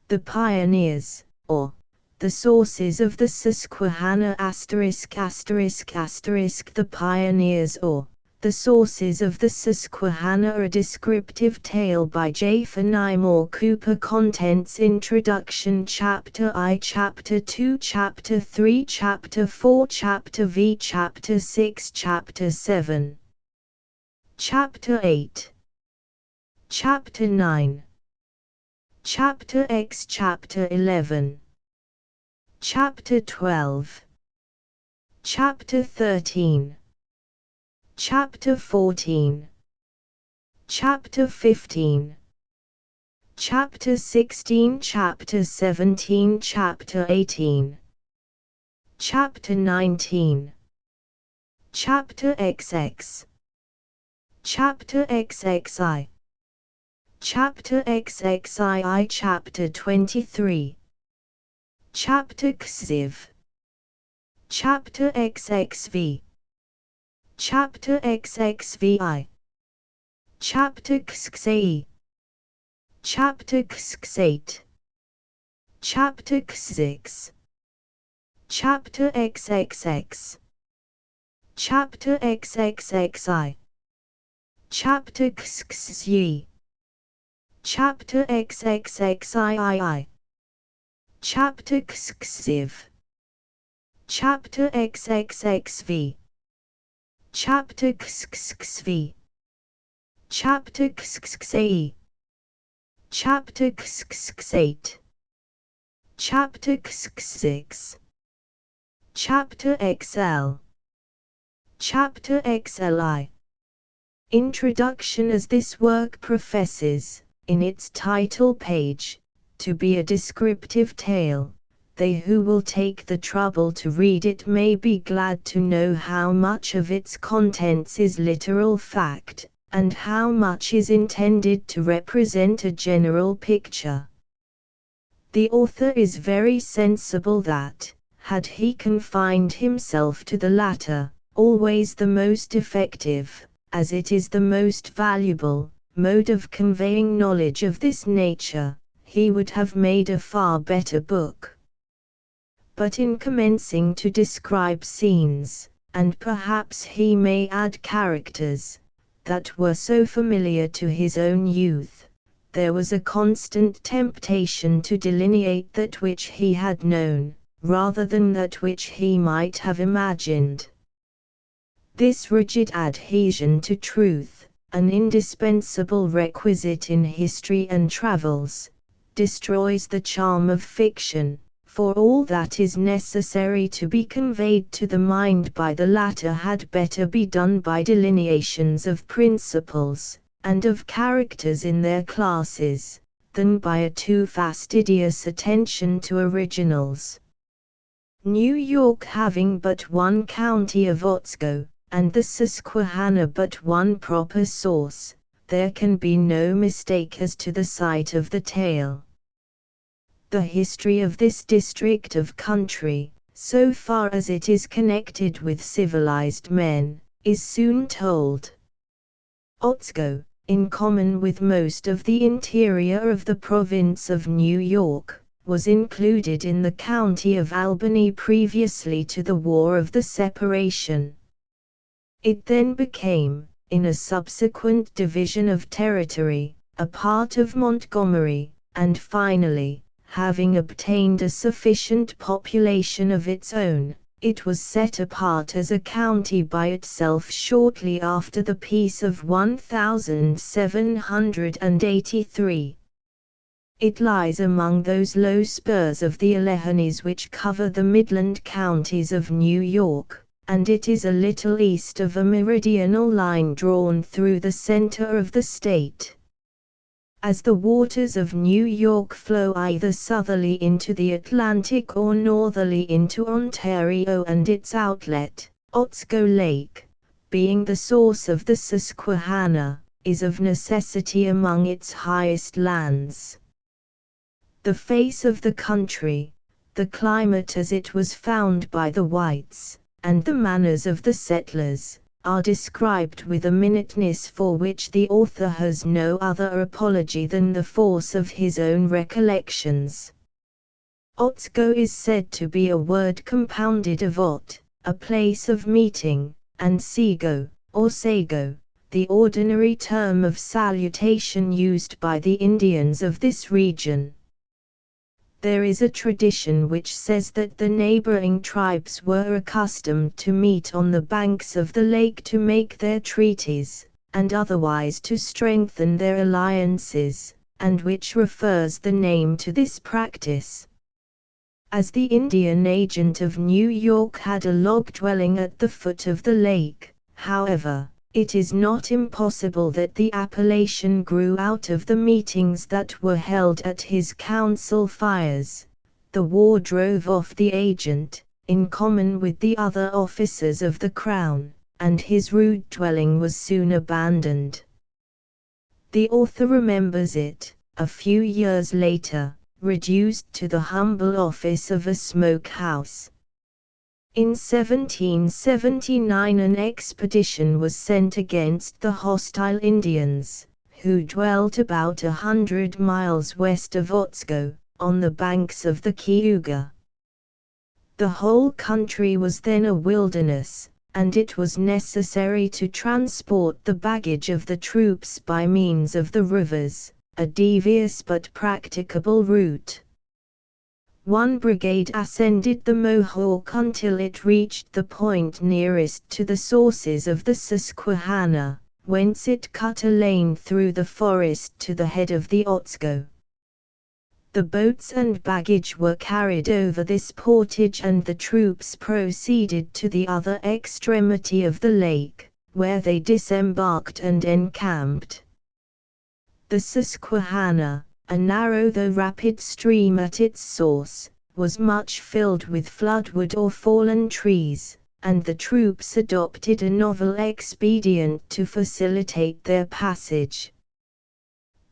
The pioneers, or the sources of the Susquehanna ******. The pioneers or the sources of the Susquehanna, a descriptive tale by J. Fenimore Cooper. Contents: Introduction, Chapter I, Chapter II, Chapter III, Chapter IV, Chapter V, Chapter 6, Chapter 7, Chapter 8, Chapter 9, Chapter X, Chapter 11, Chapter 12, Chapter 13, Chapter 14, Chapter 15, Chapter 16, Chapter 17, Chapter 18, Chapter 19, Chapter XX, Chapter XXI, Chapter XXII, Chapter 23, Chapter XIV, Chapter XXV, Chapter XXVI, Chapter XXVIII, Chapter XXVIII, Chapter XXVI, Chapter XXX, Chapter XXXI, Chapter XXI, Chapter XXXII, Chapter XXV, Chapter XXXV, Chapter XXV, Chapter XXVIII, Chapter XXVIII, Chapter XXVI, Chapter XL, Chapter XLI. Introduction. As this work professes, in its title page, to be a descriptive tale, they who will take the trouble to read it may be glad to know how much of its contents is literal fact, and how much is intended to represent a general picture. The author is very sensible that, had he confined himself to the latter, always the most effective, as it is the most valuable, mode of conveying knowledge of this nature, he would have made a far better book. But in commencing to describe scenes, and perhaps he may add characters, that were so familiar to his own youth, there was a constant temptation to delineate that which he had known, rather than that which he might have imagined. This rigid adhesion to truth, an indispensable requisite in history and travels, destroys the charm of fiction, for all that is necessary to be conveyed to the mind by the latter had better be done by delineations of principles, and of characters in their classes, than by a too fastidious attention to originals. New York having but one county of Otsego, and the Susquehanna but one proper source, there can be no mistake as to the site of the tale. The history of this district of country, so far as it is connected with civilized men, is soon told. Otsego, in common with most of the interior of the province of New York, was included in the county of Albany previously to the War of the Separation. It then became, in a subsequent division of territory, a part of Montgomery, and finally, having obtained a sufficient population of its own, it was set apart as a county by itself shortly after the peace of 1783. It lies among those low spurs of the Alleghanies which cover the Midland counties of New York, and it is a little east of a meridional line drawn through the center of the state. As the waters of New York flow either southerly into the Atlantic or northerly into Ontario and its outlet, Otsego Lake, being the source of the Susquehanna, is of necessity among its highest lands. The face of the country, the climate as it was found by the whites, and the manners of the settlers, are described with a minuteness for which the author has no other apology than the force of his own recollections. Otsko is said to be a word compounded of ot, a place of meeting, and sego, or sago, the ordinary term of salutation used by the Indians of this region. There is a tradition which says that the neighboring tribes were accustomed to meet on the banks of the lake to make their treaties, and otherwise to strengthen their alliances, and which refers the name to this practice. As the Indian agent of New York had a log dwelling at the foot of the lake, however, it is not impossible that the appellation grew out of the meetings that were held at his council fires. The war drove off the agent, in common with the other officers of the crown, and his rude dwelling was soon abandoned. The author remembers it, a few years later, reduced to the humble office of a smoke-house. In 1779 an expedition was sent against the hostile Indians, who dwelt about 100 miles west of Otsko, on the banks of the Cayuga. The whole country was then a wilderness, and it was necessary to transport the baggage of the troops by means of the rivers, a devious but practicable route. One brigade ascended the Mohawk until it reached the point nearest to the sources of the Susquehanna, whence it cut a lane through the forest to the head of the Otsko. The boats and baggage were carried over this portage and the troops proceeded to the other extremity of the lake, where they disembarked and encamped. The Susquehanna, a narrow though rapid stream at its source, was much filled with floodwood or fallen trees, and the troops adopted a novel expedient to facilitate their passage.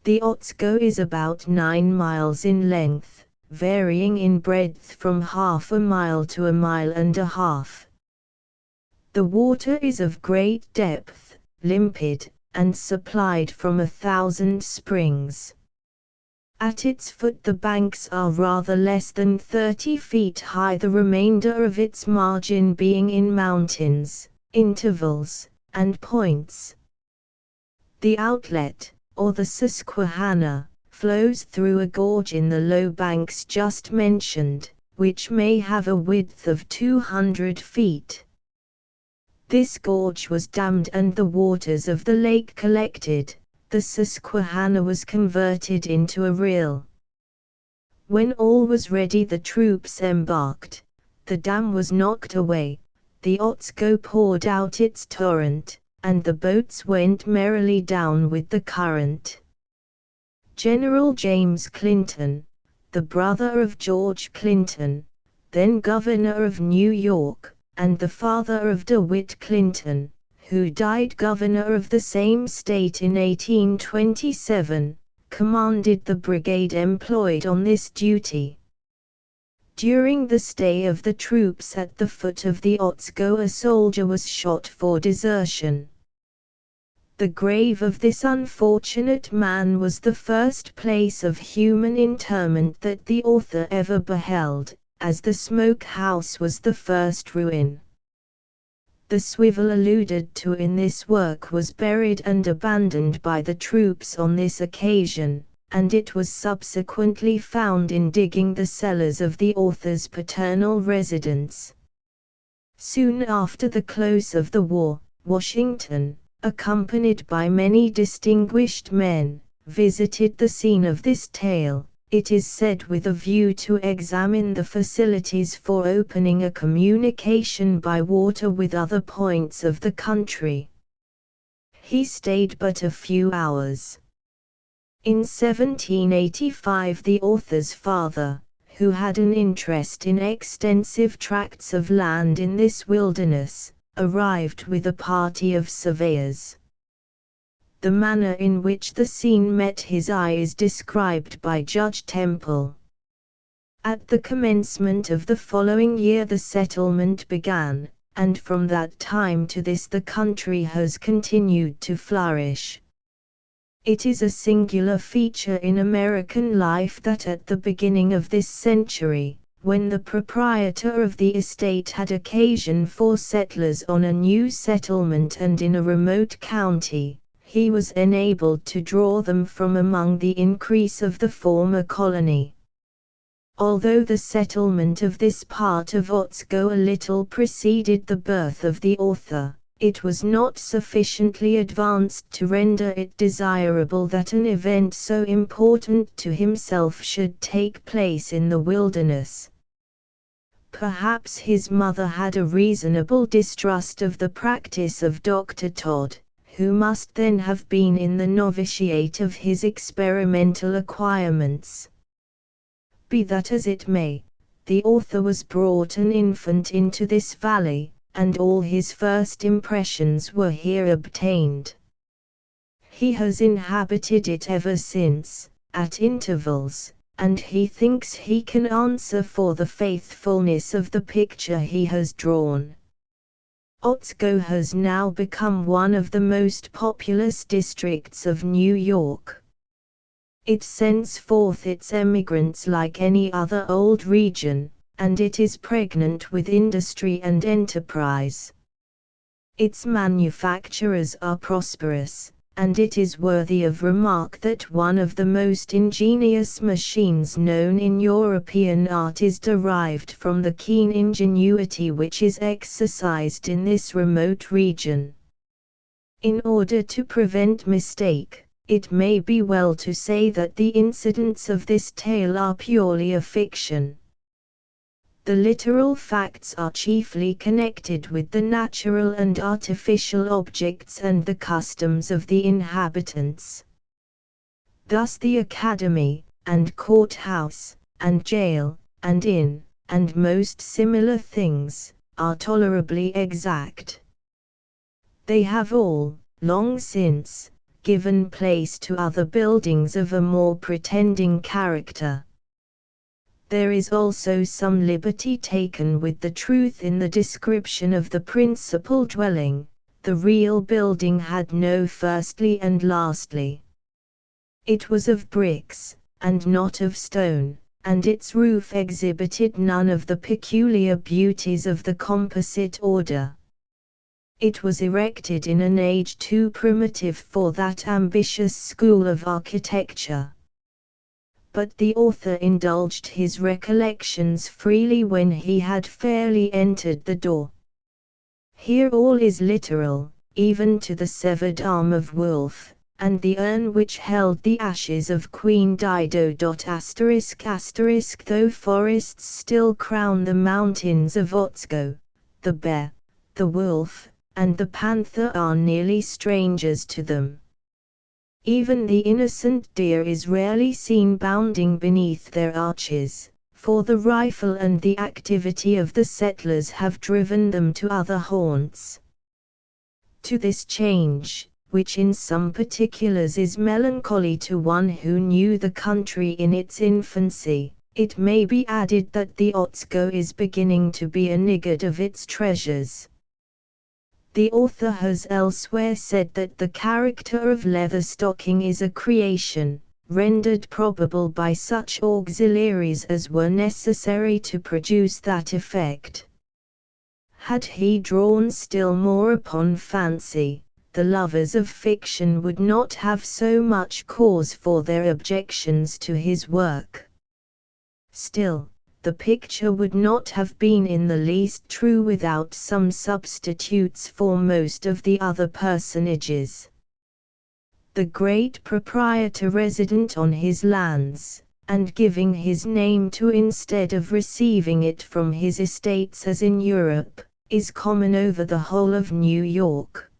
The Otsko is about 9 miles in length, varying in breadth from half a mile to 1.5 miles. The water is of great depth, limpid, and supplied from 1,000 springs. At its foot the banks are rather less than 30 feet high, the remainder of its margin being in mountains, intervals, and points. The outlet, or the Susquehanna, flows through a gorge in the low banks just mentioned, which may have a width of 200 feet. This gorge was dammed and the waters of the lake collected. The Susquehanna was converted into a rill. When all was ready the troops embarked, the dam was knocked away, the Otsko poured out its torrent, and the boats went merrily down with the current. General James Clinton, the brother of George Clinton, then governor of New York, and the father of DeWitt Clinton, who died governor of the same state in 1827, commanded the brigade employed on this duty. During the stay of the troops at the foot of the Otsko a soldier was shot for desertion. The grave of this unfortunate man was the first place of human interment that the author ever beheld, as the smoke-house was the first ruin. The swivel alluded to in this work was buried and abandoned by the troops on this occasion, and it was subsequently found in digging the cellars of the author's paternal residence. Soon after the close of the war, Washington, accompanied by many distinguished men, visited the scene of this tale, it is said with a view to examine the facilities for opening a communication by water with other points of the country. He stayed but a few hours. In 1785 the author's father, who had an interest in extensive tracts of land in this wilderness, arrived with a party of surveyors. The manner in which the scene met his eye is described by Judge Temple. At the commencement of the following year the settlement began, and from that time to this the country has continued to flourish. It is a singular feature in American life that at the beginning of this century, when the proprietor of the estate had occasion for settlers on a new settlement and in a remote county, he was enabled to draw them from among the increase of the former colony. Although the settlement of this part of Otsego a little preceded the birth of the author, it was not sufficiently advanced to render it desirable that an event so important to himself should take place in the wilderness. Perhaps his mother had a reasonable distrust of the practice of Dr. Todd, who must then have been in the novitiate of his experimental acquirements. Be that as it may, the author was brought an infant into this valley, and all his first impressions were here obtained. He has inhabited it ever since, at intervals, and he thinks he can answer for the faithfulness of the picture he has drawn. Otsego has now become one of the most populous districts of New York. It sends forth its emigrants like any other old region, and it is pregnant with industry and enterprise. Its manufacturers are prosperous, and it is worthy of remark that one of the most ingenious machines known in European art is derived from the keen ingenuity which is exercised in this remote region. In order to prevent mistake, it may be well to say that the incidents of this tale are purely a fiction. The literal facts are chiefly connected with the natural and artificial objects and the customs of the inhabitants. Thus the academy, and courthouse, and jail, and inn, and most similar things, are tolerably exact. They have all, long since, given place to other buildings of a more pretending character. There is also some liberty taken with the truth in the description of the principal dwelling. The real building had no firstly and lastly. It was of bricks, and not of stone, and its roof exhibited none of the peculiar beauties of the composite order. It was erected in an age too primitive for that ambitious school of architecture. But the author indulged his recollections freely when he had fairly entered the door. Here all is literal, even to the severed arm of Wolfe, and the urn which held the ashes of Queen Dido. **** Though forests still crown the mountains of Otsego, the bear, the wolf, and the panther are nearly strangers to them. Even the innocent deer is rarely seen bounding beneath their arches, for the rifle and the activity of the settlers have driven them to other haunts. To this change, which in some particulars is melancholy to one who knew the country in its infancy, it may be added that the Otsego is beginning to be a niggard of its treasures. The author has elsewhere said that the character of Leatherstocking is a creation, rendered probable by such auxiliaries as were necessary to produce that effect. Had he drawn still more upon fancy, the lovers of fiction would not have so much cause for their objections to his work. Still, the picture would not have been in the least true without some substitutes for most of the other personages. The great proprietor resident on his lands, and giving his name to instead of receiving it from his estates as in Europe, is common over the whole of New York.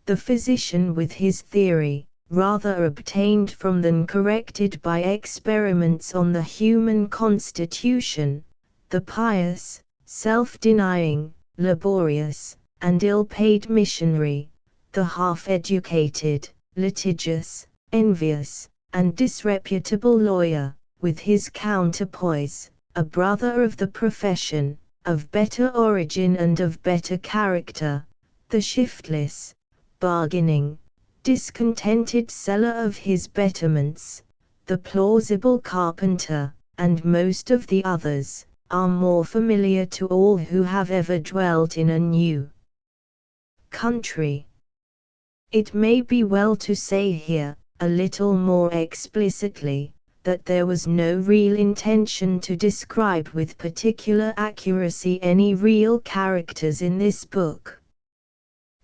The physician with his theory, rather obtained from than corrected by experiments on the human constitution, the pious, self-denying, laborious, and ill-paid missionary, the half-educated, litigious, envious, and disreputable lawyer, with his counterpoise, a brother of the profession, of better origin and of better character, the shiftless, bargaining, discontented seller of his betterments, the plausible carpenter, and most of the others, are more familiar to all who have ever dwelt in a new country. It may be well to say here, a little more explicitly, that there was no real intention to describe with particular accuracy any real characters in this book.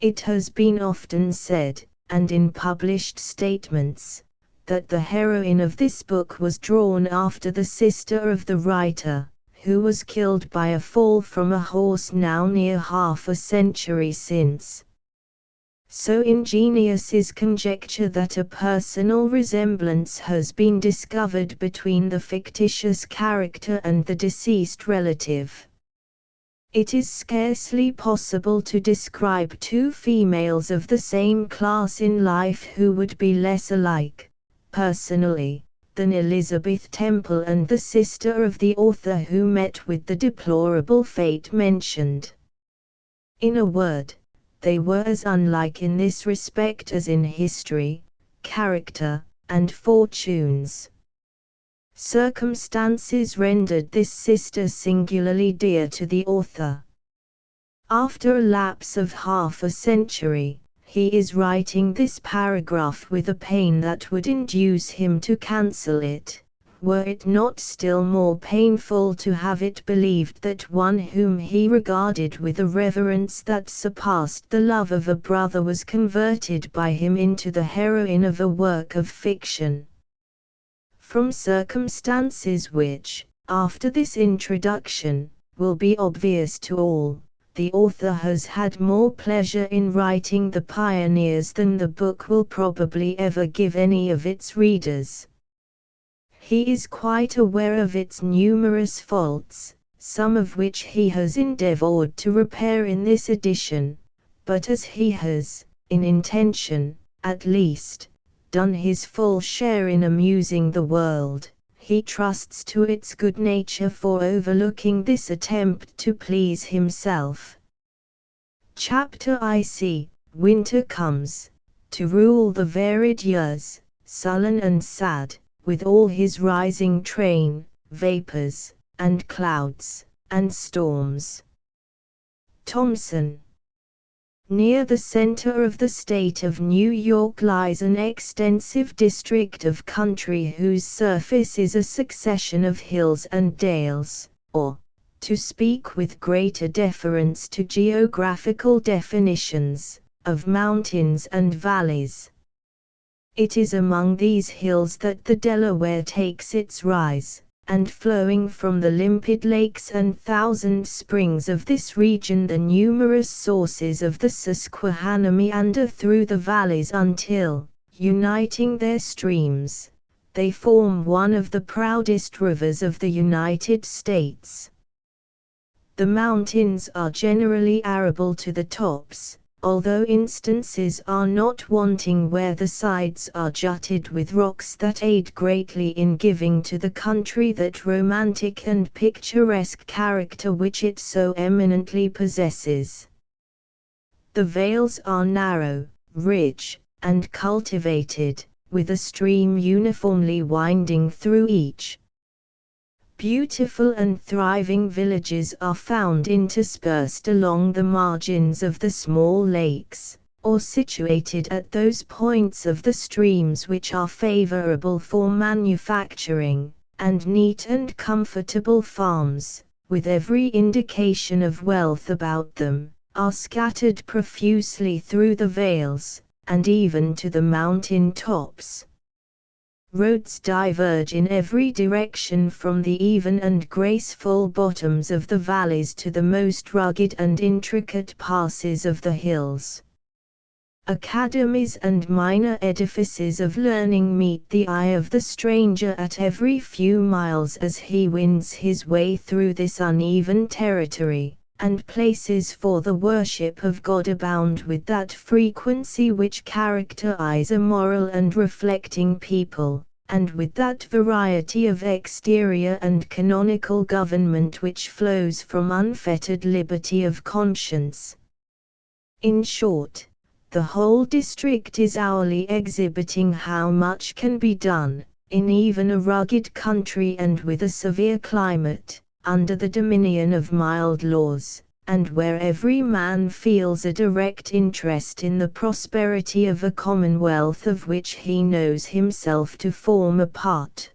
It has been often said, and in published statements, that the heroine of this book was drawn after the sister of the writer, who was killed by a fall from a horse now near half a century since. So ingenious is conjecture that a personal resemblance has been discovered between the fictitious character and the deceased relative. It is scarcely possible to describe two females of the same class in life who would be less alike, personally, than Elizabeth Temple and the sister of the author who met with the deplorable fate mentioned. In a word, they were as unlike in this respect as in history, character, and fortunes. Circumstances rendered this sister singularly dear to the author. After a lapse of half a century, he is writing this paragraph with a pain that would induce him to cancel it, were it not still more painful to have it believed that one whom he regarded with a reverence that surpassed the love of a brother was converted by him into the heroine of a work of fiction. From circumstances which, after this introduction, will be obvious to all, the author has had more pleasure in writing The Pioneers than the book will probably ever give any of its readers. He is quite aware of its numerous faults, some of which he has endeavored to repair in this edition, but as he has, in intention, at least, done his full share in amusing the world, he trusts to its good nature for overlooking this attempt to please himself. Chapter I. See, winter comes, to rule the varied years, sullen and sad, with all his rising train, vapors, and clouds, and storms. Thomson. Near the center of the state of New York lies an extensive district of country whose surface is a succession of hills and dales, or, to speak with greater deference to geographical definitions, of mountains and valleys. It is among these hills that the Delaware takes its rise, and flowing from the limpid lakes and thousand springs of this region the numerous sources of the Susquehanna meander through the valleys until, uniting their streams, they form one of the proudest rivers of the United States. The mountains are generally arable to the tops, although instances are not wanting where the sides are jutted with rocks that aid greatly in giving to the country that romantic and picturesque character which it so eminently possesses. The vales are narrow, rich, and cultivated, with a stream uniformly winding through each. Beautiful and thriving villages are found interspersed along the margins of the small lakes, or situated at those points of the streams which are favorable for manufacturing, and neat and comfortable farms, with every indication of wealth about them, are scattered profusely through the vales, and even to the mountain tops. Roads diverge in every direction from the even and graceful bottoms of the valleys to the most rugged and intricate passes of the hills. Academies and minor edifices of learning meet the eye of the stranger at every few miles as he wins his way through this uneven territory, and places for the worship of God abound with that frequency which characterize a moral and reflecting people, and with that variety of exterior and canonical government which flows from unfettered liberty of conscience. In short, the whole district is hourly exhibiting how much can be done, in even a rugged country and with a severe climate, under the dominion of mild laws, and where every man feels a direct interest in the prosperity of a commonwealth of which he knows himself to form a part.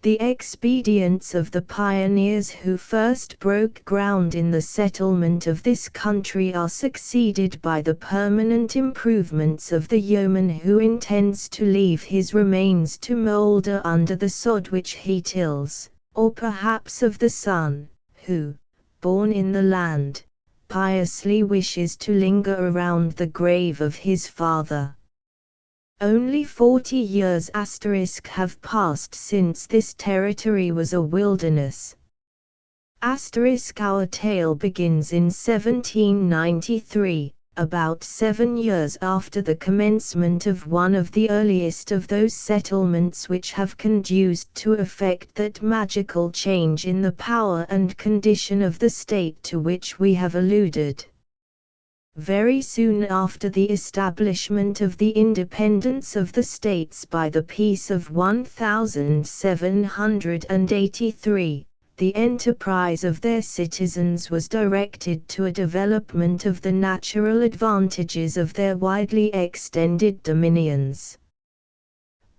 The expedients of the pioneers who first broke ground in the settlement of this country are succeeded by the permanent improvements of the yeoman who intends to leave his remains to moulder under the sod which he tills, or perhaps of the son, who, born in the land, piously wishes to linger around the grave of his father. Only 40 years have passed since this territory was a wilderness. Our tale begins in 1793, about 7 years after the commencement of one of the earliest of those settlements which have conduced to effect that magical change in the power and condition of the state to which we have alluded. Very soon after the establishment of the independence of the states by the Peace of 1783, the enterprise of their citizens was directed to a development of the natural advantages of their widely extended dominions.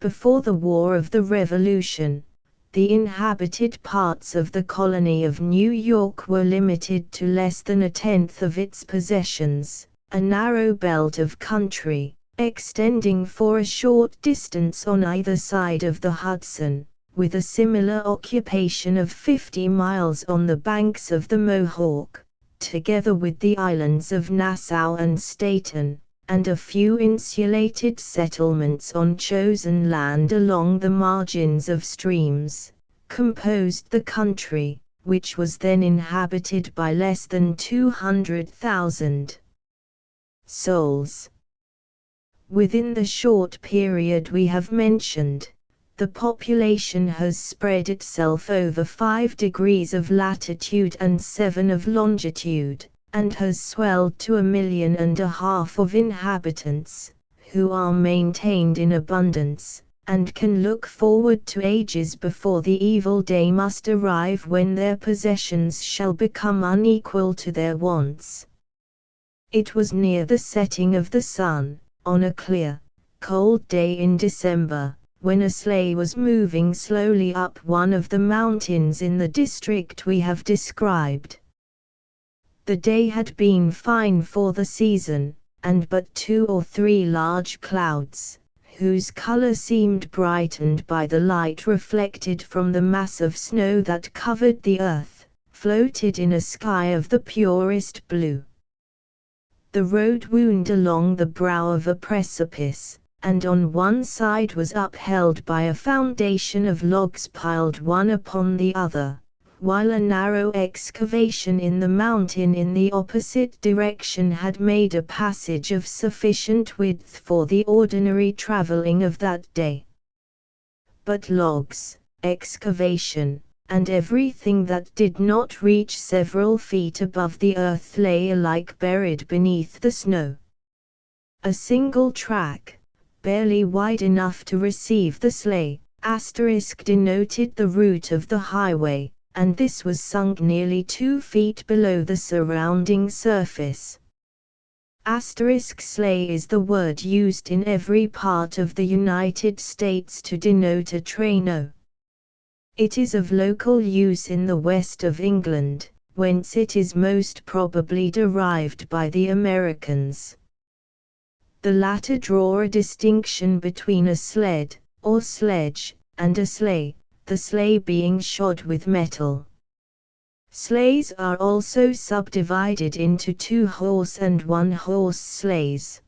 Before the War of the Revolution, the inhabited parts of the colony of New York were limited to less than a tenth of its possessions, a narrow belt of country, extending for a short distance on either side of the Hudson, with a similar occupation of 50 miles on the banks of the Mohawk, together with the islands of Nassau and Staten, and a few insulated settlements on chosen land along the margins of streams, composed the country, which was then inhabited by less than 200,000 souls. Within the short period we have mentioned, the population has spread itself over 5 degrees of latitude and 7 of longitude, and has swelled to 1.5 million of inhabitants, who are maintained in abundance, and can look forward to ages before the evil day must arrive when their possessions shall become unequal to their wants. It was near the setting of the sun, on a clear, cold day in December, when a sleigh was moving slowly up one of the mountains in the district we have described. The day had been fine for the season, and but 2 or 3 large clouds, whose color seemed brightened by the light reflected from the mass of snow that covered the earth, floated in a sky of the purest blue. The road wound along the brow of a precipice, and on one side was upheld by a foundation of logs piled one upon the other, while a narrow excavation in the mountain in the opposite direction had made a passage of sufficient width for the ordinary traveling of that day. But logs, excavation, and everything that did not reach several feet above the earth lay alike buried beneath the snow. A single track, barely wide enough to receive the sleigh, denoted the route of the highway, and this was sunk nearly 2 feet below the surrounding surface. Sleigh is the word used in every part of the United States to denote a train. It is of local use in the west of England, whence it is most probably derived by the Americans. The latter draw a distinction between a sled, or sledge, and a sleigh, the sleigh being shod with metal. Sleighs are also subdivided into 2-horse and 1-horse sleighs.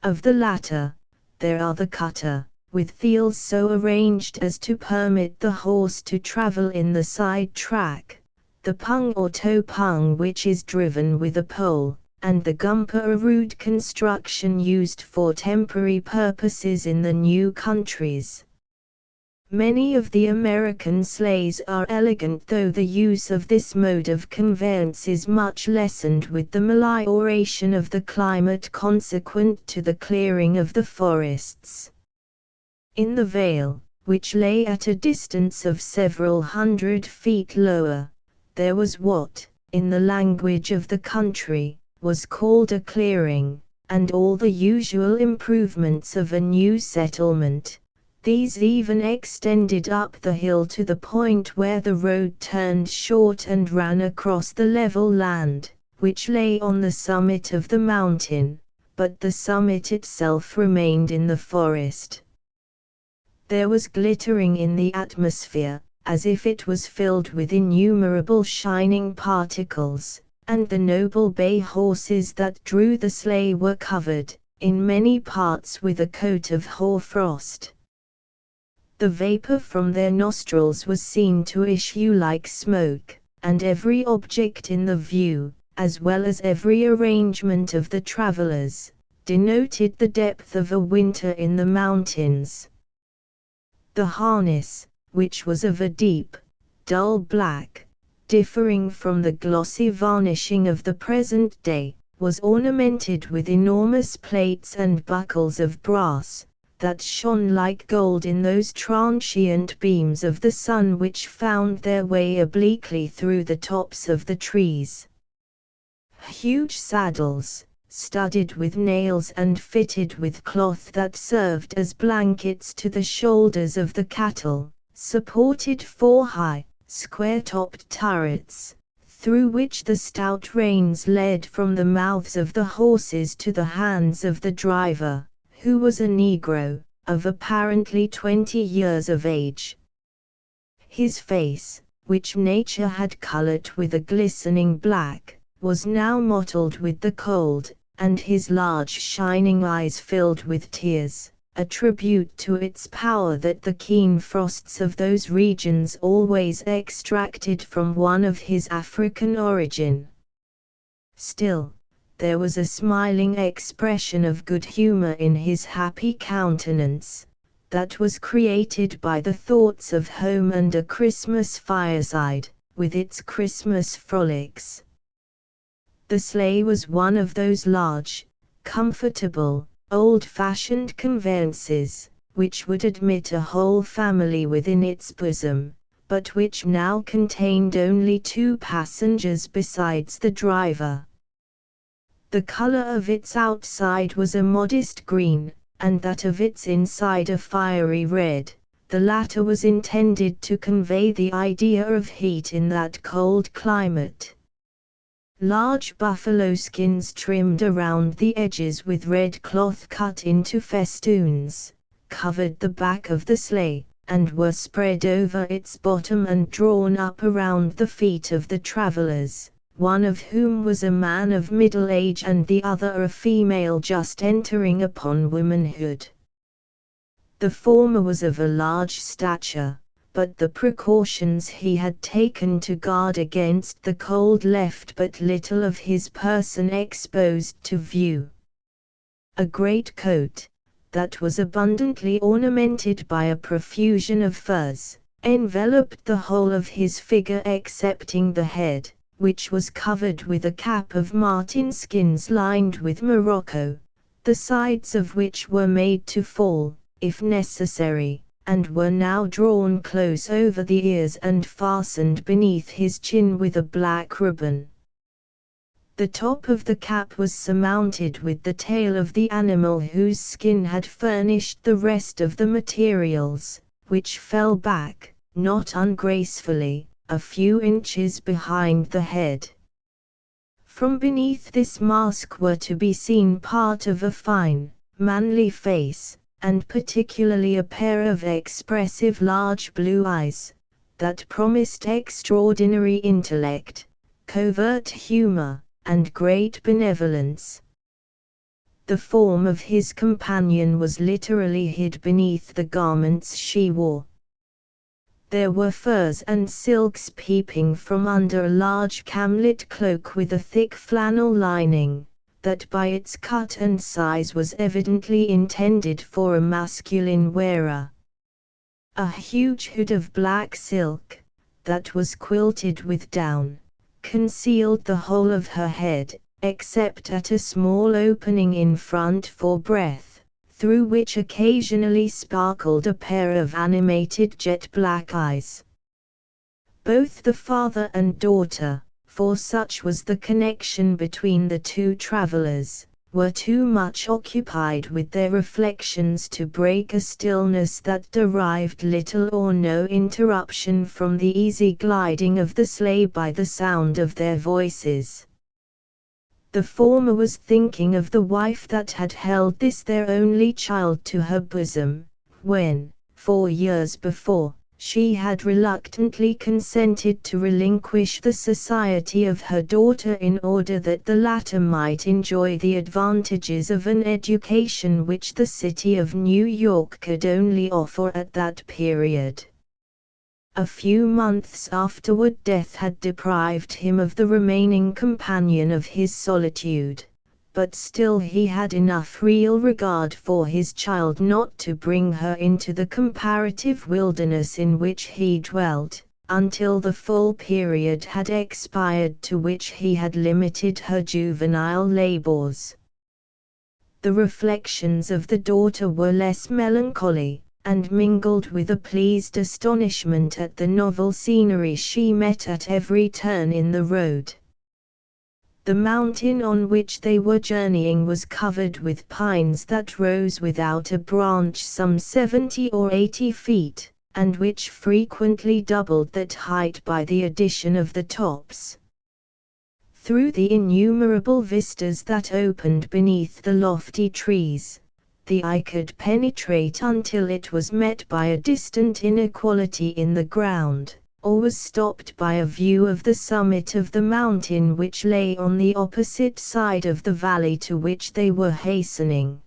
Of the latter, there are the cutter, with wheels so arranged as to permit the horse to travel in the side track, the pung or tow pung which is driven with a pole, and the gumper a rude construction used for temporary purposes in the new countries. Many of the American sleighs are elegant, though the use of this mode of conveyance is much lessened with the melioration of the climate consequent to the clearing of the forests. In the vale, which lay at a distance of several 100 feet lower, there was what, in the language of the country, was called a clearing, and all the usual improvements of a new settlement. These even extended up the hill to the point where the road turned short and ran across the level land, which lay on the summit of the mountain, but the summit itself remained in the forest. There was glittering in the atmosphere, as if it was filled with innumerable shining particles, and the noble bay horses that drew the sleigh were covered, in many parts, with a coat of hoarfrost. The vapor from their nostrils was seen to issue like smoke, and every object in the view, as well as every arrangement of the travelers, denoted the depth of a winter in the mountains. The harness, which was of a deep, dull black, differing from the glossy varnishing of the present day, was ornamented with enormous plates and buckles of brass, that shone like gold in those transient beams of the sun which found their way obliquely through the tops of the trees. Huge saddles, studded with nails and fitted with cloth that served as blankets to the shoulders of the cattle, supported 4 high, square-topped turrets, through which the stout reins led from the mouths of the horses to the hands of the driver, who was a Negro, of apparently 20 years of age. His face, which nature had colored with a glistening black, was now mottled with the cold, and his large shining eyes filled with tears, a tribute to its power that the keen frosts of those regions always extracted from one of his African origin. Still, there was a smiling expression of good humor in his happy countenance, that was created by the thoughts of home and a Christmas fireside, with its Christmas frolics. The sleigh was one of those large, comfortable, old-fashioned conveyances, which would admit a whole family within its bosom, but which now contained only 2 passengers besides the driver. The color of its outside was a modest green, and that of its inside a fiery red. The latter was intended to convey the idea of heat in that cold climate. Large buffalo skins trimmed around the edges with red cloth cut into festoons, covered the back of the sleigh, and were spread over its bottom and drawn up around the feet of the travelers, one of whom was a man of middle age and the other a female just entering upon womanhood. The former was of a large stature, but the precautions he had taken to guard against the cold left but little of his person exposed to view. A great coat, that was abundantly ornamented by a profusion of furs, enveloped the whole of his figure excepting the head, which was covered with a cap of marten skins lined with morocco, the sides of which were made to fall, if necessary, and were now drawn close over the ears and fastened beneath his chin with a black ribbon. The top of the cap was surmounted with the tail of the animal whose skin had furnished the rest of the materials, which fell back, not ungracefully, a few inches behind the head. From beneath this mask were to be seen part of a fine, manly face, and particularly a pair of expressive large blue eyes, that promised extraordinary intellect, covert humor, and great benevolence. The form of his companion was literally hid beneath the garments she wore. There were furs and silks peeping from under a large camlet cloak with a thick flannel lining, that by its cut and size was evidently intended for a masculine wearer. A huge hood of black silk, that was quilted with down, concealed the whole of her head, except at a small opening in front for breath, through which occasionally sparkled a pair of animated jet-black eyes. Both the father and daughter, for such was the connection between the two travelers, were too much occupied with their reflections to break a stillness that derived little or no interruption from the easy gliding of the sleigh by the sound of their voices. The former was thinking of the wife that had held this their only child to her bosom, when, 4 years before, she had reluctantly consented to relinquish the society of her daughter in order that the latter might enjoy the advantages of an education which the city of New York could only offer at that period. A few months afterward death had deprived him of the remaining companion of his solitude, but still he had enough real regard for his child not to bring her into the comparative wilderness in which he dwelt, until the full period had expired to which he had limited her juvenile labors. The reflections of the daughter were less melancholy, and mingled with a pleased astonishment at the novel scenery she met at every turn in the road. The mountain on which they were journeying was covered with pines that rose without a branch some 70 or 80 feet, and which frequently doubled that height by the addition of the tops. Through the innumerable vistas that opened beneath the lofty trees, the eye could penetrate until it was met by a distant inequality in the ground, or was stopped by a view of the summit of the mountain which lay on the opposite side of the valley to which they were hastening.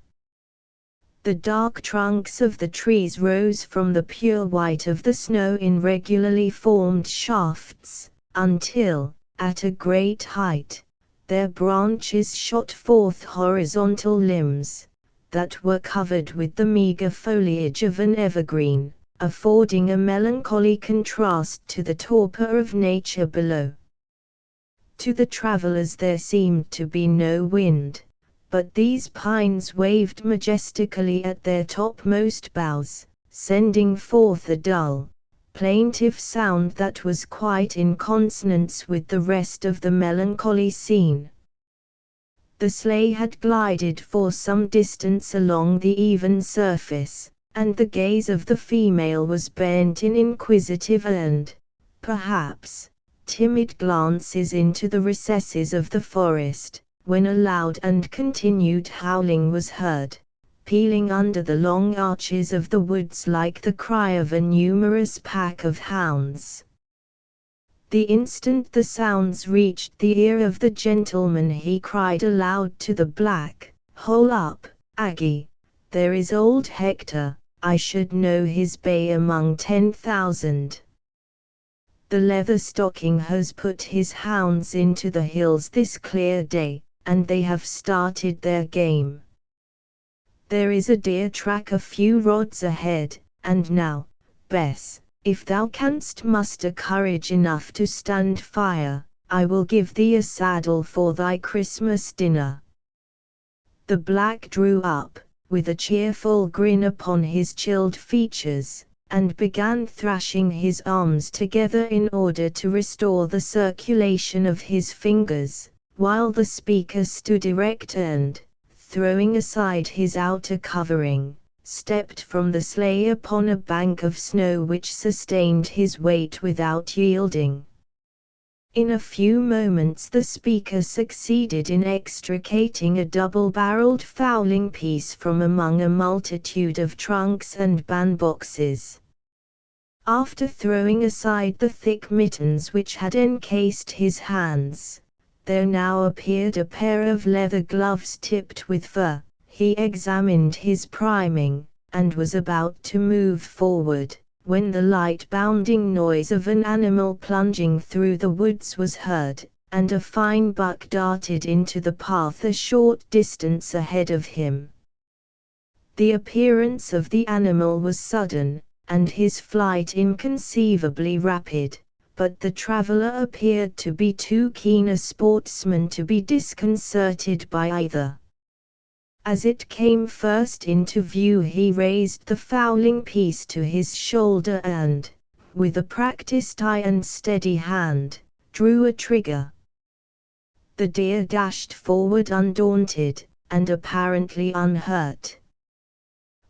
The dark trunks of the trees rose from the pure white of the snow in regularly formed shafts, until, at a great height, their branches shot forth horizontal limbs, that were covered with the meager foliage of an evergreen, affording a melancholy contrast to the torpor of nature below. To the travelers there seemed to be no wind, but these pines waved majestically at their topmost boughs, sending forth a dull, plaintive sound that was quite in consonance with the rest of the melancholy scene. The sleigh had glided for some distance along the even surface, and the gaze of the female was bent in inquisitive and, perhaps, timid glances into the recesses of the forest, when a loud and continued howling was heard, pealing under the long arches of the woods like the cry of a numerous pack of hounds. The instant the sounds reached the ear of the gentleman he cried aloud to the black, "Hole up, Aggie, there is old Hector, I should know his bay among 10,000. The leather stocking has put his hounds into the hills this clear day, and they have started their game. There is a deer track a few rods ahead, and now, Bess, if thou canst muster courage enough to stand fire, I will give thee a saddle for thy Christmas dinner." The black drew up, with a cheerful grin upon his chilled features, and began thrashing his arms together in order to restore the circulation of his fingers, while the speaker stood erect and, throwing aside his outer covering, stepped from the sleigh upon a bank of snow which sustained his weight without yielding. In a few moments the speaker succeeded in extricating a double-barreled fowling piece from among a multitude of trunks and bandboxes. After throwing aside the thick mittens which had encased his hands, there now appeared a pair of leather gloves tipped with fur. He examined his priming, and was about to move forward, when the light bounding noise of an animal plunging through the woods was heard, and a fine buck darted into the path a short distance ahead of him. The appearance of the animal was sudden, and his flight inconceivably rapid, but the traveler appeared to be too keen a sportsman to be disconcerted by either. As it came first into view he raised the fowling piece to his shoulder and, with a practiced eye and steady hand, drew a trigger. The deer dashed forward undaunted, and apparently unhurt.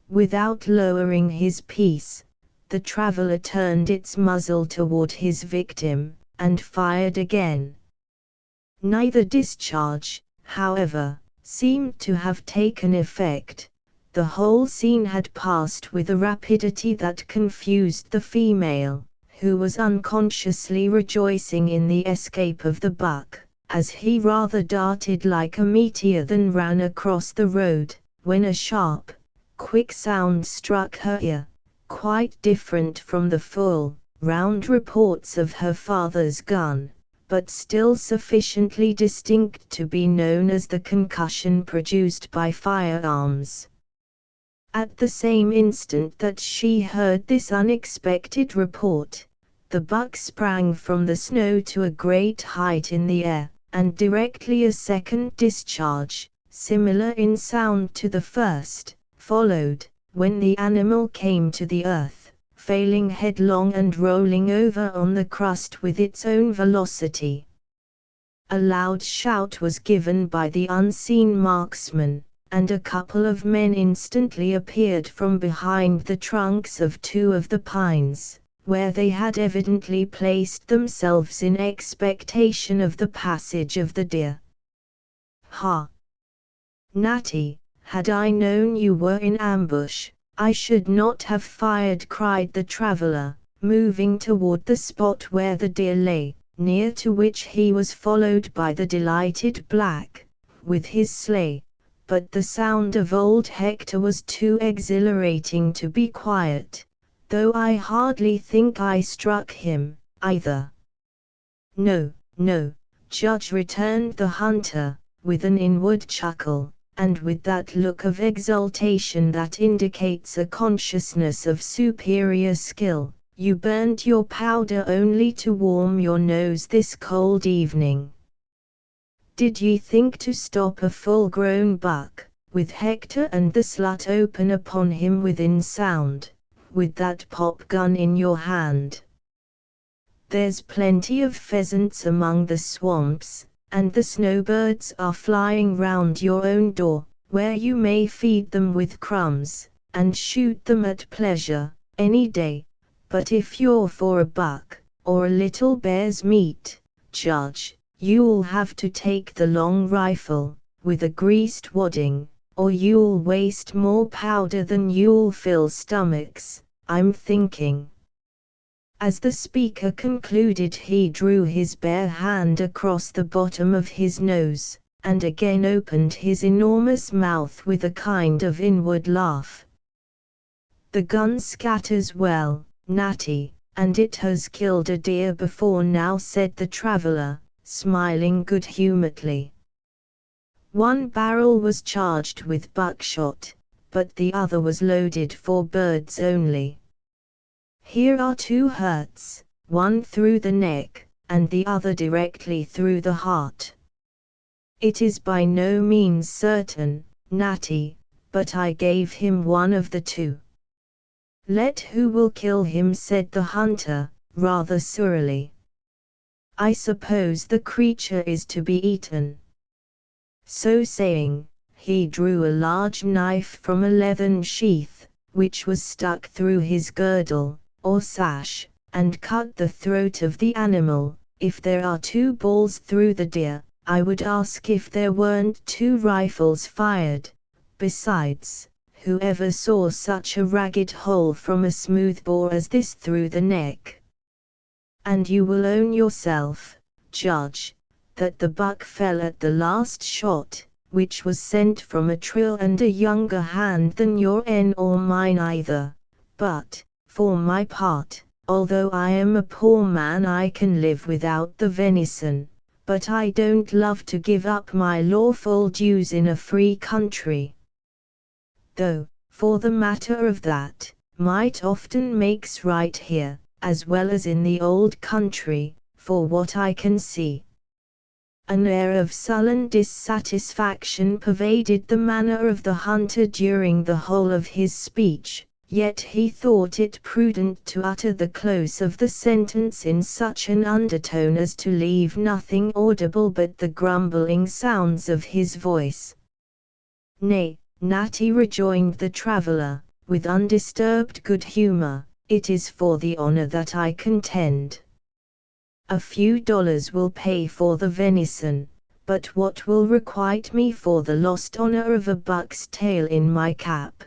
Without lowering his piece, the traveler turned its muzzle toward his victim, and fired again. Neither discharge, however, seemed to have taken effect. The whole scene had passed with a rapidity that confused the female, who was unconsciously rejoicing in the escape of the buck, as he rather darted like a meteor than ran across the road, when a sharp, quick sound struck her ear, quite different from the full, round reports of her father's gun, but still sufficiently distinct to be known as the concussion produced by firearms. At the same instant that she heard this unexpected report, the buck sprang from the snow to a great height in the air, and directly a second discharge, similar in sound to the first, followed, when the animal came to the earth, failing headlong and rolling over on the crust with its own velocity. A loud shout was given by the unseen marksman, and a couple of men instantly appeared from behind the trunks of two of the pines, where they had evidently placed themselves in expectation of the passage of the deer. "Ha! Natty, had I known you were in ambush, I should not have fired," cried the traveler, moving toward the spot where the deer lay, near to which he was followed by the delighted black, with his sleigh, but the sound of old Hector was too exhilarating to be quiet, though I hardly think I struck him, either. "No, no, Judge," returned the hunter, with an inward chuckle, and with that look of exultation that indicates a consciousness of superior skill, "you burned your powder only to warm your nose this cold evening. Did ye think to stop a full-grown buck, with Hector and the slut open upon him within sound, with that pop-gun in your hand? There's plenty of pheasants among the swamps, and the snowbirds are flying round your own door, where you may feed them with crumbs, and shoot them at pleasure, any day, but if you're for a buck, or a little bear's meat, Judge, you'll have to take the long rifle, with a greased wadding, or you'll waste more powder than you'll fill stomachs, I'm thinking." As the speaker concluded he drew his bare hand across the bottom of his nose, and again opened his enormous mouth with a kind of inward laugh. "The gun scatters well, Natty, and it has killed a deer before now," said the traveler, smiling good-humoredly. "One barrel was charged with buckshot, but the other was loaded for birds only. Here are two hurts, one through the neck, and the other directly through the heart. It is by no means certain, Natty, but I gave him one of the two." "Let who will kill him," said the hunter, rather surlily. "I suppose the creature is to be eaten." So saying, he drew a large knife from a leathern sheath, which was stuck through his girdle, or sash, and cut the throat of the animal. "If there are two balls through the deer, I would ask if there weren't two rifles fired. Besides, whoever saw such a ragged hole from a smoothbore as this through the neck? And you will own yourself, Judge, that the buck fell at the last shot, which was sent from a trill and a younger hand than your or mine either, but, for my part, although I am a poor man I can live without the venison, but I don't love to give up my lawful dues in a free country. Though, for the matter of that, might often makes right here, as well as in the old country, for what I can see. An air of sullen dissatisfaction pervaded the manner of the hunter during the whole of his speech, yet he thought it prudent to utter the close of the sentence in such an undertone as to leave nothing audible but the grumbling sounds of his voice. "Nay, Natty," rejoined the traveller, with undisturbed good humour, "it is for the honour that I contend. A few dollars will pay for the venison, but what will requite me for the lost honour of a buck's tail in my cap?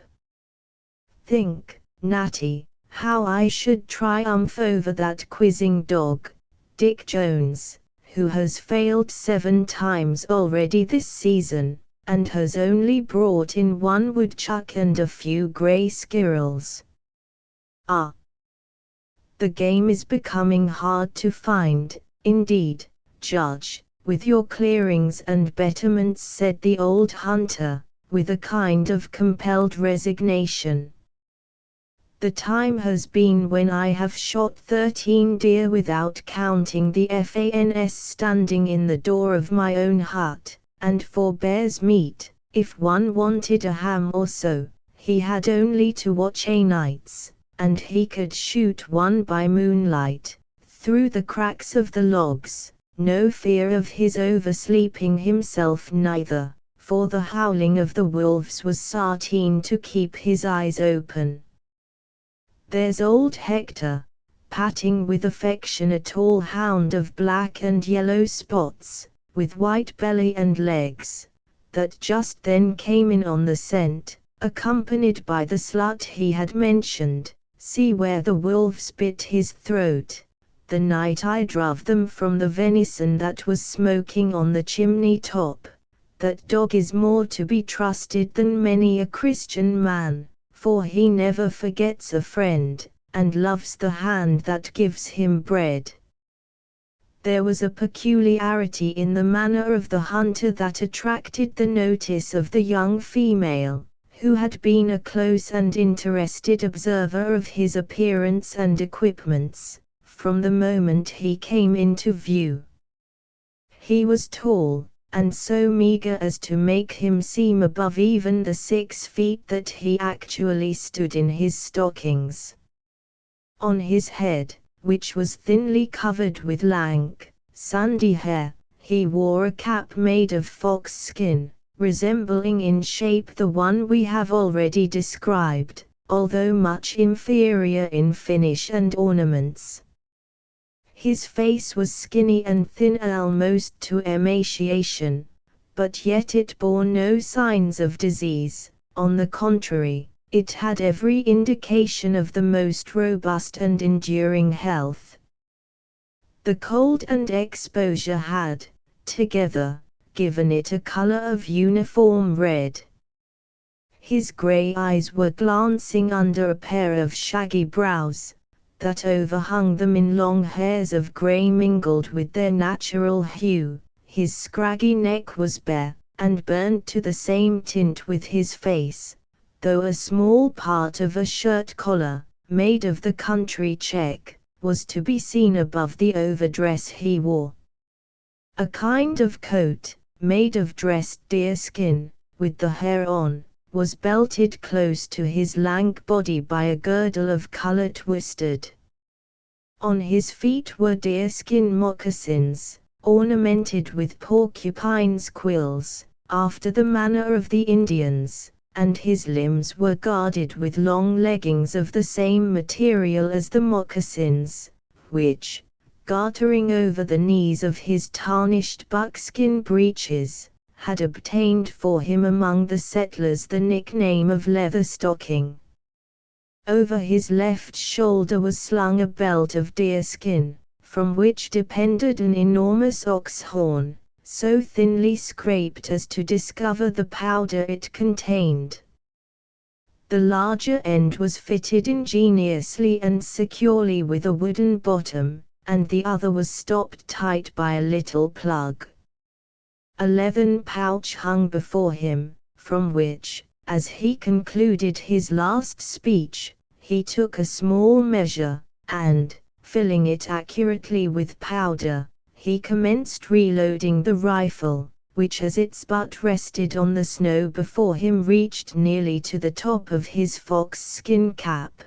Think, Natty, how I should triumph over that quizzing dog, Dick Jones, who has failed 7 times already this season, and has only brought in 1 woodchuck and a few grey squirrels. Ah! The game is becoming hard to find, indeed, Judge, with your clearings and betterments," said the old hunter, with a kind of compelled resignation. "The time has been when I have shot 13 deer without counting the fans standing in the door of my own hut, and for bear's meat, if one wanted a ham or so, he had only to watch a nights, and he could shoot one by moonlight, through the cracks of the logs, no fear of his oversleeping himself neither, for the howling of the wolves was certain to keep his eyes open. There's old Hector, patting with affection a tall hound of black and yellow spots, with white belly and legs, that just then came in on the scent, accompanied by the slut he had mentioned. See where the wolves bit his throat, the night I drove them from the venison that was smoking on the chimney top. That dog is more to be trusted than many a Christian man, for he never forgets a friend, and loves the hand that gives him bread." There was a peculiarity in the manner of the hunter that attracted the notice of the young female, who had been a close and interested observer of his appearance and equipments, from the moment he came into view. He was tall, and so meagre as to make him seem above even the 6 feet that he actually stood in his stockings. On his head, which was thinly covered with lank, sandy hair, he wore a cap made of fox skin, resembling in shape the one we have already described, although much inferior in finish and ornaments. His face was skinny and thin almost to emaciation, but yet it bore no signs of disease. On the contrary, it had every indication of the most robust and enduring health. The cold and exposure had, together, given it a color of uniform red. His gray eyes were glancing under a pair of shaggy brows, that overhung them in long hairs of gray mingled with their natural hue. His scraggy neck was bare, and burnt to the same tint with his face, though a small part of a shirt collar, made of the country check, was to be seen above the overdress he wore. A kind of coat, made of dressed deerskin, with the hair on, was belted close to his lank body by a girdle of colored worsted. On his feet were deerskin moccasins, ornamented with porcupine's quills, after the manner of the Indians, and his limbs were guarded with long leggings of the same material as the moccasins, which, gartering over the knees of his tarnished buckskin breeches, had obtained for him among the settlers the nickname of leather stocking. Over his left shoulder was slung a belt of deerskin, from which depended an enormous ox horn, so thinly scraped as to discover the powder it contained. The larger end was fitted ingeniously and securely with a wooden bottom, and the other was stopped tight by a little plug. A leathern pouch hung before him, from which, as he concluded his last speech, he took a small measure, and, filling it accurately with powder, he commenced reloading the rifle, which as its butt rested on the snow before him reached nearly to the top of his fox-skin cap.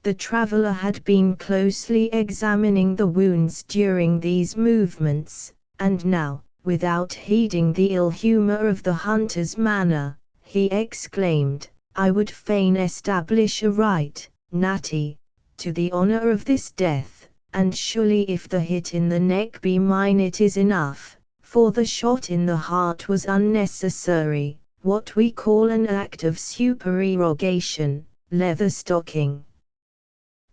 The traveler had been closely examining the wounds during these movements, and now, without heeding the ill humor of the hunter's manner, he exclaimed, "I would fain establish a right, Natty, to the honor of this death, and surely if the hit in the neck be mine it is enough, for the shot in the heart was unnecessary, what we call an act of supererogation, Leatherstocking.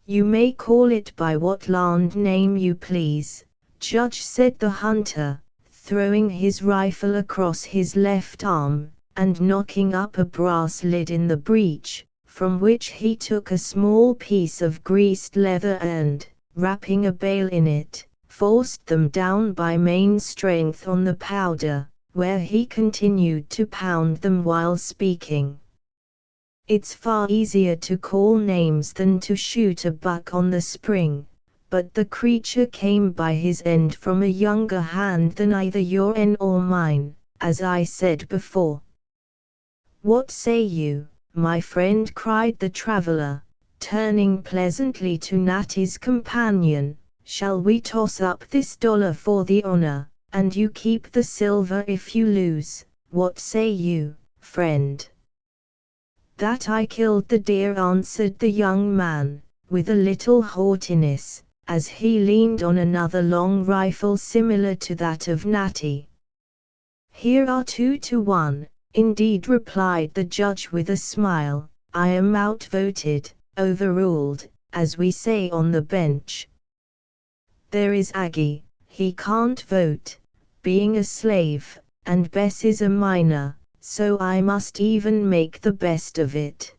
You may call it by what land name you please, Judge," said the hunter, throwing his rifle across his left arm, and knocking up a brass lid in the breech, from which he took a small piece of greased leather and, wrapping a bale in it, forced them down by main strength on the powder, where he continued to pound them while speaking. "It's far easier to call names than to shoot a buck on the spring, but the creature came by his end from a younger hand than either your'n or mine, as I said before." "What say you, my friend?" cried the traveler, turning pleasantly to Natty's companion. "Shall we toss up this $1 for the honor, and you keep the silver if you lose? What say you, friend?" "That I killed the deer," answered the young man, with a little haughtiness, as he leaned on another long rifle similar to that of Natty. "Here are 2 to 1, indeed," replied the judge with a smile. "I am outvoted, overruled, as we say on the bench. There is Aggie, he can't vote, being a slave, and Bess is a minor, so I must even make the best of it.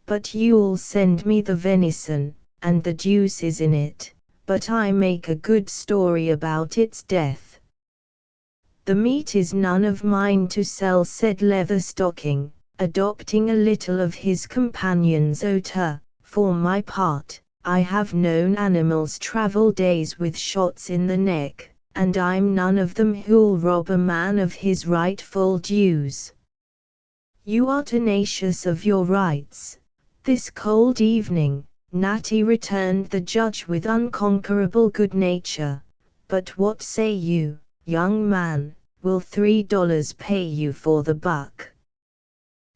But you'll send me the venison, and the juice is in it, but I make a good story about its death." "The meat is none of mine to sell," said Leatherstocking, adopting a little of his companion's hauteur. "For my part, I have known animals travel days with shots in the neck, and I'm none of them who'll rob a man of his rightful dues." "You are tenacious of your rights, this cold evening, Natty," returned the judge with unconquerable good nature. "But what say you, young man, will $3 pay you for the buck?"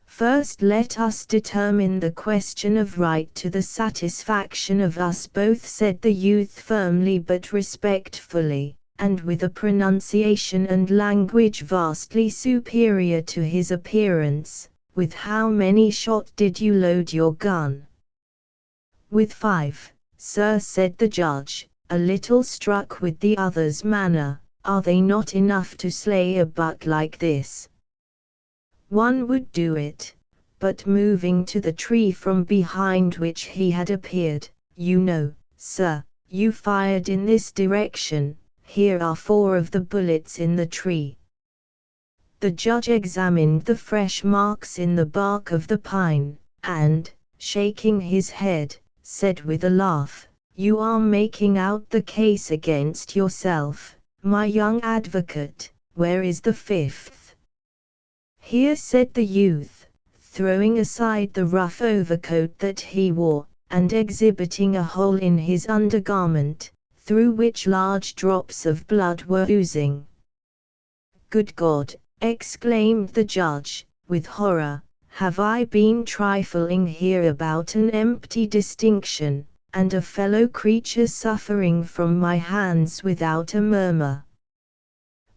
"First let us determine the question of right to the satisfaction of us both," said the youth firmly but respectfully, and with a pronunciation and language vastly superior to his appearance. "With how many shot did you load your gun?" "With 5, sir," said the judge, a little struck with the other's manner. "Are they not enough to slay a buck like this?" "One would do it," but moving to the tree from behind which he had appeared, "You know, sir, you fired in this direction. Here are 4 of the bullets in the tree." The judge examined the fresh marks in the bark of the pine, and, shaking his head, said with a laugh, "You are making out the case against yourself, my young advocate. Where is the 5th? "Here," said the youth, throwing aside the rough overcoat that he wore, and exhibiting a hole in his undergarment, through which large drops of blood were oozing. "Good God!" exclaimed the judge, with horror, "have I been trifling here about an empty distinction, and a fellow creature suffering from my hands without a murmur?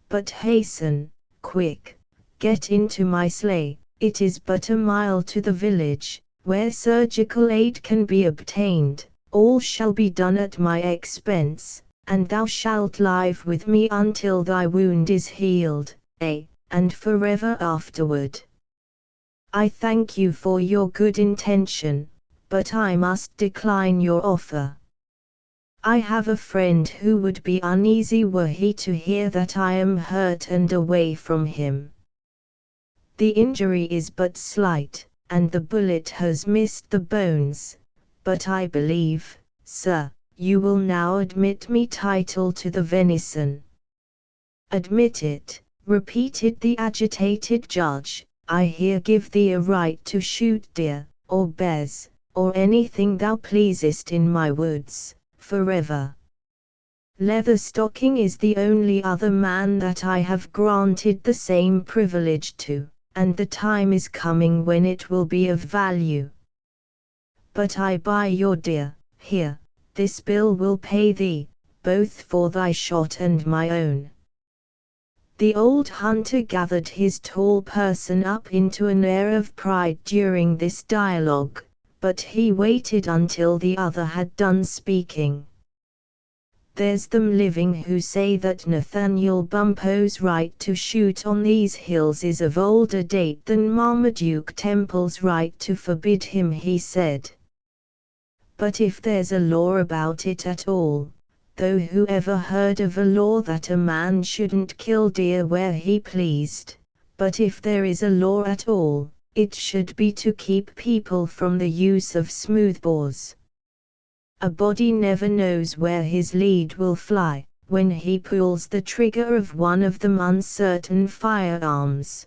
But hasten, quick! Get into my sleigh, it is but a mile to the village, where surgical aid can be obtained. All shall be done at my expense, and thou shalt live with me until thy wound is healed, and forever afterward." I thank you for your good intention, but I must decline your offer. I have a friend who would be uneasy were he to hear that I am hurt and away from him. The injury is but slight, and the bullet has missed the bones, but I believe, sir, you will now admit me title to the venison. Admit it, repeated the agitated judge. I here give thee a right to shoot deer, or bears, or anything thou pleasest in my woods, forever. Leatherstocking is the only other man that I have granted the same privilege to, and the time is coming when it will be of value. But I buy your deer, here, this bill will pay thee, both for thy shot and my own. The old hunter gathered his tall person up into an air of pride during this dialogue, but he waited until the other had done speaking. There's them living who say that Nathaniel Bumppo's right to shoot on these hills is of older date than Marmaduke Temple's right to forbid him, he said. But if there's a law about it at all, though who ever heard of a law that a man shouldn't kill deer where he pleased, but if there is a law at all, it should be to keep people from the use of smoothbores. A body never knows where his lead will fly, when he pulls the trigger of one of them uncertain firearms.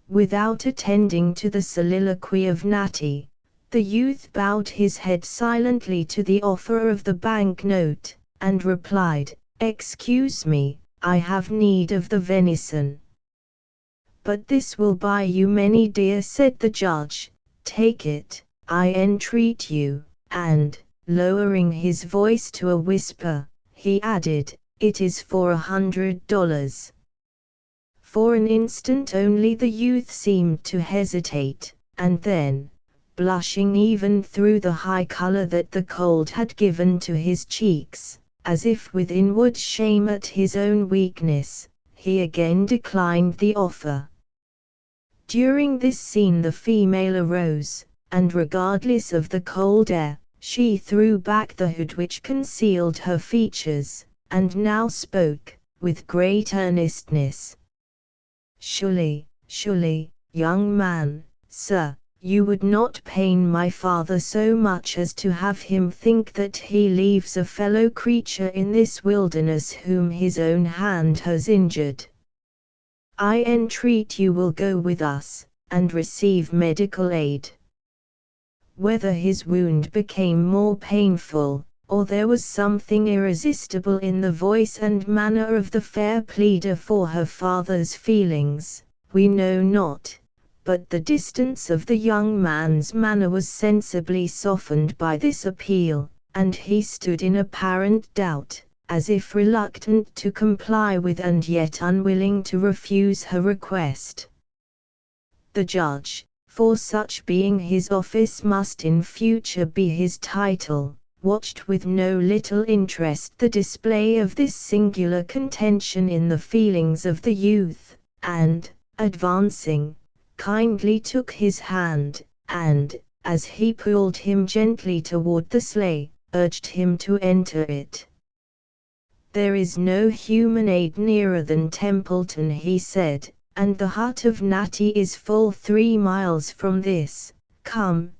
Without attending to the soliloquy of Natty, the youth bowed his head silently to the offerer of the banknote, and replied, "Excuse me, I have need of the venison." "But this will buy you many deer," said the judge. "Take it, I entreat you," and, lowering his voice to a whisper, he added, "It is for $100. For an instant only the youth seemed to hesitate, and then, blushing even through the high color that the cold had given to his cheeks, as if with inward shame at his own weakness, he again declined the offer. During this scene the female arose, and regardless of the cold air, she threw back the hood which concealed her features, and now spoke, with great earnestness. Surely, young man, sir, you would not pain my father so much as to have him think that he leaves a fellow creature in this wilderness whom his own hand has injured. I entreat you will go with us, and receive medical aid." Whether his wound became more painful, or there was something irresistible in the voice and manner of the fair pleader for her father's feelings, we know not, but the distance of the young man's manner was sensibly softened by this appeal, and he stood in apparent doubt, as if reluctant to comply with and yet unwilling to refuse her request. The judge, for such being his office must in future be his title, watched with no little interest the display of this singular contention in the feelings of the youth, and, advancing, kindly took his hand, and, as he pulled him gently toward the sleigh, urged him to enter it. "There is no human aid nearer than Templeton," he said, "and the hut of Natty is full 3 miles from this. Come,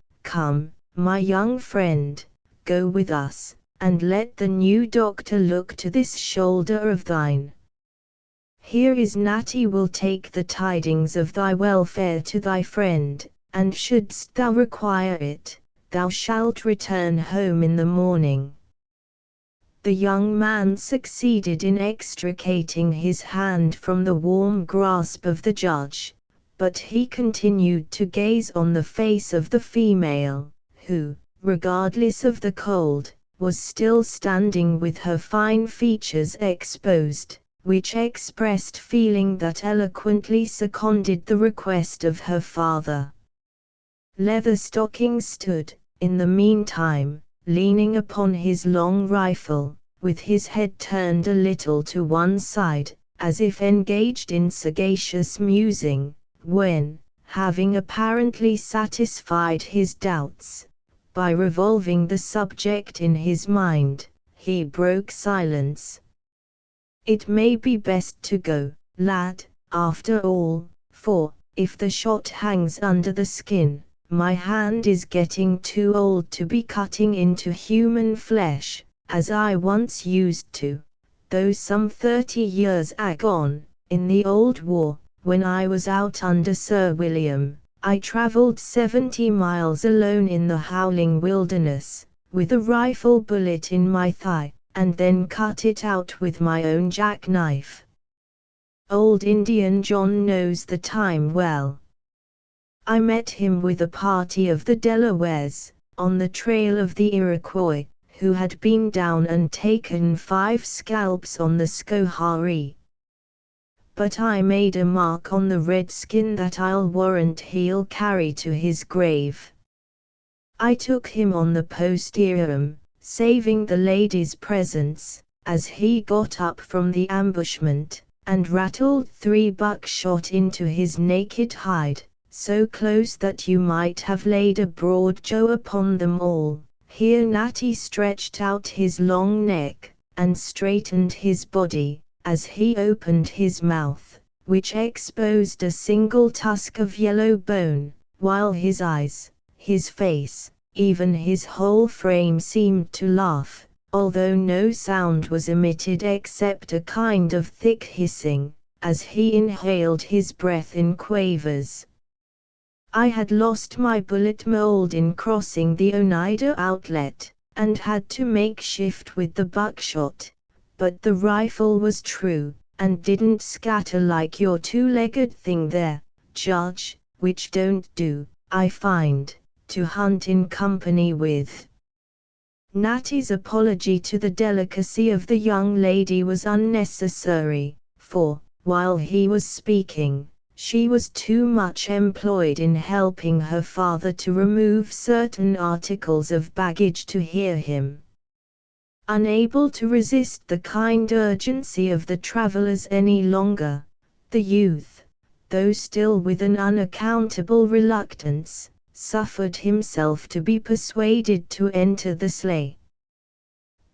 my young friend, go with us, and let the new doctor look to this shoulder of thine. Here is Natty will take the tidings of thy welfare to thy friend, and shouldst thou require it, thou shalt return home in the morning." The young man succeeded in extricating his hand from the warm grasp of the judge, but he continued to gaze on the face of the female, who, regardless of the cold, was still standing with her fine features exposed, which expressed feeling that eloquently seconded the request of her father. Leatherstocking stood, in the meantime, leaning upon his long rifle, with his head turned a little to one side, as if engaged in sagacious musing, when, having apparently satisfied his doubts, by revolving the subject in his mind, he broke silence. "It may be best to go, lad, after all, for, if the shot hangs under the skin, my hand is getting too old to be cutting into human flesh, as I once used to, though some 30 years agone, in the old war, when I was out under Sir William, I travelled 70 miles alone in the howling wilderness, with a rifle bullet in my thigh, and then cut it out with my own jackknife. Old Indian John knows the time well. I met him with a party of the Delawares, on the trail of the Iroquois, who had been down and taken 5 scalps on the Schoharie. But I made a mark on the redskin that I'll warrant he'll carry to his grave. I took him on the posterium, saving the lady's presence, as he got up from the ambushment, and rattled 3 buckshot into his naked hide, so close that you might have laid a broad jaw upon them all." Here Natty stretched out his long neck, and straightened his body, as he opened his mouth, which exposed a single tusk of yellow bone, while his eyes, his face, even his whole frame seemed to laugh, although no sound was emitted except a kind of thick hissing, as he inhaled his breath in quavers. I had lost my bullet mold in crossing the Oneida outlet, and had to make shift with the buckshot, but the rifle was true, and didn't scatter like your 2-legged thing there, Judge, which don't do, I find, to hunt in company with. Natty's apology to the delicacy of the young lady was unnecessary, for, while he was speaking, she was too much employed in helping her father to remove certain articles of baggage to hear him. Unable to resist the kind urgency of the travelers any longer, the youth, though still with an unaccountable reluctance, suffered himself to be persuaded to enter the sleigh.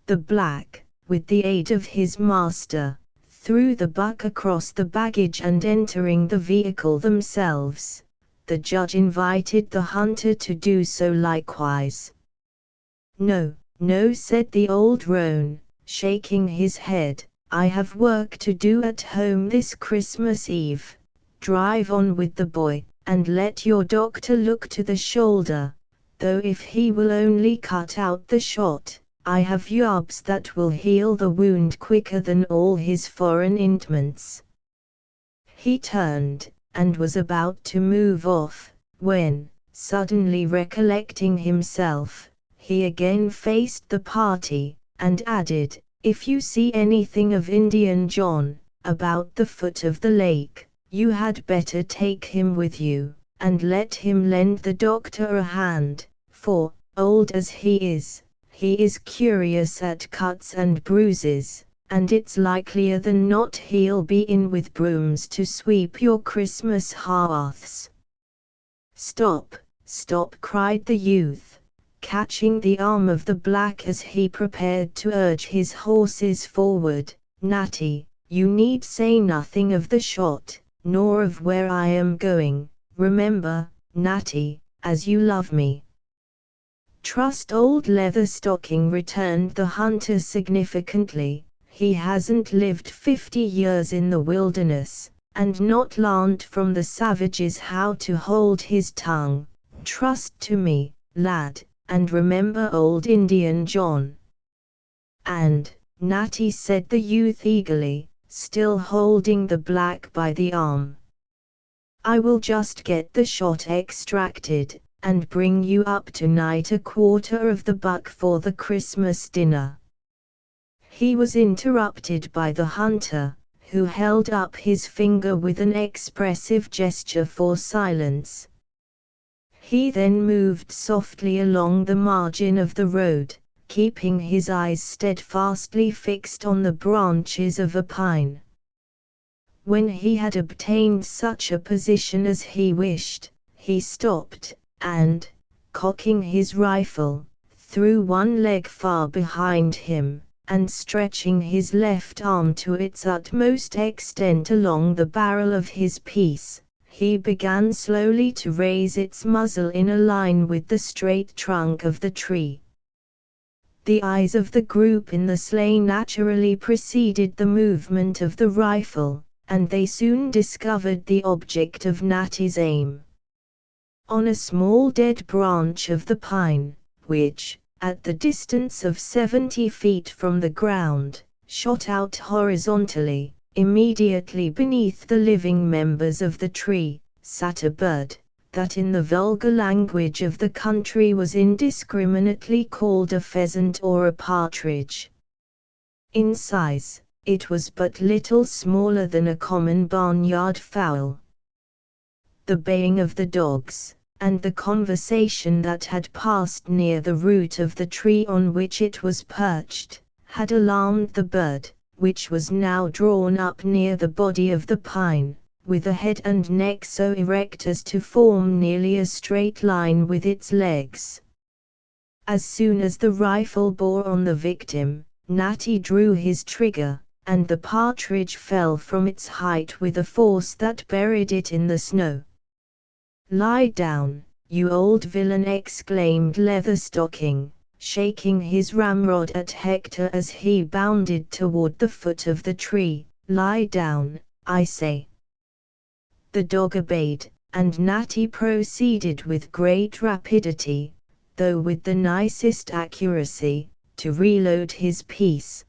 The black, with the aid of his master, threw the buck across the baggage, and entering the vehicle themselves, the judge invited the hunter to do so likewise. "No, no," said the old roan, shaking his head, "I have work to do at home this Christmas Eve. Drive on with the boy, and let your doctor look to the shoulder, though if he will only cut out the shot, I have yarbs that will heal the wound quicker than all his foreign ointments." He turned, and was about to move off, when, suddenly recollecting himself, he again faced the party, and added, "If you see anything of Indian John, about the foot of the lake, you had better take him with you, and let him lend the doctor a hand, for, old as he is curious at cuts and bruises, and it's likelier than not he'll be in with brooms to sweep your Christmas hearths." "Stop, stop," cried the youth, catching the arm of the black as he prepared to urge his horses forward. "Natty, you need say nothing of the shot, nor of where I am going. Remember, Natty, as you love me." "Trust old Leatherstocking," returned the hunter significantly. "He hasn't lived 50 years in the wilderness, and not learned from the savages how to hold his tongue. Trust to me, lad, and remember old Indian John." "And, Natty," said the youth eagerly, still holding the black by the arm, "I will just get the shot extracted, and bring you up tonight a quarter of the buck for the Christmas dinner." He was interrupted by the hunter, who held up his finger with an expressive gesture for silence. He then moved softly along the margin of the road, keeping his eyes steadfastly fixed on the branches of a pine. When he had obtained such a position as he wished, he stopped, and, cocking his rifle, threw one leg far behind him, and stretching his left arm to its utmost extent along the barrel of his piece, he began slowly to raise its muzzle in a line with the straight trunk of the tree. The eyes of the group in the sleigh naturally preceded the movement of the rifle, and they soon discovered the object of Natty's aim. On a small dead branch of the pine, which, at the distance of 70 feet from the ground, shot out horizontally, immediately beneath the living members of the tree, sat a bird, that in the vulgar language of the country was indiscriminately called a pheasant or a partridge. In size, it was but little smaller than a common barnyard fowl. The baying of the dogs, and the conversation that had passed near the root of the tree on which it was perched, had alarmed the bird, which was now drawn up near the body of the pine, with a head and neck so erect as to form nearly a straight line with its legs. As soon as the rifle bore on the victim, Natty drew his trigger, and the partridge fell from its height with a force that buried it in the snow. "Lie down, you old villain!" exclaimed Leatherstocking, shaking his ramrod at Hector as he bounded toward the foot of the tree. "Lie down, I say!" The dog obeyed, and Natty proceeded with great rapidity, though with the nicest accuracy, to reload his piece.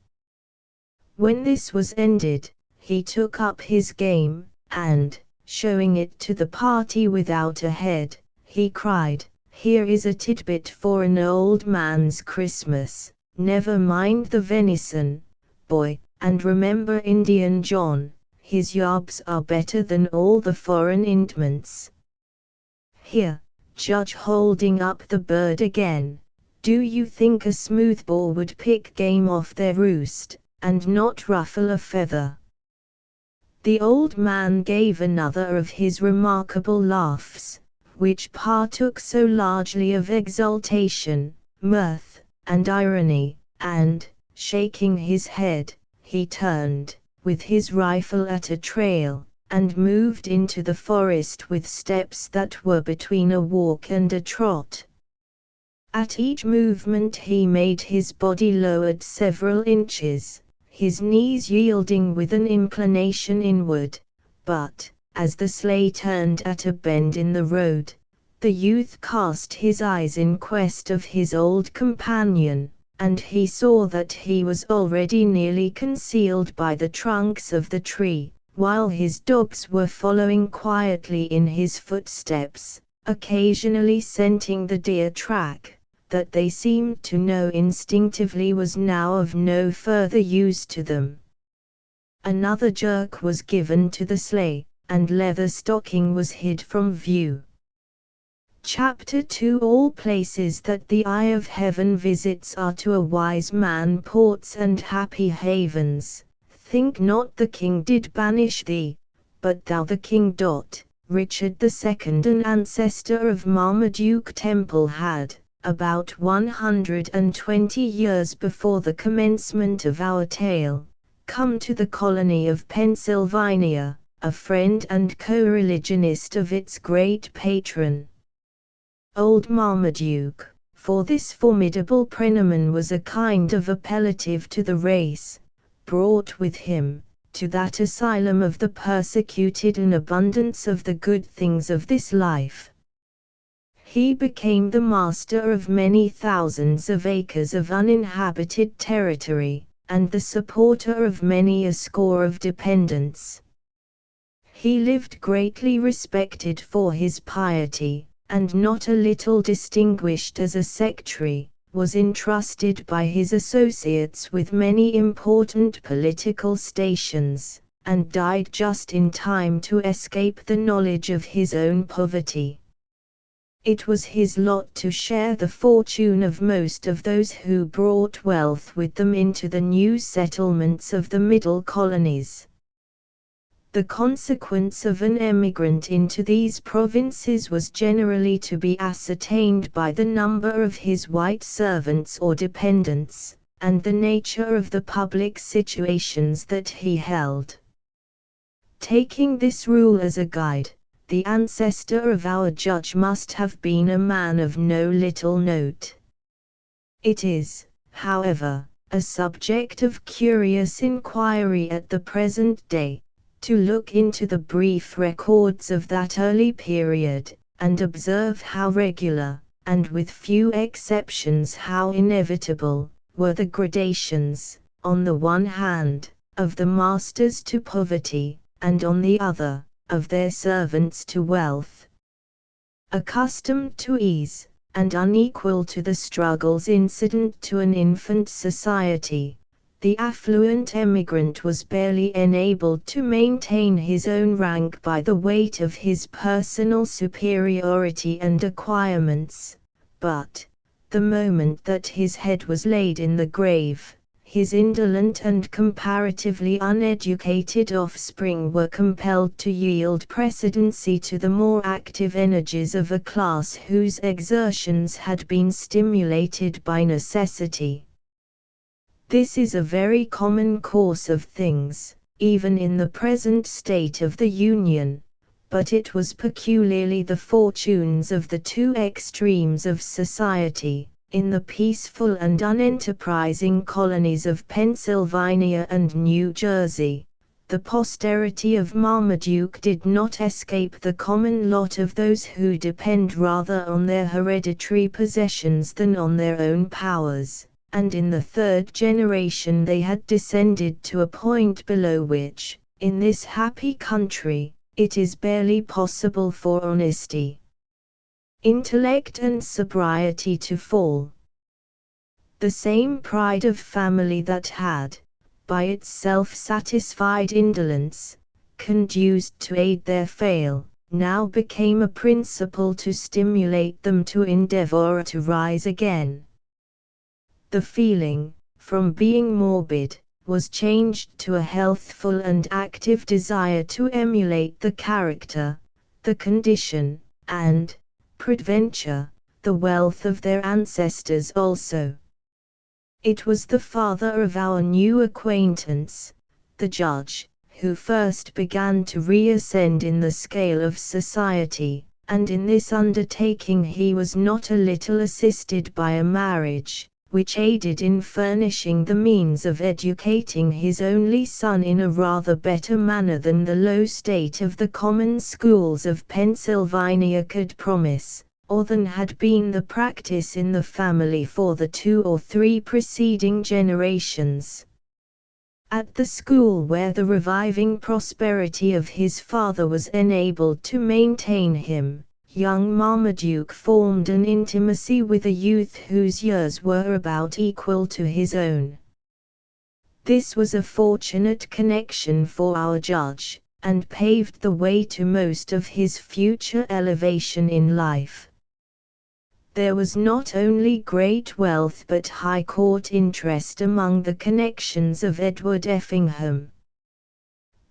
When this was ended, he took up his game, and, showing it to the party without a head, he cried, "Here is a tidbit for an old man's Christmas. Never mind the venison, boy, and remember Indian John, his yarbs are better than all the foreign indments. Here, Judge, holding up the bird again, do you think a smoothbore would pick game off their roost, and not ruffle a feather?" The old man gave another of his remarkable laughs, which partook so largely of exultation, mirth, and irony, and, shaking his head, he turned, with his rifle at a trail, and moved into the forest with steps that were between a walk and a trot. At each movement he made his body lowered several inches, his knees yielding with an inclination inward, but, as the sleigh turned at a bend in the road, the youth cast his eyes in quest of his old companion, and he saw that he was already nearly concealed by the trunks of the tree, while his dogs were following quietly in his footsteps, occasionally scenting the deer track, that they seemed to know instinctively was now of no further use to them. Another jerk was given to the sleigh, and Leatherstocking was hid from view. Chapter 2 All places that the eye of heaven visits are to a wise man ports and happy havens. Think not the king did banish thee, but thou the king. Richard II, an ancestor of Marmaduke Temple, had, about 120 years before the commencement of our tale, come to the colony of Pennsylvania, a friend and co-religionist of its great patron, Old Marmaduke, for this formidable praenomen was a kind of appellative to the race, brought with him, to that asylum of the persecuted, an abundance of the good things of this life. He became the master of many thousands of acres of uninhabited territory, and the supporter of many a score of dependents. He lived greatly respected for his piety, and not a little distinguished as a sectary, was entrusted by his associates with many important political stations, and died just in time to escape the knowledge of his own poverty. It was his lot to share the fortune of most of those who brought wealth with them into the new settlements of the middle colonies. The consequence of an emigrant into these provinces was generally to be ascertained by the number of his white servants or dependents, and the nature of the public situations that he held. Taking this rule as a guide, the ancestor of our judge must have been a man of no little note. It is, however, a subject of curious inquiry at the present day, to look into the brief records of that early period, and observe how regular, and with few exceptions how inevitable, were the gradations, on the one hand, of the masters to poverty, and on the other, of their servants to wealth. Accustomed to ease, and unequal to the struggles incident to an infant society, the affluent emigrant was barely enabled to maintain his own rank by the weight of his personal superiority and acquirements, but, the moment that his head was laid in the grave, his indolent and comparatively uneducated offspring were compelled to yield precedency to the more active energies of a class whose exertions had been stimulated by necessity. This is a very common course of things, even in the present state of the Union, but it was peculiarly the fortunes of the two extremes of society, in the peaceful and unenterprising colonies of Pennsylvania and New Jersey. The posterity of Marmaduke did not escape the common lot of those who depend rather on their hereditary possessions than on their own powers, and in the third generation they had descended to a point below which, in this happy country, it is barely possible for honesty, intellect and sobriety to fall. The same pride of family that had, by its self-satisfied indolence, conduced to aid their fall, now became a principle to stimulate them to endeavor to rise again. The feeling, from being morbid, was changed to a healthful and active desire to emulate the character, the condition, and, peradventure, the wealth of their ancestors also. It was the father of our new acquaintance, the judge, who first began to reascend in the scale of society, and in this undertaking he was not a little assisted by a marriage, which aided in furnishing the means of educating his only son in a rather better manner than the low state of the common schools of Pennsylvania could promise, or than had been the practice in the family for the 2 or 3 preceding generations. At the school where the reviving prosperity of his father was enabled to maintain him, young Marmaduke formed an intimacy with a youth whose years were about equal to his own. This was a fortunate connection for our judge, and paved the way to most of his future elevation in life. There was not only great wealth but high court interest among the connections of Edward Effingham.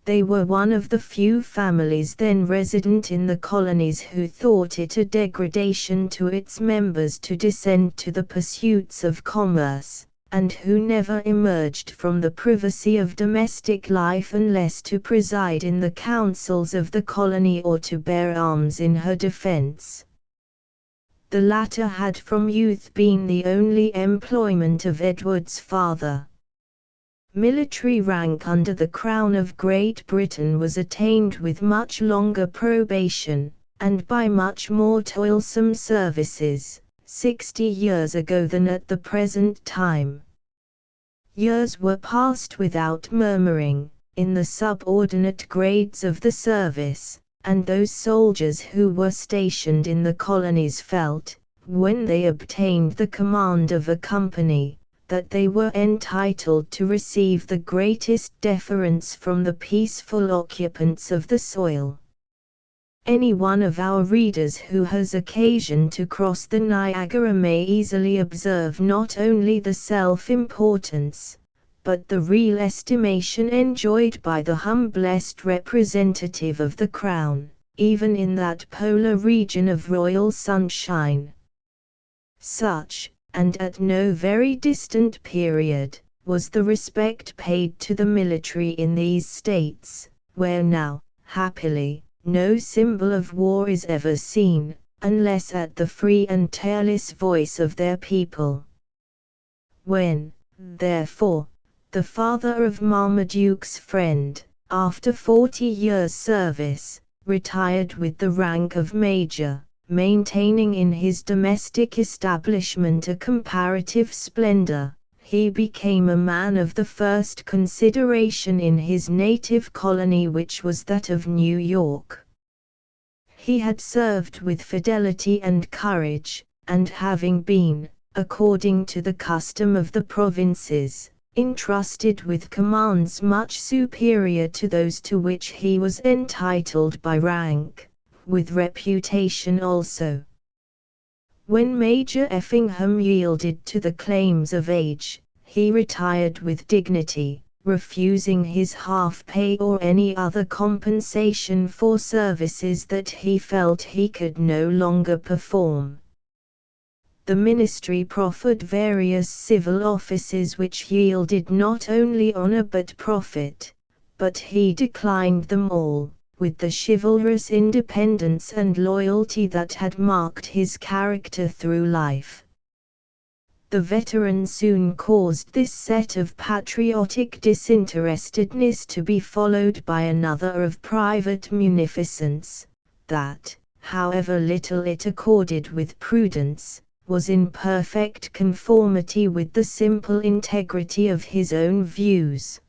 They were one of the few families then resident in the colonies who thought it a degradation to its members to descend to the pursuits of commerce, and who never emerged from the privacy of domestic life unless to preside in the councils of the colony or to bear arms in her defense. The latter had from youth been the only employment of Edward's father. Military rank under the Crown of Great Britain was attained with much longer probation, and by much more toilsome services, 60 years ago than at the present time. Years were passed without murmuring, in the subordinate grades of the service, and those soldiers who were stationed in the colonies felt, when they obtained the command of a company, that they were entitled to receive the greatest deference from the peaceful occupants of the soil. Any one of our readers who has occasion to cross the Niagara may easily observe not only the self-importance, but the real estimation enjoyed by the humblest representative of the crown, even in that polar region of royal sunshine. Such, and at no very distant period, was the respect paid to the military in these states, where now, happily, no symbol of war is ever seen, unless at the free and tireless voice of their people. When, therefore, the father of Marmaduke's friend, after 40 years' service, retired with the rank of major, maintaining in his domestic establishment a comparative splendor, he became a man of the first consideration in his native colony, which was that of New York. He had served with fidelity and courage, and having been, according to the custom of the provinces, entrusted with commands much superior to those to which he was entitled by rank, with reputation also. When Major Effingham yielded to the claims of age, he retired with dignity, refusing his half-pay or any other compensation for services that he felt he could no longer perform. The ministry proffered various civil offices which yielded not only honor but profit, but he declined them all, with the chivalrous independence and loyalty that had marked his character through life. The veteran soon caused this set of patriotic disinterestedness to be followed by another of private munificence, that, however little it accorded with prudence, was in perfect conformity with the simple integrity of his own views.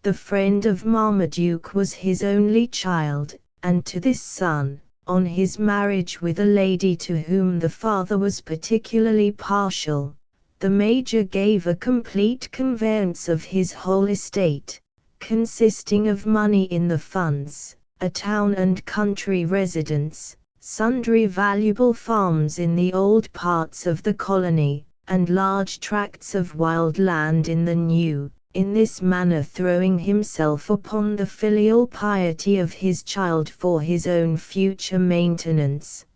The friend of Marmaduke was his only child, and to this son, on his marriage with a lady to whom the father was particularly partial, the major gave a complete conveyance of his whole estate, consisting of money in the funds, a town and country residence, sundry valuable farms in the old parts of the colony, and large tracts of wild land in the new, in this manner throwing himself upon the filial piety of his child for his own future maintenance.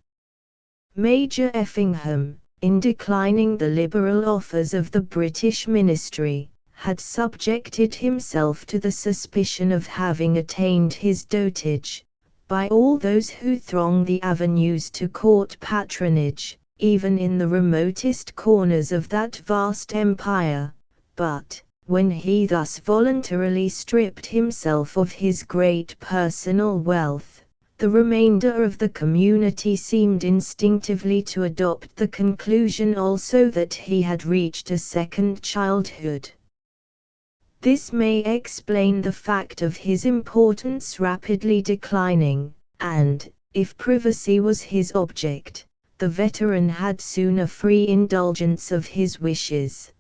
Major Effingham, in declining the liberal offers of the British ministry, had subjected himself to the suspicion of having attained his dotage, by all those who throng the avenues to court patronage, even in the remotest corners of that vast empire, but, when he thus voluntarily stripped himself of his great personal wealth, the remainder of the community seemed instinctively to adopt the conclusion also that he had reached a second childhood. This may explain the fact of his importance rapidly declining, and, if privacy was his object, the veteran had soon a free indulgence of his wishes.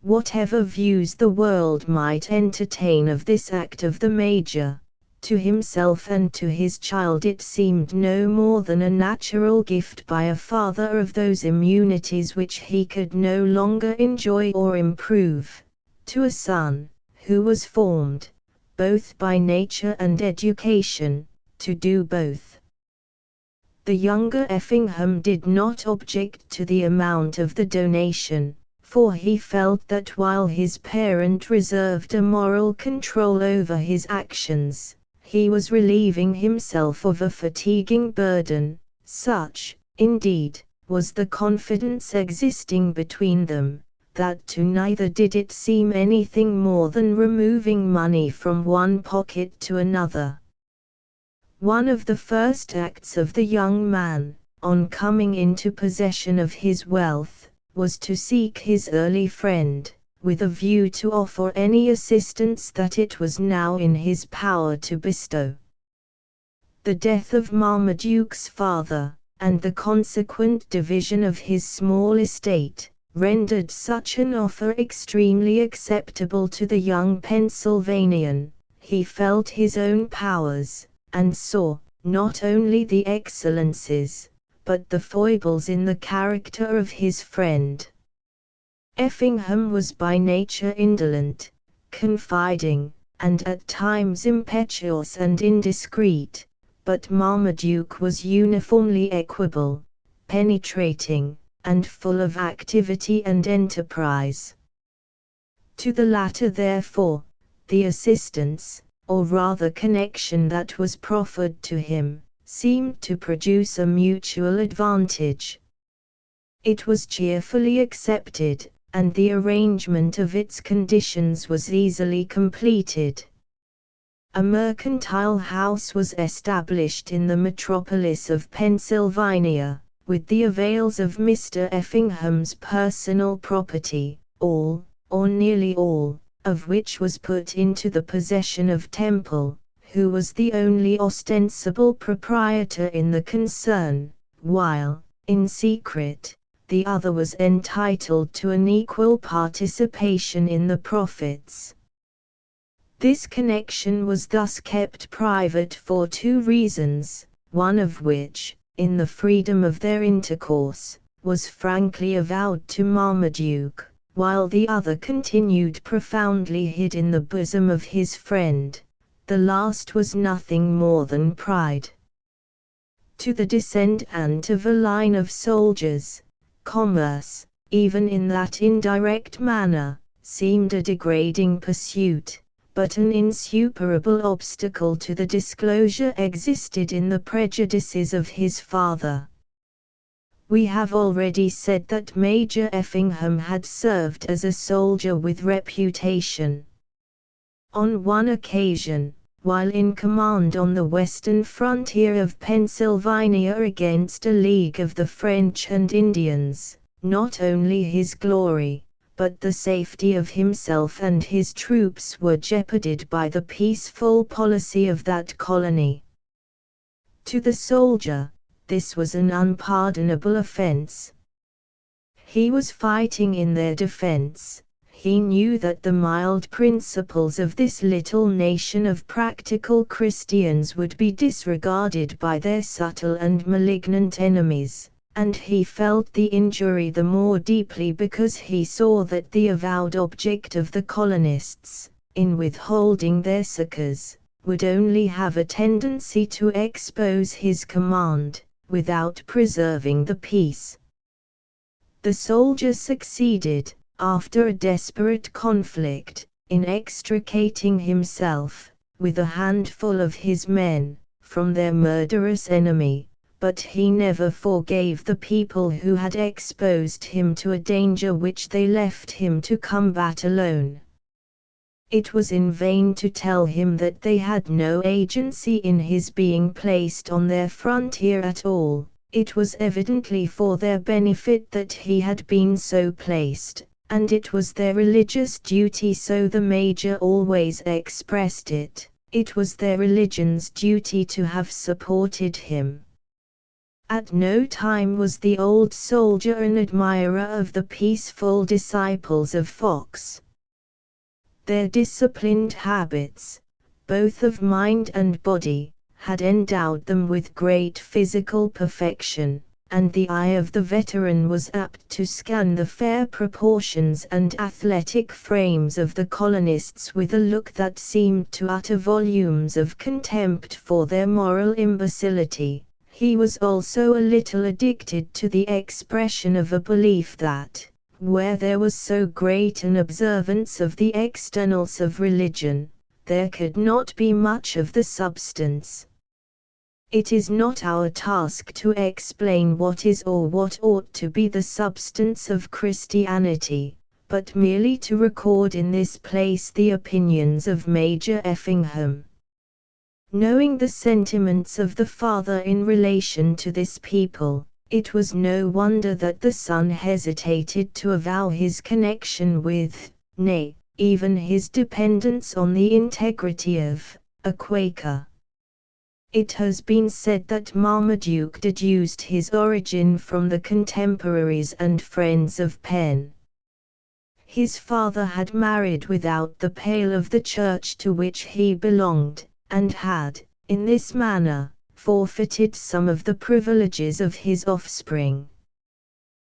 Whatever views the world might entertain of this act of the major, to himself and to his child it seemed no more than a natural gift by a father of those immunities which he could no longer enjoy or improve, to a son, who was formed, both by nature and education, to do both. The younger Effingham did not object to the amount of the donation, for he felt that while his parent reserved a moral control over his actions, he was relieving himself of a fatiguing burden. Such, indeed, was the confidence existing between them, that to neither did it seem anything more than removing money from one pocket to another. One of the first acts of the young man, on coming into possession of his wealth, was to seek his early friend, with a view to offer any assistance that it was now in his power to bestow. The death of Marmaduke's father, and the consequent division of his small estate, rendered such an offer extremely acceptable to the young Pennsylvanian. He felt his own powers, and saw, not only the excellences, but the foibles in the character of his friend. Effingham was by nature indolent, confiding, and at times impetuous and indiscreet, but Marmaduke was uniformly equable, penetrating, and full of activity and enterprise. To the latter, therefore, the assistance, or rather connection that was proffered to him, seemed to produce a mutual advantage. It was cheerfully accepted, and the arrangement of its conditions was easily completed. A mercantile house was established in the metropolis of Pennsylvania, with the avails of Mr. Effingham's personal property, all, or nearly all, of which was put into the possession of Temple, who was the only ostensible proprietor in the concern, while, in secret, the other was entitled to an equal participation in the profits. This connection was thus kept private for two reasons, one of which, in the freedom of their intercourse, was frankly avowed to Marmaduke, while the other continued profoundly hid in the bosom of his friend. The last was nothing more than pride. To the descendant of a line of soldiers, commerce, even in that indirect manner, seemed a degrading pursuit, but an insuperable obstacle to the disclosure existed in the prejudices of his father. We have already said that Major Effingham had served as a soldier with reputation. On one occasion, while in command on the western frontier of Pennsylvania against a league of the French and Indians, not only his glory, but the safety of himself and his troops were jeoparded by the peaceful policy of that colony. To the soldier, this was an unpardonable offense. He was fighting in their defense. He knew that the mild principles of this little nation of practical Christians would be disregarded by their subtle and malignant enemies, and he felt the injury the more deeply because he saw that the avowed object of the colonists, in withholding their succors, would only have a tendency to expose his command, without preserving the peace. The soldier succeeded, after a desperate conflict, in extricating himself, with a handful of his men, from their murderous enemy, but he never forgave the people who had exposed him to a danger which they left him to combat alone. It was in vain to tell him that they had no agency in his being placed on their frontier at all. It was evidently for their benefit that he had been so placed, and it was their religious duty, so the Major always expressed it. It was their religion's duty to have supported him. At no time was the old soldier an admirer of the peaceful disciples of Fox. Their disciplined habits, both of mind and body, had endowed them with great physical perfection, and the eye of the veteran was apt to scan the fair proportions and athletic frames of the colonists with a look that seemed to utter volumes of contempt for their moral imbecility. He was also a little addicted to the expression of a belief that, where there was so great an observance of the externals of religion, there could not be much of the substance. It is not our task to explain what is or what ought to be the substance of Christianity, but merely to record in this place the opinions of Major Effingham. Knowing the sentiments of the father in relation to this people, it was no wonder that the son hesitated to avow his connection with, nay, even his dependence on the integrity of, a Quaker. It has been said that Marmaduke deduced his origin from the contemporaries and friends of Penn. His father had married without the pale of the church to which he belonged, and had, in this manner, forfeited some of the privileges of his offspring.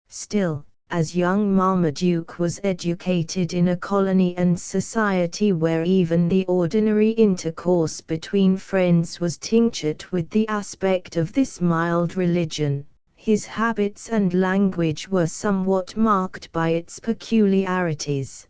Still, as young Marmaduke was educated in a colony and society where even the ordinary intercourse between friends was tinctured with the aspect of this mild religion, his habits and language were somewhat marked by its peculiarities.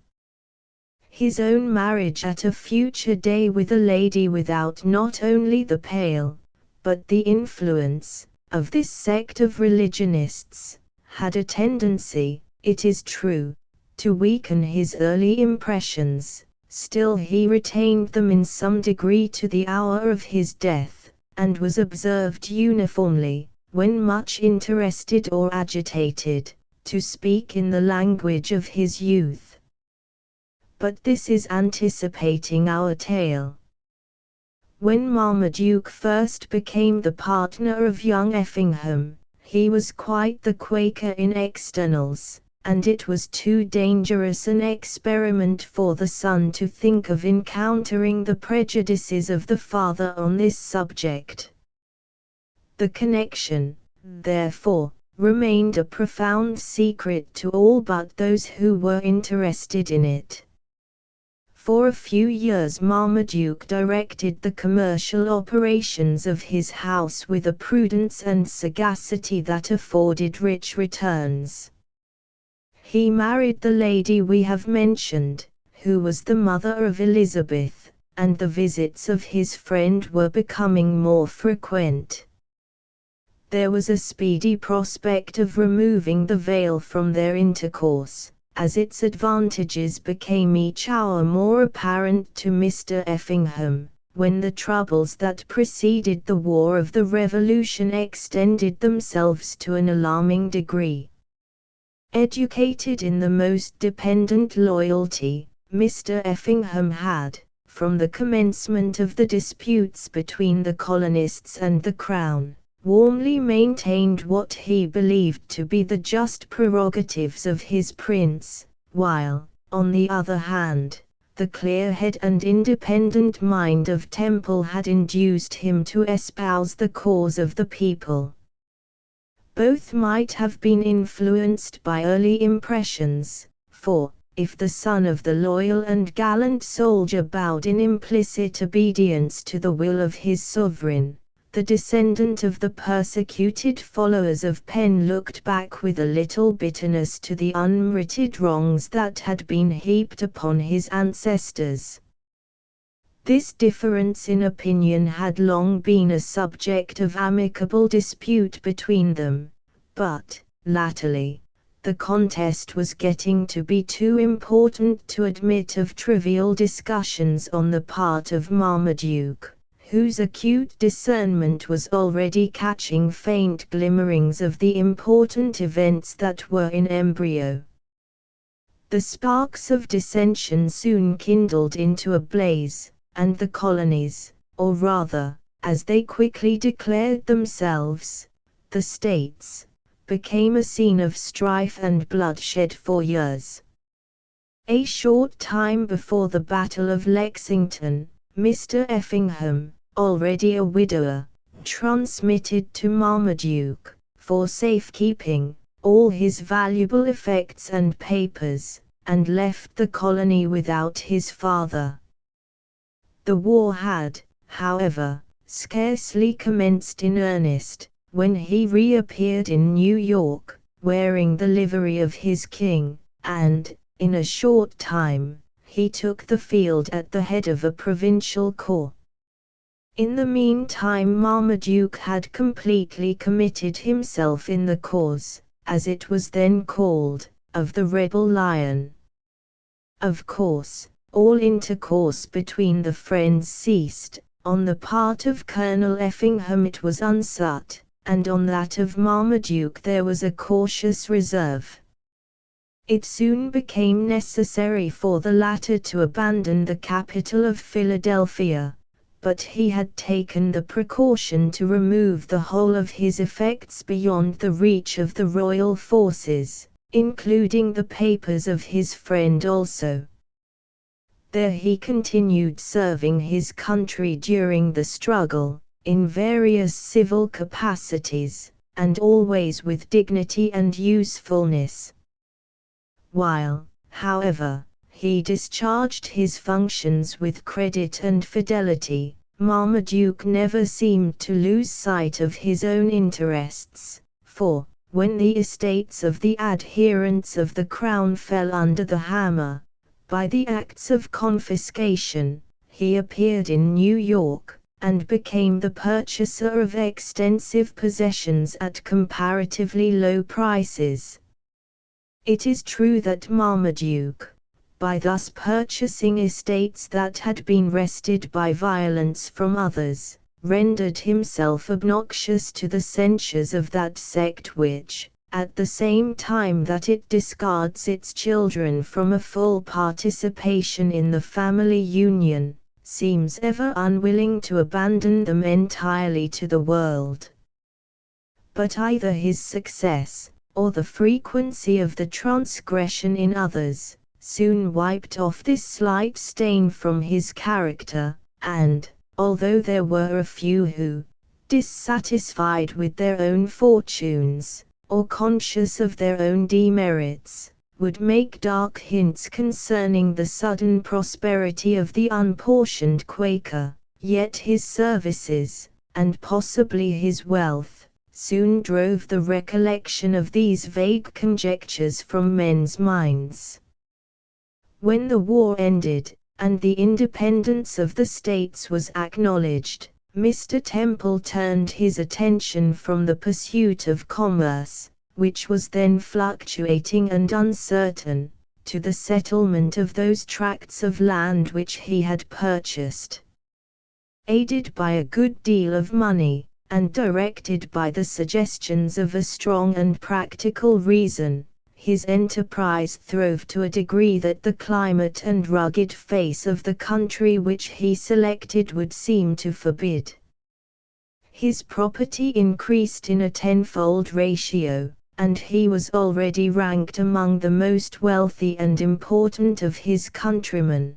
His own marriage at a future day with a lady without not only the pale, but the influence, of this sect of religionists, had a tendency, it is true, to weaken his early impressions, still he retained them in some degree to the hour of his death, and was observed uniformly, when much interested or agitated, to speak in the language of his youth. But this is anticipating our tale. When Marmaduke first became the partner of young Effingham, he was quite the Quaker in externals, and it was too dangerous an experiment for the son to think of encountering the prejudices of the father on this subject. The connection, therefore, remained a profound secret to all but those who were interested in it. For a few years Marmaduke directed the commercial operations of his house with a prudence and sagacity that afforded rich returns. He married the lady we have mentioned, who was the mother of Elizabeth, and the visits of his friend were becoming more frequent. There was a speedy prospect of removing the veil from their intercourse, as its advantages became each hour more apparent to Mr. Effingham, when the troubles that preceded the War of the Revolution extended themselves to an alarming degree. Educated in the most dependent loyalty, Mr. Effingham had, from the commencement of the disputes between the colonists and the Crown, warmly maintained what he believed to be the just prerogatives of his prince, while, on the other hand, the clear head and independent mind of Temple had induced him to espouse the cause of the people. Both might have been influenced by early impressions, for, if the son of the loyal and gallant soldier bowed in implicit obedience to the will of his sovereign, the descendant of the persecuted followers of Penn looked back with a little bitterness to the unmerited wrongs that had been heaped upon his ancestors. This difference in opinion had long been a subject of amicable dispute between them, but, latterly, the contest was getting to be too important to admit of trivial discussions on the part of Marmaduke, whose acute discernment was already catching faint glimmerings of the important events that were in embryo. The sparks of dissension soon kindled into a blaze, and the colonies, or rather, as they quickly declared themselves, the states, became a scene of strife and bloodshed for years. A short time before the Battle of Lexington, Mr. Effingham, already a widower, transmitted to Marmaduke, for safekeeping, all his valuable effects and papers, and left the colony without his father. The war had, however, scarcely commenced in earnest, when he reappeared in New York, wearing the livery of his king, and, in a short time, he took the field at the head of a provincial corps. In the meantime Marmaduke had completely committed himself in the cause, as it was then called, of the rebel lion. Of course, all intercourse between the friends ceased. On the part of Colonel Effingham it was unsought, and on that of Marmaduke there was a cautious reserve. It soon became necessary for the latter to abandon the capital of Philadelphia, but he had taken the precaution to remove the whole of his effects beyond the reach of the royal forces, including the papers of his friend also. There he continued serving his country during the struggle, in various civil capacities, and always with dignity and usefulness. While, however, he discharged his functions with credit and fidelity, Marmaduke never seemed to lose sight of his own interests, for, when the estates of the adherents of the crown fell under the hammer, by the acts of confiscation, he appeared in New York, and became the purchaser of extensive possessions at comparatively low prices. It is true that Marmaduke, by thus purchasing estates that had been wrested by violence from others, rendered himself obnoxious to the censures of that sect which, at the same time that it discards its children from a full participation in the family union, seems ever unwilling to abandon them entirely to the world. But either his success, or the frequency of the transgression in others, soon wiped off this slight stain from his character, and, although there were a few who, dissatisfied with their own fortunes, or conscious of their own demerits, would make dark hints concerning the sudden prosperity of the unportioned Quaker, yet his services, and possibly his wealth, soon drove the recollection of these vague conjectures from men's minds. When the war ended, and the independence of the states was acknowledged, Mr. Temple turned his attention from the pursuit of commerce, which was then fluctuating and uncertain, to the settlement of those tracts of land which he had purchased. Aided by a good deal of money, and directed by the suggestions of a strong and practical reason, his enterprise throve to a degree that the climate and rugged face of the country which he selected would seem to forbid. His property increased in a tenfold ratio, and he was already ranked among the most wealthy and important of his countrymen.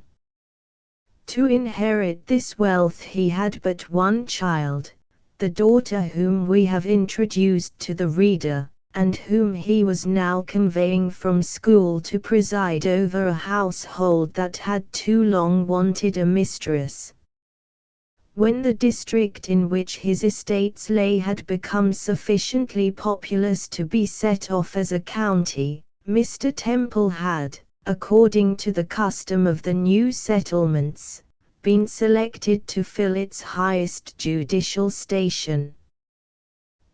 To inherit this wealth he had but one child, the daughter whom we have introduced to the reader, and whom he was now conveying from school to preside over a household that had too long wanted a mistress. When the district in which his estates lay had become sufficiently populous to be set off as a county, Mr. Temple had, according to the custom of the new settlements, been selected to fill its highest judicial station.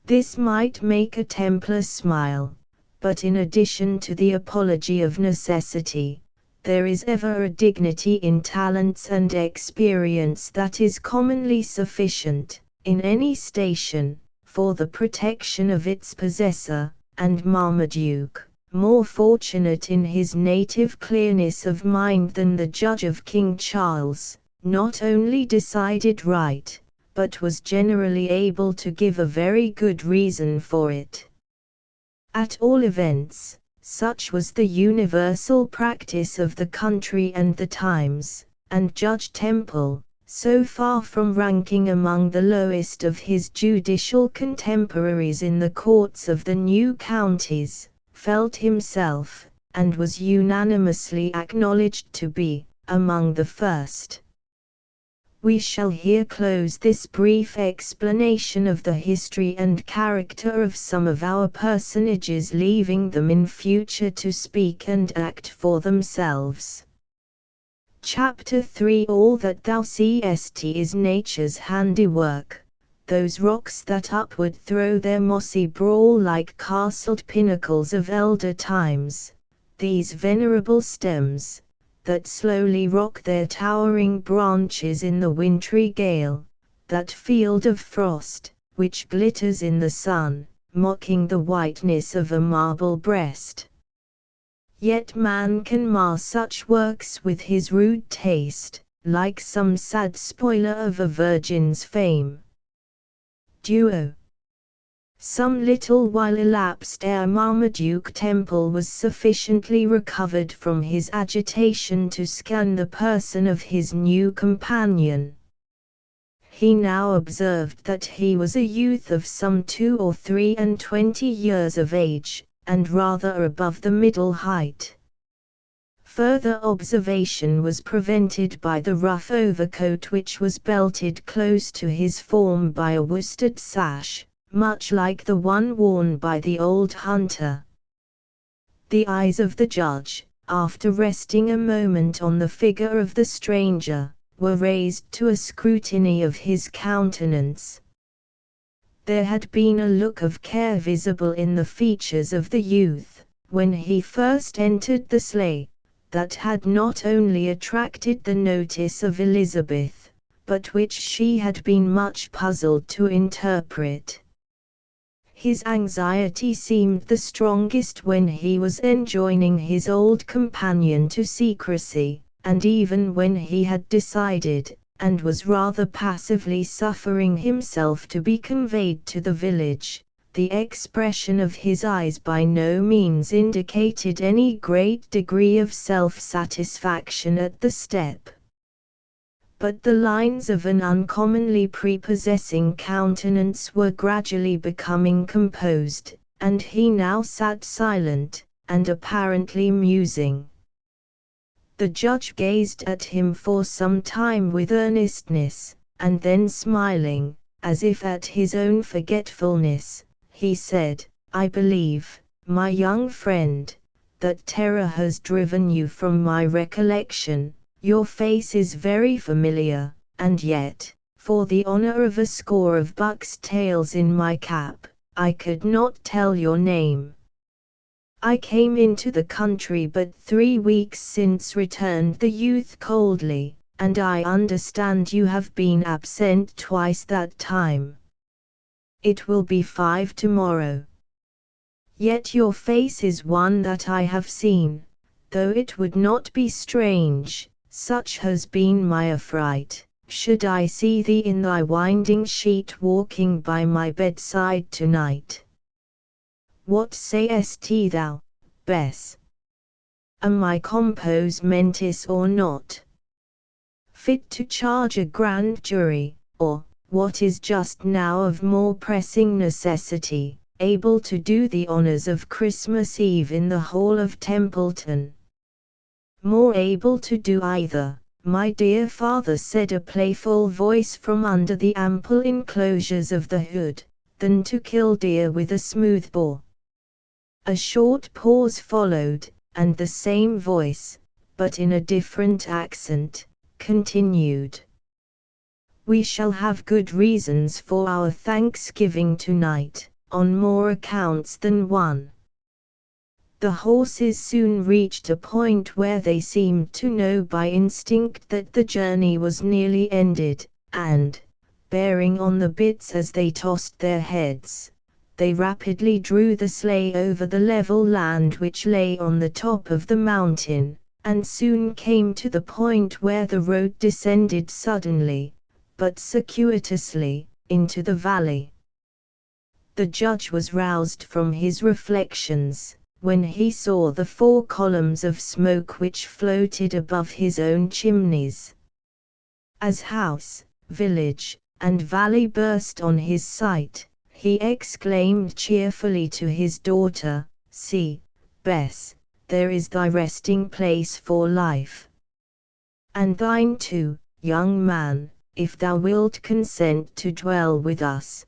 This might make a Templar smile, but in addition to the apology of necessity, there is ever a dignity in talents and experience that is commonly sufficient, in any station, for the protection of its possessor, and Marmaduke, more fortunate in his native clearness of mind than the judge of King Charles, not only decided right, but was generally able to give a very good reason for it. At all events, such was the universal practice of the country and the times, and Judge Temple, so far from ranking among the lowest of his judicial contemporaries in the courts of the new counties, felt himself, and was unanimously acknowledged to be, among the first. We shall here close this brief explanation of the history and character of some of our personages, leaving them in future to speak and act for themselves. Chapter 3 All that thou seest is nature's handiwork, those rocks that upward throw their mossy brawl like castled pinnacles of elder times, these venerable stems, that slowly rock their towering branches in the wintry gale, that field of frost, which glitters in the sun, mocking the whiteness of a marble breast. Yet man can mar such works with his rude taste, like some sad spoiler of a virgin's fame. Duo. Some little while elapsed ere Marmaduke Temple was sufficiently recovered from his agitation to scan the person of his new companion. He now observed that he was a youth of some 22 or 23 years of age, and rather above the middle height. Further observation was prevented by the rough overcoat which was belted close to his form by a worsted sash, much like the one worn by the old hunter. The eyes of the judge, after resting a moment on the figure of the stranger, were raised to a scrutiny of his countenance. There had been a look of care visible in the features of the youth, when he first entered the sleigh, that had not only attracted the notice of Elizabeth, but which she had been much puzzled to interpret. His anxiety seemed the strongest when he was enjoining his old companion to secrecy, and even when he had decided, and was rather passively suffering himself to be conveyed to the village. The expression of his eyes by no means indicated any great degree of self-satisfaction at the step. But the lines of an uncommonly prepossessing countenance were gradually becoming composed, and he now sat silent, and apparently musing. The judge gazed at him for some time with earnestness, and then smiling, as if at his own forgetfulness, he said, "I believe, my young friend, that terror has driven you from my recollection. Your face is very familiar, and yet, for the honor of a score of bucks' tails in my cap, I could not tell your name." "I came into the country but 3 weeks since," returned the youth coldly, "and I understand you have been absent twice that time." "It will be 5 tomorrow." "Yet your face is one that I have seen, though it would not be strange, such has been my affright, should I see thee in thy winding sheet walking by my bedside tonight. What sayest thou, Bess? Am I compos mentis or not? Fit to charge a grand jury, or, what is just now of more pressing necessity, able to do the honors of Christmas Eve in the Hall of Templeton?" "More able to do either, my dear father," said a playful voice from under the ample enclosures of the hood, "than to kill deer with a smoothbore." A short pause followed, and the same voice, but in a different accent, continued, "We shall have good reasons for our Thanksgiving tonight, on more accounts than one." The horses soon reached a point where they seemed to know by instinct that the journey was nearly ended, and, bearing on the bits as they tossed their heads, they rapidly drew the sleigh over the level land which lay on the top of the mountain, and soon came to the point where the road descended suddenly, but circuitously, into the valley. The judge was roused from his reflections when he saw the 4 columns of smoke which floated above his own chimneys. As house, village, and valley burst on his sight, he exclaimed cheerfully to his daughter, "See, Bess, there is thy resting place for life. And thine too, young man, if thou wilt consent to dwell with us."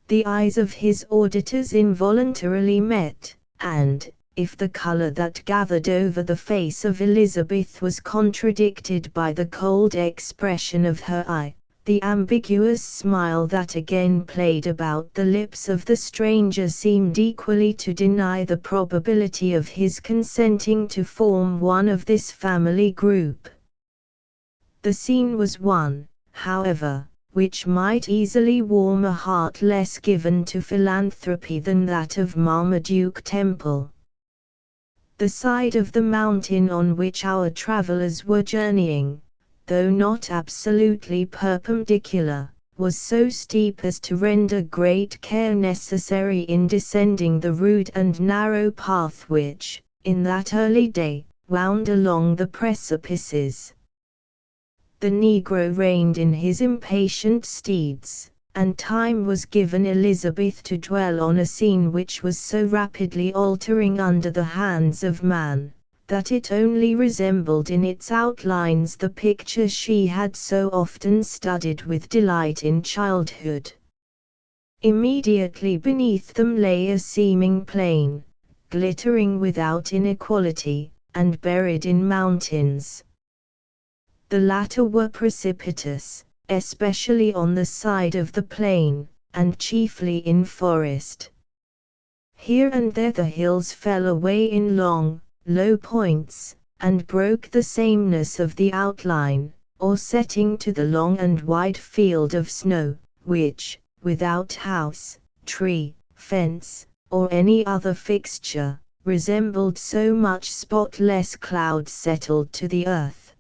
The eyes of his auditors involuntarily met, and, if the color that gathered over the face of Elizabeth was contradicted by the cold expression of her eye, the ambiguous smile that again played about the lips of the stranger seemed equally to deny the probability of his consenting to form one of this family group. The scene was one, however, which might easily warm a heart less given to philanthropy than that of Marmaduke Temple. The side of the mountain on which our travelers were journeying, though not absolutely perpendicular, was so steep as to render great care necessary in descending the rude and narrow path which, in that early day, wound along the precipices. The negro reined in his impatient steeds, and time was given Elizabeth to dwell on a scene which was so rapidly altering under the hands of man, that it only resembled in its outlines the picture she had so often studied with delight in childhood. Immediately beneath them lay a seeming plain, glittering without inequality, and buried in mountains. The latter were precipitous, especially on the side of the plain, and chiefly in forest. Here and there the hills fell away in long, low points, and broke the sameness of the outline, or setting to the long and wide field of snow, which, without house, tree, fence, or any other fixture, resembled so much spotless cloud settled to the earth.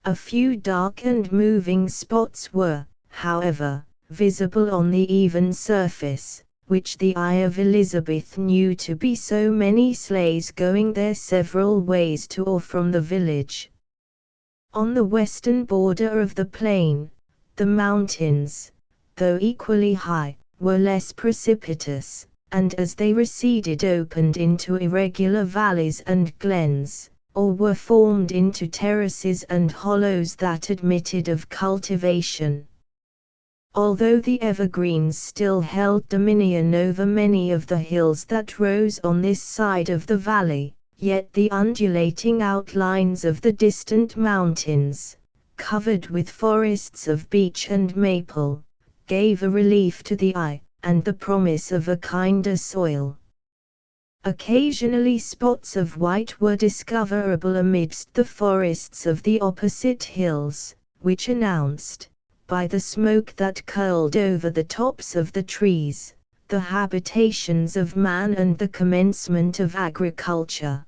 A few dark and moving spots were, however, visible on the even surface, which the eye of Elizabeth knew to be so many sleighs going their several ways to or from the village. On the western border of the plain, the mountains, though equally high, were less precipitous, and as they receded opened into irregular valleys and glens, or were formed into terraces and hollows that admitted of cultivation. Although the evergreens still held dominion over many of the hills that rose on this side of the valley, yet the undulating outlines of the distant mountains, covered with forests of beech and maple, gave a relief to the eye, and the promise of a kinder soil. Occasionally spots of white were discoverable amidst the forests of the opposite hills, which announced, by the smoke that curled over the tops of the trees, the habitations of man and the commencement of agriculture.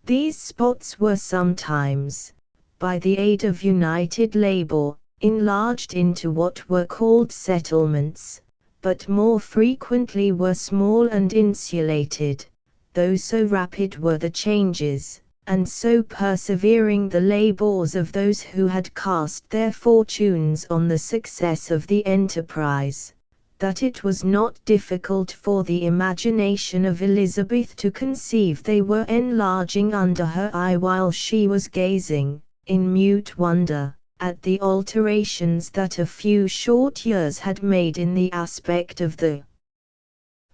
These spots were sometimes, by the aid of united labor, enlarged into what were called settlements, but more frequently were small and insulated, though so rapid were the changes, and so persevering the labors of those who had cast their fortunes on the success of the enterprise, that it was not difficult for the imagination of Elizabeth to conceive they were enlarging under her eye while she was gazing, in mute wonder, at the alterations that a few short years had made in the aspect of the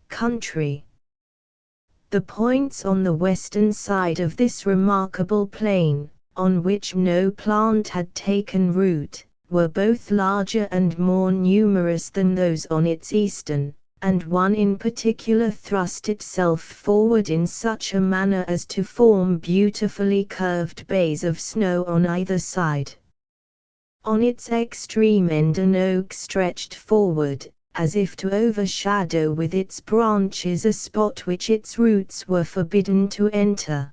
country. The points on the western side of this remarkable plain, on which no plant had taken root, were both larger and more numerous than those on its eastern, and one in particular thrust itself forward in such a manner as to form beautifully curved bays of snow on either side. On its extreme end an oak stretched forward, as if to overshadow with its branches a spot which its roots were forbidden to enter.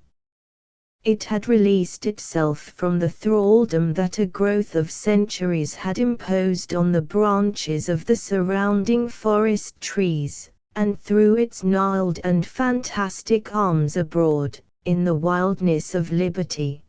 It had released itself from the thraldom that a growth of centuries had imposed on the branches of the surrounding forest trees, and threw its gnarled and fantastic arms abroad, in the wildness of liberty.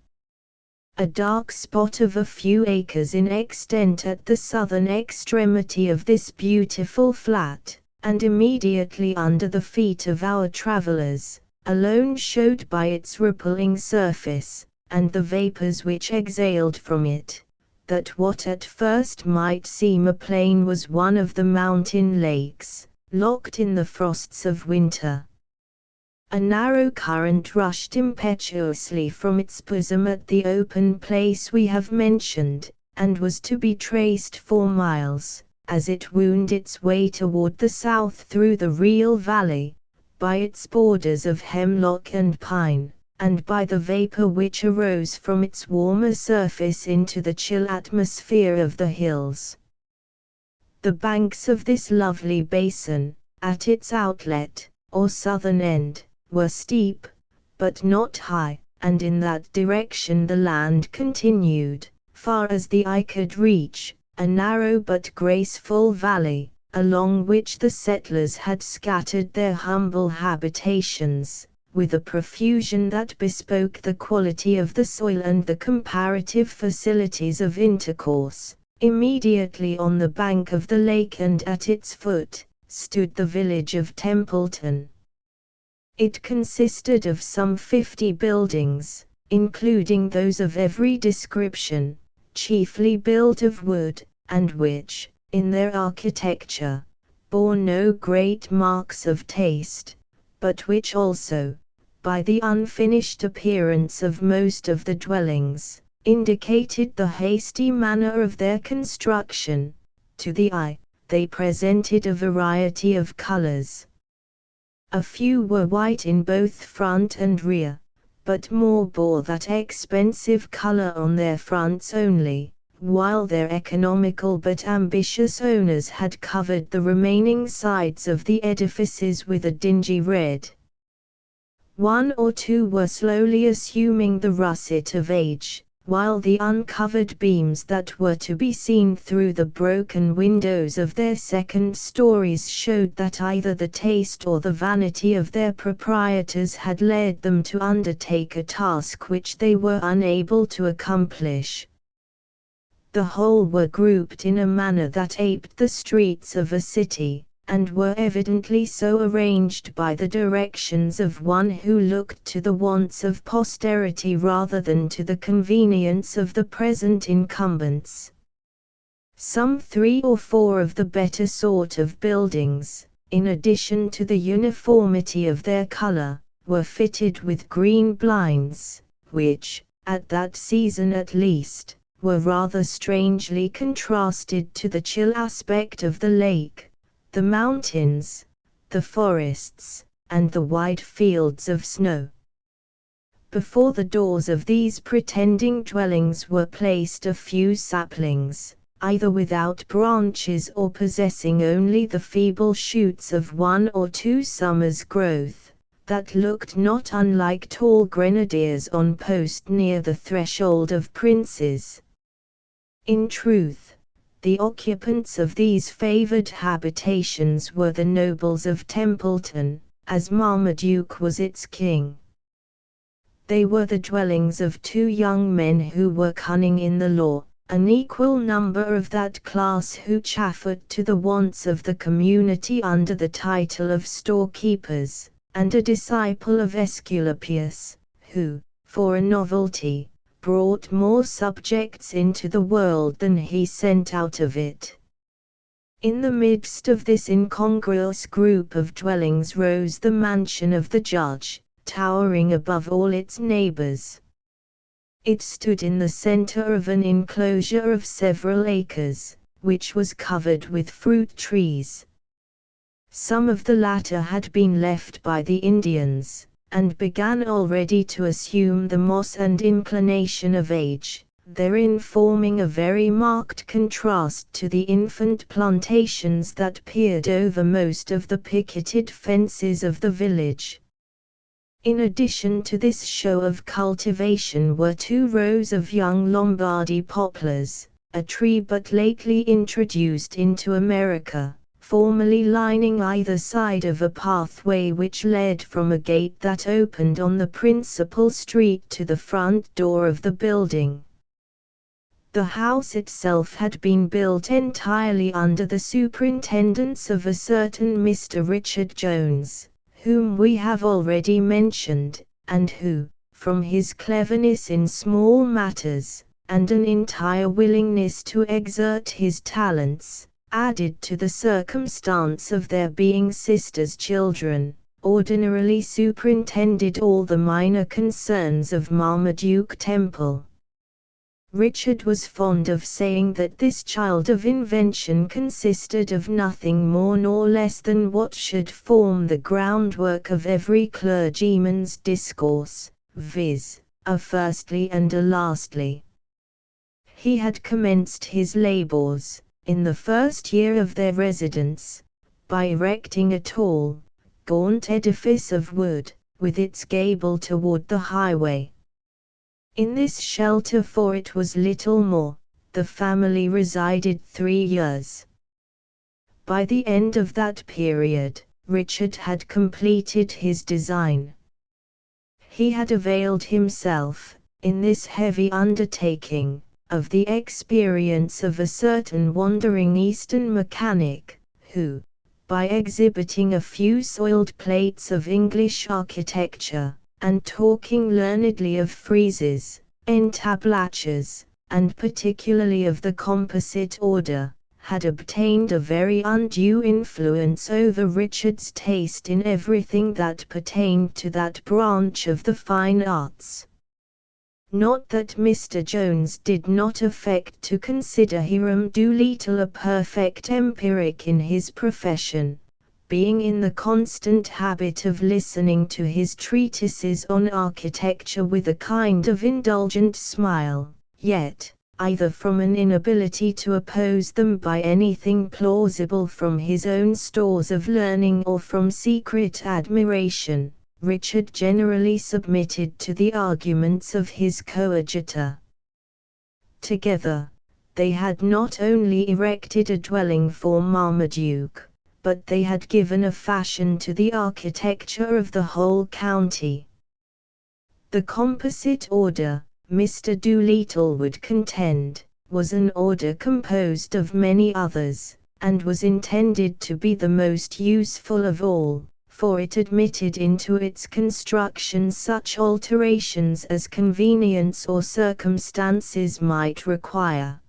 A dark spot of a few acres in extent at the southern extremity of this beautiful flat, and immediately under the feet of our travellers, alone showed by its rippling surface, and the vapours which exhaled from it, that what at first might seem a plain was one of the mountain lakes, locked in the frosts of winter. A narrow current rushed impetuously from its bosom at the open place we have mentioned, and was to be traced for miles, as it wound its way toward the south through the real valley, by its borders of hemlock and pine, and by the vapor which arose from its warmer surface into the chill atmosphere of the hills. The banks of this lovely basin, at its outlet, or southern end, were steep, but not high, and in that direction the land continued, far as the eye could reach, a narrow but graceful valley, along which the settlers had scattered their humble habitations, with a profusion that bespoke the quality of the soil and the comparative facilities of intercourse. Immediately on the bank of the lake and at its foot, stood the village of Templeton. It consisted of some 50 buildings, including those of every description, chiefly built of wood, and which, in their architecture, bore no great marks of taste, but which also, by the unfinished appearance of most of the dwellings, indicated the hasty manner of their construction. To the eye, they presented a variety of colors. A few were white in both front and rear, but more bore that expensive color on their fronts only, while their economical but ambitious owners had covered the remaining sides of the edifices with a dingy red. One or two were slowly assuming the russet of age, while the uncovered beams that were to be seen through the broken windows of their second stories showed that either the taste or the vanity of their proprietors had led them to undertake a task which they were unable to accomplish. The whole were grouped in a manner that aped the streets of a city, and were evidently so arranged by the directions of one who looked to the wants of posterity rather than to the convenience of the present incumbents. Some 3 or 4 of the better sort of buildings, in addition to the uniformity of their color, were fitted with green blinds, which, at that season at least, were rather strangely contrasted to the chill aspect of the lake, the mountains, the forests, and the wide fields of snow. Before the doors of these pretending dwellings were placed a few saplings, either without branches or possessing only the feeble shoots of 1 or 2 summers' growth, that looked not unlike tall grenadiers on post near the threshold of princes. In truth, the occupants of these favored habitations were the nobles of Templeton, as Marmaduke was its king. They were the dwellings of 2 young men who were cunning in the law, an equal number of that class who chaffered to the wants of the community under the title of storekeepers, and a disciple of Aesculapius, who, for a novelty, brought more subjects into the world than he sent out of it. In the midst of this incongruous group of dwellings rose the mansion of the judge, towering above all its neighbors. It stood in the center of an enclosure of several acres, which was covered with fruit trees. Some of the latter had been left by the Indians, and began already to assume the moss and inclination of age, therein forming a very marked contrast to the infant plantations that peered over most of the picketed fences of the village. In addition to this show of cultivation were 2 rows of young Lombardy poplars, a tree but lately introduced into America, formerly lining either side of a pathway which led from a gate that opened on the principal street to the front door of the building. The house itself had been built entirely under the superintendence of a certain Mr. Richard Jones, whom we have already mentioned, and who, from his cleverness in small matters, and an entire willingness to exert his talents, added to the circumstance of their being sisters' children, ordinarily superintended all the minor concerns of Marmaduke Temple. Richard was fond of saying that this child of invention consisted of nothing more nor less than what should form the groundwork of every clergyman's discourse, viz., a firstly and a lastly. He had commenced his labors, in the first year of their residence, by erecting a tall, gaunt edifice of wood, with its gable toward the highway. In this shelter, for it was little more, the family resided 3 years. By the end of that period, Richard had completed his design. He had availed himself, in this heavy undertaking, of the experience of a certain wandering Eastern mechanic, who, by exhibiting a few soiled plates of English architecture, and talking learnedly of friezes, entablatures, and particularly of the composite order, had obtained a very undue influence over Richard's taste in everything that pertained to that branch of the fine arts. Not that Mr. Jones did not affect to consider Hiram Doolittle a perfect empiric in his profession, being in the constant habit of listening to his treatises on architecture with a kind of indulgent smile, yet, either from an inability to oppose them by anything plausible from his own stores of learning or from secret admiration, Richard generally submitted to the arguments of his coadjutor. Together, they had not only erected a dwelling for Marmaduke, but they had given a fashion to the architecture of the whole county. The composite order, Mr. Doolittle would contend, was an order composed of many others, and was intended to be the most useful of all, for it admitted into its construction such alterations as convenience or circumstances might require.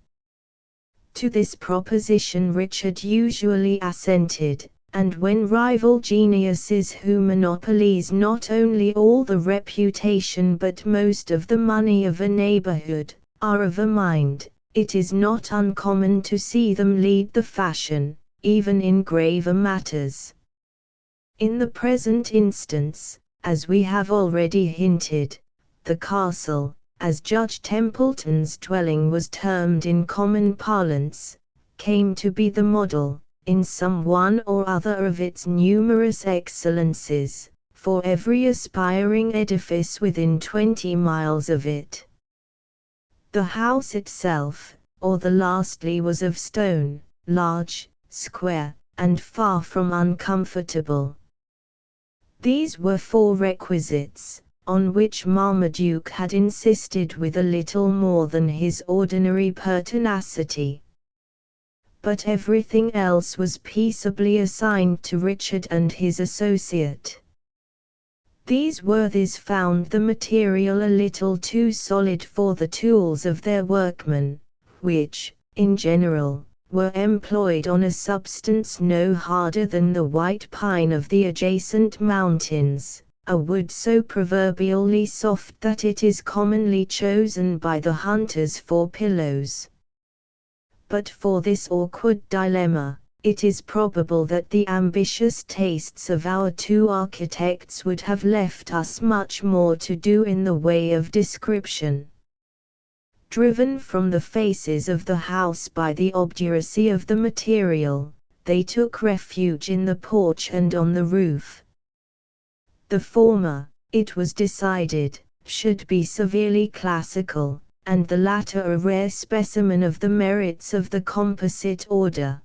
To this proposition Richard usually assented, and when rival geniuses who monopolize not only all the reputation but most of the money of a neighborhood, are of a mind, it is not uncommon to see them lead the fashion, even in graver matters. In the present instance, as we have already hinted, the castle, as Judge Templeton's dwelling was termed in common parlance, came to be the model, in some one or other of its numerous excellences, for every aspiring edifice within 20 miles of it. The house itself, or the lastly, was of stone, large, square, and far from uncomfortable. These were 4 requisites, on which Marmaduke had insisted with a little more than his ordinary pertinacity. But everything else was peaceably assigned to Richard and his associate. These worthies found the material a little too solid for the tools of their workmen, which, in general, were employed on a substance no harder than the white pine of the adjacent mountains, a wood so proverbially soft that it is commonly chosen by the hunters for pillows. But for this awkward dilemma, it is probable that the ambitious tastes of our 2 architects would have left us much more to do in the way of description. Driven from the faces of the house by the obduracy of the material, they took refuge in the porch and on the roof. The former, it was decided, should be severely classical, and the latter a rare specimen of the merits of the composite order.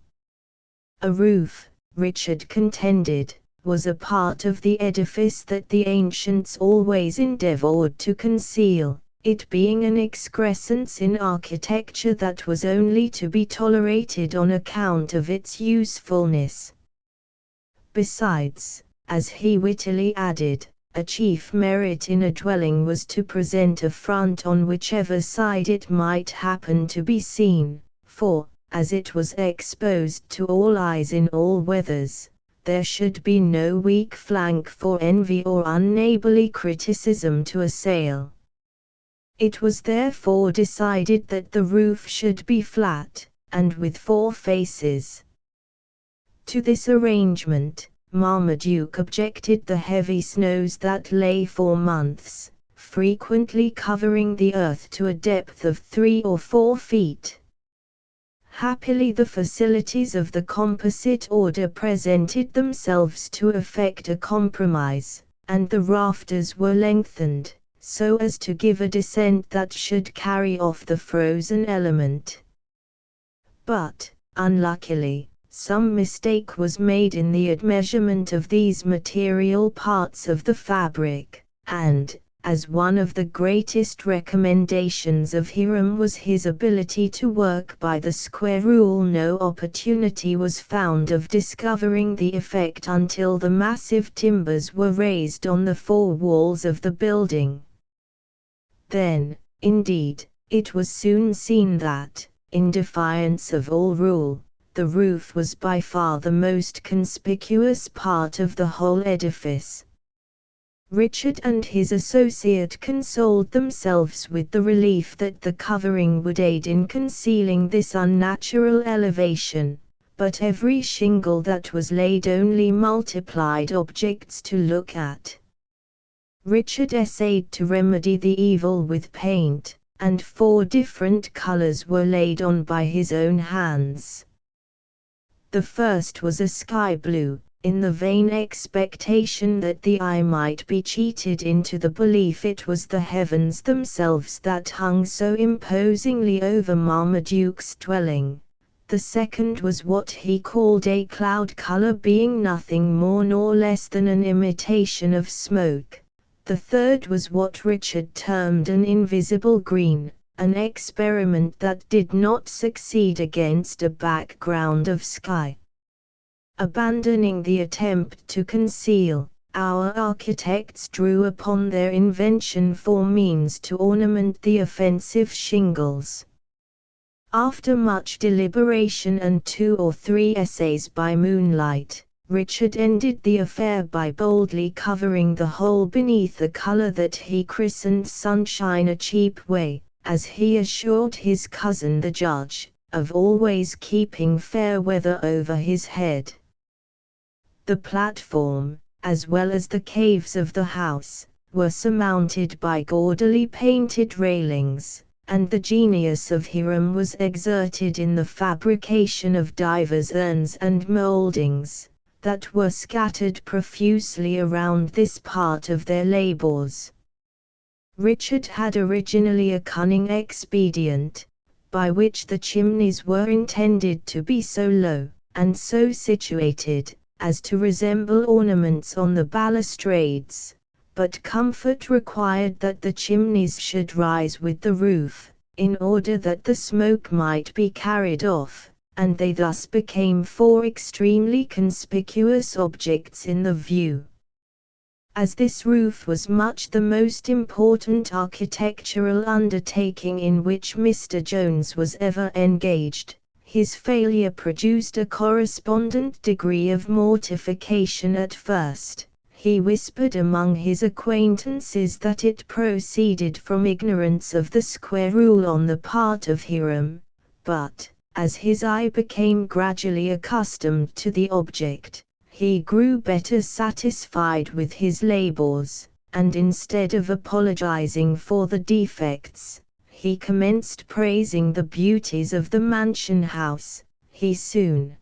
A roof, Richard contended, was a part of the edifice that the ancients always endeavored to conceal, it being an excrescence in architecture that was only to be tolerated on account of its usefulness. Besides, as he wittily added, a chief merit in a dwelling was to present a front on whichever side it might happen to be seen, for, as it was exposed to all eyes in all weathers, there should be no weak flank for envy or unneighborly criticism to assail. It was therefore decided that the roof should be flat, and with 4 faces. To this arrangement, Marmaduke objected the heavy snows that lay for months, frequently covering the earth to a depth of 3 or 4 feet. Happily the facilities of the composite order presented themselves to effect a compromise, and the rafters were lengthened, so as to give a descent that should carry off the frozen element. But, unluckily, some mistake was made in the admeasurement of these material parts of the fabric, and, as one of the greatest recommendations of Hiram was his ability to work by the square rule. No opportunity was found of discovering the effect until the massive timbers were raised on the four walls of the building. Then, indeed, it was soon seen that, in defiance of all rule, the roof was by far the most conspicuous part of the whole edifice. Richard and his associate consoled themselves with the relief that the covering would aid in concealing this unnatural elevation, but every shingle that was laid only multiplied objects to look at. Richard essayed to remedy the evil with paint, and 4 different colors were laid on by his own hands. The first was a sky blue, in the vain expectation that the eye might be cheated into the belief it was the heavens themselves that hung so imposingly over Marmaduke's dwelling. The second was what he called a cloud color, being nothing more nor less than an imitation of smoke. The third was what Richard termed an invisible green, an experiment that did not succeed against a background of sky. Abandoning the attempt to conceal, our architects drew upon their invention for means to ornament the offensive shingles. After much deliberation and 2 or 3 essays by moonlight, Richard ended the affair by boldly covering the whole beneath a color that he christened sunshine, a cheap way, as he assured his cousin the judge, of always keeping fair weather over his head. The platform, as well as the caves of the house, were surmounted by gaudily painted railings, and the genius of Hiram was exerted in the fabrication of divers urns and mouldings, that were scattered profusely around this part of their labors. Richard had originally a cunning expedient, by which the chimneys were intended to be so low, and so situated, as to resemble ornaments on the balustrades, but comfort required that the chimneys should rise with the roof, in order that the smoke might be carried off, and they thus became 4 extremely conspicuous objects in the view. As this roof was much the most important architectural undertaking in which Mr. Jones was ever engaged, his failure produced a correspondent degree of mortification at first. He whispered among his acquaintances that it proceeded from ignorance of the square rule on the part of Hiram, but, as his eye became gradually accustomed to the object, he grew better satisfied with his labors, and instead of apologizing for the defects, he commenced praising the beauties of the mansion house. He soon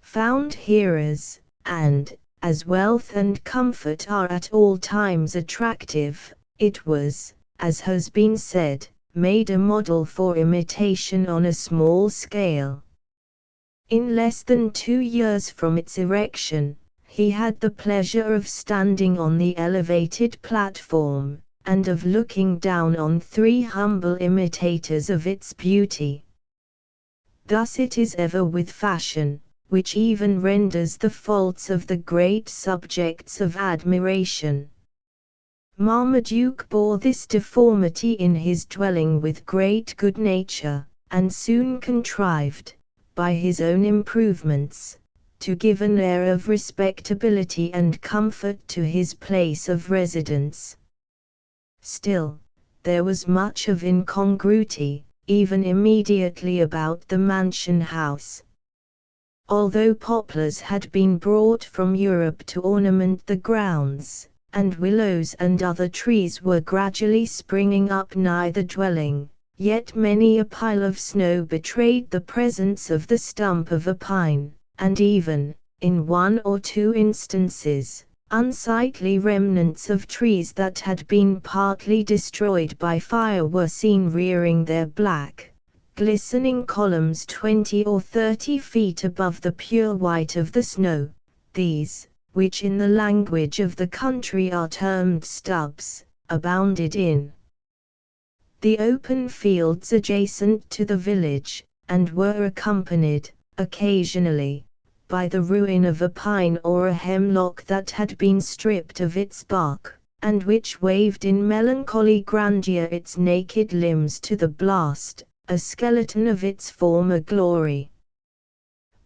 found hearers, and, as wealth and comfort are at all times attractive, it was, as has been said, made a model for imitation on a small scale. In less than 2 years from its erection, he had the pleasure of standing on the elevated platform, and of looking down on 3 humble imitators of its beauty. Thus it is ever with fashion, which even renders the faults of the great subjects of admiration. Marmaduke bore this deformity in his dwelling with great good nature, and soon contrived, by his own improvements, to give an air of respectability and comfort to his place of residence. Still, there was much of incongruity, even immediately about the mansion house. Although poplars had been brought from Europe to ornament the grounds, and willows and other trees were gradually springing up nigh the dwelling, yet many a pile of snow betrayed the presence of the stump of a pine, and even, in 1 or 2 instances, unsightly remnants of trees that had been partly destroyed by fire were seen rearing their black, glistening columns 20 or 30 feet above the pure white of the snow. These, which in the language of the country are termed stubs, abounded in the open fields adjacent to the village, and were accompanied, occasionally, by the ruin of a pine or a hemlock that had been stripped of its bark, and which waved in melancholy grandeur its naked limbs to the blast, a skeleton of its former glory.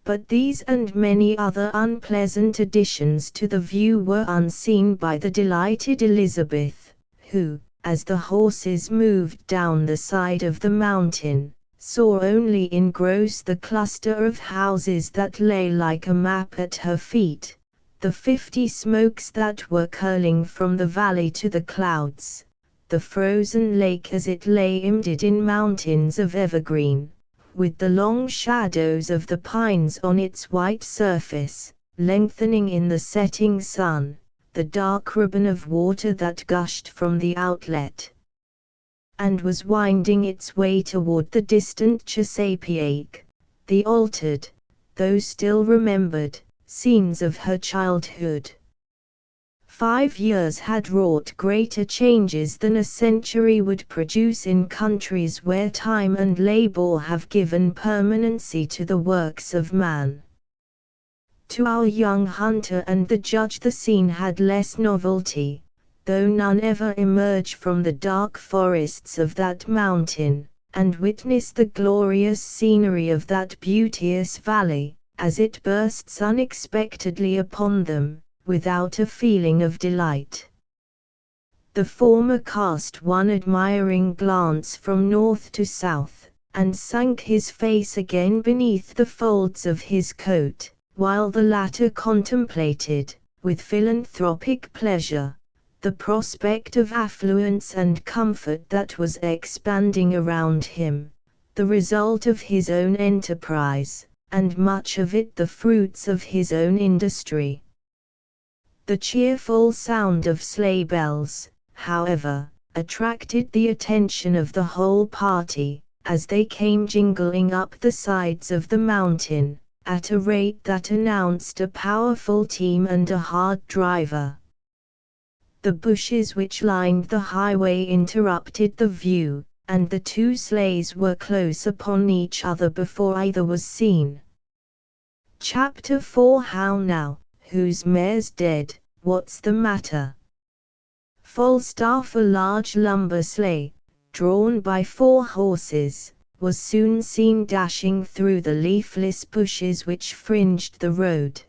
But these and many other unpleasant additions to the view were unseen by the delighted Elizabeth, who, as the horses moved down the side of the mountain, saw only engross the cluster of houses that lay like a map at her feet, the 50 smokes that were curling from the valley to the clouds, the frozen lake as it lay embedded in mountains of evergreen, with the long shadows of the pines on its white surface, lengthening in the setting sun, the dark ribbon of water that gushed from the outlet, and was winding its way toward the distant Chesapeake, the altered, though still remembered, scenes of her childhood. 5 years had wrought greater changes than a century would produce in countries where time and labor have given permanency to the works of man. To our young hunter and the judge the scene had less novelty, though none ever emerge from the dark forests of that mountain, and witness the glorious scenery of that beauteous valley, as it bursts unexpectedly upon them, without a feeling of delight. The former cast one admiring glance from north to south, and sank his face again beneath the folds of his coat, while the latter contemplated, with philanthropic pleasure, the prospect of affluence and comfort that was expanding around him, the result of his own enterprise, and much of it the fruits of his own industry. The cheerful sound of sleigh bells, however, attracted the attention of the whole party, as they came jingling up the sides of the mountain, at a rate that announced a powerful team and a hard driver. The bushes which lined the highway interrupted the view, and the 2 sleighs were close upon each other before either was seen. Chapter 4 How now, whose mare's dead, what's the matter? Falstaff, a large lumber sleigh, drawn by 4 horses, was soon seen dashing through the leafless bushes which fringed the road.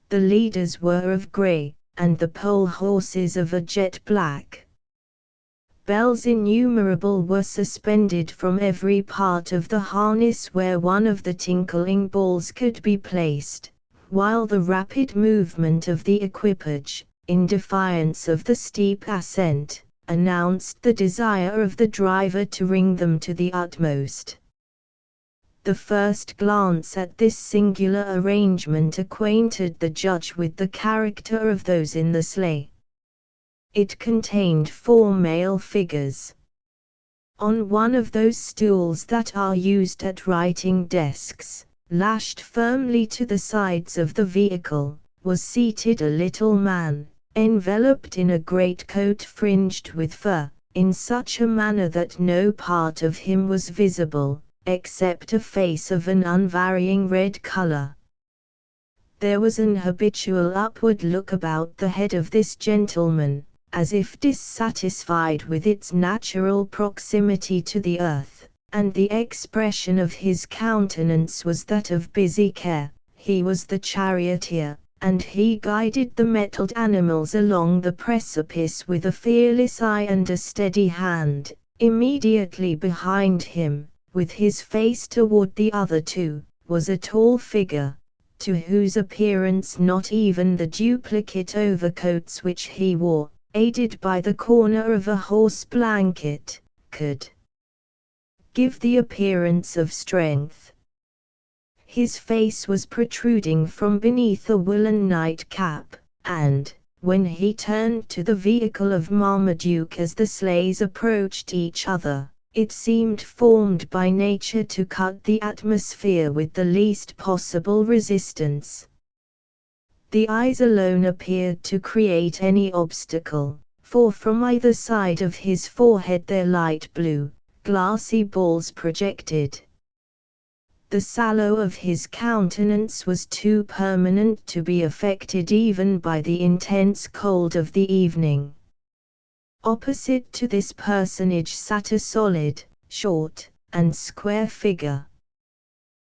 The leaders were of grey, and the pole horses of a jet black. Bells innumerable were suspended from every part of the harness where one of the tinkling balls could be placed, while the rapid movement of the equipage, in defiance of the steep ascent, announced the desire of the driver to ring them to the utmost. The first glance at this singular arrangement acquainted the judge with the character of those in the sleigh. It contained 4 male figures. On one of those stools that are used at writing desks, lashed firmly to the sides of the vehicle, was seated a little man, enveloped in a greatcoat fringed with fur, in such a manner that no part of him was visible, except a face of an unvarying red color. There was an habitual upward look about the head of this gentleman, as if dissatisfied with its natural proximity to the earth, and the expression of his countenance was that of busy care. He was the charioteer, and he guided the mettled animals along the precipice with a fearless eye and a steady hand. Immediately behind him, with his face toward the other 2, was a tall figure, to whose appearance not even the duplicate overcoats which he wore, aided by the corner of a horse blanket, could give the appearance of strength. His face was protruding from beneath a woolen nightcap, and, when he turned to the vehicle of Marmaduke as the sleighs approached each other, it seemed formed by nature to cut the atmosphere with the least possible resistance. The eyes alone appeared to create any obstacle, for from either side of his forehead their light blue, glassy balls projected. The sallow of his countenance was too permanent to be affected even by the intense cold of the evening. Opposite to this personage sat a solid, short, and square figure.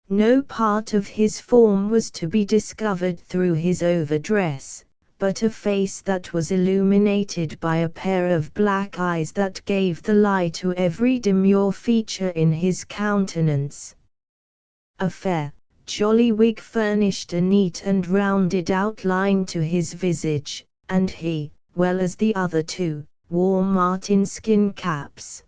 No part of his form was to be discovered through his overdress, but a face that was illuminated by a pair of black eyes that gave the lie to every demure feature in his countenance. A fair, jolly wig furnished a neat and rounded outline to his visage, and he, well as the other two, wore marten skin caps.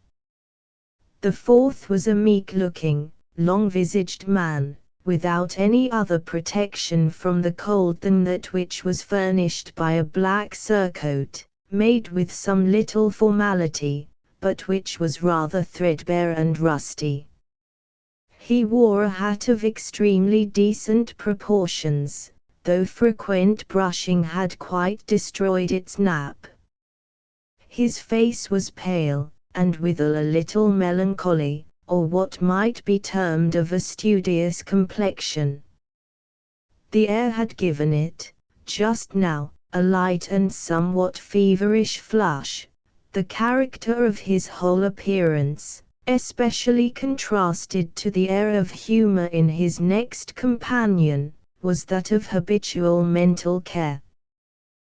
The fourth was a meek-looking, long-visaged man, without any other protection from the cold than that which was furnished by a black surcoat, made with some little formality, but which was rather threadbare and rusty. He wore a hat of extremely decent proportions, though frequent brushing had quite destroyed its nap. His face was pale, and withal a little melancholy, or what might be termed of a studious complexion. The air had given it, just now, a light and somewhat feverish flush. The character of his whole appearance, especially contrasted to the air of humor in his next companion, was that of habitual mental care.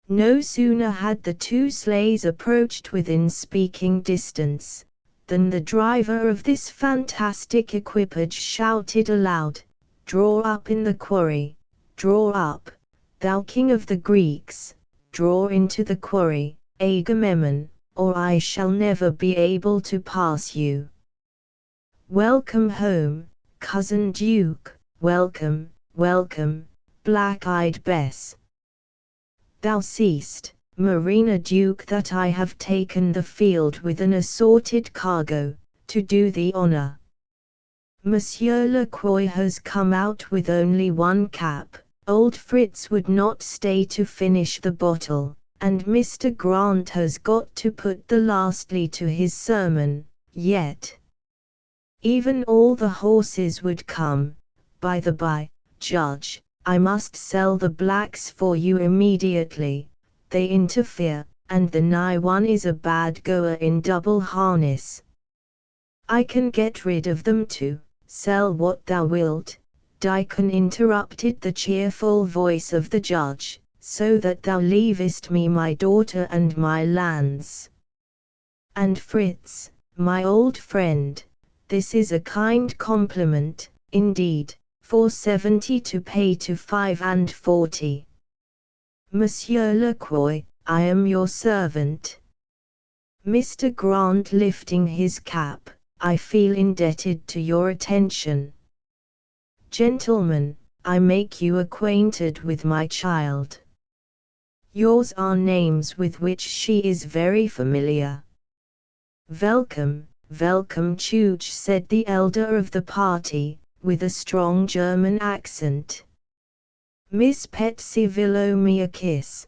No sooner had the two sleighs approached within speaking distance, than the driver of this fantastic equipage shouted aloud, "Draw up in the quarry, draw up, thou king of the Greeks, draw into the quarry, Agamemnon, or I shall never be able to pass you. Welcome home, cousin Duke, welcome, welcome, black-eyed Bess. Thou seest, Marina Duke, that I have taken the field with an assorted cargo, to do thee honor. Monsieur Le Croix has come out with only one cap, old Fritz would not stay to finish the bottle, and Mr. Grant has got to put the lastly to his sermon, yet. Even all the horses would come. By the by, Judge, I must sell the blacks for you immediately. They interfere, and the nigh one is a bad goer in double harness. I can get rid of them too. Sell what thou wilt. Dickon interrupted the cheerful voice of the judge, so that thou leavest me my daughter and my lands. And Fritz, my old friend, this is a kind compliment, indeed, for 70 to pay to 45. Monsieur Le Croix, I am your servant. Mr. Grant lifting his cap, I feel indebted to your attention. Gentlemen, I make you acquainted with my child. Yours are names with which she is very familiar. Welcome, welcome Chooch, said the elder of the party, with a strong German accent. Miss Betsy will owe me a kiss.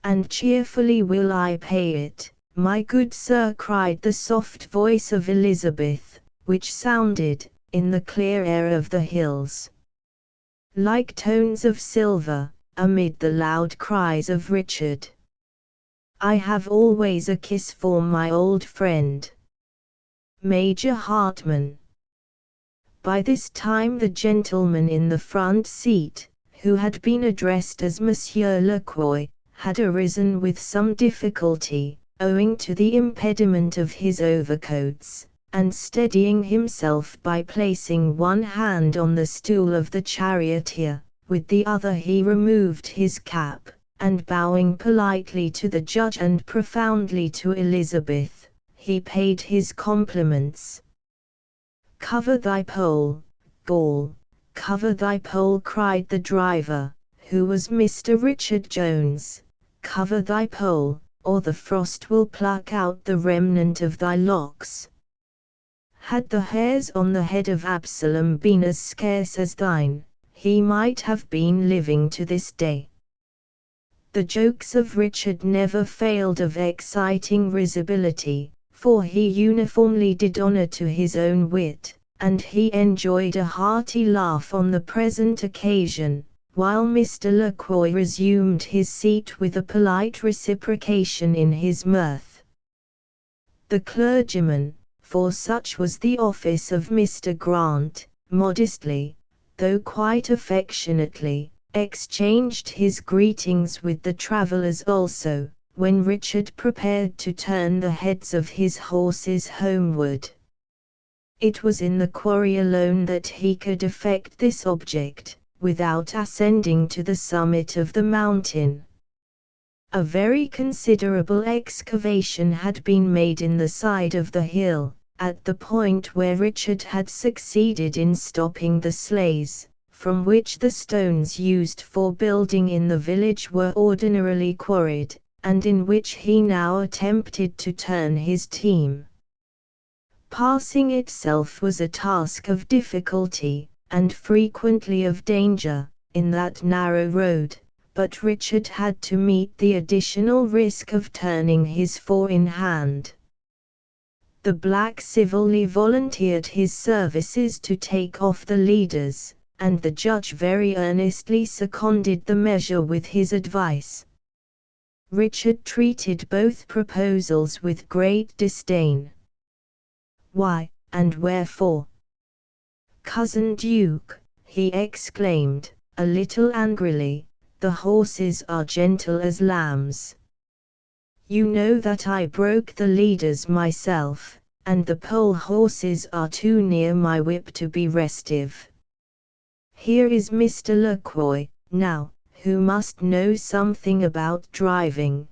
And cheerfully will I pay it, my good sir, cried the soft voice of Elizabeth, which sounded, in the clear air of the hills, like tones of silver, amid the loud cries of Richard. I have always a kiss for my old friend, Major Hartmann. By this time the gentleman in the front seat, who had been addressed as Monsieur Le Croix, had arisen with some difficulty, owing to the impediment of his overcoats, and steadying himself by placing one hand on the stool of the charioteer, with the other he removed his cap, and bowing politely to the judge and profoundly to Elizabeth, he paid his compliments. Cover thy pole, Gaul, cover thy pole, cried the driver, who was Mr. Richard Jones, cover thy pole, or the frost will pluck out the remnant of thy locks. Had the hairs on the head of Absalom been as scarce as thine, he might have been living to this day. The jokes of Richard never failed of exciting risibility, for he uniformly did honor to his own wit, and he enjoyed a hearty laugh on the present occasion, while Mr. Lacroix resumed his seat with a polite reciprocation in his mirth. The clergyman, for such was the office of Mr. Grant, modestly, though quite affectionately, exchanged his greetings with the travellers also, when Richard prepared to turn the heads of his horses homeward. It was in the quarry alone that he could effect this object, without ascending to the summit of the mountain. A very considerable excavation had been made in the side of the hill, at the point where Richard had succeeded in stopping the sleighs, from which the stones used for building in the village were ordinarily quarried, and in which he now attempted to turn his team. Passing itself was a task of difficulty, and frequently of danger, in that narrow road, but Richard had to meet the additional risk of turning his four-in-hand. The black civilly volunteered his services to take off the leaders, and the judge very earnestly seconded the measure with his advice. Richard treated both proposals with great disdain. "Why, and wherefore? Cousin Duke," he exclaimed, a little angrily, "the horses are gentle as lambs. You know that I broke the leaders myself, and the pole horses are too near my whip to be restive. Here is Mr. Lacroix, now, who must know something about driving,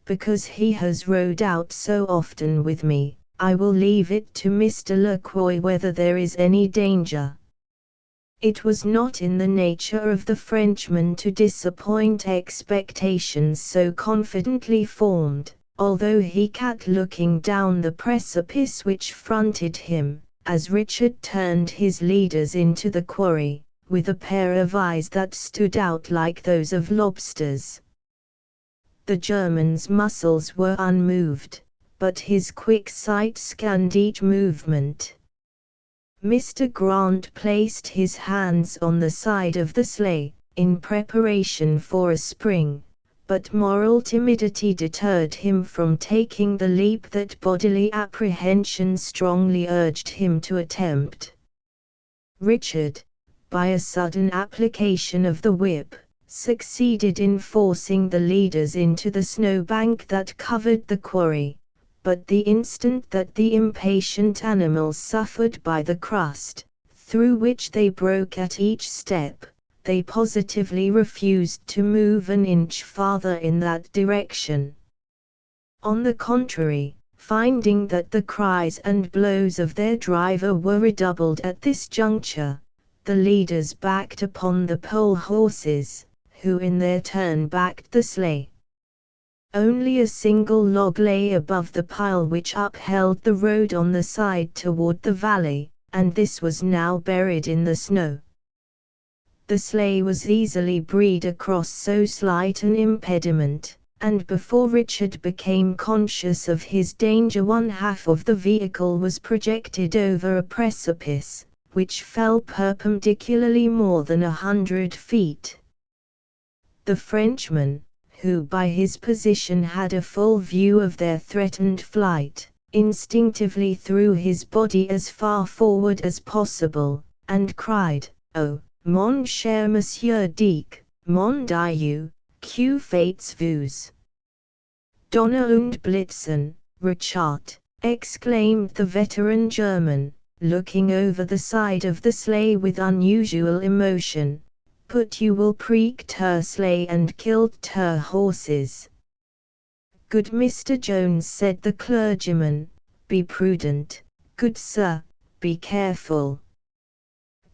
because he has rode out so often with me. I will leave it to Mr. Lacroix whether there is any danger." It was not in the nature of the Frenchman to disappoint expectations so confidently formed, although he kept looking down the precipice which fronted him, as Richard turned his leaders into the quarry, with a pair of eyes that stood out like those of lobsters. The German's muscles were unmoved, but his quick sight scanned each movement. Mr. Grant placed his hands on the side of the sleigh, in preparation for a spring, but moral timidity deterred him from taking the leap that bodily apprehension strongly urged him to attempt. Richard, by a sudden application of the whip, succeeded in forcing the leaders into the snowbank that covered the quarry, but the instant that the impatient animals suffered by the crust, through which they broke at each step, they positively refused to move an inch farther in that direction. On the contrary, finding that the cries and blows of their driver were redoubled at this juncture, the leaders backed upon the pole horses, who in their turn backed the sleigh. Only a single log lay above the pile which upheld the road on the side toward the valley, and this was now buried in the snow. The sleigh was easily breed across so slight an impediment, and before Richard became conscious of his danger one half of the vehicle was projected over a precipice, which fell perpendicularly more than 100 feet. The Frenchman, who by his position had a full view of their threatened flight, instinctively threw his body as far forward as possible, and cried, "Oh, mon cher Monsieur Dick, mon Dieu, que faites-vous? Donner und blitzen, Richard," exclaimed the veteran German, looking over the side of the sleigh with unusual emotion. "But you will preek ter sleigh and kill ter horses." "Good Mr. Jones," said the clergyman, "be prudent, good sir, be careful."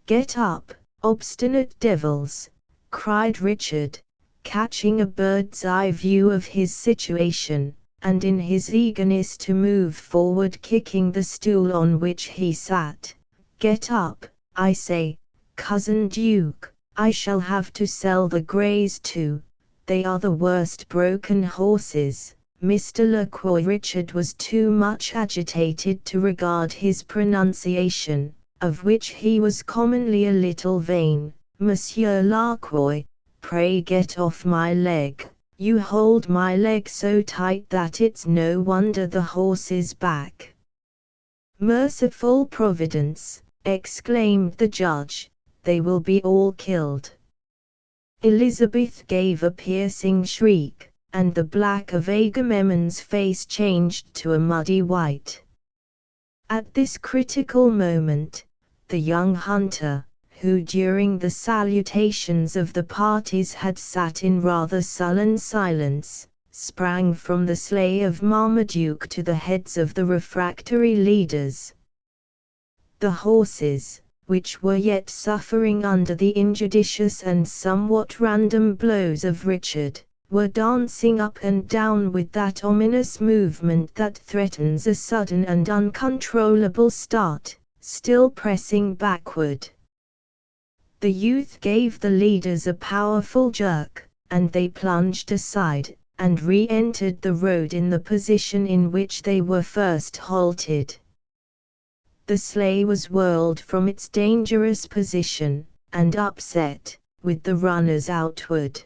"Get up, obstinate devils," cried Richard, catching a bird's-eye view of his situation, and in his eagerness to move forward kicking the stool on which he sat. "Get up, I say, cousin Duke. I shall have to sell the greys too, They are the worst broken horses. Mr. Lacroix. Richard was too much agitated to regard his pronunciation, of which he was commonly a little vain. Monsieur Lacroix, pray get off my leg. You hold my leg so tight that it's no wonder the horse is back. Merciful Providence, exclaimed the judge, they will be all killed. Elizabeth gave a piercing shriek, and the black of Agamemnon's face changed to a muddy white. At this critical moment, the young hunter, who during the salutations of the parties had sat in rather sullen silence, sprang from the sleigh of Marmaduke to the heads of the refractory leaders. The horses, which were yet suffering under the injudicious and somewhat random blows of Richard, were dancing up and down with that ominous movement that threatens a sudden and uncontrollable start, still pressing backward. The youth gave the leaders a powerful jerk, and they plunged aside, and re-entered the road in the position in which they were first halted. The sleigh was whirled from its dangerous position, and upset, with the runners outward.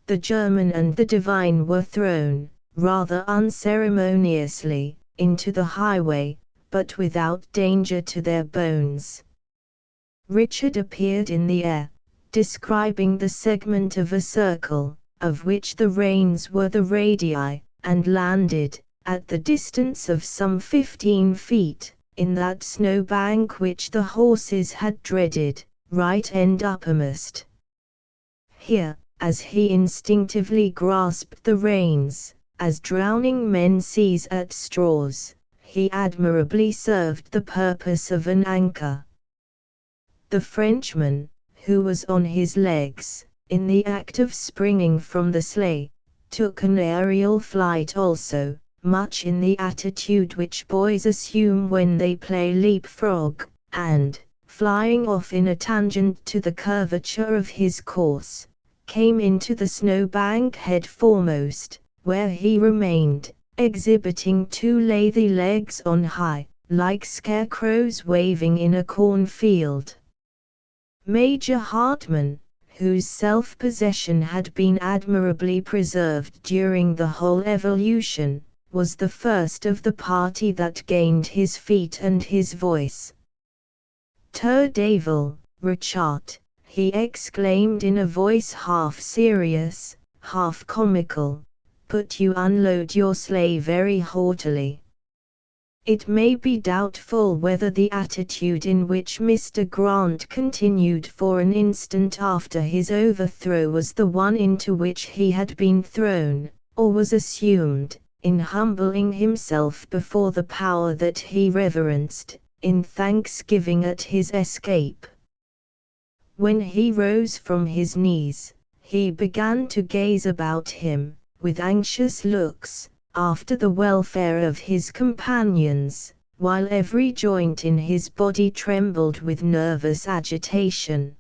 The German and the divine were thrown, rather unceremoniously, into the highway, but without danger to their bones. Richard appeared in the air, describing the segment of a circle, of which the reins were the radii, and landed, at the distance of some 15 feet, in that snowbank which the horses had dreaded, right end uppermost. Here, as he instinctively grasped the reins, as drowning men seize at straws, he admirably served the purpose of an anchor. The Frenchman, who was on his legs, in the act of springing from the sleigh, took an aerial flight also, much in the attitude which boys assume when they play leapfrog, and, flying off in a tangent to the curvature of his course, came into the snowbank head foremost, where he remained, exhibiting 2 lathy legs on high, like scarecrows waving in a cornfield. Major Hartman, whose self-possession had been admirably preserved during the whole evolution, was the first of the party that gained his feet and his voice. "Ter Devil, Richard," he exclaimed in a voice half serious, half comical, "but you unload your sleigh very haughtily." It may be doubtful whether the attitude in which Mr. Grant continued for an instant after his overthrow was the one into which he had been thrown, or was assumed, in humbling himself before the power that he reverenced, in thanksgiving at his escape. When he rose from his knees, he began to gaze about him, with anxious looks, after the welfare of his companions, while every joint in his body trembled with nervous agitation.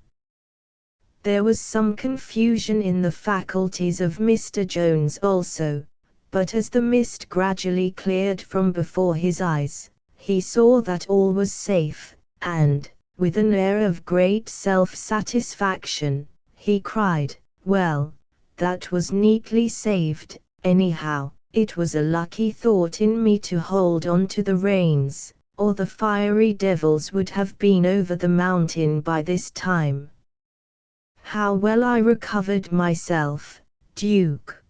There was some confusion in the faculties of Mr. Jones also, but as the mist gradually cleared from before his eyes, he saw that all was safe, and, with an air of great self-satisfaction, he cried, "Well, that was neatly saved, anyhow. It was a lucky thought in me to hold on to the reins, or the fiery devils would have been over the mountain by this time. How well I recovered myself, Duke!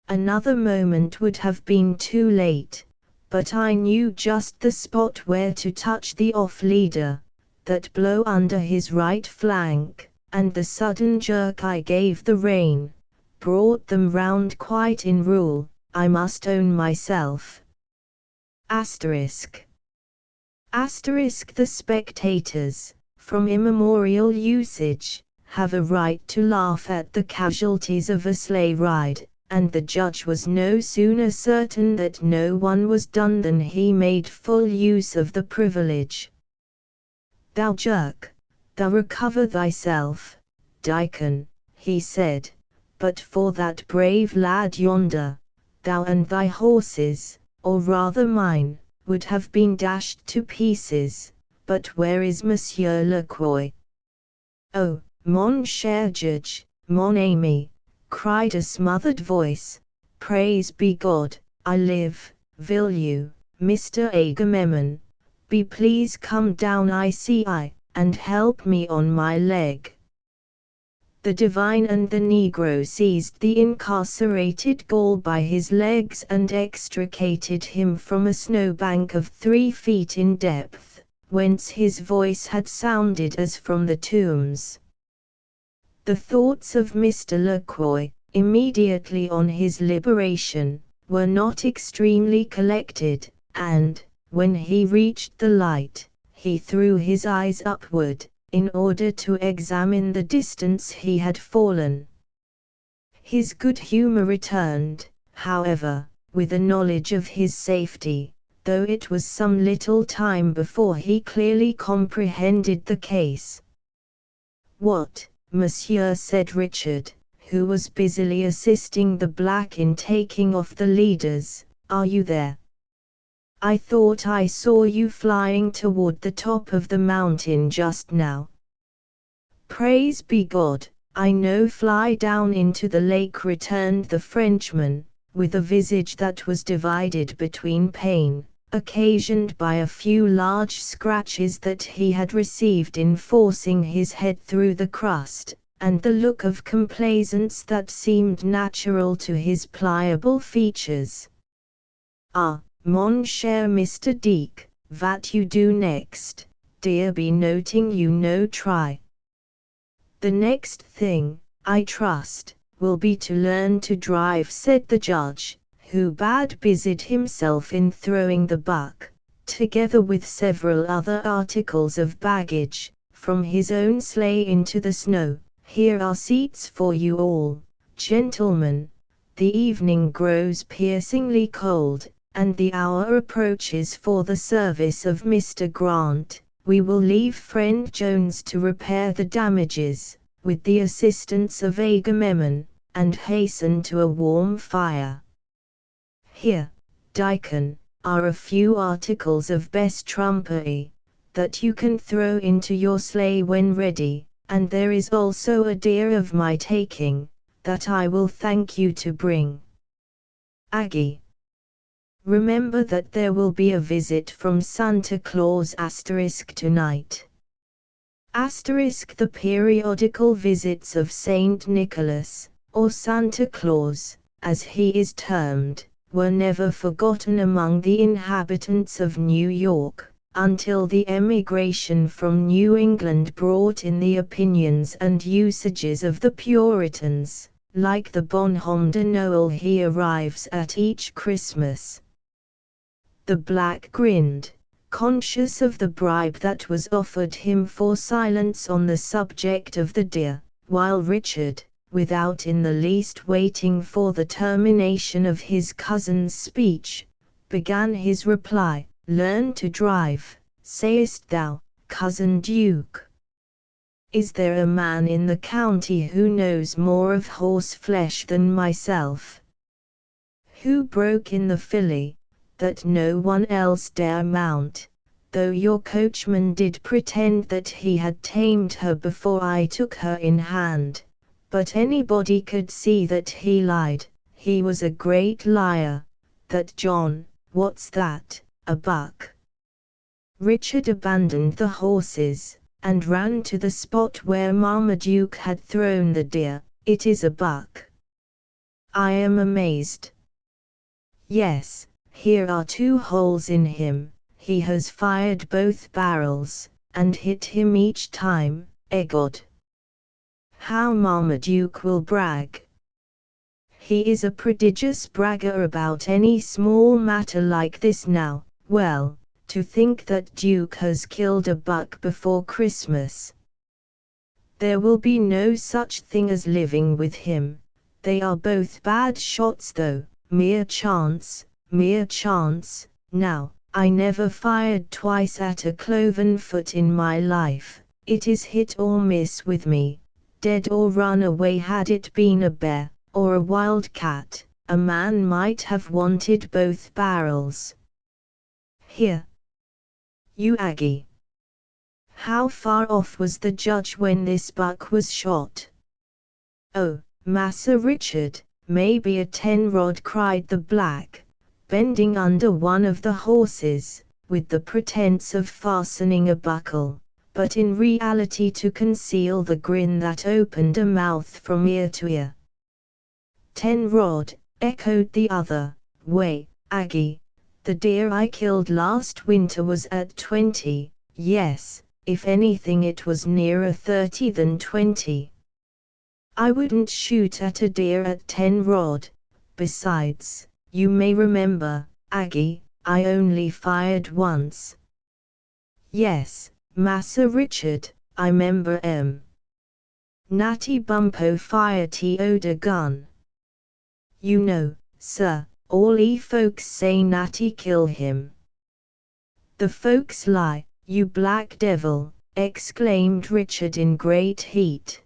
Another moment would have been too late, but I knew just the spot where to touch the off-leader, that blow under his right flank, and the sudden jerk I gave the rein, brought them round quite in rule, I must own myself. Asterisk. The spectators, from immemorial usage, have a right to laugh at the casualties of a sleigh ride, and the judge was no sooner certain that no one was done than he made full use of the privilege. "Thou jerk, thou recover thyself, Dickon," he said, but for that brave lad yonder, thou and thy horses, or rather mine, would have been dashed to pieces. But where is Monsieur Le Croix?" "Oh, mon cher judge, mon ami," cried a smothered voice, "praise be God, I live. Will you, Mr. Agamemnon, be please come down and help me on my leg." The divine and the Negro seized the incarcerated Gaul by his legs and extricated him from a snowbank of 3 feet in depth, whence his voice had sounded as from the tombs. The thoughts of Mr. Le Croix, immediately on his liberation, were not extremely collected, and, when he reached the light, he threw his eyes upward, in order to examine the distance he had fallen. His good humor returned, however, with a knowledge of his safety, though it was some little time before he clearly comprehended the case. "What, monsieur," said Richard, who was busily assisting the black in taking off the leaders, "are you there? I thought I saw you flying toward the top of the mountain just now." "Praise be God, I no fly down into the lake," returned the Frenchman, with a visage that was divided between pain, occasioned by a few large scratches that he had received in forcing his head through the crust, and the look of complaisance that seemed natural to his pliable features. "Ah, mon cher Mr. Deek, vat you do next, dear be noting you no try." "The next thing, I trust, will be to learn to drive," said the judge, who bad busied himself in throwing the buck, together with several other articles of baggage, from his own sleigh into the snow. "Here are seats for you all, gentlemen. The evening grows piercingly cold, and the hour approaches for the service of Mr. Grant. We will leave friend Jones to repair the damages, with the assistance of Agamemnon, and hasten to a warm fire. Here, Deacon, are a few articles of best trumpery, that you can throw into your sleigh when ready, and there is also a deer of my taking, that I will thank you to bring. Aggie. Remember that there will be a visit from Santa Claus tonight. The periodical visits of Saint Nicholas, or Santa Claus, as he is termed, were never forgotten among the inhabitants of New York, until the emigration from New England brought in the opinions and usages of the Puritans. Like the Bonhomme de Noël, he arrives at each Christmas. The black grinned, conscious of the bribe that was offered him for silence on the subject of the deer, while Richard, without in the least waiting for the termination of his cousin's speech, began his reply. "Learn to drive, sayest thou, cousin Duke? Is there a man in the county who knows more of horse flesh than myself? Who broke in the filly, that no one else dare mount, though your coachman did pretend that he had tamed her before I took her in hand, but anybody could see that he lied, he was a great liar, that John, what's that, a buck?" Richard abandoned the horses, and ran to the spot where Marmaduke had thrown the deer. "It is a buck. I am amazed. Yes, here are 2 holes in him, he has fired both barrels, and hit him each time, egod! How Marmaduke will brag! He is a prodigious bragger about any small matter like this now. Well, to think that Duke has killed a buck before Christmas! There will be no such thing as living with him. They are both bad shots though, mere chance. Now, I never fired twice at a cloven foot in my life, it is hit or miss with me, dead or run away. Had it been a bear, or a wild cat, a man might have wanted both barrels. Here, you Aggie. How far off was the judge when this buck was shot? Oh, Massa Richard, maybe a 10-rod, cried the black, bending under one of the horses, with the pretense of fastening a buckle, but in reality to conceal the grin that opened a mouth from ear to ear. 10-rod, echoed the other. Way, Aggie, the deer I killed last winter was at 20, yes, if anything it was nearer 30 than 20. I wouldn't shoot at a deer at 10-rod, besides, you may remember, Aggie, I only fired once. Yes, Massa Richard, I 'member Natty Bumpo fired the gun. You know, sir, all folks say Natty kill him. The folks lie, you black devil, exclaimed Richard in great heat.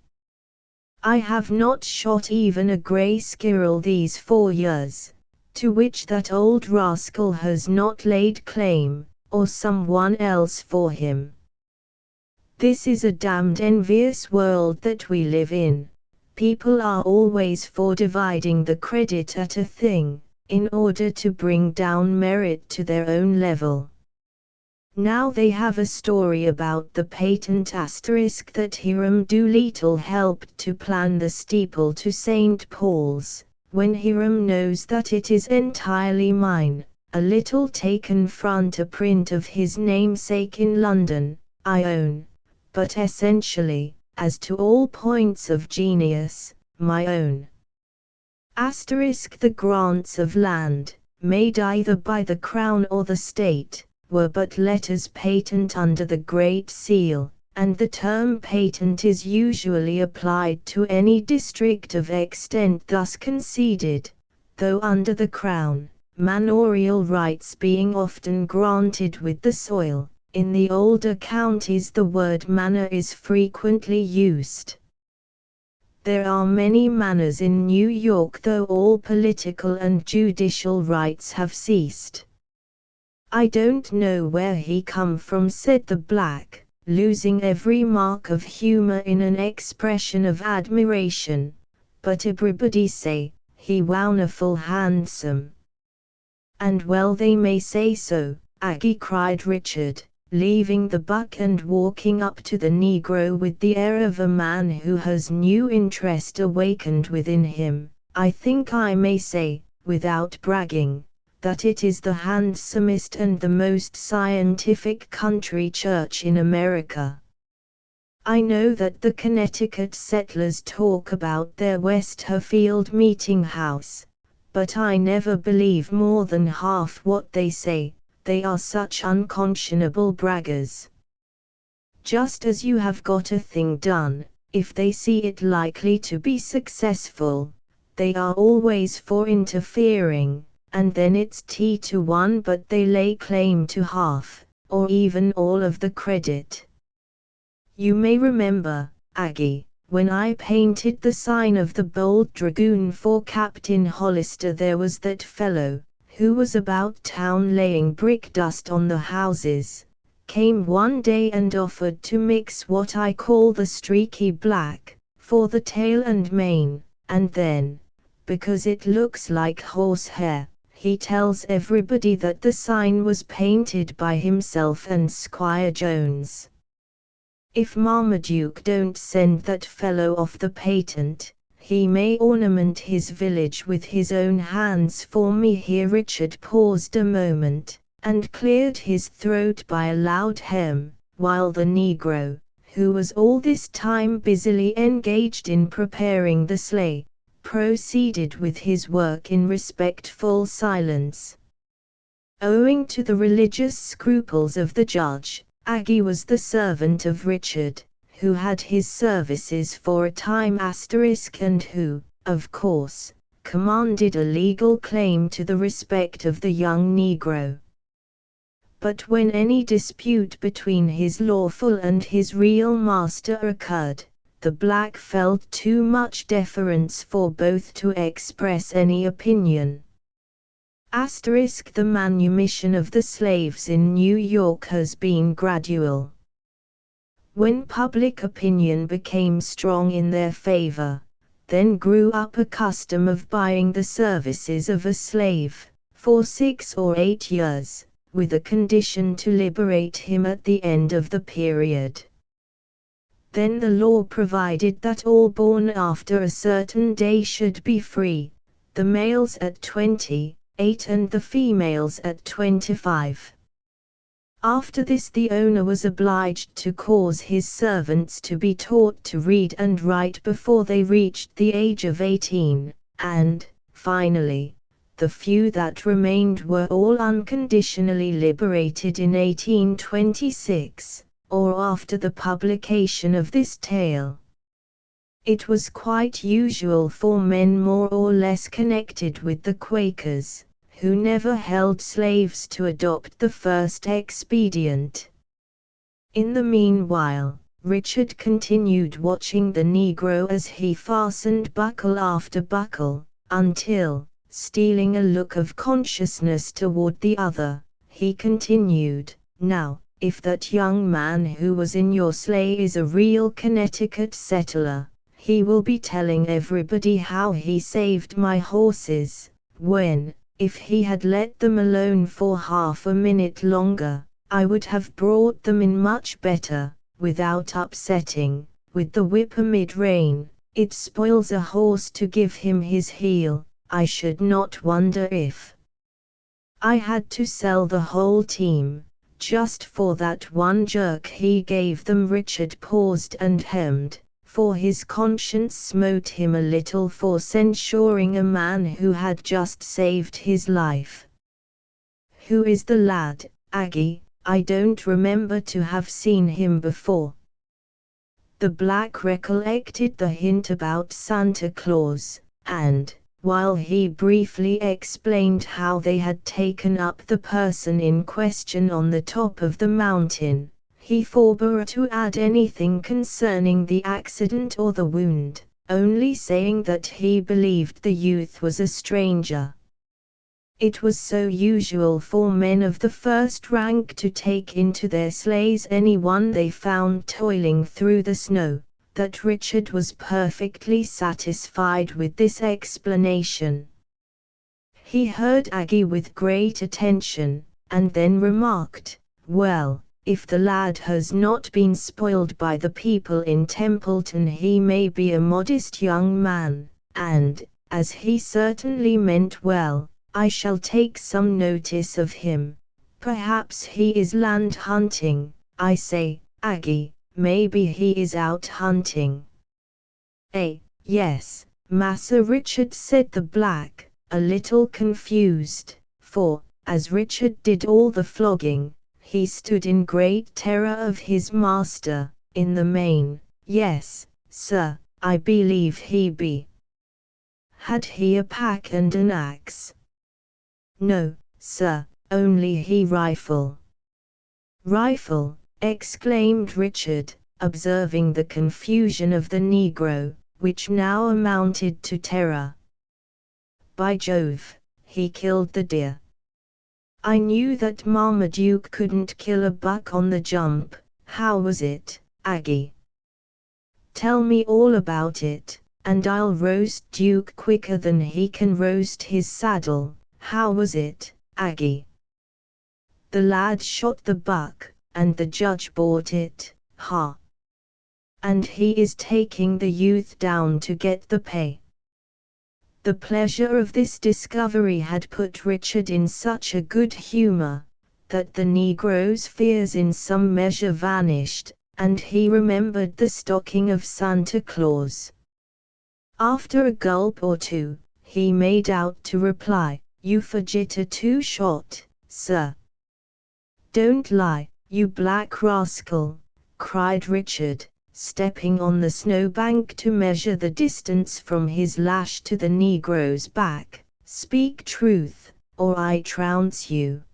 I have not shot even a grey squirrel these 4 years, to which that old rascal has not laid claim, or someone else for him. This is a damned envious world that we live in. People are always for dividing the credit at a thing, in order to bring down merit to their own level. Now they have a story about the patent asterisk that Hiram Doolittle helped to plan the steeple to St. Paul's, when Hiram knows that it is entirely mine, a little taken front a print of his namesake in London, I own, but essentially, as to all points of genius, my own. Asterisk the grants of land, made either by the Crown or the State, were but letters patent under the Great Seal, and the term patent is usually applied to any district of extent thus conceded, though under the Crown, manorial rights being often granted with the soil. In the older counties the word manor is frequently used. There are many manors in New York, though all political and judicial rights have ceased. I don't know where he come from, said the black, losing every mark of humor in an expression of admiration, but everybody say, he wonderful handsome. And well they may say so, Aggie, cried Richard, leaving the buck and walking up to the Negro with the air of a man who has new interest awakened within him. I think I may say, without bragging, that it is the handsomest and the most scientific country church in America. I know that the Connecticut settlers talk about their West Herfield meeting house, but I never believe more than half what they say, they are such unconscionable braggers. Just as you have got a thing done, if they see it likely to be successful, they are always for interfering, and then it's 2-1, but they lay claim to half, or even all of the credit. You may remember, Aggie, when I painted the sign of the Bold Dragoon for Captain Hollister, there was that fellow, who was about town laying brick dust on the houses, came one day and offered to mix what I call the streaky black, for the tail and mane, and then, because it looks like horsehair, he tells everybody that the sign was painted by himself and Squire Jones. If Marmaduke don't send that fellow off the patent, he may ornament his village with his own hands for me. Here Richard paused a moment, and cleared his throat by a loud hem, while the Negro, who was all this time busily engaged in preparing the sleigh, proceeded with his work in respectful silence. Owing to the religious scruples of the judge, Aggie was the servant of Richard, who had his services for a time and who, of course, commanded a legal claim to the respect of the young Negro. But when any dispute between his lawful and his real master occurred, the black felt too much deference for both to express any opinion. The manumission of the slaves in New York has been gradual. When public opinion became strong in their favor, then grew up a custom of buying the services of a slave, for 6 or 8 years, with a condition to liberate him at the end of the period. Then the law provided that all born after a certain day should be free, the males at 28 and the females at 25. After this the owner was obliged to cause his servants to be taught to read and write before they reached the age of 18, and, finally, the few that remained were all unconditionally liberated in 1826, or after the publication of this tale. It was quite usual for men more or less connected with the Quakers, who never held slaves, to adopt the first expedient. In the meanwhile, Richard continued watching the Negro as he fastened buckle after buckle, until, stealing a look of consciousness toward the other, he continued, "Now, if that young man who was in your sleigh is a real Connecticut settler, he will be telling everybody how he saved my horses, when, if he had let them alone for half a minute longer, I would have brought them in much better, without upsetting, with the whip amid rain. It spoils a horse to give him his heel. I should not wonder if I had to sell the whole team, just for that one jerk he gave them." Richard paused and hemmed, for his conscience smote him a little for censuring a man who had just saved his life. "Who is the lad, Aggie? I don't remember to have seen him before." The black recollected the hint about Santa Claus, and, while he briefly explained how they had taken up the person in question on the top of the mountain, he forbore to add anything concerning the accident or the wound, only saying that he believed the youth was a stranger. It was so usual for men of the first rank to take into their sleighs anyone they found toiling through the snow, that Richard was perfectly satisfied with this explanation. He heard Aggie with great attention, and then remarked, "Well, if the lad has not been spoiled by the people in Templeton, he may be a modest young man, and, as he certainly meant well, I shall take some notice of him. Perhaps he is land hunting. I say, Aggie, maybe he is out hunting." Yes, Massa Richard," said the black, a little confused, for, as Richard did all the flogging, he stood in great terror of his master. "In the main, yes, sir, I believe he be." "Had he a pack and an axe?" "No, sir, only he rifle." "Rifle!" exclaimed Richard, observing the confusion of the Negro, which now amounted to terror. "By Jove, he killed the deer." "I knew that Marmaduke couldn't kill a buck on the jump. How was it, Aggie?" "Tell me all about it, and I'll roast Duke quicker than he can roast his saddle. How was it, Aggie?" "The lad shot the buck, and the judge bought it, ha! And he is taking the youth down to get the pay." The pleasure of this discovery had put Richard in such a good humor, that the Negro's fears in some measure vanished, and he remembered the stocking of Santa Claus. After a gulp or two, he made out to reply, "You forget a two-shot, sir." "Don't lie, you black rascal!" cried Richard, stepping on the snowbank to measure the distance from his lash to the Negro's back. "Speak truth, or I trounce you."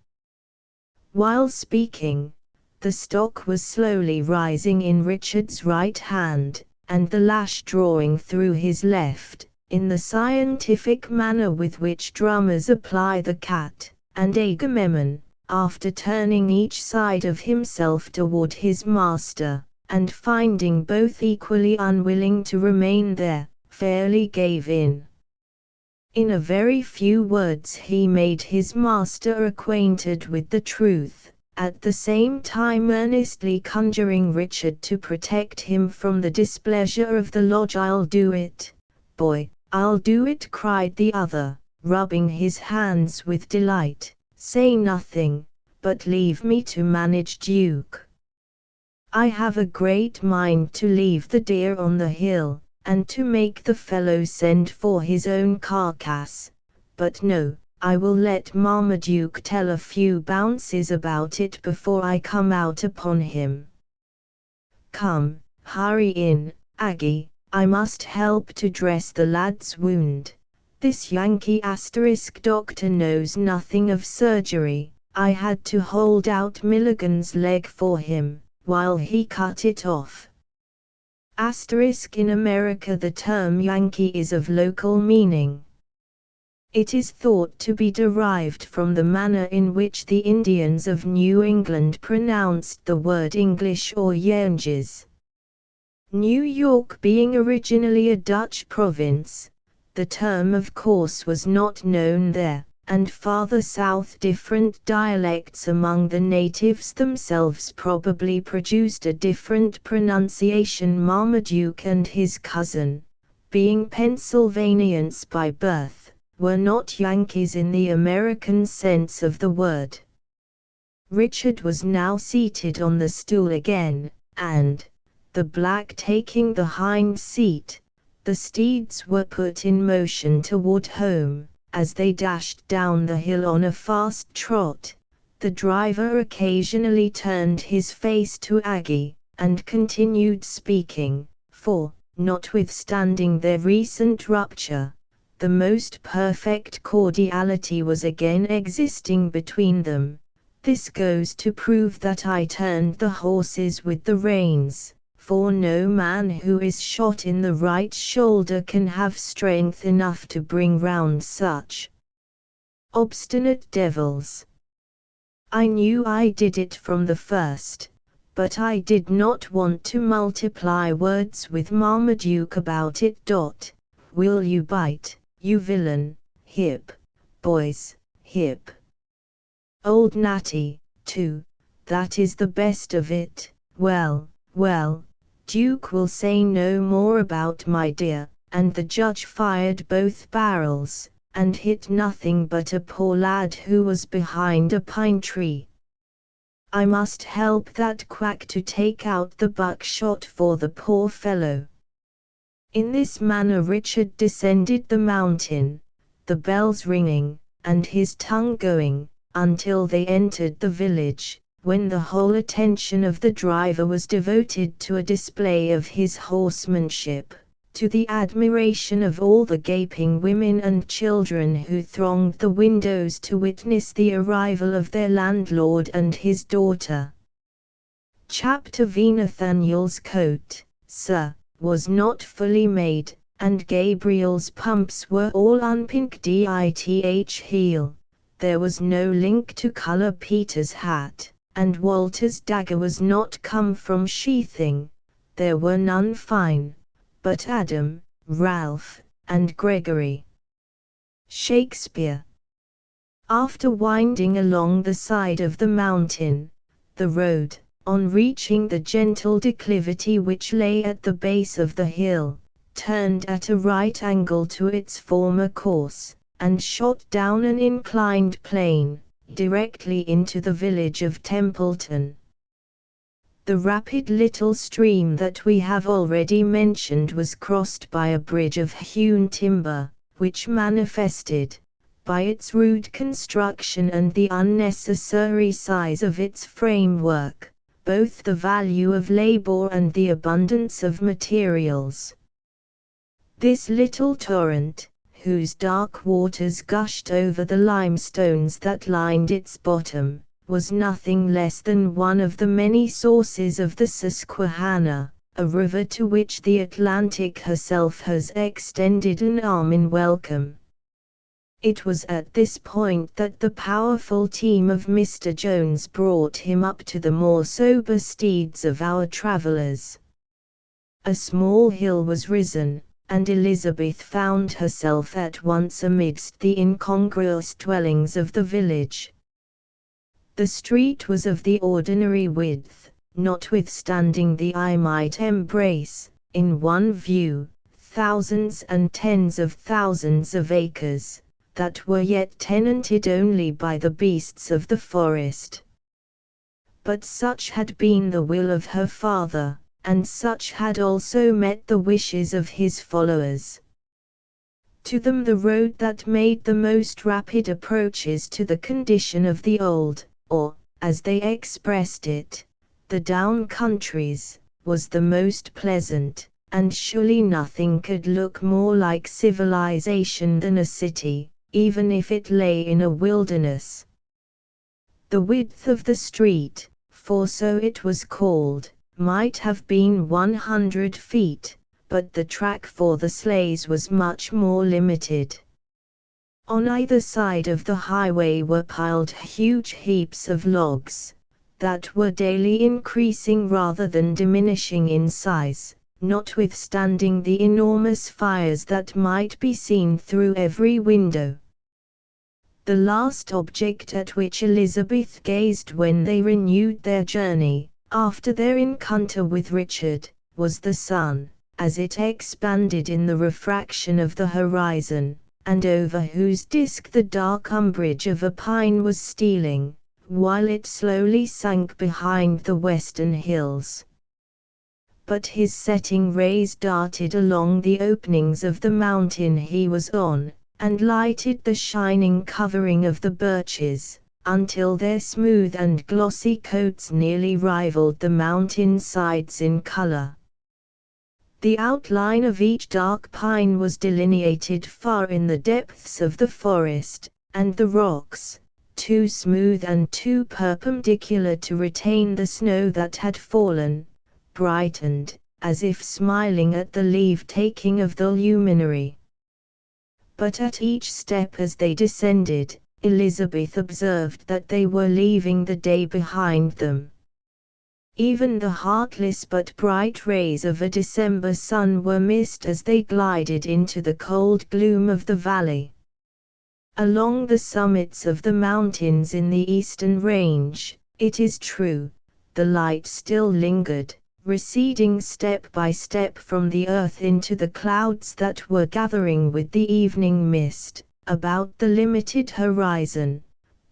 While speaking, the stock was slowly rising in Richard's right hand, and the lash drawing through his left, in the scientific manner with which drummers apply the cat, and Agamemnon, after turning each side of himself toward his master, and finding both equally unwilling to remain there, fairly gave in. In a very few words he made his master acquainted with the truth, at the same time earnestly conjuring Richard to protect him from the displeasure of the lodge. "I'll do it, boy, I'll do it," cried the other, rubbing his hands with delight. "Say nothing, but leave me to manage, Duke. I have a great mind to leave the deer on the hill, and to make the fellow send for his own carcass, but no, I will let Marmaduke tell a few bounces about it before I come out upon him. Come, hurry in, Aggie, I must help to dress the lad's wound. This Yankee * doctor knows nothing of surgery. I had to hold out Milligan's leg for him, while he cut it off." In America the term Yankee is of local meaning. It is thought to be derived from the manner in which the Indians of New England pronounced the word English or Yankees. New York being originally a Dutch province, the term of course was not known there, and farther south different dialects among the natives themselves probably produced a different pronunciation. Marmaduke and his cousin, being Pennsylvanians by birth, were not Yankees in the American sense of the word. Richard was now seated on the stool again, and, the black taking the hind seat, the steeds were put in motion toward home. As they dashed down the hill on a fast trot, the driver occasionally turned his face to Aggie, and continued speaking, for, notwithstanding their recent rupture, the most perfect cordiality was again existing between them. "This goes to prove that I turned the horses with the reins, for no man who is shot in the right shoulder can have strength enough to bring round such obstinate devils. I knew I did it from the first, but I did not want to multiply words with Marmaduke about it. Will you bite, you villain? Hip, boys, hip. Old Natty, too, that is the best of it. Well, well, Duke will say no more about my dear," and the judge fired both barrels, and hit nothing but a poor lad who was behind a pine tree. "I must help that quack to take out the buckshot for the poor fellow." In this manner Richard descended the mountain, the bells ringing, and his tongue going, until they entered the village, when the whole attention of the driver was devoted to a display of his horsemanship, to the admiration of all the gaping women and children who thronged the windows to witness the arrival of their landlord and his daughter. Chapter V. Nathaniel's coat, sir, was not fully made, and Gabriel's pumps were all unpinked heel. There was no link to color Peter's hat, and Walter's dagger was not come from sheathing. There were none fine, but Adam, Ralph, and Gregory. Shakespeare. After winding along the side of the mountain, the road, on reaching the gentle declivity which lay at the base of the hill, turned at a right angle to its former course, and shot down an inclined plane, directly into the village of Templeton. The rapid little stream that we have already mentioned was crossed by a bridge of hewn timber, which manifested, by its rude construction and the unnecessary size of its framework, both the value of labor and the abundance of materials. This little torrent, whose dark waters gushed over the limestones that lined its bottom, was nothing less than one of the many sources of the Susquehanna, a river to which the Atlantic herself has extended an arm in welcome. It was at this point that the powerful team of Mr. Jones brought him up to the more sober steeds of our travellers. A small hill was risen, and Elizabeth found herself at once amidst the incongruous dwellings of the village. The street was of the ordinary width, notwithstanding the eye might embrace, in one view, thousands and tens of thousands of acres, that were yet tenanted only by the beasts of the forest. But such had been the will of her father, and such had also met the wishes of his followers. To them the road that made the most rapid approaches to the condition of the old, or, as they expressed it, the down countries, was the most pleasant, and surely nothing could look more like civilization than a city, even if it lay in a wilderness. The width of the street, for so it was called, might have been 100 feet, but the track for the sleighs was much more limited. On either side of the highway were piled huge heaps of logs, that were daily increasing rather than diminishing in size, notwithstanding the enormous fires that might be seen through every window. The last object at which Elizabeth gazed when they renewed their journey, after their encounter with Richard, was the sun, as it expanded in the refraction of the horizon, and over whose disk the dark umbrage of a pine was stealing, while it slowly sank behind the western hills. But his setting rays darted along the openings of the mountain he was on, and lighted the shining covering of the birches, until their smooth and glossy coats nearly rivaled the mountain sides in color. The outline of each dark pine was delineated far in the depths of the forest, and the rocks, too smooth and too perpendicular to retain the snow that had fallen, brightened, as if smiling at the leave-taking of the luminary. But at each step as they descended, Elizabeth observed that they were leaving the day behind them. Even the heartless but bright rays of a December sun were missed as they glided into the cold gloom of the valley. Along the summits of the mountains in the eastern range, it is true, the light still lingered, receding step by step from the earth into the clouds that were gathering with the evening mist, about the limited horizon,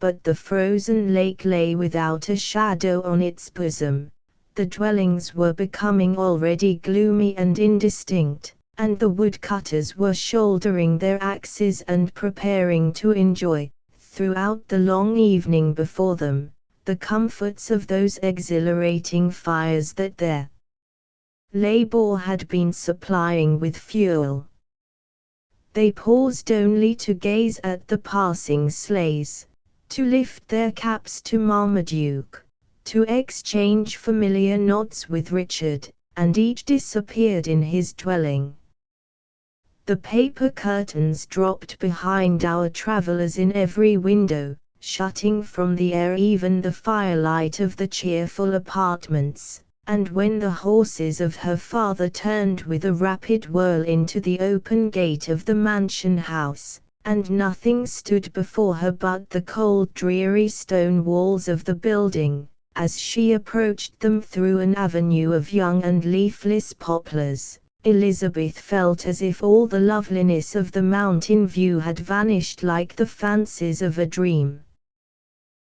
but the frozen lake lay without a shadow on its bosom. The dwellings were becoming already gloomy and indistinct, and the woodcutters were shouldering their axes and preparing to enjoy, throughout the long evening before them, the comforts of those exhilarating fires that their labor had been supplying with fuel. They paused only to gaze at the passing sleighs, to lift their caps to Marmaduke, to exchange familiar nods with Richard, and each disappeared in his dwelling. The paper curtains dropped behind our travellers in every window, shutting from the air even the firelight of the cheerful apartments, and when the horses of her father turned with a rapid whirl into the open gate of the mansion house, and nothing stood before her but the cold dreary stone walls of the building, as she approached them through an avenue of young and leafless poplars, Elizabeth felt as if all the loveliness of the mountain view had vanished like the fancies of a dream.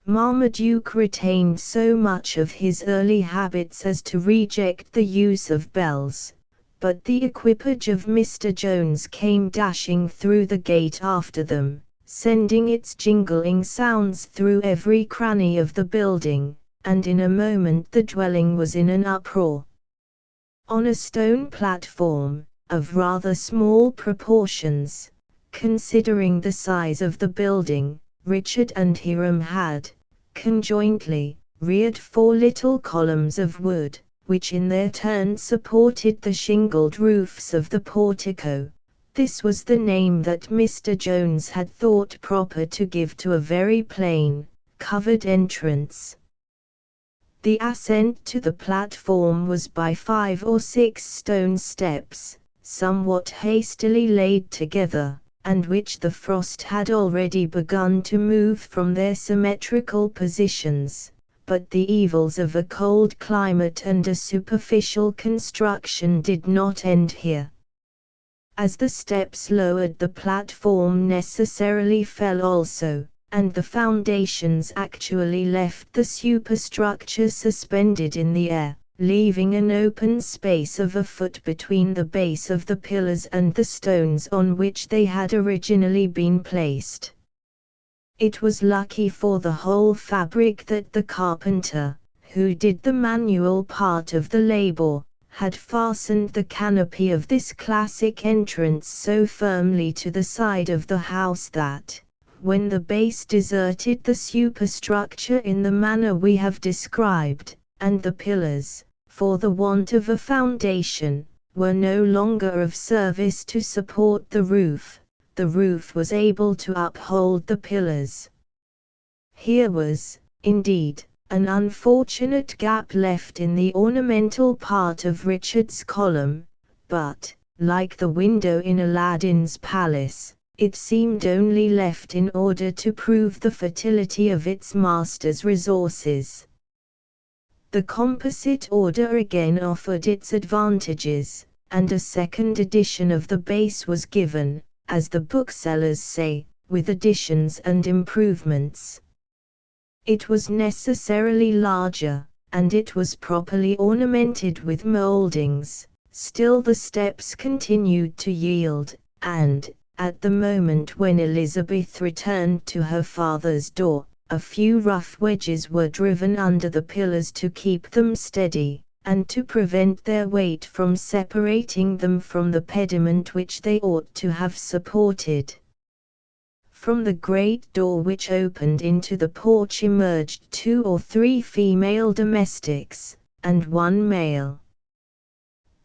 Marmaduke retained so much of his early habits as to reject the use of bells, but the equipage of Mr. Jones came dashing through the gate after them, sending its jingling sounds through every cranny of the building, and in a moment the dwelling was in an uproar. On a stone platform, of rather small proportions, considering the size of the building, Richard and Hiram had, conjointly, reared 4 little columns of wood, which in their turn supported the shingled roofs of the portico. This was the name that Mr. Jones had thought proper to give to a very plain, covered entrance. The ascent to the platform was by 5 or 6 stone steps, somewhat hastily laid together, and which the frost had already begun to move from their symmetrical positions. But the evils of a cold climate and a superficial construction did not end here. As the steps lowered, the platform necessarily fell also, and the foundations actually left the superstructure suspended in the air, leaving an open space of a foot between the base of the pillars and the stones on which they had originally been placed. It was lucky for the whole fabric that the carpenter, who did the manual part of the labor, had fastened the canopy of this classic entrance so firmly to the side of the house that, when the base deserted the superstructure in the manner we have described, and the pillars, for the want of a foundation, were no longer of service to support the roof was able to uphold the pillars. Here was, indeed, an unfortunate gap left in the ornamental part of Richard's column, but, like the window in Aladdin's palace, it seemed only left in order to prove the fertility of its master's resources. The composite order again offered its advantages, and a second edition of the base was given, as the booksellers say, with additions and improvements. It was necessarily larger, and it was properly ornamented with mouldings. Still the steps continued to yield, and, at the moment when Elizabeth returned to her father's door, a few rough wedges were driven under the pillars to keep them steady, and to prevent their weight from separating them from the pediment which they ought to have supported. From the great door which opened into the porch emerged 2 or 3 female domestics, and 1 male.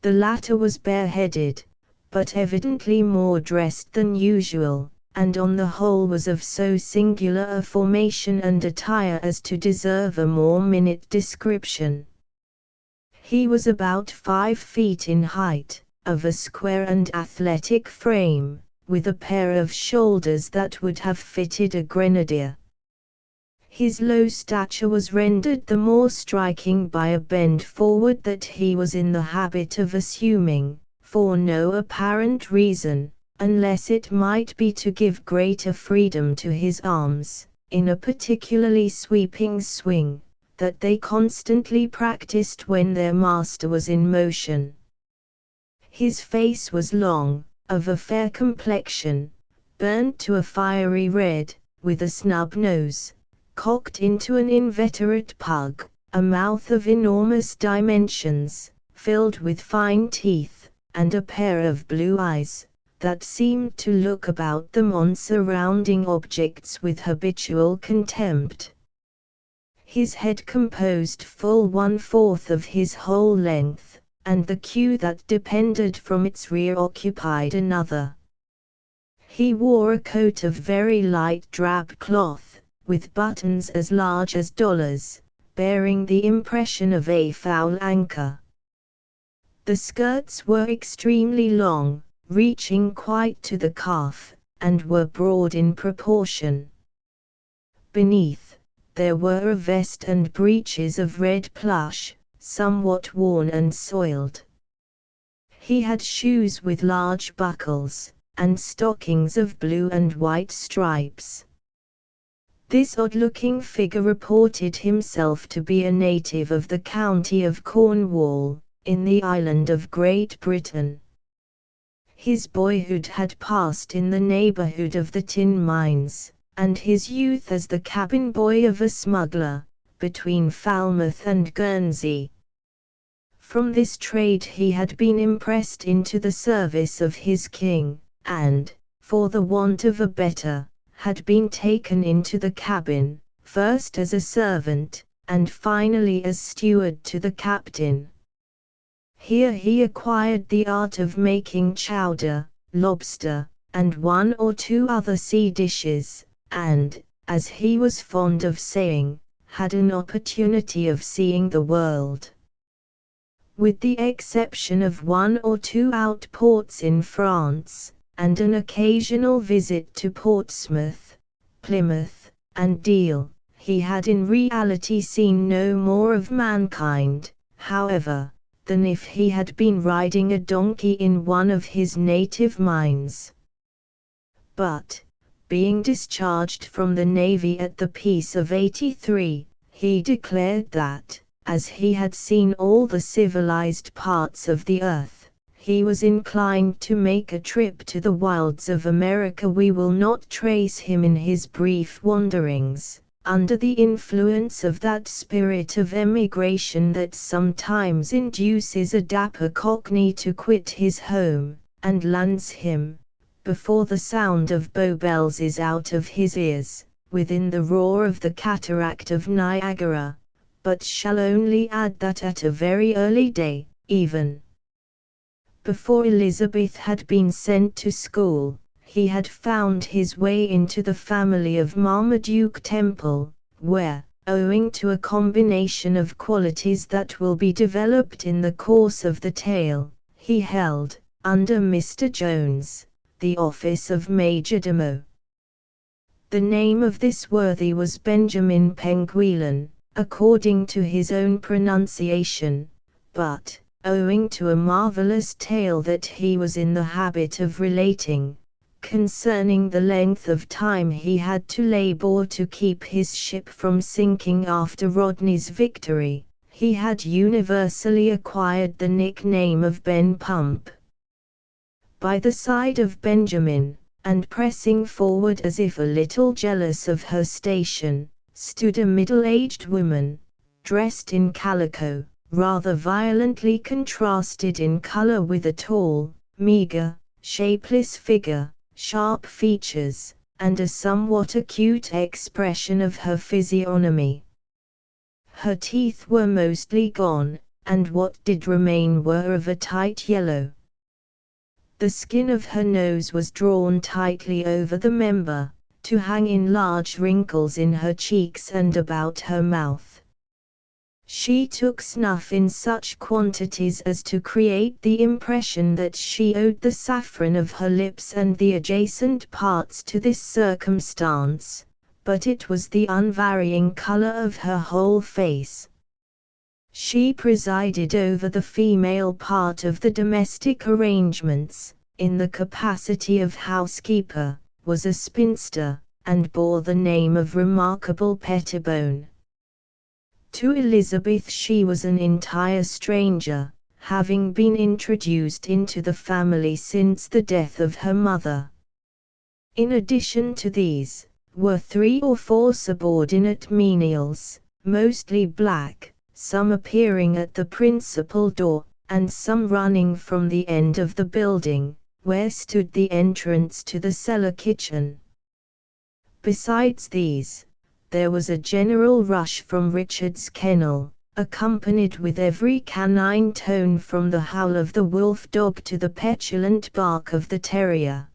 The latter was bareheaded, but evidently more dressed than usual, and on the whole was of so singular a formation and attire as to deserve a more minute description. He was about 5 feet in height, of a square and athletic frame, with a pair of shoulders that would have fitted a grenadier. His low stature was rendered the more striking by a bend forward that he was in the habit of assuming, for no apparent reason, unless it might be to give greater freedom to his arms, in a particularly sweeping swing, that they constantly practiced when their master was in motion. His face was long, of a fair complexion, burnt to a fiery red, with a snub nose, cocked into an inveterate pug, a mouth of enormous dimensions, filled with fine teeth, and a pair of blue eyes, that seemed to look about them on surrounding objects with habitual contempt. His head composed full 1/4 of his whole length, and the queue that depended from its rear occupied another. He wore a coat of very light drab cloth, with buttons as large as dollars, bearing the impression of a foul anchor. The skirts were extremely long, reaching quite to the calf, and were broad in proportion. Beneath, there were a vest and breeches of red plush, somewhat worn and soiled. He had shoes with large buckles, and stockings of blue and white stripes. This odd-looking figure reported himself to be a native of the county of Cornwall, in the island of Great Britain. His boyhood had passed in the neighborhood of the tin mines, and his youth as the cabin boy of a smuggler, between Falmouth and Guernsey. From this trade he had been impressed into the service of his king, and, for the want of a better, had been taken into the cabin, first as a servant, and finally as steward to the captain. Here he acquired the art of making chowder, lobster, and one or two other sea dishes, and, as he was fond of saying, had an opportunity of seeing the world. With the exception of one or two outports in France, and an occasional visit to Portsmouth, Plymouth, and Deal, he had in reality seen no more of mankind, however, than if he had been riding a donkey in one of his native mines. But, being discharged from the Navy at the Peace of '83, he declared that, as he had seen all the civilized parts of the earth, he was inclined to make a trip to the wilds of America. We will not trace him in his brief wanderings, under the influence of that spirit of emigration that sometimes induces a dapper cockney to quit his home, and lands him, before the sound of Bow bells is out of his ears, within the roar of the cataract of Niagara, but shall only add that at a very early day, even before Elizabeth had been sent to school, he had found his way into the family of Marmaduke Temple, where, owing to a combination of qualities that will be developed in the course of the tale, he held, under Mr. Jones, the office of majordomo. The name of this worthy was Benjamin Penguillan, according to his own pronunciation, but, owing to a marvelous tale that he was in the habit of relating, concerning the length of time he had to labor to keep his ship from sinking after Rodney's victory, he had universally acquired the nickname of Ben Pump. By the side of Benjamin, and pressing forward as if a little jealous of her station, stood a middle-aged woman, dressed in calico, rather violently contrasted in color with a tall, meager, shapeless figure, sharp features, and a somewhat acute expression of her physiognomy. Her teeth were mostly gone, and what did remain were of a tight yellow. The skin of her nose was drawn tightly over the member, to hang in large wrinkles in her cheeks and about her mouth. She took snuff in such quantities as to create the impression that she owed the saffron of her lips and the adjacent parts to this circumstance, but it was the unvarying color of her whole face. She presided over the female part of the domestic arrangements, in the capacity of housekeeper, was a spinster, and bore the name of Remarkable Pettibone. To Elizabeth she was an entire stranger, having been introduced into the family since the death of her mother. In addition to these, were 3 or 4 subordinate menials, mostly black, some appearing at the principal door, and some running from the end of the building, where stood the entrance to the cellar kitchen. Besides these, there was a general rush from Richard's kennel, accompanied with every canine tone from the howl of the wolf dog to the petulant bark of the terrier.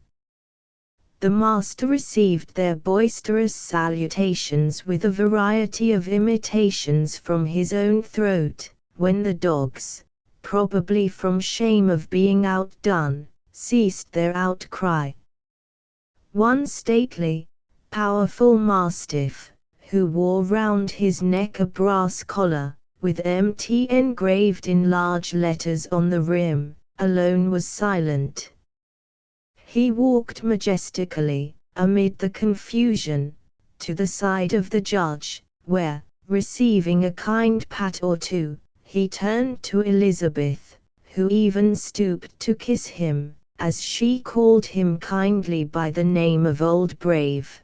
The master received their boisterous salutations with a variety of imitations from his own throat, when the dogs, probably from shame of being outdone, ceased their outcry. One stately, powerful mastiff, who wore round his neck a brass collar, with MT engraved in large letters on the rim, alone was silent. He walked majestically, amid the confusion, to the side of the judge, where, receiving a kind pat or two, he turned to Elizabeth, who even stooped to kiss him, as she called him kindly by the name of Old Brave.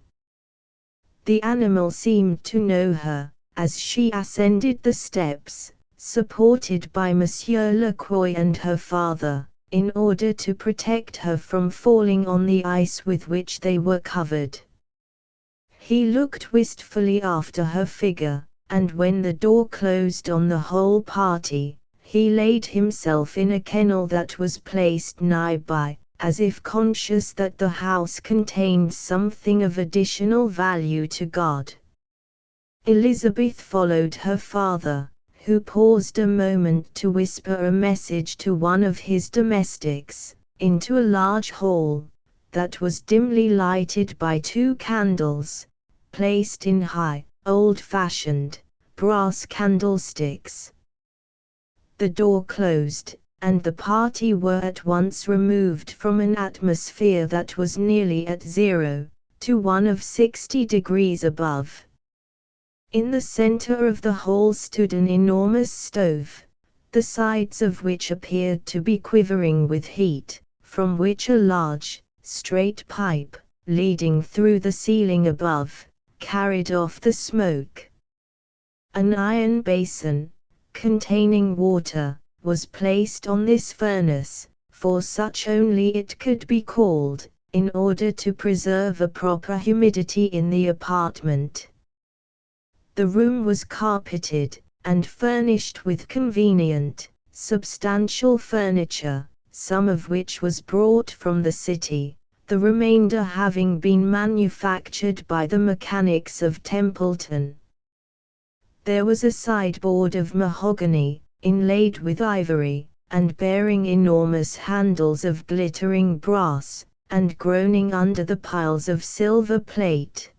The animal seemed to know her, as she ascended the steps, supported by Monsieur Lacroix and her father, in order to protect her from falling on the ice with which they were covered. He looked wistfully after her figure, and when the door closed on the whole party, he laid himself in a kennel that was placed nigh by, as if conscious that the house contained something of additional value to God. Elizabeth followed her father, who paused a moment to whisper a message to one of his domestics, into a large hall, that was dimly lighted by 2 candles, placed in high, old-fashioned, brass candlesticks. The door closed, and the party were at once removed from an atmosphere that was nearly at 0, to one of 60 degrees above. In the center of the hall stood an enormous stove, the sides of which appeared to be quivering with heat, from which a large, straight pipe, leading through the ceiling above, carried off the smoke. An iron basin, containing water, was placed on this furnace, for such only it could be called, in order to preserve a proper humidity in the apartment. The room was carpeted, and furnished with convenient, substantial furniture, some of which was brought from the city, the remainder having been manufactured by the mechanics of Templeton. There was a sideboard of mahogany, inlaid with ivory, and bearing enormous handles of glittering brass, and groaning under the piles of silver plate.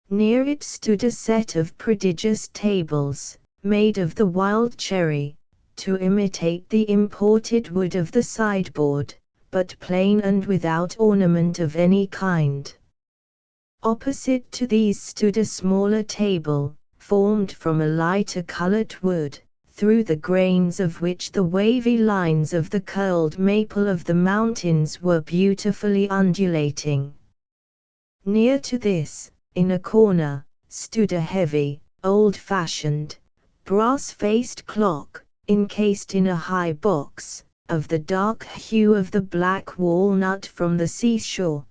Near it stood a set of prodigious tables, made of the wild cherry, to imitate the imported wood of the sideboard, but plain and without ornament of any kind. Opposite to these stood a smaller table, formed from a lighter colored wood, through the grains of which the wavy lines of the curled maple of the mountains were beautifully undulating. Near to this, in a corner, stood a heavy, old-fashioned, brass-faced clock, encased in a high box, of the dark hue of the black walnut from the seashore.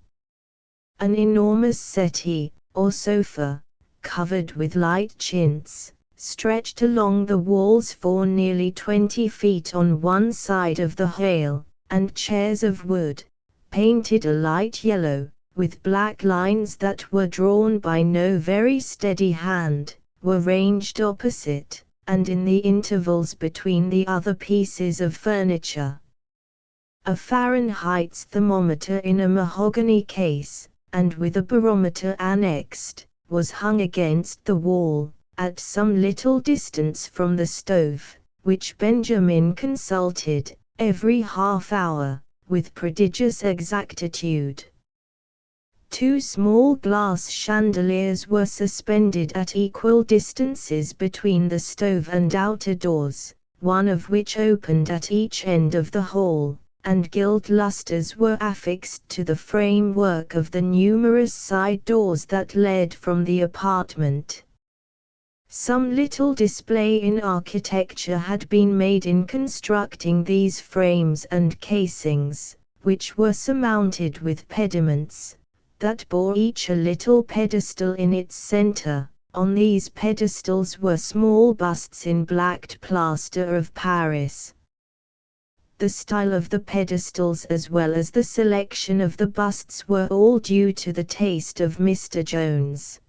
An enormous settee, or sofa, covered with light chintz, stretched along the walls for nearly 20 feet on one side of the hall, and chairs of wood, painted a light yellow, with black lines that were drawn by no very steady hand, were ranged opposite, and in the intervals between the other pieces of furniture. A Fahrenheit thermometer in a mahogany case, and with a barometer annexed, was hung against the wall, at some little distance from the stove, which Benjamin consulted, every half-hour, with prodigious exactitude. 2 small glass chandeliers were suspended at equal distances between the stove and outer doors, one of which opened at each end of the hall, and gilt lustres were affixed to the framework of the numerous side doors that led from the apartment. Some little display in architecture had been made in constructing these frames and casings, which were surmounted with pediments, that bore each a little pedestal in its center. On these pedestals were small busts in blacked plaster of Paris. The style of the pedestals as well as the selection of the busts were all due to the taste of Mr. Jones.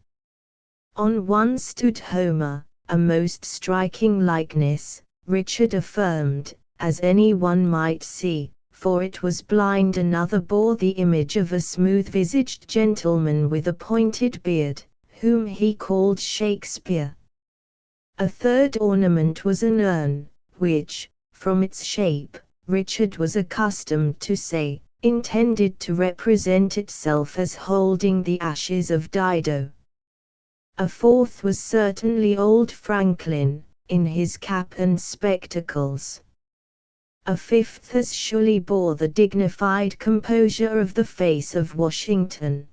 On one stood Homer, a most striking likeness, Richard affirmed, as any one might see, for it was blind. Another bore the image of a smooth-visaged gentleman with a pointed beard, whom he called Shakespeare. A third ornament was an urn, which, from its shape, Richard was accustomed to say, intended to represent itself as holding the ashes of Dido. A fourth was certainly old Franklin, in his cap and spectacles. A fifth as surely bore the dignified composure of the face of Washington.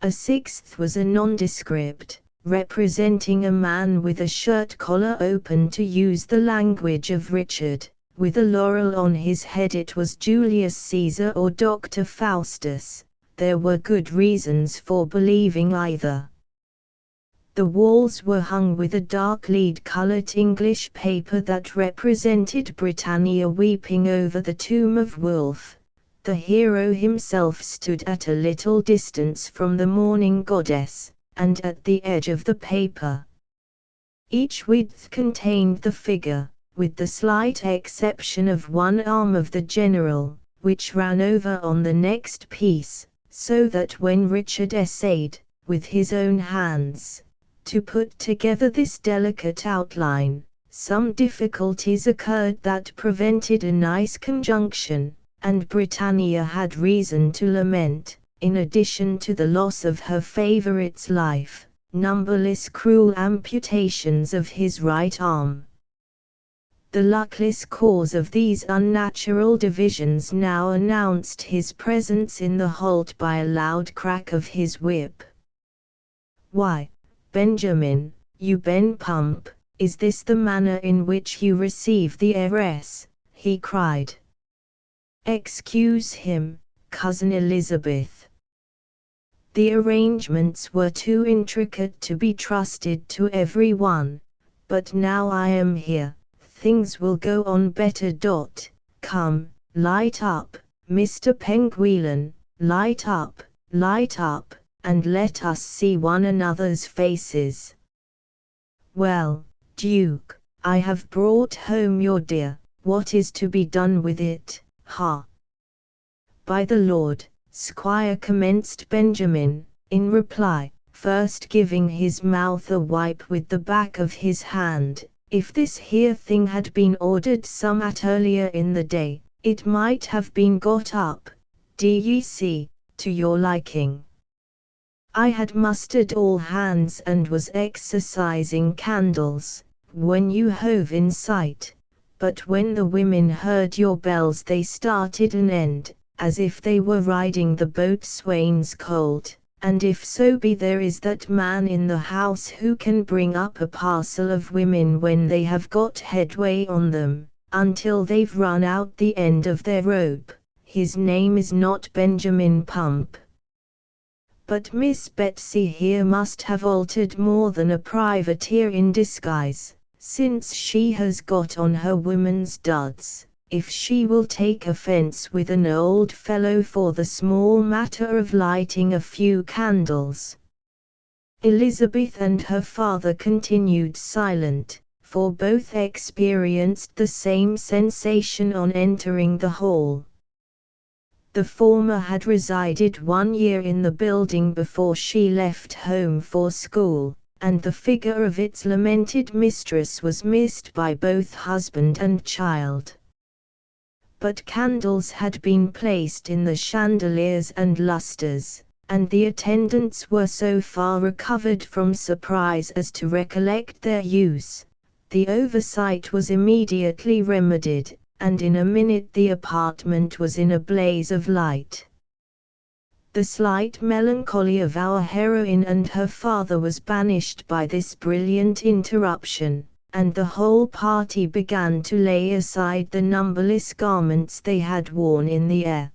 A sixth was a nondescript, representing a man with a shirt collar open, to use the language of Richard, with a laurel on his head. It was Julius Caesar or Dr. Faustus. There were good reasons for believing either. The walls were hung with a dark lead-colored English paper that represented Britannia weeping over the tomb of Wolfe. The hero himself stood at a little distance from the mourning goddess, and at the edge of the paper. Each width contained the figure, with the slight exception of one arm of the general, which ran over on the next piece, so that when Richard essayed, with his own hands, to put together this delicate outline, some difficulties occurred that prevented a nice conjunction, and Britannia had reason to lament, in addition to the loss of her favorite's life, numberless cruel amputations of his right arm. The luckless cause of these unnatural divisions now announced his presence in the halt by a loud crack of his whip. "Why, Benjamin, you Ben Pump, is this the manner in which you receive the heiress?" he cried. "Excuse him, Cousin Elizabeth. The arrangements were too intricate to be trusted to every one, but now I am here, things will go on better. Come, light up, Mr. Penguillan, light up, and let us see one another's faces. Well, Duke, I have brought home your dear, what is to be done with it, ha?" "By the Lord," Squire commenced Benjamin, in reply, first giving his mouth a wipe with the back of his hand, "if this here thing had been ordered somewhat earlier in the day, it might have been got up, d'ye see, to your liking. I had mustered all hands and was exercising candles, when you hove in sight, but when the women heard your bells they started an end, as if they were riding the boatswain's colt, and if so be there is that man in the house who can bring up a parcel of women when they have got headway on them, until they've run out the end of their rope, his name is not Benjamin Pump. But Miss Betsy here must have altered more than a privateer in disguise, since she has got on her woman's duds, if she will take offense with an old fellow for the small matter of lighting a few candles." Elizabeth and her father continued silent, for both experienced the same sensation on entering the hall. The former had resided 1 year in the building before she left home for school, and the figure of its lamented mistress was missed by both husband and child. But candles had been placed in the chandeliers and lustres, and the attendants were so far recovered from surprise as to recollect their use. The oversight was immediately remedied, and in a minute the apartment was in a blaze of light. The slight melancholy of our heroine and her father was banished by this brilliant interruption, and the whole party began to lay aside the numberless garments they had worn in the air.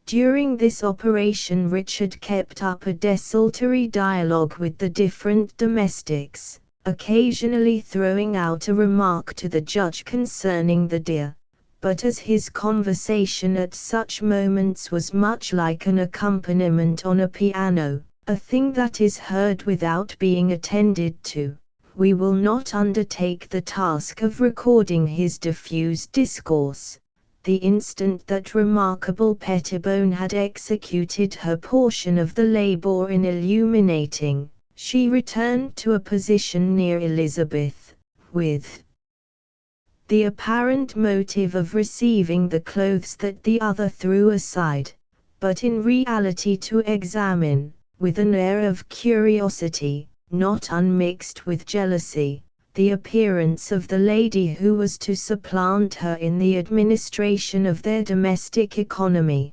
During this operation Richard kept up a desultory dialogue with the different domestics, occasionally throwing out a remark to the judge concerning the deer, but as his conversation at such moments was much like an accompaniment on a piano, a thing that is heard without being attended to, we will not undertake the task of recording his diffused discourse. The instant that remarkable Pettibone had executed her portion of the labor in illuminating, she returned to a position near Elizabeth, with the apparent motive of receiving the clothes that the other threw aside, but in reality to examine, with an air of curiosity, not unmixed with jealousy, the appearance of the lady who was to supplant her in the administration of their domestic economy.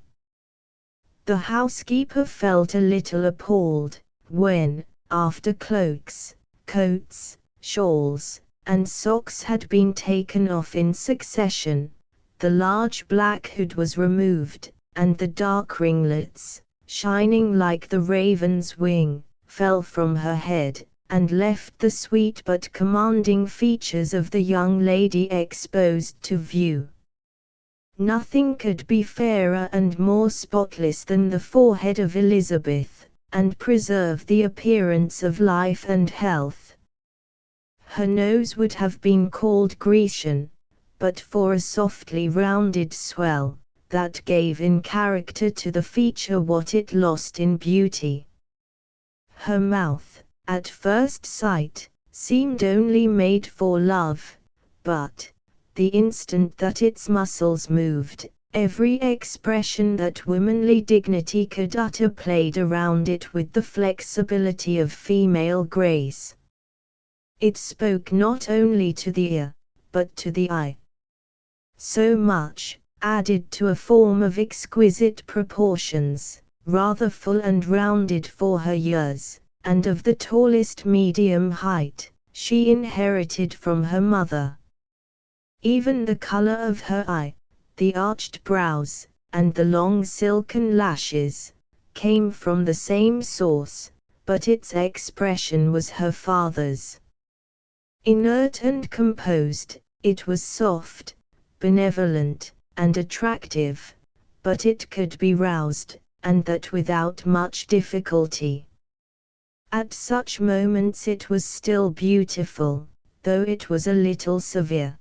The housekeeper felt a little appalled, when, after cloaks, coats, shawls, and socks had been taken off in succession, the large black hood was removed, and the dark ringlets, shining like the raven's wing, fell from her head, and left the sweet but commanding features of the young lady exposed to view. Nothing could be fairer and more spotless than the forehead of Elizabeth, and preserve the appearance of life and health. Her nose would have been called Grecian, but for a softly rounded swell, that gave in character to the feature what it lost in beauty. Her mouth, at first sight, seemed only made for love, but, the instant that its muscles moved, every expression that womanly dignity could utter played around it with the flexibility of female grace. It spoke not only to the ear, but to the eye. So much, added to a form of exquisite proportions, rather full and rounded for her years, and of the tallest medium height, she inherited from her mother. Even the color of her eye, the arched brows, and the long silken lashes, came from the same source, but its expression was her father's. Inert and composed, it was soft, benevolent, and attractive, but it could be roused, and that without much difficulty. At such moments it was still beautiful, though it was a little severe.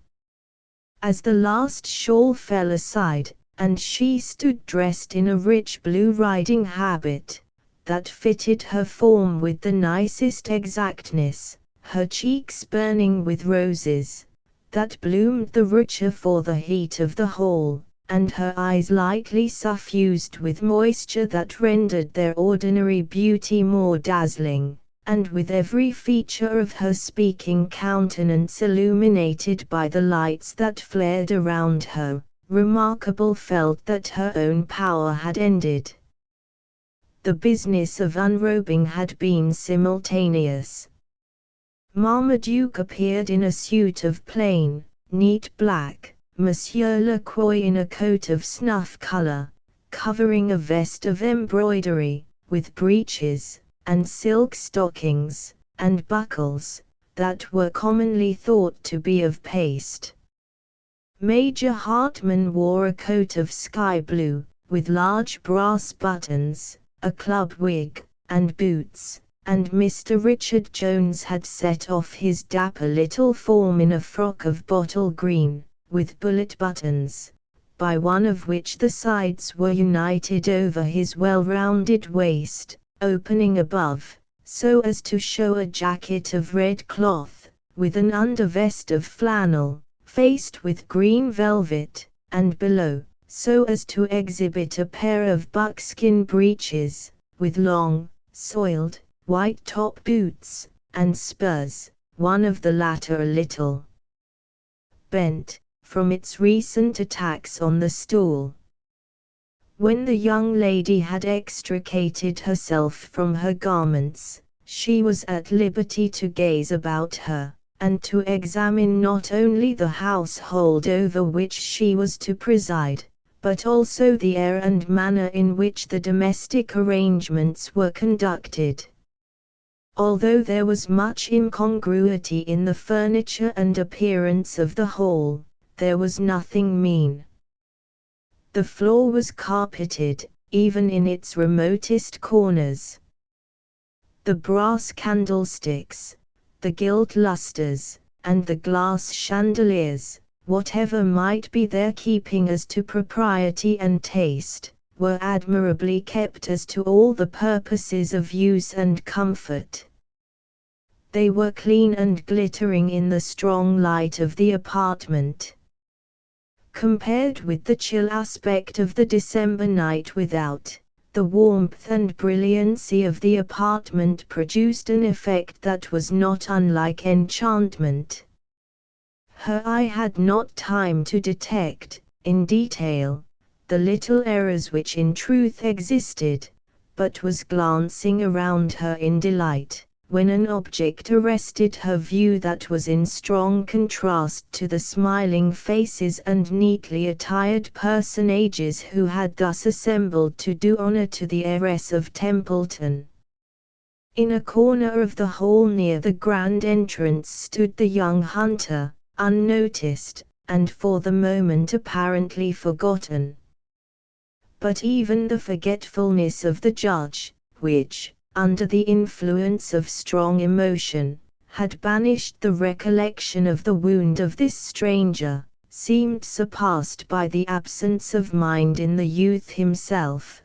As the last shawl fell aside, and she stood dressed in a rich blue riding habit, that fitted her form with the nicest exactness, her cheeks burning with roses, that bloomed the richer for the heat of the hall, and her eyes lightly suffused with moisture that rendered their ordinary beauty more dazzling, and with every feature of her speaking countenance illuminated by the lights that flared around her, Remarkable felt that her own power had ended. The business of unrobing had been simultaneous. Marmaduke appeared in a suit of plain, neat black, Monsieur Lacroix in a coat of snuff color, covering a vest of embroidery, with breeches, and silk stockings, and buckles, that were commonly thought to be of paste. Major Hartman wore a coat of sky blue, with large brass buttons, a club wig, and boots, and Mr. Richard Jones had set off his dapper little form in a frock of bottle green, with bullet buttons, by one of which the sides were united over his well-rounded waist, opening above, so as to show a jacket of red cloth, with an undervest of flannel, faced with green velvet, and below, so as to exhibit a pair of buckskin breeches, with long, soiled, white top boots, and spurs, one of the latter a little bent, from its recent attacks on the stool. When the young lady had extricated herself from her garments, she was at liberty to gaze about her, and to examine not only the household over which she was to preside, but also the air and manner in which the domestic arrangements were conducted. Although there was much incongruity in the furniture and appearance of the hall, there was nothing mean. The floor was carpeted, even in its remotest corners. The brass candlesticks, the gilt lustres, and the glass chandeliers, whatever might be their keeping as to propriety and taste, were admirably kept as to all the purposes of use and comfort. They were clean and glittering in the strong light of the apartment. Compared with the chill aspect of the December night without, the warmth and brilliancy of the apartment produced an effect that was not unlike enchantment. Her eye had not time to detect, in detail, the little errors which in truth existed, but was glancing around her in delight, when an object arrested her view that was in strong contrast to the smiling faces and neatly attired personages who had thus assembled to do honor to the heiress of Templeton. In a corner of the hall near the grand entrance stood the young hunter, unnoticed, and for the moment apparently forgotten. But even the forgetfulness of the judge, which, under the influence of strong emotion, had banished the recollection of the wound of this stranger, seemed surpassed by the absence of mind in the youth himself.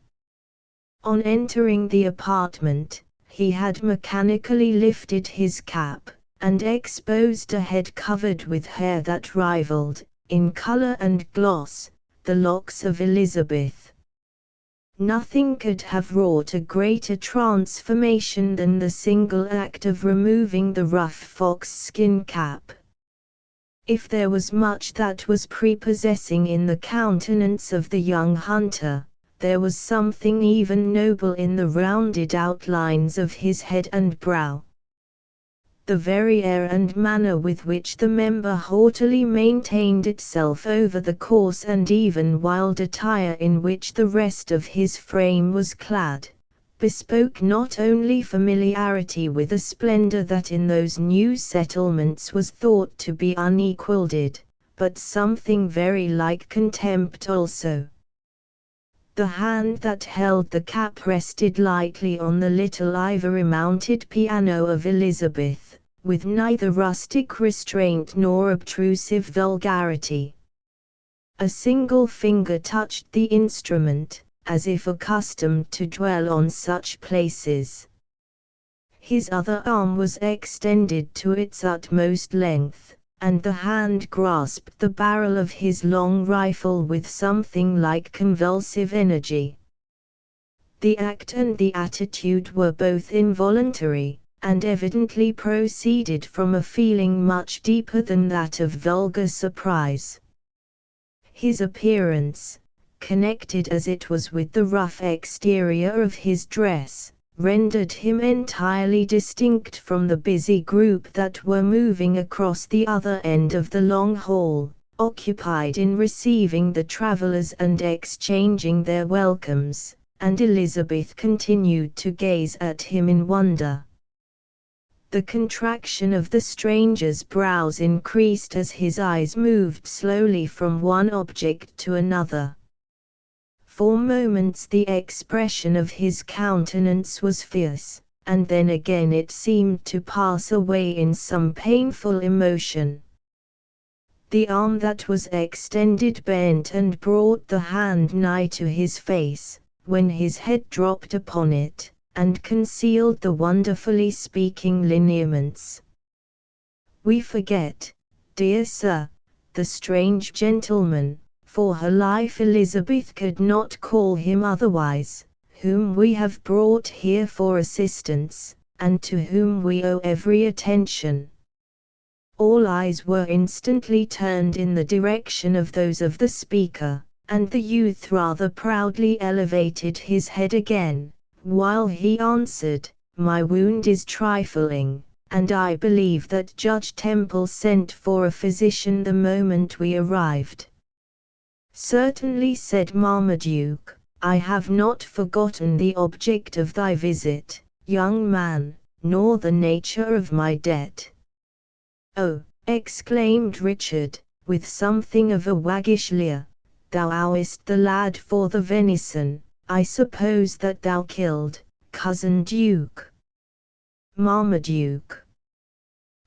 On entering the apartment, he had mechanically lifted his cap, and exposed a head covered with hair that rivaled, in color and gloss, the locks of Elizabeth. Nothing could have wrought a greater transformation than the single act of removing the rough fox-skin cap. If there was much that was prepossessing in the countenance of the young hunter, there was something even noble in the rounded outlines of his head and brow. The very air and manner with which the member haughtily maintained itself over the coarse and even wild attire in which the rest of his frame was clad, bespoke not only familiarity with a splendor that in those new settlements was thought to be unequaled, but something very like contempt also. The hand that held the cap rested lightly on the little ivory-mounted piano of Elizabeth, with neither rustic restraint nor obtrusive vulgarity. A single finger touched the instrument, as if accustomed to dwell on such places. His other arm was extended to its utmost length, and the hand grasped the barrel of his long rifle with something like convulsive energy. The act and the attitude were both involuntary, and evidently proceeded from a feeling much deeper than that of vulgar surprise. His appearance, connected as it was with the rough exterior of his dress, rendered him entirely distinct from the busy group that were moving across the other end of the long hall, occupied in receiving the travelers and exchanging their welcomes, and Elizabeth continued to gaze at him in wonder. The contraction of the stranger's brows increased as his eyes moved slowly from one object to another. For moments the expression of his countenance was fierce, and then again it seemed to pass away in some painful emotion. The arm that was extended bent and brought the hand nigh to his face, when his head dropped upon it, and concealed the wonderfully speaking lineaments. "We forget, dear sir, the strange gentleman, for her life Elizabeth could not call him otherwise, whom we have brought here for assistance, and to whom we owe every attention." All eyes were instantly turned in the direction of those of the speaker, and the youth rather proudly elevated his head again, while he answered, "My wound is trifling, and I believe that Judge Temple sent for a physician the moment we arrived." "Certainly," said Marmaduke, "I have not forgotten the object of thy visit, young man, nor the nature of my debt." "Oh," exclaimed Richard, with something of a waggish leer, "thou owest the lad for the venison, I suppose that thou killed, cousin Duke." Marmaduke.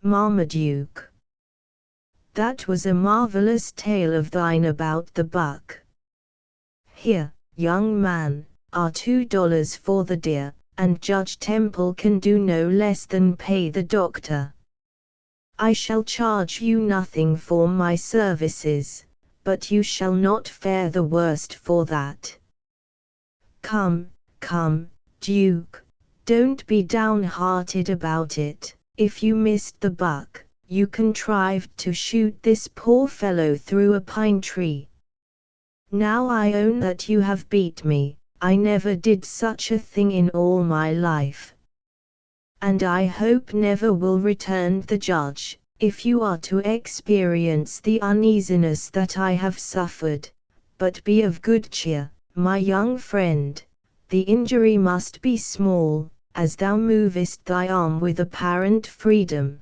Marmaduke. "That was a marvelous tale of thine about the buck. Here, young man, are $2 for the deer, and Judge Temple can do no less than pay the doctor. I shall charge you nothing for my services, but you shall not fare the worst for that. Come, come, Duke, don't be downhearted about it. If you missed the buck, you contrived to shoot this poor fellow through a pine tree. Now I own that you have beat me. I never did such a thing in all my life. And I hope never will," returned the judge, "if you are to experience the uneasiness that I have suffered. But be of good cheer, my young friend. The injury must be small, as thou movest thy arm with apparent freedom.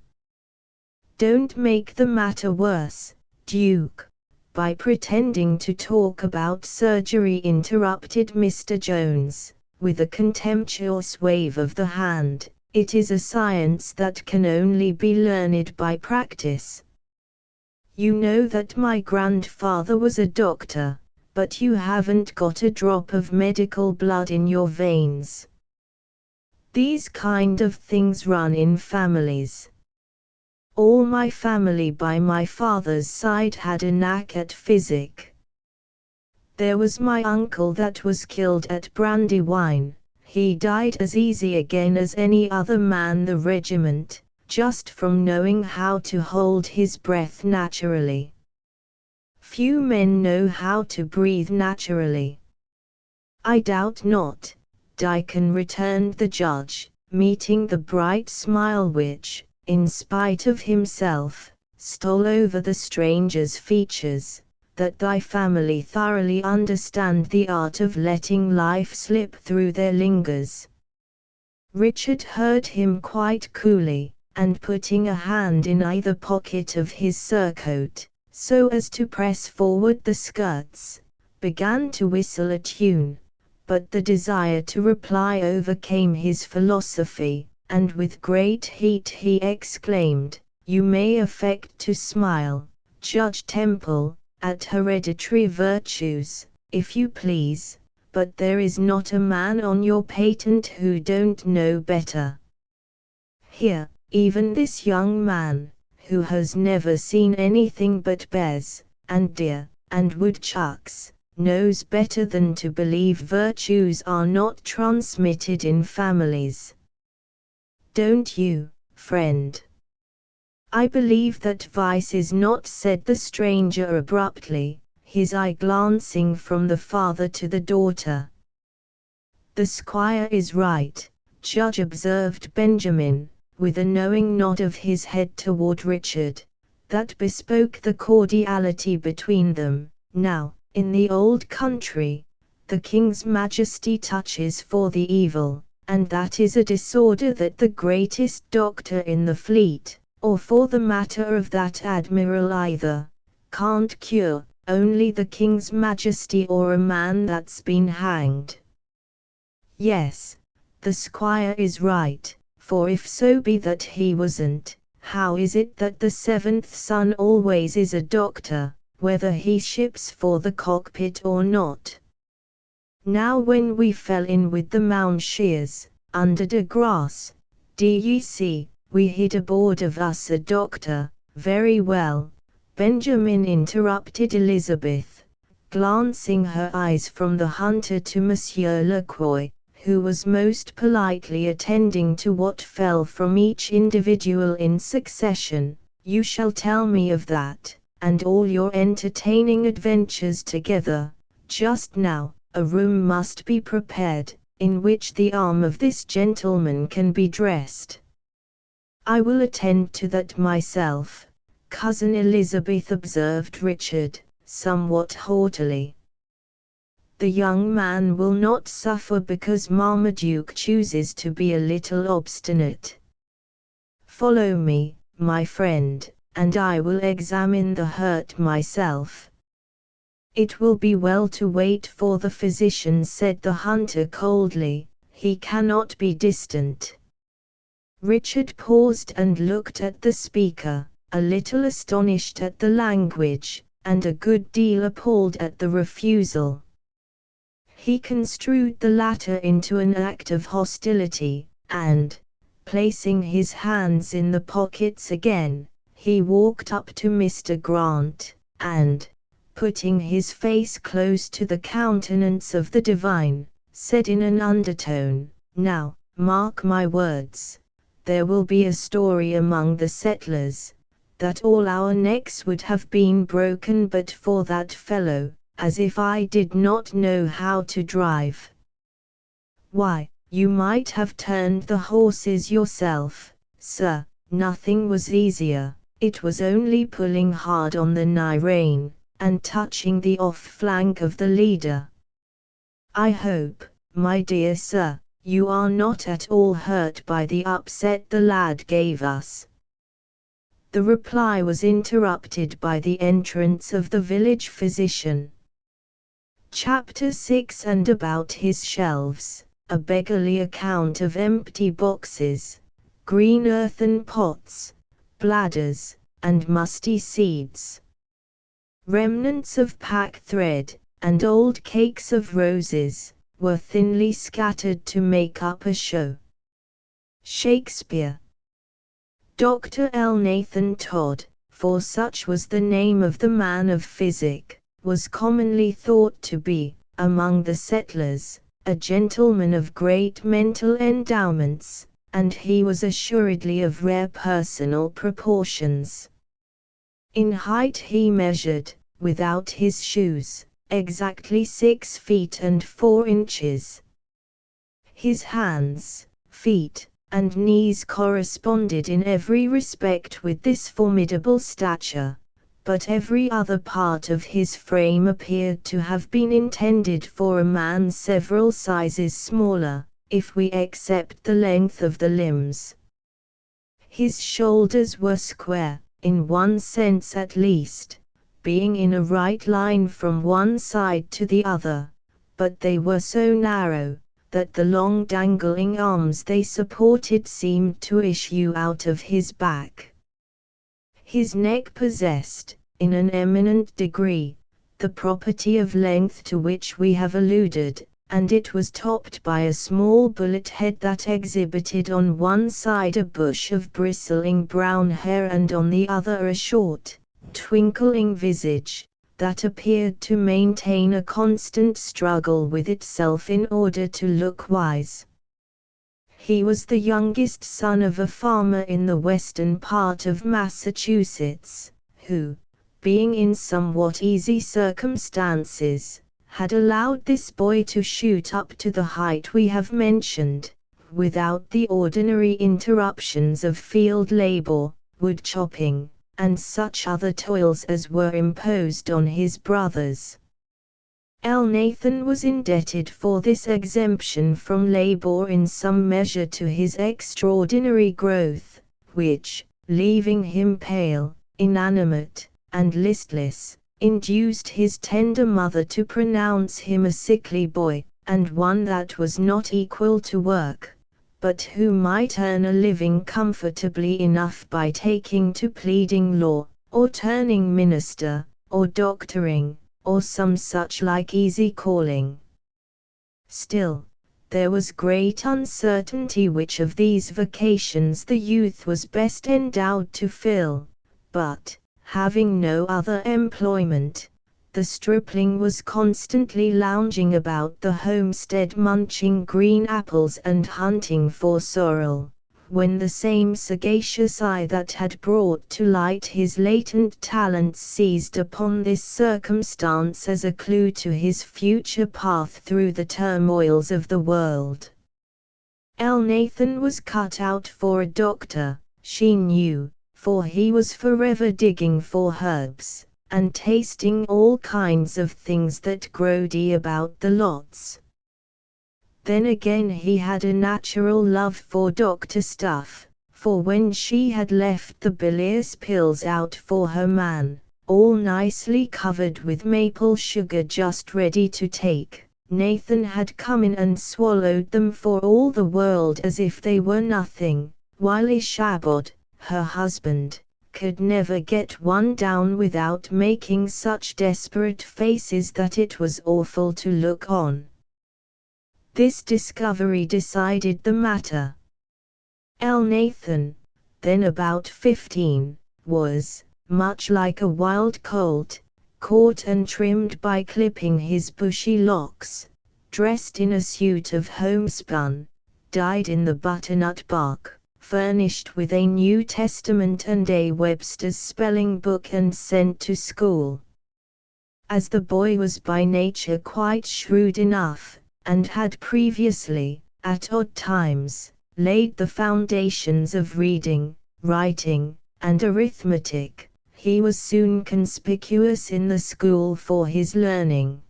Don't make the matter worse, Duke, by pretending to talk about surgery, interrupted Mr. Jones, with a contemptuous wave of the hand. It is a science that can only be learned by practice. You know that my grandfather was a doctor, but you haven't got a drop of medical blood in your veins. These kind of things run in families. All my family by my father's side had a knack at physic. There was my uncle that was killed at Brandywine. He died as easy again as any other man the regiment, just from knowing how to hold his breath naturally. Few men know how to breathe naturally. I doubt not, Deacon, returned the judge, meeting the bright smile which, in spite of himself, stole over the stranger's features, that thy family thoroughly understand the art of letting life slip through their lingers. Richard heard him quite coolly, and putting a hand in either pocket of his surcoat, so as to press forward the skirts, began to whistle a tune, but the desire to reply overcame his philosophy, and with great heat he exclaimed, "You may affect to smile, Judge Temple, at hereditary virtues, if you please, but there is not a man on your patent who don't know better. Here, even this young man, who has never seen anything but bears, and deer, and woodchucks, knows better than to believe virtues are not transmitted in families. Don't you, friend?" "I believe that vice is not," said the stranger abruptly, his eye glancing from the father to the daughter. "The squire is right, Judge," observed Benjamin, with a knowing nod of his head toward Richard, that bespoke the cordiality between them. "Now, in the old country, the King's Majesty touches for the evil, and that is a disorder that the greatest doctor in the fleet, or for the matter of that admiral either, can't cure, only the King's Majesty or a man that's been hanged." "Yes, the squire is right, for if so be that he wasn't, how is it that the seventh son always is a doctor, whether he ships for the cockpit or not? Now when we fell in with the Mountshires, under de Grasse, d'ye see, we hid aboard of us a doctor." "Very well," Benjamin interrupted Elizabeth, glancing her eyes from the hunter to Monsieur Lacroix, who was most politely attending to what fell from each individual in succession. "You shall tell me of that, and all your entertaining adventures together. Just now, a room must be prepared, in which the arm of this gentleman can be dressed." "I will attend to that myself, Cousin Elizabeth," observed Richard, somewhat haughtily. "The young man will not suffer because Marmaduke chooses to be a little obstinate. Follow me, my friend, and I will examine the hurt myself." "It will be well to wait for the physician," said the hunter coldly. "He cannot be distant." Richard paused and looked at the speaker, a little astonished at the language, and a good deal appalled at the refusal. He construed the latter into an act of hostility, and, placing his hands in the pockets again, he walked up to Mr. Grant, and, putting his face close to the countenance of the divine, said in an undertone, "Now, mark my words, there will be a story among the settlers, that all our necks would have been broken but for that fellow, as if I did not know how to drive. Why, you might have turned the horses yourself, sir, nothing was easier, it was only pulling hard on the nigh rein, and touching the off flank of the leader. I hope, my dear sir, "You are not at all hurt by the upset the lad gave us?" The reply was interrupted by the entrance of the village physician. Chapter 6. And about his shelves, a beggarly account of empty boxes, green earthen pots, bladders, and musty seeds. Remnants of pack thread, and old cakes of roses, were thinly scattered to make up a show. Shakespeare. Dr. Elnathan Todd, for such was the name of the man of physic, was commonly thought to be, among the settlers, a gentleman of great mental endowments, and he was assuredly of rare personal proportions. In height he measured, without his shoes, exactly 6 feet and 4 inches. His hands, feet, and knees corresponded in every respect with this formidable stature, but every other part of his frame appeared to have been intended for a man several sizes smaller, if we except the length of the limbs. His shoulders were square, in one sense at least, being in a right line from one side to the other, but they were so narrow, that the long dangling arms they supported seemed to issue out of his back. His neck possessed, in an eminent degree, the property of length to which we have alluded, and it was topped by a small bullet head that exhibited on one side a bush of bristling brown hair and on the other a short, twinkling visage, that appeared to maintain a constant struggle with itself in order to look wise. He was the youngest son of a farmer in the western part of Massachusetts, who, being in somewhat easy circumstances, had allowed this boy to shoot up to the height we have mentioned, without the ordinary interruptions of field labor, wood chopping, and such other toils as were imposed on his brothers. Elnathan was indebted for this exemption from labor in some measure to his extraordinary growth, which, leaving him pale, inanimate, and listless, induced his tender mother to pronounce him a sickly boy, and one that was not equal to work, but who might earn a living comfortably enough by taking to pleading law, or turning minister, or doctoring, or some such like easy calling. Still, there was great uncertainty which of these vocations the youth was best endowed to fill, but, having no other employment, the stripling was constantly lounging about the homestead munching green apples and hunting for sorrel, when the same sagacious eye that had brought to light his latent talents seized upon this circumstance as a clue to his future path through the turmoils of the world. Elnathan was cut out for a doctor, she knew, for he was forever digging for herbs, and tasting all kinds of things that growed about the lots. Then again he had a natural love for doctor stuff, for when she had left the bilious pills out for her man, all nicely covered with maple sugar just ready to take, Nathan had come in and swallowed them for all the world as if they were nothing, while Ishabod, her husband, could never get one down without making such desperate faces that it was awful to look on. This discovery decided the matter. Elnathan, then about 15, was, much like a wild colt, caught and trimmed by clipping his bushy locks, dressed in a suit of homespun, dyed in the butternut bark, furnished with a New Testament and a Webster's spelling book and sent to school. As the boy was by nature quite shrewd enough, and had previously, at odd times, laid the foundations of reading, writing, and arithmetic, he was soon conspicuous in the school for his learning.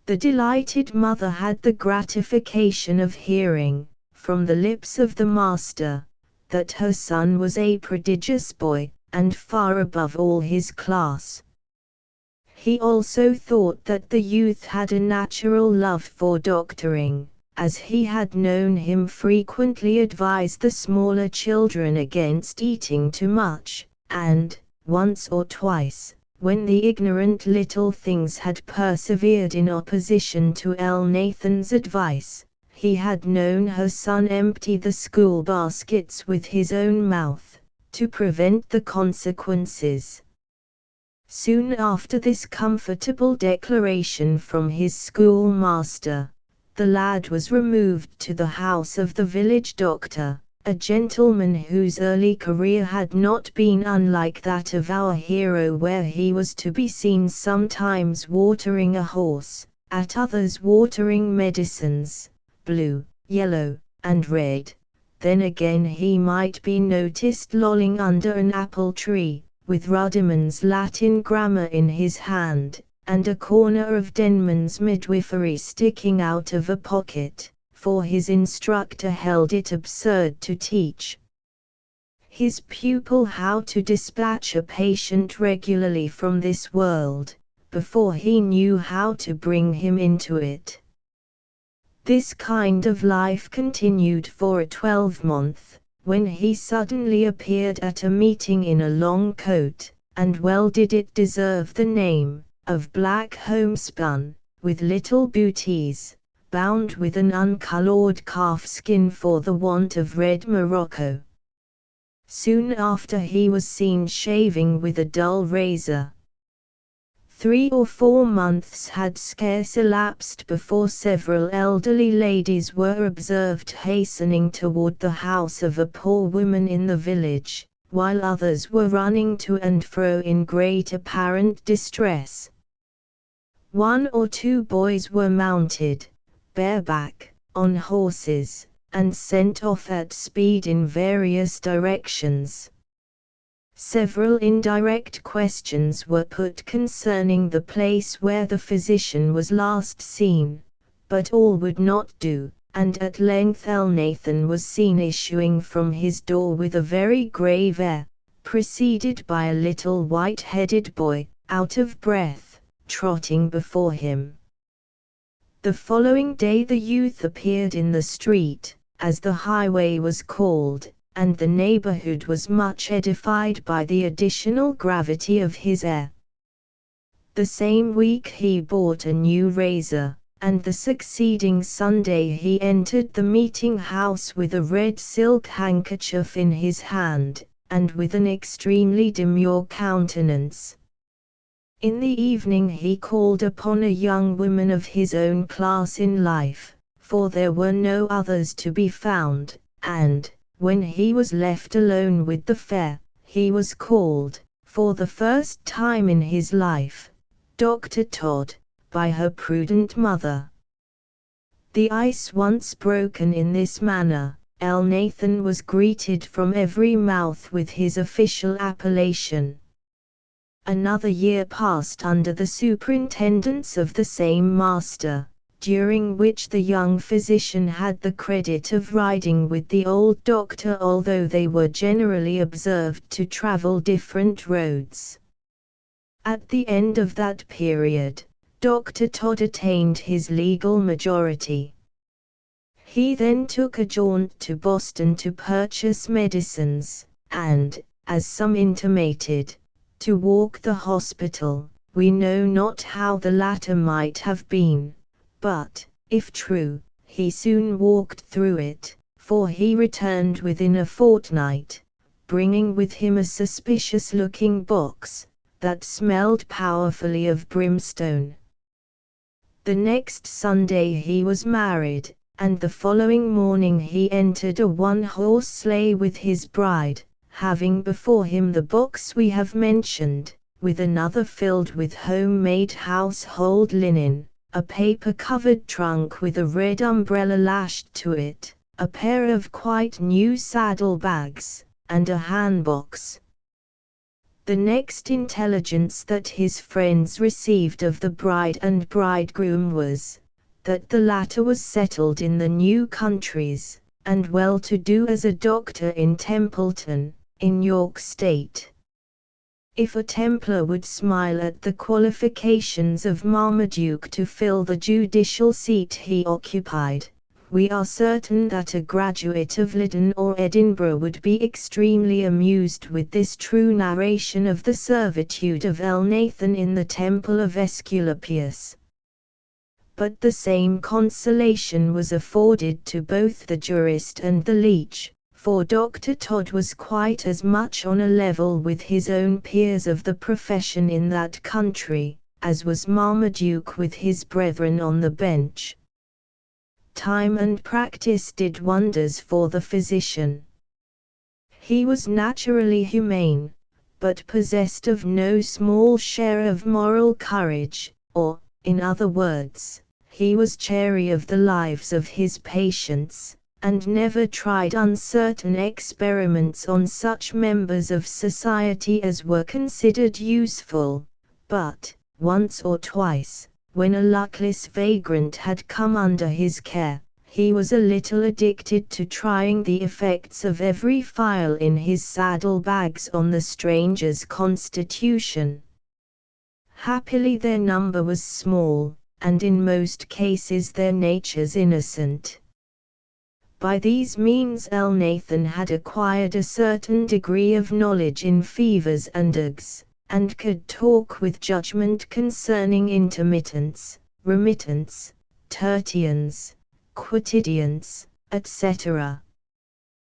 The delighted mother had the gratification of hearing, from the lips of the master, that her son was a prodigious boy, and far above all his class. He also thought that the youth had a natural love for doctoring, as he had known him frequently advise the smaller children against eating too much, and, once or twice, when the ignorant little things had persevered in opposition to Elnathan's advice, he had known her son empty the school baskets with his own mouth, to prevent the consequences. Soon after this comfortable declaration from his schoolmaster, the lad was removed to the house of the village doctor, a gentleman whose early career had not been unlike that of our hero, where he was to be seen sometimes watering a horse, at others watering medicines, blue, yellow, and red. Then again he might be noticed lolling under an apple tree, with Ruddiman's Latin grammar in his hand, and a corner of Denman's midwifery sticking out of a pocket, for his instructor held it absurd to teach his pupil how to dispatch a patient regularly from this world, before he knew how to bring him into it. This kind of life continued for a 12-month, when he suddenly appeared at a meeting in a long coat, and well did it deserve the name, of black homespun, with little booties, bound with an uncolored calf-skin for the want of red morocco. Soon after he was seen shaving with a dull razor. 3 or 4 months had scarce elapsed before several elderly ladies were observed hastening toward the house of a poor woman in the village, while others were running to and fro in great apparent distress. 1 or 2 boys were mounted, bareback, on horses, and sent off at speed in various directions. Several indirect questions were put concerning the place where the physician was last seen, but all would not do, and at length Elnathan was seen issuing from his door with a very grave air, preceded by a little white-headed boy, out of breath, trotting before him. The following day the youth appeared in the street, as the highway was called, and the neighborhood was much edified by the additional gravity of his air. The same week he bought a new razor, and the succeeding Sunday he entered the meeting house with a red silk handkerchief in his hand, and with an extremely demure countenance. In the evening he called upon a young woman of his own class in life, for there were no others to be found, and, when he was left alone with the fair, he was called, for the first time in his life, Dr. Todd, by her prudent mother. The ice once broken in this manner, Elnathan was greeted from every mouth with his official appellation. Another year passed under the superintendence of the same master, during which the young physician had the credit of riding with the old doctor, although they were generally observed to travel different roads. At the end of that period, Dr. Todd attained his legal majority. He then took a jaunt to Boston to purchase medicines, and, as some intimated, to walk the hospital. We know not how the latter might have been, but, if true, he soon walked through it, for he returned within a fortnight, bringing with him a suspicious-looking box, that smelled powerfully of brimstone. The next Sunday he was married, and the following morning he entered a one-horse sleigh with his bride, having before him the box we have mentioned, with another filled with home-made household linen, a paper-covered trunk with a red umbrella lashed to it, a pair of quite new saddle-bags, and a hand-box. The next intelligence that his friends received of the bride and bridegroom was, that the latter was settled in the new countries, and well-to-do as a doctor in Templeton, in York State. If a Templar would smile at the qualifications of Marmaduke to fill the judicial seat he occupied, we are certain that a graduate of Lydon or Edinburgh would be extremely amused with this true narration of the servitude of Elnathan in the temple of Aesculapius. But the same consolation was afforded to both the jurist and the leech, for Dr. Todd was quite as much on a level with his own peers of the profession in that country, as was Marmaduke with his brethren on the bench. Time and practice did wonders for the physician. He was naturally humane, but possessed of no small share of moral courage, or, in other words, he was chary of the lives of his patients, and never tried uncertain experiments on such members of society as were considered useful, but, once or twice, when a luckless vagrant had come under his care, he was a little addicted to trying the effects of every file in his saddle-bags on the stranger's constitution. Happily their number was small, and in most cases their natures innocent. By these means Elnathan had acquired a certain degree of knowledge in fevers and agues, and could talk with judgment concerning intermittents, remittents, tertians, quotidians, etc.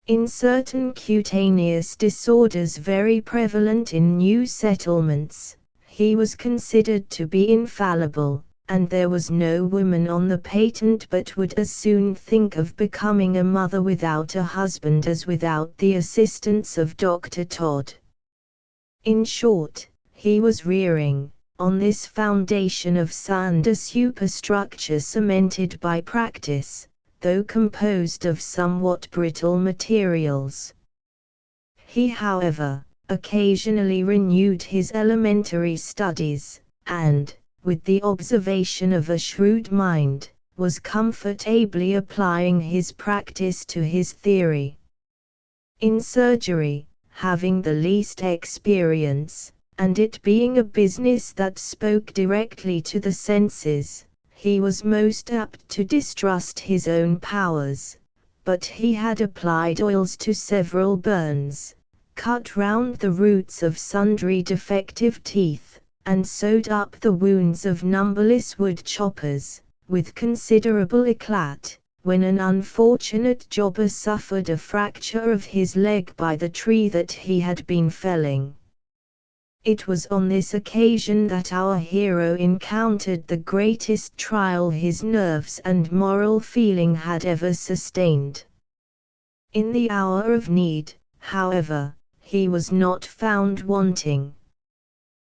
In certain cutaneous disorders very prevalent in new settlements, he was considered to be infallible, and there was no woman on the patent but would as soon think of becoming a mother without a husband as without the assistance of Dr. Todd. In short, he was rearing, on this foundation of sound, a superstructure cemented by practice, though composed of somewhat brittle materials. He, however, occasionally renewed his elementary studies, and, with the observation of a shrewd mind, was comfortably applying his practice to his theory. In surgery, having the least experience, and it being a business that spoke directly to the senses, he was most apt to distrust his own powers, but he had applied oils to several burns, cut round the roots of sundry defective teeth, and sewed up the wounds of numberless wood-choppers, with considerable eclat, when an unfortunate jobber suffered a fracture of his leg by the tree that he had been felling. It was on this occasion that our hero encountered the greatest trial his nerves and moral feeling had ever sustained. In the hour of need, however, he was not found wanting.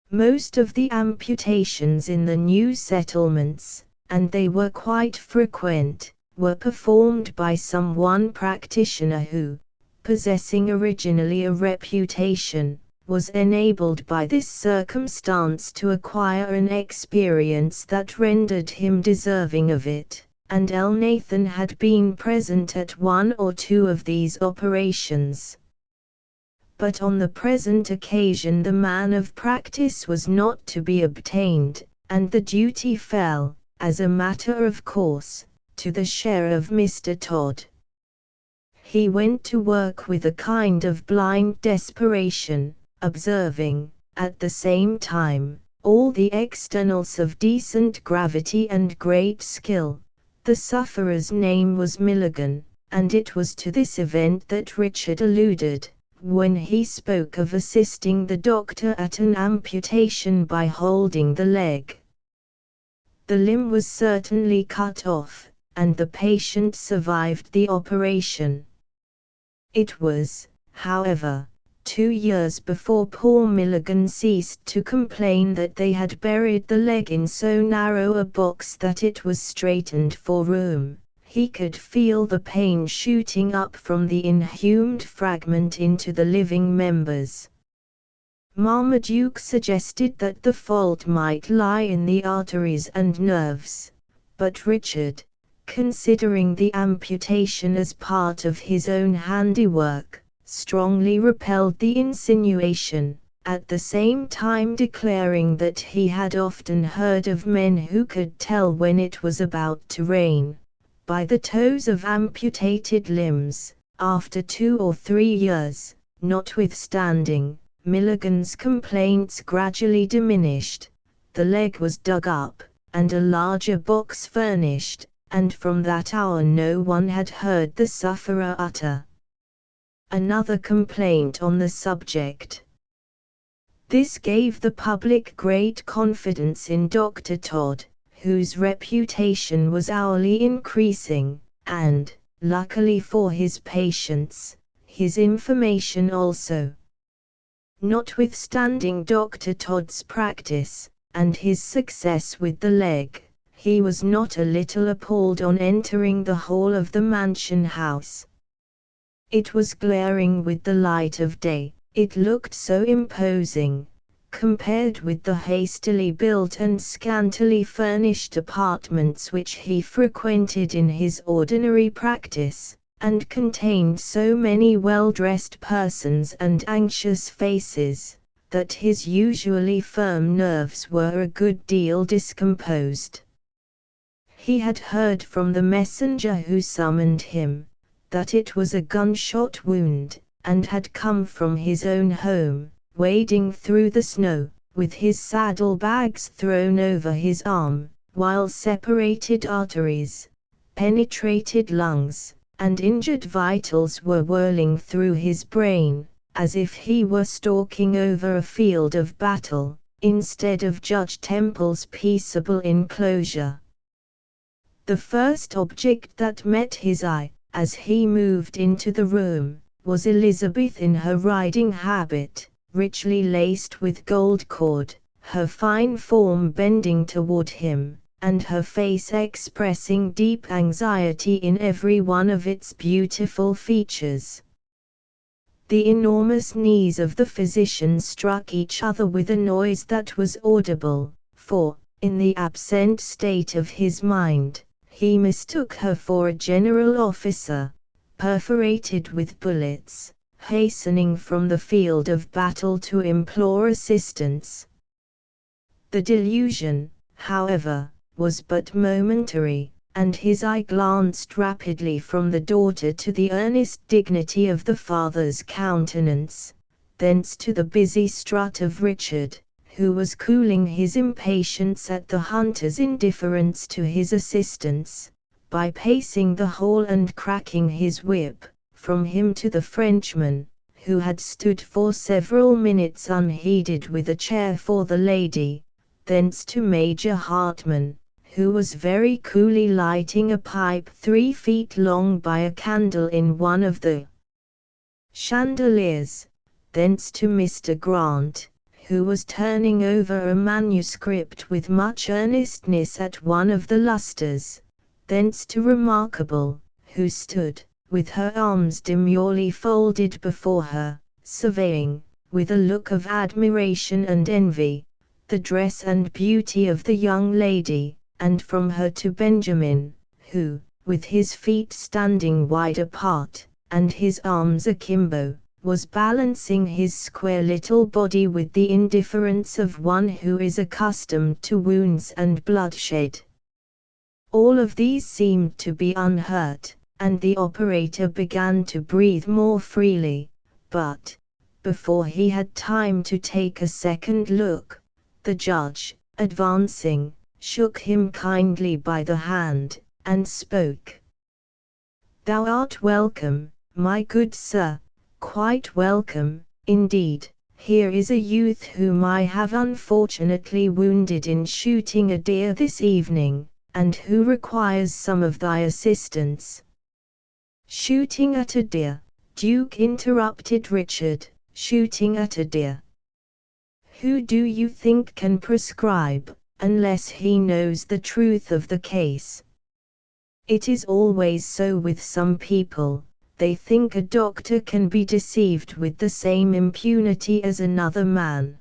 Most of the amputations in the new settlements, and they were quite frequent, were performed by some one practitioner who, possessing originally a reputation, was enabled by this circumstance to acquire an experience that rendered him deserving of it, and Elnathan had been present at one or two of these operations. But on the present occasion the man of practice was not to be obtained, and the duty fell, as a matter of course, to the share of Mr. Todd. He went to work with a kind of blind desperation, observing, at the same time, all the externals of decent gravity and great skill. The sufferer's name was Milligan, and it was to this event that Richard alluded, when he spoke of assisting the doctor at an amputation by holding the leg. The limb was certainly cut off, and the patient survived the operation. It was, however, 2 years before poor Milligan ceased to complain that they had buried the leg in so narrow a box that it was straitened for room. He could feel the pain shooting up from the inhumed fragment into the living members. Marmaduke suggested that the fault might lie in the arteries and nerves, but Richard, considering the amputation as part of his own handiwork, strongly repelled the insinuation, at the same time declaring that he had often heard of men who could tell when it was about to rain, by the toes of amputated limbs. After 2 or 3 years, notwithstanding Milligan's complaints gradually diminished, the leg was dug up, and a larger box furnished, and from that hour no one had heard the sufferer utter another complaint on the subject. This gave the public great confidence in Dr. Todd, whose reputation was hourly increasing, and, luckily for his patients, his information also. Notwithstanding Dr. Todd's practice, and his success with the leg, he was not a little appalled on entering the hall of the mansion house. It was glaring with the light of day, it looked so imposing, compared with the hastily built and scantily furnished apartments which he frequented in his ordinary practice, and contained so many well-dressed persons and anxious faces, that his usually firm nerves were a good deal discomposed. He had heard from the messenger who summoned him, that it was a gunshot wound, and had come from his own home, wading through the snow, with his saddle-bags thrown over his arm, while separated arteries, penetrated lungs, and injured vitals were whirling through his brain, as if he were stalking over a field of battle, instead of Judge Temple's peaceable enclosure. The first object that met his eye, as he moved into the room, was Elizabeth in her riding habit, richly laced with gold cord, her fine form bending toward him, and her face expressing deep anxiety in every one of its beautiful features. The enormous knees of the physician struck each other with a noise that was audible, for, in the absent state of his mind, he mistook her for a general officer, perforated with bullets, hastening from the field of battle to implore assistance. The delusion, however, was but momentary, and his eye glanced rapidly from the daughter to the earnest dignity of the father's countenance, thence to the busy strut of Richard, who was cooling his impatience at the hunter's indifference to his assistance, by pacing the hall and cracking his whip, from him to the Frenchman, who had stood for several minutes unheeded with a chair for the lady, thence to Major Hartman, who was very coolly lighting a pipe 3 feet long by a candle in one of the chandeliers, thence to Mr. Grant, who was turning over a manuscript with much earnestness at one of the lustres, thence to Remarkable, who stood, with her arms demurely folded before her, surveying, with a look of admiration and envy, the dress and beauty of the young lady, and from her to Benjamin, who, with his feet standing wide apart, and his arms akimbo, was balancing his square little body with the indifference of one who is accustomed to wounds and bloodshed. All of these seemed to be unhurt, and the operator began to breathe more freely, but, before he had time to take a second look, the judge, advancing, shook him kindly by the hand, and spoke. "Thou art welcome, my good sir, quite welcome, indeed. Here is a youth whom I have unfortunately wounded in shooting a deer this evening, and who requires some of thy assistance." "Shooting at a deer," Duke interrupted Richard, "shooting at a deer. Who do you think can prescribe, unless he knows the truth of the case? It is always so with some people, they think a doctor can be deceived with the same impunity as another man.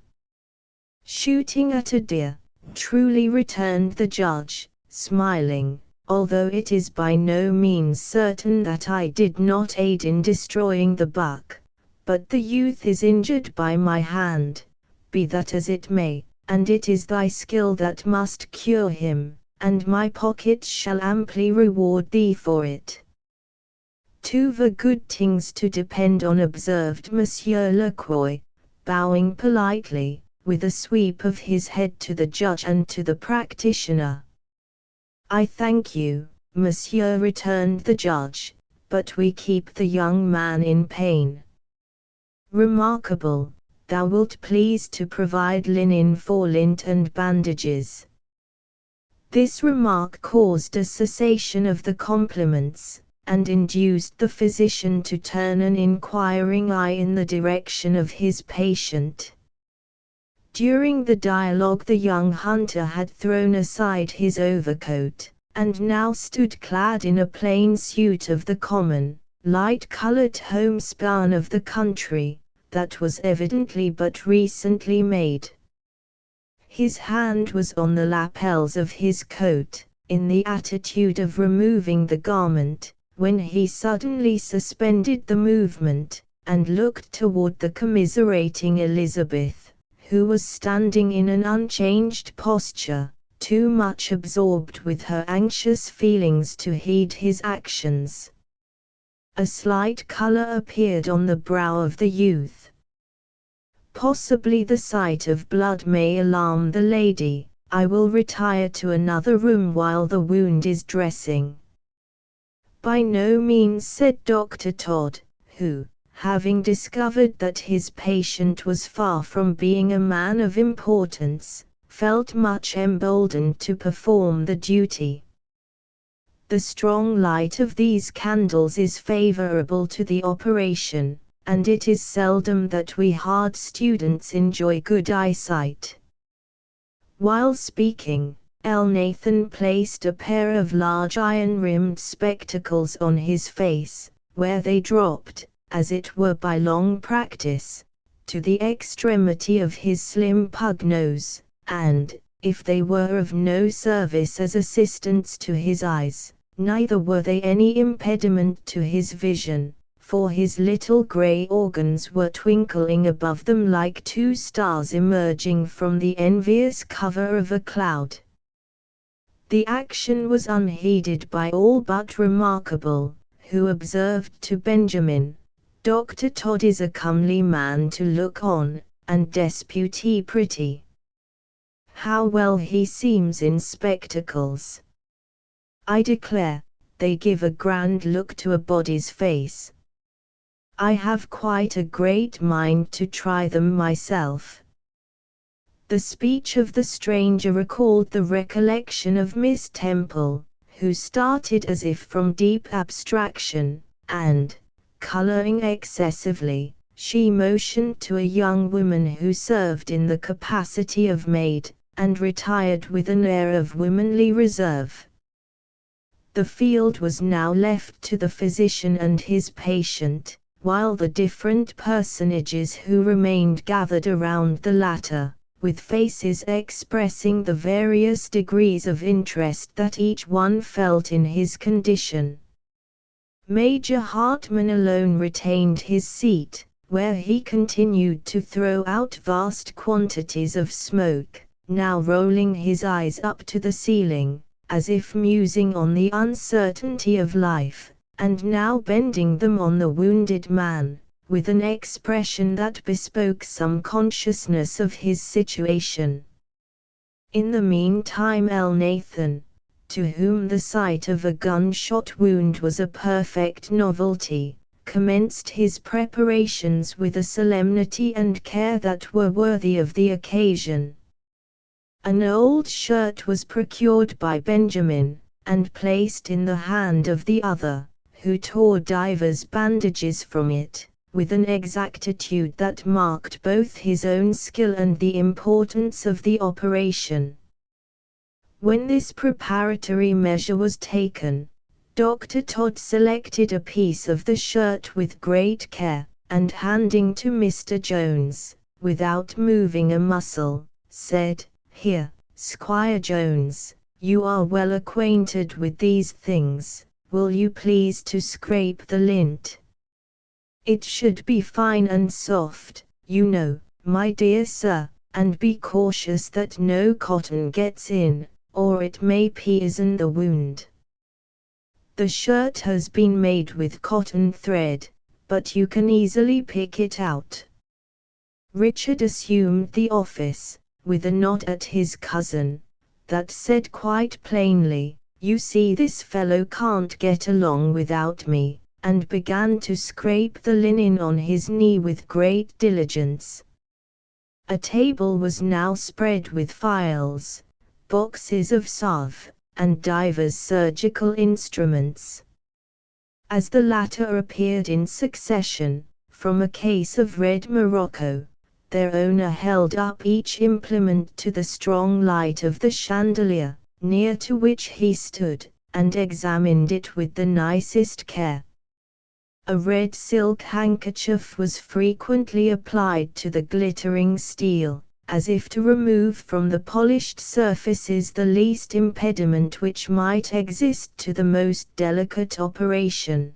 Shooting at a deer, truly, returned the judge, smiling, although it is by no means certain that I did not aid in destroying the buck, but the youth is injured by my hand, be that as it may, and it is thy skill that must cure him, and my pockets shall amply reward thee for it. "To the good things to depend on," observed Monsieur Lacroix, bowing politely, with a sweep of his head to the judge and to the practitioner. "I thank you, monsieur," returned the judge, "but we keep the young man in pain." "Remarkable. Thou wilt please to provide linen for lint and bandages." This remark caused a cessation of the compliments, and induced the physician to turn an inquiring eye in the direction of his patient. During the dialogue the young hunter had thrown aside his overcoat, and now stood clad in a plain suit of the common, light-colored homespun of the country, that was evidently but recently made. His hand was on the lapels of his coat, in the attitude of removing the garment, when he suddenly suspended the movement, and looked toward the commiserating Elizabeth, who was standing in an unchanged posture, too much absorbed with her anxious feelings to heed his actions. A slight color appeared on the brow of the youth. "Possibly the sight of blood may alarm the lady. I will retire to another room while the wound is dressing." "By no means," said Dr. Todd, who, having discovered that his patient was far from being a man of importance, felt much emboldened to perform the duty. "The strong light of these candles is favorable to the operation, and it is seldom that we hard students enjoy good eyesight." While speaking, Elnathan placed a pair of large iron-rimmed spectacles on his face, where they dropped, as it were by long practice, to the extremity of his slim pug nose, and, if they were of no service as assistants to his eyes, neither were they any impediment to his vision, for his little grey organs were twinkling above them like two stars emerging from the envious cover of a cloud. The action was unheeded by all but Remarkable, who observed to Benjamin, "Dr. Todd is a comely man to look on, and deputy pretty. How well he seems in spectacles! I declare, they give a grand look to a body's face. I have quite a great mind to try them myself." The speech of the stranger recalled the recollection of Miss Temple, who started as if from deep abstraction, and, coloring excessively, she motioned to a young woman who served in the capacity of maid, and retired with an air of womanly reserve. The field was now left to the physician and his patient, while the different personages who remained gathered around the latter, with faces expressing the various degrees of interest that each one felt in his condition. Major Hartman alone retained his seat, where he continued to throw out vast quantities of smoke, now rolling his eyes up to the ceiling, as if musing on the uncertainty of life, and now bending them on the wounded man, with an expression that bespoke some consciousness of his situation. In the meantime Elnathan, to whom the sight of a gunshot wound was a perfect novelty, commenced his preparations with a solemnity and care that were worthy of the occasion. An old shirt was procured by Benjamin, and placed in the hand of the other, who tore divers bandages from it, with an exactitude that marked both his own skill and the importance of the operation. When this preparatory measure was taken, Dr. Todd selected a piece of the shirt with great care, and handing to Mr. Jones, without moving a muscle, said, "Here, Squire Jones, you are well acquainted with these things, will you please to scrape the lint? It should be fine and soft, you know, my dear sir, and be cautious that no cotton gets in, or it may poison the wound. The shirt has been made with cotton thread, but you can easily pick it out." Richard assumed the office, with a nod at his cousin, that said quite plainly, "You see this fellow can't get along without me," and began to scrape the linen on his knee with great diligence. A table was now spread with phials, boxes of salve, and divers surgical instruments. As the latter appeared in succession, from a case of red morocco, their owner held up each implement to the strong light of the chandelier, near to which he stood, and examined it with the nicest care. A red silk handkerchief was frequently applied to the glittering steel, as if to remove from the polished surfaces the least impediment which might exist to the most delicate operation.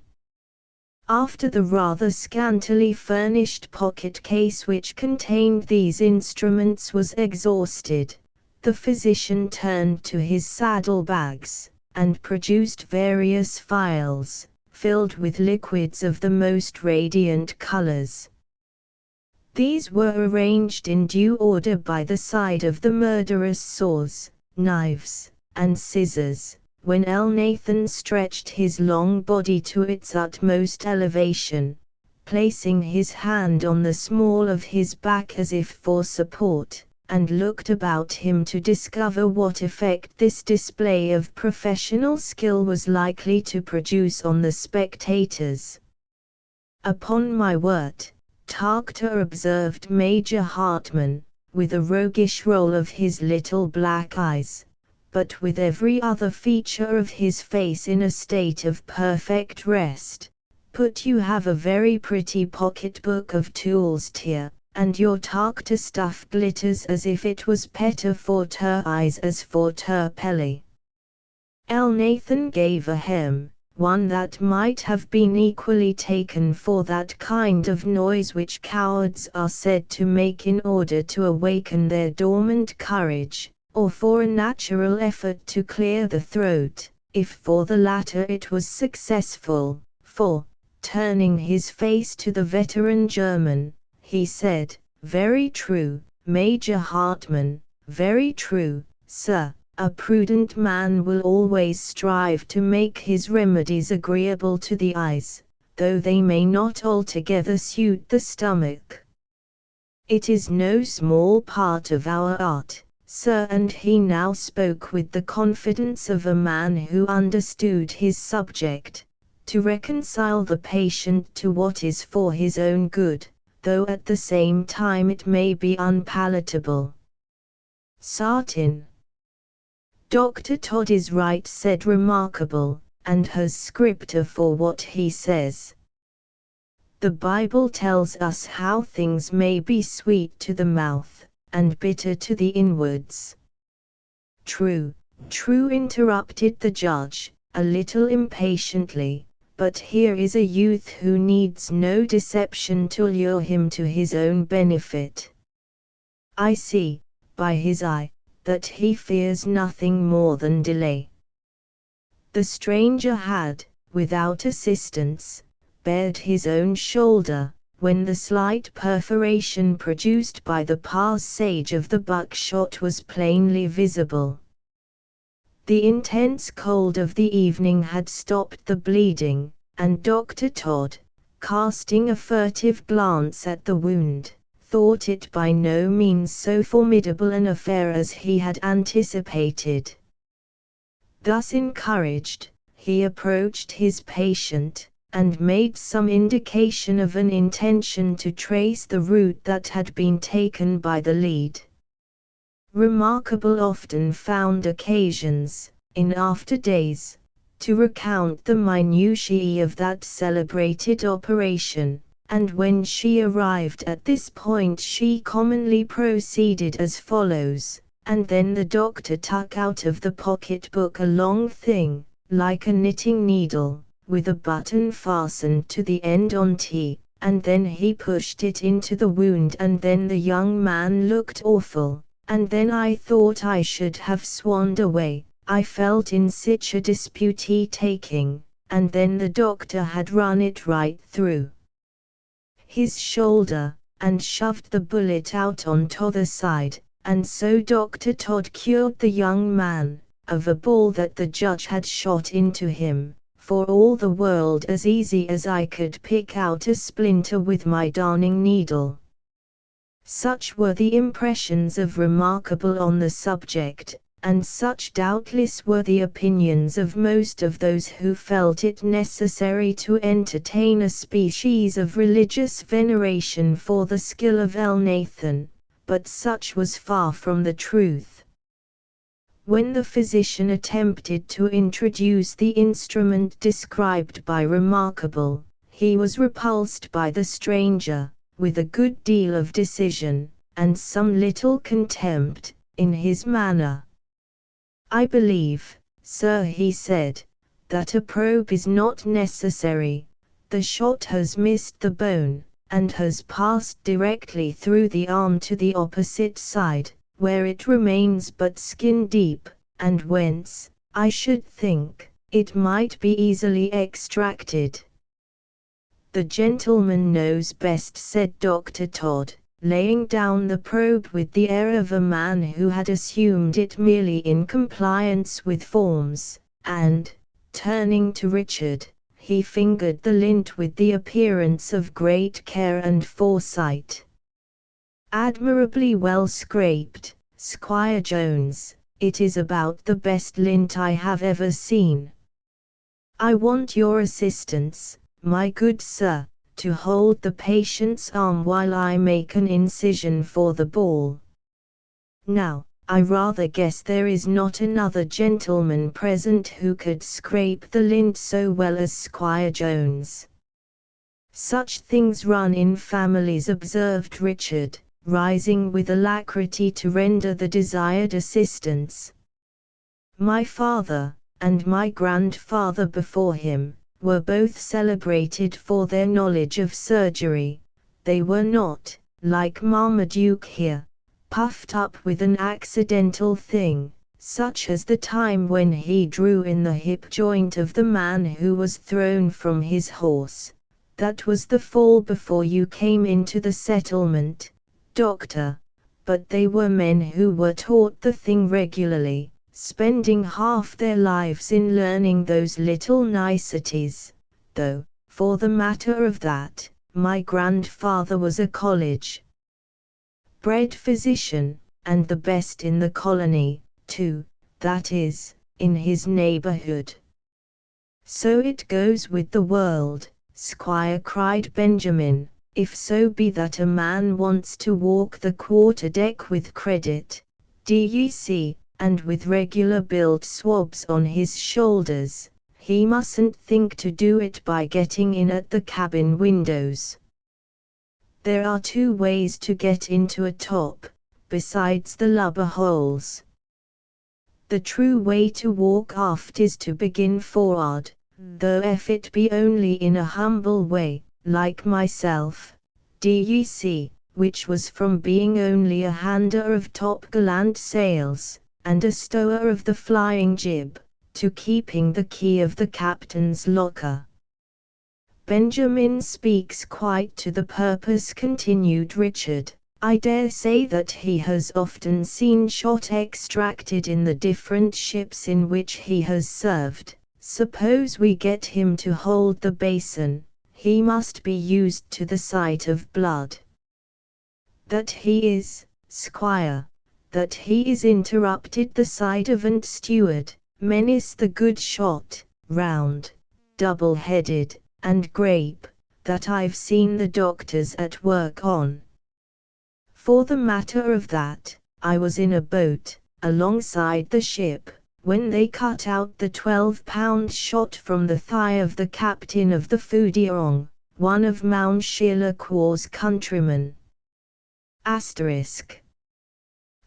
After the rather scantily furnished pocket case which contained these instruments was exhausted, the physician turned to his saddle bags, and produced various phials, filled with liquids of the most radiant colors. These were arranged in due order by the side of the murderous saws, knives, and scissors, when Elnathan stretched his long body to its utmost elevation, placing his hand on the small of his back as if for support, and looked about him to discover what effect this display of professional skill was likely to produce on the spectators. "Upon my word," Tarkter observed Major Hartman, with a roguish roll of his little black eyes, but with every other feature of his face in a state of perfect rest, "Put you have a very pretty pocket-book of tools here, and your Tarkter stuff glitters as if it was better for ter eyes as for ter pelly." Elnathan gave a hem, one that might have been equally taken for that kind of noise which cowards are said to make in order to awaken their dormant courage, or for a natural effort to clear the throat, if for the latter it was successful, for, turning his face to the veteran German, he said, "Very true, Major Hartman, very true, sir. A prudent man will always strive to make his remedies agreeable to the eyes, though they may not altogether suit the stomach. It is no small part of our art, sir," and he now spoke with the confidence of a man who understood his subject, "to reconcile the patient to what is for his own good, though at the same time it may be unpalatable." Sartin. "Dr. Todd is right," said Remarkable, "and has scripture for what he says. The Bible tells us how things may be sweet to the mouth, and bitter to the inwards." "True, true," interrupted the judge, a little impatiently, "but here is a youth who needs no deception to lure him to his own benefit. I see, by his eye, that he fears nothing more than delay." The stranger had, without assistance, bared his own shoulder, when the slight perforation produced by the passage of the buckshot was plainly visible. The intense cold of the evening had stopped the bleeding, and Dr. Todd, casting a furtive glance at the wound, thought it by no means so formidable an affair as he had anticipated. Thus encouraged, he approached his patient, and made some indication of an intention to trace the route that had been taken by the lead. Remarkable often found occasions, in after days, to recount the minutiae of that celebrated operation, and when she arrived at this point she commonly proceeded as follows, and then the doctor took out of the pocket-book a long thing, like a knitting needle, with a button fastened to the end on T, and then he pushed it into the wound, and then the young man looked awful, and then I thought I should have swanned away, I felt in such a dispute-taking, and then the doctor had run it right through his shoulder, and shoved the bullet out on t'other side, and so Dr. Todd cured the young man of a ball that the judge had shot into him, for all the world as easy as I could pick out a splinter with my darning needle. Such were the impressions of Remarkable on the subject, and such doubtless were the opinions of most of those who felt it necessary to entertain a species of religious veneration for the skill of Elnathan, but such was far from the truth. When the physician attempted to introduce the instrument described by Remarkable, he was repulsed by the stranger, with a good deal of decision, and some little contempt, in his manner. "I believe, sir," he said, "that a probe is not necessary. The shot has missed the bone, and has passed directly through the arm to the opposite side, where it remains but skin deep, and whence, I should think, it might be easily extracted." "The gentleman knows best," said Dr. Todd, laying down the probe with the air of a man who had assumed it merely in compliance with forms, and, turning to Richard, he fingered the lint with the appearance of great care and foresight. "Admirably well scraped, Squire Jones. It is about the best lint I have ever seen. I want your assistance, my good sir, to hold the patient's arm while I make an incision for the ball. Now, I rather guess there is not another gentleman present who could scrape the lint so well as Squire Jones." "Such things run in families," observed Richard, rising with alacrity to render the desired assistance. "My father, and my grandfather before him, were both celebrated for their knowledge of surgery. They were not, like Marmaduke here, puffed up with an accidental thing, such as the time when he drew in the hip joint of the man who was thrown from his horse. That was the fall before you came into the settlement, doctor, but they were men who were taught the thing regularly, spending half their lives in learning those little niceties, though, for the matter of that, my grandfather was a college-bred physician, and the best in the colony, too, that is, in his neighborhood." "So it goes with the world, Squire," cried Benjamin, "if so be that a man wants to walk the quarter-deck with credit, d'ye see, and with regular built swabs on his shoulders, he mustn't think to do it by getting in at the cabin windows. There are two ways to get into a top, besides the lubber holes. The true way to walk aft is to begin forward, though if it be only in a humble way, like myself, d'ye see, which was from being only a hander of top-gallant sails, and a stower of the flying jib, to keeping the key of the captain's locker." "Benjamin speaks quite to the purpose," continued Richard. "I dare say that he has often seen shot extracted in the different ships in which he has served. Suppose we get him to hold the basin, he must be used to the sight of blood." "That he is, Squire, that he is," interrupted the servant steward. "Many's the good shot, round, double-headed, and grape, that I've seen the doctors at work on. For the matter of that, I was in a boat, alongside the ship, when they cut out the 12-pound shot from the thigh of the captain of the Foudiong, one of Mountshilacaw's countrymen. Asterisk.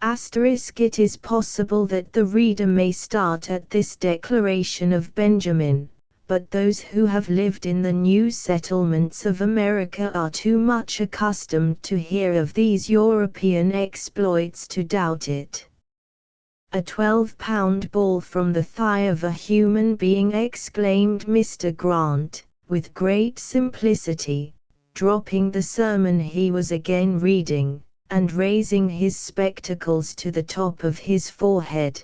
It is possible that the reader may start at this declaration of Benjamin, but those who have lived in the new settlements of America are too much accustomed to hear of these European exploits to doubt it. A 12-pound ball from the thigh of a human being, exclaimed Mr. Grant, with great simplicity, dropping the sermon he was again reading, and raising his spectacles to the top of his forehead.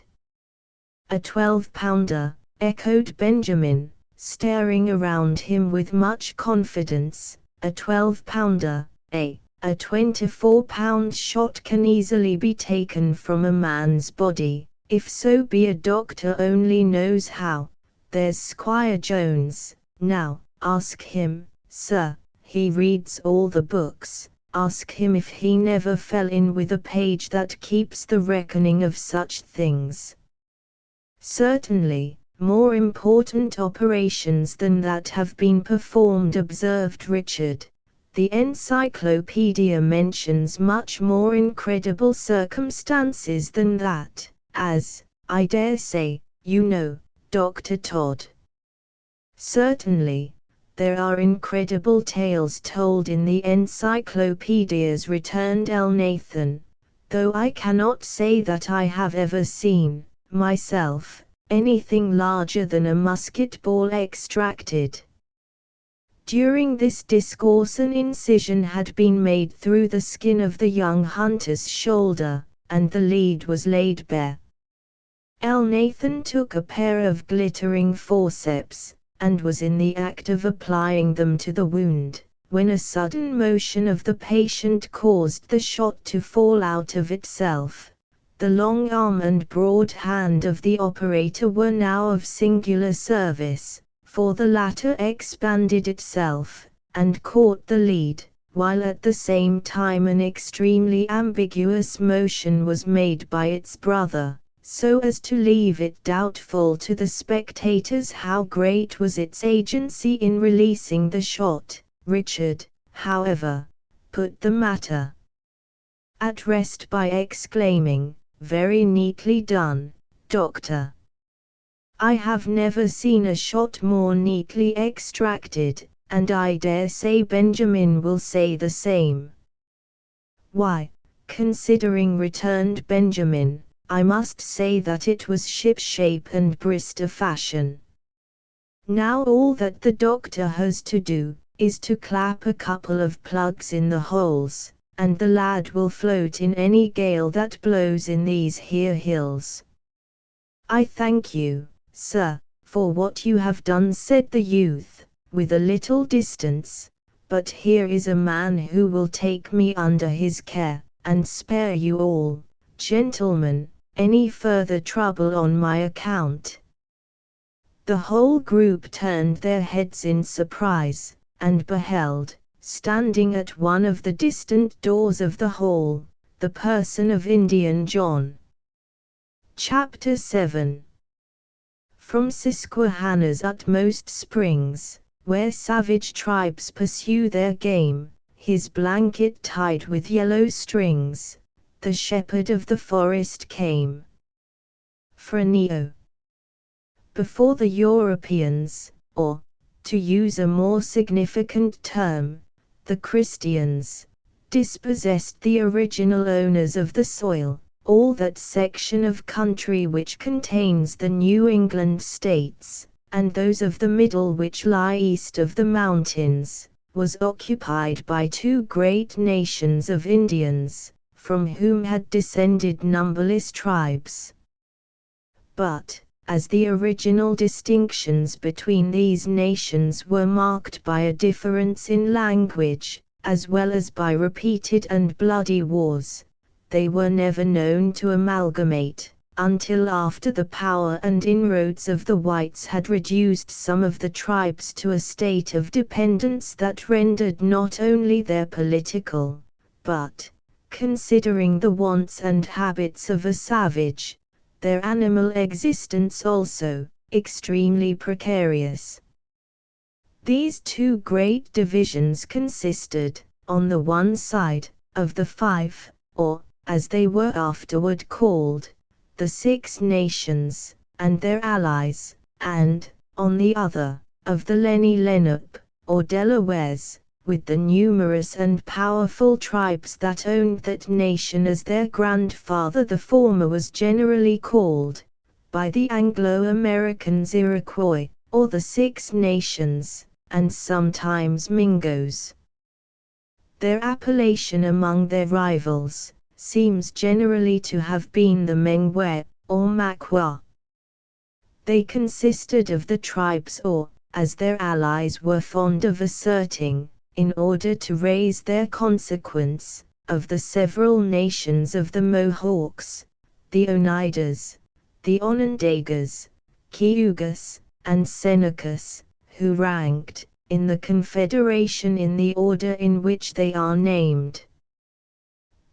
A 12-pounder, echoed Benjamin, staring around him with much confidence. A 12-pounder, a 24-pound shot can easily be taken from a man's body, if so be a doctor only knows how. There's Squire Jones, now, ask him, sir, he reads all the books, ask him if he never fell in with a page that keeps the reckoning of such things. Certainly, more important operations than that have been performed, observed Richard. The encyclopedia mentions much more incredible circumstances than that, as, I dare say, you know, Dr. Todd. Certainly, there are incredible tales told in the encyclopedias, returned Elnathan, though I cannot say that I have ever seen, myself, anything larger than a musket ball extracted. During this discourse an incision had been made through the skin of the young hunter's shoulder, and the lead was laid bare. Elnathan took a pair of glittering forceps, and was in the act of applying them to the wound, when a sudden motion of the patient caused the shot to fall out of itself. The long arm and broad hand of the operator were now of singular service, for the latter expanded itself, and caught the lead, while at the same time an extremely ambiguous motion was made by its brother, so as to leave it doubtful to the spectators how great was its agency in releasing the shot. Richard, however, put the matter at rest by exclaiming, "Very neatly done, Doctor. I have never seen a shot more neatly extracted, and I dare say Benjamin will say the same." "Why, considering," returned Benjamin, "I must say that it was ship-shape and Bristol fashion. Now all that the doctor has to do, is to clap a couple of plugs in the holes, and the lad will float in any gale that blows in these here hills." "I thank you, sir, for what you have done," said the youth, with a little distance, "but here is a man who will take me under his care, and spare you all, gentlemen, any further trouble on my account." The whole group turned their heads in surprise, and beheld, standing at one of the distant doors of the hall, the person of Indian John. Chapter 7. From Susquehanna's utmost springs, where savage tribes pursue their game, his blanket tied with yellow strings, the shepherd of the forest came. Fenimore. Before the Europeans, or, to use a more significant term, the Christians, dispossessed the original owners of the soil, all that section of country which contains the New England states, and those of the middle which lie east of the mountains, was occupied by two great nations of Indians, from whom had descended numberless tribes. But, as the original distinctions between these nations were marked by a difference in language, as well as by repeated and bloody wars, they were never known to amalgamate, until after the power and inroads of the whites had reduced some of the tribes to a state of dependence that rendered not only their political, but, considering the wants and habits of a savage, their animal existence also, extremely precarious. These two great divisions consisted, on the one side, of the five, or, as they were afterward called, the Six Nations, and their allies, and, on the other, of the Lenni Lenape, or Delawares, with the numerous and powerful tribes that owned that nation as their grandfather. The former was generally called, by the Anglo-Americans, Iroquois, or the Six Nations, and sometimes Mingoes. Their appellation among their rivals seems generally to have been the Mengwe, or Makwa. They consisted of the tribes, or, as their allies were fond of asserting, in order to raise their consequence, of the several nations of the Mohawks, the Oneidas, the Onondagas, Cayugas, and Senecas, who ranked, in the Confederation in the order in which they are named.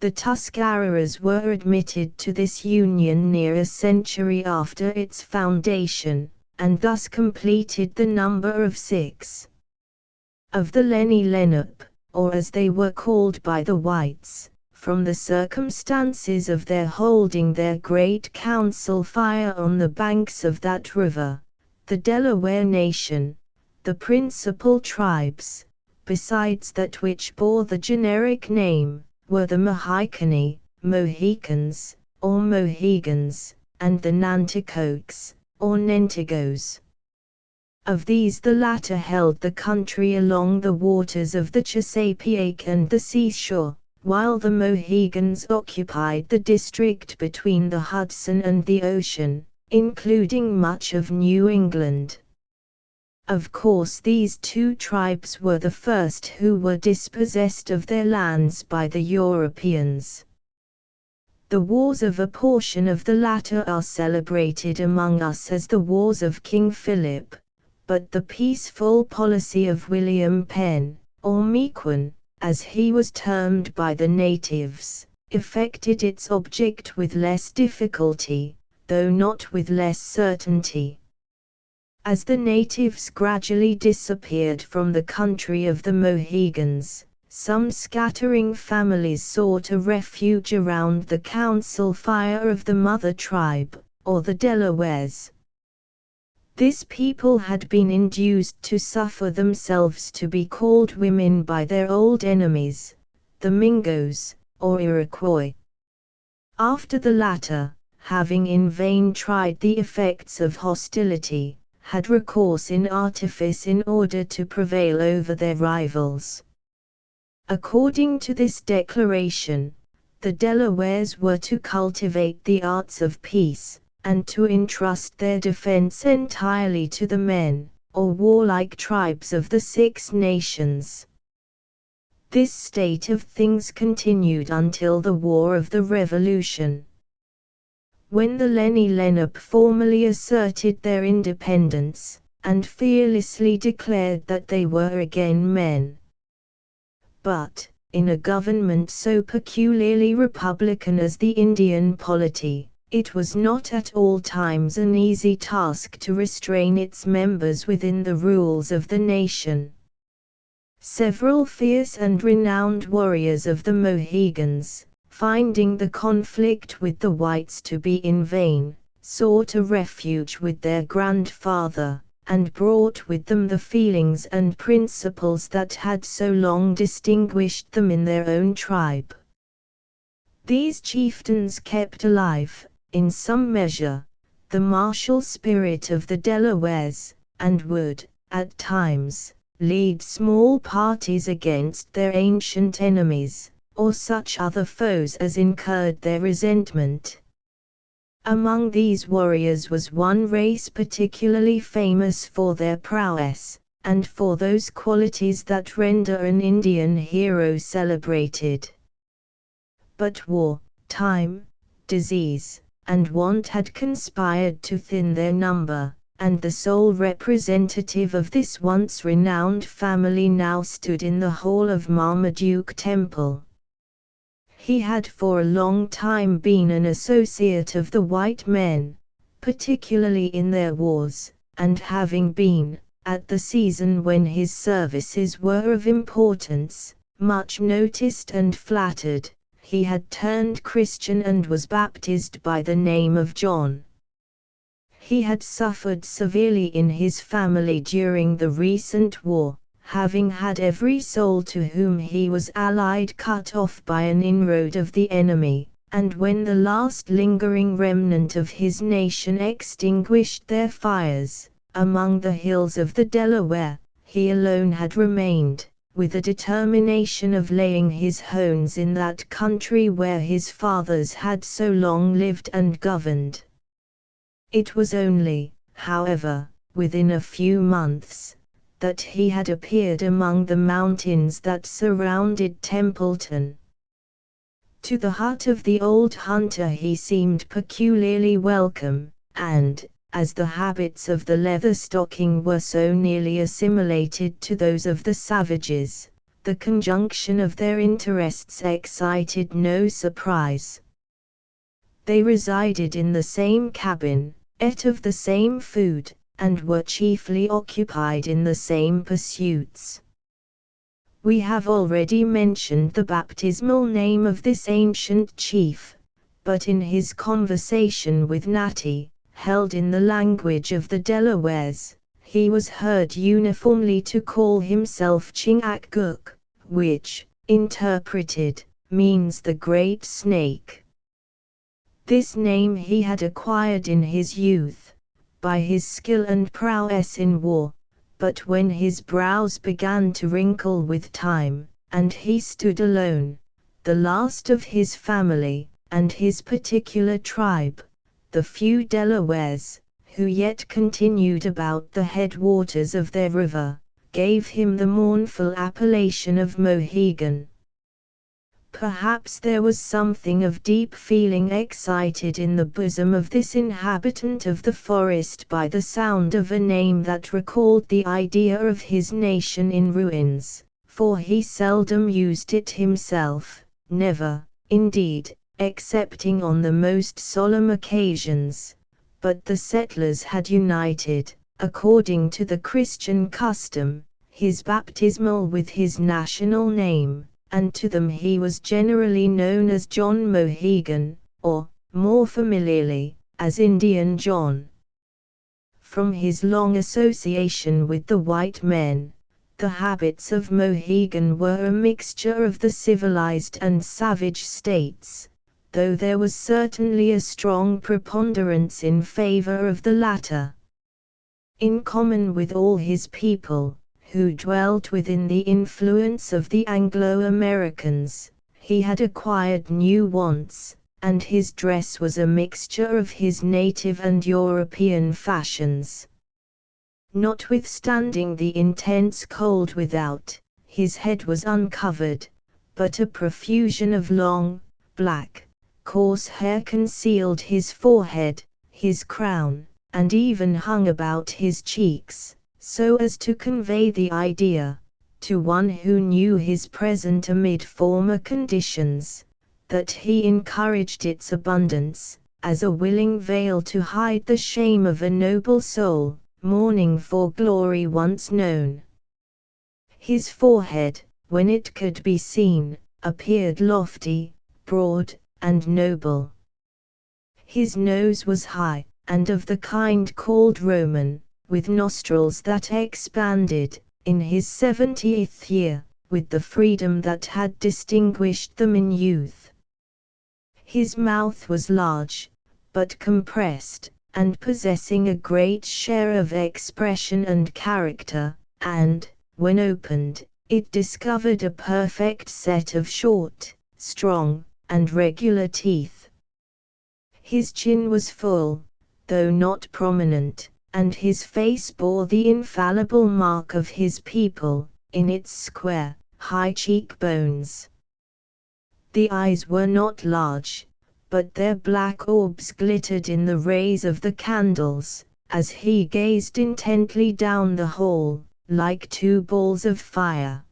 The Tuscaroras were admitted to this union near a century after its foundation, and thus completed the number of 6. Of the Lenni Lenape, or as they were called by the whites, from the circumstances of their holding their great council fire on the banks of that river, the Delaware nation, the principal tribes, besides that which bore the generic name, were the Mohicani, Mohicans, or Mohegans, and the Nanticokes, or Nentigos. Of these the latter held the country along the waters of the Chesapeake and the seashore, while the Mohegans occupied the district between the Hudson and the ocean, including much of New England. Of course, these two tribes were the first who were dispossessed of their lands by the Europeans. The wars of a portion of the latter are celebrated among us as the Wars of King Philip, but the peaceful policy of William Penn, or Mequon, as he was termed by the natives, effected its object with less difficulty, though not with less certainty. As the natives gradually disappeared from the country of the Mohegans, some scattering families sought a refuge around the council fire of the mother tribe, or the Delawares. This people had been induced to suffer themselves to be called women by their old enemies, the Mingoes, or Iroquois. After the latter, having in vain tried the effects of hostility, had recourse in artifice in order to prevail over their rivals. According to this declaration, the Delawares were to cultivate the arts of peace, and to entrust their defense entirely to the men, or warlike tribes of the Six Nations. This state of things continued until the War of the Revolution, when the Lenni Lenape formally asserted their independence, and fearlessly declared that they were again men. But, in a government so peculiarly republican as the Indian polity, it was not at all times an easy task to restrain its members within the rules of the nation. Several fierce and renowned warriors of the Mohegans, finding the conflict with the whites to be in vain, sought a refuge with their grandfather, and brought with them the feelings and principles that had so long distinguished them in their own tribe. These chieftains kept alive, in some measure, the martial spirit of the Delawares, and would, at times, lead small parties against their ancient enemies, or such other foes as incurred their resentment. Among these warriors was one race particularly famous for their prowess, and for those qualities that render an Indian hero celebrated. But war, time, disease, and want had conspired to thin their number, and the sole representative of this once renowned family now stood in the hall of Marmaduke Temple. He had for a long time been an associate of the white men, particularly in their wars, and having been, at the season when his services were of importance, much noticed and flattered, he had turned Christian and was baptized by the name of John. He had suffered severely in his family during the recent war, having had every soul to whom he was allied cut off by an inroad of the enemy, and when the last lingering remnant of his nation extinguished their fires, among the hills of the Delaware, he alone had remained, with a determination of laying his hones in that country where his fathers had so long lived and governed. It was only, however, within a few months, that he had appeared among the mountains that surrounded Templeton. To the hut of the old hunter he seemed peculiarly welcome, and, as the habits of the Leatherstocking were so nearly assimilated to those of the savages, the conjunction of their interests excited no surprise. They resided in the same cabin, ate of the same food, and were chiefly occupied in the same pursuits. We have already mentioned the baptismal name of this ancient chief, but in his conversation with Natty, held in the language of the Delawares, he was heard uniformly to call himself Chingachgook, which, interpreted, means the Great Snake. This name he had acquired in his youth, by his skill and prowess in war, but when his brows began to wrinkle with time, and he stood alone, the last of his family, and his particular tribe, the few Delawares, who yet continued about the headwaters of their river, gave him the mournful appellation of Mohegan. Perhaps there was something of deep feeling excited in the bosom of this inhabitant of the forest by the sound of a name that recalled the idea of his nation in ruins, for he seldom used it himself, never, indeed, excepting on the most solemn occasions, but the settlers had united, according to the Christian custom, his baptismal with his national name, and to them he was generally known as John Mohegan, or, more familiarly, as Indian John. From his long association with the white men, the habits of Mohegan were a mixture of the civilized and savage states, though there was certainly a strong preponderance in favor of the latter. In common with all his people, who dwelt within the influence of the Anglo-Americans, he had acquired new wants, and his dress was a mixture of his native and European fashions. Notwithstanding the intense cold without, his head was uncovered, but a profusion of long, black, coarse hair concealed his forehead, his crown, and even hung about his cheeks, so as to convey the idea, to one who knew his present amid former conditions, that he encouraged its abundance, as a willing veil to hide the shame of a noble soul, mourning for glory once known. His forehead, when it could be seen, appeared lofty, broad, and noble. His nose was high, and of the kind called Roman, with nostrils that expanded, in his 70th year, with the freedom that had distinguished them in youth. His mouth was large, but compressed, and possessing a great share of expression and character, and, when opened, it discovered a perfect set of short, strong, and regular teeth. His chin was full, though not prominent, and his face bore the infallible mark of his people, in its square, high cheekbones. The eyes were not large, but their black orbs glittered in the rays of the candles, as he gazed intently down the hall, like two balls of fire.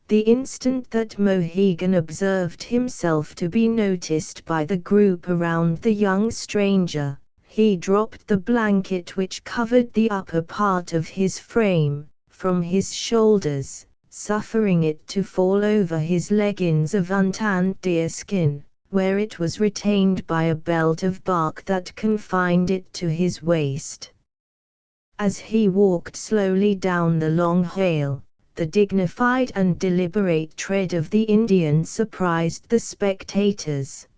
The instant that Mohegan observed himself to be noticed by the group around the young stranger, he dropped the blanket which covered the upper part of his frame, from his shoulders, suffering it to fall over his leggings of untanned deerskin, where it was retained by a belt of bark that confined it to his waist. As he walked slowly down the long aisle, the dignified and deliberate tread of the Indian surprised the spectators.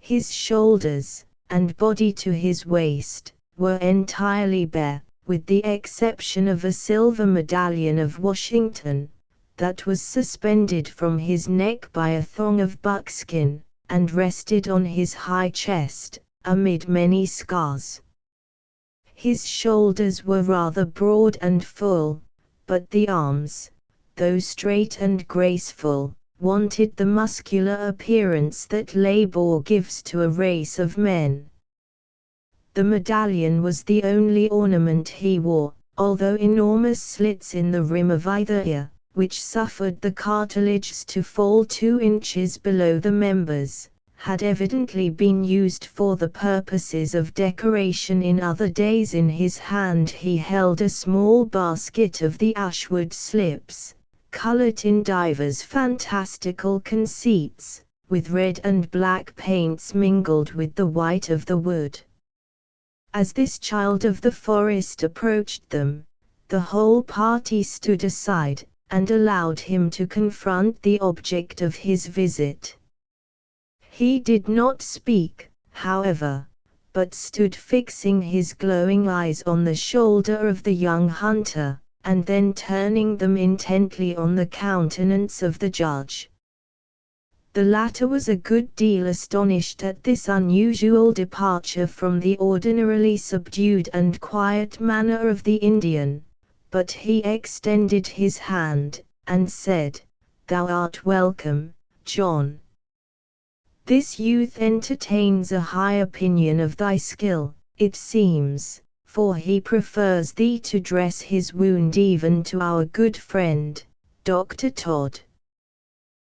His shoulders, and body to his waist, were entirely bare, with the exception of a silver medallion of Washington, that was suspended from his neck by a thong of buckskin, and rested on his high chest, amid many scars. His shoulders were rather broad and full, but the arms, though straight and graceful, wanted the muscular appearance that labor gives to a race of men. The medallion was the only ornament he wore, although enormous slits in the rim of either ear, which suffered the cartilages to fall 2 inches below the members, had evidently been used for the purposes of decoration in other days. In his hand he held a small basket of the ashwood slips, colored in divers fantastical conceits, with red and black paints mingled with the white of the wood. As this child of the forest approached them, the whole party stood aside, and allowed him to confront the object of his visit. He did not speak, however, but stood fixing his glowing eyes on the shoulder of the young hunter, and then turning them intently on the countenance of the judge. The latter was a good deal astonished at this unusual departure from the ordinarily subdued and quiet manner of the Indian, but he extended his hand, and said, "Thou art welcome, John. This youth entertains a high opinion of thy skill, it seems, for he prefers thee to dress his wound even to our good friend, Dr. Todd."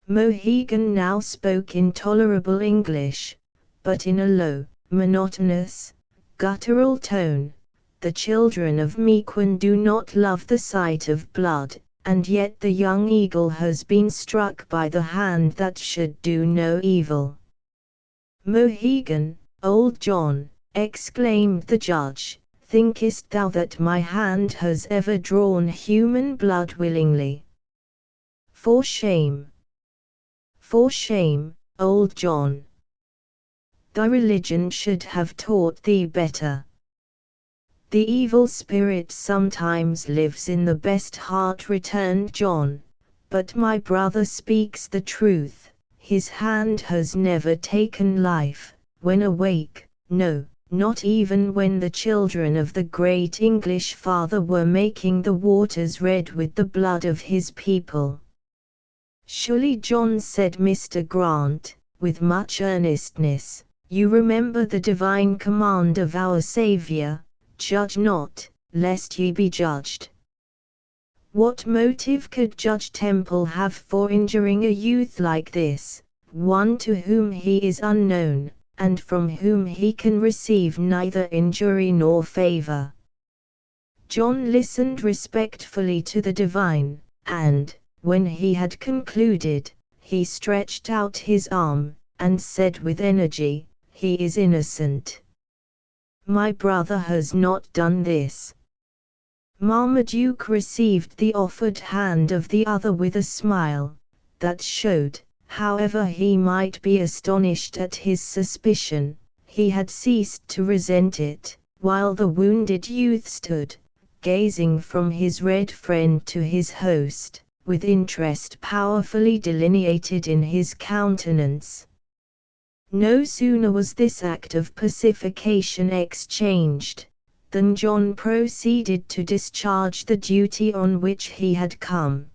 Mohegan now spoke in tolerable English, but in a low, monotonous, guttural tone. The children of Mequon do not love the sight of blood, and yet the young eagle has been struck by the hand that should do no evil. "Mohegan, old John," exclaimed the judge, "thinkest thou that my hand has ever drawn human blood willingly? For shame! For shame, old John! Thy religion should have taught thee better. The evil spirit sometimes lives in the best heart," returned John, "but my brother speaks the truth. His hand has never taken life, when awake, no, not even when the children of the great English father were making the waters red with the blood of his people." "Surely, John," said Mr. Grant, with much earnestness, "you remember the divine command of our Savior, 'Judge not, lest ye be judged.' What motive could Judge Temple have for injuring a youth like this, one to whom he is unknown, and from whom he can receive neither injury nor favor?" John listened respectfully to the divine, and, when he had concluded, he stretched out his arm, and said with energy, "He is innocent. My brother has not done this." Marmaduke received the offered hand of the other with a smile, that showed, however he might be astonished at his suspicion, he had ceased to resent it, while the wounded youth stood, gazing from his red friend to his host, with interest powerfully delineated in his countenance. No sooner was this act of pacification exchanged, than John proceeded to discharge the duty on which he had come.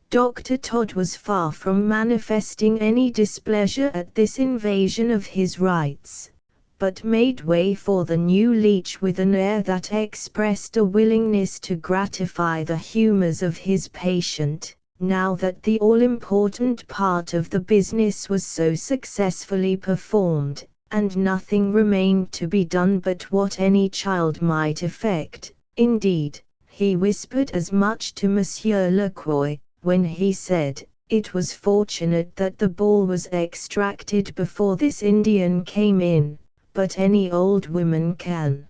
Dr. Todd was far from manifesting any displeasure at this invasion of his rights, but made way for the new leech with an air that expressed a willingness to gratify the humors of his patient, now that the all-important part of the business was so successfully performed, and nothing remained to be done but what any child might effect. Indeed, he whispered as much to Monsieur Lacroix, when he said, "It was fortunate that the ball was extracted before this Indian came in, but any old woman can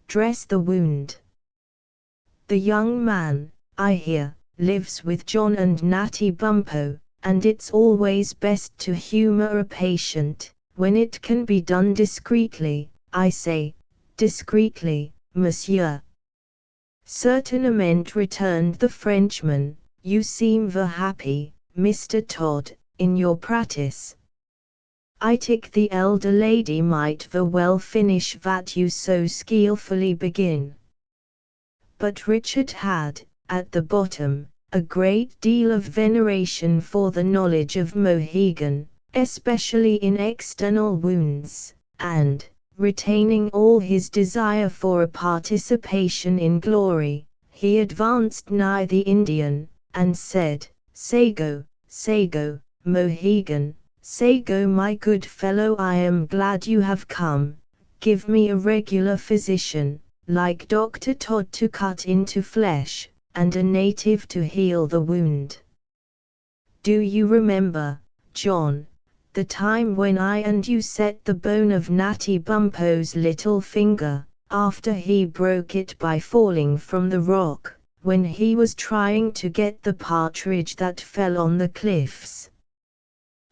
dress the wound." The young man, I hear, lives with John and Natty Bumppo, and it's always best to humor a patient, when it can be done discreetly. I say, discreetly, monsieur. Certainement, returned the Frenchman. You seem very happy, Mr. Todd, in your practice. I think the elder lady might very well finish what you so skillfully begin. But Richard had, at the bottom, a great deal of veneration for the knowledge of Mohegan, especially in external wounds, and, retaining all his desire for a participation in glory, he advanced nigh the Indian, and said, Sago, Mohegan, Sago, my good fellow, I am glad you have come. Give me a regular physician, like Dr. Todd, to cut into flesh, and a native to heal the wound. Do you remember, John, the time when I and you set the bone of Natty Bumppo's little finger, after he broke it by falling from the rock, when he was trying to get the partridge that fell on the cliffs?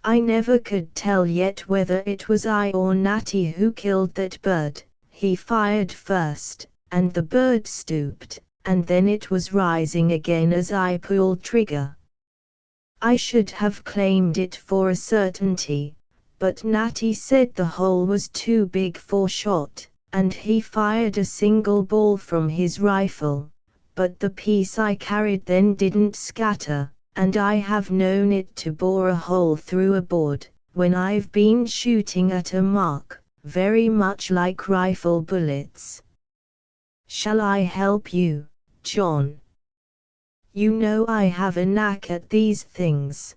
I never could tell yet whether it was I or Natty who killed that bird. He fired first, and the bird stooped, and then it was rising again as I pulled trigger. I should have claimed it for a certainty, but Natty said the hole was too big for shot, and he fired a single ball from his rifle, but the piece I carried then didn't scatter, and I have known it to bore a hole through a board, when I've been shooting at a mark, very much like rifle bullets. Shall I help you, John? You know I have a knack at these things.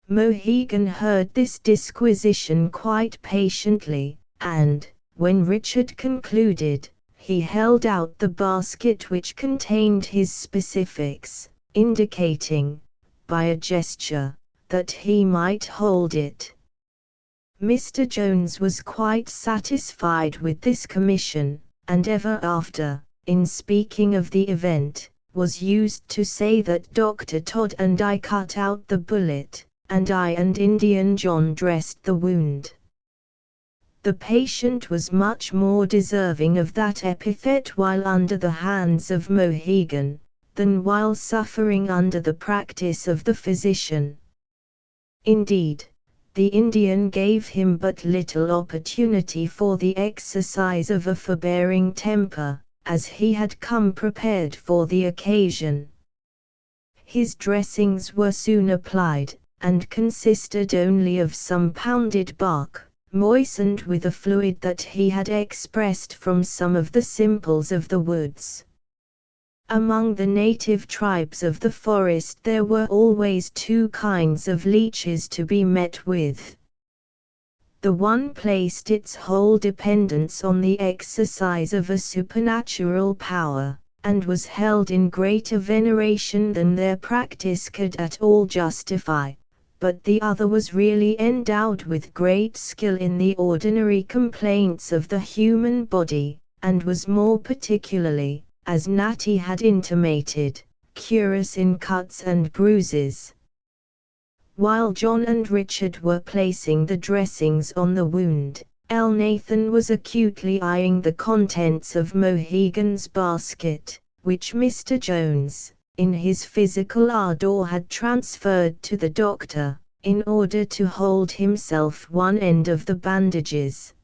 Mohegan heard this disquisition quite patiently, and, when Richard concluded, he held out the basket which contained his specifics, indicating, by a gesture, that he might hold it. Mr. Jones was quite satisfied with this commission, and ever after, in speaking of the event, was used to say that Dr. Todd and I cut out the bullet, and I and Indian John dressed the wound. The patient was much more deserving of that epithet while under the hands of Mohegan, than while suffering under the practice of the physician. Indeed, the Indian gave him but little opportunity for the exercise of a forbearing temper, as he had come prepared for the occasion. His dressings were soon applied, and consisted only of some pounded bark, moistened with a fluid that he had expressed from some of the simples of the woods. Among the native tribes of the forest there were always two kinds of leeches to be met with. The one placed its whole dependence on the exercise of a supernatural power, and was held in greater veneration than their practice could at all justify, but the other was really endowed with great skill in the ordinary complaints of the human body, and was more particularly, as Natty had intimated, curious in cuts and bruises. While John and Richard were placing the dressings on the wound, Elnathan was acutely eyeing the contents of Mohegan's basket, which Mr. Jones, in his physical ardor, had transferred to the doctor, in order to hold himself one end of the bandages.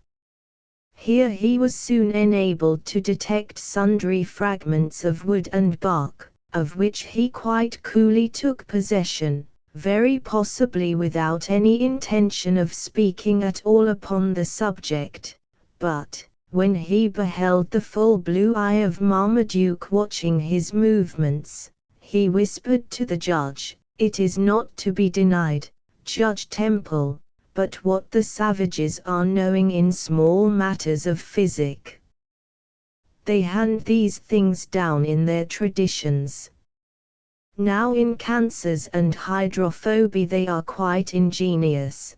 Here he was soon enabled to detect sundry fragments of wood and bark, of which he quite coolly took possession, very possibly without any intention of speaking at all upon the subject, but, when he beheld the full blue eye of Marmaduke watching his movements, he whispered to the judge, "It is not to be denied, Judge Temple, but what the savages are knowing in small matters of physic. They hand these things down in their traditions. Now in cancers and hydrophobia they are quite ingenious.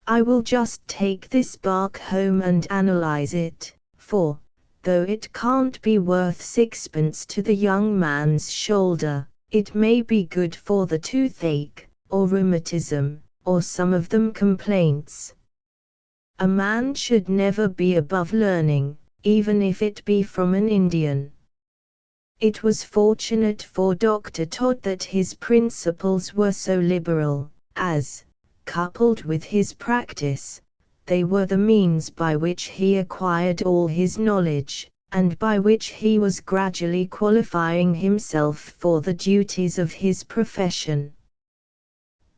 I will just take this bark home and analyze it, for, though it can't be worth sixpence to the young man's shoulder, it may be good for the toothache, or rheumatism, or some of them complaints. A man should never be above learning, even if it be from an Indian." It was fortunate for Dr. Todd that his principles were so liberal, as, coupled with his practice, they were the means by which he acquired all his knowledge, and by which he was gradually qualifying himself for the duties of his profession.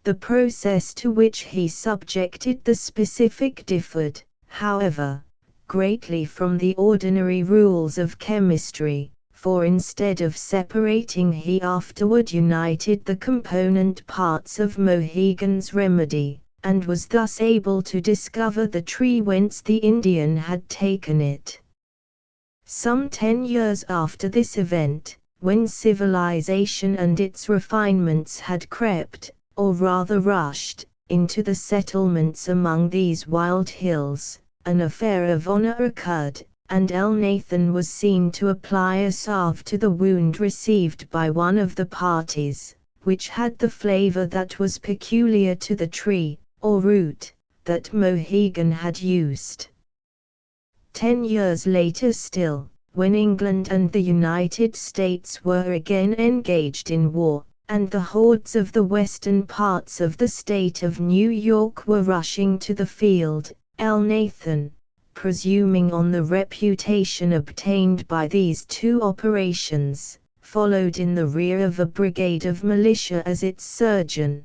The process to which he subjected the specific differed, however, greatly from the ordinary rules of chemistry, for instead of separating he afterward united the component parts of Mohegan's remedy, and was thus able to discover the tree whence the Indian had taken it. Some 10 years after this event, when civilization and its refinements had crept, or rather rushed, into the settlements among these wild hills, an affair of honor occurred, and Elnathan was seen to apply a salve to the wound received by one of the parties, which had the flavor that was peculiar to the tree, or root, that Mohegan had used. 10 years later still, when England and the United States were again engaged in war, and the hordes of the western parts of the state of New York were rushing to the field, Elnathan, presuming on the reputation obtained by these 2 operations, followed in the rear of a brigade of militia as its surgeon.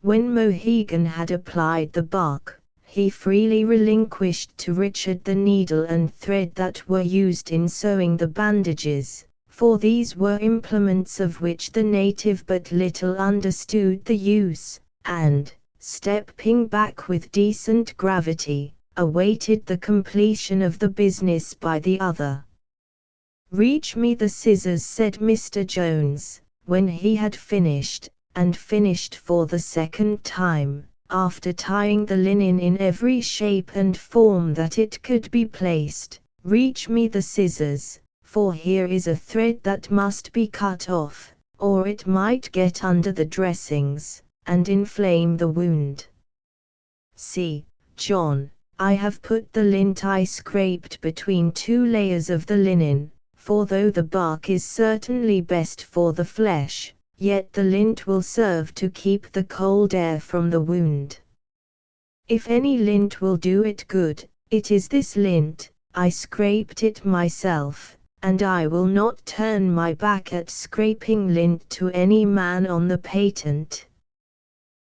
When Mohegan had applied the bark, he freely relinquished to Richard the needle and thread that were used in sewing the bandages, for these were implements of which the native but little understood the use, and, stepping back with decent gravity, awaited the completion of the business by the other. "Reach me the scissors," said Mr. Jones, when he had finished, and finished for the second time, after tying the linen in every shape and form that it could be placed. "Reach me the scissors, for here is a thread that must be cut off, or it might get under the dressings, and inflame the wound. See, John, I have put the lint I scraped between 2 layers of the linen, for though the bark is certainly best for the flesh, yet the lint will serve to keep the cold air from the wound. If any lint will do it good, it is this lint. I scraped it myself, and I will not turn my back at scraping lint to any man on the patent.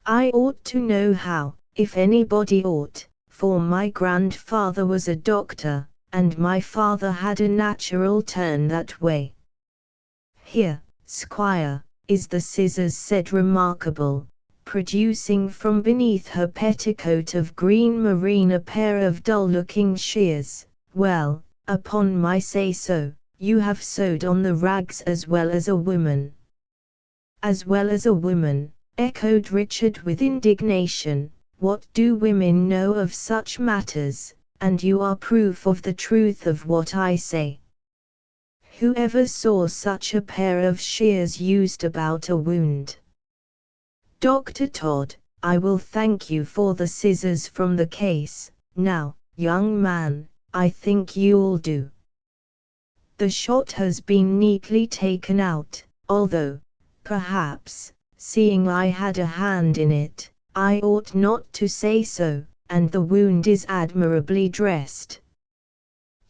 I ought to know how, if anybody ought, for my grandfather was a doctor, and my father had a natural turn that way. Here, Squire, is the scissors," said Remarkable, producing from beneath her petticoat of green marine a pair of dull-looking shears. "Well, upon my say-so, you have sewed on the rags as well as a woman." "As well as a woman," echoed Richard with indignation. "What do women know of such matters? And you are proof of the truth of what I say. Who ever saw such a pair of shears used about a wound?" "Dr. Todd, I will thank you for the scissors from the case. Now, young man, I think you'll do. The shot has been neatly taken out, although, perhaps, seeing I had a hand in it, I ought not to say so, and the wound is admirably dressed.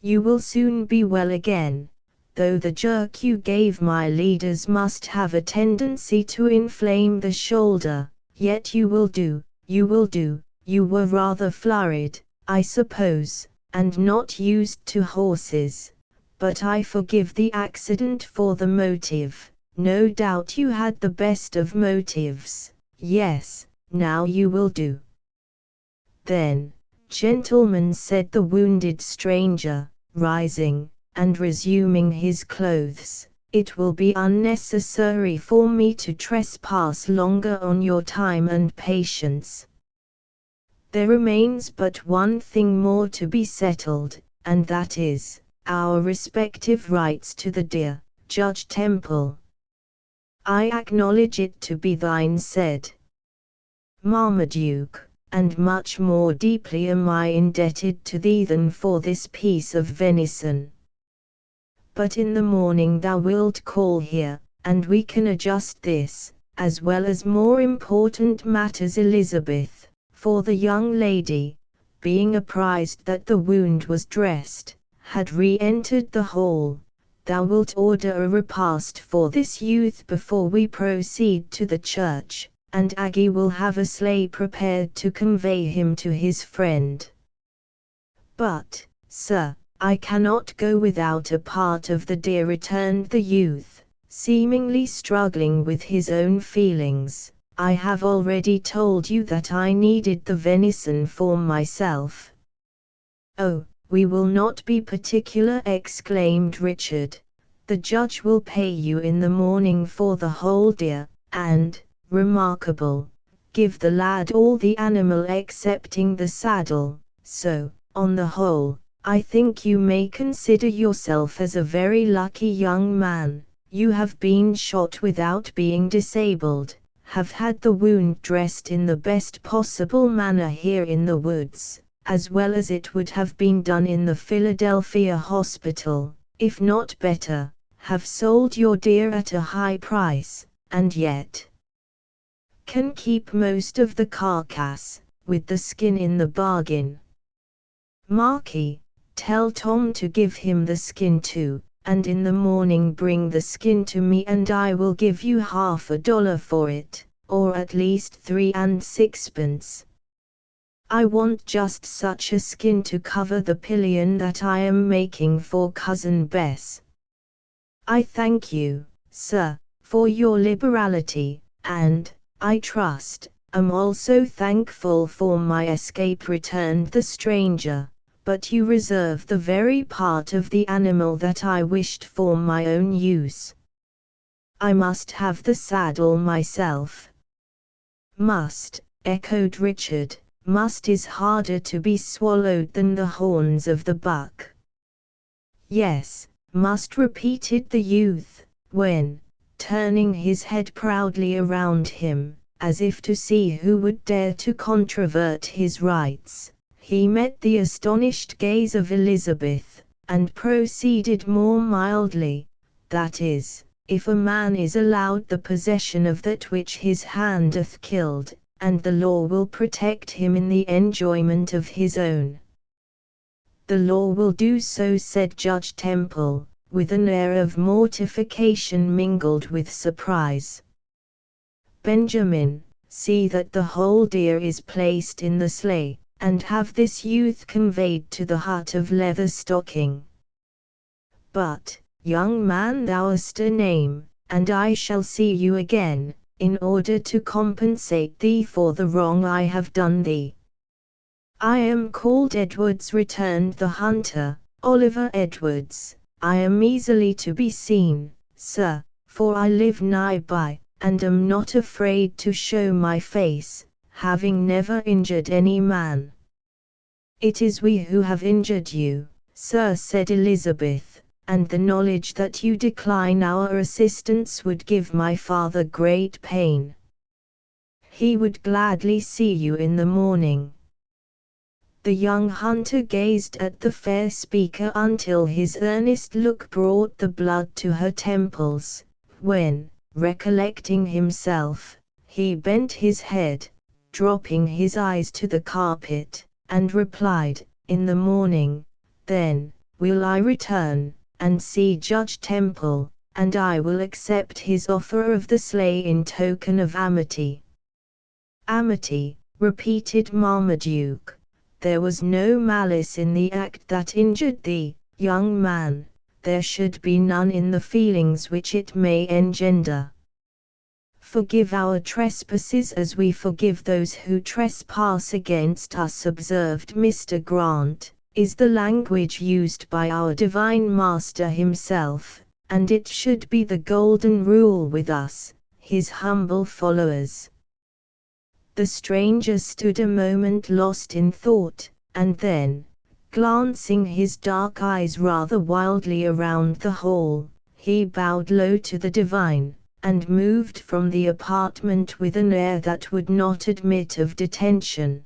You will soon be well again, though the jerk you gave my leaders must have a tendency to inflame the shoulder, yet you will do, you will do. You were rather flurried, I suppose, and not used to horses, but I forgive the accident for the motive, No doubt you had the best of motives. Yes, now you will do. Then, gentlemen, said the wounded stranger, rising, and resuming his clothes, it will be unnecessary for me to trespass longer on your time and patience. There remains but one thing more to be settled, and that is, our respective rights to the deer, Judge Temple. I acknowledge it to be thine, said Marmaduke, and much more deeply am I indebted to thee than for this piece of venison. But in the morning thou wilt call here, and we can adjust this, as well as more important matters. Elizabeth, for the young lady, being apprised that the wound was dressed, had re-entered the hall. Thou wilt order a repast for this youth before we proceed to the church, and Aggie will have a sleigh prepared to convey him to his friend. But, sir, I cannot go without a part of the deer, returned the youth, seemingly struggling with his own feelings. I have already told you that I needed the venison for myself. Oh, we will not be particular, exclaimed Richard. The judge will pay you in the morning for the whole deer, and, remarkable, give the lad all the animal excepting the saddle. So, on the whole, I think you may consider yourself as a very lucky young man. You have been shot without being disabled, have had the wound dressed in the best possible manner here in the woods, as well as it would have been done in the Philadelphia hospital, if not better, have sold your deer at a high price, and yet can keep most of the carcass, with the skin in the bargain. Marquis, tell Tom to give him the skin too, and in the morning bring the skin to me, and I will give you $50 for it, or at least 3 6/6. I want just such a skin to cover the pillion that I am making for Cousin Bess. I thank you, sir, for your liberality, and, I trust, am also thankful for my escape, returned the stranger, but you reserve the very part of the animal that I wished for my own use. I must have the saddle myself. Must, echoed Richard. Must is harder to be swallowed than the horns of the buck. Yes, must, repeated the youth, when, turning his head proudly around him, as if to see who would dare to controvert his rights, he met the astonished gaze of Elizabeth, and proceeded more mildly, that is, if a man is allowed the possession of that which his hand hath killed, and the law will protect him in the enjoyment of his own. The law will do so, said Judge Temple, with an air of mortification mingled with surprise. Benjamin, see that the whole deer is placed in the sleigh, and have this youth conveyed to the hut of Leatherstocking. But, young man, thou hast a name, and I shall see you again, in order to compensate thee for the wrong I have done thee. I am called Edwards, returned the hunter, Oliver Edwards. I am easily to be seen, sir, for I live nigh by, and am not afraid to show my face, having never injured any man. It is we who have injured you, sir, said Elizabeth, and the knowledge that you decline our assistance would give my father great pain. He would gladly see you in the morning. The young hunter gazed at the fair speaker until his earnest look brought the blood to her temples, when, recollecting himself, he bent his head, dropping his eyes to the carpet, and replied, in the morning, then, will I return, and see Judge Temple, and I will accept his offer of the sleigh in token of amity. Amity, repeated Marmaduke. There was no malice in the act that injured thee, young man. there should be none in the feelings which it may engender. Forgive our trespasses as we forgive those who trespass against us, observed Mr. Grant, is the language used by our Divine Master himself, and it should be the golden rule with us, his humble followers. The stranger stood a moment lost in thought, and then, glancing his dark eyes rather wildly around the hall, he bowed low to the divine, and moved from the apartment with an air that would not admit of detention.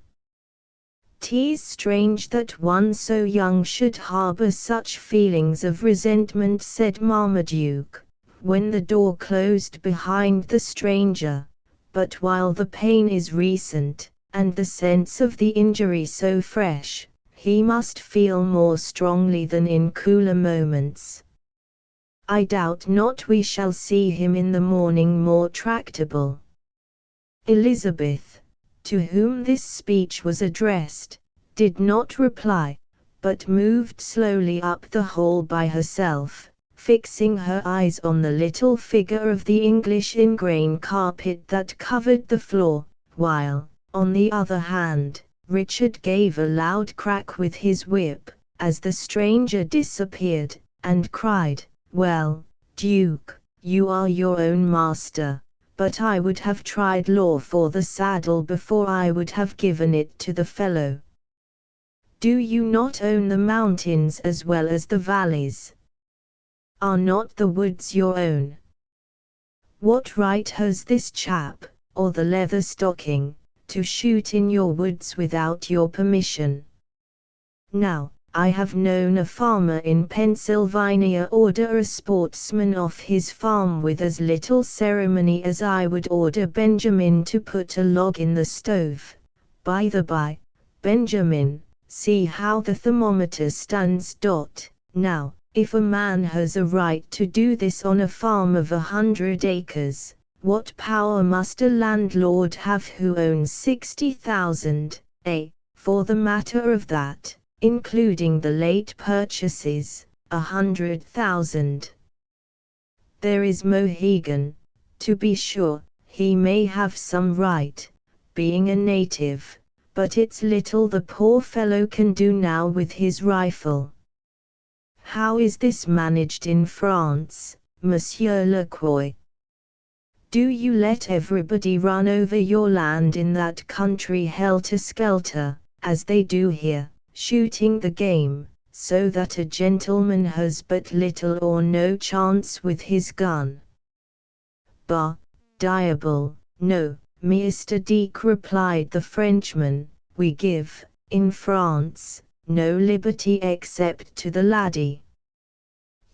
"'Tis strange that one so young should harbor such feelings of resentment," said Marmaduke, when the door closed behind the stranger, "but while the pain is recent, and the sense of the injury so fresh, he must feel more strongly than in cooler moments. I doubt not we shall see him in the morning more tractable." Elizabeth, to whom this speech was addressed, did not reply, but moved slowly up the hall by herself, fixing her eyes on the little figure of the English ingrain carpet that covered the floor, while, on the other hand, Richard gave a loud crack with his whip, as the stranger disappeared, and cried, "Well, Duke, you are your own master, but I would have tried law for the saddle before I would have given it to the fellow. Do you not own the mountains as well as the valleys? Are not the woods your own? What right has this chap, or the leather stocking, to shoot in your woods without your permission? Now, I have known a farmer in Pennsylvania order a sportsman off his farm with as little ceremony as I would order Benjamin to put a log in the stove. By the by, Benjamin, see how the thermometer stands. Now, if a man has a right to do this on a farm of 100 acres, what power must a landlord have who owns 60,000, for the matter of that, including the late purchases, 100,000. There is Mohegan, to be sure, he may have some right, being a native, but it's little the poor fellow can do now with his rifle. How is this managed in France, Monsieur Lecroix? Do you let everybody run over your land in that country helter-skelter, as they do here, shooting the game, so that a gentleman has but little or no chance with his gun? Bah, diable, no, Mr. Deek, replied the Frenchman, we give, in France, no liberty except to the laddie.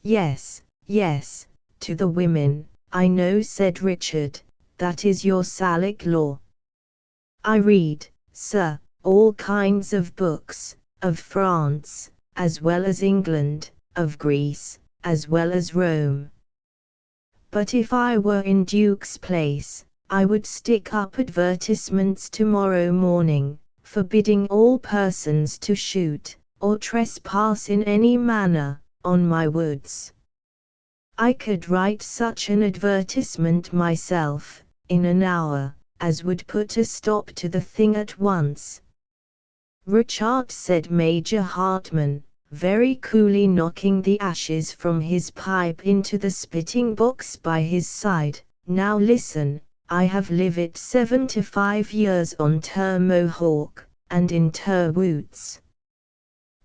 Yes, yes, to the women, I know, said Richard, that is your Salic law. I read, sir, all kinds of books, of France, as well as England, of Greece, as well as Rome. But if I were in Duke's place, I would stick up advertisements tomorrow morning, forbidding all persons to shoot, or trespass in any manner, on my woods. I could write such an advertisement myself, in an hour, as would put a stop to the thing at once. Richard, said Major Hartman, very coolly knocking the ashes from his pipe into the spitting box by his side, now listen, I have lived 75 years on Ter Mohawk, and in Ter Woods.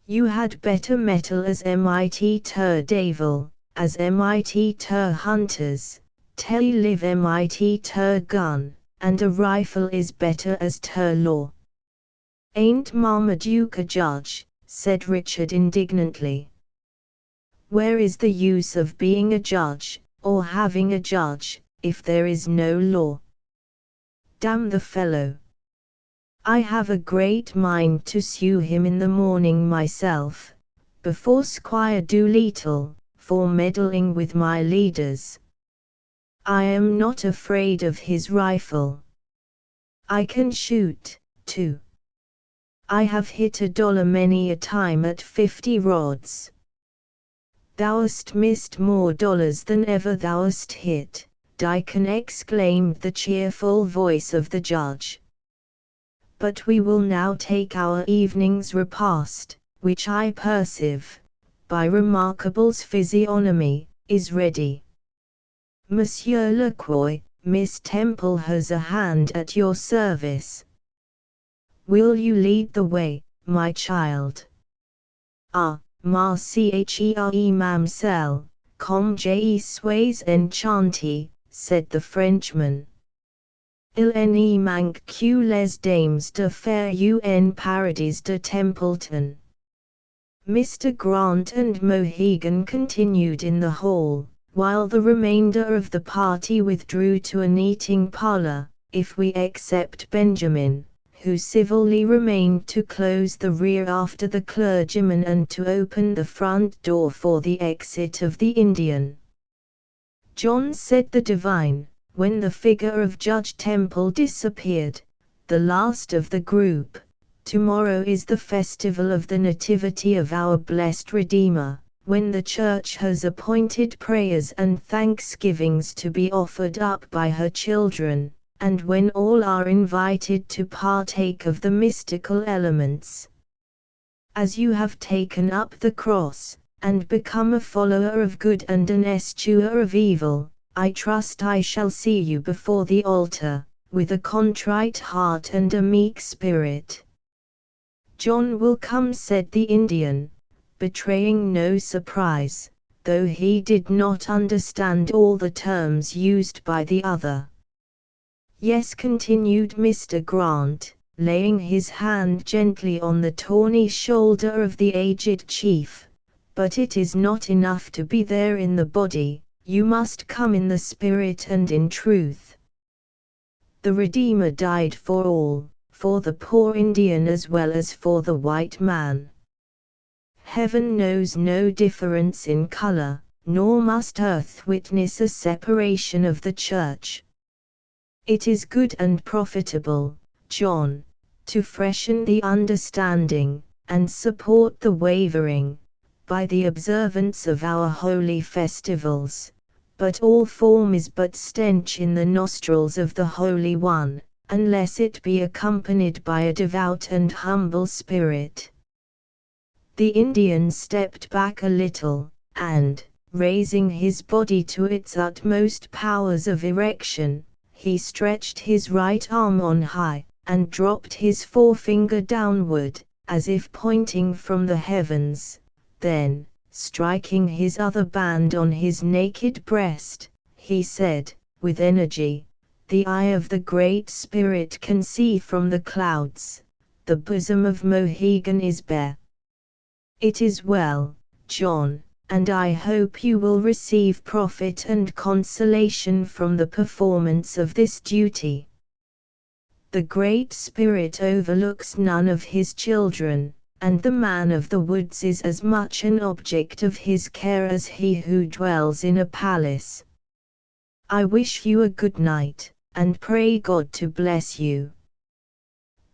You had better metal as MIT Ter Devil, as MIT Ter Hunters, tell you live MIT Ter Gun, and a rifle is better as Ter Law. Ain't Marmaduke a judge, said Richard indignantly. Where is the use of being a judge, or having a judge, if there is no law? Damn the fellow. I have a great mind to sue him in the morning myself, before Squire Doolittle, for meddling with my leaders. I am not afraid of his rifle. I can shoot, too. I have hit $1 many a time at 50 rods. Thou'st missed more dollars than ever thou'st hit, Deacon, exclaimed the cheerful voice of the judge. But we will now take our evening's repast, which I perceive, by Remarkable's physiognomy, is ready. Monsieur Lacroix, Miss Temple has a hand at your service. Will you lead the way, my child? Ah, Marchere mamselle, comme je suis enchanté, said the Frenchman. Il n'y manque que les dames de faire un paradis de Templeton. Mr. Grant and Mohegan continued in the hall, while the remainder of the party withdrew to an eating parlor, if we except Benjamin, who civilly remained to close the rear after the clergyman and to open the front door for the exit of the Indian. John, said the divine, when the figure of Judge Temple disappeared, the last of the group, tomorrow is the festival of the Nativity of our blessed Redeemer, when the Church has appointed prayers and thanksgivings to be offered up by her children, and when all are invited to partake of the mystical elements. As you have taken up the cross, and become a follower of good and an eschewer of evil, I trust I shall see you before the altar, with a contrite heart and a meek spirit. John will come, said the Indian, betraying no surprise, though he did not understand all the terms used by the other. Yes, continued Mr. Grant, laying his hand gently on the tawny shoulder of the aged chief, but it is not enough to be there in the body, you must come in the spirit and in truth. The Redeemer died for all, for the poor Indian as well as for the white man. Heaven knows no difference in color, nor must earth witness a separation of the Church. It is good and profitable, John, to freshen the understanding, and support the wavering, by the observance of our holy festivals, but all form is but stench in the nostrils of the Holy One, unless it be accompanied by a devout and humble spirit. The Indian stepped back a little, and, raising his body to its utmost powers of erection, he stretched his right arm on high, and dropped his forefinger downward, as if pointing from the heavens. Then, striking his other band on his naked breast, he said, with energy, "The eye of the Great Spirit can see from the clouds. The bosom of Mohegan is bare. It is well, John, and I hope you will receive profit and consolation from the performance of this duty. The Great Spirit overlooks none of his children, and the man of the woods is as much an object of his care as he who dwells in a palace. I wish you a good night, and pray God to bless you."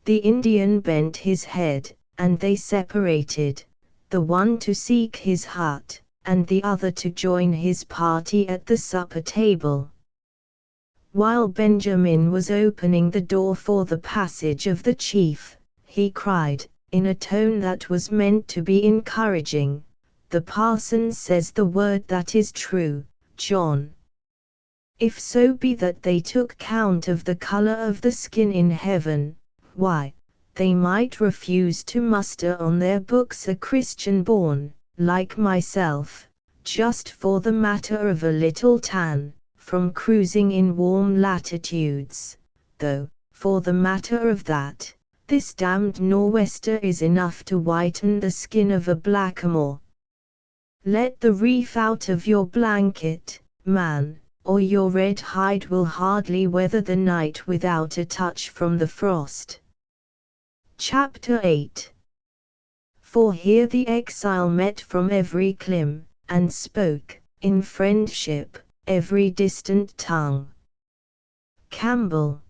The Indian bent his head, and they separated, the one to seek his hut, and the other to join his party at the supper table. While Benjamin was opening the door for the passage of the chief, he cried, in a tone that was meant to be encouraging, "The parson says the word that is true, John. If so be that they took count of the color of the skin in heaven, why, they might refuse to muster on their books a Christian born, like myself, just for the matter of a little tan, from cruising in warm latitudes, though, for the matter of that, this damned nor'wester is enough to whiten the skin of a blackamoor. Let the reef out of your blanket, man, or your red hide will hardly weather the night without a touch from the frost." Chapter 8. For here the exile met from every clime, and spoke, in friendship, every distant tongue. Campbell.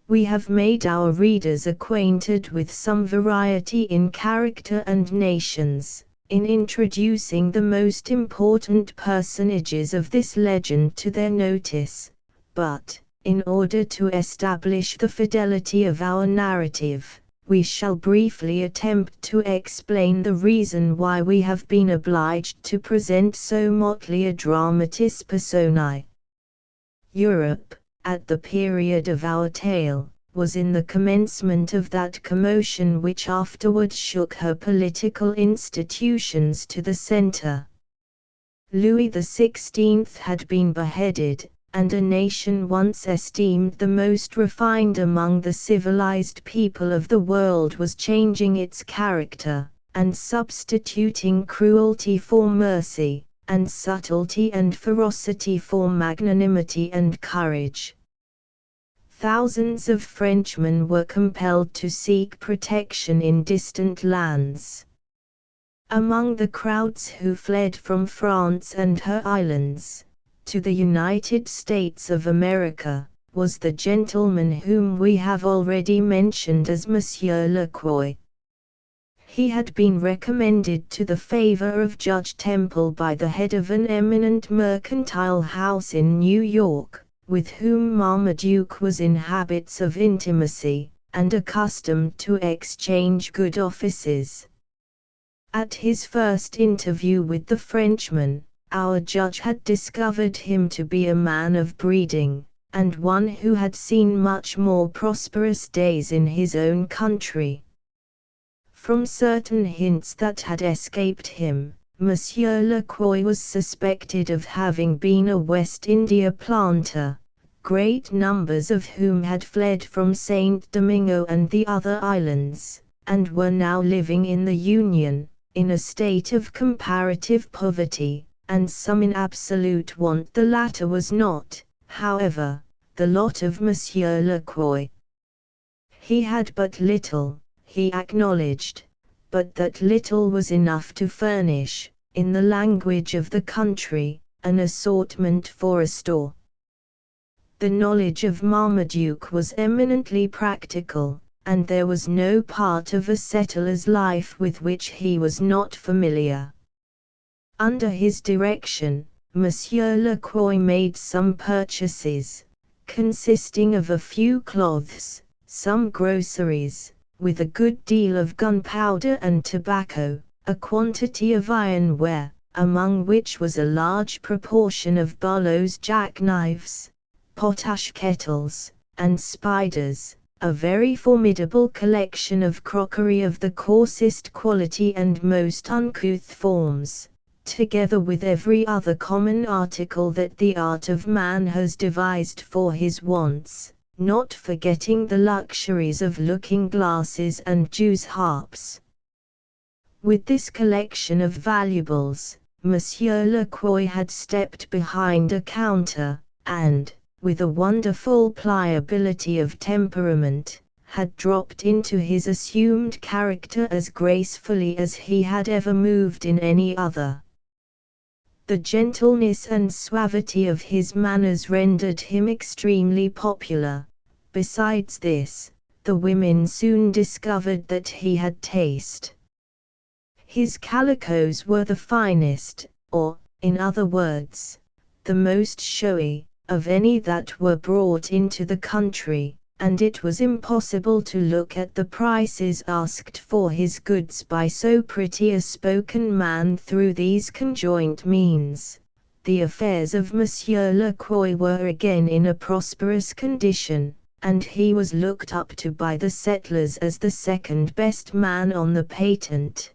We have made our readers acquainted with some variety in character and nations, in introducing the most important personages of this legend to their notice, but, in order to establish the fidelity of our narrative, we shall briefly attempt to explain the reason why we have been obliged to present so motley a dramatis personae. Europe, at the period of our tale, was in the commencement of that commotion which afterwards shook her political institutions to the center. Louis XVI had been beheaded, and a nation once esteemed the most refined among the civilized people of the world was changing its character, and substituting cruelty for mercy, and subtlety and ferocity for magnanimity and courage. Thousands of Frenchmen were compelled to seek protection in distant lands. Among the crowds who fled from France and her islands to the United States of America was the gentleman whom we have already mentioned as Monsieur Le Croix. He had been recommended to the favor of Judge Temple by the head of an eminent mercantile house in New York, with whom Marmaduke was in habits of intimacy, and accustomed to exchange good offices. At his first interview with the Frenchman, our judge had discovered him to be a man of breeding, and one who had seen much more prosperous days in his own country. From certain hints that had escaped him, Monsieur Le Croix was suspected of having been a West India planter, great numbers of whom had fled from Saint Domingo and the other islands, and were now living in the Union, in a state of comparative poverty, and some in absolute want. The latter was not, however, the lot of Monsieur Le Croix. He had but little, he acknowledged, but that little was enough to furnish, in the language of the country, an assortment for a store. The knowledge of Marmaduke was eminently practical, and there was no part of a settler's life with which he was not familiar. Under his direction, Monsieur Le Croix made some purchases, consisting of a few cloths, some groceries, with a good deal of gunpowder and tobacco, a quantity of ironware, among which was a large proportion of Barlow's jackknives, potash kettles, and spiders, a very formidable collection of crockery of the coarsest quality and most uncouth forms, together with every other common article that the art of man has devised for his wants, not forgetting the luxuries of looking-glasses and Jews' harps. With this collection of valuables, Monsieur Le Croix had stepped behind a counter, and, with a wonderful pliability of temperament, had dropped into his assumed character as gracefully as he had ever moved in any other. The gentleness and suavity of his manners rendered him extremely popular. Besides this, the women soon discovered that he had taste. His calicoes were the finest, or, in other words, the most showy, of any that were brought into the country, and it was impossible to look at the prices asked for his goods by so pretty a spoken man through these conjoint means. The affairs of Monsieur Le Croix were again in a prosperous condition, and he was looked up to by the settlers as the second best man on the patent.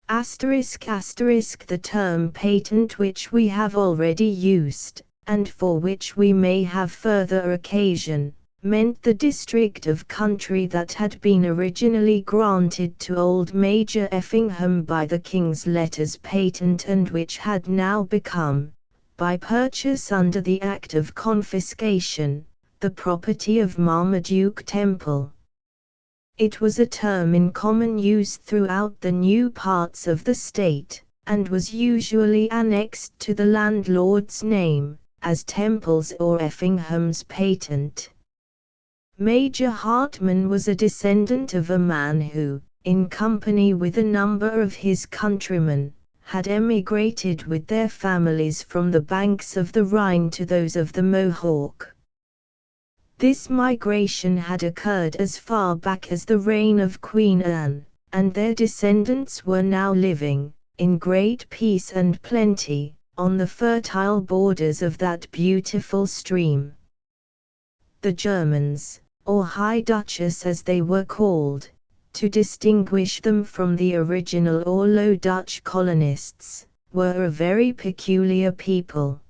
The term patent, which we have already used, and for which we may have further occasion, meant the district of country that had been originally granted to old Major Effingham by the King's letters patent, and which had now become, by purchase under the Act of Confiscation, the property of Marmaduke Temple. It was a term in common use throughout the new parts of the state, and was usually annexed to the landlord's name, as Temple's or Effingham's patent. Major Hartman was a descendant of a man who, in company with a number of his countrymen, had emigrated with their families from the banks of the Rhine to those of the Mohawk. This migration had occurred as far back as the reign of Queen Anne, and their descendants were now living, in great peace and plenty, on the fertile borders of that beautiful stream. The Germans, or High Dutchess as they were called, to distinguish them from the original or Low Dutch colonists, were a very peculiar people.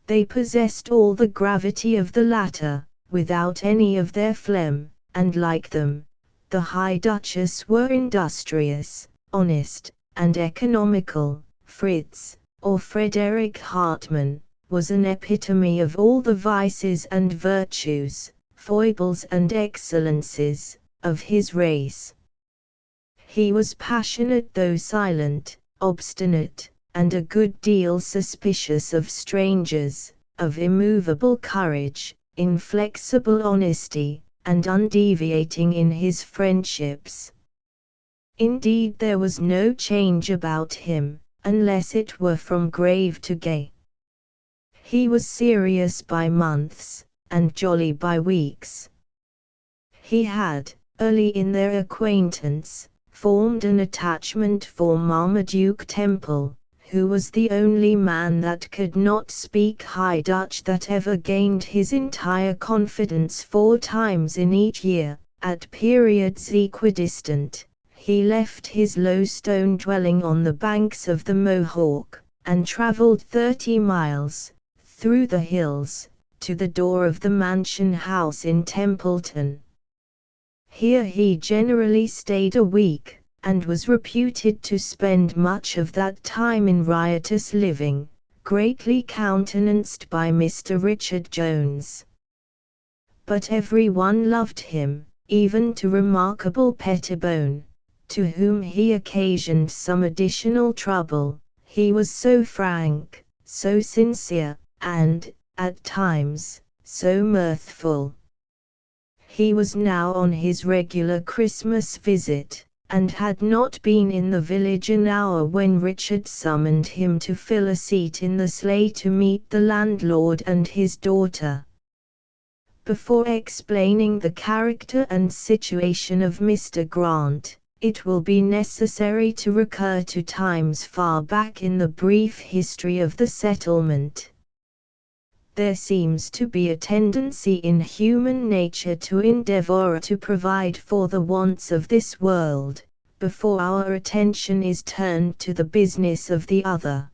They possessed all the gravity of the latter, without any of their phlegm, and like them, the High Dutchess were industrious, honest, and economical. Fritz, or Frederick Hartmann, was an epitome of all the vices and virtues, foibles and excellences, of his race. He was passionate though silent, obstinate, and a good deal suspicious of strangers, of immovable courage, inflexible honesty, and undeviating in his friendships. Indeed, there was no change about him, unless it were from grave to gay. He was serious by months, and jolly by weeks. He had, early in their acquaintance, formed an attachment for Marmaduke Temple, who was the only man that could not speak High Dutch that ever gained his entire confidence 4 times in each year. At periods equidistant, he left his low stone dwelling on the banks of the Mohawk, and travelled 30 miles, through the hills, to the door of the mansion house in Templeton. Here he generally stayed a week, and was reputed to spend much of that time in riotous living, greatly countenanced by Mr. Richard Jones. But every one loved him, even to remarkable Pettibone, to whom he occasioned some additional trouble. He was so frank, so sincere, and, at times, so mirthful. He was now on his regular Christmas visit, and had not been in the village an hour when Richard summoned him to fill a seat in the sleigh to meet the landlord and his daughter. Before explaining the character and situation of Mr. Grant, it will be necessary to recur to times far back in the brief history of the settlement. There seems to be a tendency in human nature to endeavor to provide for the wants of this world, before our attention is turned to the business of the other.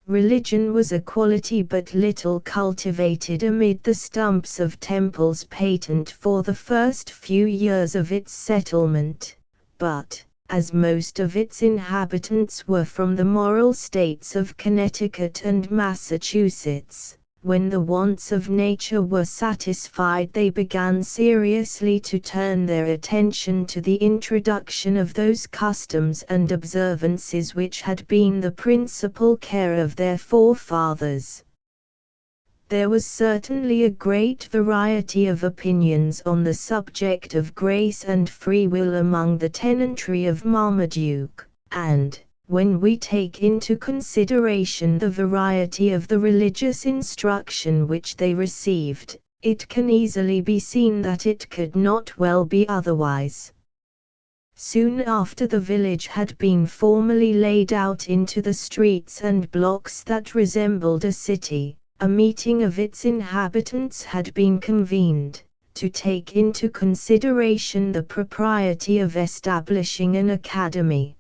Religion was a quality but little cultivated amid the stumps of Temple's patent for the first few years of its settlement, but, as most of its inhabitants were from the moral states of Connecticut and Massachusetts, when the wants of nature were satisfied, they began seriously to turn their attention to the introduction of those customs and observances which had been the principal care of their forefathers. There was certainly a great variety of opinions on the subject of grace and free will among the tenantry of Marmaduke, and, when we take into consideration the variety of the religious instruction which they received, it can easily be seen that it could not well be otherwise. Soon after the village had been formally laid out into the streets and blocks that resembled a city, a meeting of its inhabitants had been convened, to take into consideration the propriety of establishing an academy.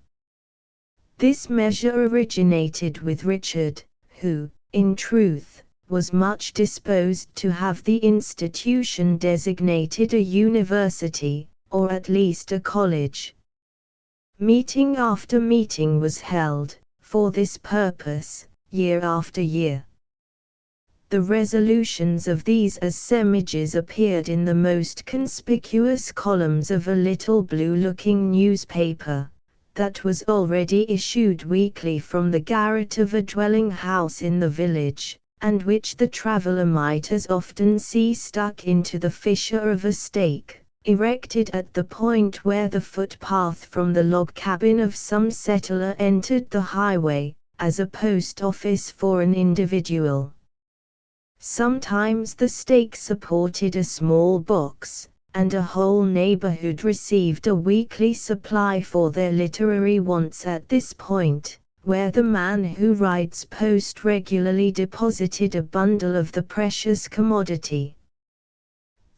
This measure originated with Richard, who, in truth, was much disposed to have the institution designated a university, or at least a college. Meeting after meeting was held, for this purpose, year after year. The resolutions of these assemblages appeared in the most conspicuous columns of a little blue-looking newspaper, that was already issued weekly from the garret of a dwelling house in the village, and which the traveller might as often see stuck into the fissure of a stake, erected at the point where the footpath from the log cabin of some settler entered the highway, as a post office for an individual. Sometimes the stake supported a small box, and a whole neighborhood received a weekly supply for their literary wants at this point, where the man who rides post regularly deposited a bundle of the precious commodity.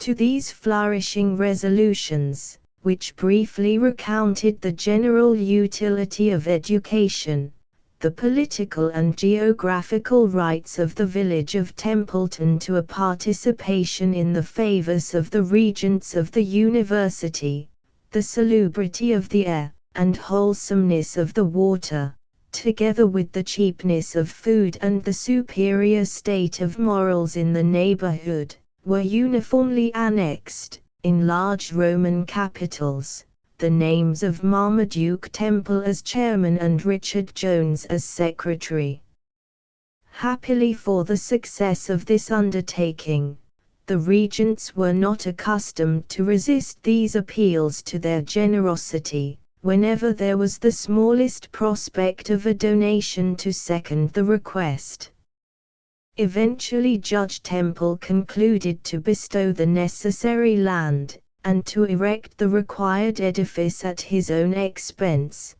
To these flourishing resolutions, which briefly recounted the general utility of education, the political and geographical rights of the village of Templeton to a participation in the favors of the regents of the university, the salubrity of the air, and wholesomeness of the water, together with the cheapness of food and the superior state of morals in the neighborhood, were uniformly annexed, in large Roman capitals, the names of Marmaduke Temple as chairman and Richard Jones as secretary. Happily for the success of this undertaking, the regents were not accustomed to resist these appeals to their generosity, whenever there was the smallest prospect of a donation to second the request. Eventually Judge Temple concluded to bestow the necessary land, and to erect the required edifice at his own expense.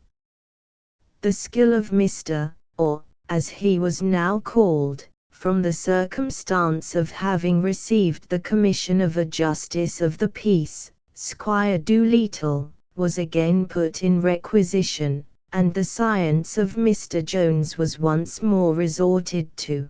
The skill of Mr., or, as he was now called, from the circumstance of having received the commission of a justice of the peace, Squire Doolittle, was again put in requisition, and the science of Mr. Jones was once more resorted to.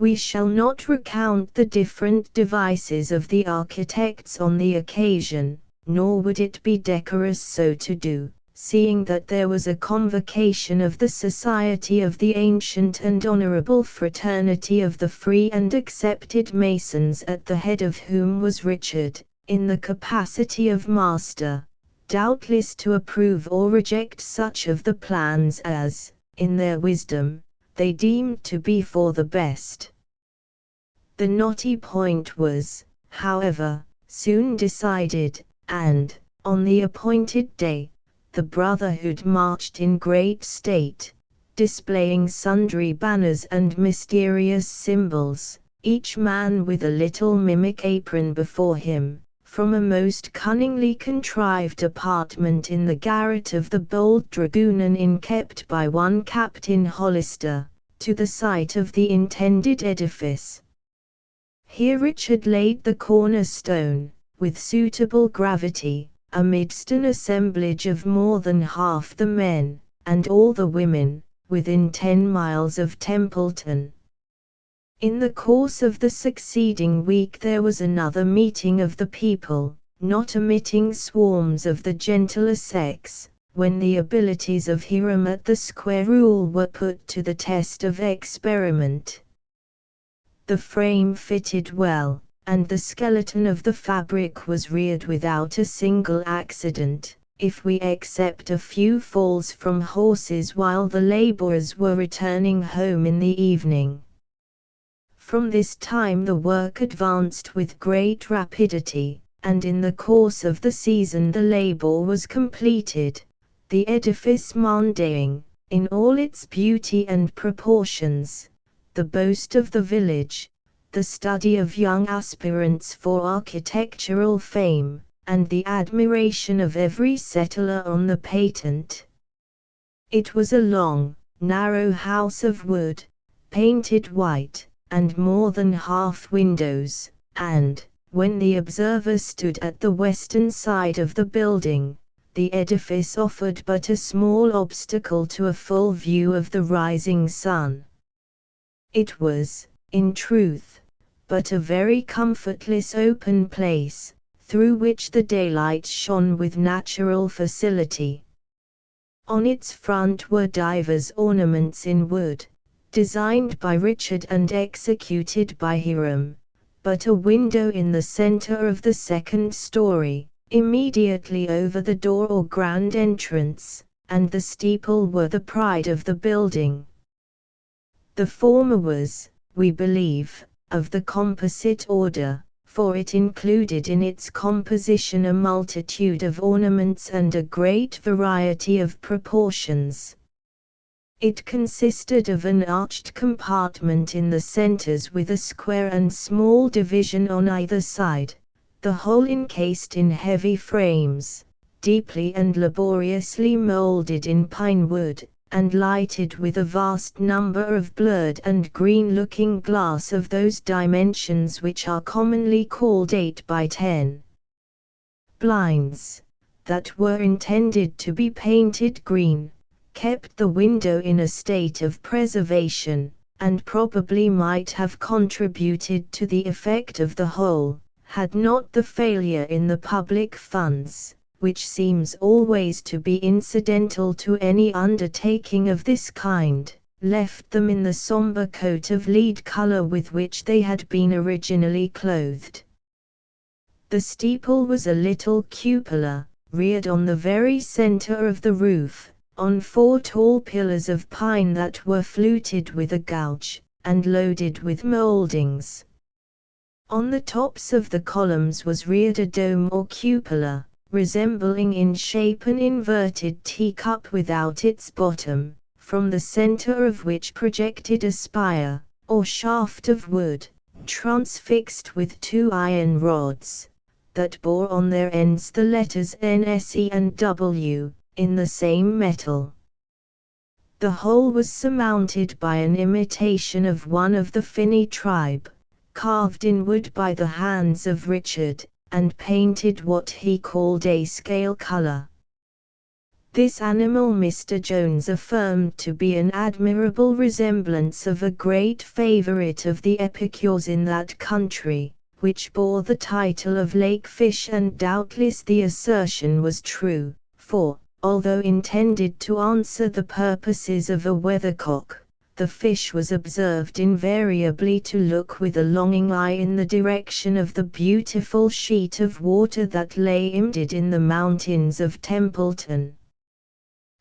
We shall not recount the different devices of the architects on the occasion, nor would it be decorous so to do, seeing that there was a convocation of the Society of the Ancient and Honorable Fraternity of the Free and Accepted Masons, at the head of whom was Richard, in the capacity of master, doubtless to approve or reject such of the plans as, in their wisdom, they deemed to be for the best. The knotty point was, however, soon decided, and, on the appointed day, the Brotherhood marched in great state, displaying sundry banners and mysterious symbols, each man with a little mimic apron before him, from a most cunningly contrived apartment in the garret of the bold dragoon inn kept by one Captain Hollister, to the site of the intended edifice. Here Richard laid the cornerstone, with suitable gravity, amidst an assemblage of more than half the men, and all the women, within 10 miles of Templeton. In the course of the succeeding week there was another meeting of the people, not omitting swarms of the gentler sex, when the abilities of Hiram at the square rule were put to the test of experiment. The frame fitted well, and the skeleton of the fabric was reared without a single accident, if we except a few falls from horses while the laborers were returning home in the evening. From this time the work advanced with great rapidity, and in the course of the season the labor was completed, the edifice Mondaying, in all its beauty and proportions, the boast of the village, the study of young aspirants for architectural fame, and the admiration of every settler on the patent. It was a long, narrow house of wood, painted white, and more than half windows, and, when the observer stood at the western side of the building, the edifice offered but a small obstacle to a full view of the rising sun. It was, in truth, but a very comfortless open place, through which the daylight shone with natural facility. On its front were divers ornaments in wood, designed by Richard and executed by Hiram, but a window in the center of the second story, immediately over the door or grand entrance, and the steeple were the pride of the building. The former was, we believe, of the composite order, for it included in its composition a multitude of ornaments and a great variety of proportions. It consisted of an arched compartment in the centers with a square and small division on either side, the whole encased in heavy frames, deeply and laboriously molded in pine wood, and lighted with a vast number of blurred and green-looking glass of those dimensions which are commonly called 8 by 10 blinds, that were intended to be painted green, kept the window in a state of preservation, and probably might have contributed to the effect of the whole, had not the failure in the public funds, which seems always to be incidental to any undertaking of this kind, left them in the somber coat of lead color with which they had been originally clothed. The steeple was a little cupola, reared on the very center of the roof, on 4 tall pillars of pine that were fluted with a gouge, and loaded with moldings. On the tops of the columns was reared a dome or cupola, resembling in shape an inverted teacup without its bottom, from the center of which projected a spire, or shaft of wood, transfixed with 2 iron rods, that bore on their ends the letters NSE and W, in the same metal. The whole was surmounted by an imitation of one of the Finny tribe, carved in wood by the hands of Richard, and painted what he called a scale color. This animal Mr. Jones affirmed to be an admirable resemblance of a great favorite of the epicures in that country, which bore the title of lake fish, and doubtless the assertion was true, for, although intended to answer the purposes of a weathercock, the fish was observed invariably to look with a longing eye in the direction of the beautiful sheet of water that lay embedded in the mountains of Templeton.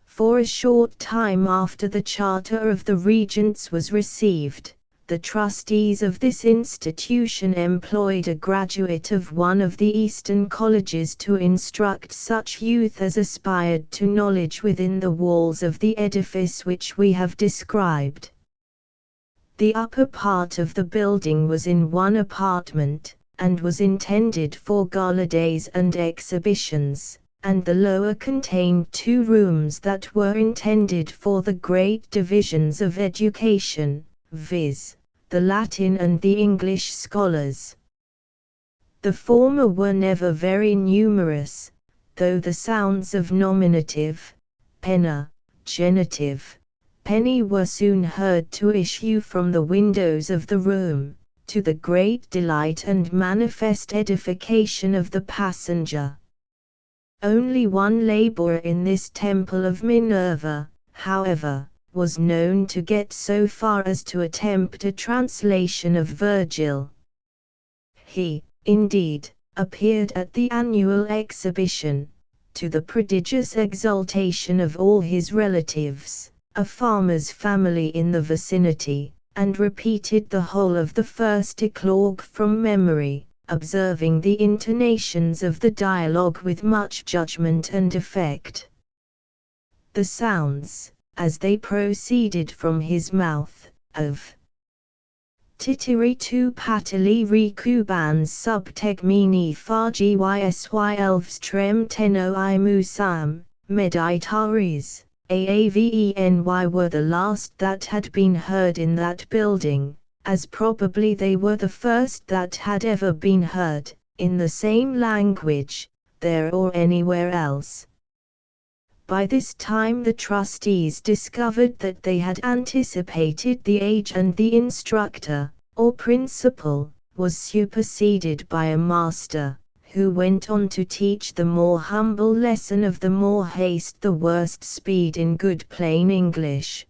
For a short time after the charter of the Regents was received, the trustees of this institution employed a graduate of one of the Eastern colleges to instruct such youth as aspired to knowledge within the walls of the edifice which we have described. The upper part of the building was in one apartment, and was intended for gala days and exhibitions, and the lower contained 2 rooms that were intended for the great divisions of education, viz., the Latin and the English scholars. The former were never very numerous, though the sounds of nominative, penna, genitive, penny were soon heard to issue from the windows of the room, to the great delight and manifest edification of the passenger. Only one laborer in this temple of Minerva, however, was known to get so far as to attempt a translation of Virgil. He, indeed, appeared at the annual exhibition, to the prodigious exultation of all his relatives, a farmer's family in the vicinity, and repeated the whole of the first eclogue from memory, observing the intonations of the dialogue with much judgment and effect. The sounds, as they proceeded from his mouth, of titiri tu patili recubans sub tegmini fagi ysy elves trem teno I musam, meditaris, aaveny were the last that had been heard in that building, as probably they were the first that had ever been heard, in the same language, there or anywhere else. By this time the trustees discovered that they had anticipated the age, and the instructor, or principal, was superseded by a master, who went on to teach the more humble lesson of the more haste the worst speed in good plain English.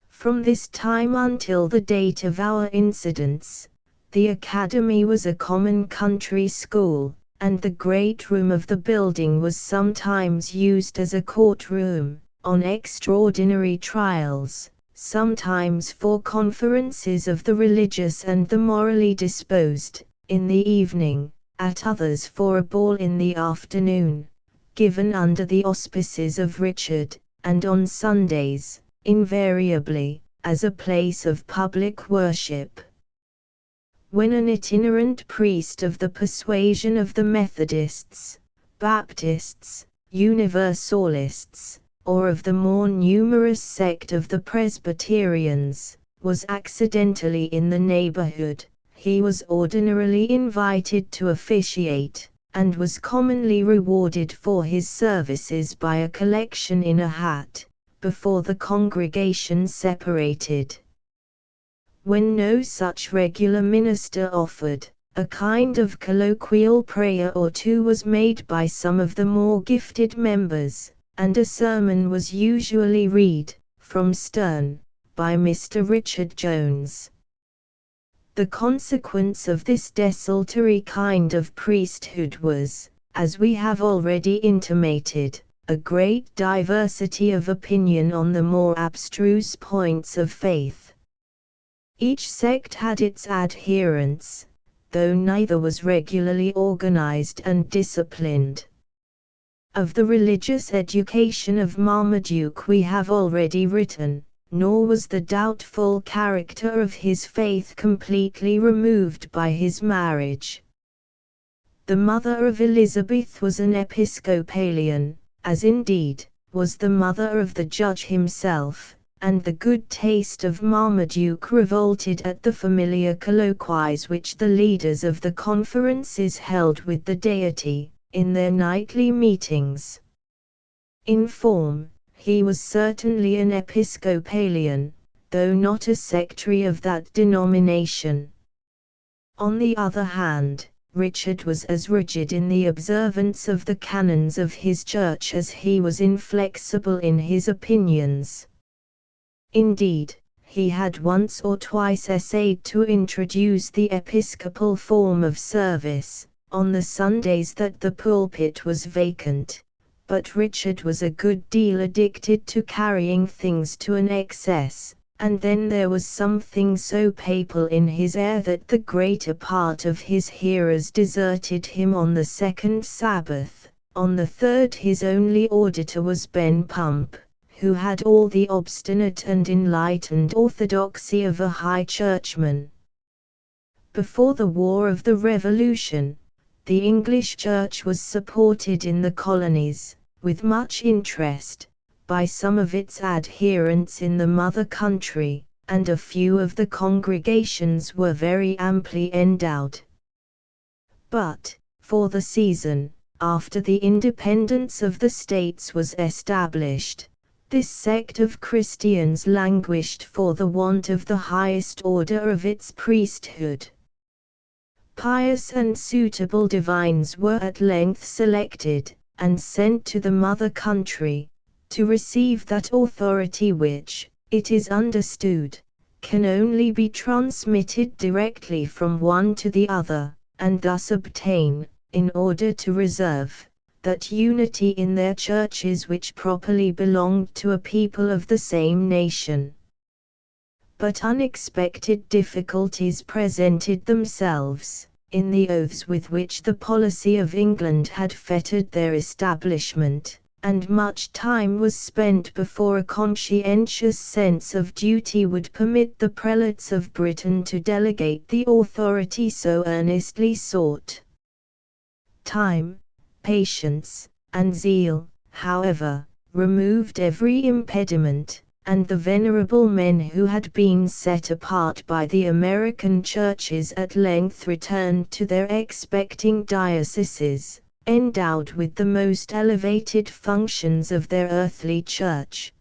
From this time until the date of our incidents, the academy was a common country school, and the great room of the building was sometimes used as a courtroom, on extraordinary trials, sometimes for conferences of the religious and the morally disposed, in the evening, at others for a ball in the afternoon, given under the auspices of Richard, and on Sundays, invariably, as a place of public worship. When an itinerant priest of the persuasion of the Methodists, Baptists, Universalists, or of the more numerous sect of the Presbyterians, was accidentally in the neighborhood, he was ordinarily invited to officiate, and was commonly rewarded for his services by a collection in a hat, before the congregation separated. When no such regular minister offered, a kind of colloquial prayer or two was made by some of the more gifted members, and a sermon was usually read, from Sterne, by Mr. Richard Jones. The consequence of this desultory kind of priesthood was, as we have already intimated, a great diversity of opinion on the more abstruse points of faith. Each sect had its adherents, though neither was regularly organized and disciplined. Of the religious education of Marmaduke we have already written, nor was the doubtful character of his faith completely removed by his marriage. The mother of Elizabeth was an Episcopalian, as indeed was the mother of the judge himself, and the good taste of Marmaduke revolted at the familiar colloquies which the leaders of the conferences held with the deity, in their nightly meetings. In form, he was certainly an Episcopalian, though not a sectary of that denomination. On the other hand, Richard was as rigid in the observance of the canons of his church as he was inflexible in his opinions. Indeed, he had once or twice essayed to introduce the episcopal form of service, on the Sundays that the pulpit was vacant, but Richard was a good deal addicted to carrying things to an excess, and then there was something so papal in his air that the greater part of his hearers deserted him on the second Sabbath. On the third his only auditor was Ben Pump, who had all the obstinate and enlightened orthodoxy of a high churchman. Before the War of the Revolution, the English Church was supported in the colonies, with much interest, by some of its adherents in the mother country, and a few of the congregations were very amply endowed. But, for the season, after the independence of the states was established, this sect of Christians languished for the want of the highest order of its priesthood. Pious and suitable divines were at length selected, and sent to the mother country, to receive that authority which, it is understood, can only be transmitted directly from one to the other, and thus obtain, in order to reserve, that unity in their churches which properly belonged to a people of the same nation. But unexpected difficulties presented themselves, in the oaths with which the policy of England had fettered their establishment, and much time was spent before a conscientious sense of duty would permit the prelates of Britain to delegate the authority so earnestly sought. Time, patience, and zeal, however, removed every impediment, and the venerable men who had been set apart by the American churches at length returned to their expecting dioceses, endowed with the most elevated functions of their earthly church.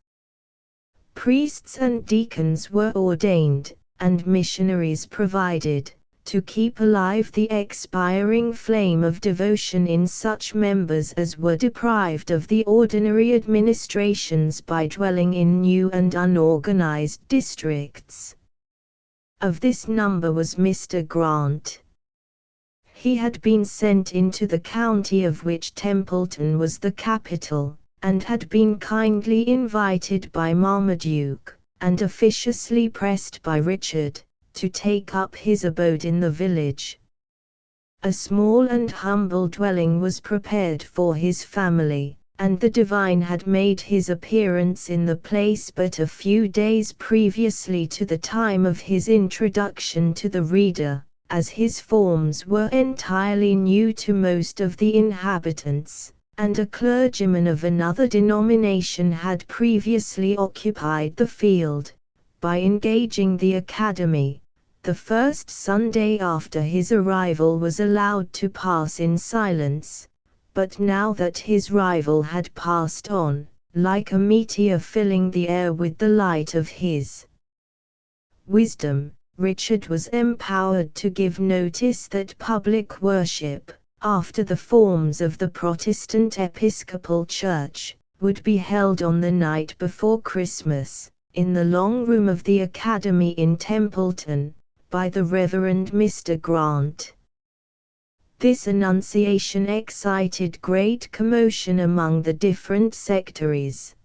Priests and deacons were ordained, and missionaries provided, to keep alive the expiring flame of devotion in such members as were deprived of the ordinary administrations by dwelling in new and unorganized districts. Of this number was Mr. Grant. He had been sent into the county of which Templeton was the capital, and had been kindly invited by Marmaduke, and officiously pressed by Richard, to take up his abode in the village. A small and humble dwelling was prepared for his family, and the divine had made his appearance in the place but a few days previously to the time of his introduction to the reader, as his forms were entirely new to most of the inhabitants, and a clergyman of another denomination had previously occupied the field, by engaging the academy. The first Sunday after his arrival was allowed to pass in silence, but now that his rival had passed on, like a meteor filling the air with the light of his wisdom, Richard was empowered to give notice that public worship, after the forms of the Protestant Episcopal Church, would be held on the night before Christmas, in the long room of the Academy in Templeton, by the Reverend Mr. Grant. This annunciation excited great commotion among the different sectaries.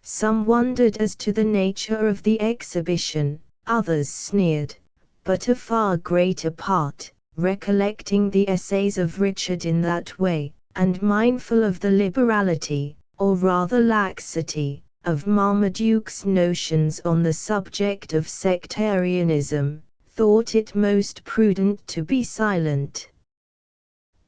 Some wondered as to the nature of the exhibition, others sneered, but a far greater part, recollecting the essays of Richard in that way, and mindful of the liberality, or rather laxity, of Marmaduke's notions on the subject of sectarianism, thought it most prudent to be silent.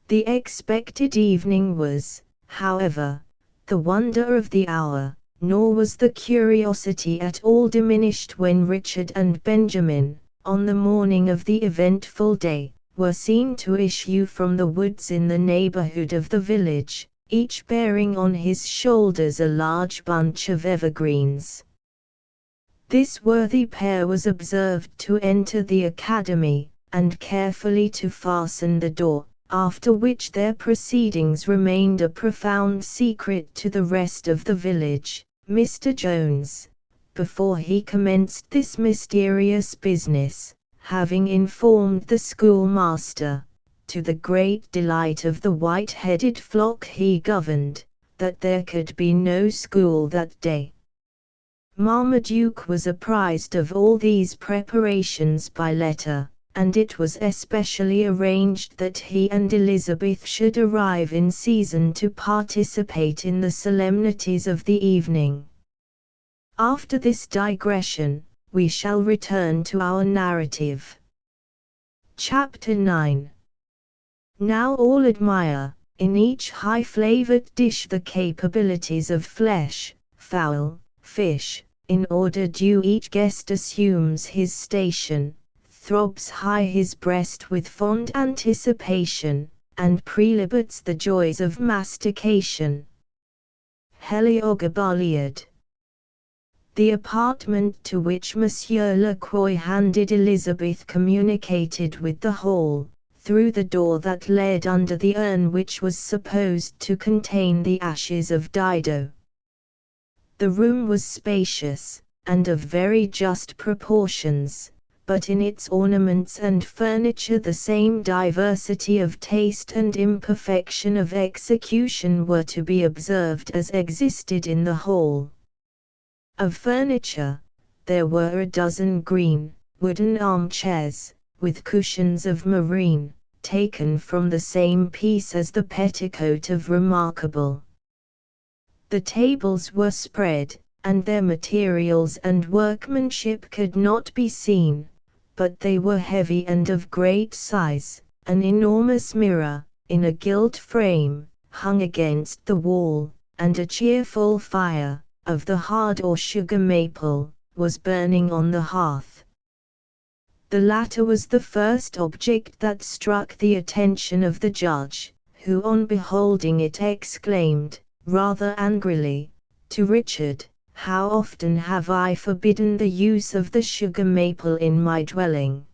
The expected evening was, however, the wonder of the hour, nor was the curiosity at all diminished when Richard and Benjamin, on the morning of the eventful day, were seen to issue from the woods in the neighborhood of the village, each bearing on his shoulders a large bunch of evergreens. This worthy pair was observed to enter the academy, and carefully to fasten the door, after which their proceedings remained a profound secret to the rest of the village. Mr. Jones, before he commenced this mysterious business, having informed the schoolmaster, to the great delight of the white-headed flock he governed, that there could be no school that day. Marmaduke was apprised of all these preparations by letter, and it was especially arranged that he and Elizabeth should arrive in season to participate in the solemnities of the evening. After this digression, we shall return to our narrative. Chapter 9. Now all admire, in each high-flavored dish, the capabilities of flesh, fowl, fish. In order due each guest assumes his station, throbs high his breast with fond anticipation, and prelibates the joys of mastication. Heliogabaliad. The apartment to which Monsieur Le Croix handed Elizabeth communicated with the hall, through the door that led under the urn which was supposed to contain the ashes of Dido. The room was spacious, and of very just proportions, but in its ornaments and furniture the same diversity of taste and imperfection of execution were to be observed as existed in the hall. Of furniture, there were a dozen green, wooden armchairs, with cushions of moreen, taken from the same piece as the petticoat of Remarkable. The tables were spread, and their materials and workmanship could not be seen, but they were heavy and of great size. An enormous mirror, in a gilt frame, hung against the wall, and a cheerful fire, of the hard or sugar maple, was burning on the hearth. The latter was the first object that struck the attention of the judge, who on beholding it exclaimed, rather angrily, to Richard, "How often have I forbidden the use of the sugar maple in my dwelling?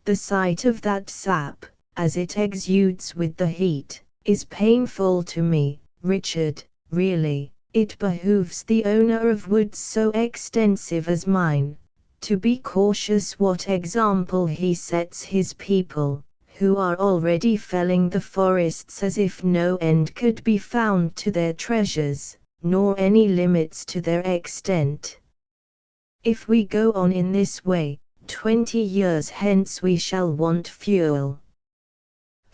The sight of that sap, as it exudes with the heat, is painful to me, Richard. Really, it behooves the owner of woods so extensive as mine, to be cautious what example he sets his people, who are already felling the forests as if no end could be found to their treasures, nor any limits to their extent. If we go on in this way, 20 years hence we shall want fuel."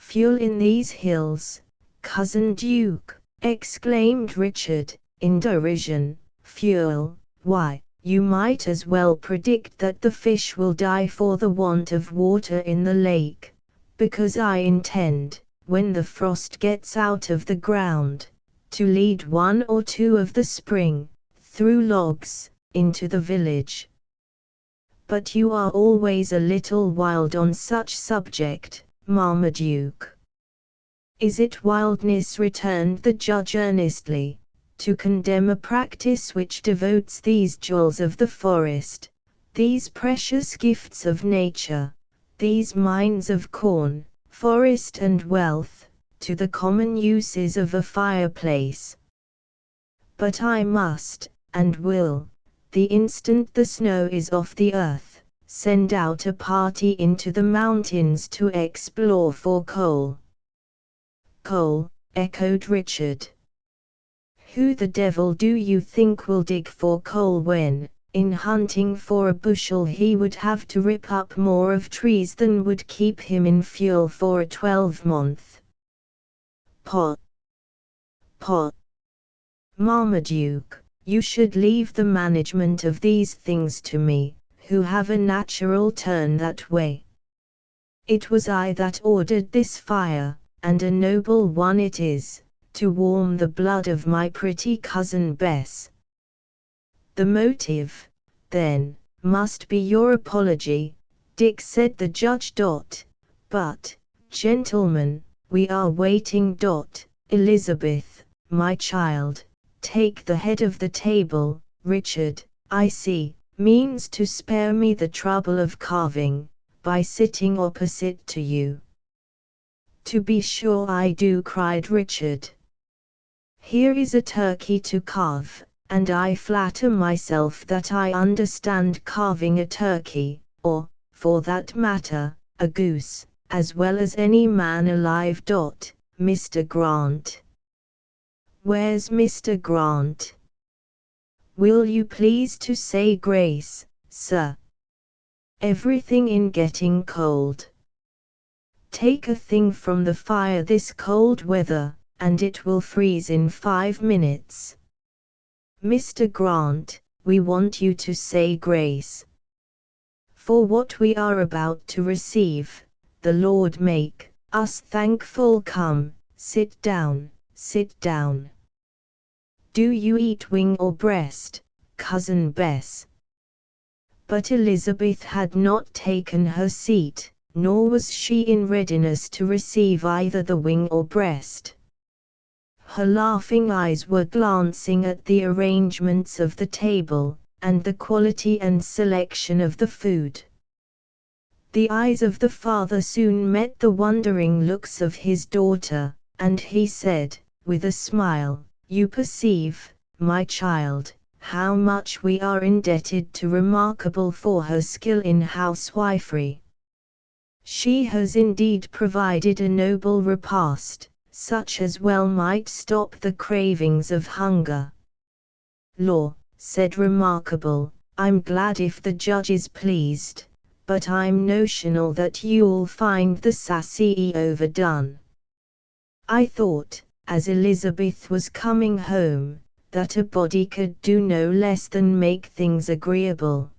"Fuel in these hills, cousin Duke!" exclaimed Richard, in derision. "Fuel? Why, you might as well predict that the fish will die for the want of water in the lake, because I intend, when the frost gets out of the ground, to lead one or two of the spring, through logs, into the village." "But you are always a little wild on such subject, Marmaduke." "Is it wildness," returned the judge earnestly, "to condemn a practice which devotes these jewels of the forest, these precious gifts of nature, these mines of corn, forest and wealth, to the common uses of a fireplace? But I must, and will, the instant the snow is off the earth, send out a party into the mountains to explore for coal." "Coal," echoed Richard. "Who the devil do you think will dig for coal when, in hunting for a bushel, he would have to rip up more of trees than would keep him in fuel for a 12-month? Pot! Pot! Marmaduke, you should leave the management of these things to me, who have a natural turn that way. It was I that ordered this fire, and a noble one it is, to warm the blood of my pretty cousin Bess." "The motive, then, must be your apology," Dick said the judge. "But, gentlemen, we are waiting. Elizabeth, my child, take the head of the table. Richard, I see, means to spare me the trouble of carving, by sitting opposite to you." "To be sure I do," cried Richard. "Here is a turkey to carve, and I flatter myself that I understand carving a turkey, or, for that matter, a goose, as well as any man alive. Mr. Grant." "Where's Mr. Grant?" "Will you please to say grace, sir? Everything in getting cold. Take a thing from the fire this cold weather, and it will freeze in 5 minutes. Mr. Grant, we want you to say grace. For what we are about to receive, the Lord make us thankful. Come, sit down, sit down. Do you eat wing or breast, cousin Bess?" But Elizabeth had not taken her seat, nor was she in readiness to receive either the wing or breast. Her laughing eyes were glancing at the arrangements of the table, and the quality and selection of the food. The eyes of the father soon met the wondering looks of his daughter, and he said, with a smile, "You perceive, my child, how much we are indebted to Remarkable for her skill in housewifery. She has indeed provided a noble repast, such as well might stop the cravings of hunger." "Law," said Remarkable, "I'm glad if the judge is pleased, but I'm notional that you'll find the sassy overdone. I thought, as Elizabeth was coming home, that a body could do no less than make things agreeable.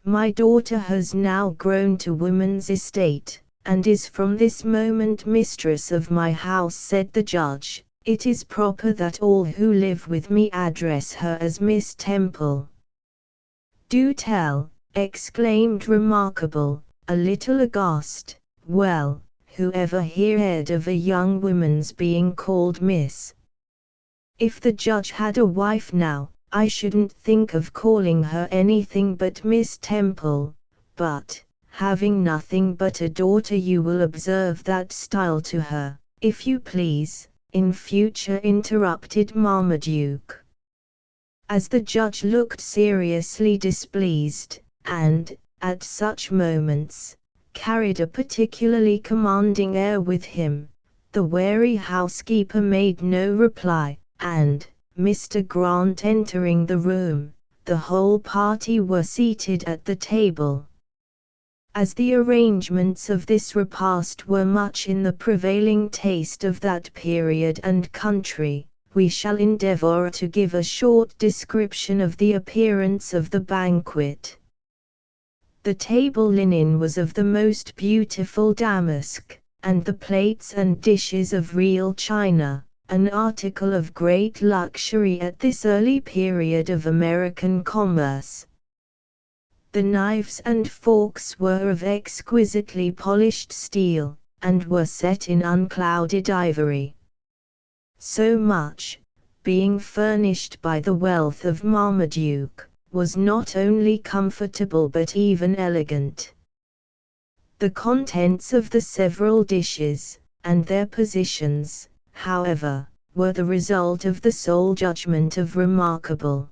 My daughter has now grown to woman's estate, and is from this moment mistress of my house," said the judge. "It is proper that all who live with me address her as Miss Temple." "Do tell," exclaimed Remarkable, a little aghast. "Well, whoever here heard of a young woman's being called Miss? If the judge had a wife now, I shouldn't think of calling her anything but Miss Temple, but, having nothing but a daughter, you will observe that style to her, if you please, in future," interrupted Marmaduke. As the judge looked seriously displeased, and, at such moments, carried a particularly commanding air with him, the wary housekeeper made no reply, and, Mr. Grant entering the room, the whole party were seated at the table. As the arrangements of this repast were much in the prevailing taste of that period and country, we shall endeavour to give a short description of the appearance of the banquet. The table linen was of the most beautiful damask, and the plates and dishes of real china, an article of great luxury at this early period of American commerce. The knives and forks were of exquisitely polished steel, and were set in unclouded ivory. So much, being furnished by the wealth of Marmaduke, was not only comfortable but even elegant. The contents of the several dishes, and their positions, however, were the result of the sole judgment of Remarkable.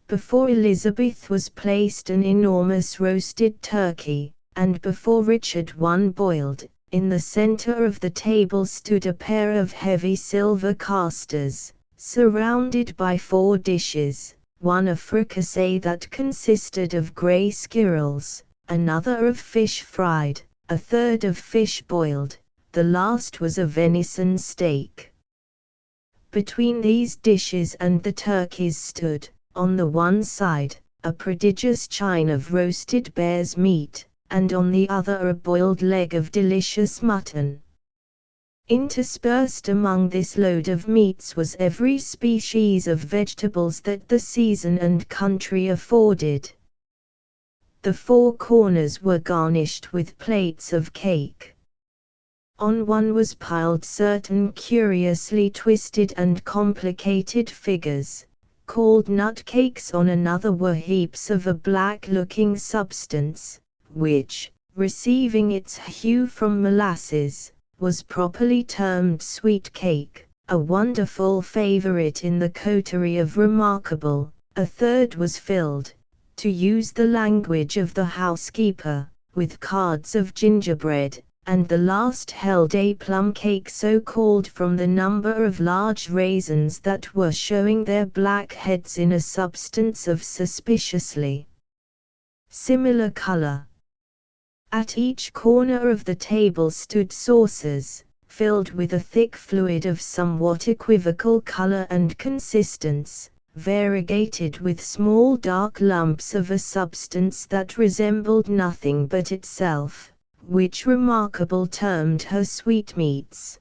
Before Elizabeth was placed an enormous roasted turkey, and before Richard one boiled. In the center of the table stood a pair of heavy silver casters, surrounded by 4 dishes, one a fricassee that consisted of grey squirrels, another of fish fried, a third of fish boiled, the last was a venison steak. Between these dishes and the turkeys stood, on the one side, a prodigious chine of roasted bear's meat, and on the other a boiled leg of delicious mutton. Interspersed among this load of meats was every species of vegetables that the season and country afforded. The 4 corners were garnished with plates of cake. On one was piled certain curiously twisted and complicated figures, called nut cakes. On another were heaps of a black-looking substance, which, receiving its hue from molasses, was properly termed sweet cake, a wonderful favorite in the coterie of Remarkable. A third was filled, to use the language of the housekeeper, with cards of gingerbread, and the last held a plum cake so called from the number of large raisins that were showing their black heads in a substance of suspiciously similar color. At each corner of the table stood saucers, filled with a thick fluid of somewhat equivocal color and consistence, variegated with small dark lumps of a substance that resembled nothing but itself, which Remarkable termed her sweetmeats.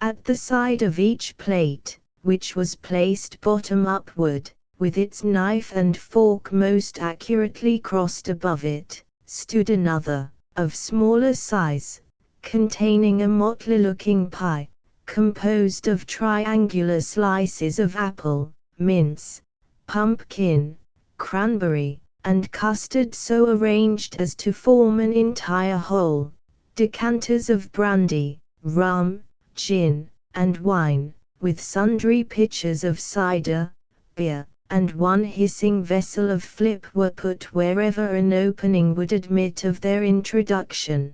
At the side of each plate, which was placed bottom upward, with its knife and fork most accurately crossed above it, stood another, of smaller size, containing a motley-looking pie, composed of triangular slices of apple, mince, pumpkin, cranberry, and custard so arranged as to form an entire whole, decanters of brandy, rum, gin, and wine, with sundry pitchers of cider, beer, and one hissing vessel of flip were put wherever an opening would admit of their introduction.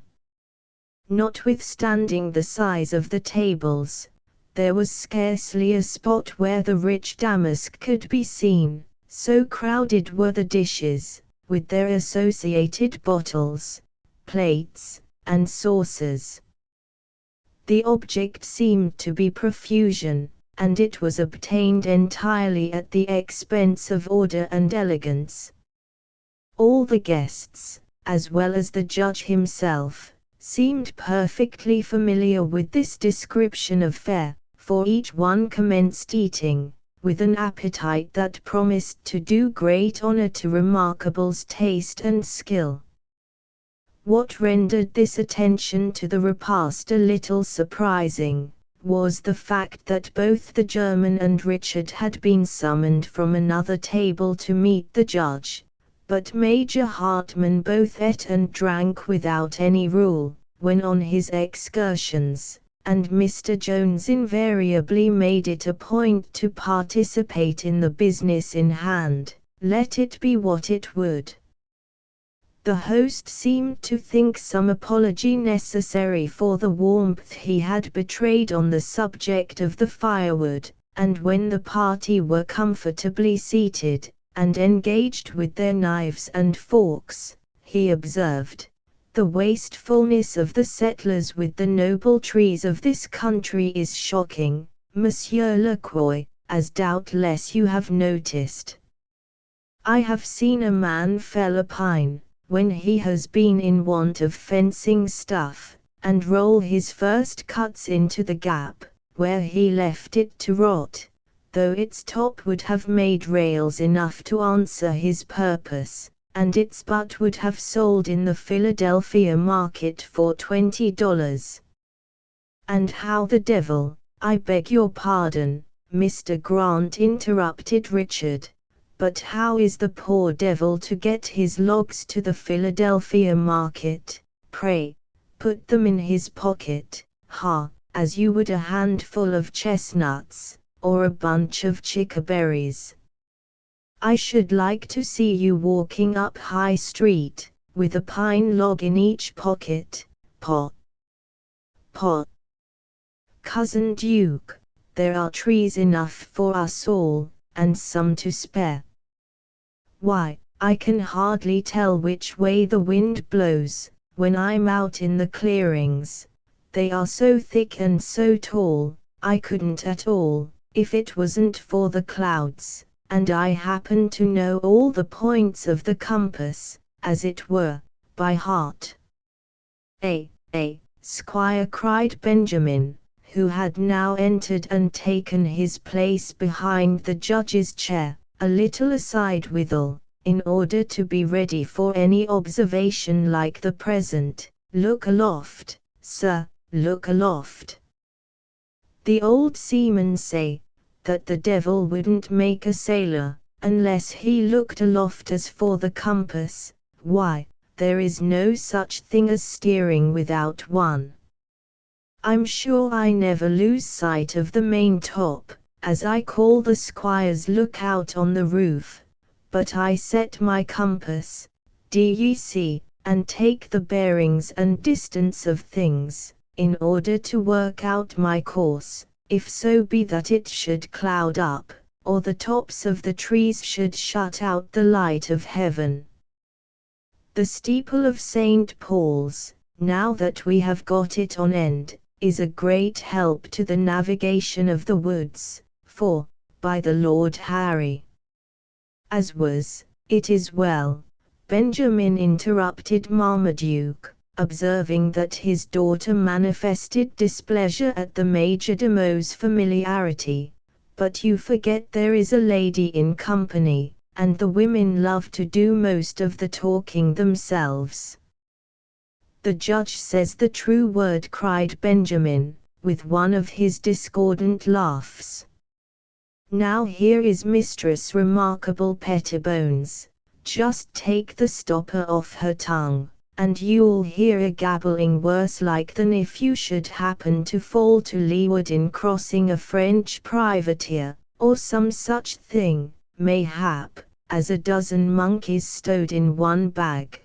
Notwithstanding the size of the tables, there was scarcely a spot where the rich damask could be seen, so crowded were the dishes, with their associated bottles, plates, and saucers. The object seemed to be profusion, and it was obtained entirely at the expense of order and elegance. All the guests, as well as the judge himself, seemed perfectly familiar with this description of fare, for each one commenced eating, with an appetite that promised to do great honor to Remarkable's taste and skill. What rendered this attention to the repast a little surprising, was the fact that both the German and Richard had been summoned from another table to meet the judge, but Major Hartman both ate and drank without any rule, when on his excursions, and Mr. Jones invariably made it a point to participate in the business in hand, let it be what it would. The host seemed to think some apology necessary for the warmth he had betrayed on the subject of the firewood, and when the party were comfortably seated, and engaged with their knives and forks, he observed. The wastefulness of the settlers with the noble trees of this country is shocking, Monsieur Lacroix, as doubtless you have noticed. I have seen a man fell a pine, when he has been in want of fencing stuff, and roll his first cuts into the gap, where he left it to rot, though its top would have made rails enough to answer his purpose, and its butt would have sold in the Philadelphia market for $20. And how the devil, I beg your pardon, Mr. Grant interrupted Richard, but how is the poor devil to get his logs to the Philadelphia market? Pray, put them in his pocket, as you would a handful of chestnuts, or a bunch of chickaberries. I should like to see you walking up High Street, with a pine log in each pocket, Pot. Cousin Duke, there are trees enough for us all, and some to spare. Why, I can hardly tell which way the wind blows, when I'm out in the clearings. They are so thick and so tall, I couldn't at all, if it wasn't for the clouds, and I happen to know all the points of the compass, as it were, by heart. Squire, cried Benjamin, who had now entered and taken his place behind the judge's chair, a little aside withal, in order to be ready for any observation like the present. Look aloft, sir, look aloft. The old seamen say, that the devil wouldn't make a sailor, unless he looked aloft as for the compass. Why, there is no such thing as steering without one. I'm sure I never lose sight of the main top, as I call the squire's lookout on the roof, but I set my compass, d'ye see, and take the bearings and distance of things, in order to work out my course, if so be that it should cloud up, or the tops of the trees should shut out the light of heaven. The steeple of St. Paul's, now that we have got it on end, is a great help to the navigation of the woods, for, by the Lord Harry. As was, it is well, Benjamin interrupted Marmaduke, observing that his daughter manifested displeasure at the majordomo's familiarity, but you forget there is a lady in company, and the women love to do most of the talking themselves. The judge says the true word, cried Benjamin, with one of his discordant laughs. Now here is Mistress Remarkable Pettibones, just take the stopper off her tongue, and you'll hear a gabbling worse like than if you should happen to fall to leeward in crossing a French privateer, or some such thing, mayhap, as a dozen monkeys stowed in one bag.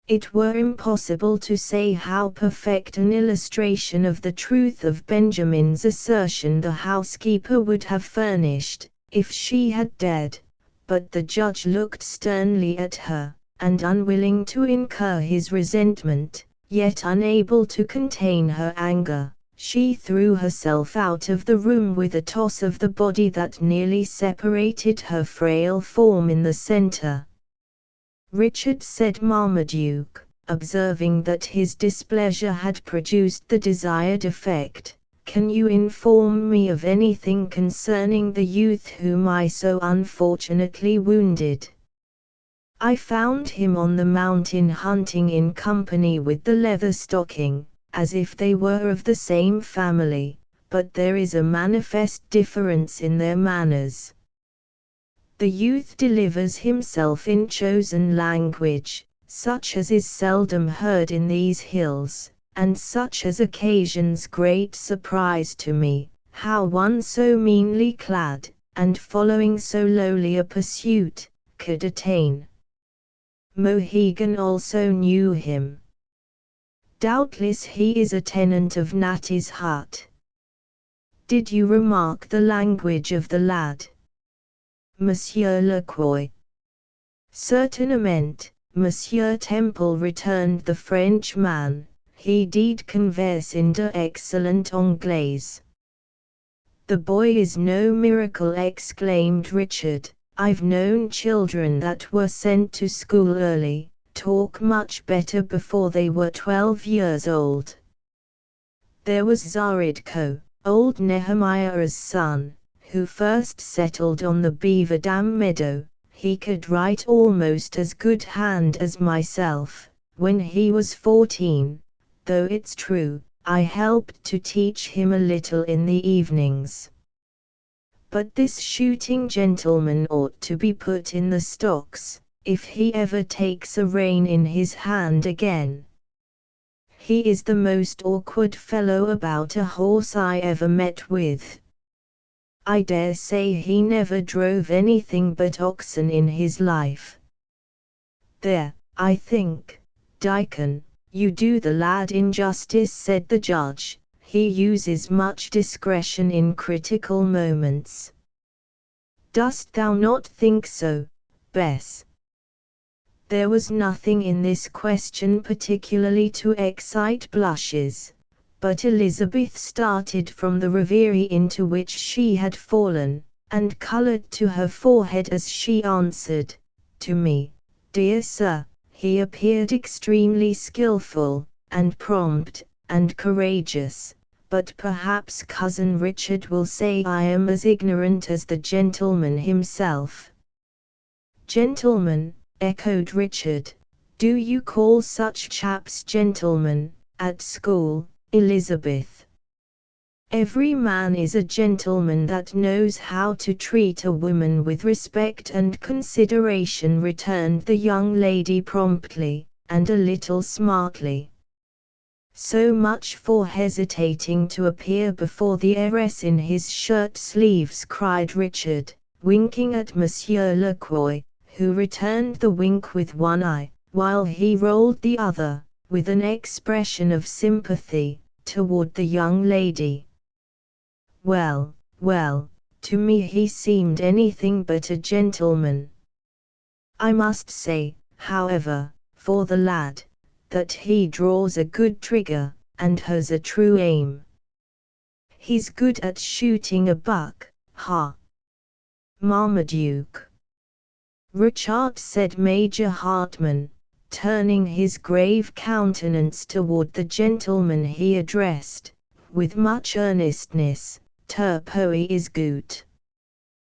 It were impossible to say how perfect an illustration of the truth of Benjamin's assertion the housekeeper would have furnished, if she had dared, but the judge looked sternly at her, and unwilling to incur his resentment, yet unable to contain her anger, she threw herself out of the room with a toss of the body that nearly separated her frail form in the center. Richard, said Marmaduke, observing that his displeasure had produced the desired effect, can you inform me of anything concerning the youth whom I so unfortunately wounded? I found him on the mountain hunting in company with the Leatherstocking, as if they were of the same family, but there is a manifest difference in their manners. The youth delivers himself in chosen language, such as is seldom heard in these hills, and such as occasions great surprise to me, how one so meanly clad, and following so lowly a pursuit, could attain. Mohegan also knew him. Doubtless he is a tenant of Natty's hut. Did you remark the language of the lad, Monsieur Lacroix? Certainement, Monsieur Temple, returned the Frenchman, he did converse in de excellent Anglaise. The boy is no miracle, exclaimed Richard. I've known children that were sent to school early, talk much better before they were 12 years old. There was Zaridko, old Nehemiah's son, who first settled on the Beaver Dam meadow. He could write almost as good hand as myself, when he was 14, though it's true, I helped to teach him a little in the evenings. But this shooting gentleman ought to be put in the stocks, if he ever takes a rein in his hand again. He is the most awkward fellow about a horse I ever met with. I dare say he never drove anything but oxen in his life. There, I think, Dickon, you do the lad injustice, said the judge. He uses much discretion in critical moments. Dost thou not think so, Bess? There was nothing in this question particularly to excite blushes, but Elizabeth started from the reverie into which she had fallen, and coloured to her forehead as she answered, to me, dear sir, he appeared extremely skilful, and prompt, and courageous, but perhaps cousin Richard will say I am as ignorant as the gentleman himself. Gentlemen, echoed Richard, do you call such chaps gentlemen, at school, Elizabeth? Every man is a gentleman that knows how to treat a woman with respect and consideration, returned the young lady promptly, and a little smartly. So much for hesitating to appear before the heiress in his shirt sleeves, cried Richard, winking at Monsieur Lacroix, who returned the wink with one eye, while he rolled the other, with an expression of sympathy, toward the young lady. Well, well, to me he seemed anything but a gentleman. I must say, however, for the lad, that he draws a good trigger, and has a true aim. He's good at shooting a buck, ha! Marmaduke. Richard, said Major Hartman, turning his grave countenance toward the gentleman he addressed, with much earnestness, ter poe is gut.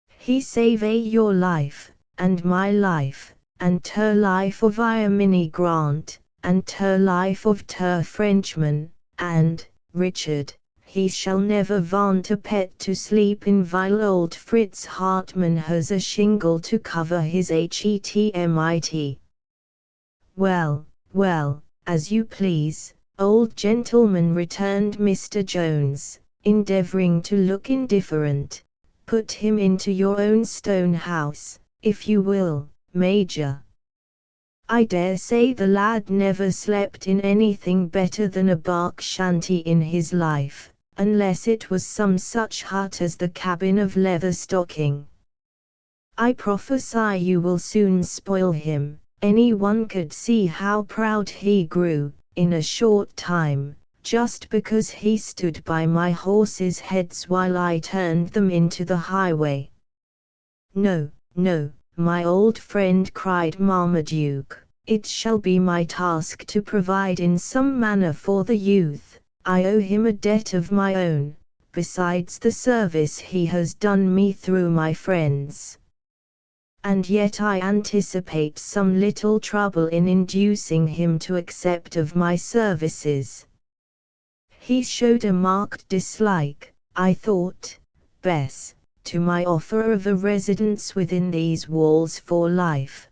He save your life, and my life, and ter life of Minnie Grant, and ter life of ter Frenchman, and, Richard, he shall never want a pet to sleep in while old Fritz Hartman has a shingle to cover his hetmit. Well, well, as you please, old gentleman, returned Mr. Jones, endeavoring to look indifferent. Put him into your own stone house, if you will, Major. I dare say the lad never slept in anything better than a bark shanty in his life, unless it was some such hut as the cabin of Leatherstocking. I prophesy you will soon spoil him. Any one could see how proud he grew, in a short time, just because he stood by my horses' heads while I turned them into the highway. No, no, my old friend, cried Marmaduke, it shall be my task to provide in some manner for the youth. I owe him a debt of my own, besides the service he has done me through my friends. And yet I anticipate some little trouble in inducing him to accept of my services. He showed a marked dislike, I thought, Bess, to my offer of a residence within these walls for life.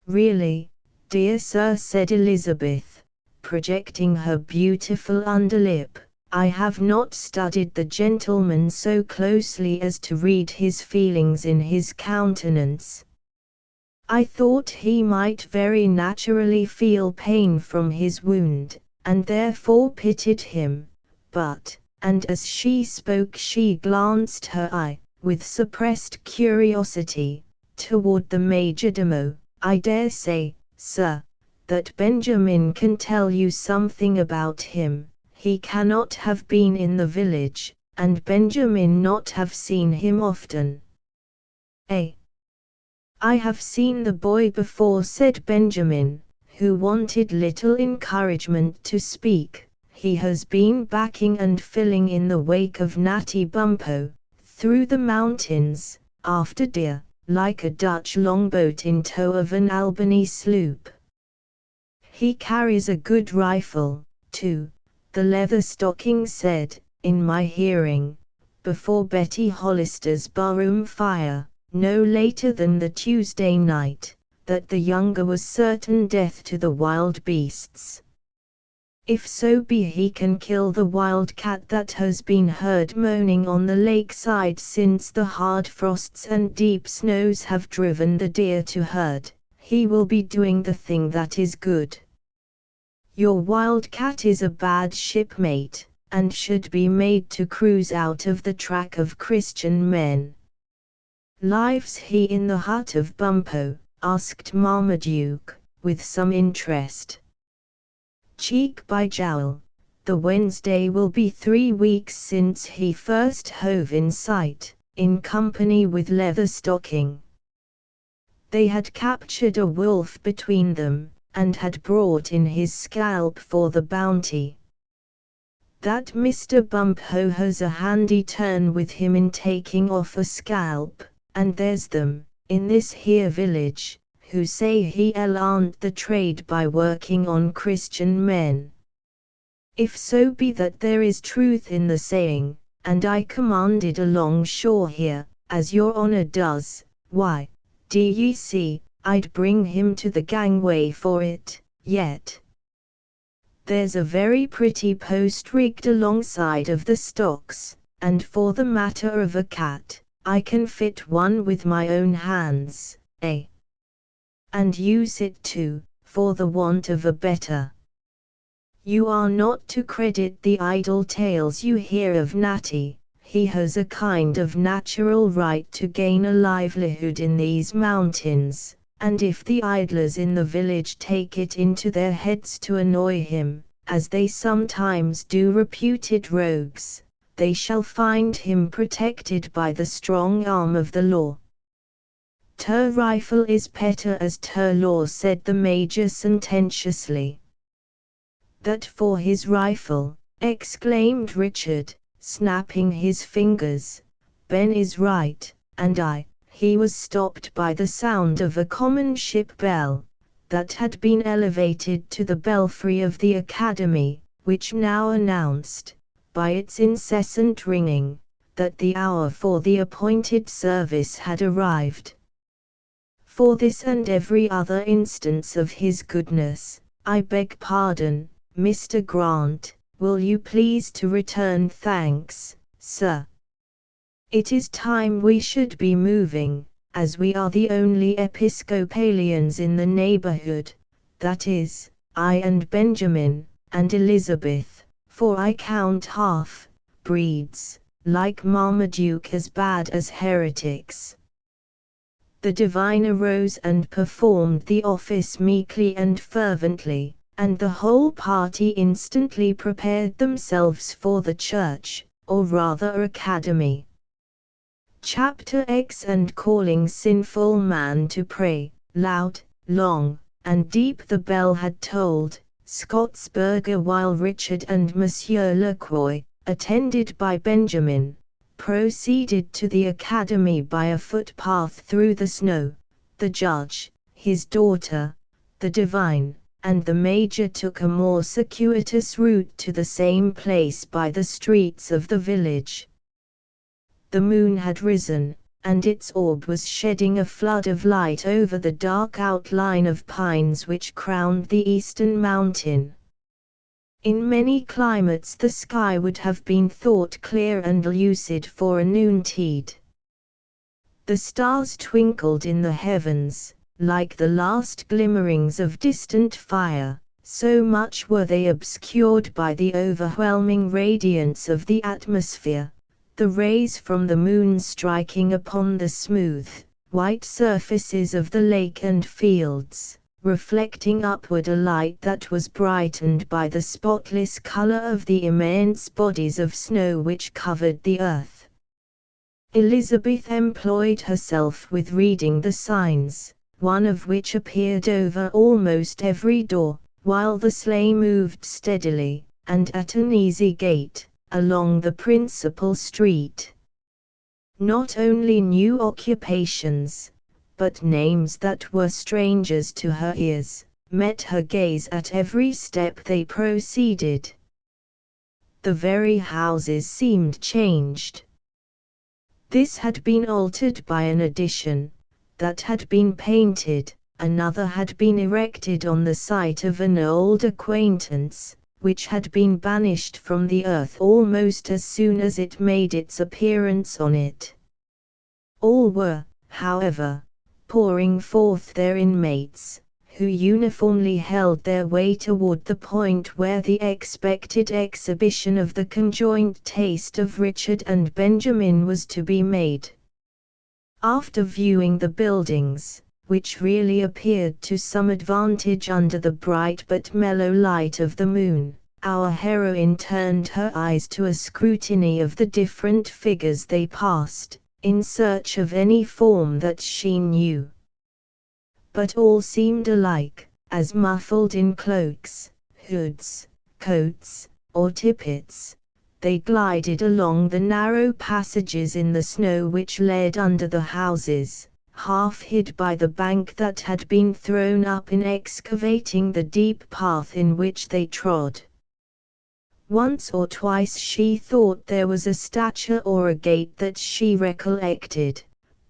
Really, dear sir, said Elizabeth, projecting her beautiful underlip, I have not studied the gentleman so closely as to read his feelings in his countenance. I thought he might very naturally feel pain from his wound, and therefore pitied him, but, and as she spoke she glanced her eye, with suppressed curiosity, toward the majordomo, I dare say, sir, that Benjamin can tell you something about him. He cannot have been in the village, and Benjamin not have seen him often. I have seen the boy before, said Benjamin, who wanted little encouragement to speak. He has been backing and filling in the wake of Natty Bumppo, through the mountains, after deer, like a Dutch longboat in tow of an Albany sloop. He carries a good rifle, too, the Leatherstocking said, in my hearing, before Betty Hollister's barroom fire, no later than the Tuesday night, that the younger was certain death to the wild beasts. If so be he can kill the wild cat that has been heard moaning on the lakeside since the hard frosts and deep snows have driven the deer to herd, he will be doing the thing that is good. Your wild cat is a bad shipmate, and should be made to cruise out of the track of Christian men. Lives he in the hut of Bumppo? Asked Marmaduke, with some interest. Cheek by jowl, the Wednesday will be 3 weeks since he first hove in sight, in company with Leatherstocking. They had captured a wolf between them, and had brought in his scalp for the bounty. That Mr. Bumppo has a handy turn with him in taking off a scalp, and there's them, in this here village, who say he'll learned the trade by working on Christian men. If so be that there is truth in the saying, and I commanded along shore here, as your honour does, why, d'ye see, I'd bring him to the gangway for it, yet. There's a very pretty post rigged alongside of the stocks, and for the matter of a cat, I can fit one with my own hands, and use it too, for the want of a better. You are not to credit the idle tales you hear of Natty. He has a kind of natural right to gain a livelihood in these mountains, and if the idlers in the village take it into their heads to annoy him, as they sometimes do reputed rogues, they shall find him protected by the strong arm of the law. Ter rifle is better as ter law, said the Major sententiously. That for his rifle, exclaimed Richard, snapping his fingers, Ben is right, and he was stopped by the sound of a common ship bell, that had been elevated to the belfry of the Academy, which now announced, by its incessant ringing, that the hour for the appointed service had arrived. For this and every other instance of his goodness, I beg pardon, Mr. Grant, will you please to return thanks, sir? It is time we should be moving, as we are the only Episcopalians in the neighborhood, that is, I and Benjamin, and Elizabeth, for I count half-breeds, like Marmaduke, as bad as heretics. The divine arose and performed the office meekly and fervently, and the whole party instantly prepared themselves for the church, or rather academy. Chapter X. And calling sinful man to pray, loud, long, and deep the bell had tolled, Scottsburger, while Richard and Monsieur Lacroix, attended by Benjamin, proceeded to the academy by a footpath through the snow. The judge, his daughter, the divine, and the major took a more circuitous route to the same place by the streets of the village. The moon had risen, and its orb was shedding a flood of light over the dark outline of pines which crowned the eastern mountain. In many climates the sky would have been thought clear and lucid for a noontide. The stars twinkled in the heavens, like the last glimmerings of distant fire, so much were they obscured by the overwhelming radiance of the atmosphere, the rays from the moon striking upon the smooth, white surfaces of the lake and fields, reflecting upward a light that was brightened by the spotless color of the immense bodies of snow which covered the earth. Elizabeth employed herself with reading the signs, one of which appeared over almost every door, while the sleigh moved steadily, and at an easy gait, along the principal street. Not only new occupations, but names that were strangers to her ears, met her gaze at every step they proceeded. The very houses seemed changed. This had been altered by an addition, that had been painted, another had been erected on the site of an old acquaintance, which had been banished from the earth almost as soon as it made its appearance on it. All were, however, pouring forth their inmates, who uniformly held their way toward the point where the expected exhibition of the conjoint taste of Richard and Benjamin was to be made. After viewing the buildings, which really appeared to some advantage under the bright but mellow light of the moon, our heroine turned her eyes to a scrutiny of the different figures they passed, in search of any form that she knew. But all seemed alike, as muffled in cloaks, hoods, coats, or tippets, they glided along the narrow passages in the snow which led under the houses, half hid by the bank that had been thrown up in excavating the deep path in which they trod. Once or twice she thought there was a statue or a gate that she recollected,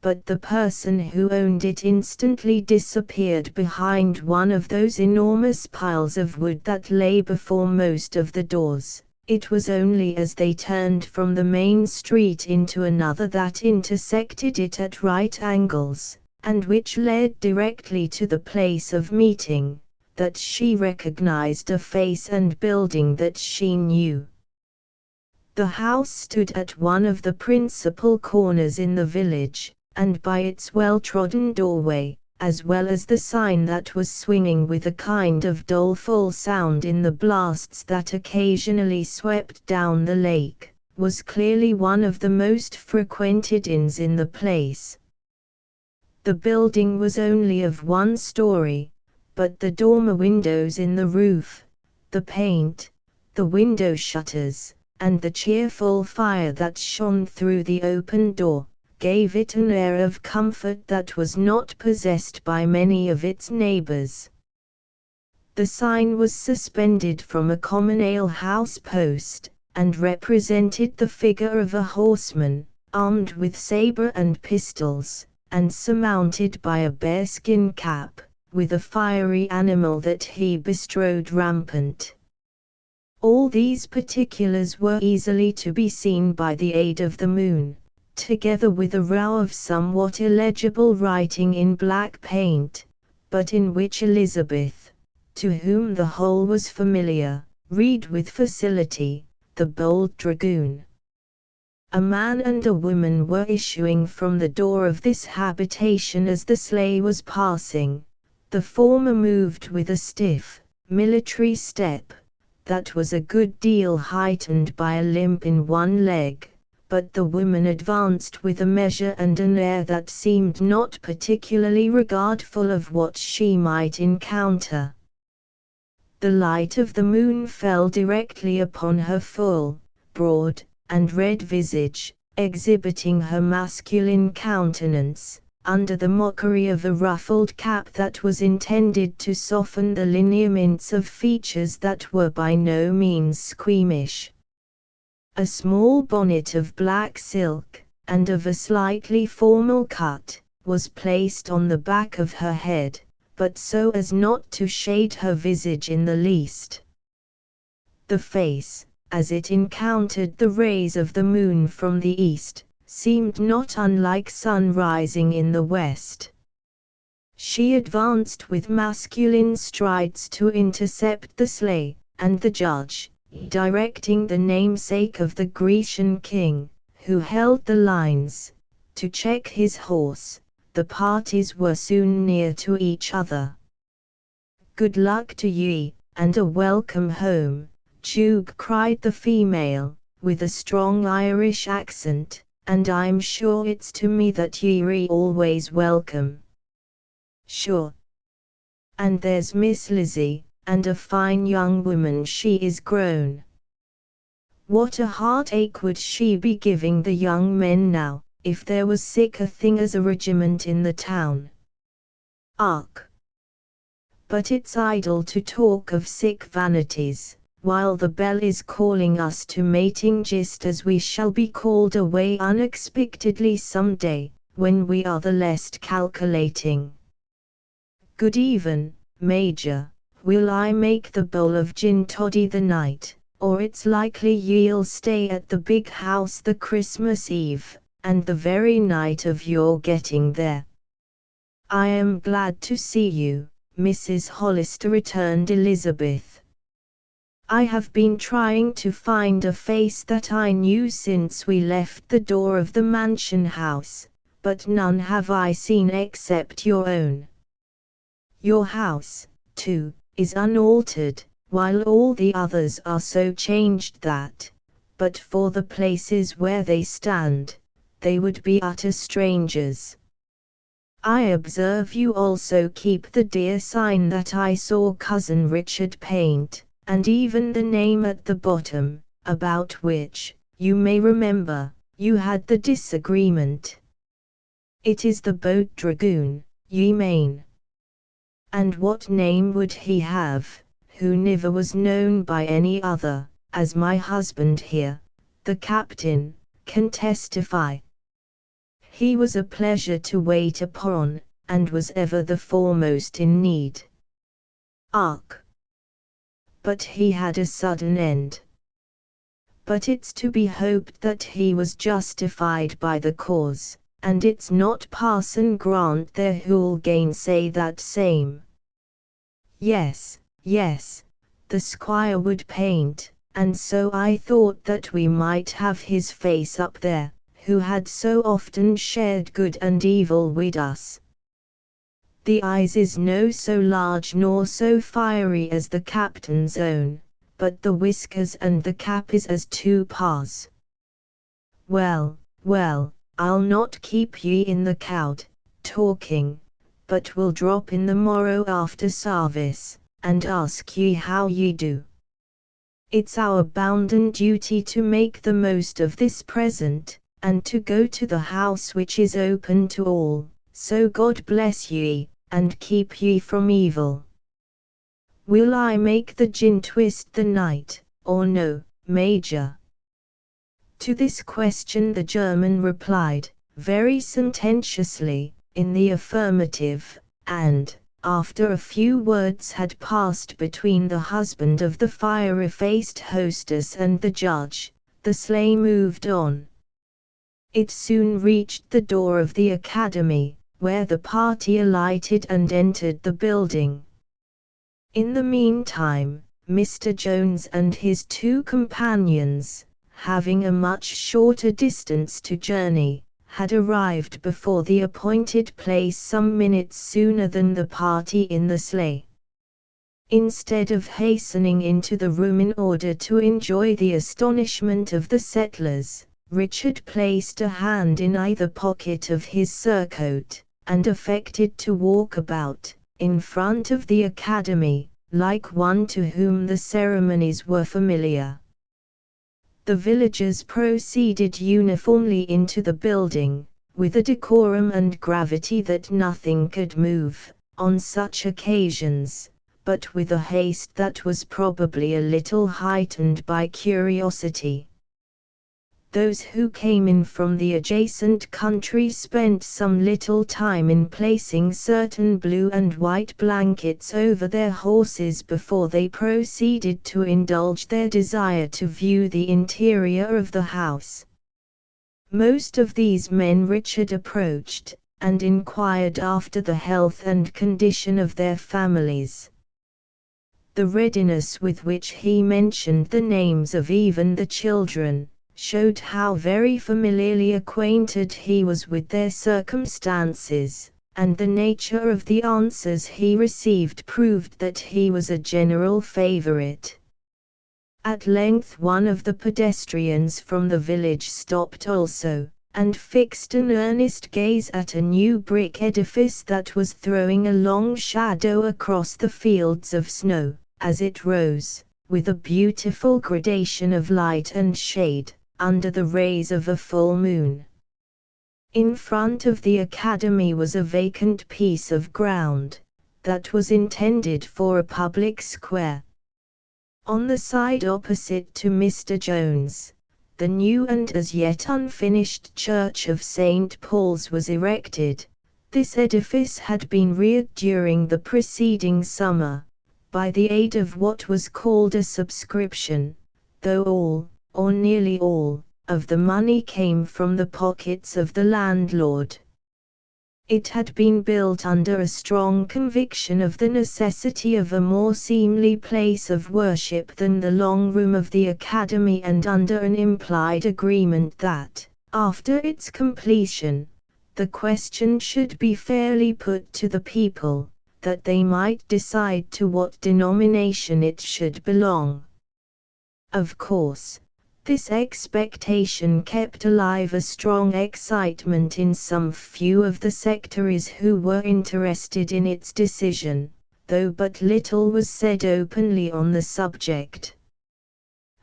but the person who owned it instantly disappeared behind one of those enormous piles of wood that lay before most of the doors. It was only as they turned from the main street into another that intersected it at right angles, and which led directly to the place of meeting, that she recognized a face and building that she knew. The house stood at one of the principal corners in the village, and by its well-trodden doorway, as well as the sign that was swinging with a kind of doleful sound in the blasts that occasionally swept down the lake, was clearly one of the most frequented inns in the place. The building was only of one story, but the dormer windows in the roof, the paint, the window shutters, and the cheerful fire that shone through the open door, gave it an air of comfort that was not possessed by many of its neighbors. The sign was suspended from a common alehouse post, and represented the figure of a horseman, armed with saber and pistols, and surmounted by a bearskin cap, with a fiery animal that he bestrode rampant. All these particulars were easily to be seen by the aid of the moon, together with a row of somewhat illegible writing in black paint, but in which Elizabeth, to whom the whole was familiar, read with facility, "The Bold Dragoon." A man and a woman were issuing from the door of this habitation as the sleigh was passing. The former moved with a stiff, military step, that was a good deal heightened by a limp in one leg, but the woman advanced with a measure and an air that seemed not particularly regardful of what she might encounter. The light of the moon fell directly upon her full, broad, and red visage, exhibiting her masculine countenance, under the mockery of a ruffled cap that was intended to soften the lineaments of features that were by no means squeamish. A small bonnet of black silk, and of a slightly formal cut, was placed on the back of her head, but so as not to shade her visage in the least. The face, as it encountered the rays of the moon from the east, seemed not unlike sun rising in the west. She advanced with masculine strides to intercept the sleigh, and the judge, directing the namesake of the Grecian king, who held the lines, to check his horse, the parties were soon near to each other. "Good luck to ye, and a welcome home, Duke," cried the female, with a strong Irish accent, "and I'm sure it's to me that ye're always welcome." "Sure. And there's Miss Lizzie, and a fine young woman she is grown. What a heartache would she be giving the young men now, if there was sick a thing as a regiment in the town. Ark! But it's idle to talk of sick vanities, while the bell is calling us to mating just as we shall be called away unexpectedly some day, when we are the least calculating. Good even, Major, will I make the bowl of gin toddy the night, or it's likely ye'll stay at the big house the Christmas Eve, and the very night of your getting there." "I am glad to see you, Mrs. Hollister," returned Elizabeth. "I have been trying to find a face that I knew since we left the door of the mansion house, but none have I seen except your own. Your house, too, is unaltered, while all the others are so changed that, but for the places where they stand, they would be utter strangers. I observe you also keep the dear sign that I saw Cousin Richard paint, and even the name at the bottom, about which, you may remember, you had the disagreement. It is the Boat Dragoon, ye mean. And what name would he have, who never was known by any other, as my husband here, the captain, can testify? He was a pleasure to wait upon, and was ever the foremost in need. Ark! But he had a sudden end. But it's to be hoped that he was justified by the cause, and it's not Parson Grant there who'll gainsay that same. Yes, yes, the squire would paint, and so I thought that we might have his face up there, who had so often shared good and evil with us. The eyes is no so large nor so fiery as the captain's own, but the whiskers and the cap is as 2 pars. Well, well, I'll not keep ye in the cloud, talking, but will drop in the morrow after sarvice, and ask ye how ye do. It's our bounden duty to make the most of this present, and to go to the house which is open to all, so God bless ye, and keep ye from evil. Will I make the gin twist the night, or no, Major?" To this question the German replied, very sententiously, in the affirmative, and, after a few words had passed between the husband of the fiery-faced hostess and the judge, the sleigh moved on. It soon reached the door of the academy, where the party alighted and entered the building. In the meantime, Mr. Jones and his 2 companions, having a much shorter distance to journey, had arrived before the appointed place some minutes sooner than the party in the sleigh. Instead of hastening into the room in order to enjoy the astonishment of the settlers, Richard placed a hand in either pocket of his surcoat, and affected to walk about, in front of the academy, like one to whom the ceremonies were familiar. The villagers proceeded uniformly into the building, with a decorum and gravity that nothing could move, on such occasions, but with a haste that was probably a little heightened by curiosity. Those who came in from the adjacent country spent some little time in placing certain blue and white blankets over their horses before they proceeded to indulge their desire to view the interior of the house. Most of these men Richard approached, and inquired after the health and condition of their families. The readiness with which he mentioned the names of even the children, showed how very familiarly acquainted he was with their circumstances, and the nature of the answers he received proved that he was a general favorite. At length one of the pedestrians from the village stopped also, and fixed an earnest gaze at a new brick edifice that was throwing a long shadow across the fields of snow, as it rose, with a beautiful gradation of light and shade, under the rays of a full moon. In front of the academy was a vacant piece of ground, that was intended for a public square. On the side opposite to Mr. Jones, the new and as yet unfinished church of St. Paul's was erected. This edifice had been reared during the preceding summer, by the aid of what was called a subscription, though all, or nearly all, of the money came from the pockets of the landlord. It had been built under a strong conviction of the necessity of a more seemly place of worship than the long room of the academy, and under an implied agreement that, after its completion, the question should be fairly put to the people, that they might decide to what denomination it should belong. Of course, this expectation kept alive a strong excitement in some few of the sectaries who were interested in its decision, though but little was said openly on the subject.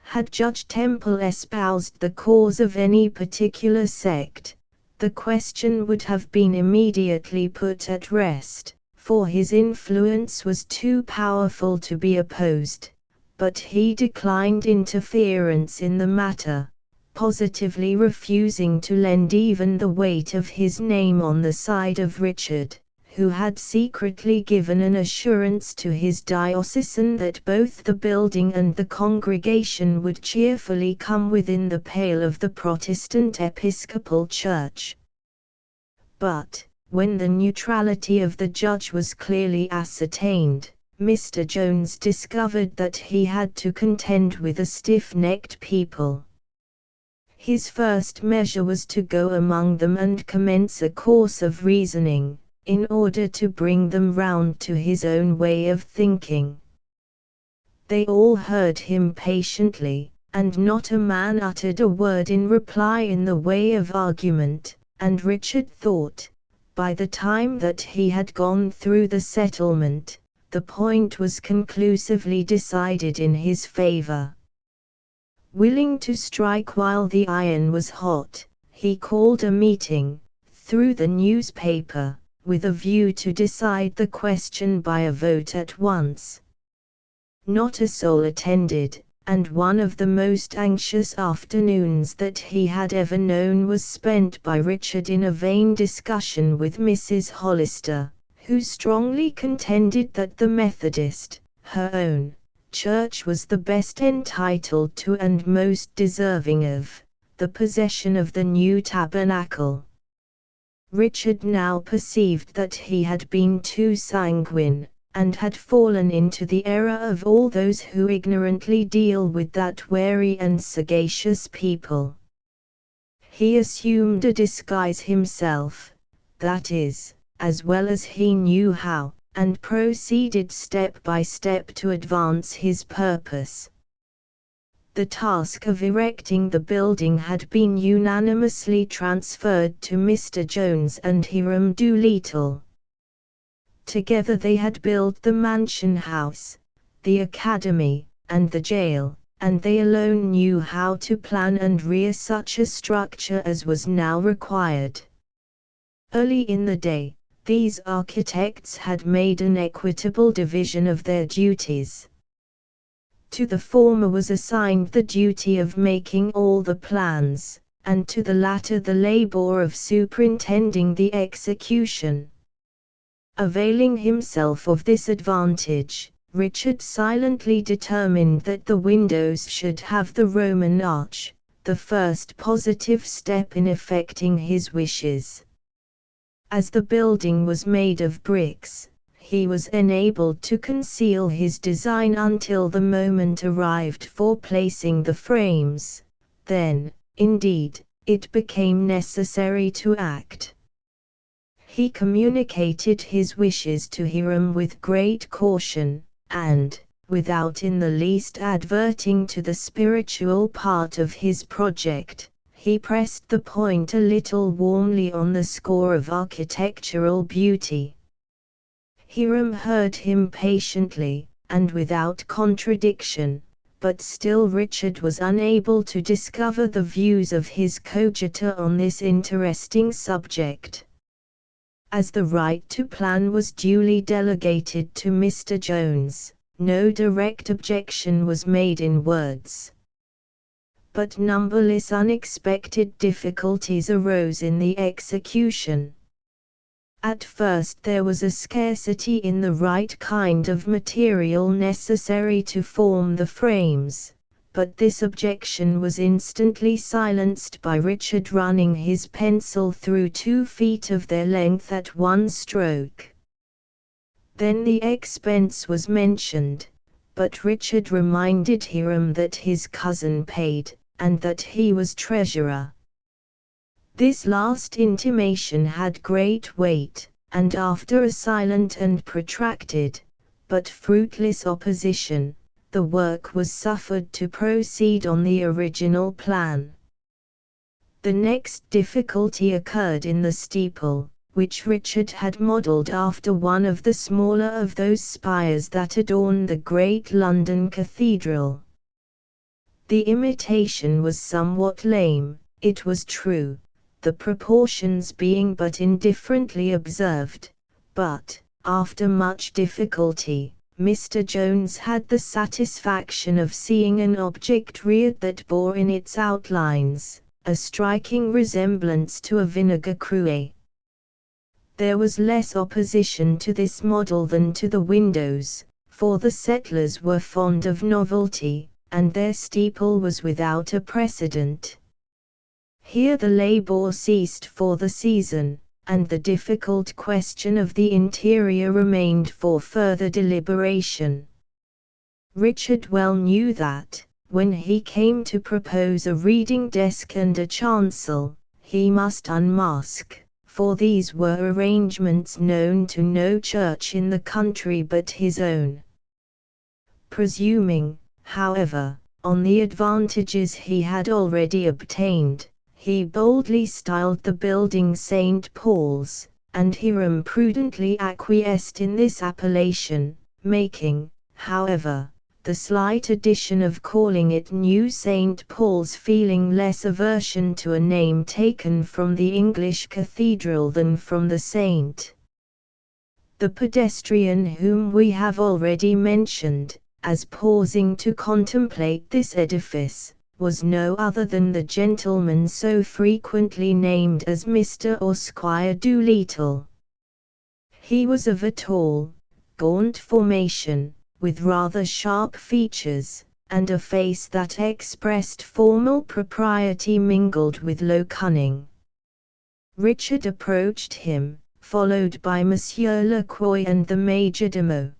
Had Judge Temple espoused the cause of any particular sect, the question would have been immediately put at rest, for his influence was too powerful to be opposed, but he declined interference in the matter, positively refusing to lend even the weight of his name on the side of Richard, who had secretly given an assurance to his diocesan that both the building and the congregation would cheerfully come within the pale of the Protestant Episcopal Church. But, when the neutrality of the judge was clearly ascertained, Mr. Jones discovered that he had to contend with a stiff-necked people. His first measure was to go among them and commence a course of reasoning, in order to bring them round to his own way of thinking. They all heard him patiently, and not a man uttered a word in reply in the way of argument, and Richard thought, by the time that he had gone through the settlement, the point was conclusively decided in his favor. Willing to strike while the iron was hot, he called a meeting, through the newspaper, with a view to decide the question by a vote at once. Not a soul attended, and one of the most anxious afternoons that he had ever known was spent by Richard in a vain discussion with Mrs. Hollister, who strongly contended that the Methodist, her own, church was the best entitled to and most deserving of the possession of the new tabernacle. Richard now perceived that he had been too sanguine, and had fallen into the error of all those who ignorantly deal with that wary and sagacious people. He assumed a disguise himself, that is, as well as he knew how, and proceeded step by step to advance his purpose. The task of erecting the building had been unanimously transferred to Mr. Jones and Hiram Doolittle. Together they had built the mansion house, the academy, and the jail, and they alone knew how to plan and rear such a structure as was now required. Early in the day, these architects had made an equitable division of their duties. To the former was assigned the duty of making all the plans, and to the latter the labor of superintending the execution. Availing himself of this advantage, Richard silently determined that the windows should have the Roman arch, the first positive step in effecting his wishes. As the building was made of bricks, he was enabled to conceal his design until the moment arrived for placing the frames. Then, indeed, it became necessary to act. He communicated his wishes to Hiram with great caution, and, without in the least adverting to the spiritual part of his project, he pressed the point a little warmly on the score of architectural beauty. Hiram heard him patiently, and without contradiction, but still Richard was unable to discover the views of his coadjutor on this interesting subject. As the right to plan was duly delegated to Mr. Jones, no direct objection was made in words. But numberless unexpected difficulties arose in the execution. At first there was a scarcity in the right kind of material necessary to form the frames, but this objection was instantly silenced by Richard running his pencil through 2 feet of their length at one stroke. Then the expense was mentioned, but Richard reminded Hiram that his cousin paid, and that he was treasurer. This last intimation had great weight, and after a silent and protracted, but fruitless opposition, the work was suffered to proceed on the original plan. The next difficulty occurred in the steeple, which Richard had modelled after one of the smaller of those spires that adorn the great London Cathedral. The imitation was somewhat lame, it was true, the proportions being but indifferently observed, but, after much difficulty, Mr. Jones had the satisfaction of seeing an object reared that bore in its outlines a striking resemblance to a vinegar cruet. There was less opposition to this model than to the windows, for the settlers were fond of novelty, and their steeple was without a precedent. Here the labour ceased for the season, and the difficult question of the interior remained for further deliberation. Richard well knew that, when he came to propose a reading desk and a chancel, he must unmask, for these were arrangements known to no church in the country but his own. Presuming, however, on the advantages he had already obtained, he boldly styled the building St. Paul's, and Hiram prudently acquiesced in this appellation, making, however, the slight addition of calling it New St. Paul's, feeling less aversion to a name taken from the English cathedral than from the saint. The pedestrian whom we have already mentioned, as pausing to contemplate this edifice, was no other than the gentleman so frequently named as Mr. or Squire Doolittle. He was of a tall, gaunt formation, with rather sharp features, and a face that expressed formal propriety mingled with low cunning. Richard approached him, followed by Monsieur Lacroix and the majordomo.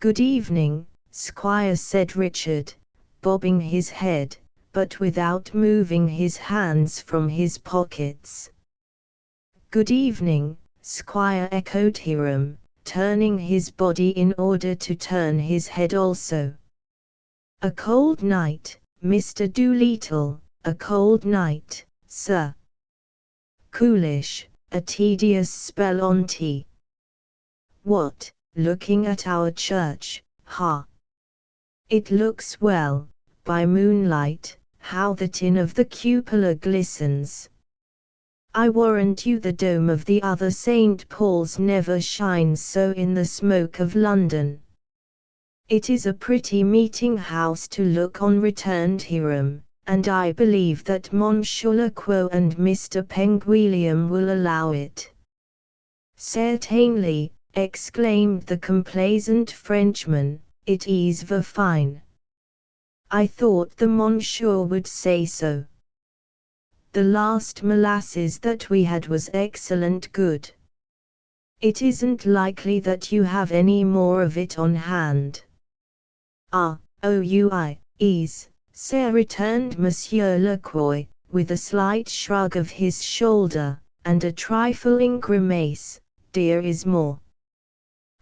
"Good evening, Squire," said Richard, bobbing his head, but without moving his hands from his pockets. "Good evening, Squire," echoed Hiram, turning his body in order to turn his head also. "A cold night, Mr. Doolittle, a cold night, sir." "Coolish, a tedious spell on tea." "What, looking at our church, ha? It looks well, by moonlight, how the tin of the cupola glistens. I warrant you the dome of the other St. Paul's never shines so in the smoke of London." "It is a pretty meeting house to look on," returned Hiram, "and I believe that Monsieur Lacroix and Mr. Penguillium will allow it." "Certainly," exclaimed the complaisant Frenchman, "it is very fine. I thought the monsieur would say so. The last molasses that we had was excellent good. It isn't likely that you have any more of it on hand." "Is, sir," returned Monsieur Lacroix, with a slight shrug of his shoulder, and a trifling grimace, dear is more.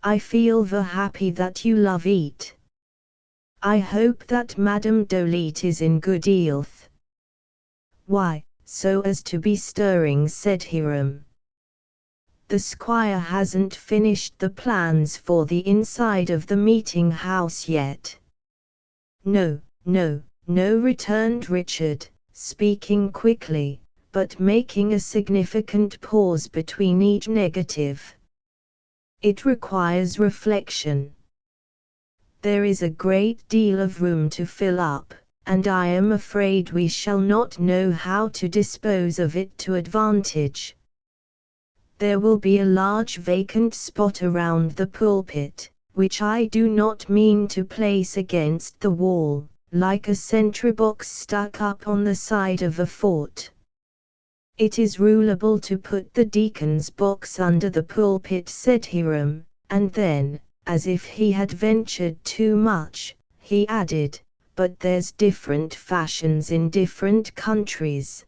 I feel very happy that you love it. I hope that Madame Dolet is in good health. Why, so as to be stirring, said Hiram. The squire hasn't finished the plans for the inside of the meeting house yet. No, no, no, returned Richard, speaking quickly, but making a significant pause between each negative. It requires reflection. There is a great deal of room to fill up, and I am afraid we shall not know how to dispose of it to advantage. There will be a large vacant spot around the pulpit, which I do not mean to place against the wall, like a sentry box stuck up on the side of a fort. It is rulable to put the deacon's box under the pulpit, said Hiram, and then, as if he had ventured too much, he added, but there's different fashions in different countries.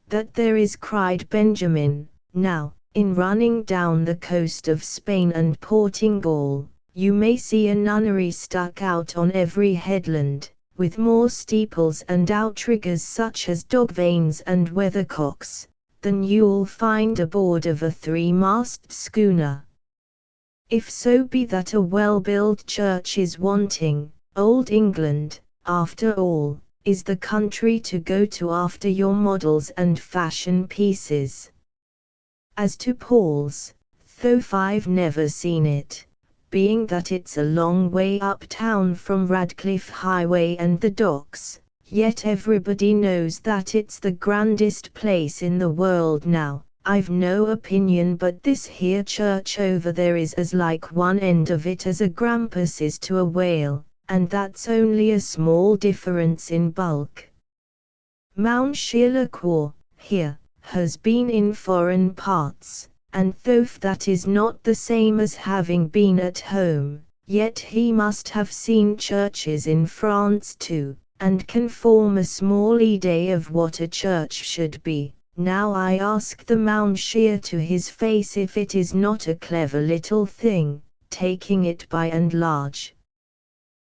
That there is, cried Benjamin. Now, in running down the coast of Spain and Portugal, you may see a nunnery stuck out on every headland, with more steeples and outriggers such as dog vanes and weathercocks, than you'll find aboard of a three-masted schooner. If so be that a well-built church is wanting, old England, after all, is the country to go to after your models and fashion pieces. As to Paul's, though I've never seen it, being that it's a long way uptown from Radcliffe Highway and the docks, yet everybody knows that it's the grandest place in the world now. I've no opinion but this here church over there is as like one end of it as a grampus is to a whale, and that's only a small difference in bulk. Monsieur Lacroix, here, has been in foreign parts, and though that is not the same as having been at home, yet he must have seen churches in France too, and can form a small idea of what a church should be. Now I ask the Monsieur to his face if it is not a clever little thing, taking it by and large.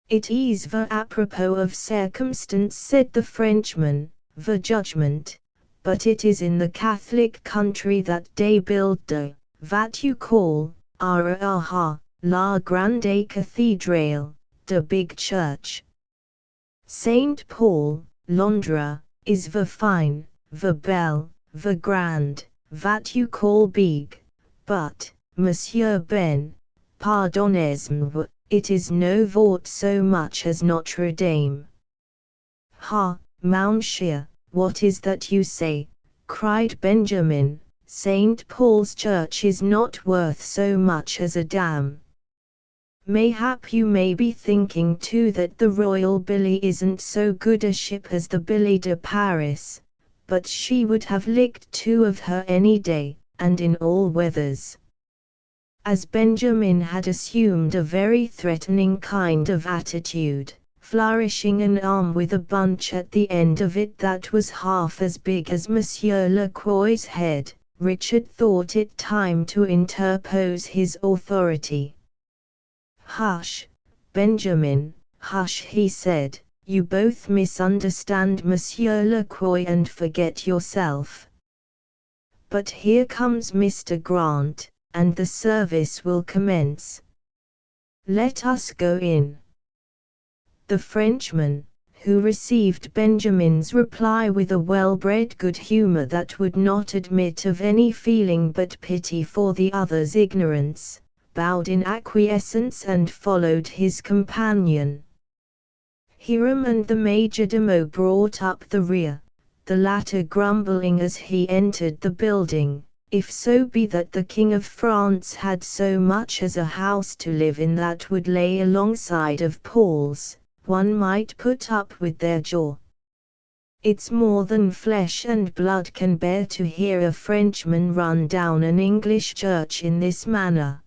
It is very apropos of circumstance, said the Frenchman, the judgment. But it is in the Catholic country that they build the, what you call, la grande cathedral, the big church. Saint Paul, Londres, is the fine, the belle, the grand, what you call big, but, Monsieur Ben, pardonnez-moi, it is no vort so much as Notre Dame. Ha, Monsieur, what is that you say? Cried Benjamin. St. Paul's Church is not worth so much as a dam. Mayhap you may be thinking too that the Royal Billy isn't so good a ship as the Billy de Paris, but she would have licked two of her any day, and in all weathers. As Benjamin had assumed a very threatening kind of attitude, flourishing an arm with a bunch at the end of it that was half as big as Monsieur Lacroix's head, Richard thought it time to interpose his authority. Hush, Benjamin, hush, he said, you both misunderstand Monsieur Lacroix and forget yourself. But here comes Mr. Grant, and the service will commence. Let us go in. The Frenchman, who received Benjamin's reply with a well-bred good humor that would not admit of any feeling but pity for the other's ignorance, bowed in acquiescence and followed his companion. Hiram and the majordomo brought up the rear, the latter grumbling as he entered the building, if so be that the King of France had so much as a house to live in that would lay alongside of Paul's, one might put up with their jaw. It's more than flesh and blood can bear to hear a Frenchman run down an English church in this manner.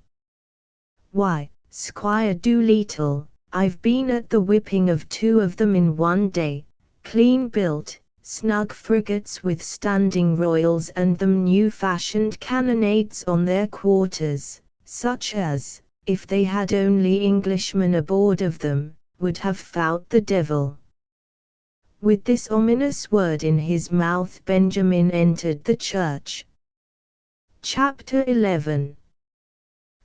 Why, Squire Doolittle, I've been at the whipping of two of them in one day, clean built, snug frigates with standing royals and them new-fashioned cannonades on their quarters, such as, if they had only Englishmen aboard of them, would have fought the devil. With this ominous word in his mouth, Benjamin entered the church. Chapter 11.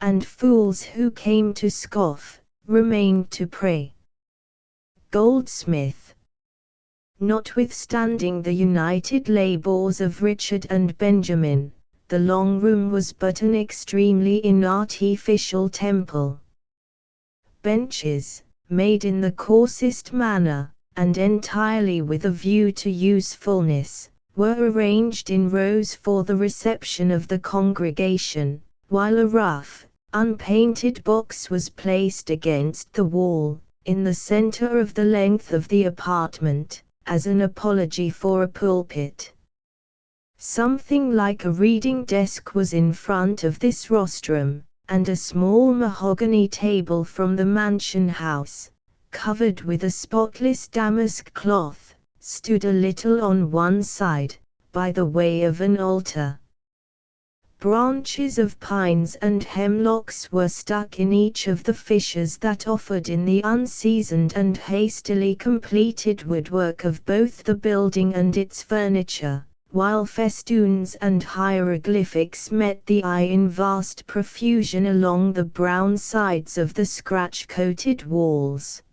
And fools who came to scoff, remained to pray. Goldsmith. Notwithstanding the united labours of Richard and Benjamin, the long room was but an extremely inartificial temple. Benches, made in the coarsest manner, and entirely with a view to usefulness, were arranged in rows for the reception of the congregation, while a rough, unpainted box was placed against the wall, in the centre of the length of the apartment, as an apology for a pulpit. Something like a reading desk was in front of this rostrum, and a small mahogany table from the mansion house, covered with a spotless damask cloth, stood a little on one side, by the way of an altar. Branches of pines and hemlocks were stuck in each of the fissures that offered in the unseasoned and hastily completed woodwork of both the building and its furniture, while festoons and hieroglyphics met the eye in vast profusion along the brown sides of the scratch-coated walls.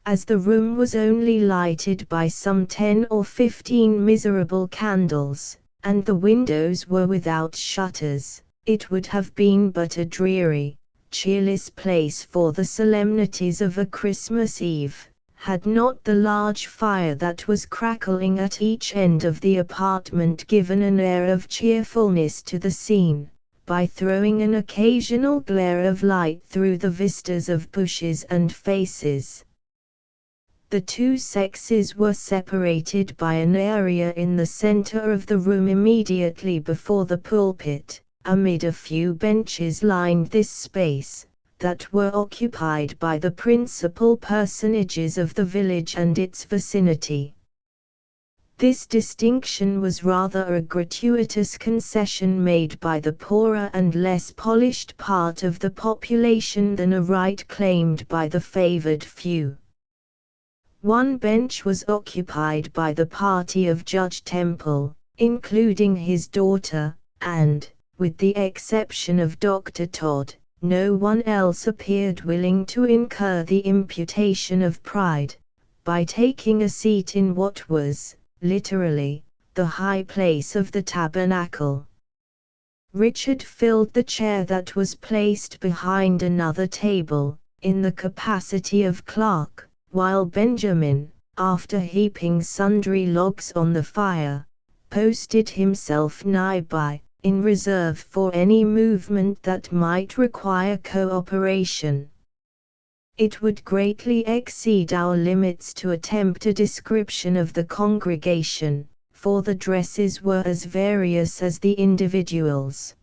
As the room was only lighted by some 10 or 15 miserable candles, and the windows were without shutters, it would have been but a dreary, cheerless place for the solemnities of a Christmas Eve, had not the large fire that was crackling at each end of the apartment given an air of cheerfulness to the scene, by throwing an occasional glare of light through the vistas of bushes and faces. The two sexes were separated by an area in the center of the room immediately before the pulpit, amid a few benches lined this space, that were occupied by the principal personages of the village and its vicinity. This distinction was rather a gratuitous concession made by the poorer and less polished part of the population than a right claimed by the favored few. One bench was occupied by the party of Judge Temple, including his daughter, and, with the exception of Dr. Todd, no one else appeared willing to incur the imputation of pride, by taking a seat in what was, literally, the high place of the tabernacle. Richard filled the chair that was placed behind another table, in the capacity of clerk, while Benjamin, after heaping sundry logs on the fire, posted himself nigh by, in reserve for any movement that might require co-operation. It would greatly exceed our limits to attempt a description of the congregation, for the dresses were as various as the individuals.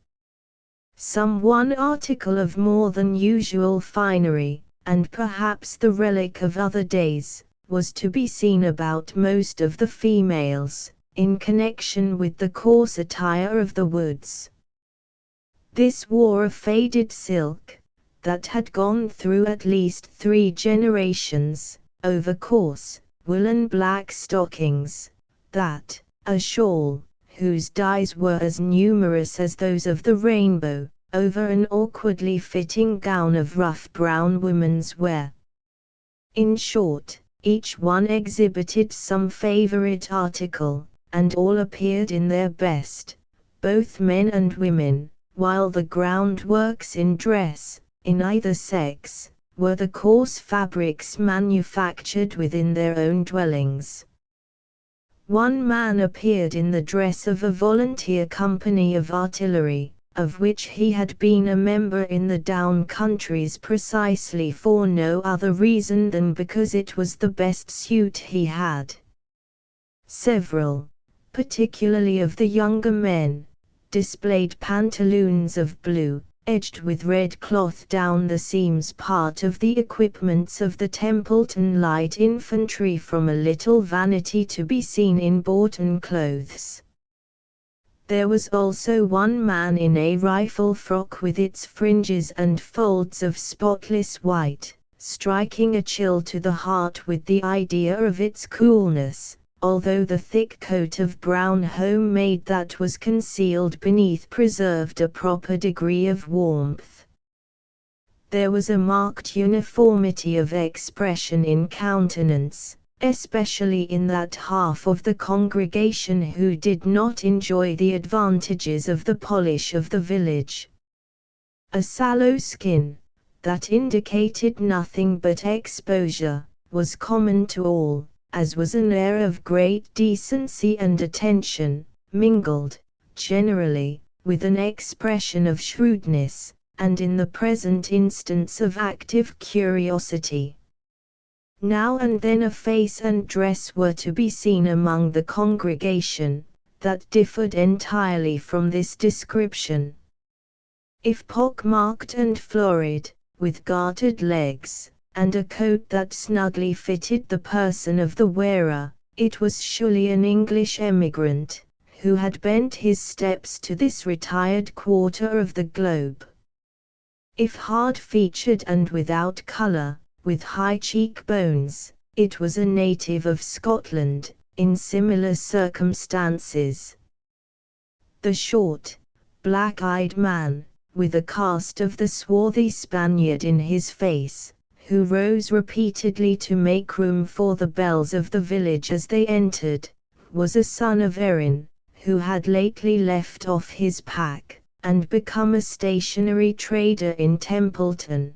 Some one article of more than usual finery, and perhaps the relic of other days, was to be seen about most of the females, in connection with the coarse attire of the woods. This wore a faded silk, that had gone through at least 3 generations, over coarse, woolen black stockings, that, a shawl, whose dyes were as numerous as those of the rainbow, over an awkwardly fitting gown of rough brown woman's wear. In short, each one exhibited some favorite article, and all appeared in their best, both men and women, while the groundworks in dress, in either sex, were the coarse fabrics manufactured within their own dwellings. One man appeared in the dress of a volunteer company of artillery, of which he had been a member in the down countries precisely for no other reason than because it was the best suit he had. Several, particularly of the younger men, displayed pantaloons of blue, edged with red cloth down the seams, part of the equipments of the Templeton Light Infantry, from a little vanity to be seen in boughten clothes. There was also one man in a rifle frock with its fringes and folds of spotless white, striking a chill to the heart with the idea of its coolness, although the thick coat of brown homemade that was concealed beneath preserved a proper degree of warmth. There was a marked uniformity of expression in countenance, especially in that half of the congregation who did not enjoy the advantages of the polish of the village. A sallow skin, that indicated nothing but exposure, was common to all, as was an air of great decency and attention, mingled, generally, with an expression of shrewdness, and in the present instance of active curiosity. Now and then a face and dress were to be seen among the congregation, that differed entirely from this description. If pock-marked and florid, with gartered legs, and a coat that snugly fitted the person of the wearer, it was surely an English emigrant, who had bent his steps to this retired quarter of the globe. If hard-featured and without colour, with high cheekbones, it was a native of Scotland, in similar circumstances. The short, black-eyed man, with a cast of the swarthy Spaniard in his face, who rose repeatedly to make room for the belles of the village as they entered, was a son of Erin, who had lately left off his pack, and become a stationery trader in Templeton.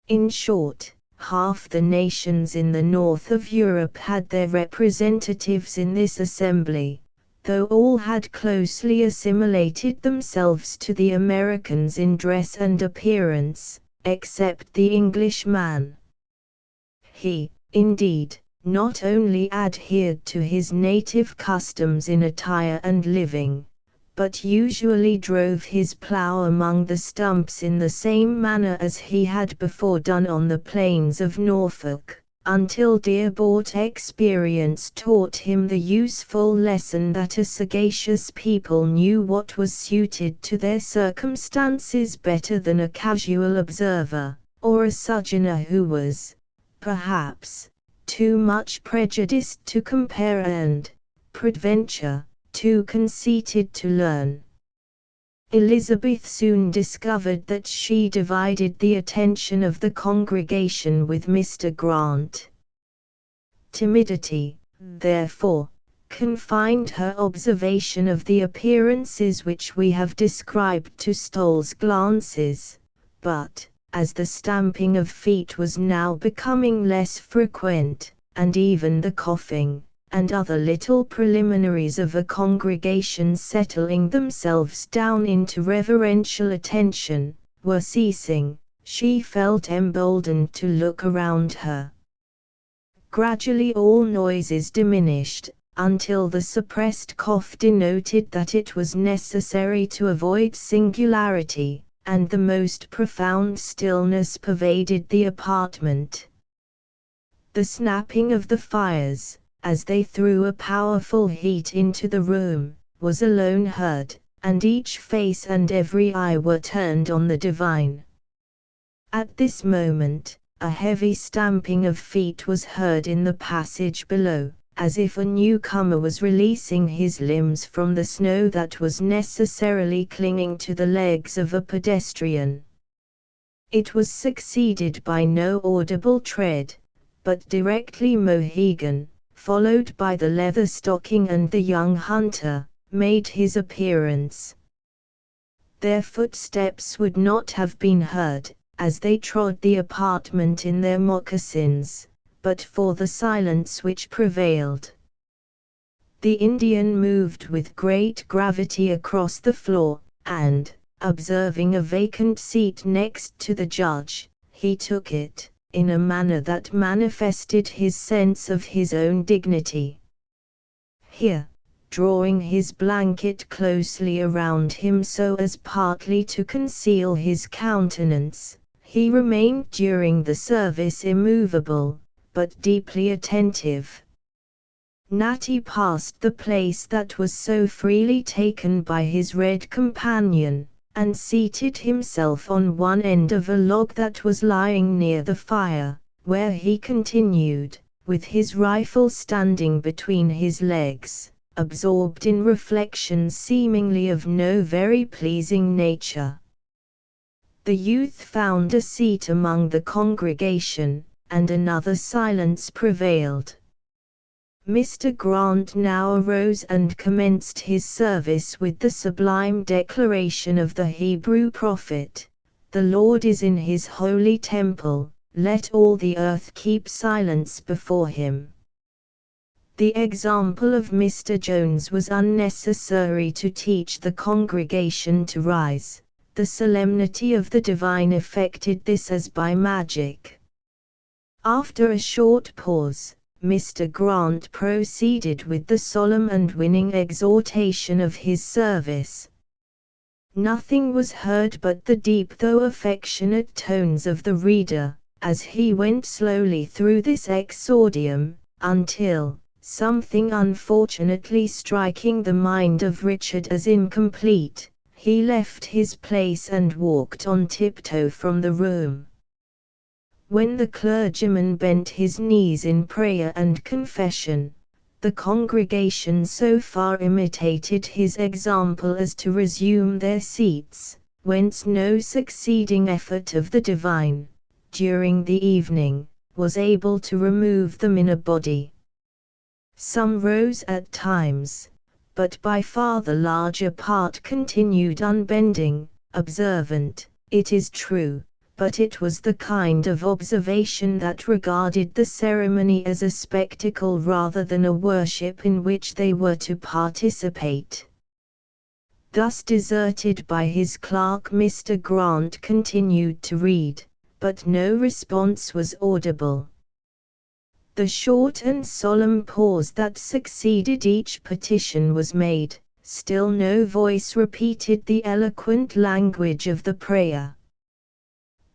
In short, half the nations in the north of Europe had their representatives in this assembly, though all had closely assimilated themselves to the Americans in dress and appearance, except the Englishman. He, indeed, not only adhered to his native customs in attire and living, but usually drove his plough among the stumps in the same manner as he had before done on the plains of Norfolk, until dear-bought experience taught him the useful lesson that a sagacious people knew what was suited to their circumstances better than a casual observer, or a sojourner who was, perhaps, too much prejudiced to compare and, peradventure, too conceited to learn. Elizabeth soon discovered that she divided the attention of the congregation with Mr. Grant. Timidity, therefore, confined her observation of the appearances which we have described to Stoll's glances, but, as the stamping of feet was now becoming less frequent, and even the coughing, and other little preliminaries of a congregation settling themselves down into reverential attention, were ceasing, she felt emboldened to look around her. Gradually all noises diminished, until the suppressed cough denoted that it was necessary to avoid singularity, and the most profound stillness pervaded the apartment. The snapping of the fires, as they threw a powerful heat into the room, was alone heard, and each face and every eye were turned on the divine. At this moment, a heavy stamping of feet was heard in the passage below, as if a newcomer was releasing his limbs from the snow that was necessarily clinging to the legs of a pedestrian. It was succeeded by no audible tread, but directly Mohegan, followed by the leather stocking and the young hunter, made his appearance. Their footsteps would not have been heard, as they trod the apartment in their moccasins, but for the silence which prevailed. The Indian moved with great gravity across the floor, and, observing a vacant seat next to the judge, he took it, in a manner that manifested his sense of his own dignity. Here, drawing his blanket closely around him so as partly to conceal his countenance. He remained during the service immovable, but deeply attentive. Natty passed the place that was so freely taken by his red companion, and seated himself on one end of a log that was lying near the fire, where he continued, with his rifle standing between his legs, absorbed in reflections seemingly of no very pleasing nature. The youth found a seat among the congregation, and another silence prevailed. Mr. Grant now arose and commenced his service with the sublime declaration of the Hebrew prophet, "The Lord is in his holy temple, let all the earth keep silence before him." The example of Mr. Jones was unnecessary to teach the congregation to rise. The solemnity of the divine effected this as by magic. After a short pause, Mr. Grant proceeded with the solemn and winning exhortation of his service. Nothing was heard but the deep though affectionate tones of the reader, as he went slowly through this exordium, until, something unfortunately striking the mind of Richard as incomplete, he left his place and walked on tiptoe from the room. When the clergyman bent his knees in prayer and confession, the congregation so far imitated his example as to resume their seats, whence no succeeding effort of the divine, during the evening, was able to remove them in a body. Some rose at times, but by far the larger part continued unbending, observant, it is true, but it was the kind of observation that regarded the ceremony as a spectacle rather than a worship in which they were to participate. Thus deserted by his clerk, Mr. Grant continued to read, but no response was audible. The short and solemn pause that succeeded each petition was made, still no voice repeated the eloquent language of the prayer.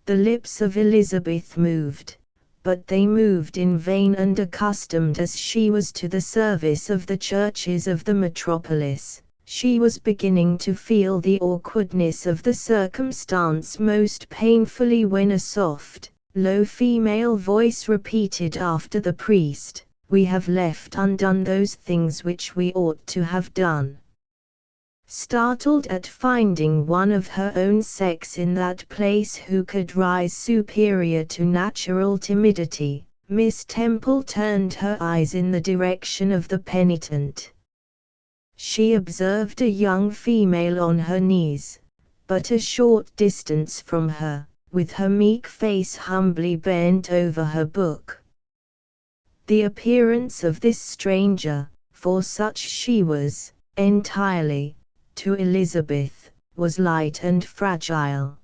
The lips of Elizabeth moved, but they moved in vain, and accustomed as she was to the service of the churches of the metropolis, she was beginning to feel the awkwardness of the circumstance most painfully when a soft, low female voice repeated after the priest, "We have left undone those things which we ought to have done." Startled at finding one of her own sex in that place who could rise superior to natural timidity, Miss Temple turned her eyes in the direction of the penitent. She observed a young female on her knees, but a short distance from her, with her meek face humbly bent over her book. The appearance of this stranger, for such she was, entirely, to Elizabeth, was light and fragile.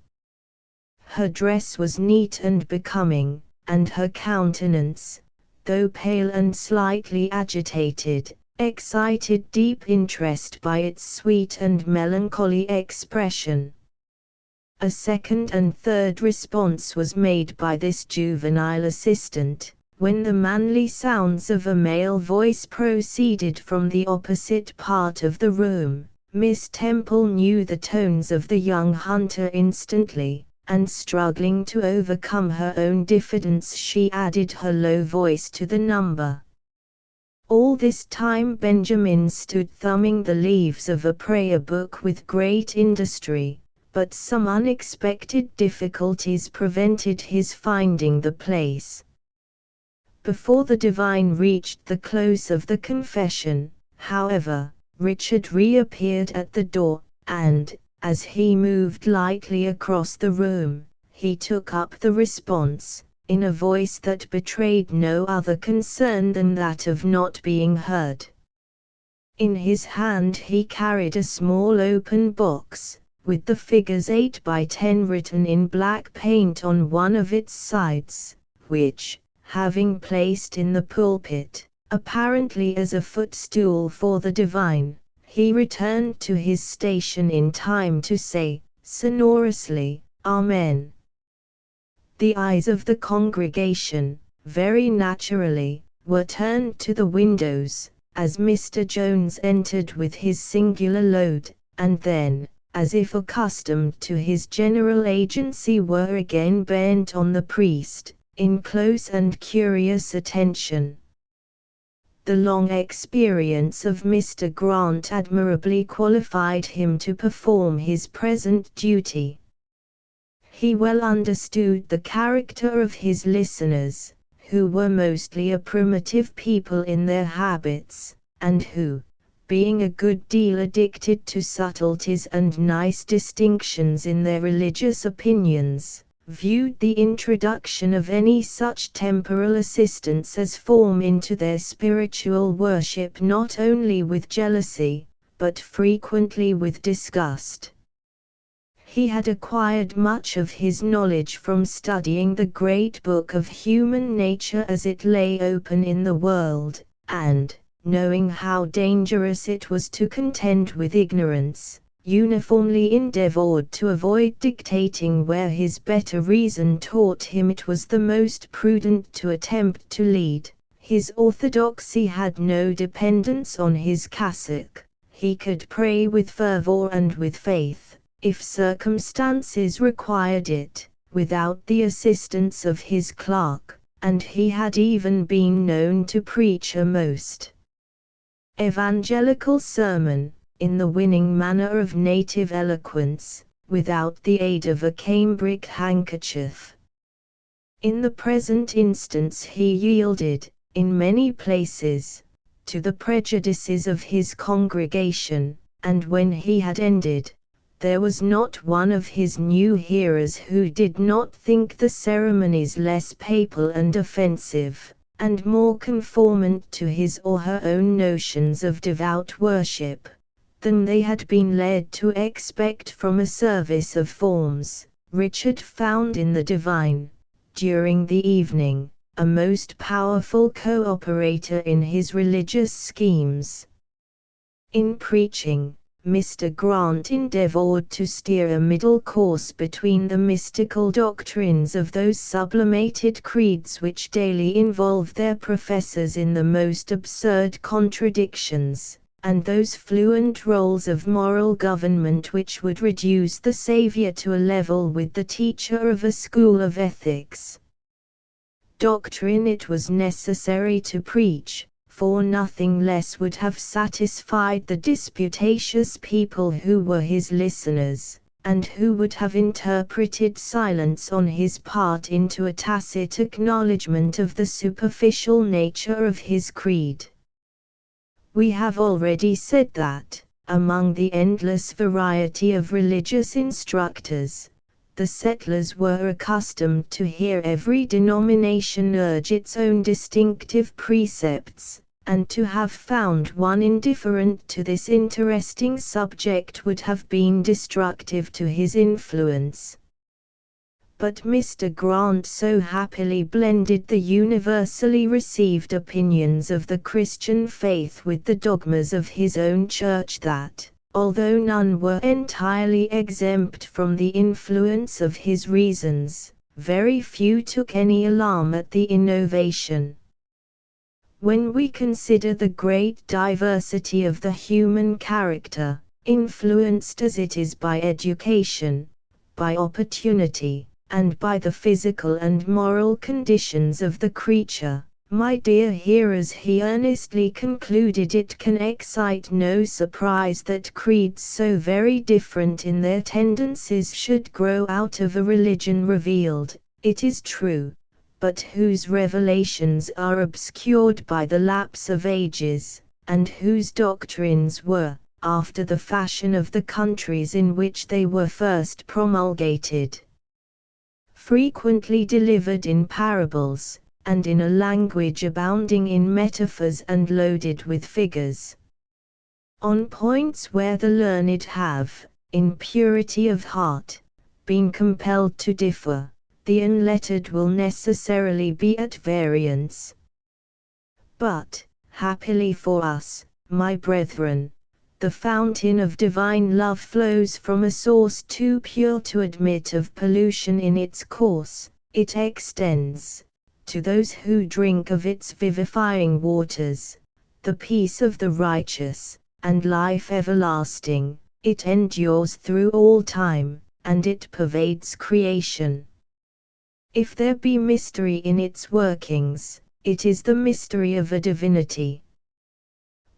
Her dress was neat and becoming, and her countenance, though pale and slightly agitated, excited deep interest by its sweet and melancholy expression. A second and third response was made by this juvenile assistant, when the manly sounds of a male voice proceeded from the opposite part of the room. Miss Temple knew the tones of the young hunter instantly, and struggling to overcome her own diffidence, she added her low voice to the number. All this time Benjamin stood thumbing the leaves of a prayer book with great industry, but some unexpected difficulties prevented his finding the place. Before the divine reached the close of the confession, however, Richard reappeared at the door, and, as he moved lightly across the room, he took up the response, in a voice that betrayed no other concern than that of not being heard. In his hand he carried a small open box, with the figures 8 by 10 written in black paint on one of its sides, which, having placed in the pulpit, apparently as a footstool for the divine, he returned to his station in time to say, sonorously, Amen. The eyes of the congregation, very naturally, were turned to the windows, as Mr. Jones entered with his singular load, and then, as if accustomed to his general agency, were again bent on the priest, in close and curious attention. The long experience of Mr. Grant admirably qualified him to perform his present duty. He well understood the character of his listeners, who were mostly a primitive people in their habits, and who, being a good deal addicted to subtleties and nice distinctions in their religious opinions, viewed the introduction of any such temporal assistance as form into their spiritual worship not only with jealousy, but frequently with disgust. He had acquired much of his knowledge from studying the great book of human nature as it lay open in the world, and, knowing how dangerous it was to contend with ignorance, uniformly endeavored to avoid dictating where his better reason taught him it was the most prudent to attempt to lead. His orthodoxy had no dependence on his cassock. He could pray with fervor and with faith, if circumstances required it, without the assistance of his clerk, and he had even been known to preach a most evangelical sermon, in the winning manner of native eloquence, without the aid of a cambric handkerchief. In the present instance he yielded, in many places, to the prejudices of his congregation, and when he had ended, there was not one of his new hearers who did not think the ceremonies less papal and offensive, and more conformant to his or her own notions of devout worship, than they had been led to expect from a service of forms. Richard found in the divine, during the evening, a most powerful co-operator in his religious schemes. In preaching, Mr. Grant endeavored to steer a middle course between the mystical doctrines of those sublimated creeds which daily involve their professors in the most absurd contradictions, and those fluent rôles of moral government which would reduce the Saviour to a level with the teacher of a school of ethics. Doctrine it was necessary to preach, for nothing less would have satisfied the disputatious people who were his listeners, and who would have interpreted silence on his part into a tacit acknowledgment of the superficial nature of his creed. We have already said that, among the endless variety of religious instructors, the settlers were accustomed to hear every denomination urge its own distinctive precepts, and to have found one indifferent to this interesting subject would have been destructive to his influence. But Mr. Grant so happily blended the universally received opinions of the Christian faith with the dogmas of his own church that, although none were entirely exempt from the influence of his reasons, very few took any alarm at the innovation. When we consider the great diversity of the human character, influenced as it is by education, by opportunity, and by the physical and moral conditions of the creature, my dear hearers, he earnestly concluded, it can excite no surprise that creeds so very different in their tendencies should grow out of a religion revealed, it is true, but whose revelations are obscured by the lapse of ages, and whose doctrines were, after the fashion of the countries in which they were first promulgated, frequently delivered in parables, and in a language abounding in metaphors and loaded with figures. On points where the learned have, in purity of heart, been compelled to differ, the unlettered will necessarily be at variance. But, Happily for us, my brethren, the fountain of divine love flows from a source too pure to admit of pollution in its course. It extends, to those who drink of its vivifying waters, the peace of the righteous, and life everlasting. It endures through all time, and it pervades creation. If there be mystery in its workings, it is the mystery of a divinity.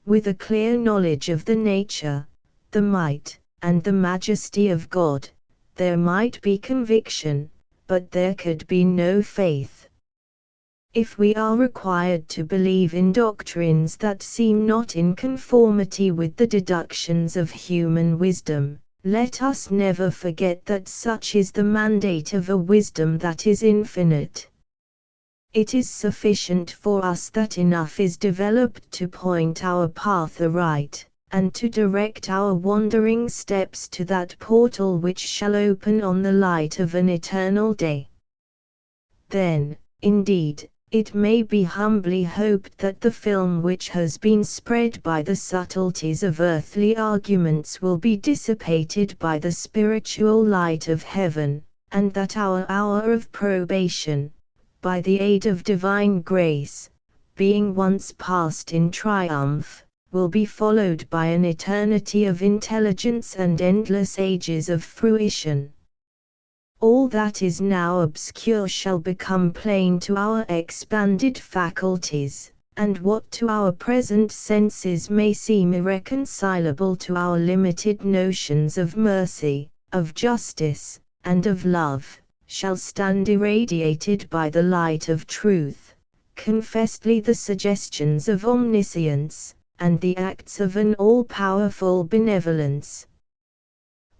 With a clear knowledge of the nature, the might, and the majesty of God, there might be conviction, but there could be no faith. If we are required to believe in doctrines that seem not in conformity with the deductions of human wisdom, let us never forget that such is the mandate of a wisdom that is infinite. It is sufficient for us that enough is developed to point our path aright, and to direct our wandering steps to that portal which shall open on the light of an eternal day. Then, indeed, it may be humbly hoped that the film which has been spread by the subtleties of earthly arguments will be dissipated by the spiritual light of heaven, and that our hour of probation, by the aid of divine grace, being once passed in triumph, will be followed by an eternity of intelligence and endless ages of fruition. All that is now obscure shall become plain to our expanded faculties, and what to our present senses may seem irreconcilable to our limited notions of mercy, of justice, and of love, shall stand irradiated by the light of truth, confessedly the suggestions of omniscience, and the acts of an all-powerful benevolence.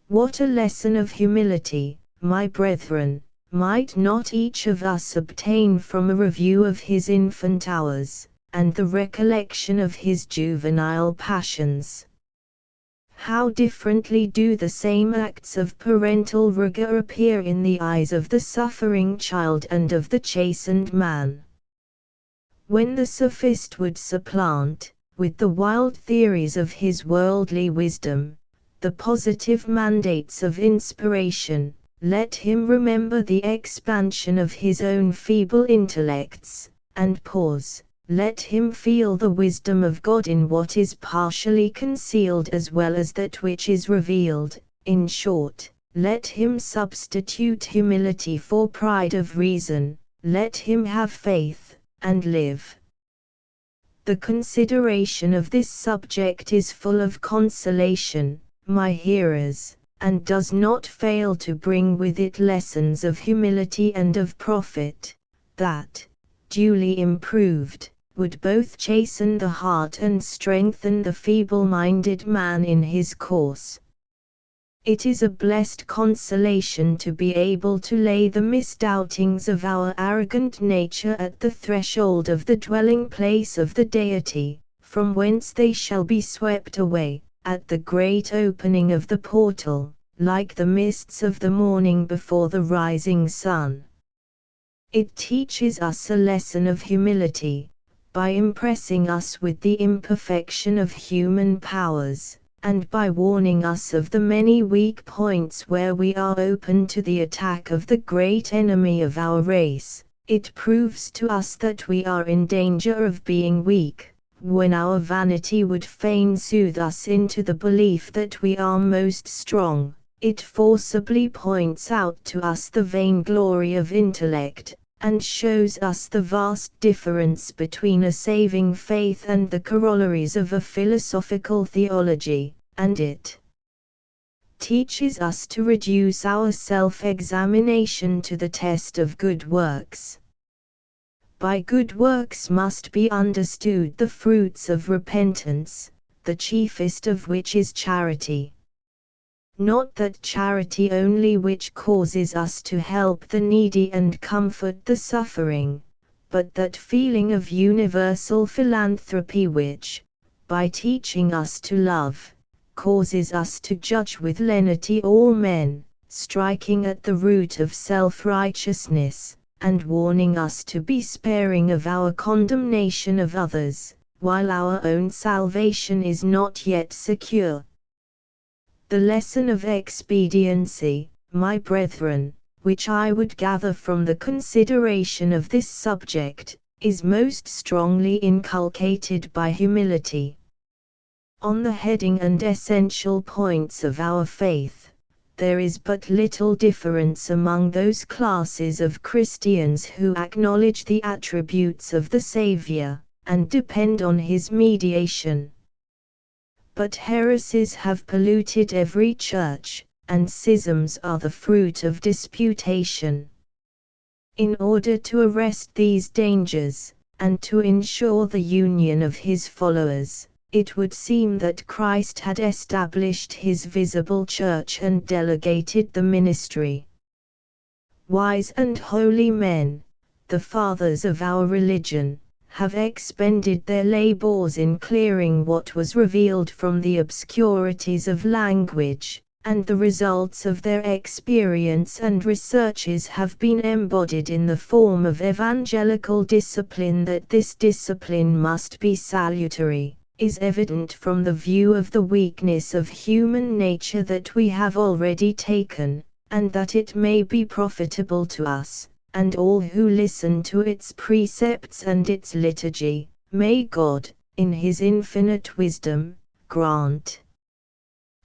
What a lesson of humility, my brethren, might not each of us obtain from a review of his infant hours, and the recollection of his juvenile passions! How differently do the same acts of parental rigor appear in the eyes of the suffering child and of the chastened man! When the sophist would supplant, with the wild theories of his worldly wisdom, the positive mandates of inspiration, let him remember the expansion of his own feeble intellects, and pause. Let him feel the wisdom of God in what is partially concealed as well as that which is revealed. In short, let him substitute humility for pride of reason, let him have faith, and live. The consideration of this subject is full of consolation, my hearers, and does not fail to bring with it lessons of humility and of profit, that, duly improved, would both chasten the heart and strengthen the feeble-minded man in his course. It is a blessed consolation to be able to lay the misdoubtings of our arrogant nature at the threshold of the dwelling place of the Deity, from whence they shall be swept away, at the great opening of the portal, like the mists of the morning before the rising sun. It teaches us a lesson of humility, by impressing us with the imperfection of human powers, and by warning us of the many weak points where we are open to the attack of the great enemy of our race. It proves to us that we are in danger of being weak, when our vanity would fain soothe us into the belief that we are most strong. It forcibly points out to us the vainglory of intellect, and shows us the vast difference between a saving faith and the corollaries of a philosophical theology, and it teaches us to reduce our self-examination to the test of good works. By good works must be understood the fruits of repentance, the chiefest of which is charity. Not that charity only which causes us to help the needy and comfort the suffering, but that feeling of universal philanthropy which, by teaching us to love, causes us to judge with lenity all men, striking at the root of self-righteousness, and warning us to be sparing of our condemnation of others, while our own salvation is not yet secure. The lesson of expediency, my brethren, which I would gather from the consideration of this subject, is most strongly inculcated by humility. On the heading and essential points of our faith, there is but little difference among those classes of Christians who acknowledge the attributes of the Saviour, and depend on his mediation. But heresies have polluted every church, and schisms are the fruit of disputation. In order to arrest these dangers, and to ensure the union of his followers, it would seem that Christ had established his visible church and delegated the ministry. Wise and holy men, the fathers of our religion, have expended their labors in clearing what was revealed from the obscurities of language, and the results of their experience and researches have been embodied in the form of evangelical discipline. That this discipline must be salutary is evident from the view of the weakness of human nature that we have already taken, and that it may be profitable to us, and all who listen to its precepts and its liturgy. May God, in his infinite wisdom, grant.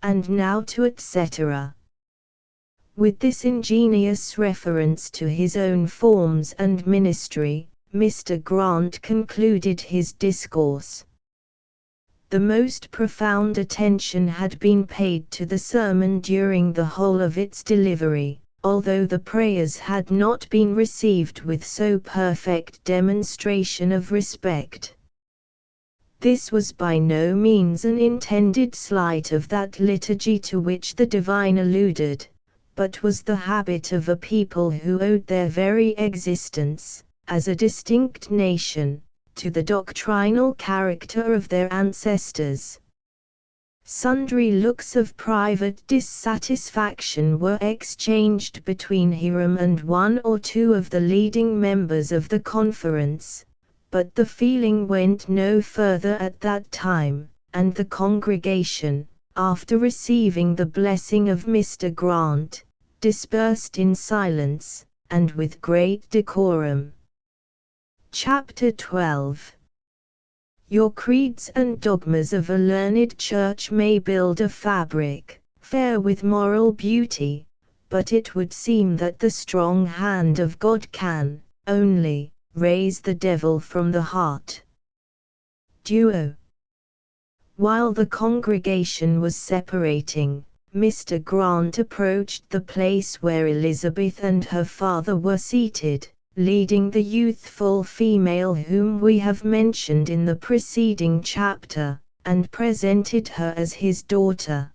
And now to etc. With this ingenious reference to his own forms and ministry, Mr. Grant concluded his discourse. The most profound attention had been paid to the sermon during the whole of its delivery, although the prayers had not been received with so perfect demonstration of respect. This was by no means an intended slight of that liturgy to which the divine alluded, but was the habit of a people who owed their very existence, as a distinct nation, to the doctrinal character of their ancestors. Sundry looks of private dissatisfaction were exchanged between Hiram and one or two of the leading members of the conference, but the feeling went no further at that time, and the congregation, after receiving the blessing of Mr. Grant, dispersed in silence, and with great decorum. Chapter 12. Your creeds and dogmas of a learned church may build a fabric, fair with moral beauty, but it would seem that the strong hand of God can, only, raise the devil from the heart. Duo. While the congregation was separating, Mr. Grant approached the place where Elizabeth and her father were seated, leading the youthful female whom we have mentioned in the preceding chapter, and presented her as his daughter.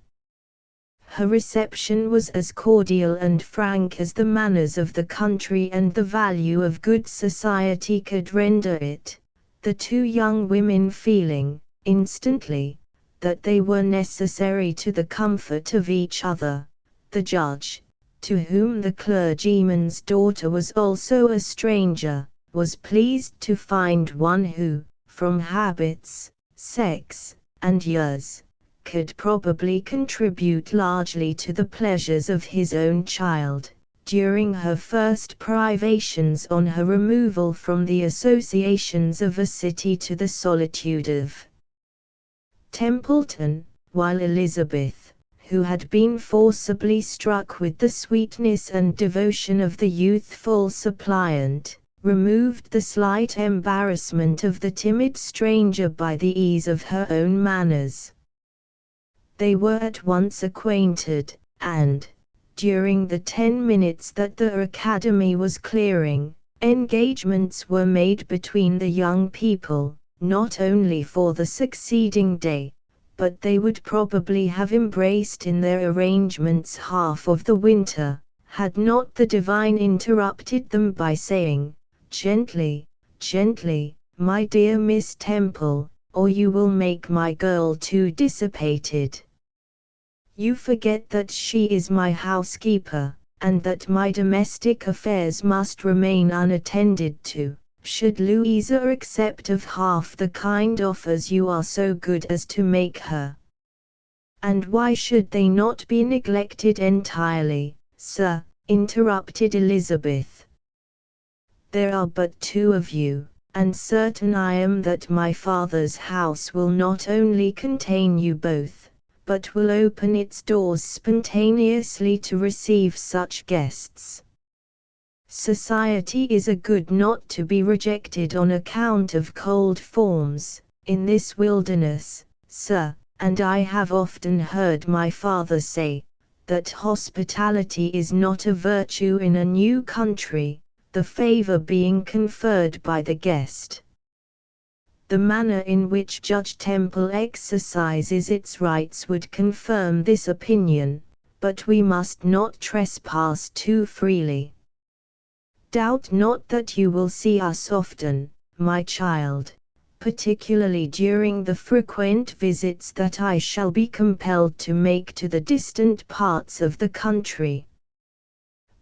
Her reception was as cordial and frank as the manners of the country and the value of good society could render it, the two young women feeling, instantly, that they were necessary to the comfort of each other. The judge, to whom the clergyman's daughter was also a stranger, was pleased to find one who, from habits, sex, and years, could probably contribute largely to the pleasures of his own child, during her first privations on her removal from the associations of a city to the solitude of Templeton, while Elizabeth, who had been forcibly struck with the sweetness and devotion of the youthful suppliant, removed the slight embarrassment of the timid stranger by the ease of her own manners. They were at once acquainted, and, during the 10 minutes that the academy was clearing, engagements were made between the young people, not only for the succeeding day, but they would probably have embraced in their arrangements half of the winter, had not the divine interrupted them by saying, "Gently, gently, my dear Miss Temple, or you will make my girl too dissipated. You forget that she is my housekeeper, and that my domestic affairs must remain unattended to, should Louisa accept of half the kind offers you are so good as to make her? And why should they not be neglected entirely, sir? Interrupted Elizabeth. There are but two of you, and certain I am that my father's house will not only contain you both, but will open its doors spontaneously to receive such guests. Society is a good not to be rejected on account of cold forms, in this wilderness, sir, and I have often heard my father say, that hospitality is not a virtue in a new country, the favor being conferred by the guest. The manner in which Judge Temple exercises its rights would confirm this opinion, but we must not trespass too freely. Doubt not that you will see us often, my child, particularly during the frequent visits that I shall be compelled to make to the distant parts of the country.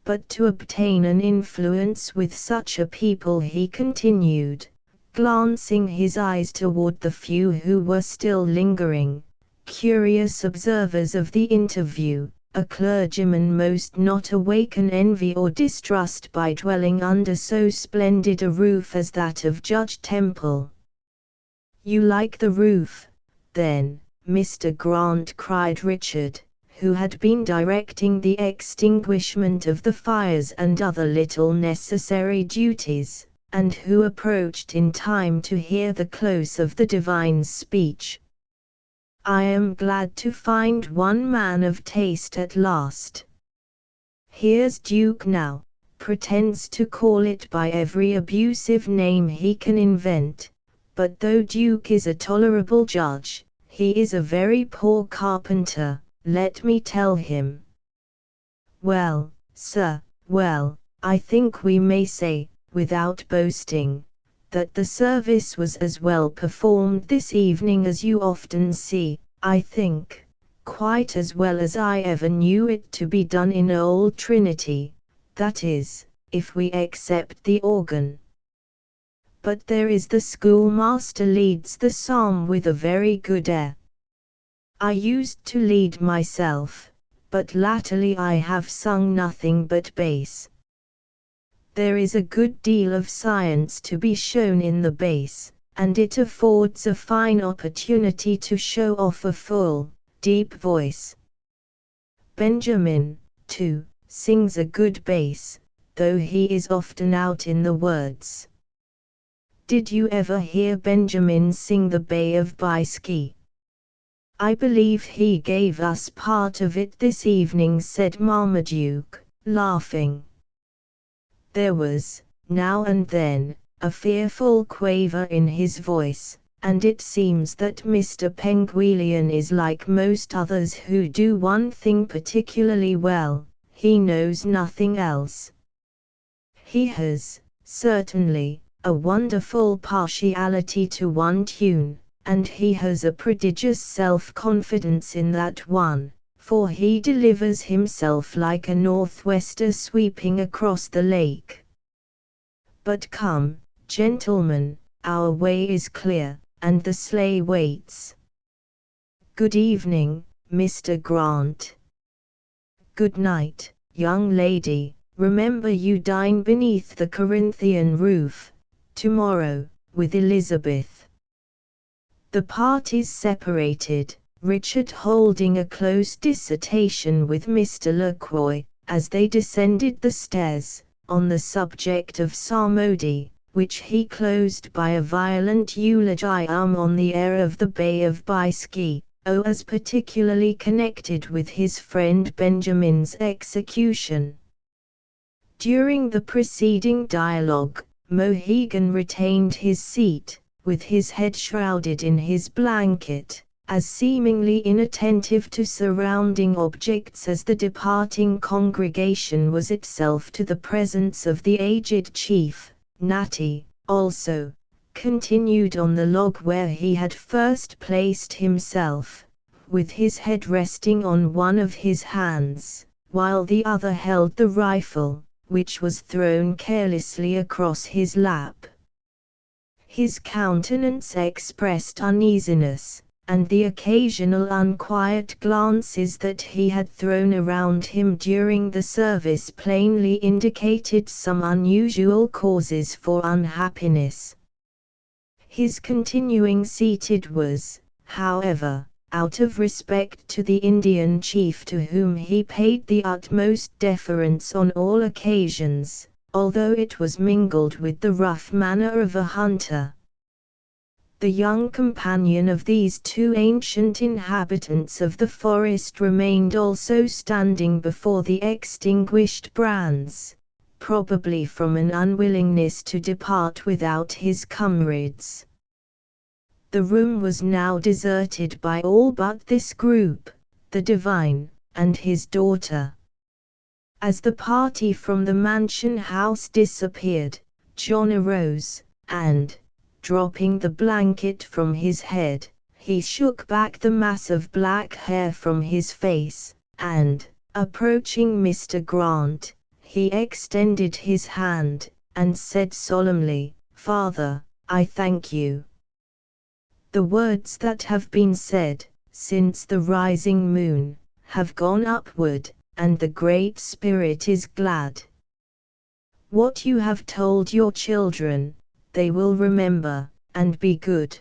But to obtain an influence with such a people, he continued, glancing his eyes toward the few who were still lingering, curious observers of the interview, a clergyman must not awaken envy or distrust by dwelling under so splendid a roof as that of Judge Temple. You like the roof, then, Mr. Grant? Cried Richard, who had been directing the extinguishment of the fires and other little necessary duties, and who approached in time to hear the close of the divine's speech. I am glad to find one man of taste at last. Here's Duke now, pretends to call it by every abusive name he can invent, but though Duke is a tolerable judge, he is a very poor carpenter, let me tell him. Well, sir, well, I think we may say, without boasting, that the service was as well performed this evening as you often see, I think, quite as well as I ever knew it to be done in Old Trinity, that is, if we except the organ. But there is the schoolmaster leads the psalm with a very good air. I used to lead myself, but latterly I have sung nothing but bass. There is a good deal of science to be shown in the bass, and it affords a fine opportunity to show off a full, deep voice. Benjamin, too, sings a good bass, though he is often out in the words. Did you ever hear Benjamin sing the Bay of Biscay? I believe he gave us part of it this evening, said Marmaduke, laughing. There was, now and then, a fearful quaver in his voice, and it seems that Mr. Penguillian is like most others who do one thing particularly well, he knows nothing else. He has, certainly, a wonderful partiality to one tune, and he has a prodigious self-confidence in that one, for he delivers himself like a northwester sweeping across the lake. But come, gentlemen, our way is clear, and the sleigh waits. Good evening, Mr. Grant. Good night, young lady, remember you dine beneath the Corinthian roof, tomorrow, with Elizabeth. The parties separated, Richard holding a close dissertation with Mr. Lacroix, as they descended the stairs, on the subject of psalmody, which he closed by a violent eulogium on the air of the Bay of Biscay, as particularly connected with his friend Benjamin's execution. During the preceding dialogue, Mohegan retained his seat, with his head shrouded in his blanket, as seemingly inattentive to surrounding objects as the departing congregation was itself to the presence of the aged chief. Natty, also, continued on the log where he had first placed himself, with his head resting on one of his hands, while the other held the rifle, which was thrown carelessly across his lap. His countenance expressed uneasiness, and the occasional unquiet glances that he had thrown around him during the service plainly indicated some unusual causes for unhappiness. His continuing seated was, however, out of respect to the Indian chief to whom he paid the utmost deference on all occasions, although it was mingled with the rough manner of a hunter. The young companion of these two ancient inhabitants of the forest remained also standing before the extinguished brands, probably from an unwillingness to depart without his comrades. The room was now deserted by all but this group, the divine, and his daughter. As the party from the mansion house disappeared, John arose, and, dropping the blanket from his head, he shook back the mass of black hair from his face, and, approaching Mr. Grant, he extended his hand, and said solemnly, "Father, I thank you. The words that have been said, since the rising moon, have gone upward, and the Great Spirit is glad. What you have told your children, they will remember, and be good."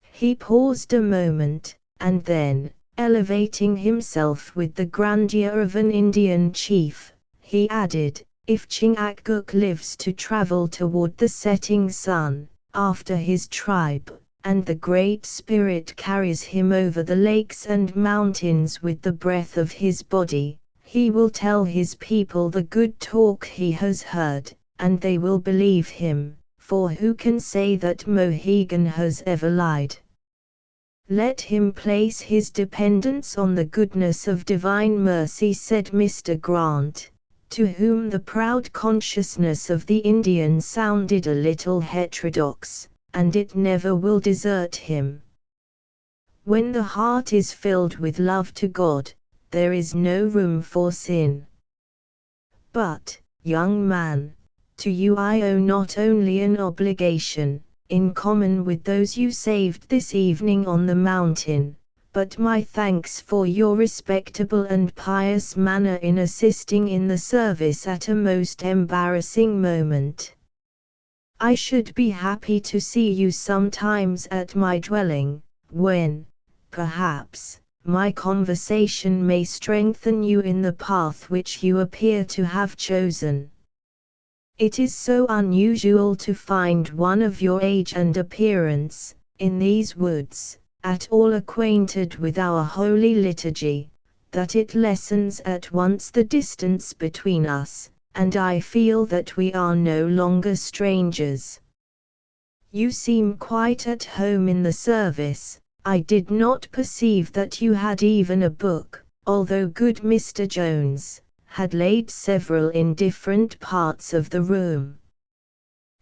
He paused a moment, and then, elevating himself with the grandeur of an Indian chief, he added, "If Chingachgook lives to travel toward the setting sun, after his tribe, and the Great Spirit carries him over the lakes and mountains with the breath of his body, he will tell his people the good talk he has heard, and they will believe him, for who can say that Mohegan has ever lied? Let him place his dependence on the goodness of divine mercy," said Mr. Grant, to whom the proud consciousness of the Indian sounded a little heterodox, "and it never will desert him. When the heart is filled with love to God, there is no room for sin. But, young man, to you I owe not only an obligation, in common with those you saved this evening on the mountain, but my thanks for your respectable and pious manner in assisting in the service at a most embarrassing moment. I should be happy to see you sometimes at my dwelling, when, perhaps, my conversation may strengthen you in the path which you appear to have chosen. It is so unusual to find one of your age and appearance, in these woods, at all acquainted with our holy liturgy, that it lessens at once the distance between us, and I feel that we are no longer strangers. You seem quite at home in the service. I did not perceive that you had even a book, although good Mr. Jones had laid several in different parts of the room.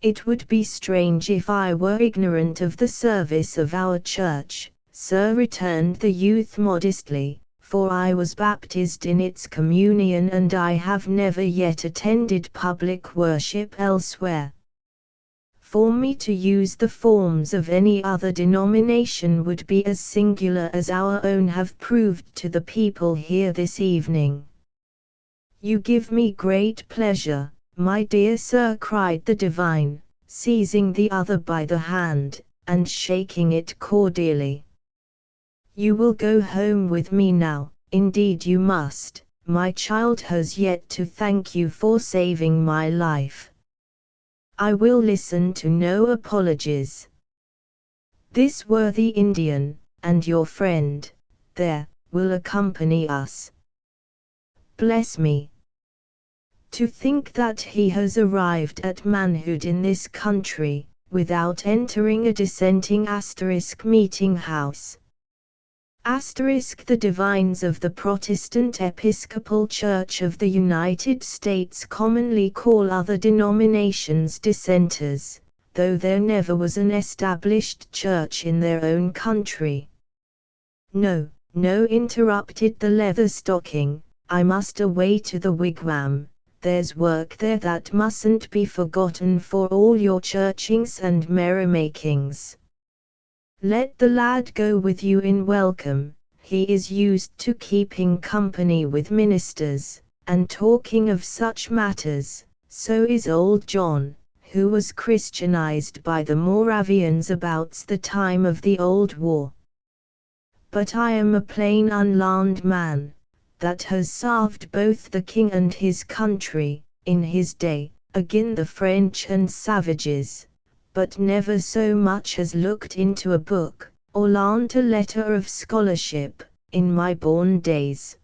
It would be strange if I were ignorant of the service of our church, sir," returned the youth modestly, "for I was baptized in its communion and I have never yet attended public worship elsewhere. For me to use the forms of any other denomination would be as singular as our own have proved to the people here this evening." "You give me great pleasure, my dear sir," cried the divine, seizing the other by the hand, and shaking it cordially. "You will go home with me now, indeed you must. My child has yet to thank you for saving my life. I will listen to no apologies. This worthy Indian, and your friend, there, will accompany us. Bless me! To think that he has arrived at manhood in this country, without entering a dissenting meeting house. The divines of the Protestant Episcopal Church of the United States commonly call other denominations dissenters, though there never was an established church in their own country. "No, no," interrupted the Leather Stocking, "I must away to the wigwam, there's work there that mustn't be forgotten for all your churchings and merrymakings. Let the lad go with you in welcome, he is used to keeping company with ministers, and talking of such matters, so is old John, who was Christianized by the Moravians about the time of the old war. But I am a plain unlearned man, that has served both the king and his country, in his day, agin the French and savages, but never so much as looked into a book, or learnt a letter of scholarship, in my born days.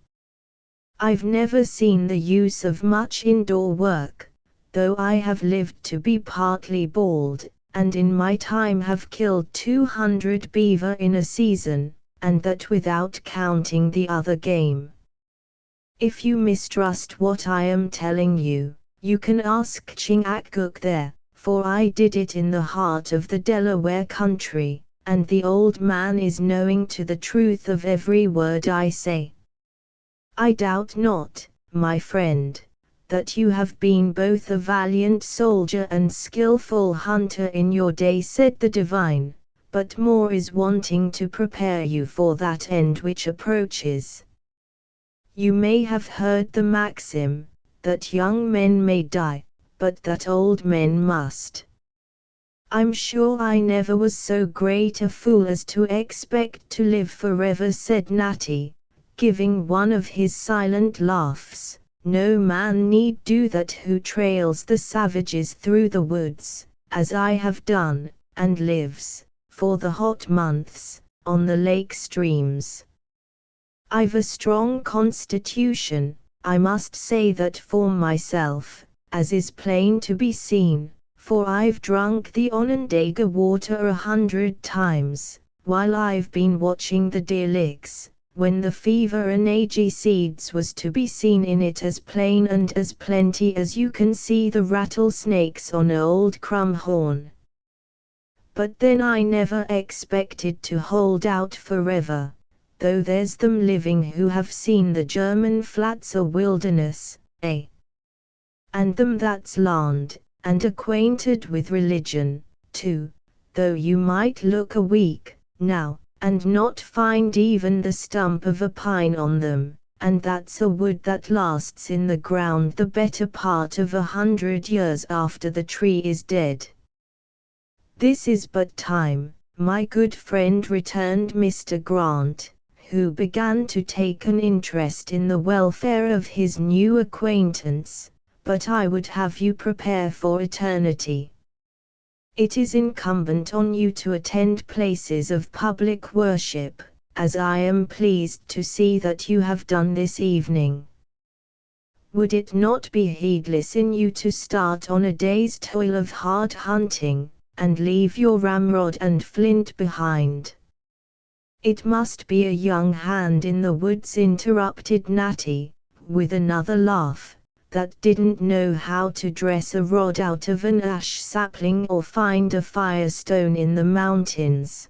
I've never seen the use of much indoor work, though I have lived to be partly bald, and in my time have killed 200 beaver in a season, and that without counting the other game. If you mistrust what I am telling you, you can ask Chingachgook there, for I did it in the heart of the Delaware country, and the old man is knowing to the truth of every word I say. I doubt not, my friend, that you have been both a valiant soldier and skillful hunter in your day, said the divine, but more is wanting to prepare you for that end which approaches. You may have heard the maxim, that young men may die, but that old men must. I'm sure I never was so great a fool as to expect to live forever, said Natty, giving one of his silent laughs. No man need do that who trails the savages through the woods, as I have done, and lives, for the hot months, on the lake streams. I've a strong constitution, I must say that for myself, as is plain to be seen, for I've drunk the Onondaga water 100 times, while I've been watching the deer licks, when the fever and ague seeds was to be seen in it as plain and as plenty as you can see the rattlesnakes on old Crumhorn. But then I never expected to hold out forever, though there's them living who have seen the German flats a wilderness, eh? And them that's learned, and acquainted with religion, too, though you might look a week, now, and not find even the stump of a pine on them, and that's a wood that lasts in the ground the better part of 100 years after the tree is dead. This is but time, my good friend, returned Mr. Grant, who began to take an interest in the welfare of his new acquaintance, but I would have you prepare for eternity. It is incumbent on you to attend places of public worship, as I am pleased to see that you have done this evening. Would it not be heedless in you to start on a day's toil of hard hunting, and leave your ramrod and flint behind? It must be a young hand in the woods, interrupted Natty, with another laugh, that didn't know how to dress a rod out of an ash sapling or find a firestone in the mountains.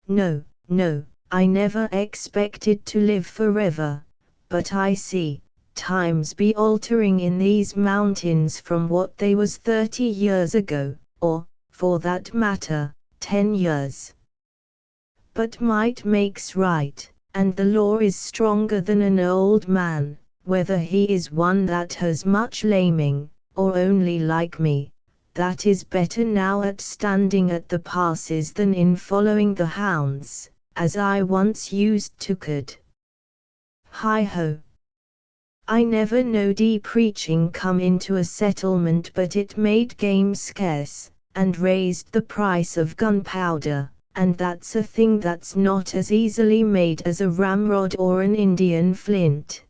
No, no, I never expected to live forever, but I see, times be altering in these mountains from what they was 30 years ago, or, for that matter, 10 years. But might makes right, and the law is stronger than an old man, whether he is one that has much laming, or only like me, that is better now at standing at the passes than in following the hounds, as I once used to could. Hi-ho! I never knowed preaching come into a settlement, but it made game scarce, and raised the price of gunpowder, and that's a thing that's not as easily made as a ramrod or an Indian flint.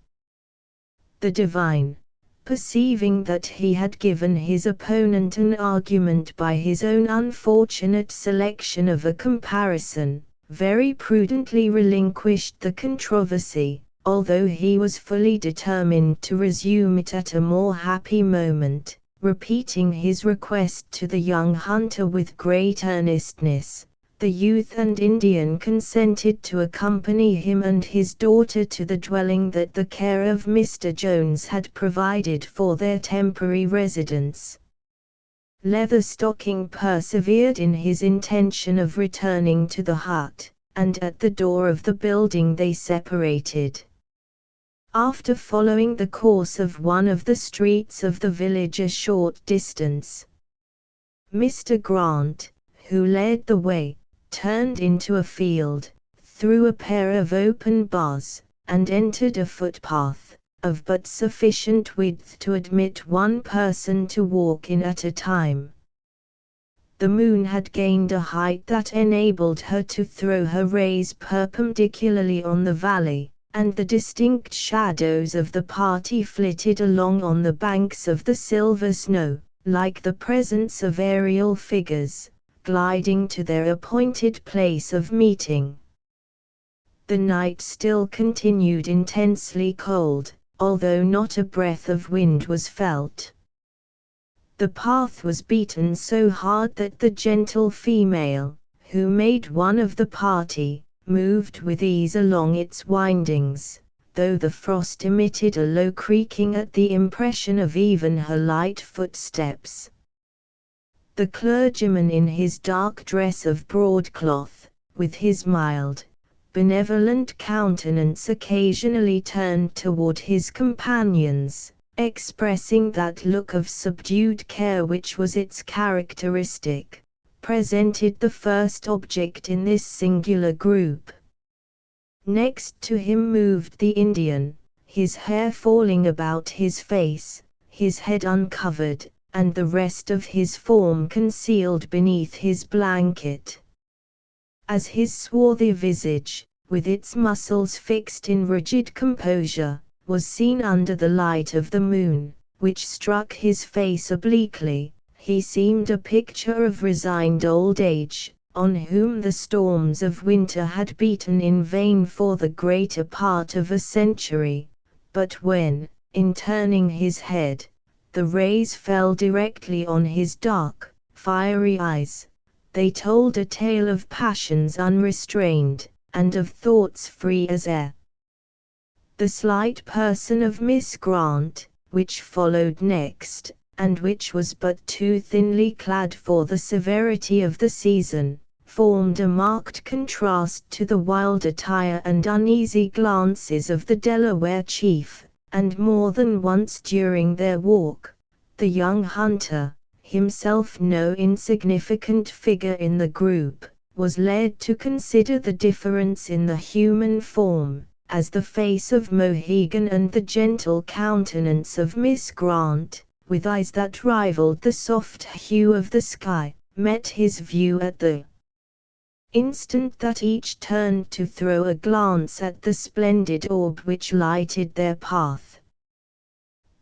The divine, perceiving that he had given his opponent an argument by his own unfortunate selection of a comparison, very prudently relinquished the controversy, although he was fully determined to resume it at a more happy moment, repeating his request to the young hunter with great earnestness, The youth and Indian consented to accompany him and his daughter to the dwelling that the care of Mr. Jones had provided for their temporary residence. Leatherstocking persevered in his intention of returning to the hut, and at the door of the building they separated. After following the course of one of the streets of the village a short distance, Mr. Grant, who led the way, turned into a field, through a pair of open bars, and entered a footpath, of but sufficient width to admit one person to walk in at a time. The moon had gained a height that enabled her to throw her rays perpendicularly on the valley, and the distinct shadows of the party flitted along on the banks of the silver snow, like the presence of aerial figures, gliding to their appointed place of meeting. The night still continued intensely cold, although not a breath of wind was felt. The path was beaten so hard that the gentle female, who made one of the party, moved with ease along its windings, though the frost emitted a low creaking at the impression of even her light footsteps. The clergyman in his dark dress of broadcloth, with his mild, benevolent countenance occasionally turned toward his companions, expressing that look of subdued care which was its characteristic, presented the first object in this singular group. Next to him moved the Indian, his hair falling about his face, his head uncovered, and the rest of his form concealed beneath his blanket. As his swarthy visage, with its muscles fixed in rigid composure, was seen under the light of the moon, which struck his face obliquely, he seemed a picture of resigned old age, on whom the storms of winter had beaten in vain for the greater part of a century, but when, in turning his head, the rays fell directly on his dark, fiery eyes, they told a tale of passions unrestrained, and of thoughts free as air. The slight person of Miss Grant, which followed next, and which was but too thinly clad for the severity of the season, formed a marked contrast to the wild attire and uneasy glances of the Delaware chief, and more than once during their walk, the young hunter, himself no insignificant figure in the group, was led to consider the difference in the human form, as the face of Mohegan and the gentle countenance of Miss Grant, with eyes that rivaled the soft hue of the sky, met his view at the instant that each turned to throw a glance at the splendid orb which lighted their path.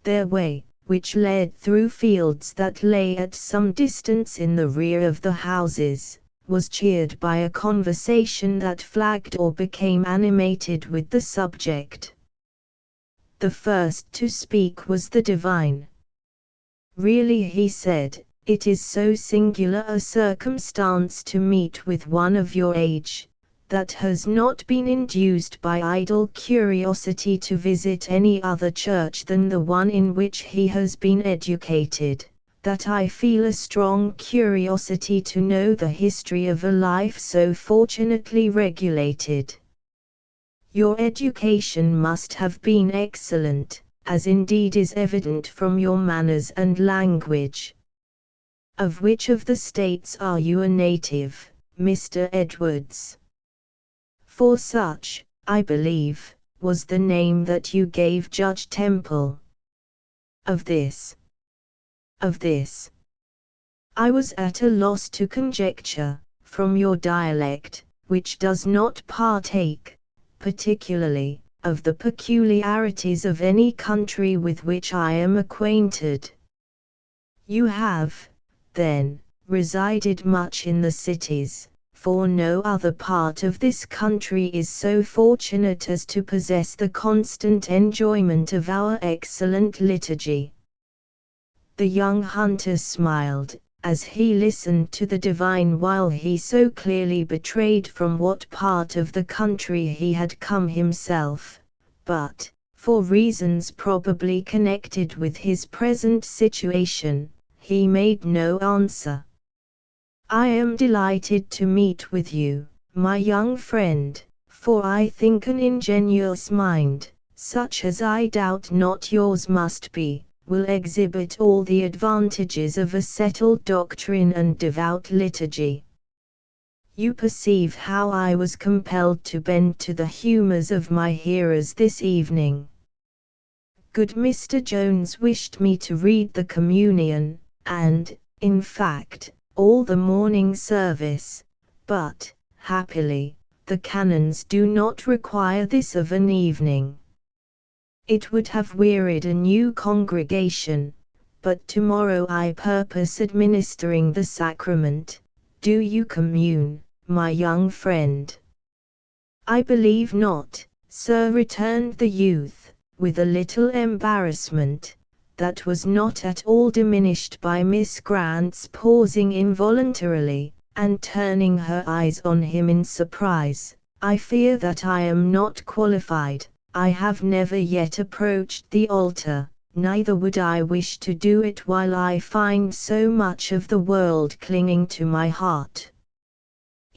Their way, which led through fields that lay at some distance in the rear of the houses, was cheered by a conversation that flagged or became animated with the subject. The first to speak was the divine. "Really," he said, "it is so singular a circumstance to meet with one of your age, that has not been induced by idle curiosity to visit any other church than the one in which he has been educated, that I feel a strong curiosity to know the history of a life so fortunately regulated. Your education must have been excellent, as indeed is evident from your manners and language. Of which of the states are you a native, Mr. Edwards?" "For such, I believe, was the name that you gave Judge Temple." "Of this." "Of this. I was at a loss to conjecture, from your dialect, which does not partake, particularly, of the peculiarities of any country with which I am acquainted." "You have, then, resided much in the cities, for no other part of this country is so fortunate as to possess the constant enjoyment of our excellent liturgy." The young hunter smiled, as he listened to the divine while he so clearly betrayed from what part of the country he had come himself, but, for reasons probably connected with his present situation, he made no answer. "I am delighted to meet with you, my young friend, for I think an ingenious mind, such as I doubt not yours must be, will exhibit all the advantages of a settled doctrine and devout liturgy. You perceive how I was compelled to bend to the humors of my hearers this evening. Good Mr. Jones wished me to read the communion, and, in fact, all the morning service, but, happily, the canons do not require this of an evening. It would have wearied a new congregation, but tomorrow I purpose administering the sacrament. Do you commune, my young friend?" "I believe not, sir," returned the youth, with a little embarrassment, that was not at all diminished by Miss Grant's pausing involuntarily, and turning her eyes on him in surprise. "I fear that I am not qualified. I have never yet approached the altar, neither would I wish to do it while I find so much of the world clinging to my heart."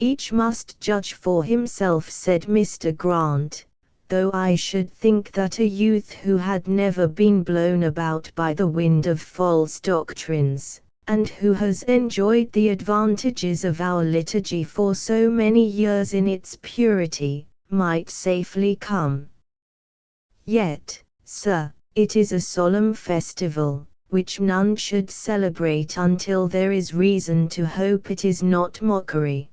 "Each must judge for himself," said Mr. Grant, "though I should think that a youth who had never been blown about by the wind of false doctrines, and who has enjoyed the advantages of our liturgy for so many years in its purity, might safely come. Yet, sir, it is a solemn festival, which none should celebrate until there is reason to hope it is not mockery.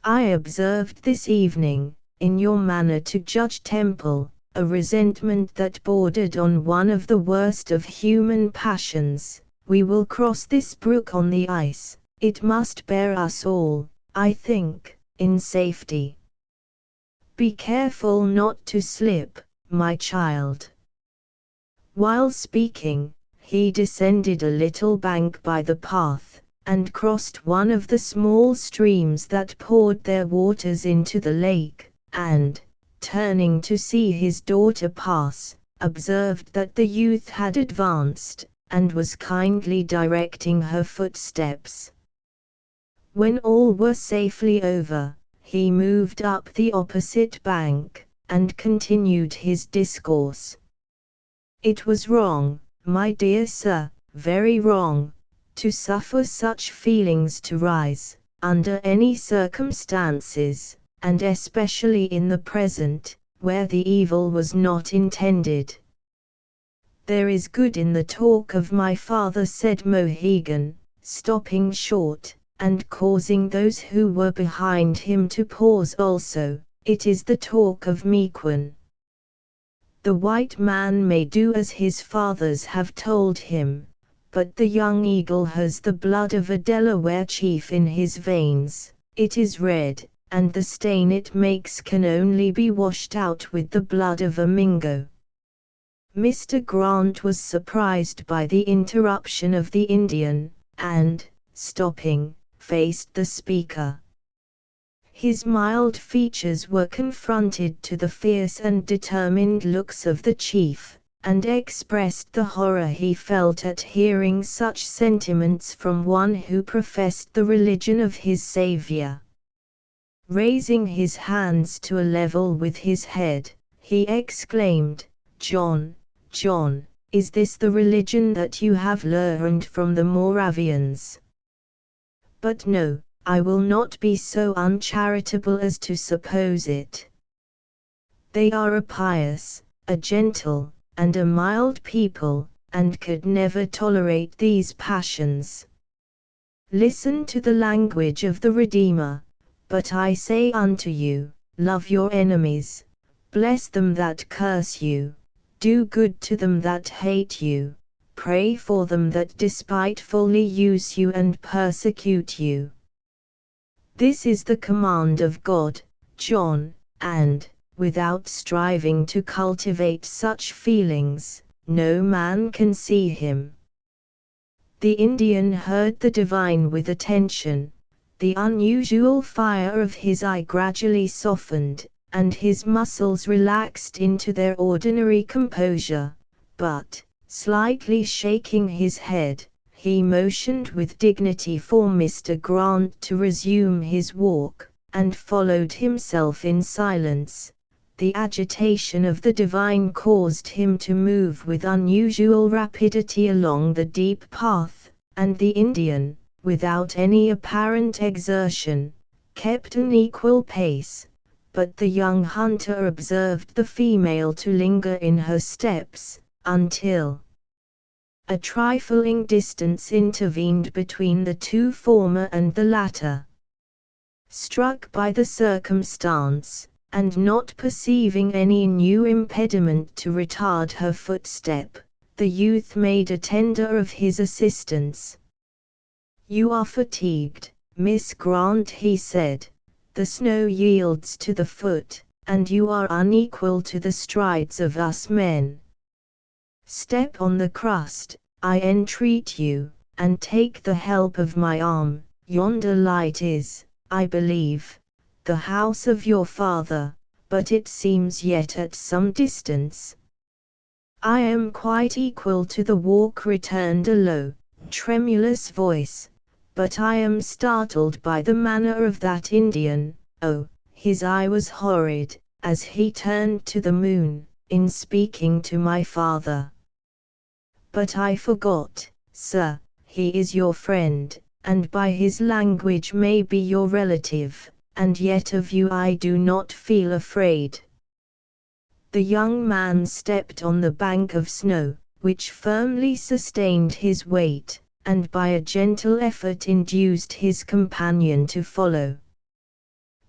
I observed this evening, in your manner to Judge Temple, a resentment that bordered on one of the worst of human passions. We will cross this brook on the ice, it must bear us all, I think, in safety. Be careful not to slip, my child." While speaking, he descended a little bank by the path, and crossed one of the small streams that poured their waters into the lake, and, turning to see his daughter pass, observed that the youth had advanced, and was kindly directing her footsteps. When all were safely over, he moved up the opposite bank, and continued his discourse. "It was wrong, my dear sir, very wrong, to suffer such feelings to rise, under any circumstances, and especially in the present, where the evil was not intended." "There is good in the talk of my father," said Mohegan, stopping short, and causing those who were behind him to pause also. "It is the talk of Mequon. The white man may do as his fathers have told him, but the young eagle has the blood of a Delaware chief in his veins. It is red, and the stain it makes can only be washed out with the blood of a Mingo." Mr. Grant was surprised by the interruption of the Indian, and, stopping, faced the speaker. His mild features were confronted to the fierce and determined looks of the chief, and expressed the horror he felt at hearing such sentiments from one who professed the religion of his Savior. Raising his hands to a level with his head, he exclaimed, "John, John, is this the religion that you have learned from the Moravians? But no, I will not be so uncharitable as to suppose it. They are a pious, a gentle, and a mild people, and could never tolerate these passions. Listen to the language of the Redeemer. But I say unto you, love your enemies, bless them that curse you, do good to them that hate you, pray for them that despitefully use you and persecute you. This is the command of God, John, and, without striving to cultivate such feelings, no man can see him." The Indian heard the divine with attention. The unusual fire of his eye gradually softened, and his muscles relaxed into their ordinary composure, but, slightly shaking his head, he motioned with dignity for Mr. Grant to resume his walk, and followed himself in silence. The agitation of the divine caused him to move with unusual rapidity along the deep path, and the Indian, without any apparent exertion, kept an equal pace, but the young hunter observed the female to linger in her steps, until a trifling distance intervened between the two former and the latter. Struck by the circumstance, and not perceiving any new impediment to retard her footstep, the youth made a tender of his assistance. "You are fatigued, Miss Grant," he said. "The snow yields to the foot, and you are unequal to the strides of us men. Step on the crust, I entreat you, and take the help of my arm. Yonder light is, I believe, the house of your father, but it seems yet at some distance." "I am quite equal to the walk," returned a low, tremulous voice, "but I am startled by the manner of that Indian. Oh, his eye was horrid, as he turned to the moon, in speaking to my father. But I forgot, sir, he is your friend, and by his language may be your relative, and yet of you I do not feel afraid." The young man stepped on the bank of snow, which firmly sustained his weight, and by a gentle effort induced his companion to follow.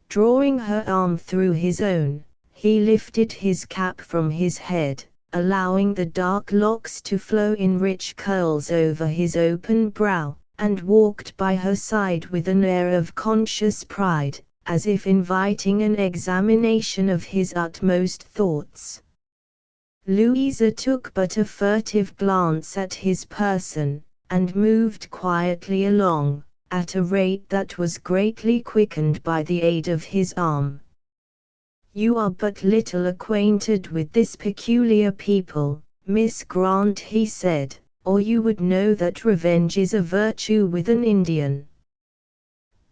Drawing her arm through his own, he lifted his cap from his head, allowing the dark locks to flow in rich curls over his open brow, and walked by her side with an air of conscious pride, as if inviting an examination of his utmost thoughts. Louisa took but a furtive glance at his person, and moved quietly along, at a rate that was greatly quickened by the aid of his arm. "You are but little acquainted with this peculiar people, Miss Grant," he said, "or you would know that revenge is a virtue with an Indian.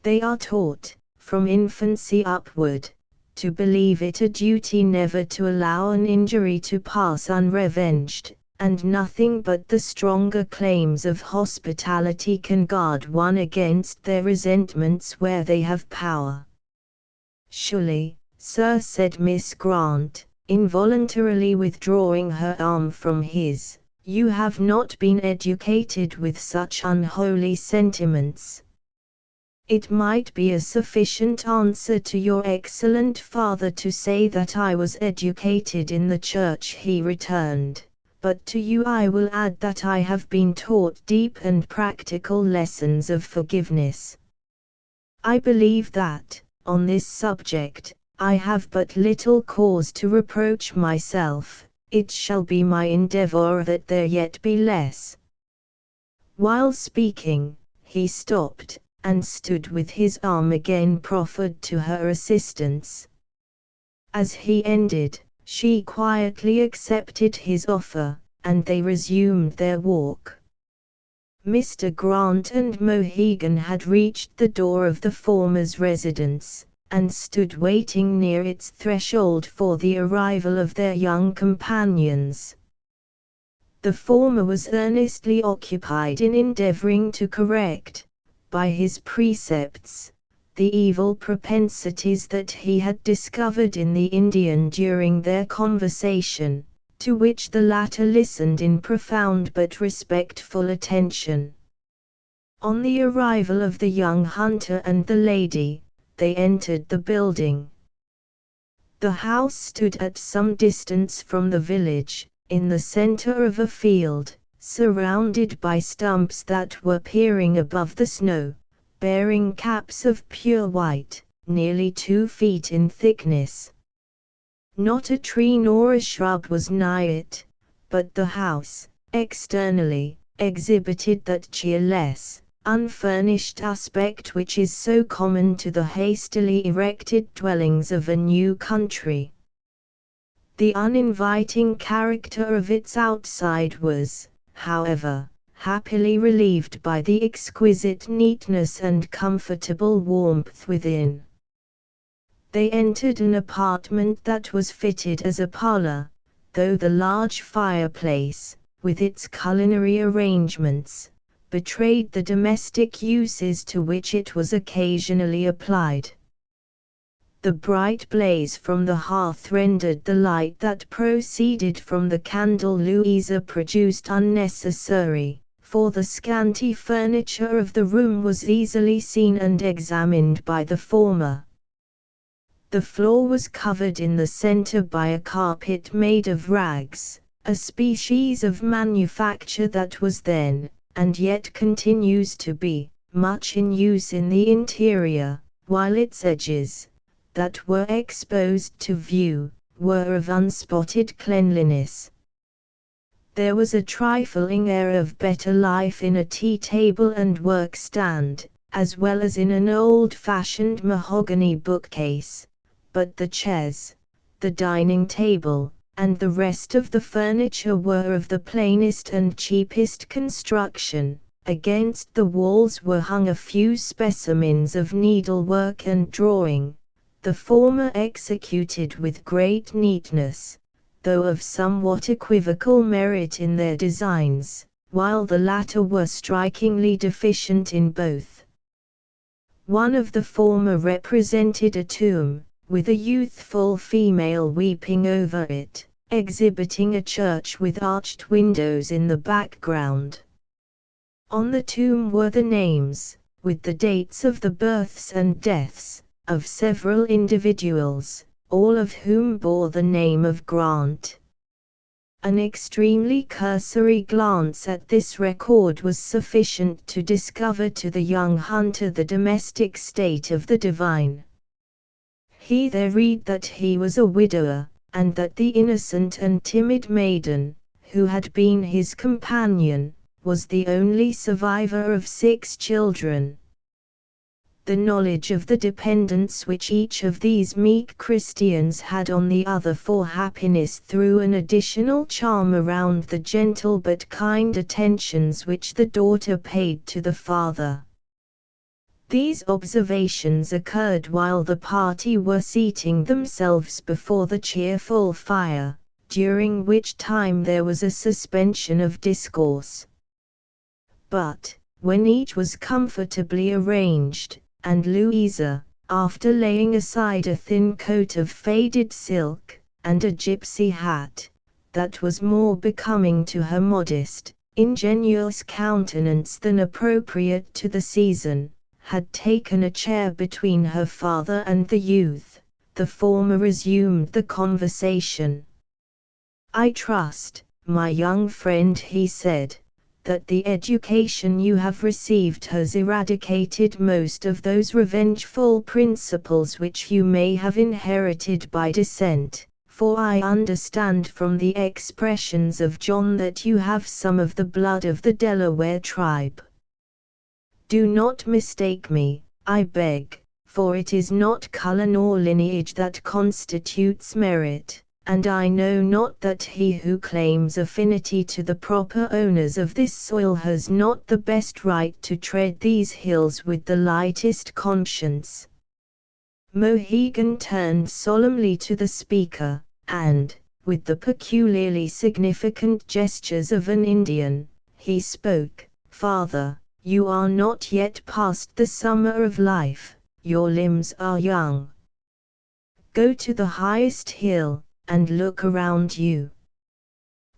They are taught, from infancy upward, to believe it a duty never to allow an injury to pass unrevenged, and nothing but the stronger claims of hospitality can guard one against their resentments where they have power." "Surely, sir," said Miss Grant, involuntarily withdrawing her arm from his, "you have not been educated with such unholy sentiments." "It might be a sufficient answer to your excellent father to say that I was educated in the church," he returned, "but to you I will add that I have been taught deep and practical lessons of forgiveness. I believe that, on this subject, I have but little cause to reproach myself. It shall be my endeavor that there yet be less." While speaking, he stopped, and stood with his arm again proffered to her assistance. As he ended, she quietly accepted his offer, and they resumed their walk. Mr. Grant and Mohegan had reached the door of the former's residence, and stood waiting near its threshold for the arrival of their young companions. The former was earnestly occupied in endeavoring to correct, by his precepts, the evil propensities that he had discovered in the Indian during their conversation, to which the latter listened in profound but respectful attention. On the arrival of the young hunter and the lady, they entered the building. The house stood at some distance from the village, in the center of a field, surrounded by stumps that were peering above the snow, bearing caps of pure white, nearly 2 feet in thickness. Not a tree nor a shrub was nigh it, but the house, externally, exhibited that cheerless, unfurnished aspect which is so common to the hastily erected dwellings of a new country. The uninviting character of its outside was, however, happily relieved by the exquisite neatness and comfortable warmth within. They entered an apartment that was fitted as a parlor, though the large fireplace, with its culinary arrangements, betrayed the domestic uses to which it was occasionally applied. The bright blaze from the hearth rendered the light that proceeded from the candle Louisa produced unnecessary, for the scanty furniture of the room was easily seen and examined by the former. The floor was covered in the center by a carpet made of rags, a species of manufacture that was then, and yet continues to be, much in use in the interior, while its edges, that were exposed to view, were of unspotted cleanliness. There was a trifling air of better life in a tea-table and work-stand, as well as in an old-fashioned mahogany bookcase, but the chairs, the dining table, and the rest of the furniture were of the plainest and cheapest construction. Against the walls were hung a few specimens of needlework and drawing, the former executed with great neatness, though of somewhat equivocal merit in their designs, while the latter were strikingly deficient in both. One of the former represented a tomb, with a youthful female weeping over it, exhibiting a church with arched windows in the background. On the tomb were the names, with the dates of the births and deaths, of several individuals, all of whom bore the name of Grant. An extremely cursory glance at this record was sufficient to discover to the young hunter the domestic state of the divine. He there read that he was a widower, and that the innocent and timid maiden, who had been his companion, was the only survivor of 6 children. The knowledge of the dependence which each of these meek Christians had on the other for happiness threw an additional charm around the gentle but kind attentions which the daughter paid to the father. These observations occurred while the party were seating themselves before the cheerful fire, during which time there was a suspension of discourse. But, when each was comfortably arranged, and Louisa, after laying aside a thin coat of faded silk, and a gypsy hat, that was more becoming to her modest, ingenuous countenance than appropriate to the season, had taken a chair between her father and the youth, the former resumed the conversation. "I trust, my young friend," he said, "that the education you have received has eradicated most of those revengeful principles which you may have inherited by descent, for I understand from the expressions of John that you have some of the blood of the Delaware tribe. Do not mistake me, I beg, for it is not color nor lineage that constitutes merit, and I know not that he who claims affinity to the proper owners of this soil has not the best right to tread these hills with the lightest conscience." Mohegan turned solemnly to the speaker, and, with the peculiarly significant gestures of an Indian, he spoke, "Father, you are not yet past the summer of life, your limbs are young. Go to the highest hill, and look around you.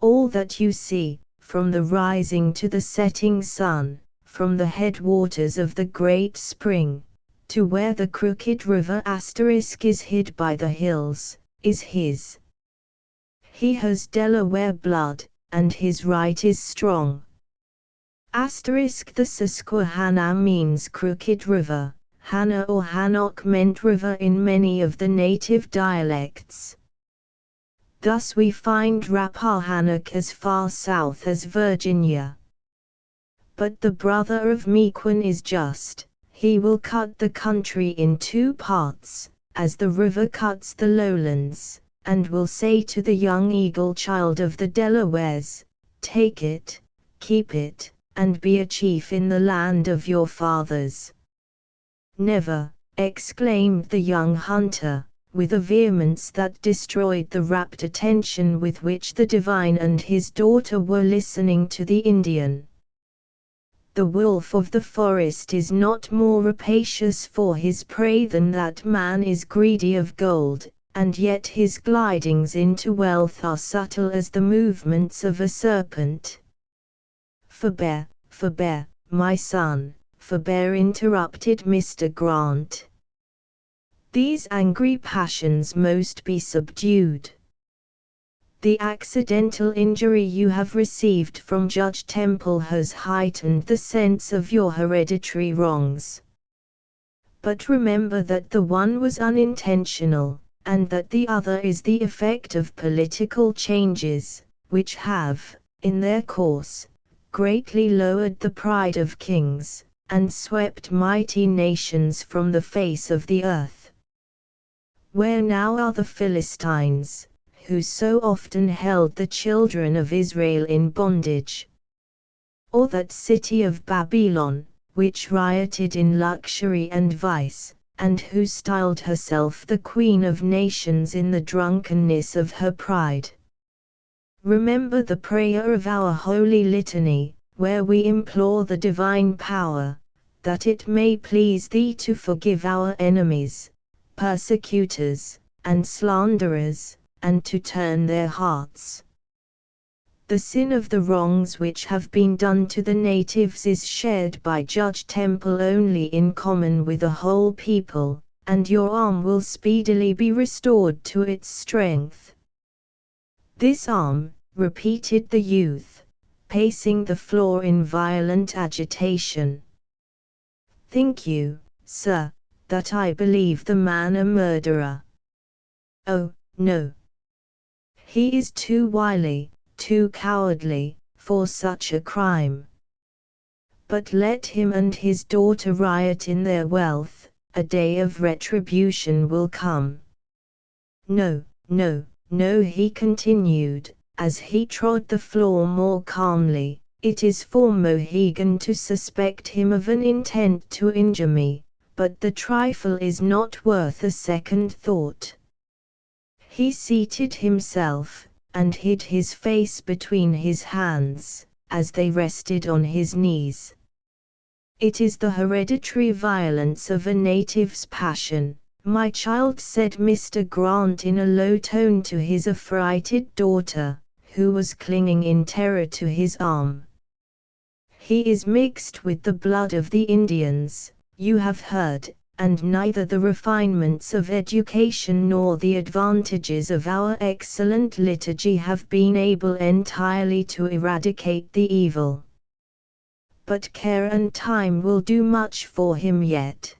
All that you see, from the rising to the setting sun, from the headwaters of the great spring, to where the crooked river is hid by the hills, is his. He has Delaware blood, and his right is strong. The Susquehanna means crooked river, Hanna or Hannock meant river in many of the native dialects. Thus we find Rappahannock as far south as Virginia. But the brother of Mequon is just, he will cut the country in two parts, as the river cuts the lowlands, and will say to the young eagle child of the Delawares, take it, keep it, and be a chief in the land of your fathers. Never, exclaimed the young hunter, with a vehemence that destroyed the rapt attention with which the divine and his daughter were listening to the Indian. The wolf of the forest is not more rapacious for his prey than that man is greedy of gold, and yet his glidings into wealth are subtle as the movements of a serpent. Forbear, forbear, my son, forbear, interrupted Mr. Grant. These angry passions must be subdued. The accidental injury you have received from Judge Temple has heightened the sense of your hereditary wrongs. But remember that the one was unintentional, and that the other is the effect of political changes, which have, in their course, greatly lowered the pride of kings, and swept mighty nations from the face of the earth. Where now are the Philistines, who so often held the children of Israel in bondage? Or that city of Babylon, which rioted in luxury and vice, and who styled herself the queen of nations in the drunkenness of her pride? Remember the prayer of our holy litany, where we implore the divine power, that it may please thee to forgive our enemies, persecutors, and slanderers, and to turn their hearts. The sin of the wrongs which have been done to the natives is shared by Judge Temple only in common with the whole people, and your arm will speedily be restored to its strength. This arm, repeated the youth, pacing the floor in violent agitation. Think you, sir, that I believe the man a murderer? Oh, no. He is too wily, too cowardly, for such a crime. But let him and his daughter riot in their wealth, a day of retribution will come. No, no, no, he continued, as he trod the floor more calmly, it is for Mohegan to suspect him of an intent to injure me, but the trifle is not worth a second thought. He seated himself, and hid his face between his hands, as they rested on his knees. It is the hereditary violence of a native's passion, my child, said Mr. Grant in a low tone to his affrighted daughter, who was clinging in terror to his arm. He is mixed with the blood of the Indians, you have heard, and neither the refinements of education nor the advantages of our excellent liturgy have been able entirely to eradicate the evil. But care and time will do much for him yet.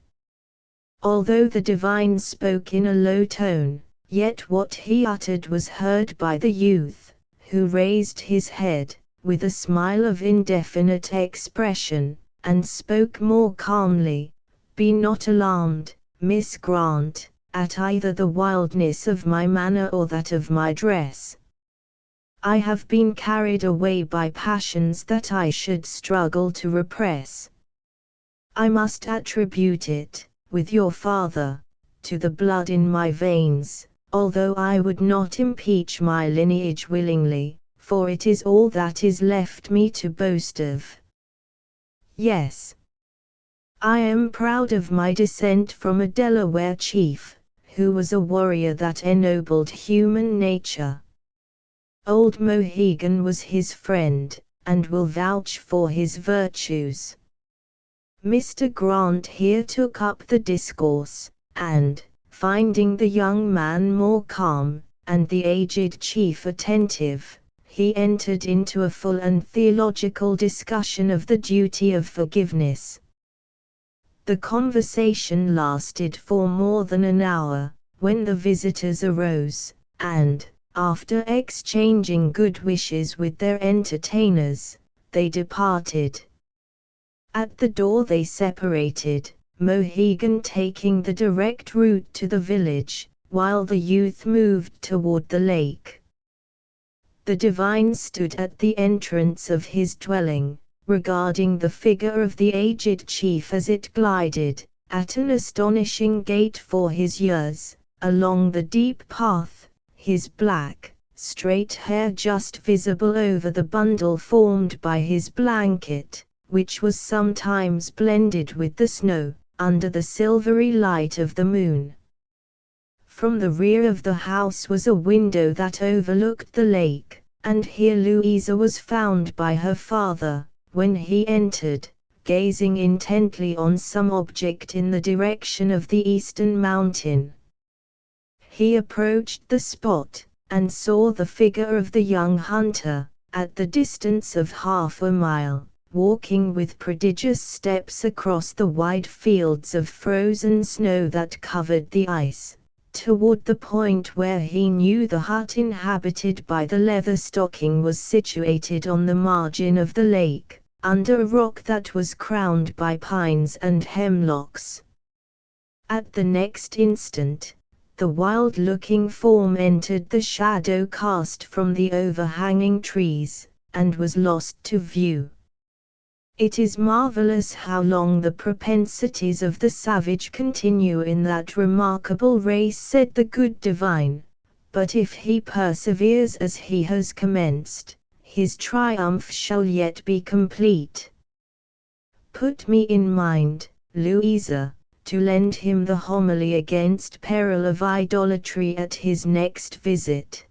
Although the divine spoke in a low tone, yet what he uttered was heard by the youth, who raised his head, with a smile of indefinite expression, and spoke more calmly. Be not alarmed, Miss Grant, at either the wildness of my manner or that of my dress. I have been carried away by passions that I should struggle to repress. I must attribute it, with your father, to the blood in my veins, although I would not impeach my lineage willingly, for it is all that is left me to boast of. Yes. I am proud of my descent from a Delaware chief, who was a warrior that ennobled human nature. Old Mohegan was his friend, and will vouch for his virtues. Mr. Grant here took up the discourse, and, finding the young man more calm, and the aged chief attentive, he entered into a full and theological discussion of the duty of forgiveness. The conversation lasted for more than an hour, when the visitors arose, and, after exchanging good wishes with their entertainers, they departed. At the door they separated, Mohegan taking the direct route to the village, while the youth moved toward the lake. The divine stood at the entrance of his dwelling, regarding the figure of the aged chief as it glided, at an astonishing gait for his years, along the deep path, his black, straight hair just visible over the bundle formed by his blanket, which was sometimes blended with the snow, under the silvery light of the moon. From the rear of the house was a window that overlooked the lake, and here Louisa was found by her father, when he entered, gazing intently on some object in the direction of the eastern mountain. He approached the spot, and saw the figure of the young hunter, at the distance of half a mile, walking with prodigious steps across the wide fields of frozen snow that covered the ice, toward the point where he knew the hut inhabited by the Leatherstocking was situated on the margin of the lake, under a rock that was crowned by pines and hemlocks. At the next instant, the wild-looking form entered the shadow cast from the overhanging trees, and was lost to view. It is marvelous how long the propensities of the savage continue in that remarkable race, said the good divine, but if he perseveres as he has commenced, his triumph shall yet be complete. Put me in mind, Louisa, to lend him the homily against peril of idolatry at his next visit.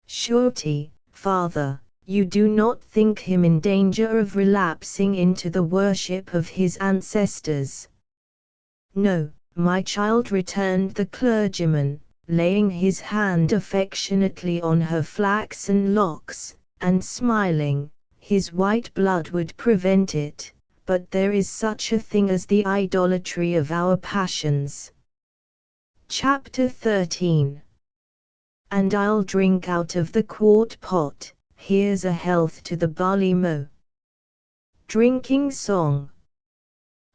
Surety, father, you do not think him in danger of relapsing into the worship of his ancestors? No, my child, returned the clergyman, laying his hand affectionately on her flaxen locks, and smiling. His white blood would prevent it, but there is such a thing as the idolatry of our passions. Chapter 13. And I'll drink out of the quart pot, here's a health to the barley mow. Drinking song.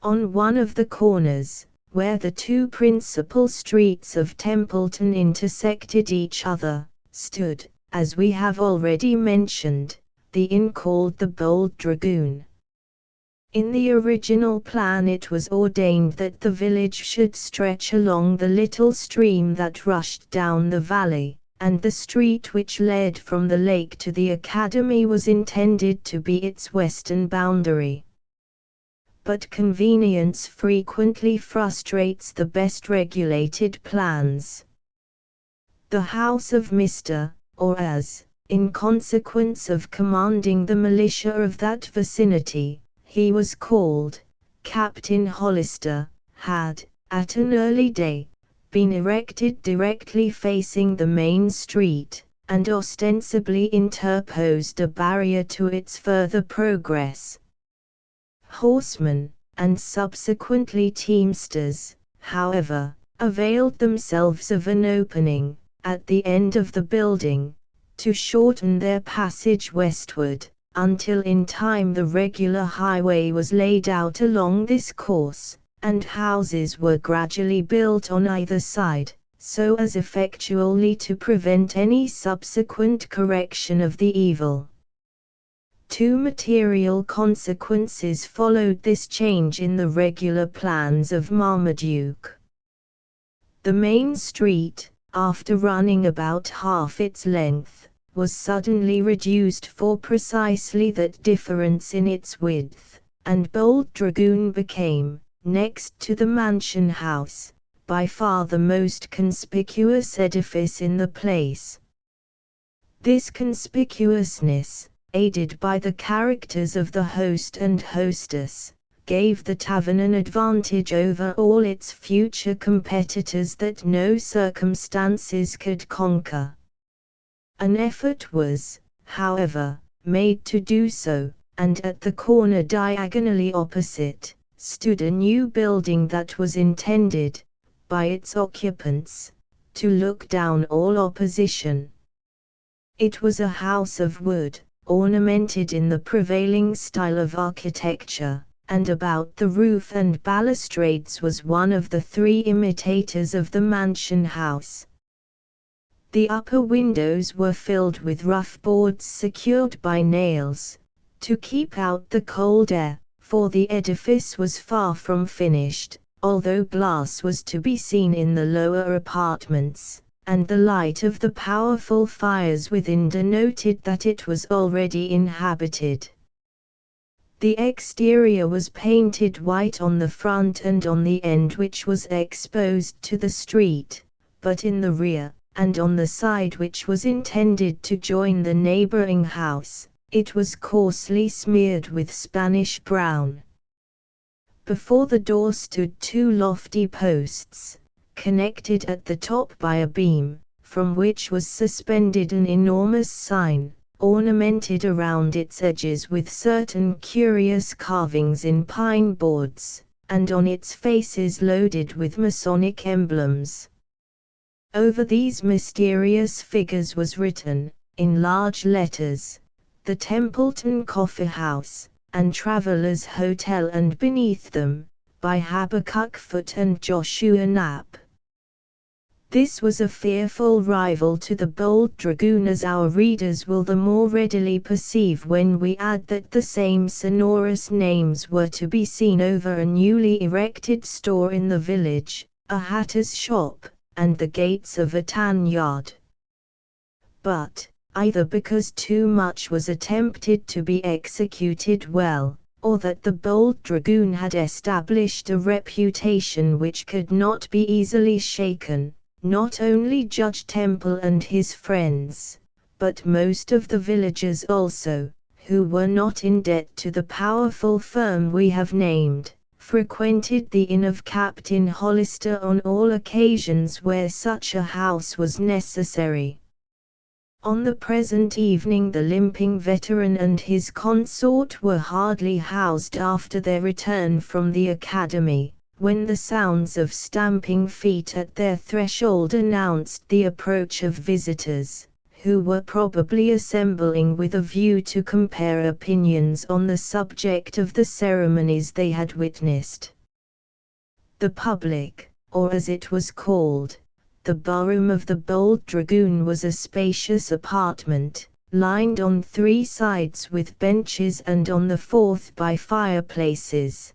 On one of the corners, where the two principal streets of Templeton intersected each other, stood, as we have already mentioned, the inn called the Bold Dragoon. In the original plan it was ordained that the village should stretch along the little stream that rushed down the valley, and the street which led from the lake to the academy was intended to be its western boundary. But convenience frequently frustrates the best regulated plans. The house of Mr., or as, in consequence of commanding the militia of that vicinity, he was called, Captain Hollister, had, at an early day, been erected directly facing the main street, and ostensibly interposed a barrier to its further progress. Horsemen, and subsequently teamsters, however, availed themselves of an opening, at the end of the building, to shorten their passage westward, until in time the regular highway was laid out along this course, and houses were gradually built on either side, so as effectually to prevent any subsequent correction of the evil. Two material consequences followed this change in the regular plans of Marmaduke. The main street, after running about half its length, was suddenly reduced for precisely that difference in its width, and Bold Dragoon became, next to the mansion house, by far the most conspicuous edifice in the place. This conspicuousness, aided by the characters of the host and hostess, gave the tavern an advantage over all its future competitors that no circumstances could conquer. An effort was, however, made to do so, and at the corner diagonally opposite, stood a new building that was intended, by its occupants, to look down all opposition. It was a house of wood, ornamented in the prevailing style of architecture, and about the roof and balustrades was one of the 3 imitators of the mansion house. The upper windows were filled with rough boards secured by nails, to keep out the cold air, for the edifice was far from finished, although glass was to be seen in the lower apartments, and the light of the powerful fires within denoted that it was already inhabited. The exterior was painted white on the front and on the end which was exposed to the street, but in the rear, and on the side which was intended to join the neighboring house, it was coarsely smeared with Spanish brown. Before the door stood 2 lofty posts, connected at the top by a beam, from which was suspended an enormous sign, ornamented around its edges with certain curious carvings in pine boards, and on its faces loaded with Masonic emblems. Over these mysterious figures was written, in large letters, "The Templeton Coffee House and Travelers' Hotel," and beneath them, by Habakkuk Foote and Joshua Knapp. This was a fearful rival to the Bold Dragoon, as our readers will the more readily perceive when we add that the same sonorous names were to be seen over a newly erected store in the village, a hatter's shop, and the gates of a tan yard. But, either because too much was attempted to be executed well, or that the Bold Dragoon had established a reputation which could not be easily shaken, not only Judge Temple and his friends, but most of the villagers also, who were not in debt to the powerful firm we have named, frequented the inn of Captain Hollister on all occasions where such a house was necessary. On the present evening the limping veteran and his consort were hardly housed after their return from the academy, when the sounds of stamping feet at their threshold announced the approach of visitors, who were probably assembling with a view to compare opinions on the subject of the ceremonies they had witnessed. The public, or as it was called, the barroom of the Bold Dragoon, was a spacious apartment, lined on 3 sides with benches and on the 4th by fireplaces.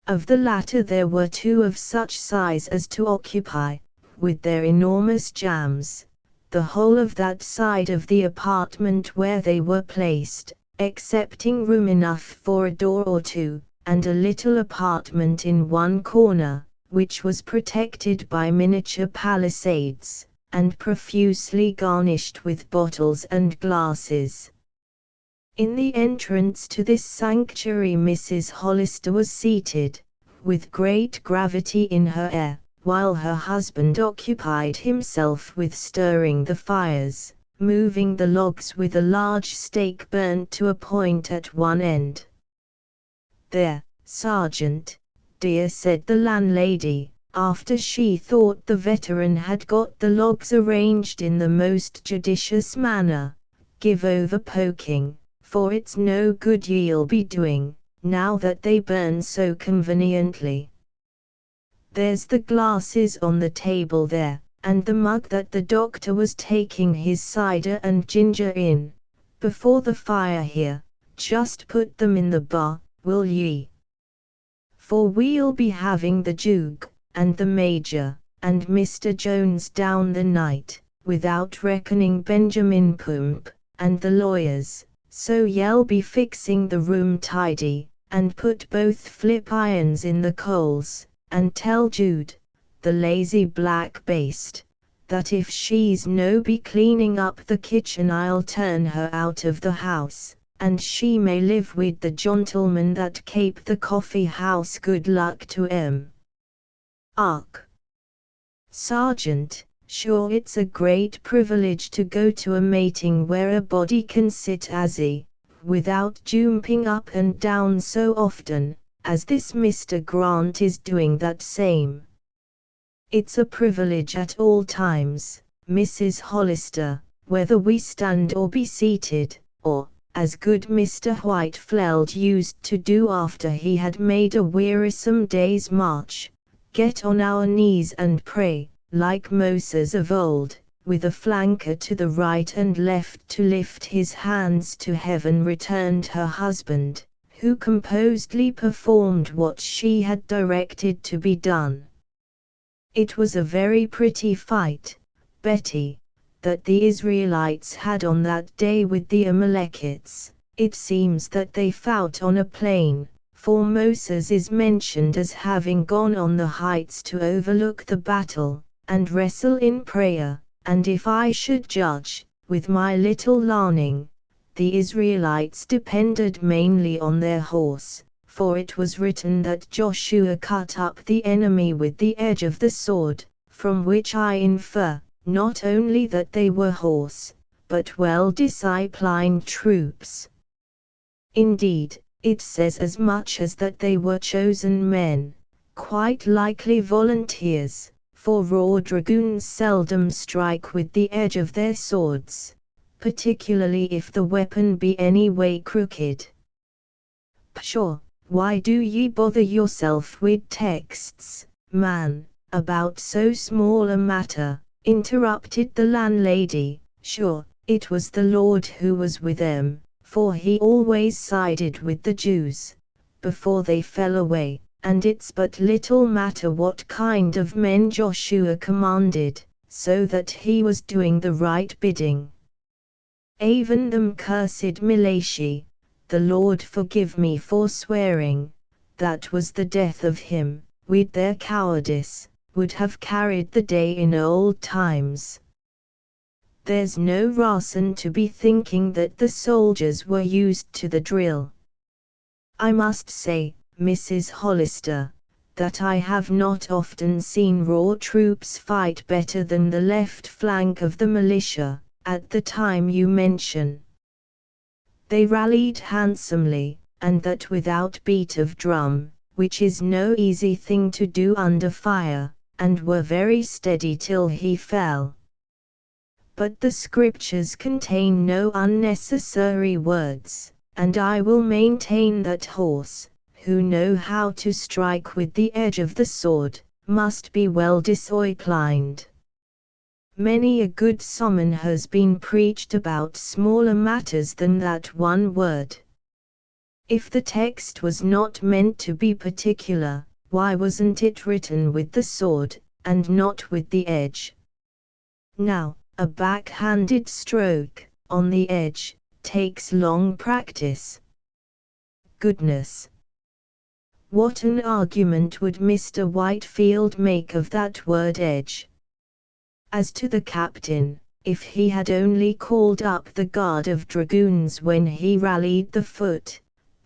Of the latter there were 2 of such size as to occupy, with their enormous jambs, the whole of that side of the apartment where they were placed, excepting room enough for a door or 2, and a little apartment in one corner, which was protected by miniature palisades, and profusely garnished with bottles and glasses. In the entrance to this sanctuary Mrs. Hollister was seated, with great gravity in her air, while her husband occupied himself with stirring the fires, moving the logs with a large stake burnt to a point at one end. "There, Sergeant, dear," said the landlady, after she thought the veteran had got the logs arranged in the most judicious manner, "give over poking, for it's no good ye'll be doing, now that they burn so conveniently. There's the glasses on the table there, and the mug that the doctor was taking his cider and ginger in, before the fire here, just put them in the bar, will ye? For we'll be having the Duke, and the Major, and Mr. Jones down the night, without reckoning Benjamin Pump, and the lawyers, so ye'll be fixing the room tidy, and put both flip irons in the coals, and tell Jude, the lazy black baste, that if she's no be cleaning up the kitchen I'll turn her out of the house, and she may live with the gentleman that kape the coffee house. Good luck to 'em. Ark, Sergeant, sure it's a great privilege to go to a mating where a body can sit asy, without jumping up and down so often, as this Mr. Grant is doing that same. It's a privilege at all times, Mrs. Hollister, whether we stand or be seated, or, as good Mr. Whitefeld used to do after he had made a wearisome day's march, get on our knees and pray, like Moses of old, with a flanker to the right and left to lift his hands to heaven, returned her husband, who composedly performed what she had directed to be done. It was a very pretty fight, Betty, that the Israelites had on that day with the Amalekites. It seems that they fought on a plain, for Moses is mentioned as having gone on the heights to overlook the battle, and wrestle in prayer, and if I should judge, with my little learning, the Israelites depended mainly on their horse, for it was written that Joshua cut up the enemy with the edge of the sword, from which I infer, not only that they were horse, but well-disciplined troops. Indeed, it says as much as that they were chosen men, quite likely volunteers, for raw dragoons seldom strike with the edge of their swords, particularly if the weapon be any way crooked. Pshaw, why do ye bother yourself with texts, man, about so small a matter? Interrupted the landlady. Sure, it was the Lord who was with them, for he always sided with the Jews, before they fell away, and it's but little matter what kind of men Joshua commanded, so that he was doing the right bidding. Even them cursed Milashi, the Lord forgive me for swearing, that was the death of him, with their cowardice, would have carried the day in old times. There's no reason to be thinking that the soldiers were used to the drill. I must say, Mrs. Hollister, that I have not often seen raw troops fight better than the left flank of the militia, at the time you mention. They rallied handsomely, and that without beat of drum, which is no easy thing to do under fire, and were very steady till he fell. But the scriptures contain no unnecessary words, and I will maintain that horse, who know how to strike with the edge of the sword, must be well disciplined. Many a good sermon has been preached about smaller matters than that one word. If the text was not meant to be particular, why wasn't it written with the sword, and not with the edge? Now, a back-handed stroke, on the edge, takes long practice. Goodness! What an argument would Mr. Whitefield make of that word edge? As to the captain, if he had only called up the guard of dragoons when he rallied the foot,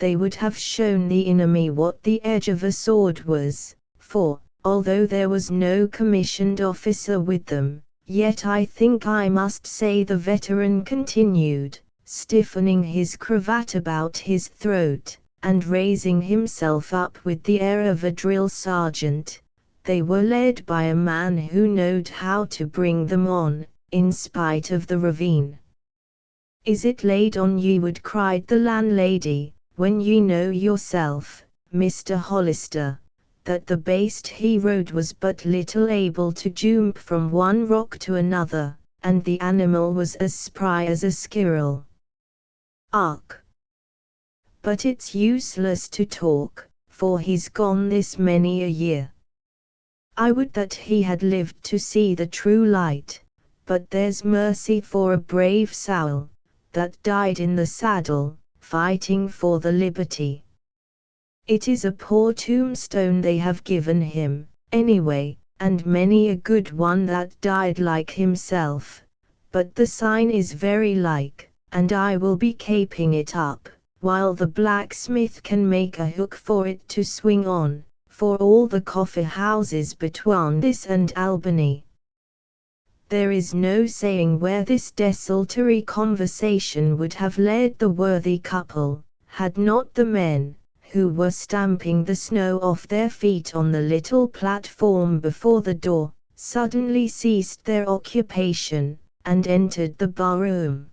they would have shown the enemy what the edge of a sword was, for, although there was no commissioned officer with them, yet I think I must say the veteran continued, stiffening his cravat about his throat, and raising himself up with the air of a drill sergeant, they were led by a man who knowed how to bring them on, in spite of the ravine. Is it laid on ye wood, cried the landlady, when ye know yourself, Mr. Hollister, that the beast he rode was but little able to jump from one rock to another, and the animal was as spry as a squirrel. Ark! But it's useless to talk, for he's gone this many a year. I would that he had lived to see the true light, but there's mercy for a brave soul, that died in the saddle, fighting for the liberty. It is a poor tombstone they have given him, anyway, and many a good one that died like himself, but the sign is very like, and I will be caping it up, while the blacksmith can make a hook for it to swing on, for all the coffee houses between this and Albany. There is no saying where this desultory conversation would have led the worthy couple, had not the men, who were stamping the snow off their feet on the little platform before the door, suddenly ceased their occupation, and entered the barroom.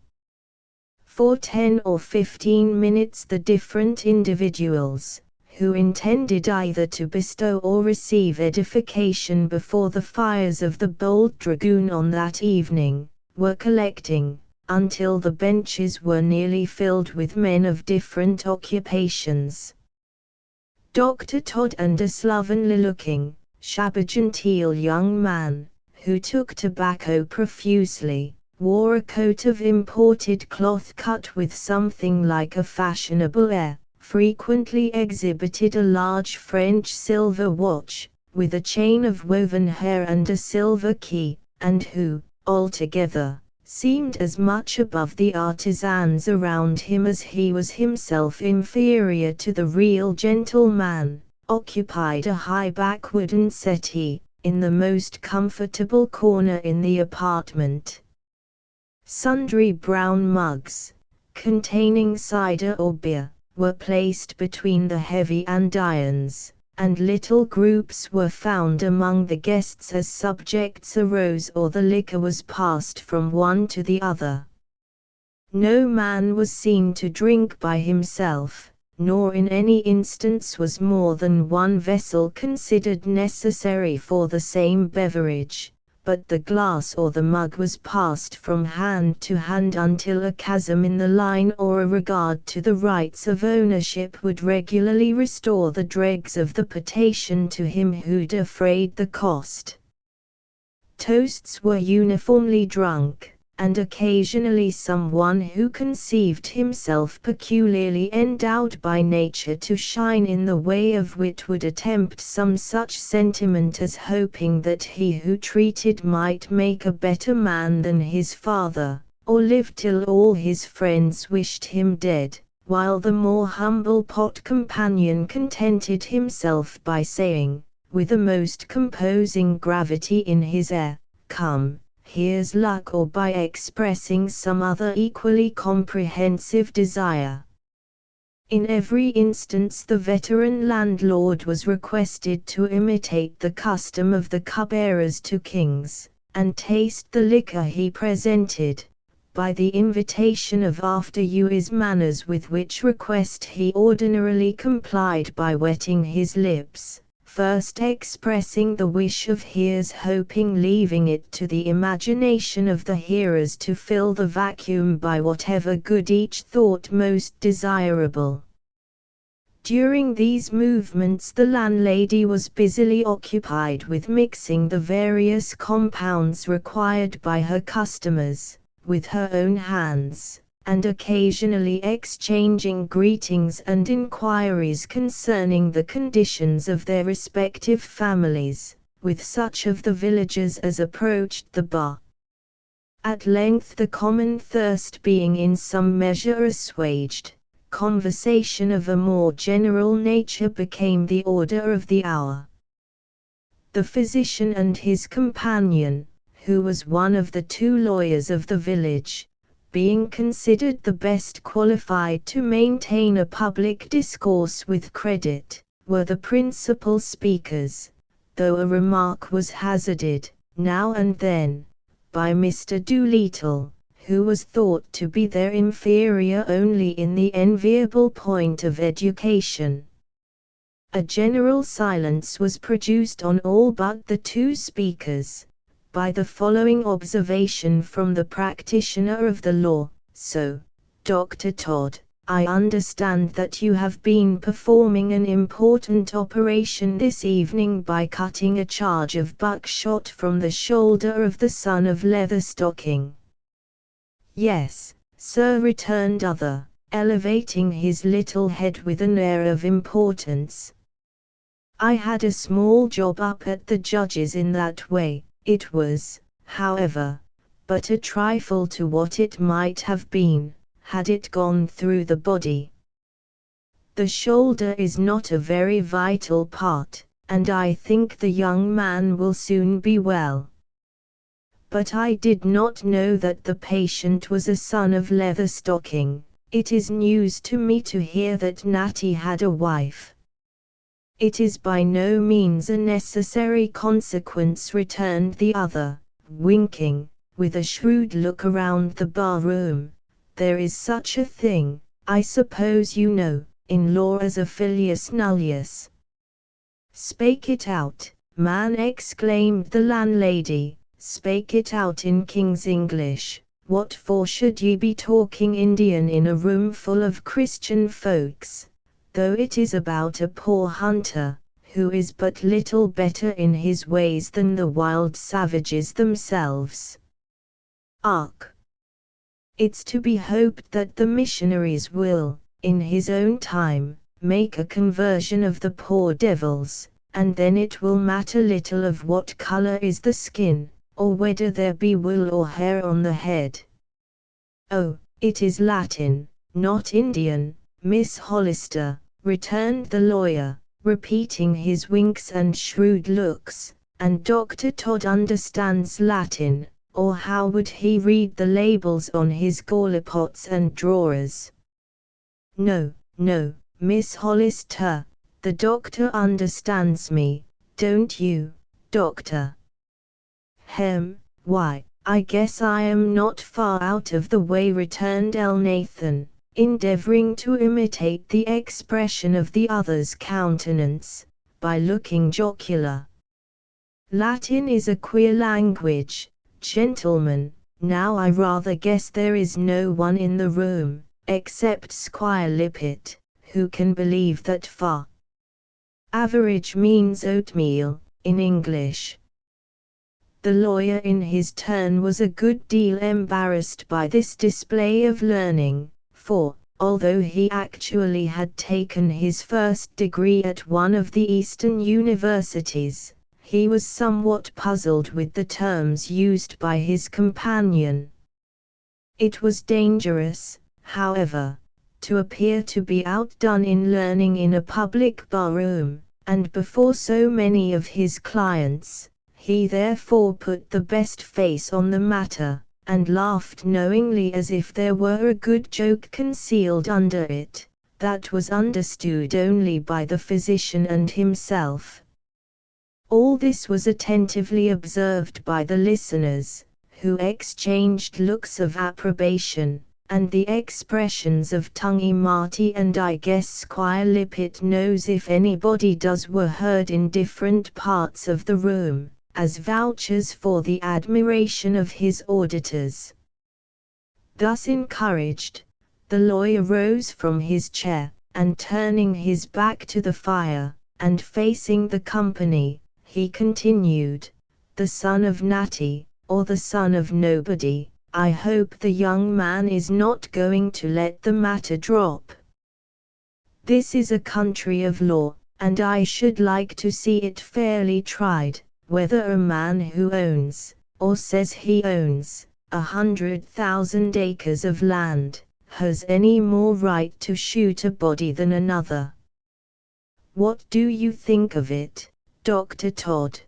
for 10 or 15 minutes the different individuals, who intended either to bestow or receive edification before the fires of the bold dragoon on that evening, were collecting, until the benches were nearly filled with men of different occupations. Dr. Todd and a slovenly-looking, shabby-genteel young man, who took tobacco profusely, wore a coat of imported cloth cut with something like a fashionable air, frequently exhibited a large French silver watch, with a chain of woven hair and a silver key, and who, altogether, seemed as much above the artisans around him as he was himself inferior to the real gentleman, occupied a high-back wooden settee, in the most comfortable corner in the apartment. Sundry brown mugs, containing cider or beer, were placed between the heavy andirons, and little groups were found among the guests as subjects arose or the liquor was passed from one to the other. No man was seen to drink by himself, nor in any instance was more than one vessel considered necessary for the same beverage, but the glass or the mug was passed from hand to hand until a chasm in the line or a regard to the rights of ownership would regularly restore the dregs of the potation to him who defrayed the cost. Toasts were uniformly drunk, and occasionally someone who conceived himself peculiarly endowed by nature to shine in the way of wit would attempt some such sentiment as hoping that he who treated might make a better man than his father, or live till all his friends wished him dead, while the more humble pot companion contented himself by saying, with a most composing gravity in his air, "Come, here's luck," or by expressing some other equally comprehensive desire. In every instance the veteran landlord was requested to imitate the custom of the cupbearers to kings, and taste the liquor he presented, by the invitation of after-use manners, with which request he ordinarily complied by wetting his lips, first expressing the wish of hearers, hoping, leaving it to the imagination of the hearers to fill the vacuum by whatever good each thought most desirable. During these movements the landlady was busily occupied with mixing the various compounds required by her customers, with her own hands, and occasionally exchanging greetings and inquiries concerning the conditions of their respective families, with such of the villagers as approached the bar. At length, the common thirst being in some measure assuaged, conversation of a more general nature became the order of the hour. The physician and his companion, who was one of the two lawyers of the village, being considered the best qualified to maintain a public discourse with credit, were the principal speakers, though a remark was hazarded, now and then, by Mr. Doolittle, who was thought to be their inferior only in the enviable point of education. A general silence was produced on all but the two speakers, by the following observation from the practitioner of the law: "So, Dr. Todd, I understand that you have been performing an important operation this evening by cutting a charge of buckshot from the shoulder of the son of Leatherstocking." "Yes, sir," returned other, elevating his little head with an air of importance. "I had a small job up at the judge's in that way. It was, however, but a trifle to what it might have been, had it gone through the body. The shoulder is not a very vital part, and I think the young man will soon be well. But I did not know that the patient was a son of Leatherstocking. It is news to me to hear that Natty had a wife." "It is by no means a necessary consequence," returned the other, winking, with a shrewd look around the bar-room, there is such a thing, I suppose you know, in law as a filius nullius. Spake it out, man, exclaimed the landlady, spake it out in King's English. What for should ye be talking Indian in a room full of Christian folks, though it is about a poor hunter, who is but little better in his ways than the wild savages themselves? Ark. It's to be hoped that the missionaries will, in his own time, make a conversion of the poor devils, and then it will matter little of what color is the skin, or whether there be wool or hair on the head. Oh, it is Latin, not Indian, Miss Hollister, returned the lawyer, repeating his winks and shrewd looks, and Dr. Todd understands Latin, or how would he read the labels on his gallipots and drawers? No, no, Miss Hollister, the doctor understands me, don't you, doctor? Why, I guess I am not far out of the way, returned Elnathan, endeavoring to imitate the expression of the other's countenance, by looking jocular. Latin is a queer language, gentlemen. Now I rather guess there is no one in the room, except Squire Lippett, who can believe that fa. Average means oatmeal, in English. The lawyer in his turn was a good deal embarrassed by this display of learning, for, although he actually had taken his first degree at one of the Eastern universities, he was somewhat puzzled with the terms used by his companion. It was dangerous, however, to appear to be outdone in learning in a public barroom, and before so many of his clients. He therefore put the best face on the matter, and laughed knowingly as if there were a good joke concealed under it, that was understood only by the physician and himself. All this was attentively observed by the listeners, who exchanged looks of approbation, and the expressions of tonguey Marty and I guess Squire Lippett knows if anybody does were heard in different parts of the room, as vouchers for the admiration of his auditors. Thus encouraged, the lawyer rose from his chair, and turning his back to the fire, and facing the company, he continued, "The son of Natty, or the son of nobody, I hope the young man is not going to let the matter drop. This is a country of law, and I should like to see it fairly tried, whether a man who owns, or says he owns, 100,000 acres of land, has any more right to shoot a body than another. What do you think of it, Dr. Todd?"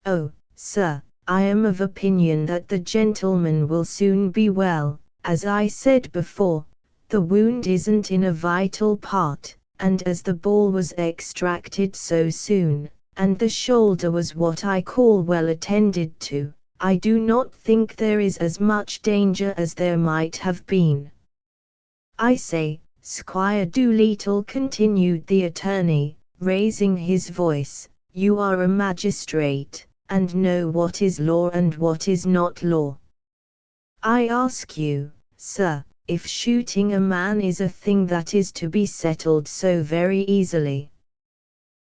"Oh, sir, I am of opinion that the gentleman will soon be well. As I said before, the wound isn't in a vital part, and as the ball was extracted so soon, and the shoulder was what I call well attended to, I do not think there is as much danger as there might have been. I say, Squire Doolittle," continued the attorney, raising his voice, "you are a magistrate, and know what is law and what is not law. I ask you, sir, if shooting a man is a thing that is to be settled so very easily.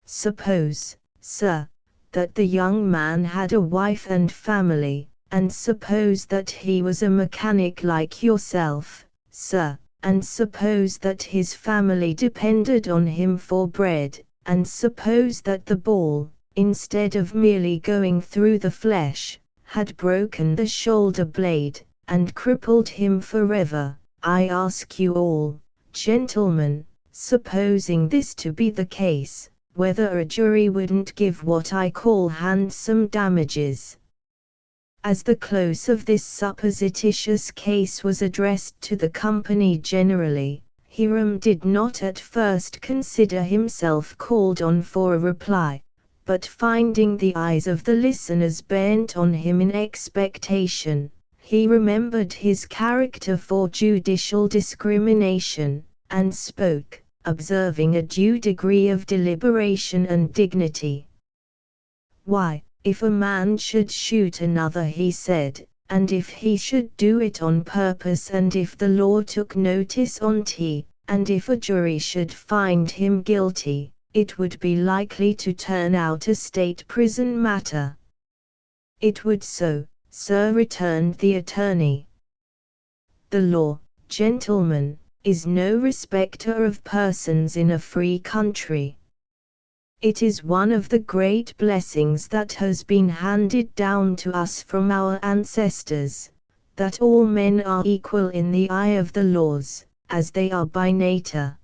Suppose, sir, that the young man had a wife and family, and suppose that he was a mechanic like yourself, sir, and suppose that his family depended on him for bread, and suppose that the ball, instead of merely going through the flesh, had broken the shoulder blade, and crippled him forever. I ask you all, gentlemen, supposing this to be the case, whether a jury wouldn't give what I call handsome damages?" As the close of this supposititious case was addressed to the company generally, Hiram did not at first consider himself called on for a reply, but finding the eyes of the listeners bent on him in expectation, he remembered his character for judicial discrimination, and spoke, observing a due degree of deliberation and dignity. "Why, if a man should shoot another," he said, "and if he should do it on purpose, and if the law took notice on't, and if a jury should find him guilty, it would be likely to turn out a state prison matter." "It would so, sir," returned the attorney. "The law, gentlemen, is no respecter of persons in a free country. It is one of the great blessings that has been handed down to us from our ancestors, that all men are equal in the eye of the laws, as they are by nature.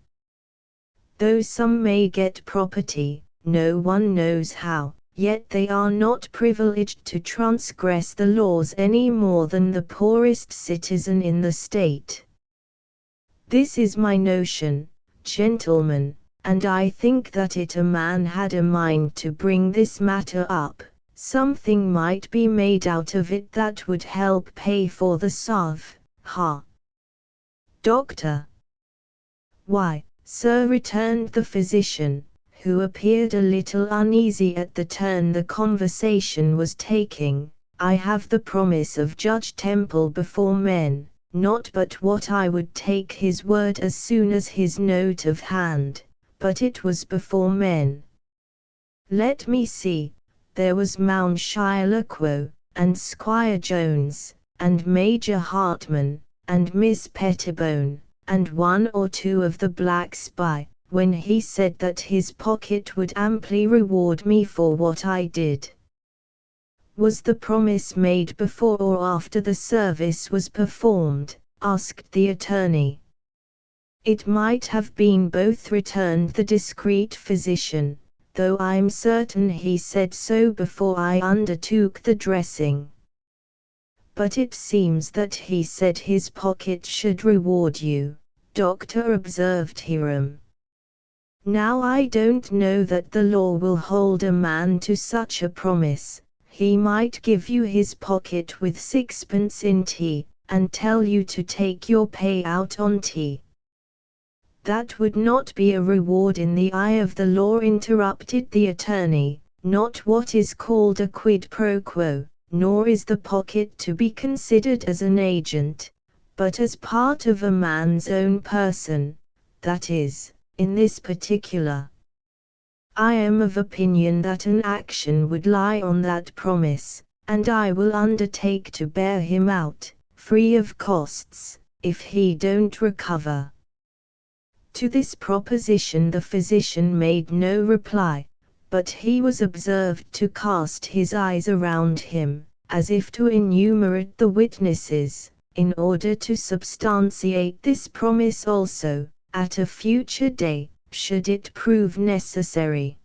Though some may get property, no one knows how, yet they are not privileged to transgress the laws any more than the poorest citizen in the state. This is my notion, gentlemen, and I think that if a man had a mind to bring this matter up, something might be made out of it that would help pay for the salve, ha?" "Doctor?" "Why, sir," returned the physician, who appeared a little uneasy at the turn the conversation was taking, "I have the promise of Judge Temple before men, not but what I would take his word as soon as his note of hand, but it was before men. Let me see, there was Mount Shilaquo, and Squire Jones, and Major Hartman, and Miss Pettibone, and one or two of the black spy, when he said that his pocket would amply reward me for what I did." "Was the promise made before or after the service was performed?" asked the attorney. "It might have been both," returned the discreet physician, "though I'm certain he said so before I undertook the dressing." "But it seems that he said his pocket should reward you, doctor," observed Hiram. "Now I don't know that the law will hold a man to such a promise. He might give you his pocket with sixpence in tea, and tell you to take your pay out on tea." "That would not be a reward in the eye of the law," interrupted the attorney, "not what is called a quid pro quo, nor is the pocket to be considered as an agent, but as part of a man's own person, that is, in this particular. I am of opinion that an action would lie on that promise, and I will undertake to bear him out, free of costs, if he don't recover." To this proposition the physician made no reply, but he was observed to cast his eyes around him, as if to enumerate the witnesses, in order to substantiate this promise also, at a future day, should it prove necessary.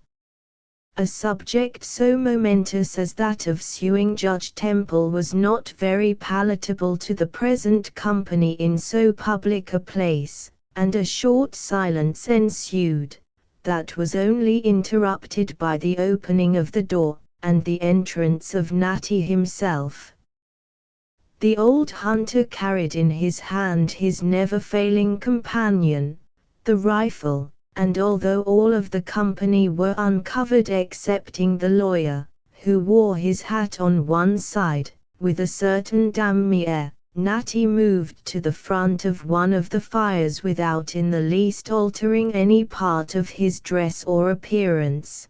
A subject so momentous as that of suing Judge Temple was not very palatable to the present company in so public a place, and a short silence ensued, that was only interrupted by the opening of the door, and the entrance of Natty himself. The old hunter carried in his hand his never-failing companion, the rifle, and although all of the company were uncovered excepting the lawyer, who wore his hat on one side, with a certain dammy air, Natty moved to the front of one of the fires without in the least altering any part of his dress or appearance.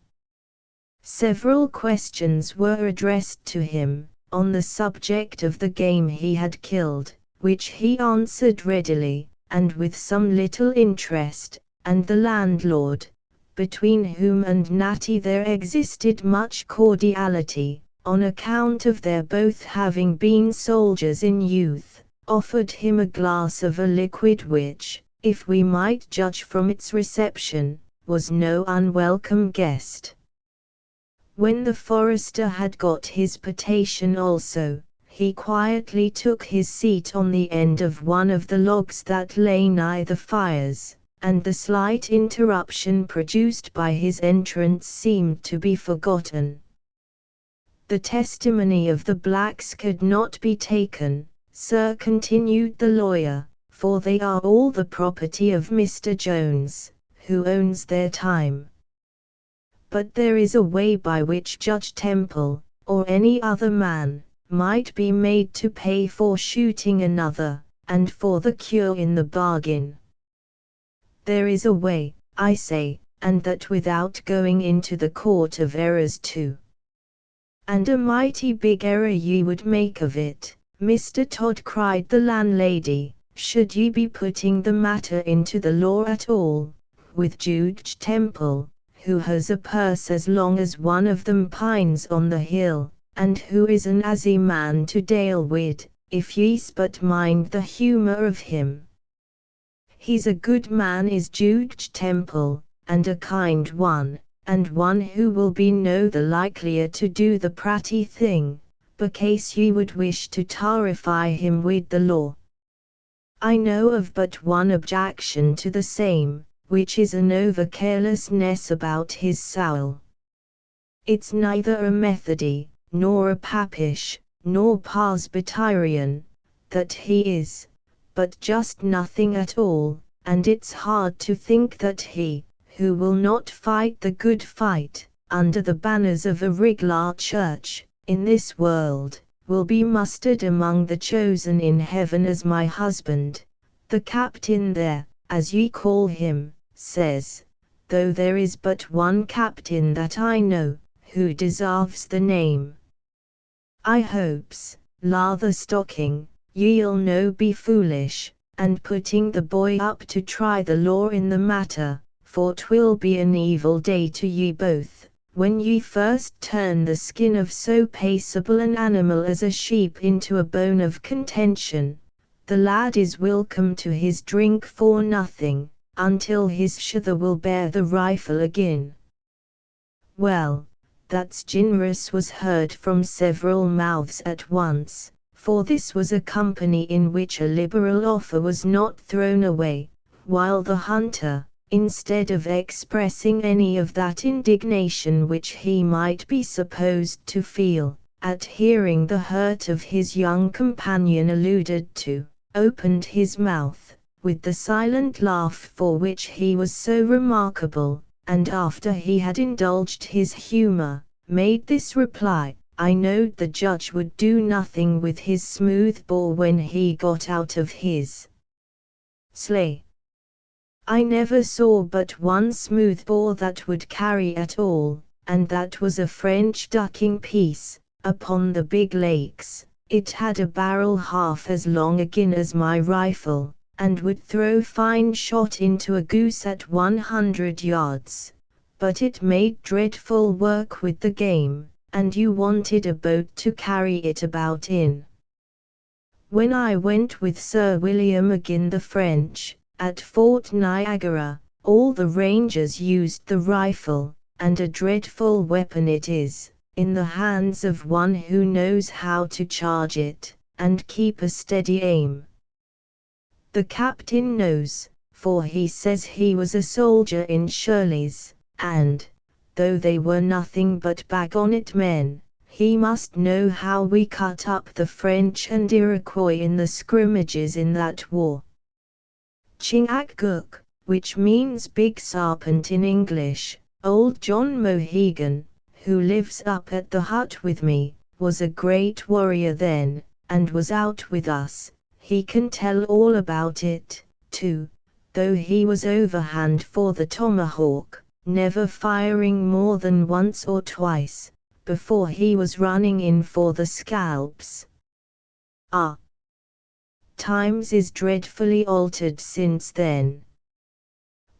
Several questions were addressed to him, on the subject of the game he had killed, which he answered readily, and with some little interest, and the landlord, between whom and Natty there existed much cordiality, on account of their both having been soldiers in youth, offered him a glass of a liquid which, if we might judge from its reception, was no unwelcome guest. When the forester had got his potation also, he quietly took his seat on the end of one of the logs that lay nigh the fires, and the slight interruption produced by his entrance seemed to be forgotten. The testimony of the blacks could not be taken, sir, continued the lawyer, for they are all the property of Mr. Jones, who owns their time. But there is a way by which Judge Temple, or any other man, might be made to pay for shooting another, and for the cure in the bargain. There is a way, I say, and that without going into the court of errors too. And a mighty big error ye would make of it, Mr. Todd, cried the landlady, should ye be putting the matter into the law at all, with Judge Temple, who has a purse as long as one of them pines on the hill, and who is an asy man to deal wid, if ye's but mind the humour of him. He's a good man is Judge Temple, and a kind one, and one who will be no the likelier to do the pratty thing, becase ye would wish to tarify him with the law. I know of but one objection to the same, which is an over carelessness about his soul. It's neither a Methody, nor a Papish, nor Presbyterian, that he is, but just nothing at all, and it's hard to think that he, who will not fight the good fight, under the banners of a regular church, in this world, will be mustered among the chosen in heaven, as my husband, the captain there, as ye call him, says, though there is but one captain that I know, who deserves the name. I hopes, Lather Stocking, ye'll no be foolish, and putting the boy up to try the law in the matter, for 'twill be an evil day to ye both, when ye first turn the skin of so paceable an animal as a sheep into a bone of contention. The lad is welcome to his drink for nothing, until his shother will bear the rifle again. Well, that's generous, was heard from several mouths at once, for this was a company in which a liberal offer was not thrown away, while the hunter, instead of expressing any of that indignation which he might be supposed to feel, at hearing the hurt of his young companion alluded to, opened his mouth, with the silent laugh for which he was so remarkable, and after he had indulged his humour, made this reply: I knowed the judge would do nothing with his smooth bore when he got out of his sleigh. I never saw but one smooth bore that would carry at all, and that was a French ducking piece, upon the big lakes. It had a barrel half as long agin as my rifle, and would throw fine shot into a goose at 100 yards. But it made dreadful work with the game, and you wanted a boat to carry it about in. When I went with Sir William agin the French, at Fort Niagara, all the rangers used the rifle, and a dreadful weapon it is, in the hands of one who knows how to charge it, and keep a steady aim. The captain knows, for he says he was a soldier in Shirley's, and, though they were nothing but baggonnet men, he must know how we cut up the French and Iroquois in the scrimmages in that war. Chingachgook, which means big serpent in English, old John Mohegan, who lives up at the hut with me, was a great warrior then, and was out with us. He can tell all about it, too, though he was overhand for the tomahawk, never firing more than once or twice, before he was running in for the scalps. Ah! Times is dreadfully altered since then.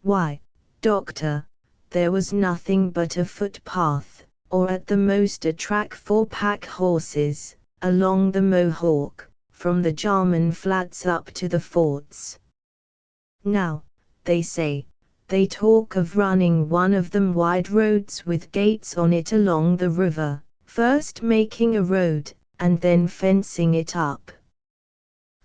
Why, doctor, there was nothing but a footpath, or at the most a track for pack horses, along the Mohawk, from the Jarman Flats up to the forts. Now, they say, they talk of running one of them wide roads with gates on it along the river, first making a road, and then fencing it up.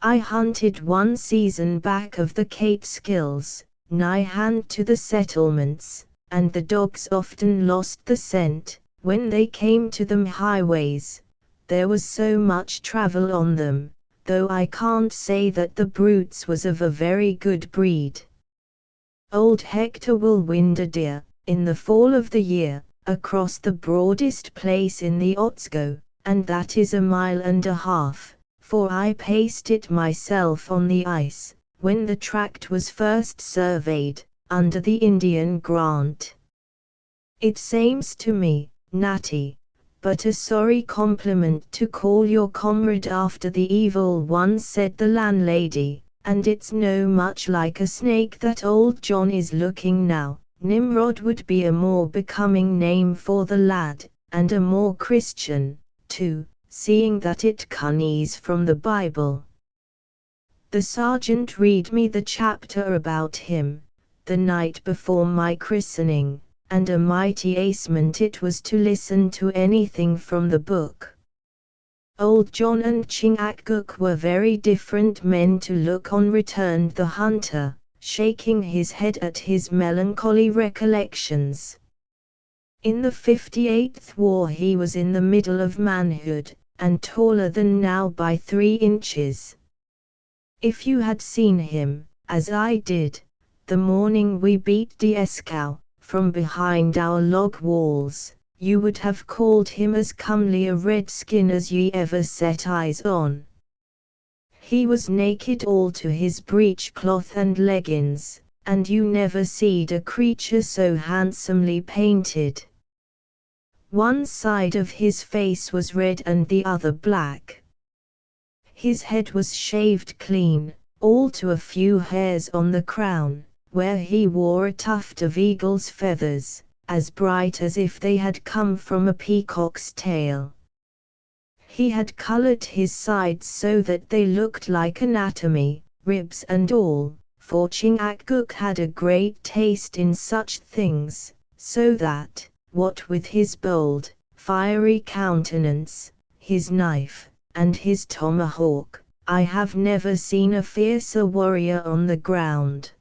I hunted one season back of the Cateskills, nigh hand to the settlements, and the dogs often lost the scent, when they came to them highways. There was so much travel on them, though I can't say that the brutes was of a very good breed. Old Hector will wind a deer, in the fall of the year, across the broadest place in the Otsego, and that is 1.5 miles, for I paced it myself on the ice, when the tract was first surveyed, under the Indian grant. It seems to me, Natty, but a sorry compliment to call your comrade after the evil one, said the landlady, and it's no much like a snake that old John is looking now. Nimrod would be a more becoming name for the lad, and a more Christian, too, seeing that it comes from the Bible. The sergeant read me the chapter about him, the night before my christening, and a mighty acement it was to listen to anything from the book. Old John and Chingachgook were very different men to look on, returned the hunter, shaking his head at his melancholy recollections. In the 58th war he was in the middle of manhood, and taller than now by 3 inches. If you had seen him, as I did, the morning we beat Dieskau, from behind our log walls, you would have called him as comely a redskin as ye ever set eyes on. He was naked all to his breechcloth and leggins, and you never seed a creature so handsomely painted. One side of his face was red and the other black. His head was shaved clean, all to a few hairs on the crown, where he wore a tuft of eagle's feathers, as bright as if they had come from a peacock's tail. He had colored his sides so that they looked like anatomy, ribs and all, for Chingachgook had a great taste in such things, so that, what with his bold, fiery countenance, his knife, and his tomahawk, I have never seen a fiercer warrior on the ground.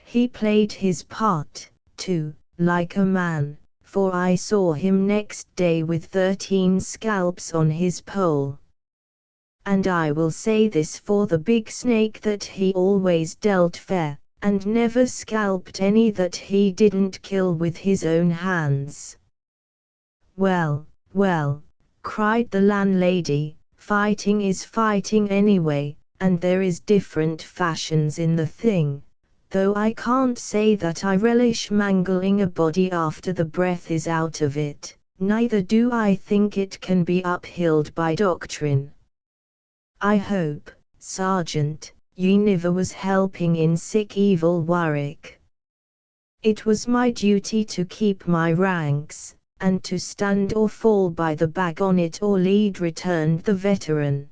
He played his part, too, like a man, for I saw him next day with 13 scalps on his pole. And I will say this for the big snake, that he always dealt fair, and never scalped any that he didn't kill with his own hands. Well, well, cried the landlady, fighting is fighting anyway, and there is different fashions in the thing. Though I can't say that I relish mangling a body after the breath is out of it, neither do I think it can be upheld by doctrine. I hope, Sergeant, ye niver was helping in sick evil Warwick. It was my duty to keep my ranks, and to stand or fall by the bag on it or lead, returned the veteran.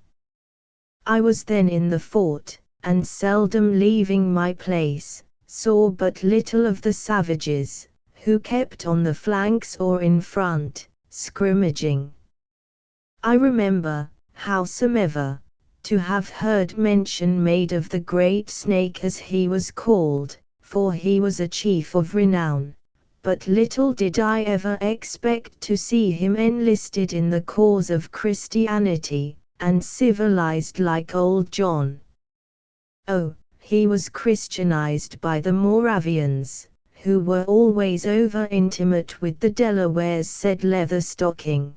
I was then in the fort, and seldom leaving my place, saw but little of the savages, who kept on the flanks or in front, scrimmaging. I remember, howsomever, to have heard mention made of the Great Snake, as he was called, for he was a chief of renown, but little did I ever expect to see him enlisted in the cause of Christianity, and civilized like old John. Oh, he was Christianized by the Moravians, who were always over intimate with the Delawares, said Leatherstocking.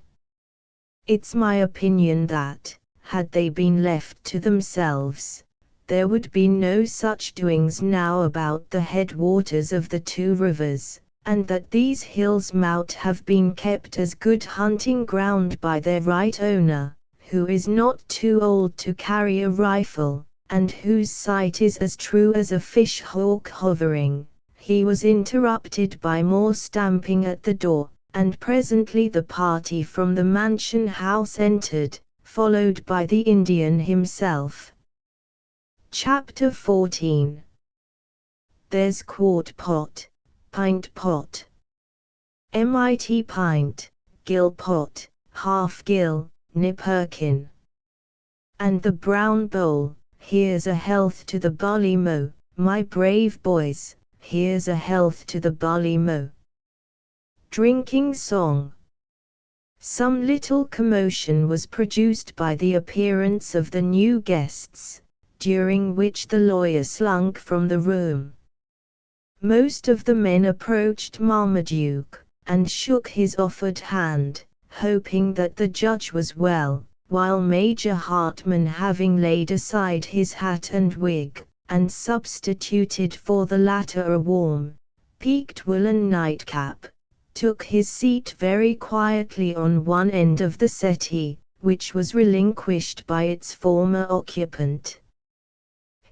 It's my opinion that, had they been left to themselves, there would be no such doings now about the headwaters of the 2 rivers, and that these hills might have been kept as good hunting ground by their right owner, who is not too old to carry a rifle, and whose sight is as true as a fish hawk hovering. He was interrupted by more stamping at the door, and presently the party from the mansion house entered, followed by the Indian himself. Chapter 14. There's quart pot, pint pot. MIT pint, gill pot, half gill, nipperkin. And the brown bowl, here's a health to the barley mow, my brave boys, here's a health to the barley mow. Drinking song. Some little commotion was produced by the appearance of the new guests, during which the lawyer slunk from the room. Most of the men approached Marmaduke, and shook his offered hand, hoping that the judge was well, while Major Hartman, having laid aside his hat and wig, and substituted for the latter a warm, peaked woolen nightcap, took his seat very quietly on one end of the settee, which was relinquished by its former occupant.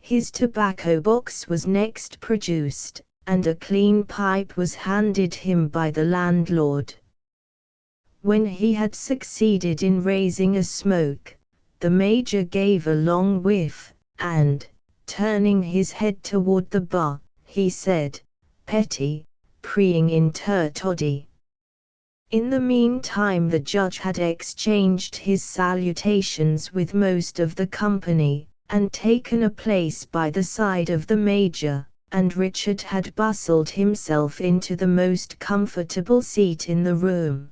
His tobacco box was next produced, and a clean pipe was handed him by the landlord. When he had succeeded in raising a smoke, the Major gave a long whiff, and, turning his head toward the bar, he said, "Petty, preying inter toddy." In the meantime the judge had exchanged his salutations with most of the company, and taken a place by the side of the Major, and Richard had bustled himself into the most comfortable seat in the room.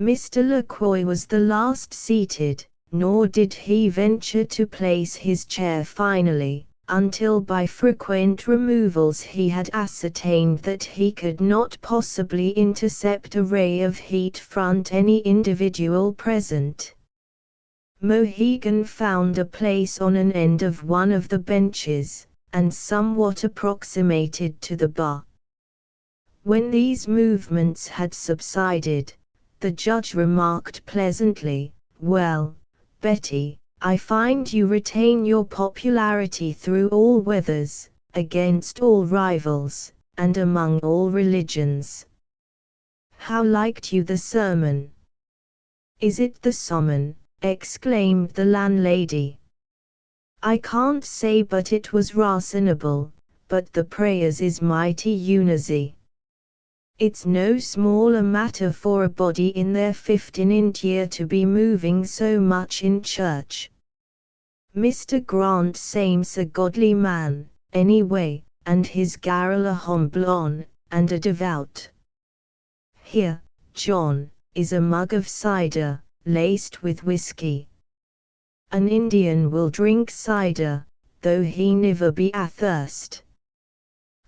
Mr. Lacroix was the last seated, nor did he venture to place his chair finally, until by frequent removals he had ascertained that he could not possibly intercept a ray of heat from any individual present. Mohegan found a place on an end of one of the benches, and somewhat approximated to the bar. When these movements had subsided, the judge remarked pleasantly, "Well, Betty, I find you retain your popularity through all weathers, against all rivals, and among all religions. How liked you the sermon?" "Is it the sommon?" exclaimed the landlady. "I can't say but it was reasonable, but the prayers is mighty uneasy. It's no small a matter for a body in their 15th year to be moving so much in church. Mr. Grant same's a godly man, anyway, and his garrel a humble and a devout. Here, John, is a mug of cider, laced with whiskey. An Indian will drink cider, though he never be athirst."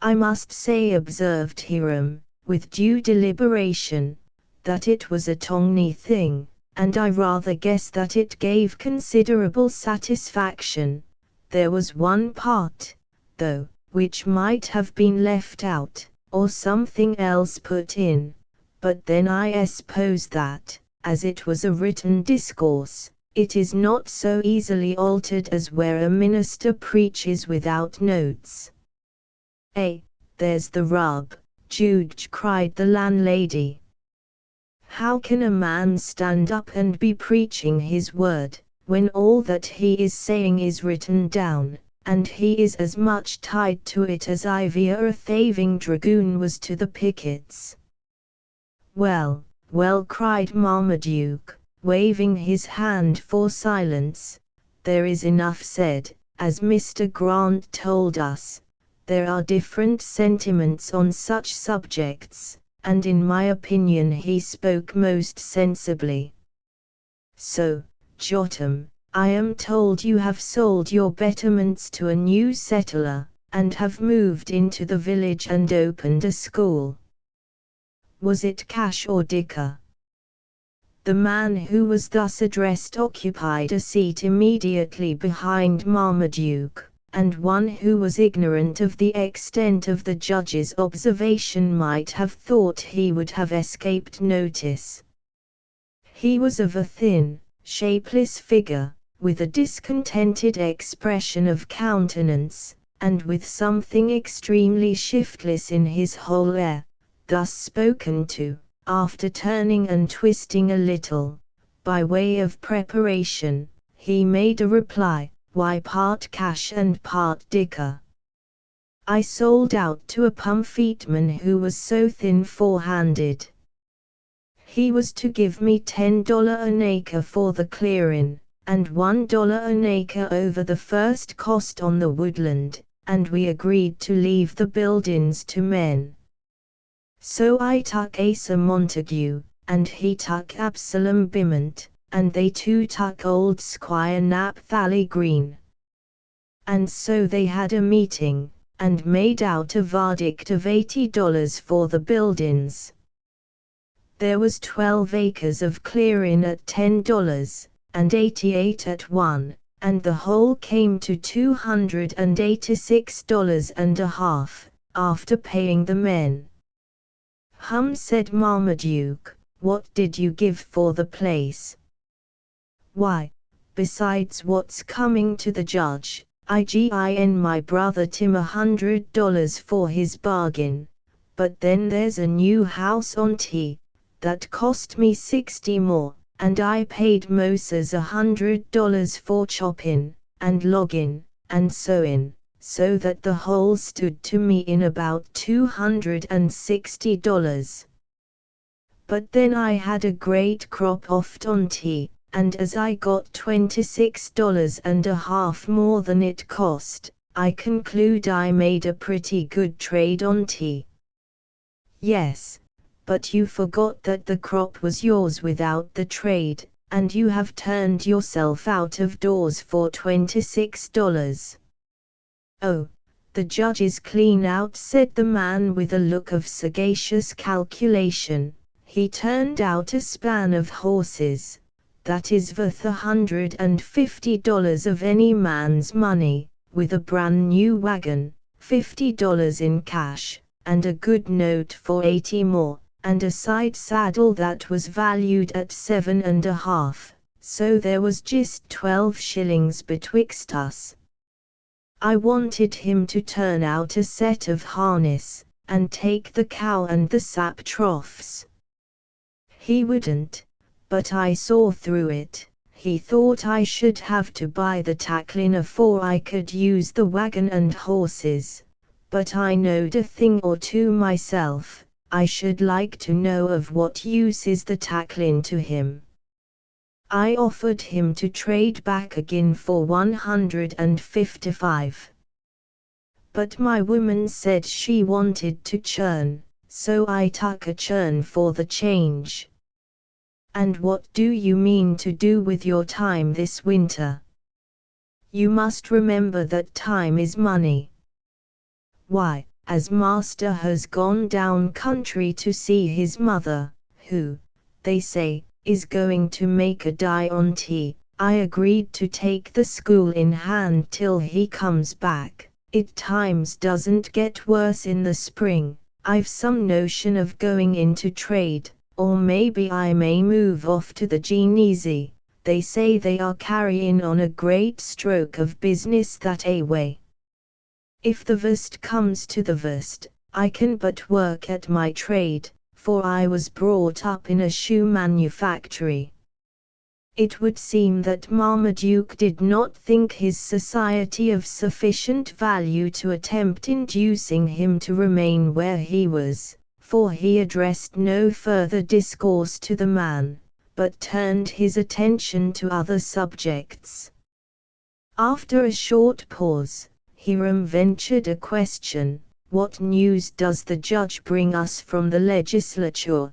"I must say," observed Hiram, with due deliberation, "that it was a tongy thing, and I rather guess that it gave considerable satisfaction. There was one part, though, which might have been left out, or something else put in, but then I suppose that, as it was a written discourse, it is not so easily altered as where a minister preaches without notes." "There's the rub, Juge," cried the landlady. "How can a man stand up and be preaching his word, when all that he is saying is written down, and he is as much tied to it as Ivy or a thieving dragoon was to the pickets?" "Well, well," cried Marmaduke, waving his hand for silence, "there is enough said, as Mr. Grant told us. There are different sentiments on such subjects, and in my opinion he spoke most sensibly. So, Jotham, I am told you have sold your betterments to a new settler, and have moved into the village and opened a school. Was it cash or dicker?" The man who was thus addressed occupied a seat immediately behind Marmaduke, and one who was ignorant of the extent of the judge's observation might have thought he would have escaped notice. He was of a thin, shapeless figure, with a discontented expression of countenance, and with something extremely shiftless in his whole air. Thus spoken to, after turning and twisting a little, by way of preparation, he made a reply, "Why part cash and part dicker? I sold out to a pumfeetman who was so thin-forehanded. He was to give me $10 an acre for the clearing, and $1 an acre over the first cost on the woodland, and we agreed to leave the buildings to men. So I took Asa Montague, and he took Absalom Bimant, and they two took old Squire Napthali Green. And so they had a meeting, and made out a verdict of $80 for the buildings. There was 12 acres of clearing at $10, and 88 at 1, and the whole came to $286.50, after paying the men. Said Marmaduke, what did you give for the place? Why, besides what's coming to the judge, I gin my brother Tim $100 for his bargain, but then there's a new house on T, that cost me 60 more, and I paid Moses $100 for chopping, and logging, and sewing, so that the whole stood to me in about $260. But then I had a great crop oft on T, and as I got $26.50 more than it cost, I conclude I made a pretty good trade on T. Yes, but you forgot that the crop was yours without the trade, and you have turned yourself out of doors for $26. Oh, the judge is clean out, said the man with a look of sagacious calculation. He turned out a span of horses, that is worth $150 of any man's money, with a brand new wagon, $50 in cash, and a good note for 80 more, and a side saddle that was valued at 7.5, so there was just 12 shillings betwixt us. I wanted him to turn out a set of harness, and take the cow and the sap troughs. He wouldn't, but I saw through it. He thought I should have to buy the tackling afore I could use the wagon and horses, but I knowed a thing or two myself. I should like to know of what use is the tackling to him. I offered him to trade back again for 155. But my woman said she wanted to churn, so I took a churn for the change. And what do you mean to do with your time this winter? You must remember that time is money. Why, as master has gone down country to see his mother, who, they say, is going to make a die on tea, I agreed to take the school in hand till he comes back. It times doesn't get worse in the spring. I've some notion of going into trade, or maybe I may move off to the Genese. They say they are carrying on a great stroke of business that way. If the worst comes to the worst, I can but work at my trade, for I was brought up in a shoe manufactory. It would seem that Marmaduke did not think his society of sufficient value to attempt inducing him to remain where he was, for he addressed no further discourse to the man, but turned his attention to other subjects. After a short pause, Hiram ventured a question: what news does the judge bring us from the legislature?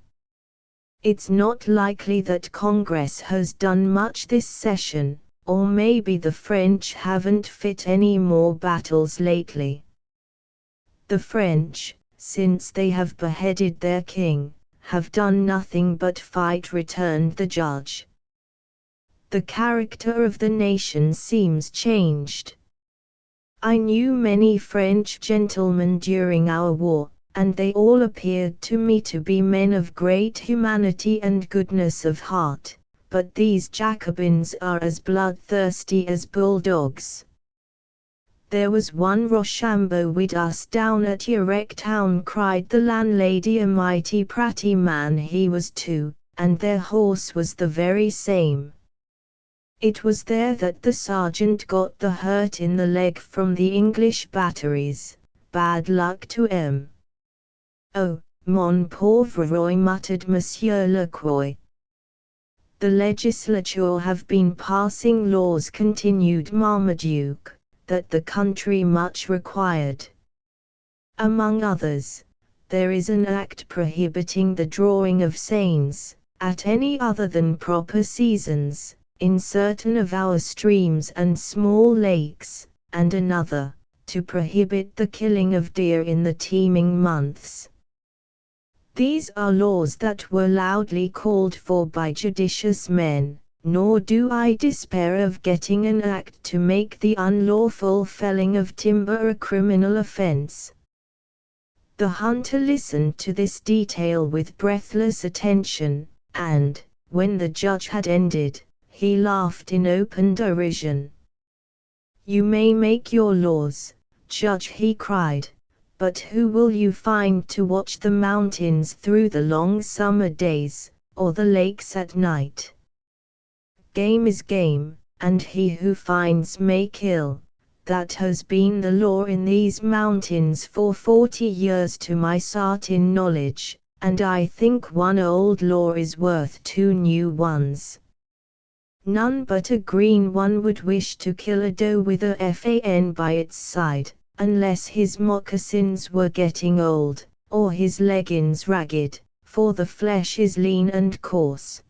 It's not likely that Congress has done much this session, or maybe the French haven't fit any more battles lately. The French, since they have beheaded their king, have done nothing but fight, returned the judge. The character of the nation seems changed. I knew many French gentlemen during our war, and they all appeared to me to be men of great humanity and goodness of heart, but these Jacobins are as bloodthirsty as bulldogs. There was one Rochambeau with us down at Yorktown, cried the landlady, a mighty pratty man he was too, and their horse was the very same. It was there that the sergeant got the hurt in the leg from the English batteries. Bad luck to him. Oh, mon pauvre Roy, muttered Monsieur Lacroix. The legislature have been passing laws, continued Marmaduke, that the country much required. Among others, there is an act prohibiting the drawing of seines, at any other than proper seasons, in certain of our streams and small lakes, and another, to prohibit the killing of deer in the teeming months. These are laws that were loudly called for by judicious men, nor do I despair of getting an act to make the unlawful felling of timber a criminal offense. The hunter listened to this detail with breathless attention, and, when the judge had ended, he laughed in open derision. "You may make your laws, Judge," he cried, "but who will you find to watch the mountains through the long summer days, or the lakes at night? Game is game, and he who finds may kill. That has been the law in these mountains for 40 years to my certain knowledge, and I think one old law is worth 2 new ones. None but a green one would wish to kill a doe with a fan by its side, unless his moccasins were getting old, or his leggins ragged, for the flesh is lean and coarse.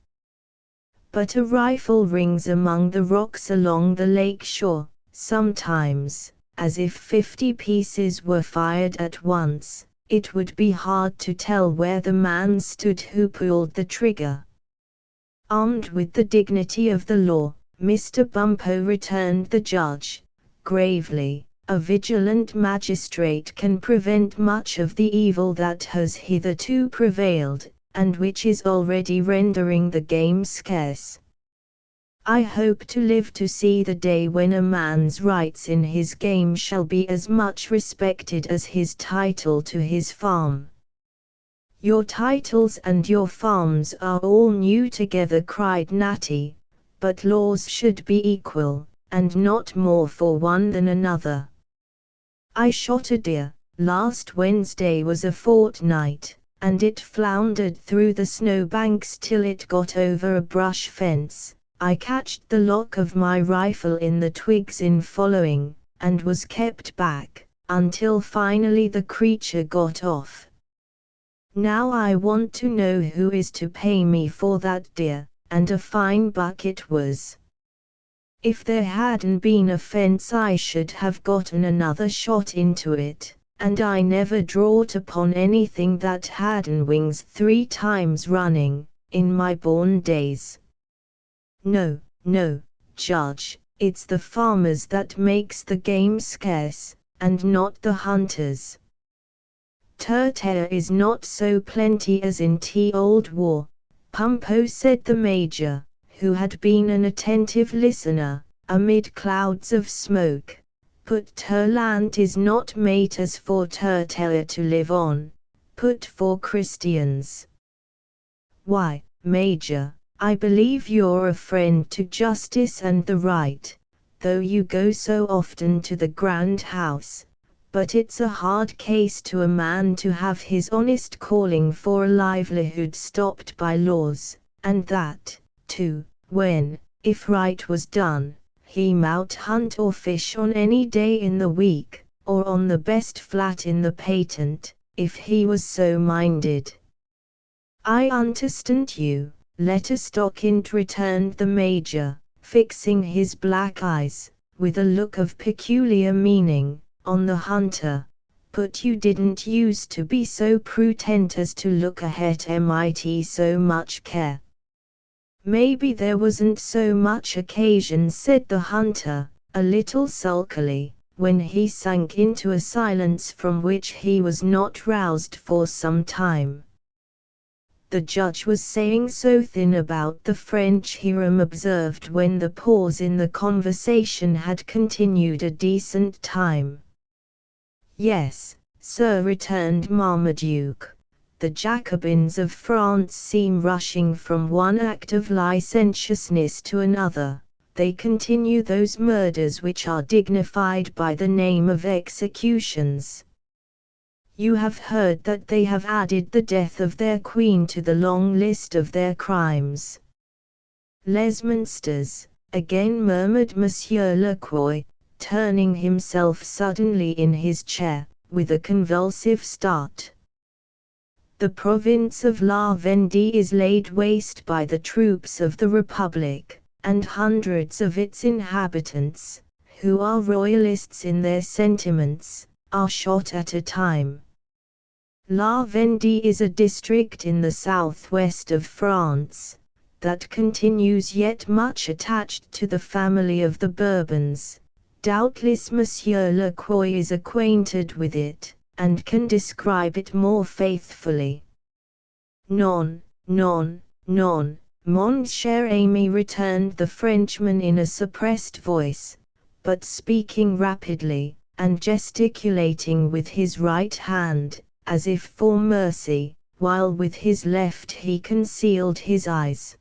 But a rifle rings among the rocks along the lake shore, sometimes, as if 50 pieces were fired at once. It would be hard to tell where the man stood who pulled the trigger." Armed with the dignity of the law, Mr. Bumpo returned the judge, gravely, "A vigilant magistrate can prevent much of the evil that has hitherto prevailed, and which is already rendering the game scarce. I hope to live to see the day when a man's rights in his game shall be as much respected as his title to his farm." "Your titles and your farms are all new together," cried Natty, "but laws should be equal, and not more for one than another. I shot a deer, last Wednesday was a fortnight, and it floundered through the snowbanks till it got over a brush fence. I catched the lock of my rifle in the twigs in following, and was kept back, until finally the creature got off. Now I want to know who is to pay me for that deer, and a fine buck it was. If there hadn't been a fence I should have gotten another shot into it, and I never drawed upon anything that hadn't wings 3 times running, in my born days. No, no, Judge, it's the farmers that makes the game scarce, and not the hunters. Turtle is not so plenty as in the old war, Pumpo," said the Major, who had been an attentive listener, amid clouds of smoke. "Put land is not made as for turtle to live on, put for Christians. Why, Major, I believe you're a friend to justice and the right, though you go so often to the grand house, but it's a hard case to a man to have his honest calling for a livelihood stopped by laws, and that, too, when, if right was done, he might hunt or fish on any day in the week, or on the best flat in the patent, if he was so minded." "I understand you, Letter Stockint," returned the Major, fixing his black eyes, with a look of peculiar meaning, on the hunter, "but you didn't use to be so prudent as to look ahead mit so much care." "Maybe there wasn't so much occasion," said the hunter, a little sulkily, when he sank into a silence from which he was not roused for some time. The judge was saying something about the French, Hiram observed when the pause in the conversation had continued a decent time. "Yes, sir," returned Marmaduke. "The Jacobins of France seem rushing from one act of licentiousness to another. They continue those murders which are dignified by the name of executions. You have heard that they have added the death of their queen to the long list of their crimes." "Les monsters," again murmured Monsieur Lacroix, turning himself suddenly in his chair, with a convulsive start. The province of La Vendée is laid waste by the troops of the Republic, and hundreds of its inhabitants, who are royalists in their sentiments, are shot at a time. La Vendée is a district in the southwest of France, that continues yet much attached to the family of the Bourbons. Doubtless Monsieur Lecroix is acquainted with it, and can describe it more faithfully. Non, mon cher ami, returned the Frenchman in a suppressed voice, but speaking rapidly, and gesticulating with his right hand, as if for mercy, while with his left he concealed his eyes.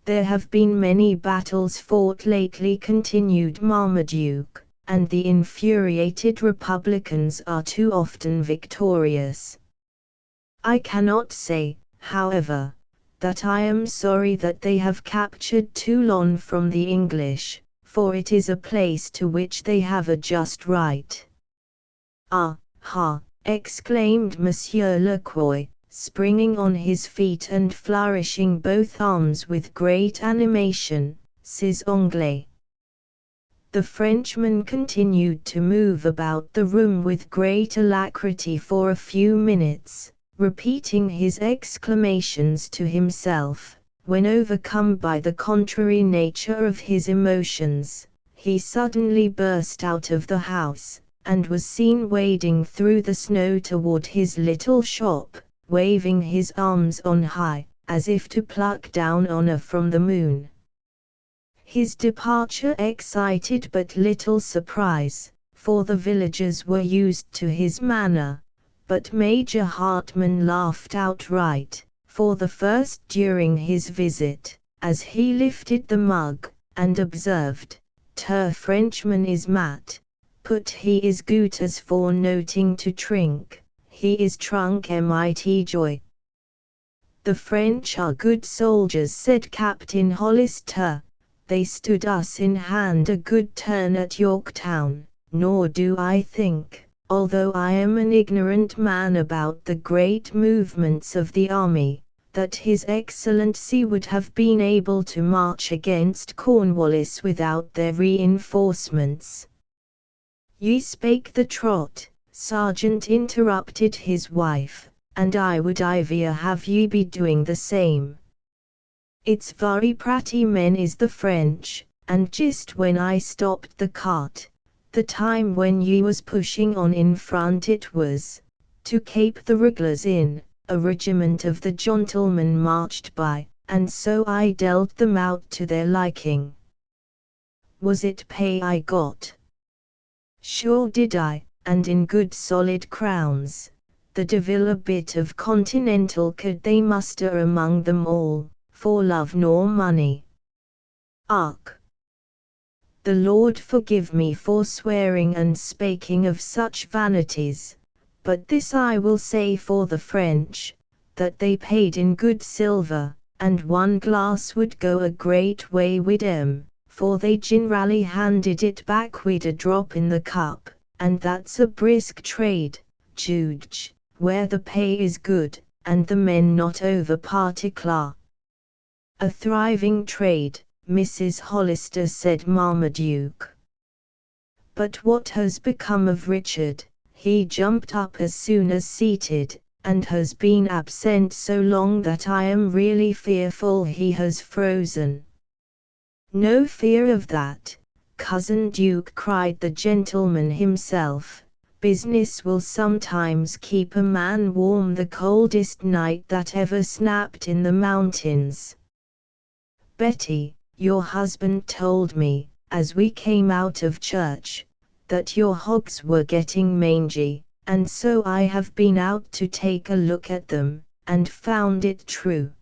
There have been many battles fought lately, continued Marmaduke, and the infuriated Republicans are too often victorious. I cannot say, however, that I am sorry that they have captured Toulon from the English, for it is a place to which they have a just right. Ah, ha! Exclaimed Monsieur Lecroix, springing on his feet and flourishing both arms with great animation, "C'est Anglais." The Frenchman continued to move about the room with great alacrity for a few minutes, repeating his exclamations to himself. When overcome by the contrary nature of his emotions, he suddenly burst out of the house, and was seen wading through the snow toward his little shop, waving his arms on high, as if to pluck down honor from the moon. His departure excited but little surprise, for the villagers were used to his manner, but Major Hartmann laughed outright, for the first during his visit, as he lifted the mug, and observed, "Der Frenchman is mat, but he is gut as for noting to drink, he is trunk mit joy." "The French are good soldiers," said Captain Hollister. "They stood us in hand a good turn at Yorktown, nor do I think, although I am an ignorant man about the great movements of the army, that His Excellency would have been able to march against Cornwallis without their reinforcements." "Ye spake the trot," Sergeant interrupted his wife, "and I would ivia have ye be doing the same. It's very pratty men is the French, and just when I stopped the cart, the time when ye was pushing on in front it was, to keep the rig'lars in, a regiment of the gentlemen marched by, and so I dealt them out to their liking. Was it pay I got? Sure did I, and in good solid crowns. The devil a bit of continental could they muster among them all, for love nor money. Ark! The Lord forgive me for swearing and speaking of such vanities, but this I will say for the French, that they paid in good silver, and one glass would go a great way with 'em, for they generally handed it back with a drop in the cup, and that's a brisk trade, Juge, where the pay is good, and the men not over particular." "A thriving trade, Mrs. Hollister," said Marmaduke. "But what has become of Richard? He jumped up as soon as seated, and has been absent so long that I am really fearful he has frozen." "No fear of that, Cousin Duke," cried the gentleman himself. "Business will sometimes keep a man warm the coldest night that ever snapped in the mountains. Betty, your husband told me, as we came out of church, that your hogs were getting mangy, and so I have been out to take a look at them, and found it true.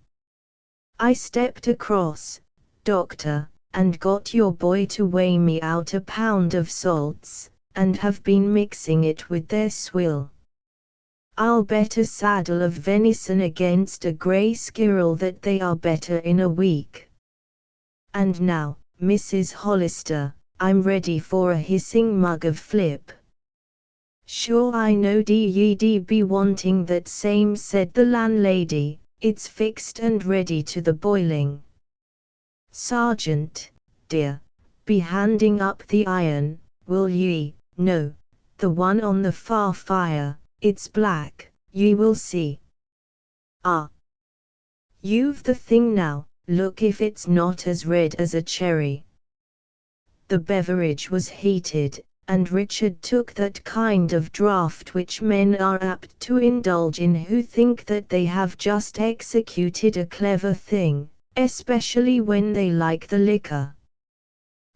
I stepped across, Doctor, and got your boy to weigh me out a pound of salts, and have been mixing it with their swill. I'll bet a saddle of venison against a grey squirrel that they are better in a week. And now, Mrs. Hollister, I'm ready for a hissing mug of flip." "Sure I know you'd be wanting that same," said the landlady, "it's fixed and ready to the boiling." "Sergeant, dear, be handing up the iron, will ye?" "No, the one on the far fire, it's black, ye will see." "Ah, you've the thing now, look if it's not as red as a cherry." The beverage was heated, and Richard took that kind of draught which men are apt to indulge in who think that they have just executed a clever thing, especially when they like the liquor.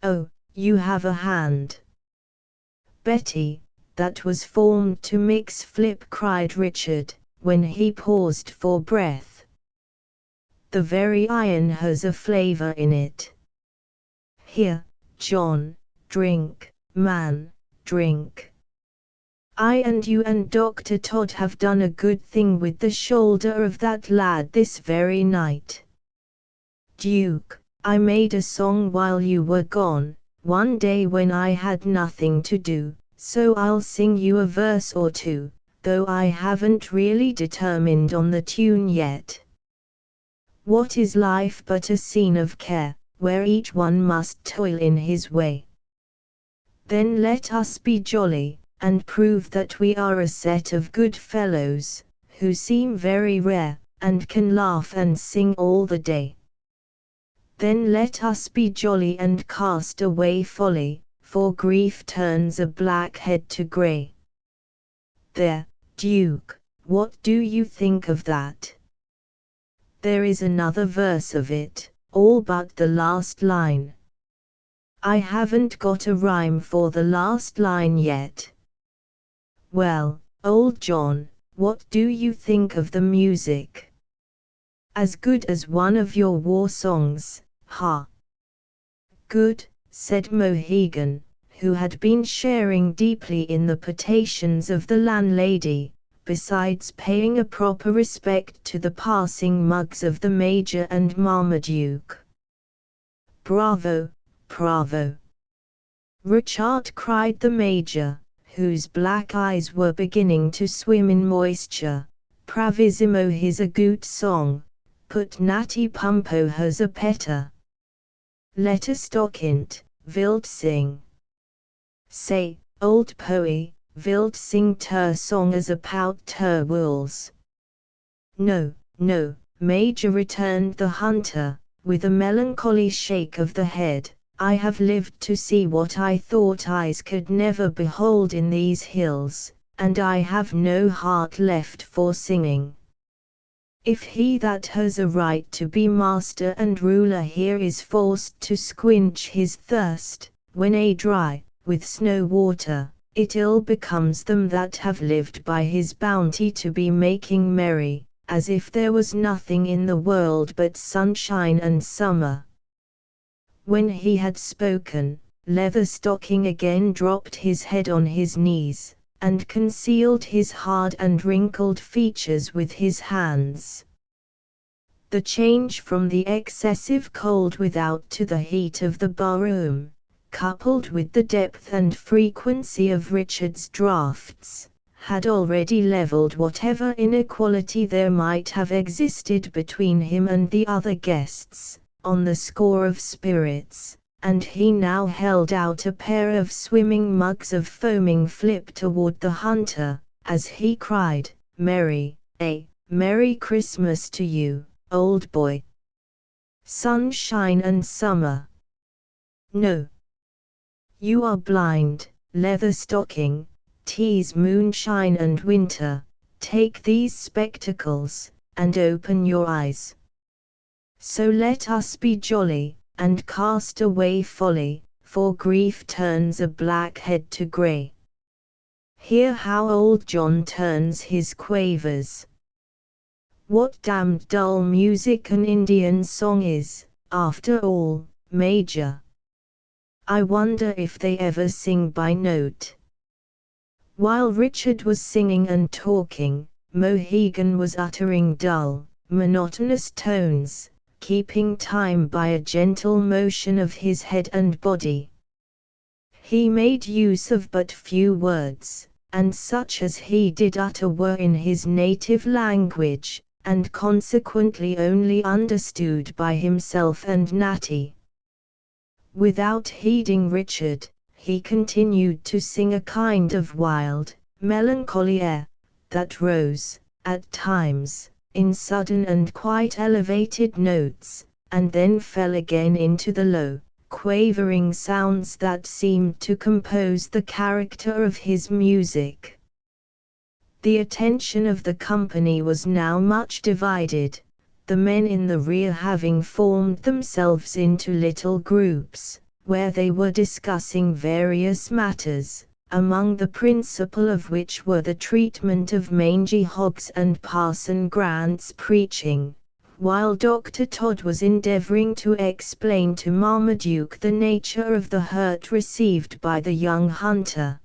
"Oh, you have a hand, Betty, that was formed to mix flip," cried Richard, when he paused for breath. "The very iron has a flavor in it. Here, John, drink, man, drink. I and you and Dr. Todd have done a good thing with the shoulder of that lad this very night. Duke, I made a song while you were gone, one day when I had nothing to do, so I'll sing you a verse or two, though I haven't really determined on the tune yet. What is life but a scene of care, where each one must toil in his way? Then let us be jolly, and prove that we are a set of good fellows, who seem very rare, and can laugh and sing all the day. Then let us be jolly and cast away folly, for grief turns a black head to grey. There, Duke, what do you think of that? There is another verse of it, all but the last line. I haven't got a rhyme for the last line yet. Well, old John, what do you think of the music? As good as one of your war songs, ha!" "Good," said Mohegan, who had been sharing deeply in the potations of the landlady, besides paying a proper respect to the passing mugs of the Major and Marmaduke. "Bravo, bravo!" "Richard," cried the Major, whose black eyes were beginning to swim in moisture, "Bravissimo, here's a good song, put Natty Pumpo has a petter. Let us stockint, wilt sing. Say, old Poey, wilt sing ter song as about ter wools?" "No, no, Major," returned the hunter, with a melancholy shake of the head, "I have lived to see what I thought eyes could never behold in these hills, and I have no heart left for singing. If he that has a right to be master and ruler here is forced to squinch his thirst, when a dry, with snow water, it ill becomes them that have lived by his bounty to be making merry, as if there was nothing in the world but sunshine and summer." When he had spoken, Leatherstocking again dropped his head on his knees, and concealed his hard and wrinkled features with his hands. The change from the excessive cold without to the heat of the barroom, coupled with the depth and frequency of Richard's draughts, had already levelled whatever inequality there might have existed between him and the other guests, on the score of spirits, and he now held out a pair of swimming mugs of foaming flip toward the hunter, as he cried, Merry Christmas to you, old boy. Sunshine and summer." "No. You are blind, Leatherstocking, 'tis moonshine and winter, take these spectacles, and open your eyes. So let us be jolly, and cast away folly, for grief turns a black head to grey. Hear how old John turns his quavers. What damned dull music an Indian song is, after all, Major. I wonder if they ever sing by note." While Richard was singing and talking, Mohegan was uttering dull, monotonous tones, keeping time by a gentle motion of his head and body. He made use of but few words, and such as he did utter were in his native language, and consequently only understood by himself and Natty. Without heeding Richard, he continued to sing a kind of wild, melancholy air, that rose, at times, in sudden and quite elevated notes, and then fell again into the low, quavering sounds that seemed to compose the character of his music. The attention of the company was now much divided, the men in the rear having formed themselves into little groups, where they were discussing various matters, among the principal of which were the treatment of mangy hogs and Parson Grant's preaching, while Dr. Todd was endeavoring to explain to Marmaduke the nature of the hurt received by the young hunter.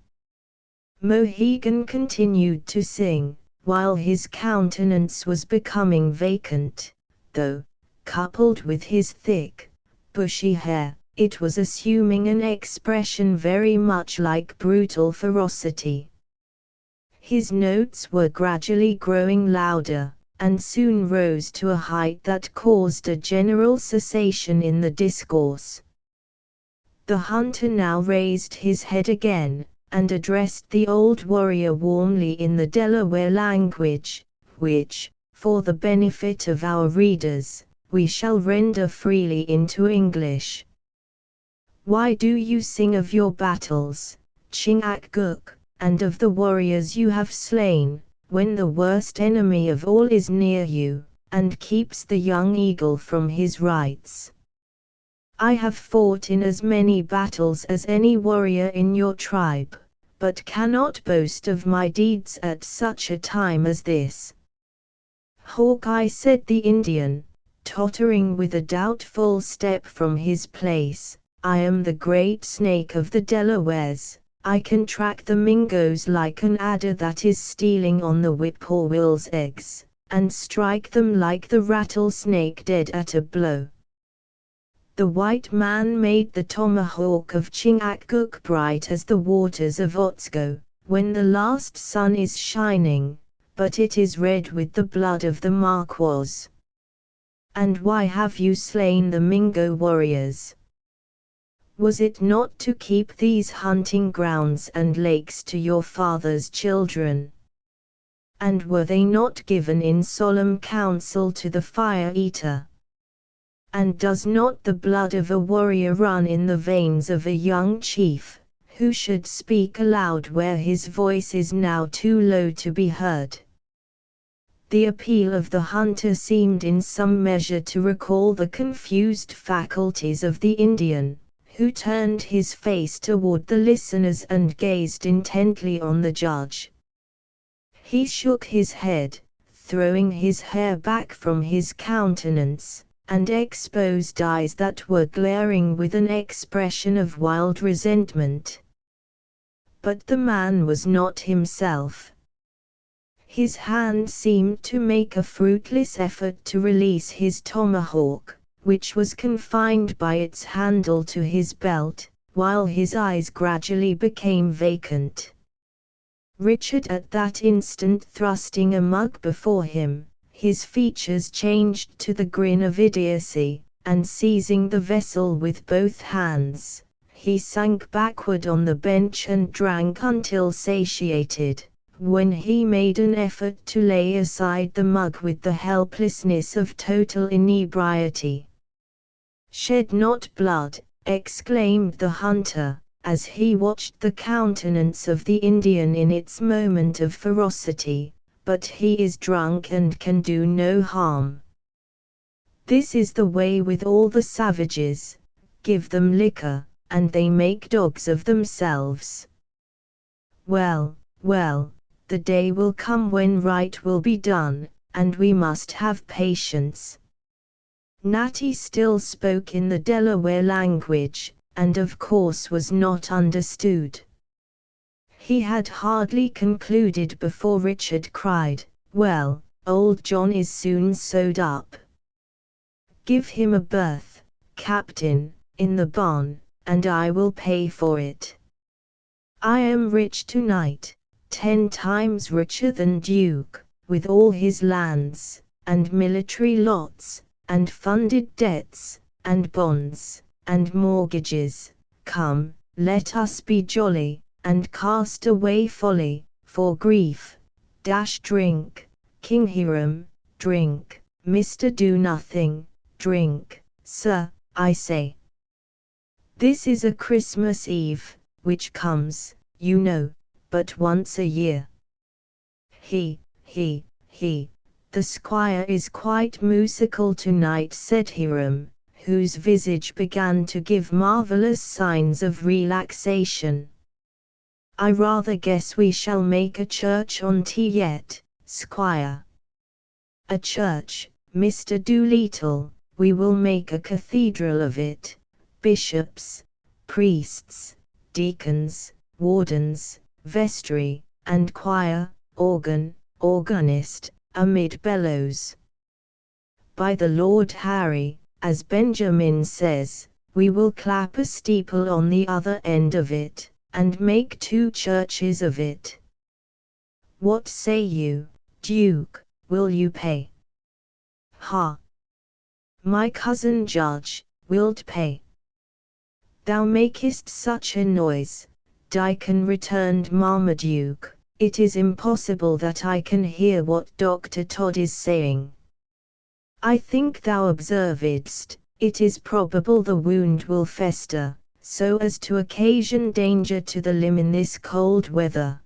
Mohegan continued to sing, while his countenance was becoming vacant, though, coupled with his thick, bushy hair, it was assuming an expression very much like brutal ferocity. His notes were gradually growing louder, and soon rose to a height that caused a general cessation in the discourse. The hunter now raised his head again, and addressed the old warrior warmly in the Delaware language, which, for the benefit of our readers, we shall render freely into English. Why do you sing of your battles, Chingachgook, and of the warriors you have slain, when the worst enemy of all is near you, and keeps the young eagle from his rights? I have fought in as many battles as any warrior in your tribe, but cannot boast of my deeds at such a time as this. Hawkeye, said the Indian, tottering with a doubtful step from his place, I am the great snake of the Delawares. I can track the Mingoes like an adder that is stealing on the whippoorwill's eggs, and strike them like the rattlesnake dead at a blow. The white man made the tomahawk of Chingachgook bright as the waters of Otsego, when the last sun is shining, but it is red with the blood of the Marquas. And why have you slain the Mingo warriors? Was it not to keep these hunting grounds and lakes to your father's children? And were they not given in solemn council to the fire-eater? And does not the blood of a warrior run in the veins of a young chief, who should speak aloud where his voice is now too low to be heard? The appeal of the hunter seemed in some measure to recall the confused faculties of the Indian, who turned his face toward the listeners and gazed intently on the judge. He shook his head, throwing his hair back from his countenance, and exposed eyes that were glaring with an expression of wild resentment. But the man was not himself. His hand seemed to make a fruitless effort to release his tomahawk, which was confined by its handle to his belt, while his eyes gradually became vacant. Richard at that instant thrusting a mug before him, his features changed to the grin of idiocy, and seizing the vessel with both hands, he sank backward on the bench and drank until satiated, when he made an effort to lay aside the mug with the helplessness of total inebriety. "Shed not blood," exclaimed the hunter, as he watched the countenance of the Indian in its moment of ferocity, "but he is drunk and can do no harm. This is the way with all the savages, give them liquor, and they make dogs of themselves. Well, well, the day will come when right will be done, and we must have patience." Natty still spoke in the Delaware language, and of course was not understood. He had hardly concluded before Richard cried, "Well, old John is soon sewed up. Give him a berth, Captain, in the barn, and I will pay for it. I am rich tonight, 10 times richer than Duke, with all his lands, and military lots, and funded debts, and bonds, and mortgages. Come, let us be jolly, and cast away folly, for grief. Drink, King Hiram, drink, Mr. Do Nothing, drink, sir, I say. This is a Christmas Eve, which comes, you know, but once a year. He, the squire is quite musical tonight, said Hiram, whose visage began to give marvelous signs of relaxation. I rather guess we shall make a church on tea yet, squire. A church, Mr. Doolittle, we will make a cathedral of it. Bishops, priests, deacons, wardens, vestry, and choir, organ, organist, amid bellows. By the Lord Harry, as Benjamin says, we will clap a steeple on the other end of it, and make 2 churches of it. What say you, Duke, will you pay? Ha! My cousin Judge, wilt pay? Thou makest such a noise, Dickon, returned Marmaduke, it is impossible that I can hear what Dr. Todd is saying. I think thou observedst, it is probable the wound will fester, so as to occasion danger to the limb in this cold weather.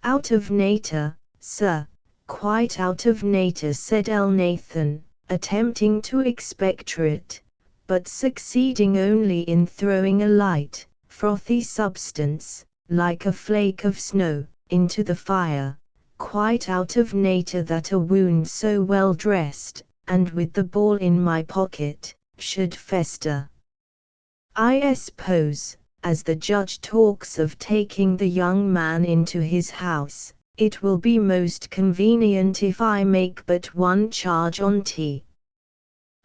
Out of nature, sir, quite out of nature, said Elnathan, attempting to expectorate, but succeeding only in throwing a light, frothy substance, like a flake of snow, into the fire. Quite out of nature that a wound so well dressed, and with the ball in my pocket, should fester. I suppose, as the judge talks of taking the young man into his house, it will be most convenient if I make but 1 charge on tea.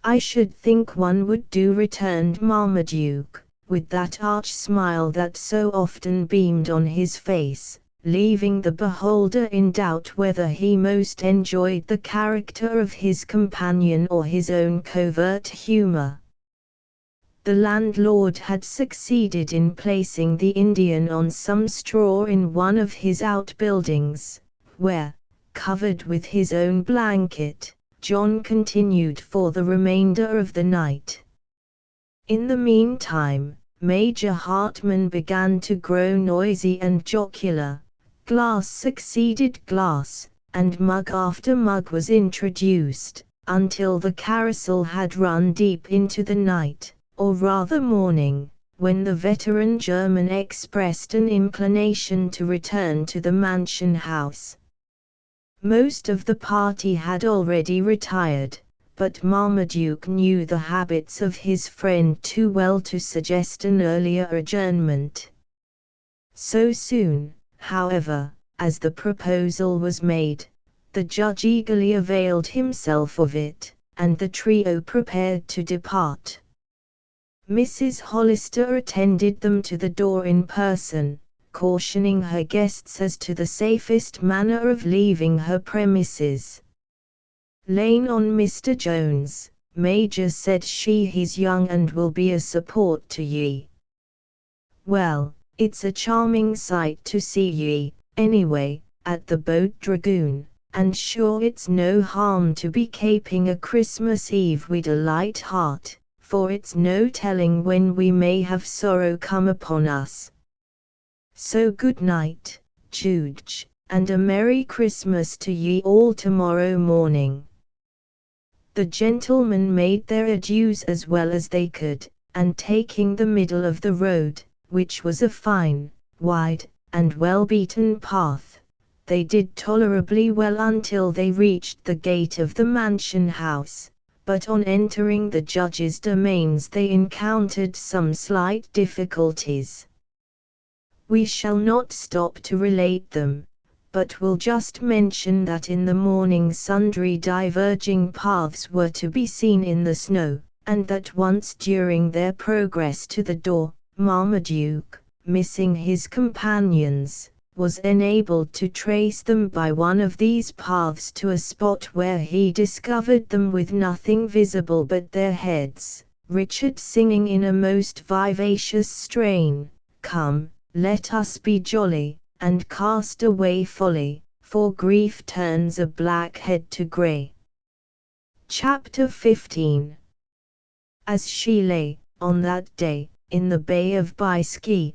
I should think one would do, returned Marmaduke, with that arch smile that so often beamed on his face, leaving the beholder in doubt whether he most enjoyed the character of his companion or his own covert humor. The landlord had succeeded in placing the Indian on some straw in one of his outbuildings, where, covered with his own blanket, John continued for the remainder of the night. In the meantime, Major Hartman began to grow noisy and jocular. Glass succeeded glass, and mug after mug was introduced, until the carousel had run deep into the night, or rather morning, when the veteran German expressed an inclination to return to the mansion house. Most of the party had already retired, but Marmaduke knew the habits of his friend too well to suggest an earlier adjournment. So soon, however, as the proposal was made, the judge eagerly availed himself of it, and the trio prepared to depart. Mrs. Hollister attended them to the door in person, cautioning her guests as to the safest manner of leaving her premises. "Lean on Mr. Jones, Major," said she, "he's young and will be a support to ye." "Well, it's a charming sight to see ye, anyway, at the Boat Dragoon, and sure it's no harm to be caping a Christmas Eve wid a light heart, for it's no telling when we may have sorrow come upon us. So good night, Juge, and a Merry Christmas to ye all tomorrow morning." The gentlemen made their adieus as well as they could, and taking the middle of the road, which was a fine, wide, and well-beaten path, they did tolerably well until they reached the gate of the mansion house, but on entering the judge's domains they encountered some slight difficulties. We shall not stop to relate them, but will just mention that in the morning sundry diverging paths were to be seen in the snow, and that once during their progress to the door, Marmaduke, missing his companions, was enabled to trace them by one of these paths to a spot where he discovered them with nothing visible but their heads, Richard singing in a most vivacious strain, "Come, let us be jolly, and cast away folly, for grief turns a black head to grey." Chapter 15. As she lay, on that day, in the Bay of Biscay,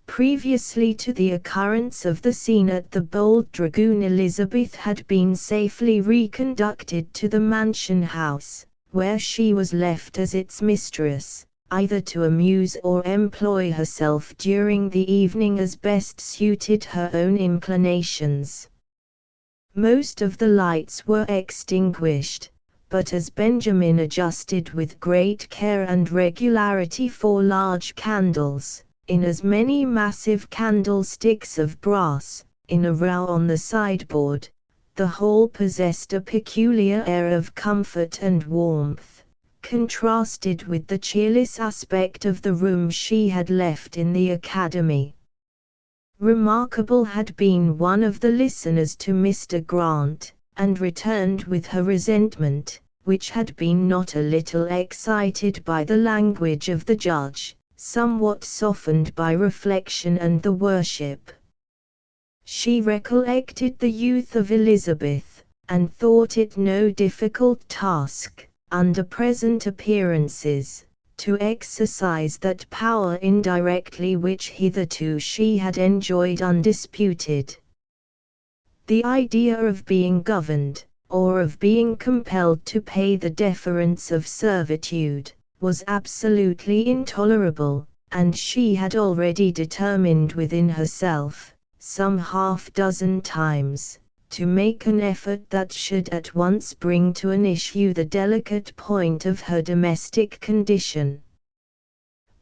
previously to the occurrence of the scene at the Bold Dragoon, Elizabeth had been safely reconducted to the mansion house, where she was left as its mistress, either to amuse or employ herself during the evening as best suited her own inclinations. Most of the lights were extinguished, but as Benjamin adjusted with great care and regularity 4 large candles, in as many massive candlesticks of brass, in a row on the sideboard, the whole possessed a peculiar air of comfort and warmth, contrasted with the cheerless aspect of the room she had left in the academy. Remarkable had been one of the listeners to Mr. Grant, and returned with her resentment, which had been not a little excited by the language of the judge, somewhat softened by reflection and the worship. She recollected the youth of Elizabeth, and thought it no difficult task, under present appearances, to exercise that power indirectly which hitherto she had enjoyed undisputed. The idea of being governed, or of being compelled to pay the deference of servitude, was absolutely intolerable, and she had already determined within herself, some half-dozen times, to make an effort that should at once bring to an issue the delicate point of her domestic condition.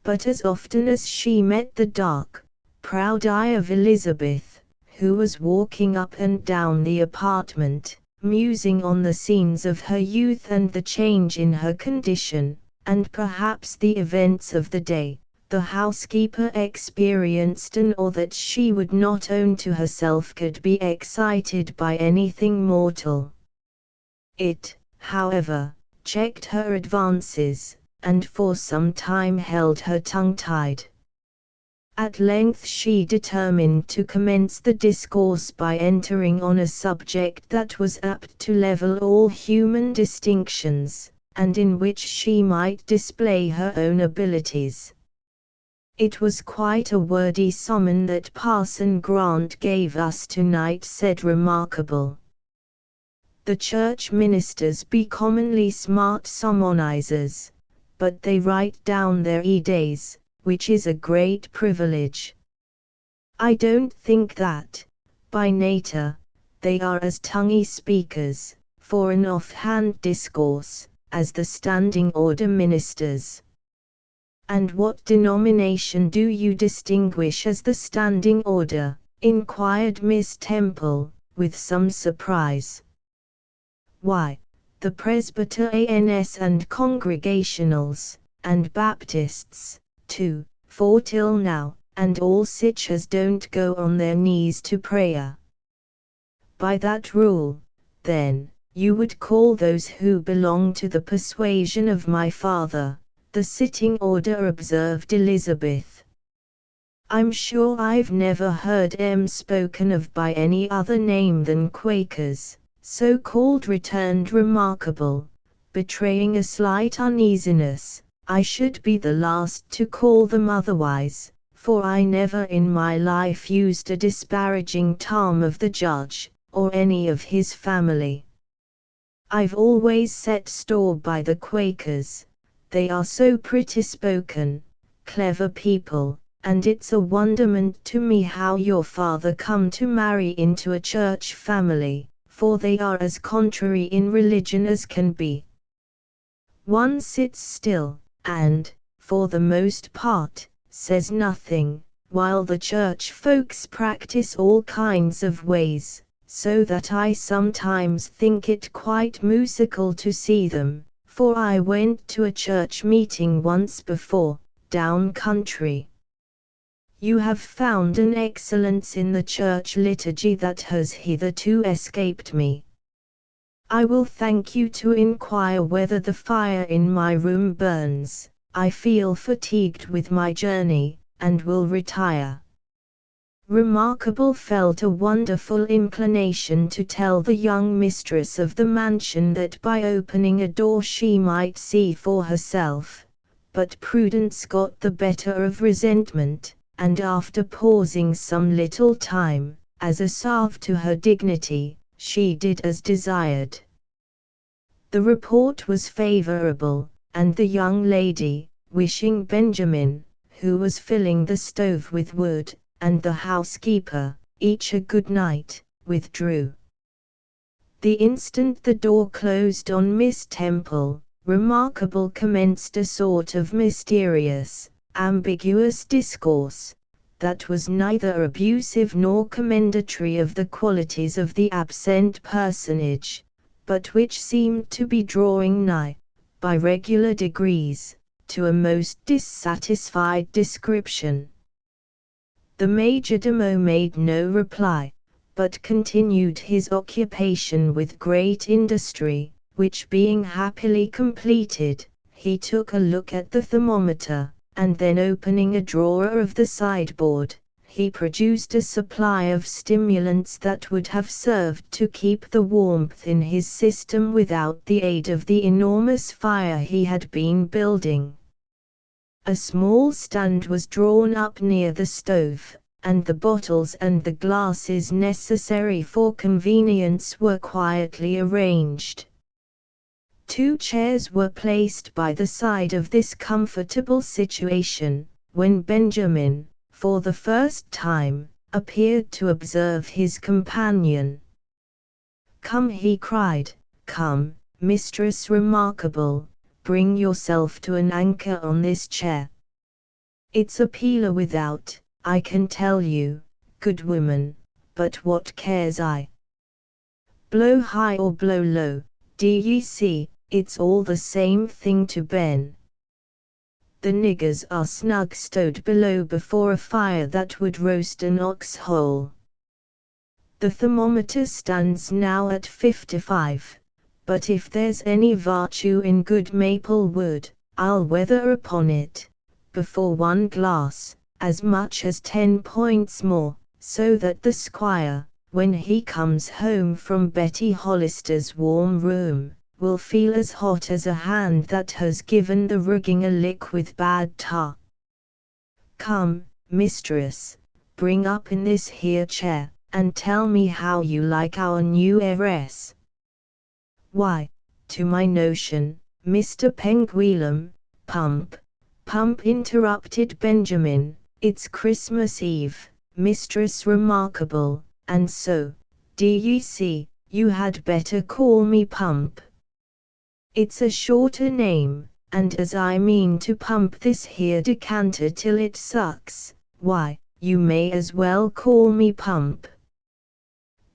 But as often as she met the dark, proud eye of Elizabeth, who was walking up and down the apartment, musing on the scenes of her youth and the change in her condition, and perhaps the events of the day, the housekeeper experienced an awe that she would not own to herself could be excited by anything mortal. It, however, checked her advances, and for some time held her tongue-tied. At length she determined to commence the discourse by entering on a subject that was apt to level all human distinctions, and in which she might display her own abilities. "It was quite a wordy sermon that Parson Grant gave us tonight," said Remarkable. "The church ministers be commonly smart sermonizers, but they write down their edays, which is a great privilege. I don't think that, by nature, they are as tonguey speakers, for an off-hand discourse, as the standing order ministers." "And what denomination do you distinguish as the standing order?" inquired Miss Temple, with some surprise. "Why, the Presbyterians and Congregationals, and Baptists, too, for till now, and all sich as don't go on their knees to prayer." "By that rule, then, you would call those who belong to the persuasion of my father, the sitting order," observed Elizabeth. "I'm sure I've never heard 'em spoken of by any other name than Quakers, so called," returned Remarkable, betraying a slight uneasiness. "I should be the last to call them otherwise, for I never in my life used a disparaging term of the judge, or any of his family. I've always set store by the Quakers. They are so pretty spoken, clever people, and it's a wonderment to me how your father come to marry into a church family, for they are as contrary in religion as can be. One sits still, and, for the most part, says nothing, while the church folks practice all kinds of ways, so that I sometimes think it quite musical to see them, for I went to a church meeting once before, down country. You have found an excellence in the church liturgy that has hitherto escaped me. I will thank you to inquire whether the fire in my room burns. I feel fatigued with my journey, and will retire. Remarkable felt a wonderful inclination to tell the young mistress of the mansion that by opening a door she might see for herself, but prudence got the better of resentment, and after pausing some little time, as a salve to her dignity, she did as desired. The report was favorable, and the young lady, wishing Benjamin, who was filling the stove with wood, and the housekeeper, each a good night, withdrew. The instant the door closed on Miss Temple, Remarkable commenced a sort of mysterious, ambiguous discourse, that was neither abusive nor commendatory of the qualities of the absent personage, but which seemed to be drawing nigh, by regular degrees, to a most dissatisfied description. The majordomo made no reply, but continued his occupation with great industry, which being happily completed, he took a look at the thermometer, and then opening a drawer of the sideboard, he produced a supply of stimulants that would have served to keep the warmth in his system without the aid of the enormous fire he had been building. A small stand was drawn up near the stove, and the bottles and the glasses necessary for convenience were quietly arranged. 2 chairs were placed by the side of this comfortable situation, when Benjamin, for the first time, appeared to observe his companion. "Come," he cried, "come, Mistress Remarkable, bring yourself to an anchor on this chair. It's a peeler without, I can tell you, good woman, but what cares I? Blow high or blow low, do ye see, it's all the same thing to Ben. The niggers are snug stowed below before a fire that would roast an ox whole. The thermometer stands now at 55, but if there's any virtue in good maple wood, I'll weather upon it, before 1 glass, as much as 10 points more, so that the squire, when he comes home from Betty Hollister's warm room, will feel as hot as a hand that has given the rigging a lick with bad tar. Come, mistress, bring up in this here chair, and tell me how you like our new heiress." "Why, to my notion, Mr. Penguilum, pump," interrupted Benjamin, "it's Christmas Eve, Mistress Remarkable, and so, do ye see, you had better call me Pump. It's a shorter name, and as I mean to pump this here decanter till it sucks, why, you may as well call me Pump."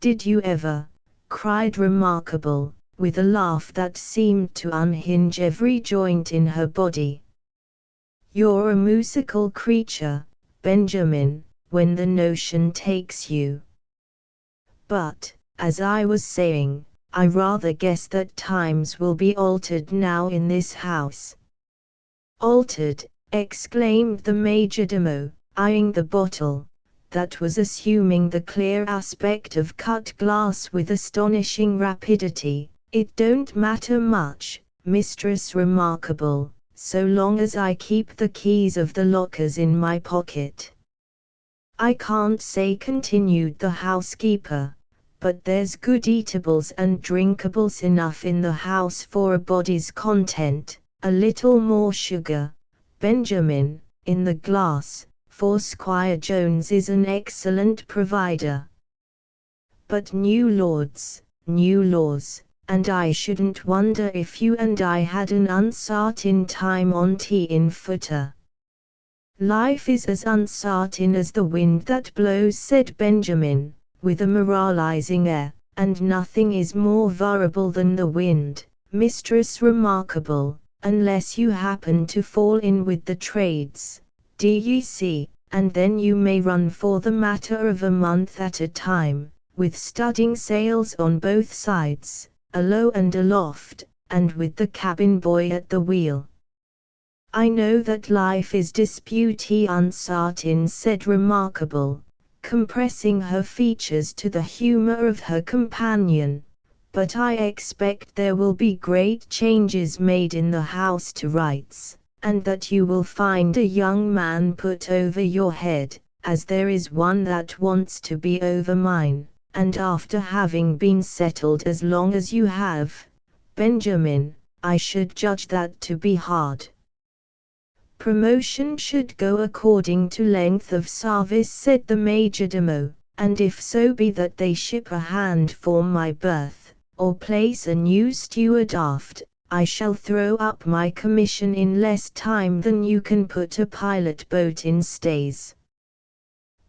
"Did you ever?" cried Remarkable, with a laugh that seemed to unhinge every joint in her body. "You're a musical creature, Benjamin, when the notion takes you. But, as I was saying, I rather guess that times will be altered now in this house." "Altered!" exclaimed the majordomo, eyeing the bottle, that was assuming the clear aspect of cut glass with astonishing rapidity. "It don't matter much, Mistress Remarkable, so long as I keep the keys of the lockers in my pocket." "I can't say," continued the housekeeper, "but there's good eatables and drinkables enough in the house for a body's content, a little more sugar, Benjamin, in the glass, for Squire Jones is an excellent provider. But new lords, new laws, and I shouldn't wonder if you and I had an unsartain time on tea in footer." "Life is as unsartain as the wind that blows," said Benjamin, with a moralizing air, "and nothing is more variable than the wind, Mistress Remarkable, unless you happen to fall in with the trades, do ye see, and then you may run for the matter of a month at a time, with studding sails on both sides, alow and aloft, and with the cabin boy at the wheel. I know that life is disputy uncertain, said Remarkable, compressing her features to the humor of her companion, but I expect there will be great changes made in the house to rights, and that you will find a young man put over your head, as there is one that wants to be over mine, and after having been settled as long as you have, Benjamin, I should judge that to be hard. Promotion should go according to length of service, said the majordomo, and if so be that they ship a hand for my berth, or place a new steward aft, I shall throw up my commission in less time than you can put a pilot boat in stays.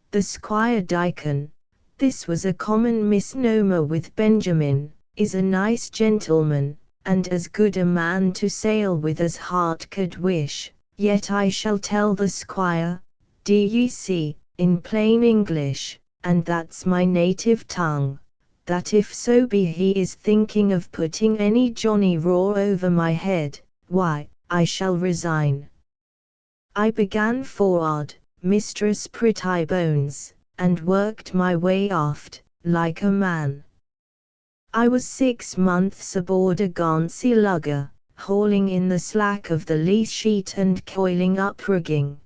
The Squire Deacon, this was a common misnomer with Benjamin, is a nice gentleman, and as good a man to sail with as heart could wish, yet I shall tell the Squire, d'ye see, in plain English, and that's my native tongue, that if so be he is thinking of putting any Johnny Raw over my head, why, I shall resign. I began forward, Mistress Prettybones, and worked my way aft, like a man. I was 6 months aboard a Garnsey lugger, hauling in the slack of the lee sheet and coiling up rigging.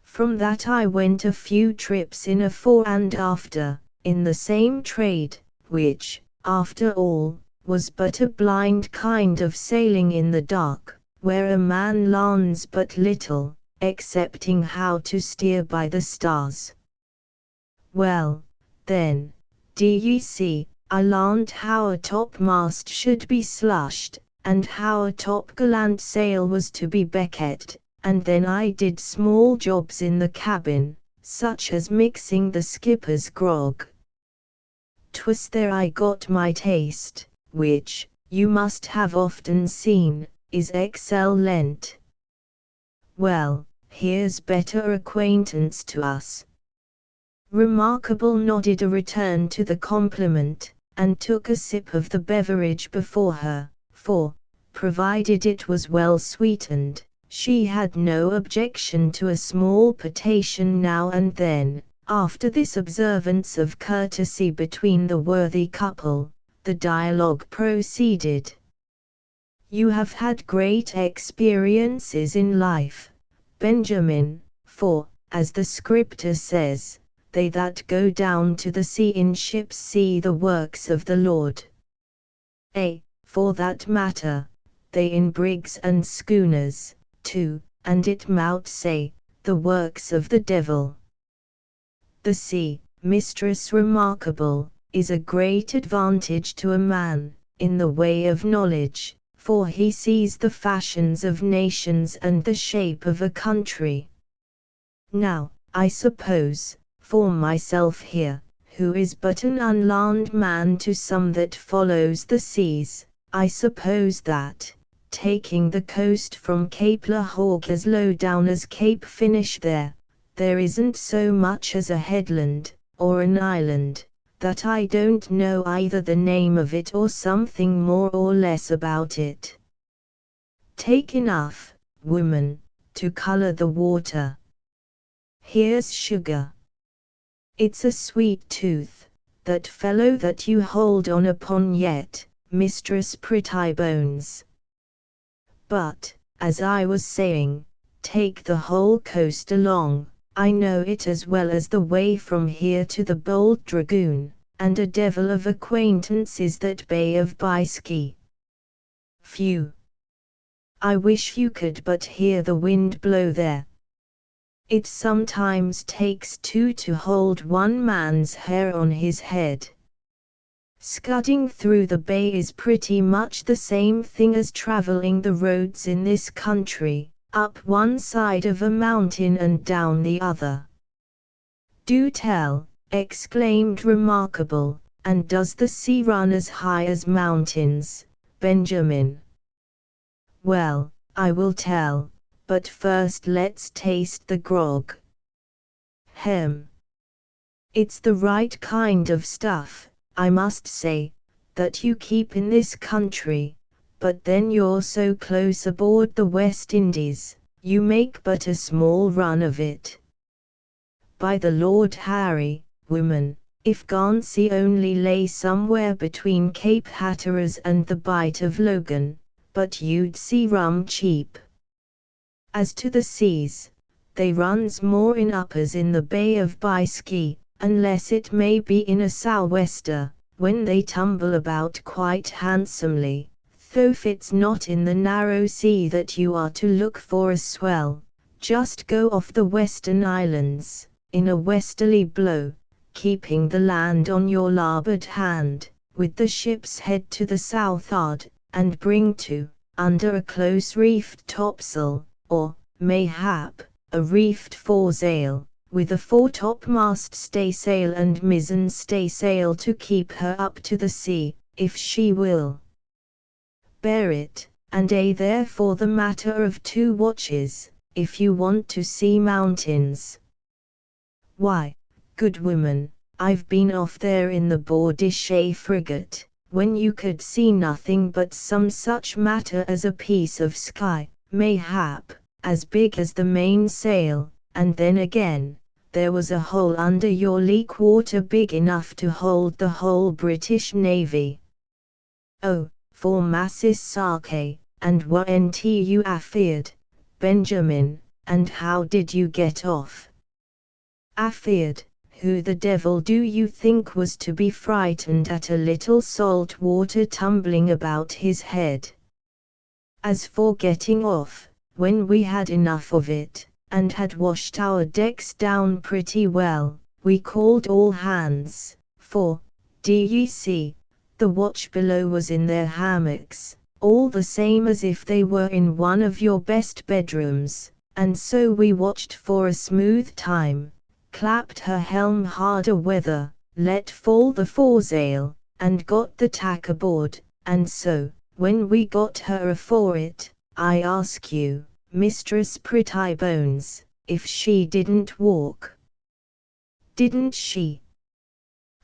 From that I went a few trips in a fore and after, in the same trade, which, after all, was but a blind kind of sailing in the dark, where a man learns but little, excepting how to steer by the stars. Well, then, d'ye see, I learned how a topmast should be slushed, and how a topgallant sail was to be becket, and then I did small jobs in the cabin, such as mixing the skipper's grog. 'Twas there I got my taste, which, you must have often seen, is excellent. Well, here's better acquaintance to us. Remarkable nodded a return to the compliment, and took a sip of the beverage before her, for, provided it was well sweetened, she had no objection to a small potation now and then. After this observance of courtesy between the worthy couple, the dialogue proceeded. You have had great experiences in life, Benjamin, for, as the Scripture says, they that go down to the sea in ships see the works of the Lord. For that matter, they in brigs and schooners, too, and it mout say, the works of the devil. The sea, Mistress Remarkable, is a great advantage to a man, in the way of knowledge, for he sees the fashions of nations and the shape of a country. Now, I suppose, for myself here, who is but an unlearned man to some that follows the seas, I suppose that, taking the coast from Cape La Hawke as low down as Cape Finish there isn't so much as a headland, or an island, that I don't know either the name of it or something more or less about it. Take enough, woman, to color the water. Here's sugar. It's a sweet tooth, that fellow that you hold on upon yet, Mistress Prettybones. But, as I was saying, take the whole coast along. I know it as well as the way from here to the Bold Dragoon, and a devil of acquaintance is that Bay of Biscay. Phew! I wish you could but hear the wind blow there. It sometimes takes two to hold one man's hair on his head. Scudding through the bay is pretty much the same thing as traveling the roads in this country, up one side of a mountain and down the other. Do tell, exclaimed Remarkable, and does the sea run as high as mountains, Benjamin? Well, I will tell, but first let's taste the grog. Hem. It's the right kind of stuff, I must say, that you keep in this country, but then you're so close aboard the West Indies, you make but a small run of it. By the Lord Harry, woman, if Garnsey only lay somewhere between Cape Hatteras and the Bight of Logan, but you'd see rum cheap. As to the seas, they runs more in uppers in the Bay of Biscay, unless it may be in a sou'wester, when they tumble about quite handsomely, though it's not in the narrow sea that you are to look for a swell. Just go off the Western Islands, in a westerly blow, keeping the land on your larboard hand, with the ship's head to the southward, and bring to, under a close reefed topsail, or, mayhap, a reefed foresail, with a foretopmast staysail and mizzen staysail to keep her up to the sea, if she will bear it, and a there for the matter of 2 watches, if you want to see mountains. Why, good woman, I've been off there in the Bordische frigate, when you could see nothing but some such matter as a piece of sky, mayhap, as big as the mainsail, and then again, there was a hole under your lee quarter big enough to hold the whole British Navy. Oh, for masses sake, and weren't you afeard, Benjamin, and how did you get off? Afeard, who the devil do you think was to be frightened at a little salt water tumbling about his head? As for getting off, when we had enough of it, and had washed our decks down pretty well, we called all hands, for, d'ye see, the watch below was in their hammocks, all the same as if they were in one of your best bedrooms, and so we watched for a smooth time, clapped her helm hard a-weather, let fall the foresail, and got the tack aboard, and so, when we got her afore it, I ask you, Mistress Prettybones, if she didn't walk. Didn't she?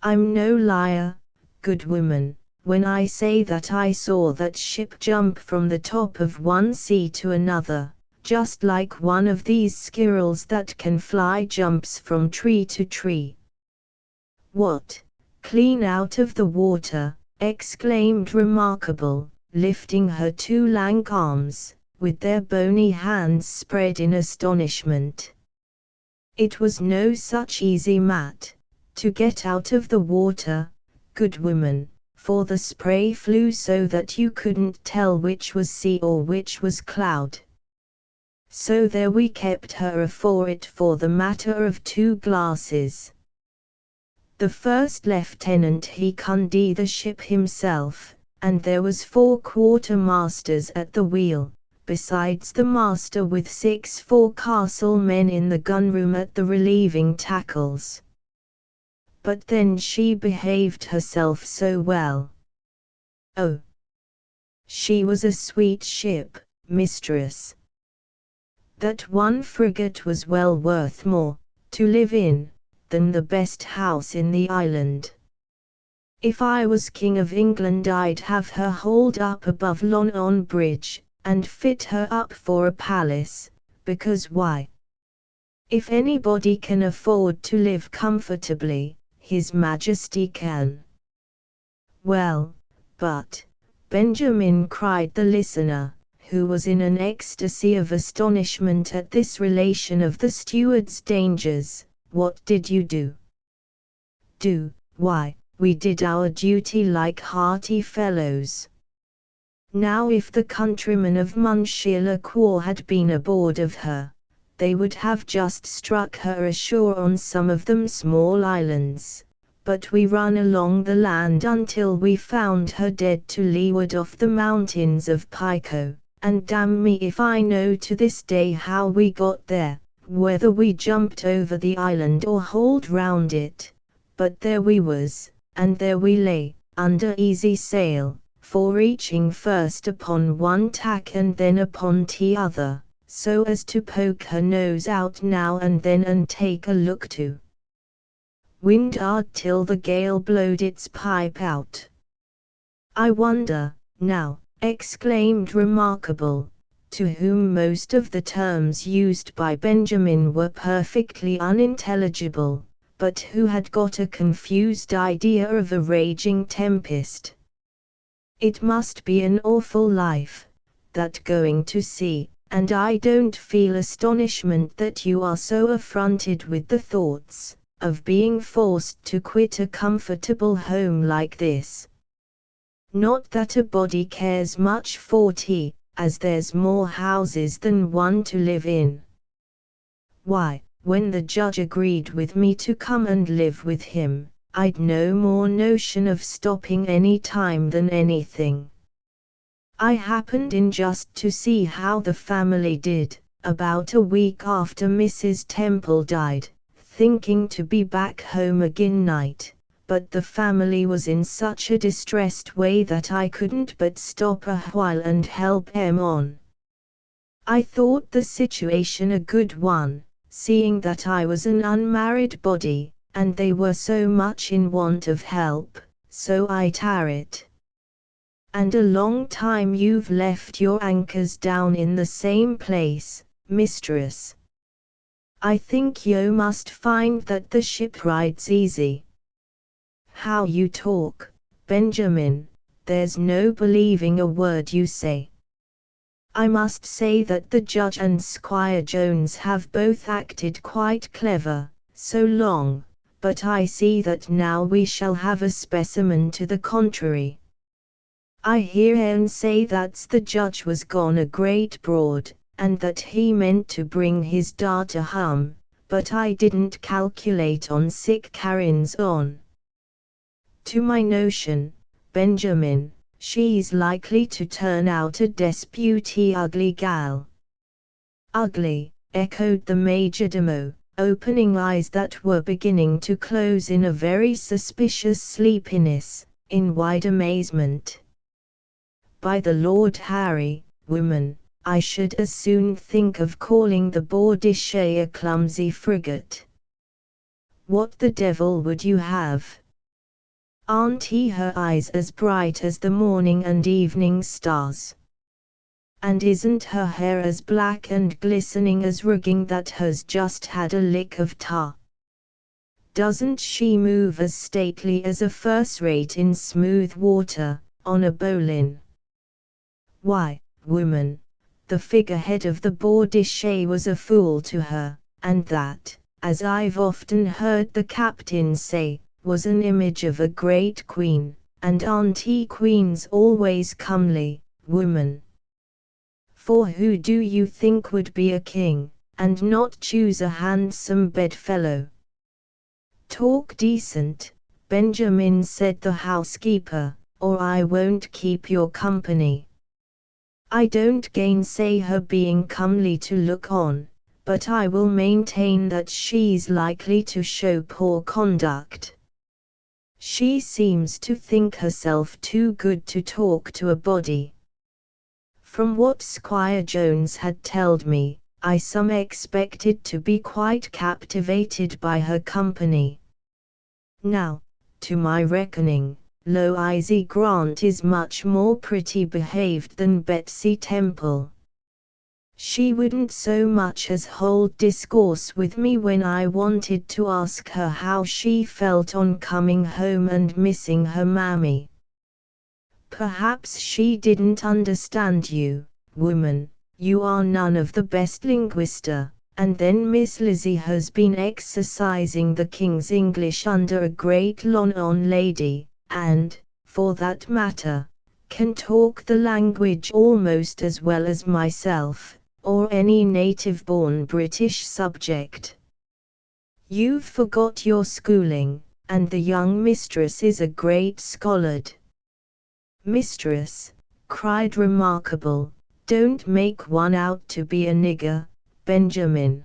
I'm no liar, good woman, when I say that I saw that ship jump from the top of one sea to another, just like one of these squirrels that can fly jumps from tree to tree. What, clean out of the water, exclaimed Remarkable, lifting her 2 lank arms, with their bony hands spread in astonishment. It was no such easy mat, to get out of the water, good woman, for the spray flew so that you couldn't tell which was sea or which was cloud. So there we kept her afore it for the matter of 2 glasses. The first lieutenant he cunned the ship himself, and there was 4 quartermasters at the wheel, besides the master with 6 forecastle men in the gunroom at the relieving tackles. But then she behaved herself so well. Oh! She was a sweet ship, mistress. That one frigate was well worth more, to live in, than the best house in the island. If I was King of England I'd have her hauled up above London Bridge, and fit her up for a palace, because why? If anybody can afford to live comfortably, His Majesty can. Well, but, Benjamin, cried the listener, who was in an ecstasy of astonishment at this relation of the steward's dangers, what did you do? Do, why, we did our duty like hearty fellows. Now if the countrymen of Monsieur Le Quour had been aboard of her, they would have just struck her ashore on some of them small islands, but we run along the land until we found her dead to leeward off the mountains of Pico, and damn me if I know to this day how we got there, whether we jumped over the island or hauled round it, but there we was, and there we lay, under easy sail, for reaching first upon one tack and then upon t'other, so as to poke her nose out now and then and take a look to windward till the gale blowed its pipe out. I wonder, now, exclaimed Remarkable, to whom most of the terms used by Benjamin were perfectly unintelligible, but who had got a confused idea of a raging tempest. It must be an awful life, that going to sea, and I don't feel astonishment that you are so affronted with the thoughts of being forced to quit a comfortable home like this. Not that a body cares much for tea, as there's more houses than one to live in. Why, when the judge agreed with me to come and live with him, I'd no more notion of stopping any time than anything. I happened in just to see how the family did, about a week after Mrs. Temple died, thinking to be back home again night, but the family was in such a distressed way that I couldn't but stop a while and help 'em on. I thought the situation a good one, seeing that I was an unmarried body, and they were so much in want of help, so I tarried. And a long time you've left your anchors down in the same place, mistress. I think you must find that the ship rides easy. How you talk, Benjamin, there's no believing a word you say. I must say that the judge and Squire Jones have both acted quite clever, so long, but I see that now we shall have a specimen to the contrary. I hear en say that's the judge was gone a great broad, and that he meant to bring his daughter home, but I didn't calculate on sick carryings on. To my notion, Benjamin, she's likely to turn out a desputy ugly gal. Ugly, echoed the majordomo, opening eyes that were beginning to close in a very suspicious sleepiness, in wide amazement. By the Lord Harry, woman, I should as soon think of calling the Boadicea a clumsy frigate. What the devil would you have? Aren't her eyes as bright as the morning and evening stars? And isn't her hair as black and glistening as rigging that has just had a lick of tar? Doesn't she move as stately as a first-rate in smooth water, on a bowline? Why, woman, the figurehead of the Boadicea was a fool to her, and that, as I've often heard the captain say, was an image of a great queen, and auntie queens always comely, woman. For who do you think would be a king, and not choose a handsome bedfellow? Talk decent, Benjamin, said the housekeeper, or I won't keep your company. I don't gainsay her being comely to look on, but I will maintain that she's likely to show poor conduct. She seems to think herself too good to talk to a body. From what Squire Jones had told me, I some expected to be quite captivated by her company. Now, to my reckoning, Louisa Grant is much more pretty behaved than Betsy Temple. She wouldn't so much as hold discourse with me when I wanted to ask her how she felt on coming home and missing her mammy. Perhaps she didn't understand you, woman, you are none of the best linguista, and then Miss Lizzie has been exercising the King's English under a great London lady, and, for that matter, can talk the language almost as well as myself, or any native-born British subject. You've forgot your schooling, and the young mistress is a great scholard. Mistress, cried Remarkable, don't make one out to be a nigger, Benjamin.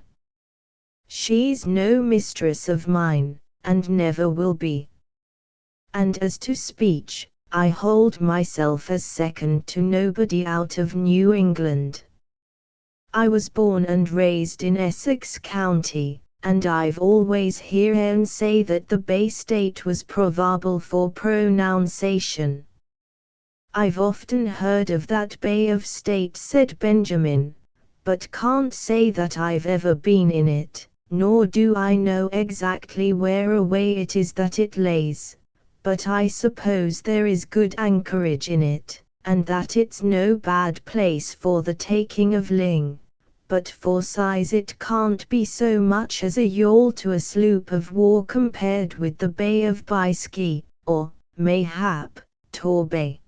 She's no mistress of mine, and never will be. And as to speech, I hold myself as second to nobody out of New England. I was born and raised in Essex County, and I've always heard 'em say that the Bay State was proverbial for pronunciation. I've often heard of that Bay of State, said Benjamin, but can't say that I've ever been in it, nor do I know exactly where away it is that it lays, but I suppose there is good anchorage in it, and that it's no bad place for the taking of ling, but for size it can't be so much as a yawl to a sloop of war compared with the Bay of Biscay, or, mayhap, Torbay.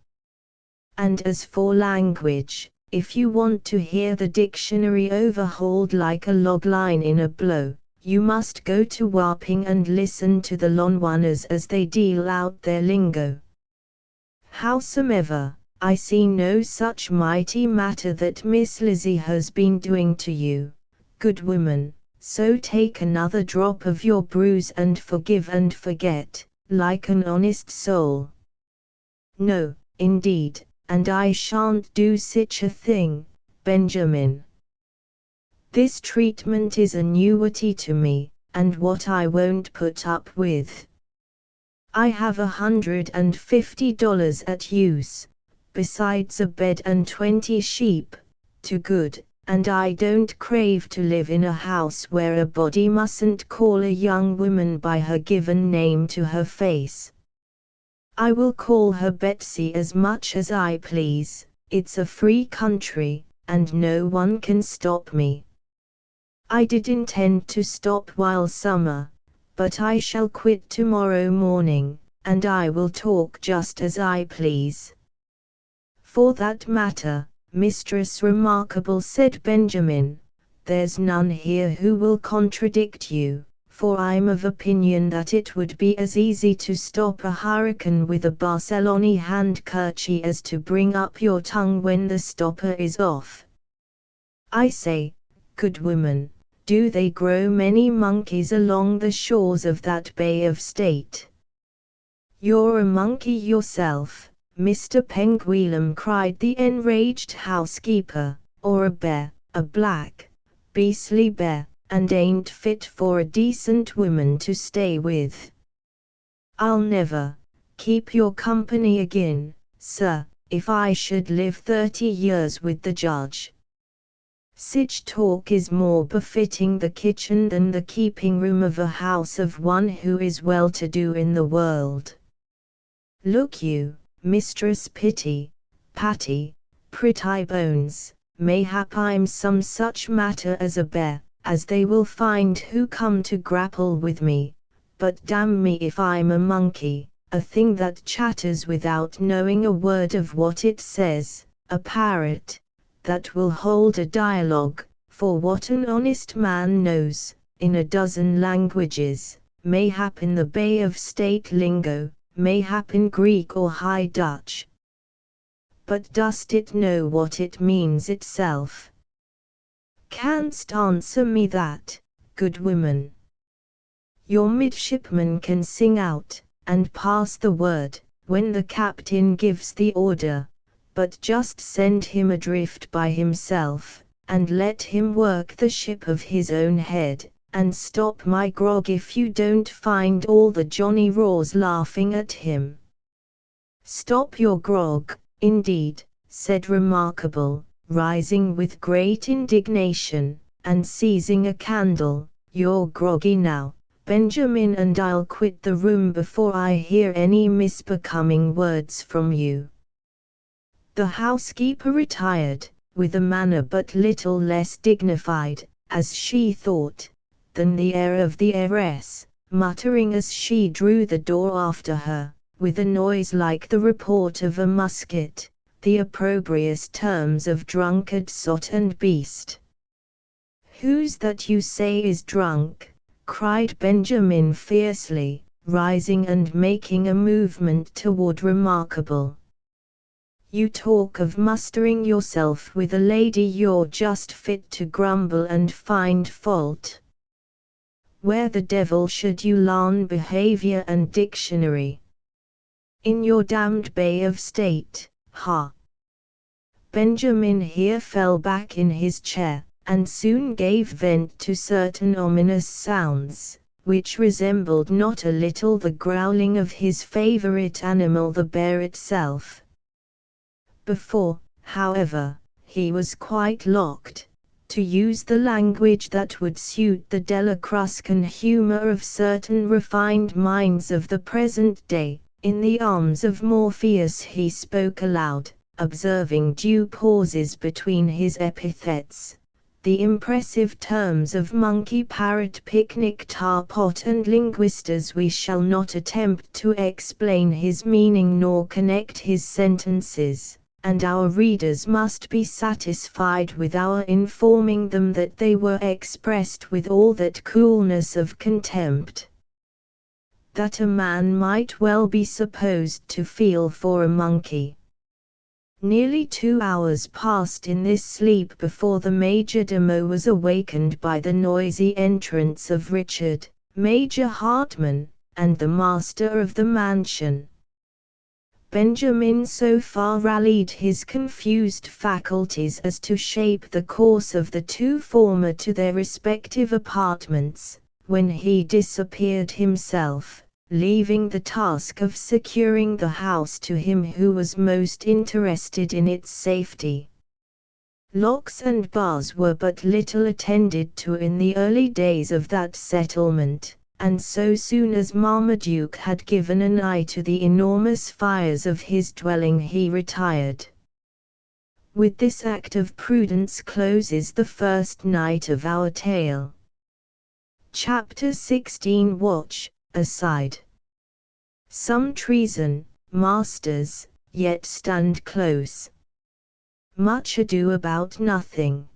And as for language, if you want to hear the dictionary overhauled like a log line in a blow, you must go to Wapping and listen to the Lonwaners as they deal out their lingo. Howsomever, I see no such mighty matter that Miss Lizzie has been doing to you, good woman, so take another drop of your brews and forgive and forget, like an honest soul. No, indeed, and I shan't do sich a thing, Benjamin. This treatment is a newity to me, and what I won't put up with. I have $150 at use, besides a bed and 20 sheep, to good, and I don't crave to live in a house where a body mustn't call a young woman by her given name to her face. I will call her Betsy as much as I please, it's a free country, and no one can stop me. I did intend to stop while summer, but I shall quit tomorrow morning, and I will talk just as I please. For that matter, Mistress Remarkable, said Benjamin, there's none here who will contradict you, for I'm of opinion that it would be as easy to stop a hurricane with a Barcelona handkerchief as to bring up your tongue when the stopper is off. I say, good woman, do they grow many monkeys along the shores of that Bay of State? You're a monkey yourself, Mr. Penguilum, cried the enraged housekeeper, or a bear, a black, beastly bear, and ain't fit for a decent woman to stay with. I'll never keep your company again, sir, if I should live 30 years with the judge. Sich talk is more befitting the kitchen than the keeping room of a house of one who is well-to-do in the world. Look you, Mistress Patty, pretty bones, mayhap I'm some such matter as a bear, as they will find who come to grapple with me, but damn me if I'm a monkey, a thing that chatters without knowing a word of what it says, a parrot, that will hold a dialogue, for what an honest man knows, in a dozen languages, mayhap in the Bay of State lingo, mayhap in Greek or High Dutch. But dost it know what it means itself? Canst answer me that, good woman? Your midshipman can sing out, and pass the word, when the captain gives the order, but just send him adrift by himself, and let him work the ship of his own head, and stop my grog if you don't find all the Johnny Raws laughing at him. Stop your grog, indeed, said Remarkable, rising with great indignation, and seizing a candle. You're groggy now, Benjamin, and I'll quit the room before I hear any misbecoming words from you. The housekeeper retired, with a manner but little less dignified, as she thought, than the air of the heiress, muttering as she drew the door after her, with a noise like the report of a musket, the opprobrious terms of drunkard, sot, and beast. Who's that you say is drunk? Cried Benjamin fiercely, rising and making a movement toward Remarkable. You talk of mustering yourself with a lady, you're just fit to grumble and find fault. Where the devil should you learn behavior and dictionary? In your damned Bay of State, ha! Benjamin here fell back in his chair, and soon gave vent to certain ominous sounds, which resembled not a little the growling of his favorite animal, the bear itself. Before, however, he was quite locked, to use the language that would suit the Delacruscan humor of certain refined minds of the present day, in the arms of Morpheus. He spoke aloud, observing due pauses between his epithets, the impressive terms of monkey, parrot, picnic, tar pot and linguistas. We shall not attempt to explain his meaning nor connect his sentences, and our readers must be satisfied with our informing them that they were expressed with all that coolness of contempt that a man might well be supposed to feel for a monkey. Nearly 2 hours passed in this sleep before the majordomo was awakened by the noisy entrance of Richard, Major Hartman, and the master of the mansion. Benjamin so far rallied his confused faculties as to shape the course of the two former to their respective apartments, when he disappeared himself, leaving the task of securing the house to him who was most interested in its safety. Locks and bars were but little attended to in the early days of that settlement, and so soon as Marmaduke had given an eye to the enormous fires of his dwelling he retired. With this act of prudence closes the first night of our tale. Chapter 16. Watch, aside. Some treason, masters, yet stand close. Much ado about nothing.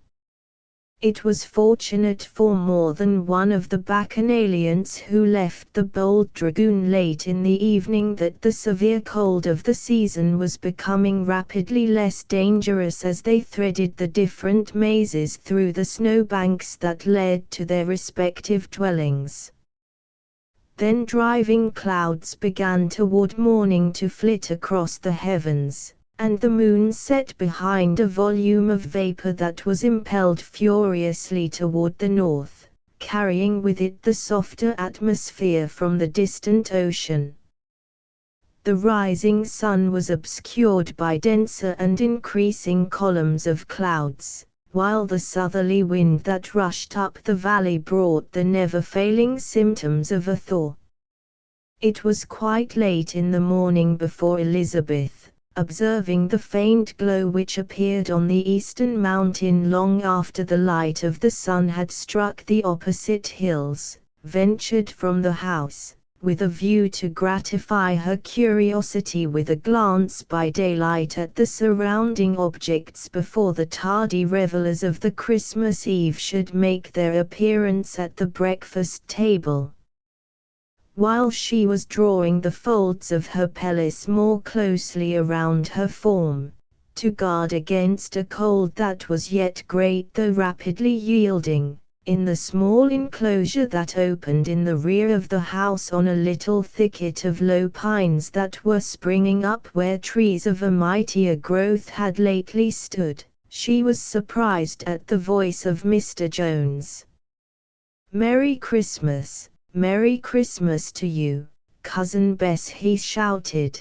It was fortunate for more than one of the bacchanalians who left the Bold Dragoon late in the evening that the severe cold of the season was becoming rapidly less dangerous as they threaded the different mazes through the snowbanks that led to their respective dwellings. Then driving clouds began toward morning to flit across the heavens, and the moon set behind a volume of vapor that was impelled furiously toward the north, carrying with it the softer atmosphere from the distant ocean. The rising sun was obscured by denser and increasing columns of clouds, while the southerly wind that rushed up the valley brought the never-failing symptoms of a thaw. It was quite late in the morning before Elizabeth, observing the faint glow which appeared on the eastern mountain long after the light of the sun had struck the opposite hills, ventured from the house, with a view to gratify her curiosity with a glance by daylight at the surrounding objects before the tardy revellers of the Christmas Eve should make their appearance at the breakfast table. While she was drawing the folds of her pelisse more closely around her form, to guard against a cold that was yet great though rapidly yielding, in the small enclosure that opened in the rear of the house on a little thicket of low pines that were springing up where trees of a mightier growth had lately stood, she was surprised at the voice of Mr. Jones. "Merry Christmas! Merry Christmas to you, Cousin Bess," he shouted.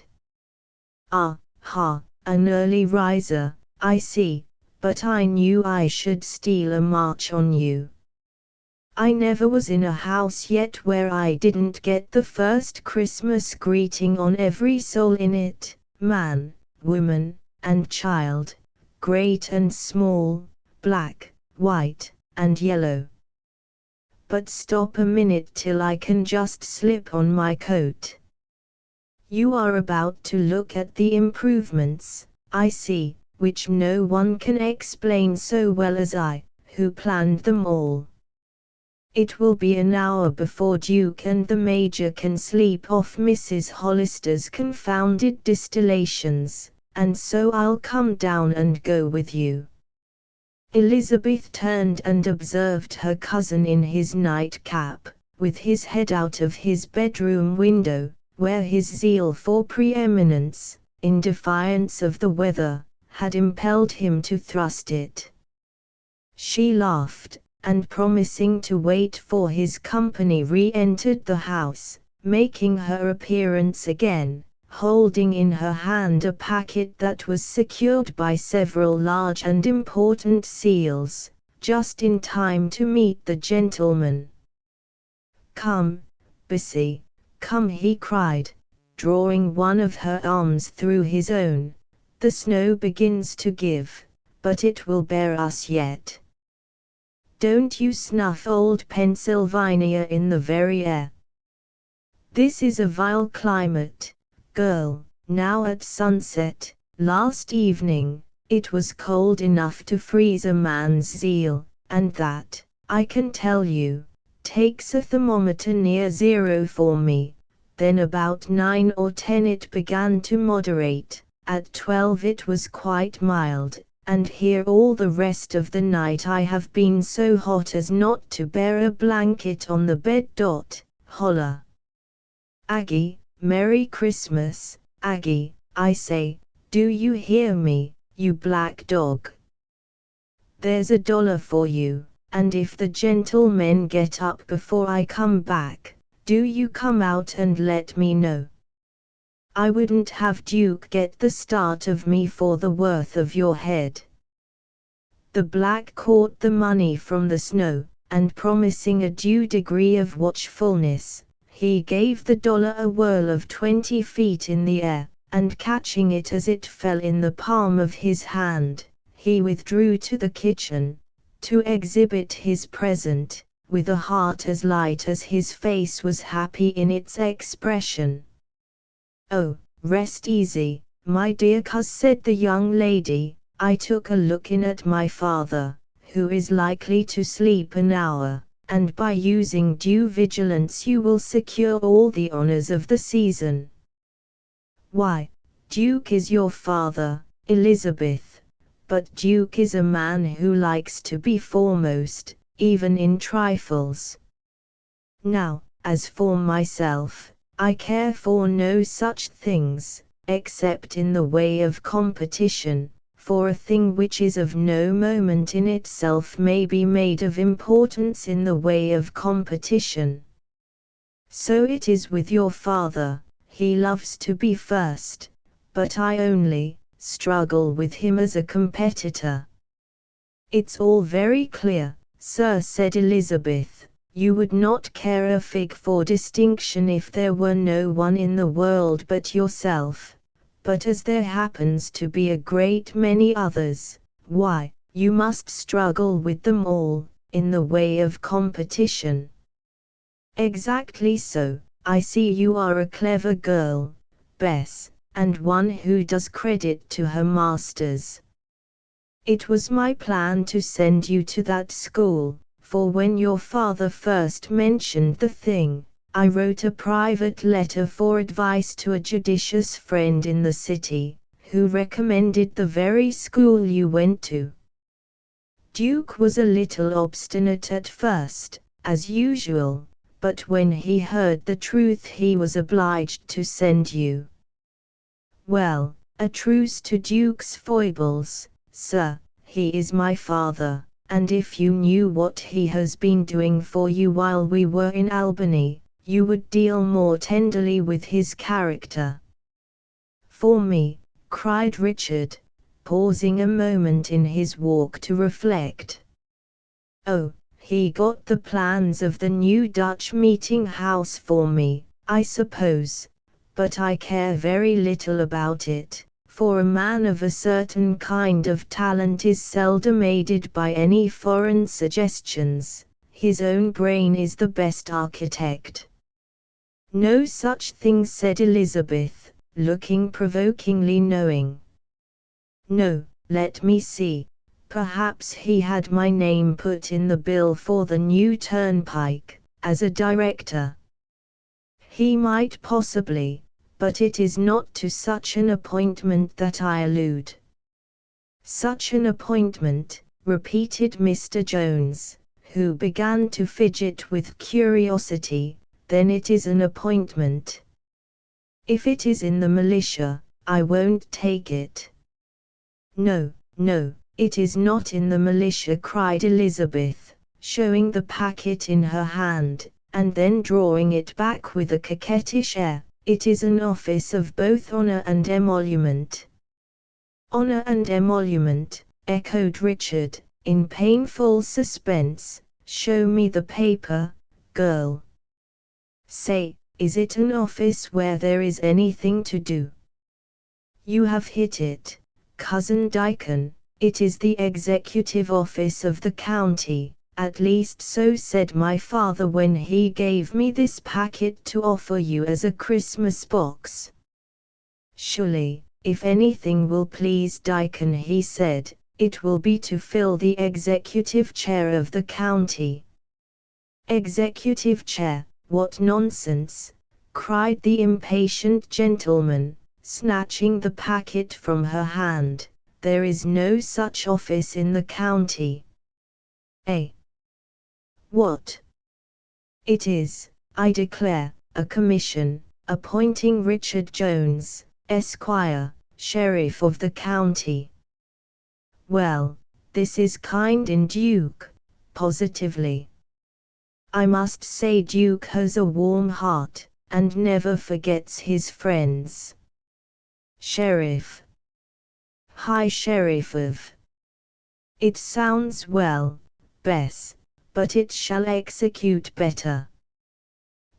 "Ah, ha, an early riser, I see, but I knew I should steal a march on you. I never was in a house yet where I didn't get the first Christmas greeting on every soul in it, man, woman, and child, great and small, black, white, and yellow. But stop a minute till I can just slip on my coat. You are about to look at the improvements, I see, which no one can explain so well as I, who planned them all. It will be an hour before Duke and the Major can sleep off Mrs. Hollister's confounded distillations, and so I'll come down and go with you." Elizabeth turned and observed her cousin in his nightcap, with his head out of his bedroom window, where his zeal for preeminence, in defiance of the weather, had impelled him to thrust it. She laughed, and promising to wait for his company re-entered the house, making her appearance again, holding in her hand a packet that was secured by several large and important seals, just in time to meet the gentleman. "Come, Bessie, come," he cried, drawing one of her arms through his own. "The snow begins to give, but it will bear us yet. Don't you snuff old Pennsylvania in the very air. This is a vile climate, girl." Now at sunset, last evening, it was cold enough to freeze a man's zeal, and that, I can tell you, takes a thermometer near zero for me. Then about 9 or 10 it began to moderate, at 12 it was quite mild, and here all the rest of the night I have been so hot as not to bear a blanket on the bed. Holla! Aggie, Merry Christmas, Aggie, I say, do you hear me, you black dog? There's $1 for you, and if the gentlemen get up before I come back, do you come out and let me know. I wouldn't have Duke get the start of me for the worth of your head." The black caught the money from the snow, and promising a due degree of watchfulness, he gave the dollar a whirl of 20 feet in the air, and catching it as it fell in the palm of his hand, he withdrew to the kitchen, to exhibit his present, with a heart as light as his face was happy in its expression. "Oh, rest easy, my dear coz," said the young lady. "I took a look in at my father, who is likely to sleep an hour, and by using due vigilance you will secure all the honors of the season." "Why, Duke is your father, Elizabeth, but Duke is a man who likes to be foremost, even in trifles. Now, as for myself, I care for no such things, except in the way of competition, for a thing which is of no moment in itself may be made of importance in the way of competition. So it is with your father, he loves to be first, but I only struggle with him as a competitor." "It's all very clear, sir," said Elizabeth. "You would not care a fig for distinction if there were no one in the world but yourself, but as there happens to be a great many others, why, you must struggle with them all, in the way of competition." "Exactly so. I see you are a clever girl, Bess, and one who does credit to her masters. It was my plan to send you to that school, for when your father first mentioned the thing, I wrote a private letter for advice to a judicious friend in the city, who recommended the very school you went to. Duke was a little obstinate at first, as usual, but when he heard the truth he was obliged to send you. Well, a truce to Duke's foibles, sir. He is my father, and if you knew what he has been doing for you while we were in Albany, you would deal more tenderly with his character." "For me," cried Richard, pausing a moment in his walk to reflect. "Oh, he got the plans of the new Dutch meeting house for me, I suppose, but I care very little about it. For a man of a certain kind of talent is seldom aided by any foreign suggestions, his own brain is the best architect." "No such thing," said Elizabeth, looking provokingly knowing. "No, let me see, perhaps he had my name put in the bill for the new turnpike, as a director." "He might possibly, but it is not to such an appointment that I allude." "Such an appointment," repeated Mr. Jones, who began to fidget with curiosity. "Then it is an appointment. If it is in the militia, I won't take it." "No, no, It is not in the militia, cried Elizabeth, showing the packet in her hand, and then drawing it back with a coquettish air. It is an office of both honor and emolument. Honor and emolument, echoed Richard, in painful suspense. Show me the paper, girl. Say, is it an office where there is anything to do? You have hit it, Cousin Dickon. It is the executive office of the county, at least so said my father when he gave me this packet to offer you as a Christmas box. Surely, if anything will please Dickon, he said, it will be to fill the executive chair of the county. Executive chair, what nonsense, cried the impatient gentleman, snatching the packet from her hand. There is no such office in the county. Eh? What? It is, I declare, a commission, appointing Richard Jones, Esquire, Sheriff of the county. Well, this is kind in Duke, positively. I must say Duke has a warm heart, and never forgets his friends. Sheriff. High Sheriff of. It sounds well, Bess, but it shall execute better.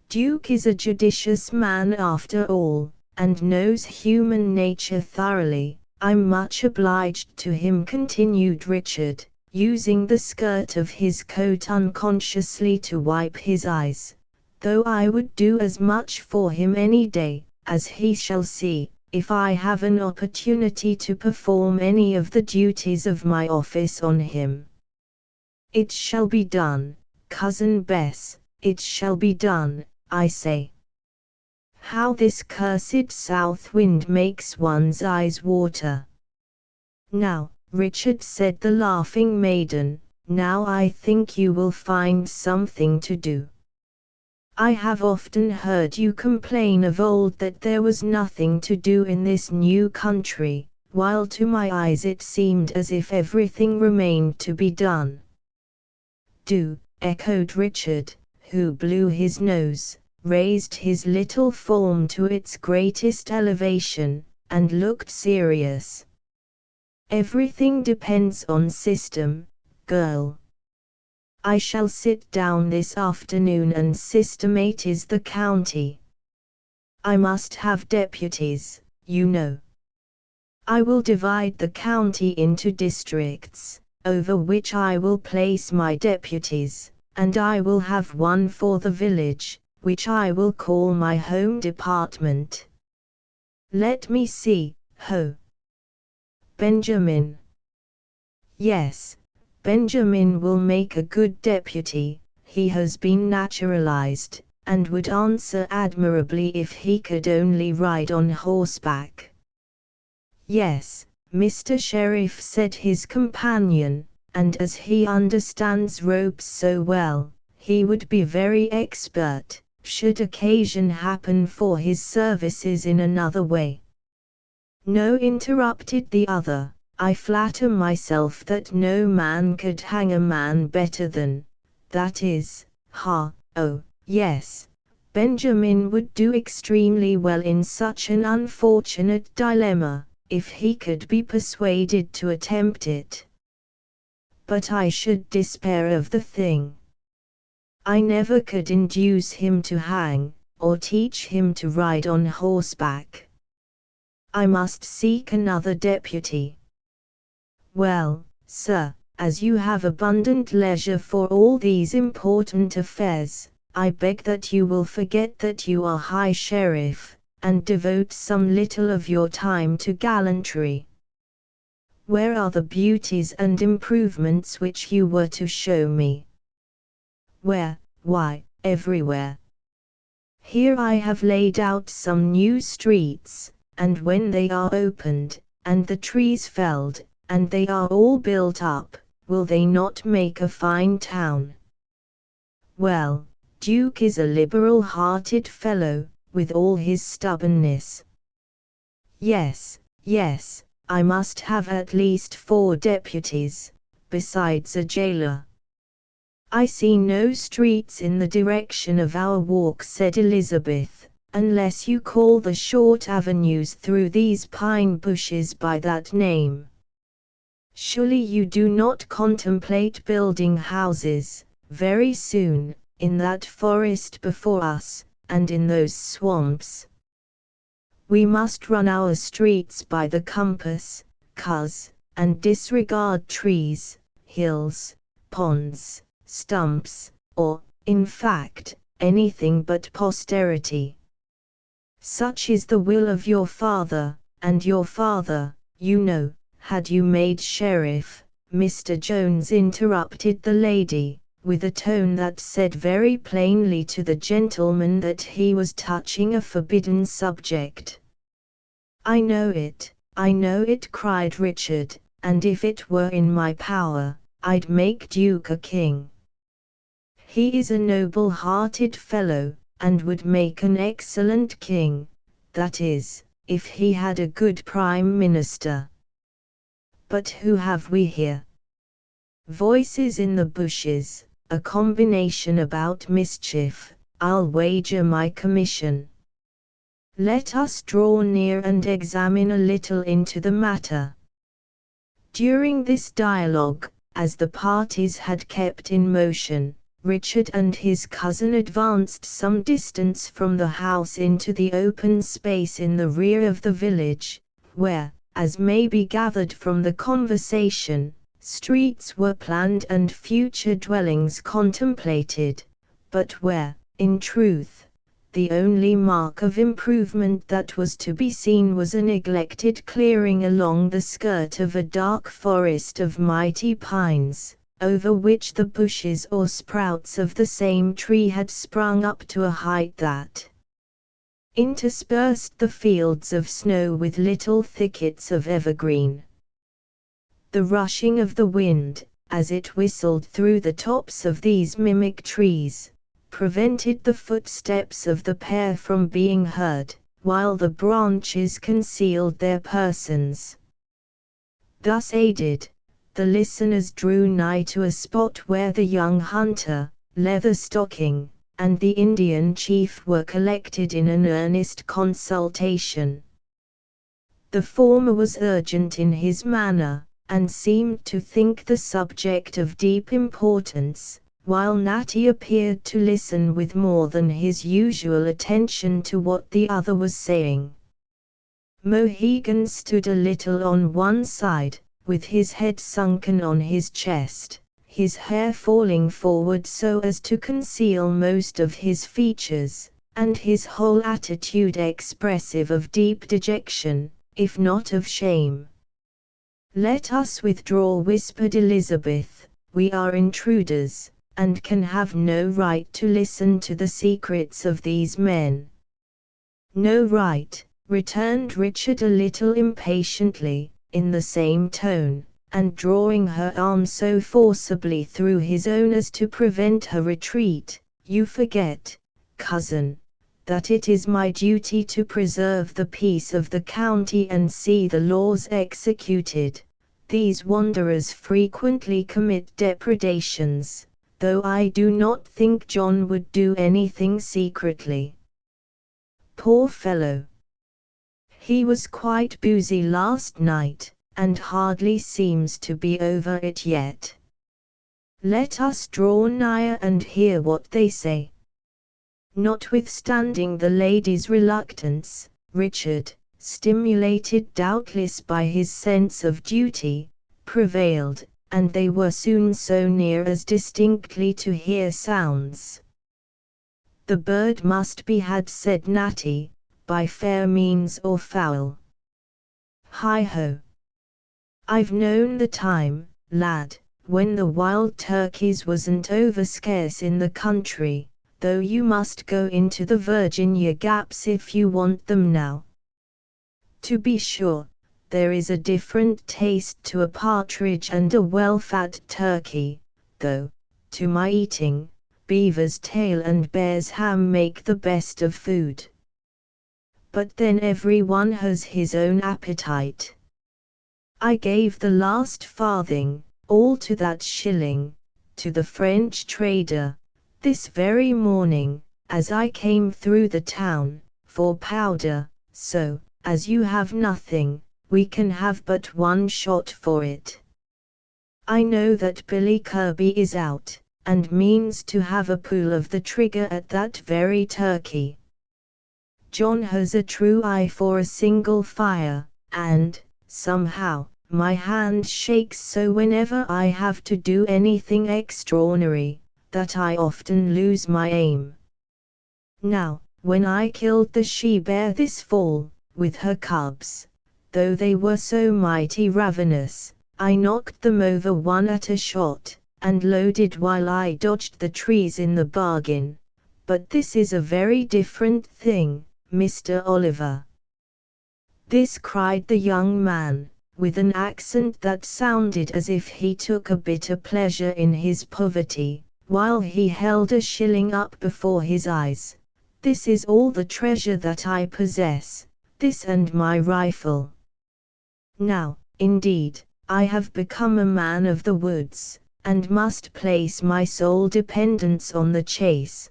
Duke is a judicious man after all, and knows human nature thoroughly. I'm much obliged to him, continued Richard, using the skirt of his coat unconsciously to wipe his eyes, though I would do as much for him any day, as he shall see, if I have an opportunity to perform any of the duties of my office on him. It shall be done, Cousin Bess, it shall be done, I say. How this cursed south wind makes one's eyes water. Now, Richard, said the laughing maiden, now I think you will find something to do. I have often heard you complain of old that there was nothing to do in this new country, while to my eyes it seemed as if everything remained to be done. Do, echoed Richard, who blew his nose, raised his little form to its greatest elevation, and looked serious. Everything depends on system, girl. I shall sit down this afternoon and systematize the county. I must have deputies, you know. I will divide the county into districts, over which I will place my deputies, and I will have one for the village, which I will call my home department. Let me see, Benjamin. Yes, Benjamin will make a good deputy. He has been naturalized, and would answer admirably if he could only ride on horseback. Yes, Mr. Sheriff, said his companion, and as he understands ropes so well, he would be very expert, should occasion happen for his services in another way. No, interrupted the other, I flatter myself that no man could hang a man better than, that is, yes, Benjamin would do extremely well in such an unfortunate dilemma, if he could be persuaded to attempt it. But I should despair of the thing. I never could induce him to hang, or teach him to ride on horseback. I must seek another deputy. Well, sir, as you have abundant leisure for all these important affairs, I beg that you will forget that you are High Sheriff, and devote some little of your time to gallantry. Where are the beauties and improvements which you were to show me? Where? Why, everywhere. Here I have laid out some new streets, and when they are opened, and the trees felled, and they are all built up, will they not make a fine town? Well, Duke is a liberal-hearted fellow, with all his stubbornness. Yes, I must have at least 4 deputies, besides a jailer. I see no streets in the direction of our walk, said Elizabeth, unless you call the short avenues through these pine bushes by that name. Surely you do not contemplate building houses, very soon, in that forest before us, and in those swamps. We must run our streets by the compass, coz, and disregard trees, hills, ponds, stumps, or, in fact, anything but posterity. Such is the will of your father, and your father, you know, had you made sheriff. Mr. Jones interrupted the lady, with a tone that said very plainly to the gentleman that he was touching a forbidden subject. I know it, cried Richard, and if it were in my power, I'd make Duke a king. He is a noble-hearted fellow, and would make an excellent king, that is, if he had a good prime minister. But who have we here? Voices in the bushes, a combination about mischief, I'll wager my commission. Let us draw near and examine a little into the matter. During this dialogue, as the parties had kept in motion, Richard and his cousin advanced some distance from the house into the open space in the rear of the village, where, as may be gathered from the conversation, streets were planned and future dwellings contemplated, but where, in truth, the only mark of improvement that was to be seen was a neglected clearing along the skirt of a dark forest of mighty pines, over which the bushes or sprouts of the same tree had sprung up to a height that interspersed the fields of snow with little thickets of evergreen. The rushing of the wind, as it whistled through the tops of these mimic trees, prevented the footsteps of the pair from being heard, while the branches concealed their persons. Thus aided, the listeners drew nigh to a spot where the young hunter, Leather Stocking, and the Indian chief were collected in an earnest consultation. The former was urgent in his manner, and seemed to think the subject of deep importance, while Natty appeared to listen with more than his usual attention to what the other was saying. Mohegan stood a little on one side, with his head sunken on his chest, his hair falling forward so as to conceal most of his features, and his whole attitude expressive of deep dejection, if not of shame. "Let us withdraw," whispered Elizabeth, "we are intruders, and can have no right to listen to the secrets of these men." "No right," returned Richard a little impatiently, in the same tone, and drawing her arm so forcibly through his own as to prevent her retreat. "You forget, cousin, that it is my duty to preserve the peace of the county and see the laws executed. These wanderers frequently commit depredations, though I do not think John would do anything secretly. Poor fellow! He was quite boozy last night, and hardly seems to be over it yet. Let us draw nigher and hear what they say." Notwithstanding the lady's reluctance, Richard, stimulated doubtless by his sense of duty, prevailed, and they were soon so near as distinctly to hear sounds. "The bird must be had," said Natty, "by fair means or foul. Hi-ho! I've known the time, lad, when the wild turkeys wasn't over scarce in the country, though you must go into the Virginia gaps if you want them now. To be sure, there is a different taste to a partridge and a well-fat turkey, though, to my eating, beaver's tail and bear's ham make the best of food. But then every one has his own appetite. I gave the last farthing, all to that shilling, to the French trader, this very morning, as I came through the town, for powder, so, as you have nothing, we can have but one shot for it. I know that Billy Kirby is out, and means to have a pull of the trigger at that very turkey. John has a true eye for a single fire, and, somehow, my hand shakes so whenever I have to do anything extraordinary, that I often lose my aim. Now, when I killed the she-bear this fall, with her cubs, though they were so mighty ravenous, I knocked them over one at a shot, and loaded while I dodged the trees in the bargain. But this is a very different thing, Mr. Oliver. This cried the young man, with an accent that sounded as if he took a bitter pleasure in his poverty, while he held a shilling up before his eyes. This is all the treasure that I possess, this and my rifle. Now, indeed, I have become a man of the woods, and must place my sole dependence on the chase.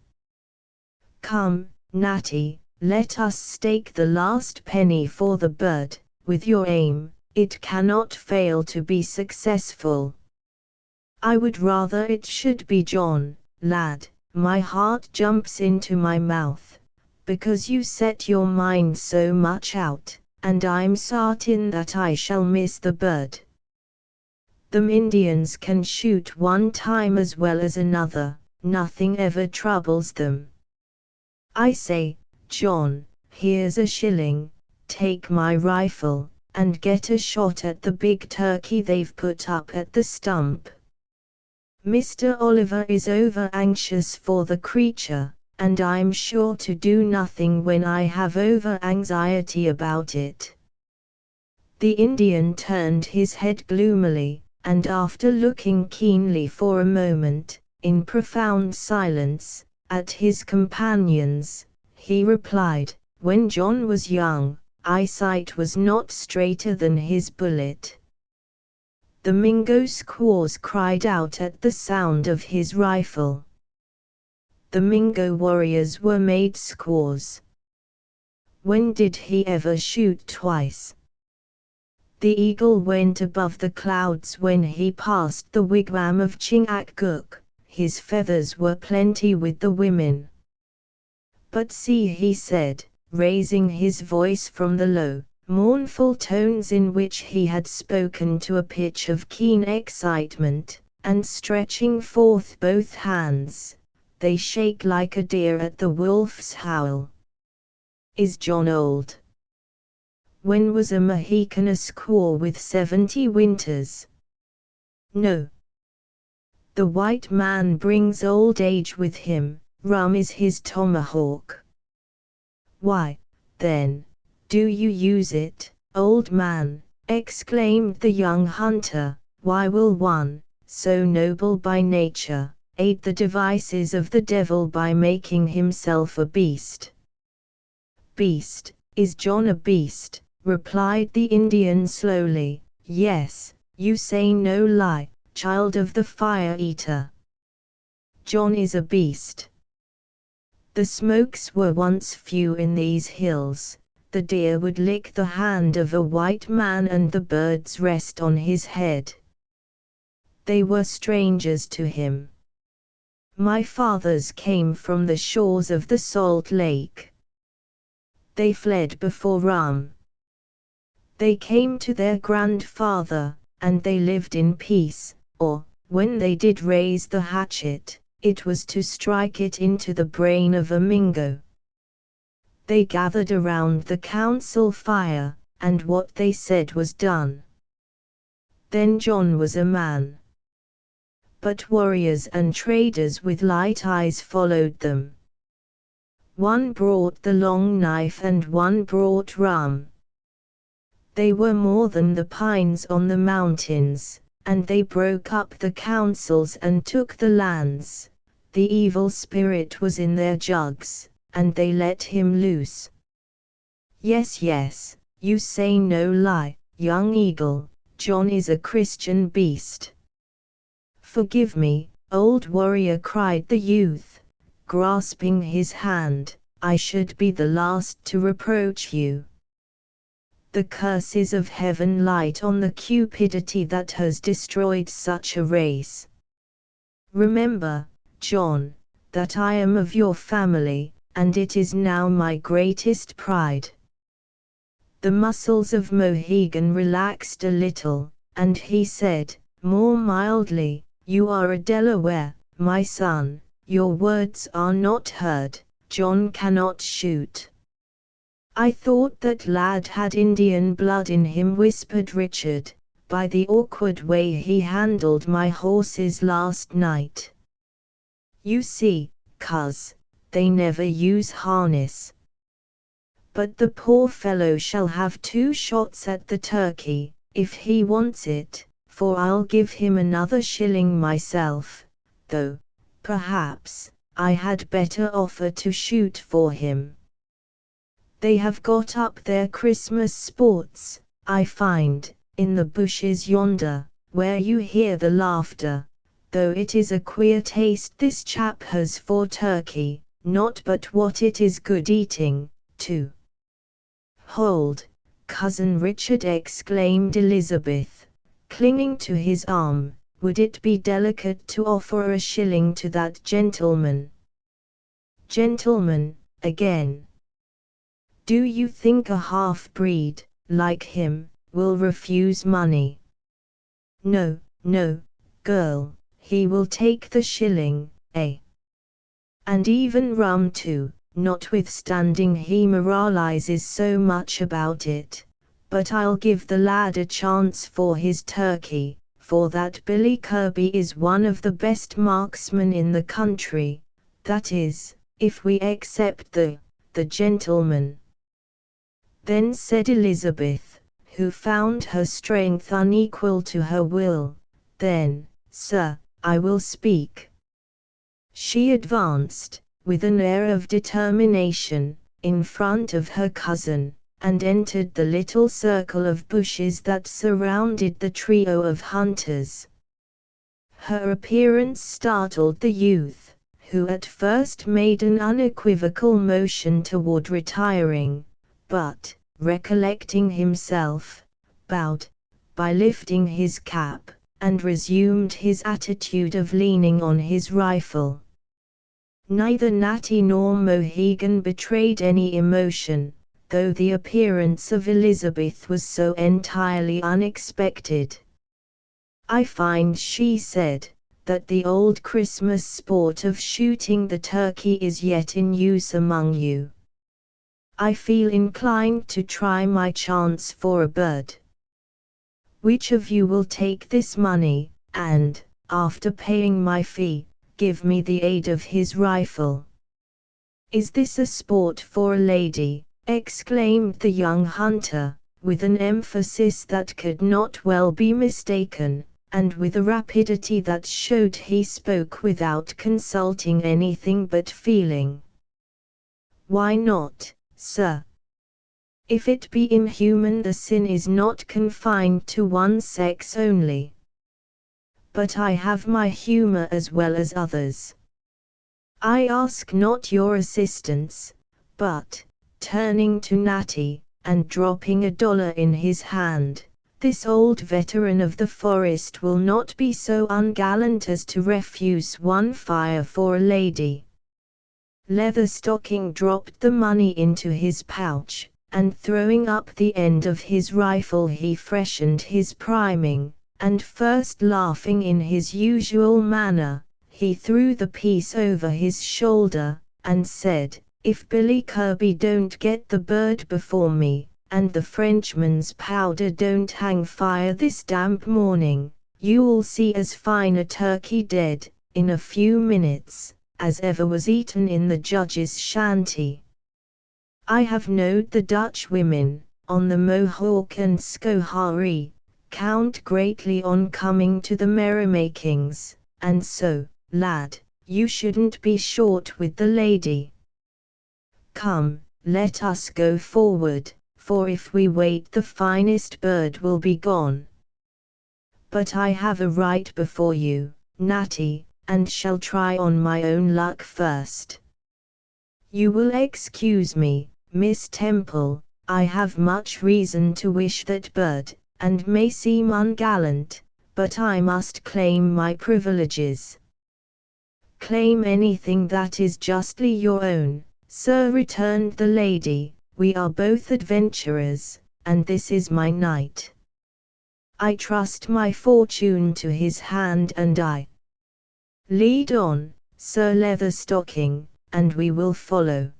Come, Natty, let us stake the last penny for the bird. With your aim, it cannot fail to be successful. I would rather it should be John, lad, my heart jumps into my mouth, because you set your mind so much out, and I'm certain that I shall miss the bird. Them Indians can shoot one time as well as another, nothing ever troubles them. I say, John, here's a shilling, take my rifle, and get a shot at the big turkey they've put up at the stump. Mr. Oliver is over anxious for the creature, and I'm sure to do nothing when I have over anxiety about it. The Indian turned his head gloomily, and after looking keenly for a moment, in profound silence, at his companions, he replied, "When John was young, eyesight was not straighter than his bullet." The Mingo squaws cried out at the sound of his rifle. The Mingo warriors were made squaws. When did he ever shoot twice? The eagle went above the clouds when he passed the wigwam of Chingachgook, his feathers were plenty with the women. But see, he said, raising his voice from the low, mournful tones in which he had spoken to a pitch of keen excitement, and stretching forth both hands, they shake like a deer at the wolf's howl. Is John old? When was a Mohican a squaw with 70 winters? No. The white man brings old age with him, rum is his tomahawk. Why, then, do you use it, old man? Exclaimed the young hunter. Why will one, so noble by nature, aid the devices of the devil by making himself a beast? Beast, is John a beast? Replied the Indian slowly. Yes, you say no lie, child of the fire-eater. John is a beast. The smokes were once few in these hills. The deer would lick the hand of a white man and the birds rest on his head. They were strangers to him. My fathers came from the shores of the Salt Lake. They fled before rum. They came to their grandfather, and they lived in peace, or, when they did raise the hatchet, it was to strike it into the brain of a Mingo. They gathered around the council fire, and what they said was done. Then John was a man. But warriors and traders with light eyes followed them. One brought the long knife and one brought rum. They were more than the pines on the mountains, and they broke up the councils and took the lands. The evil spirit was in their jugs, and they let him loose. Yes, yes, you say no lie, young eagle, John is a Christian beast." "Forgive me, old warrior," cried the youth, grasping his hand. "I should be the last to reproach you. The curses of heaven light on the cupidity that has destroyed such a race. Remember, John, that I am of your family, and it is now my greatest pride." The muscles of Mohegan relaxed a little, and he said, more mildly, "You are a Delaware, my son, your words are not heard. John cannot shoot." "I thought that lad had Indian blood in him," whispered Richard, "by the awkward way he handled my horses last night. You see, cuz, they never use harness. But the poor fellow shall have 2 shots at the turkey, if he wants it, for I'll give him another shilling myself, though, perhaps, I had better offer to shoot for him. They have got up their Christmas sports, I find, in the bushes yonder, where you hear the laughter, though it is a queer taste this chap has for turkey, not but what it is good eating, too." "Hold, Cousin Richard," exclaimed Elizabeth, clinging to his arm, "would it be delicate to offer a shilling to that gentleman?" "Gentleman, again? Do you think a half-breed, like him, will refuse money?" "No, no, girl, he will take the shilling, eh? And even rum too, notwithstanding he moralizes so much about it. But I'll give the lad a chance for his turkey, for that Billy Kirby is one of the best marksmen in the country, that is, if we except the gentleman." Then said Elizabeth, who found her strength unequal to her will, "Then, sir, I will speak." She advanced, with an air of determination, in front of her cousin, and entered the little circle of bushes that surrounded the trio of hunters. Her appearance startled the youth, who at first made an unequivocal motion toward retiring, but, recollecting himself, bowed, by lifting his cap, and resumed his attitude of leaning on his rifle. Neither Natty nor Mohegan betrayed any emotion, though the appearance of Elizabeth was so entirely unexpected. "I find," she said, "that the old Christmas sport of shooting the turkey is yet in use among you. I feel inclined to try my chance for a bird. Which of you will take this money, and, after paying my fee, give me the aid of his rifle?" "Is this a sport for a lady?" exclaimed the young hunter, with an emphasis that could not well be mistaken, and with a rapidity that showed he spoke without consulting anything but feeling. "Why not, sir? If it be inhuman, the sin is not confined to one sex only. But I have my humor as well as others. I ask not your assistance, but," turning to Natty, and dropping $1 in his hand, "this old veteran of the forest will not be so ungallant as to refuse one fire for a lady." Leatherstocking dropped the money into his pouch, and throwing up the end of his rifle he freshened his priming, and first laughing in his usual manner, he threw the piece over his shoulder, and said, "If Billy Kirby don't get the bird before me, and the Frenchman's powder don't hang fire this damp morning, you'll see as fine a turkey dead, in a few minutes, as ever was eaten in the judge's shanty." I have knowed the Dutch women, on the Mohawk and Schoharie, count greatly on coming to the merrymakings, and so, lad, you shouldn't be short with the lady. Come, let us go forward, for if we wait the finest bird will be gone. But I have a right before you, Natty, and shall try on my own luck first. You will excuse me, Miss Temple, I have much reason to wish that bird, and may seem ungallant, but I must claim my privileges. Claim anything that is justly your own, sir, returned the lady. We are both adventurers, and this is my night. I trust my fortune to his hand, and I lead on, Sir Leatherstocking, and we will follow.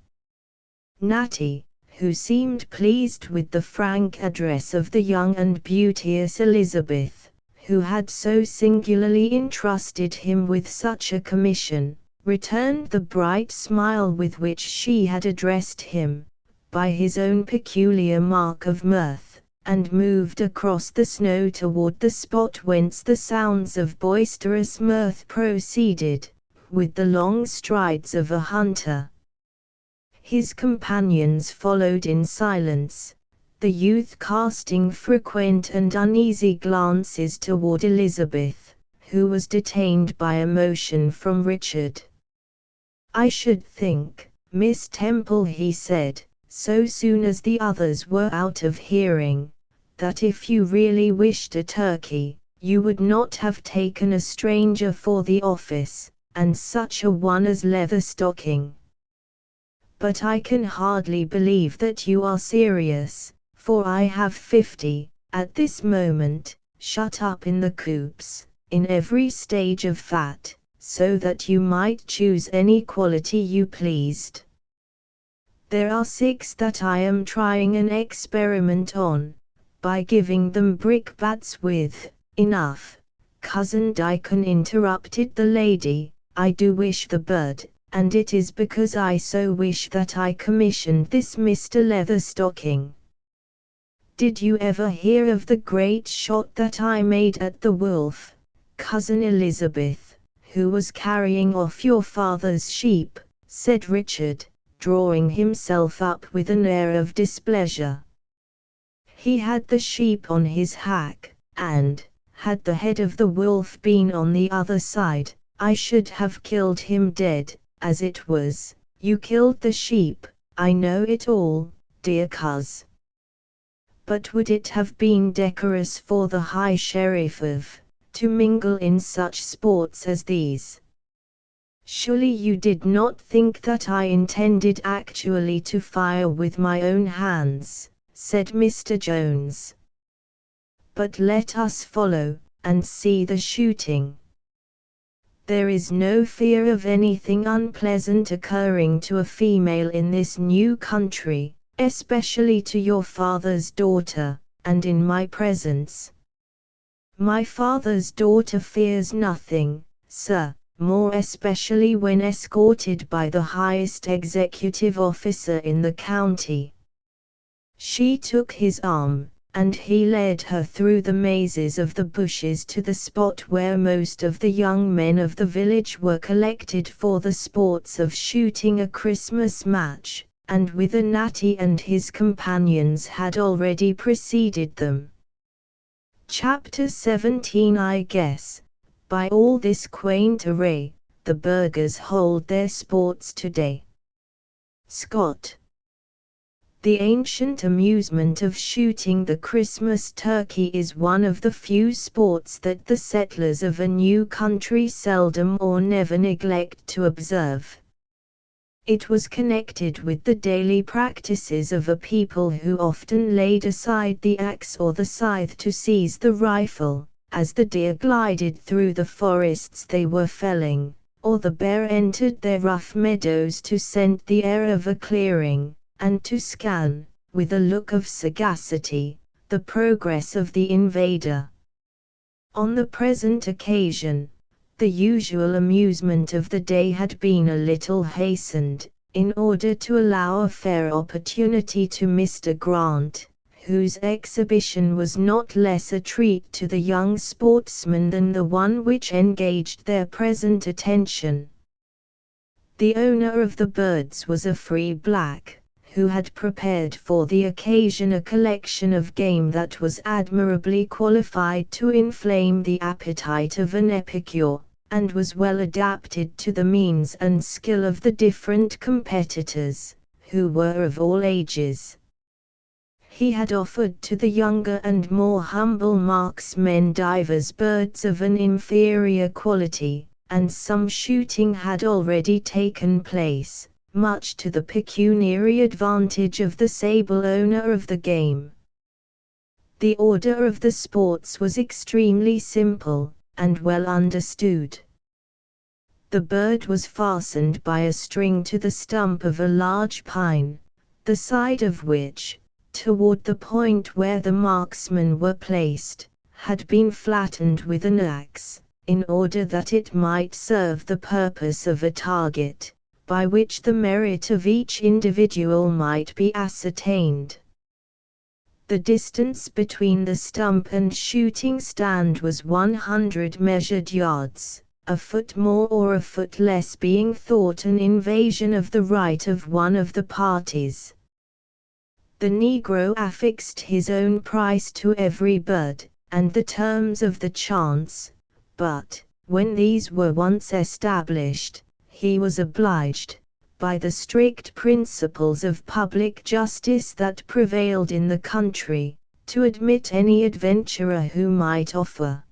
Natty, who seemed pleased with the frank address of the young and beauteous Elizabeth, who had so singularly entrusted him with such a commission, returned the bright smile with which she had addressed him, by his own peculiar mark of mirth, and moved across the snow toward the spot whence the sounds of boisterous mirth proceeded, with the long strides of a hunter. His companions followed in silence, the youth casting frequent and uneasy glances toward Elizabeth, who was detained by a motion from Richard. I should think, Miss Temple, he said, so soon as the others were out of hearing, that if you really wished a turkey, you would not have taken a stranger for the office, and such a one as Leatherstocking. But I can hardly believe that you are serious, for I have 50, at this moment, shut up in the coops, in every stage of fat, so that you might choose any quality you pleased. There are 6 that I am trying an experiment on, by giving them brickbats with. Enough, Cousin Dickon, interrupted the lady, I do wish the bird, and it is because I so wish that I commissioned this Mr. Leatherstocking. Did you ever hear of the great shot that I made at the wolf, Cousin Elizabeth, who was carrying off your father's sheep? Said Richard, drawing himself up with an air of displeasure. He had the sheep on his hack, and, had the head of the wolf been on the other side, I should have killed him dead. As it was, you killed the sheep. I know it all, dear coz. But would it have been decorous for the High Sheriff to mingle in such sports as these? Surely you did not think that I intended actually to fire with my own hands, said Mr. Jones. But let us follow, and see the shooting. There is no fear of anything unpleasant occurring to a female in this new country, especially to your father's daughter, and in my presence. My father's daughter fears nothing, sir, more especially when escorted by the highest executive officer in the county. She took his arm, and he led her through the mazes of the bushes to the spot where most of the young men of the village were collected for the sports of shooting a Christmas match, and whither Natty and his companions had already preceded them. Chapter 17. I guess, by all this quaint array, the burghers hold their sports today. Scott. The ancient amusement of shooting the Christmas turkey is one of the few sports that the settlers of a new country seldom or never neglect to observe. It was connected with the daily practices of a people who often laid aside the axe or the scythe to seize the rifle, as the deer glided through the forests they were felling, or the bear entered their rough meadows to scent the air of a clearing, and to scan, with a look of sagacity, the progress of the invader. On the present occasion, the usual amusement of the day had been a little hastened, in order to allow a fair opportunity to Mr. Grant, whose exhibition was not less a treat to the young sportsmen than the one which engaged their present attention. The owner of the birds was a free black, who had prepared for the occasion a collection of game that was admirably qualified to inflame the appetite of an epicure, and was well adapted to the means and skill of the different competitors, who were of all ages. He had offered to the younger and more humble marksmen divers birds of an inferior quality, and some shooting had already taken place, much to the pecuniary advantage of the sable owner of the game. The order of the sports was extremely simple, and well understood. The bird was fastened by a string to the stump of a large pine, the side of which, toward the point where the marksmen were placed, had been flattened with an axe, in order that it might serve the purpose of a target, by which the merit of each individual might be ascertained. The distance between the stump and shooting stand was 100 measured yards, a foot more or a foot less being thought an invasion of the right of one of the parties. The Negro affixed his own price to every bird, and the terms of the chance, but, when these were once established, he was obliged, by the strict principles of public justice that prevailed in the country, to admit any adventurer who might offer.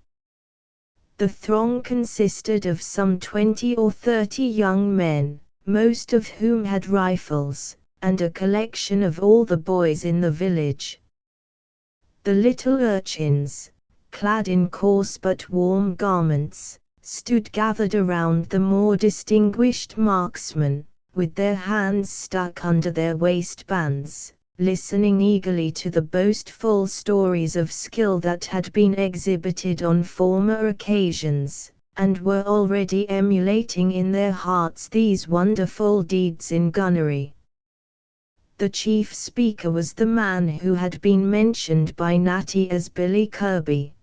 The throng consisted of some 20 or 30 young men, most of whom had rifles, and a collection of all the boys in the village. The little urchins, clad in coarse but warm garments, stood gathered around the more distinguished marksmen, with their hands stuck under their waistbands, listening eagerly to the boastful stories of skill that had been exhibited on former occasions, and were already emulating in their hearts these wonderful deeds in gunnery. The chief speaker was the man who had been mentioned by Natty as Billy Kirby.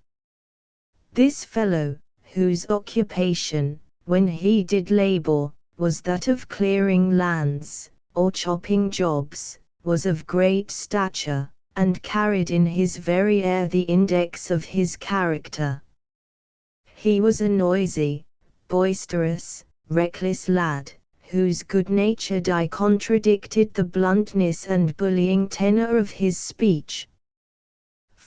This fellow, whose occupation, when he did labor, was that of clearing lands, or chopping jobs, was of great stature, and carried in his very air the index of his character. He was a noisy, boisterous, reckless lad, whose good-natured eye contradicted the bluntness and bullying tenor of his speech.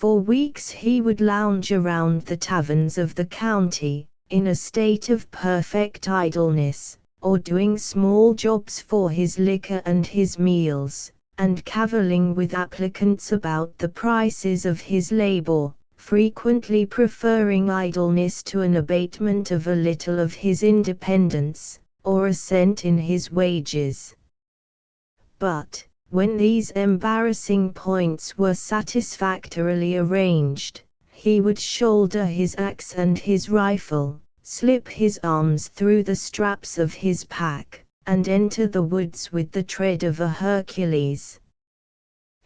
For weeks he would lounge around the taverns of the county, in a state of perfect idleness, or doing small jobs for his liquor and his meals, and cavilling with applicants about the prices of his labor, frequently preferring idleness to an abatement of a little of his independence, or a cent in his wages. But, when these embarrassing points were satisfactorily arranged, he would shoulder his axe and his rifle, slip his arms through the straps of his pack, and enter the woods with the tread of a Hercules.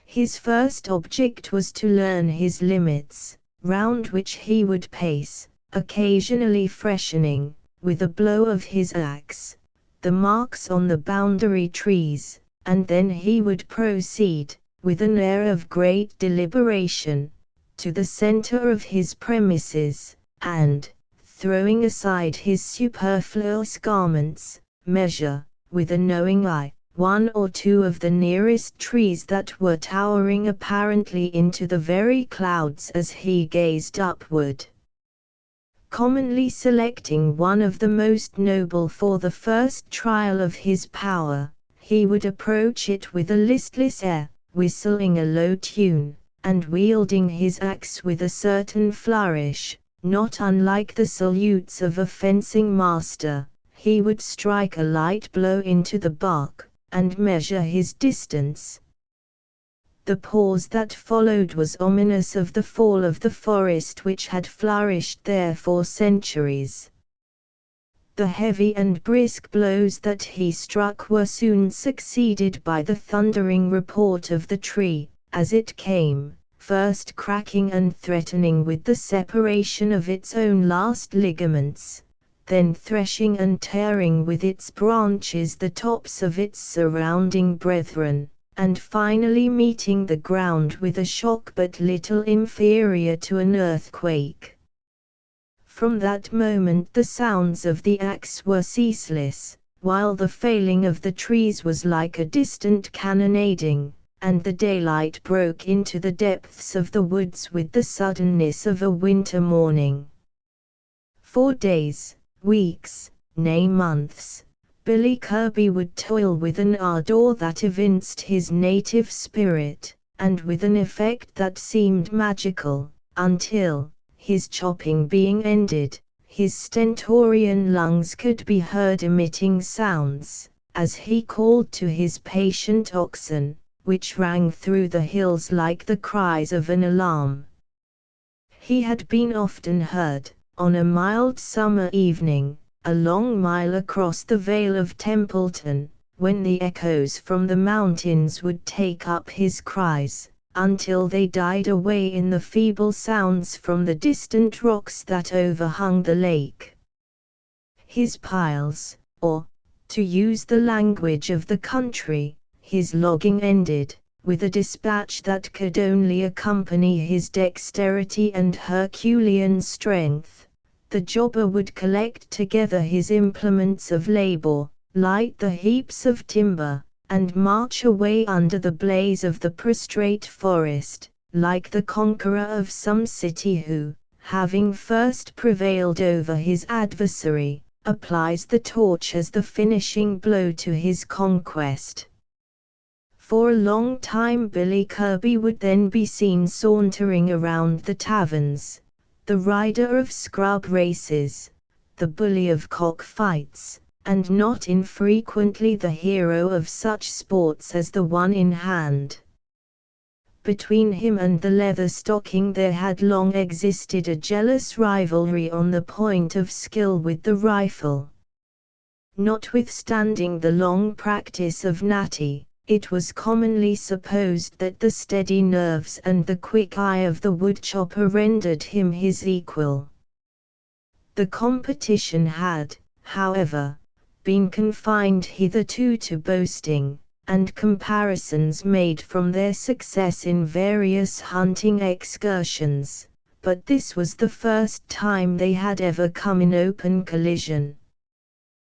His first object was to learn his limits, round which he would pace, occasionally freshening, with a blow of his axe, the marks on the boundary trees, and then he would proceed, with an air of great deliberation, to the center of his premises, and, throwing aside his superfluous garments, measure, with a knowing eye, one or two of the nearest trees that were towering apparently into the very clouds as he gazed upward. Commonly selecting one of the most noble for the first trial of his power, he would approach it with a listless air, whistling a low tune, and wielding his axe with a certain flourish, not unlike the salutes of a fencing master. He would strike a light blow into the bark, and measure his distance. The pause that followed was ominous of the fall of the forest which had flourished there for centuries. The heavy and brisk blows that he struck were soon succeeded by the thundering report of the tree, as it came, first cracking and threatening with the separation of its own last ligaments, then threshing and tearing with its branches the tops of its surrounding brethren, and finally meeting the ground with a shock but little inferior to an earthquake. From that moment the sounds of the axe were ceaseless, while the failing of the trees was like a distant cannonading, and the daylight broke into the depths of the woods with the suddenness of a winter morning. For days, weeks, nay months, Billy Kirby would toil with an ardor that evinced his native spirit, and with an effect that seemed magical, until, his chopping being ended, his stentorian lungs could be heard emitting sounds, as he called to his patient oxen, which rang through the hills like the cries of an alarm. He had been often heard, on a mild summer evening, a long mile across the Vale of Templeton, when the echoes from the mountains would take up his cries, until they died away in the feeble sounds from the distant rocks that overhung the lake. His piles, or, to use the language of the country, his logging ended, with a dispatch that could only accompany his dexterity and Herculean strength. The jobber would collect together his implements of labor, light the heaps of timber, and march away under the blaze of the prostrate forest, like the conqueror of some city who, having first prevailed over his adversary, applies the torch as the finishing blow to his conquest. For a long time Billy Kirby would then be seen sauntering around the taverns, the rider of scrub races, the bully of cockfights, and not infrequently the hero of such sports as the one in hand. Between him and the Leatherstocking there had long existed a jealous rivalry on the point of skill with the rifle. Notwithstanding the long practice of Natty, it was commonly supposed that the steady nerves and the quick eye of the woodchopper rendered him his equal. The competition had, however, been confined hitherto to boasting, and comparisons made from their success in various hunting excursions, but this was the first time they had ever come in open collision.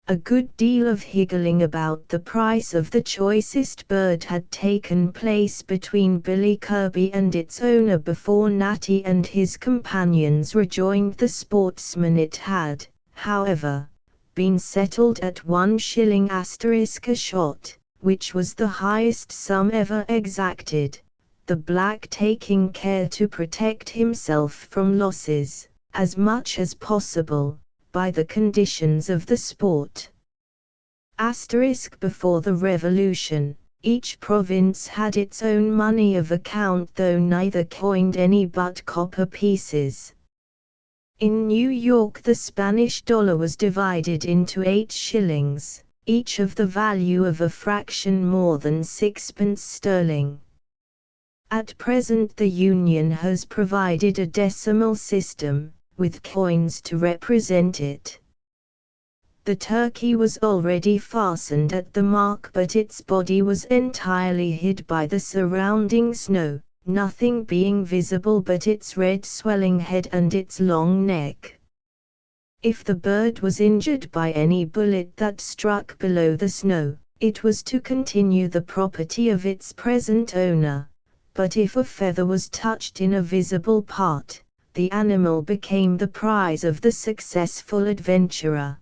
A good deal of higgling about the price of the choicest bird had taken place between Billy Kirby and its owner before Natty and his companions rejoined the sportsman. It had, however, been settled at 1 shilling * a shot, which was the highest sum ever exacted, the black taking care to protect himself from losses, as much as possible, by the conditions of the sport. Before the Revolution, each province had its own money of account, though neither coined any but copper pieces. In New York the Spanish dollar was divided into 8 shillings, each of the value of a fraction more than 6 sterling. At present the Union has provided a decimal system, with coins to represent it. The turkey was already fastened at the mark, but its body was entirely hid by the surrounding snow, nothing being visible but its red swelling head and its long neck. If the bird was injured by any bullet that struck below the snow, it was to continue the property of its present owner, but if a feather was touched in a visible part, the animal became the prize of the successful adventurer.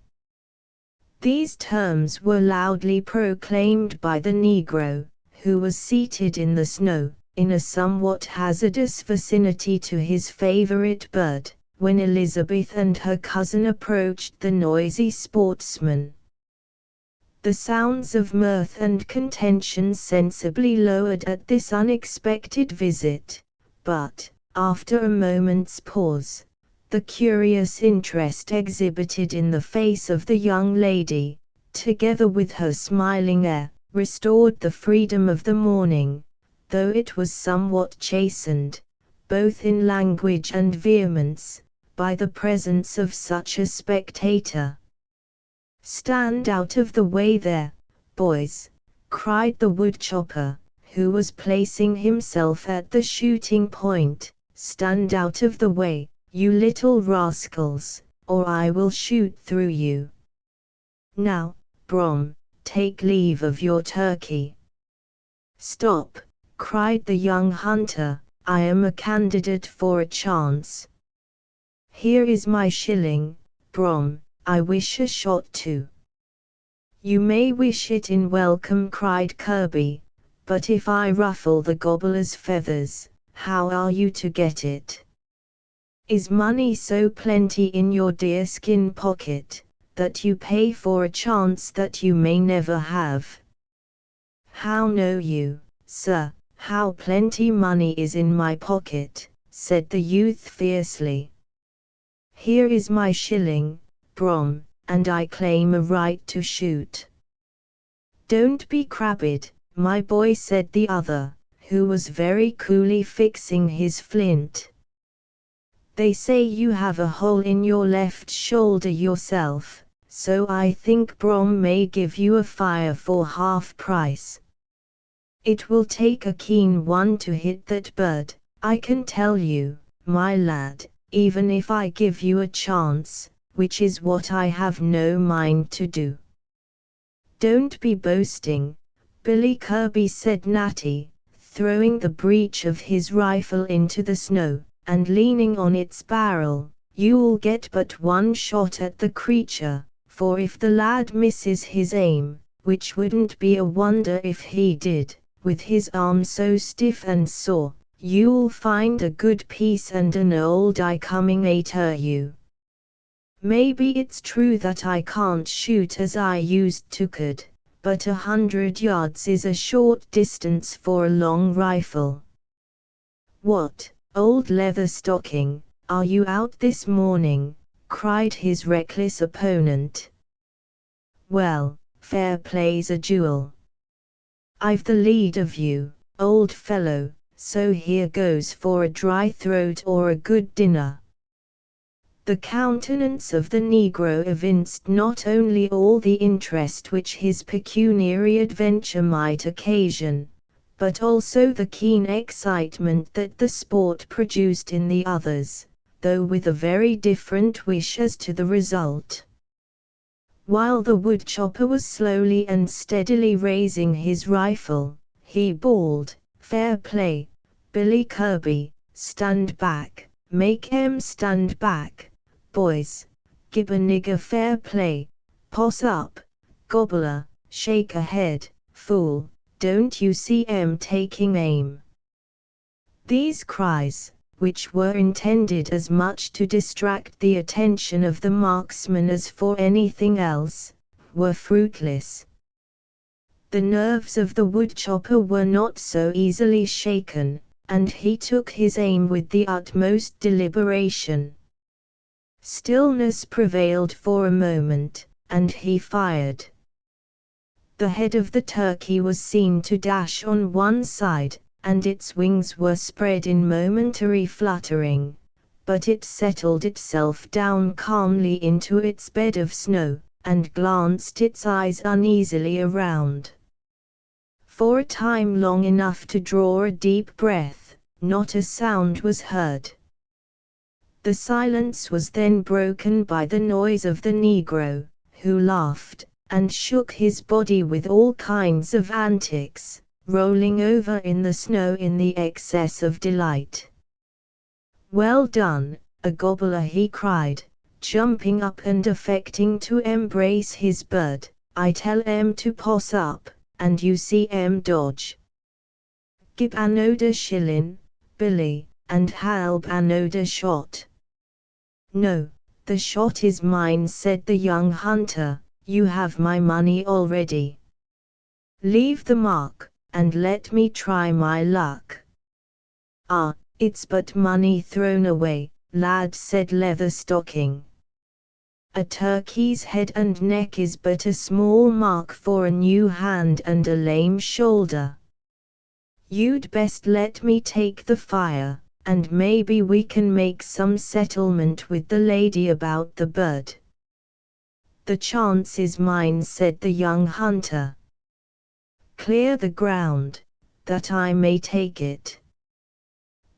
These terms were loudly proclaimed by the Negro, who was seated in the snow, in a somewhat hazardous vicinity to his favorite bird, when Elizabeth and her cousin approached the noisy sportsman. The sounds of mirth and contention sensibly lowered at this unexpected visit, but, after a moment's pause, the curious interest exhibited in the face of the young lady, together with her smiling air, restored the freedom of the morning, though it was somewhat chastened, both in language and vehemence, by the presence of such a spectator. "Stand out of the way there, boys," cried the woodchopper, who was placing himself at the shooting point, "stand out of the way, you little rascals, or I will shoot through you. Now, Brom, take leave of your turkey." "Stop," cried the young hunter, "I am a candidate for a chance. Here is my shilling, Brom, I wish a shot too." "You may wish it in welcome," cried Kirby, "but if I ruffle the gobbler's feathers, how are you to get it? Is money so plenty in your deerskin pocket, that you pay for a chance that you may never have?" "How know you, sir, how plenty money is in my pocket?" said the youth fiercely. "Here is my shilling, Brom, and I claim a right to shoot." "Don't be crabbed, my boy," said the other, who was very coolly fixing his flint. "They say you have a hole in your left shoulder yourself, so I think Brom may give you a fire for half price. It will take a keen one to hit that bird, I can tell you, my lad, even if I give you a chance, which is what I have no mind to do." "Don't be boasting, Billy Kirby," said Natty, throwing the breech of his rifle into the snow, and leaning on its barrel. "You'll get but one shot at the creature, for if the lad misses his aim, which wouldn't be a wonder if he did, with his arm so stiff and sore, you'll find a good piece and an old eye coming ater you. Maybe it's true that I can't shoot as I used to could, but 100 yards is a short distance for a long rifle." "What, old Leatherstocking, are you out this morning?" cried his reckless opponent. "Well, fair play's a jewel. I've the lead of you, old fellow, so here goes for a dry throat or a good dinner." The countenance of the negro evinced not only all the interest which his pecuniary adventure might occasion, but also the keen excitement that the sport produced in the others, though with a very different wish as to the result. While the woodchopper was slowly and steadily raising his rifle, he bawled, "Fair play, Billy Kirby, stand back, make 'em stand back, boys, gib a nigger fair play, poss up, gobbler, shake a head, fool, don't you see 'em taking aim?" These cries, which were intended as much to distract the attention of the marksman as for anything else, were fruitless. The nerves of the woodchopper were not so easily shaken, and he took his aim with the utmost deliberation. Stillness prevailed for a moment, and he fired. The head of the turkey was seen to dash on one side, and its wings were spread in momentary fluttering, but it settled itself down calmly into its bed of snow, and glanced its eyes uneasily around. For a time long enough to draw a deep breath, not a sound was heard. The silence was then broken by the noise of the negro, who laughed, and shook his body with all kinds of antics, rolling over in the snow in the excess of delight. "Well done, a gobbler," he cried, jumping up and affecting to embrace his bird. "I tell 'em to poss up, and you see 'em dodge. Gib anoda shillin', Billy, and halb anoda shot." "No, the shot is mine," said the young hunter, "you have my money already. Leave the mark, and let me try my luck." "Ah, it's but money thrown away, lad," said Leatherstocking. "A turkey's head and neck is but a small mark for a new hand and a lame shoulder. You'd best let me take the fire, and maybe we can make some settlement with the lady about the bird." "The chance is mine," said the young hunter. "Clear the ground, that I may take it."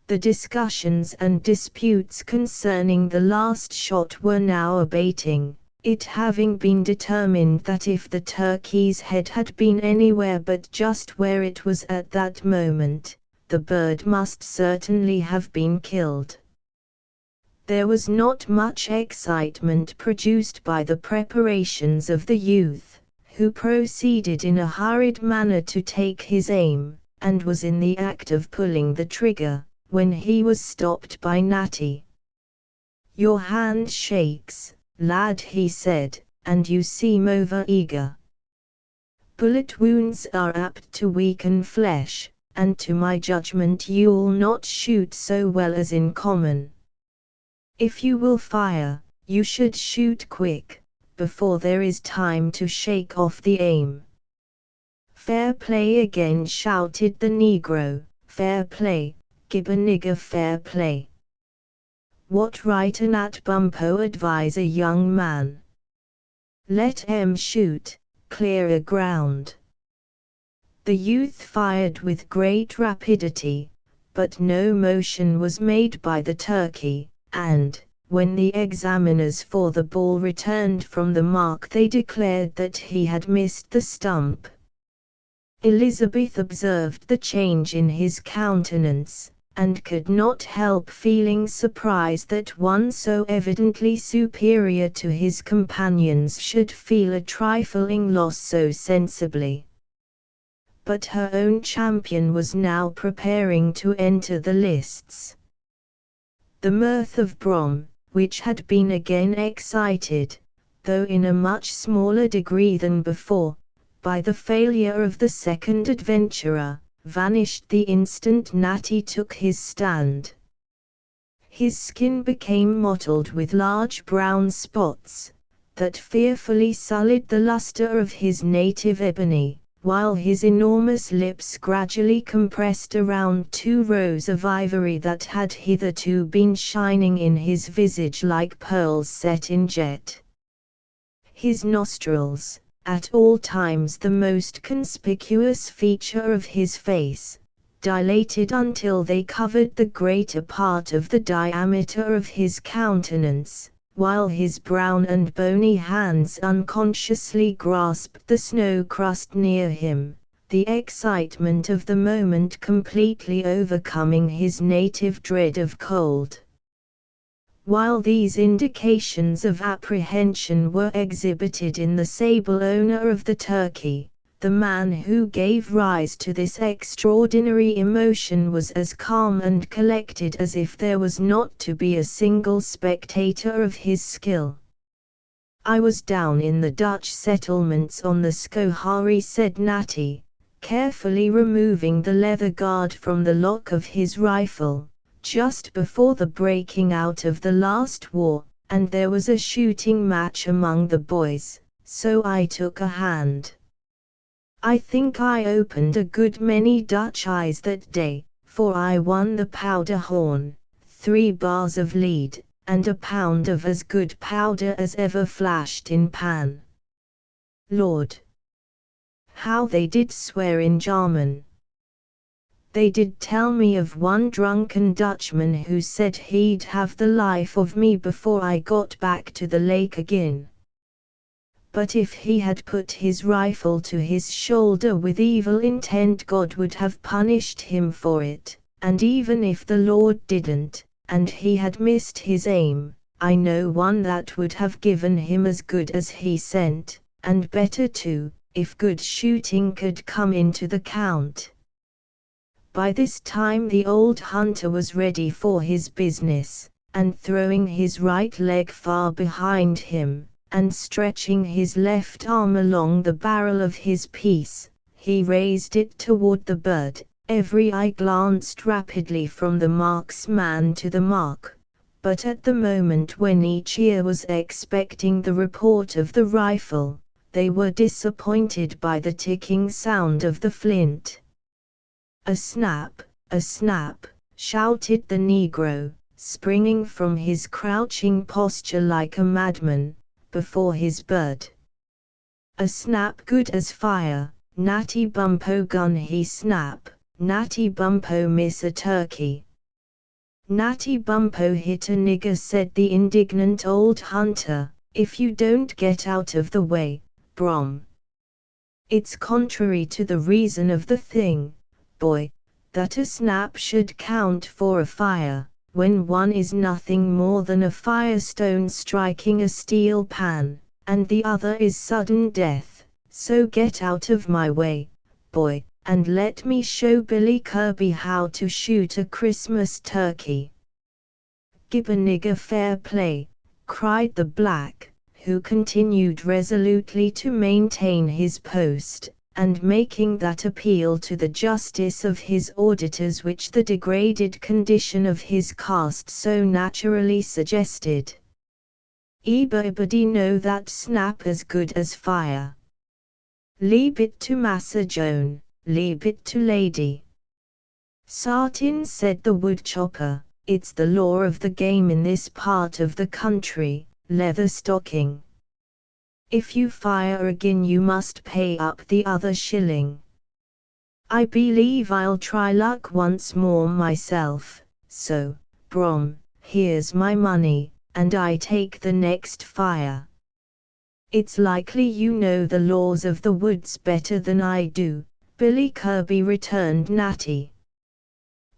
The discussions and disputes concerning the last shot were now abating, it having been determined that if the turkey's head had been anywhere but just where it was at that moment, the bird must certainly have been killed. There was not much excitement produced by the preparations of the youth, who proceeded in a hurried manner to take his aim, and was in the act of pulling the trigger, when he was stopped by Natty. "Your hand shakes, lad," he said, "and you seem over-eager. Bullet wounds are apt to weaken flesh, and to my judgment you'll not shoot so well as in common. If you will fire, you should shoot quick, before there is time to shake off the aim." "Fair play," again shouted the negro, "fair play, gib a nigger fair play. What right an at Bumpo advise a young man? Let 'em shoot, clear a ground." The youth fired with great rapidity, but no motion was made by the turkey, and, when the examiners for the ball returned from the mark, they declared that he had missed the stump. Elizabeth observed the change in his countenance, and could not help feeling surprise that one so evidently superior to his companions should feel a trifling loss so sensibly. But her own champion was now preparing to enter the lists. The mirth of Brom, which had been again excited, though in a much smaller degree than before, by the failure of the second adventurer, vanished the instant Natty took his stand. His skin became mottled with large brown spots, that fearfully sullied the luster of his native ebony, while his enormous lips gradually compressed around 2 rows of ivory that had hitherto been shining in his visage like pearls set in jet. His nostrils, at all times the most conspicuous feature of his face, dilated until they covered the greater part of the diameter of his countenance, while his brown and bony hands unconsciously grasped the snow crust near him, the excitement of the moment completely overcoming his native dread of cold. While these indications of apprehension were exhibited in the sable owner of the turkey, the man who gave rise to this extraordinary emotion was as calm and collected as if there was not to be a single spectator of his skill. "I was down in the Dutch settlements on the Schoharie," said Natty, carefully removing the leather guard from the lock of his rifle, "just before the breaking out of the last war, and there was a shooting match among the boys, so I took a hand. I think I opened a good many Dutch eyes that day, for I won the powder horn, 3 bars of lead, and a pound of as good powder as ever flashed in pan. Lord! How they did swear in Jarman! They did tell me of one drunken Dutchman who said he'd have the life of me before I got back to the lake again. But if he had put his rifle to his shoulder with evil intent, God would have punished him for it, and even if the Lord didn't, and he had missed his aim, I know one that would have given him as good as he sent, and better too, if good shooting could come into the count." By this time the old hunter was ready for his business, and throwing his right leg far behind him, and stretching his left arm along the barrel of his piece, he raised it toward the bird. Every eye glanced rapidly from the marksman to the mark, but at the moment when each ear was expecting the report of the rifle, they were disappointed by the ticking sound of the flint. "A snap, a snap," shouted the negro, springing from his crouching posture like a madman, before his bird. "A snap good as fire, Natty Bumpo gun he snap, Natty Bumpo miss a turkey. Natty Bumpo hit a nigger, said the indignant old hunter, if you don't get out of the way, Brom. It's contrary to the reason of the thing, boy, that a snap should count for a fire, when one is nothing more than a firestone striking a steel pan, and the other is sudden death. So get out of my way, boy, and let me show Billy Kirby how to shoot a Christmas turkey. Give a nigger fair play, cried the black, who continued resolutely to maintain his post, and making that appeal to the justice of his auditors which the degraded condition of his caste so naturally suggested. Everybody know that snap as good as fire. Leave it to Massa Joan, leave it to lady. Sartin, said the woodchopper, it's the law of the game in this part of the country, leather stocking. If you fire again you must pay up the other shilling. I believe I'll try luck once more myself, so, Brom, here's my money, and I take the next fire. It's likely you know the laws of the woods better than I do, Billy Kirby, returned Natty.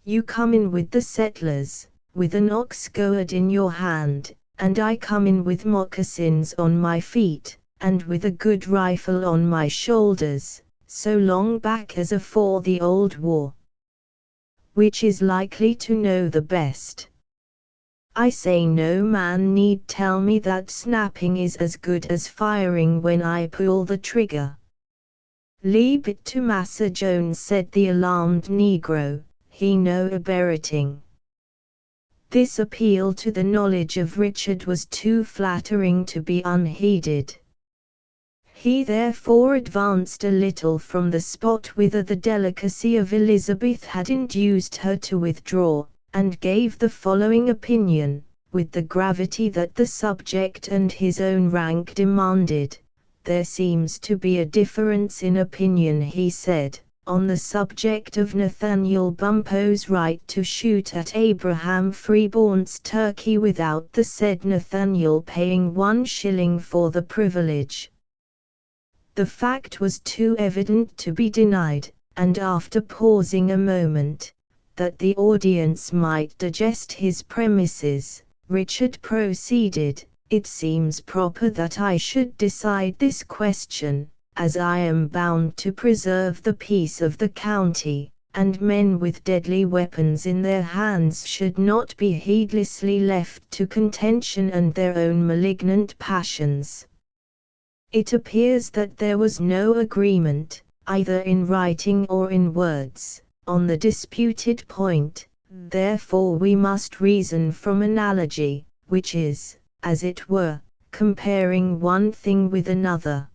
You come in with the settlers, with an ox gourd in your hand, and I come in with moccasins on my feet, and with a good rifle on my shoulders, so long back as afore the old war. Which is likely to know the best? I say no man need tell me that snapping is as good as firing when I pull the trigger. Leave it to Massa Jones, said the alarmed negro, he know a berreting. This appeal to the knowledge of Richard was too flattering to be unheeded. He therefore advanced a little from the spot whither the delicacy of Elizabeth had induced her to withdraw, and gave the following opinion, with the gravity that the subject and his own rank demanded. There seems to be a difference in opinion, he said, on the subject of Nathaniel Bumpo's right to shoot at Abraham Freeborn's turkey without the said Nathaniel paying 1 shilling for the privilege. The fact was too evident to be denied, and after pausing a moment, that the audience might digest his premises, Richard proceeded, it seems proper that I should decide this question, as I am bound to preserve the peace of the county, and men with deadly weapons in their hands should not be heedlessly left to contention and their own malignant passions. It appears that there was no agreement, either in writing or in words, on the disputed point, therefore we must reason from analogy, which is, as it were, comparing one thing with another.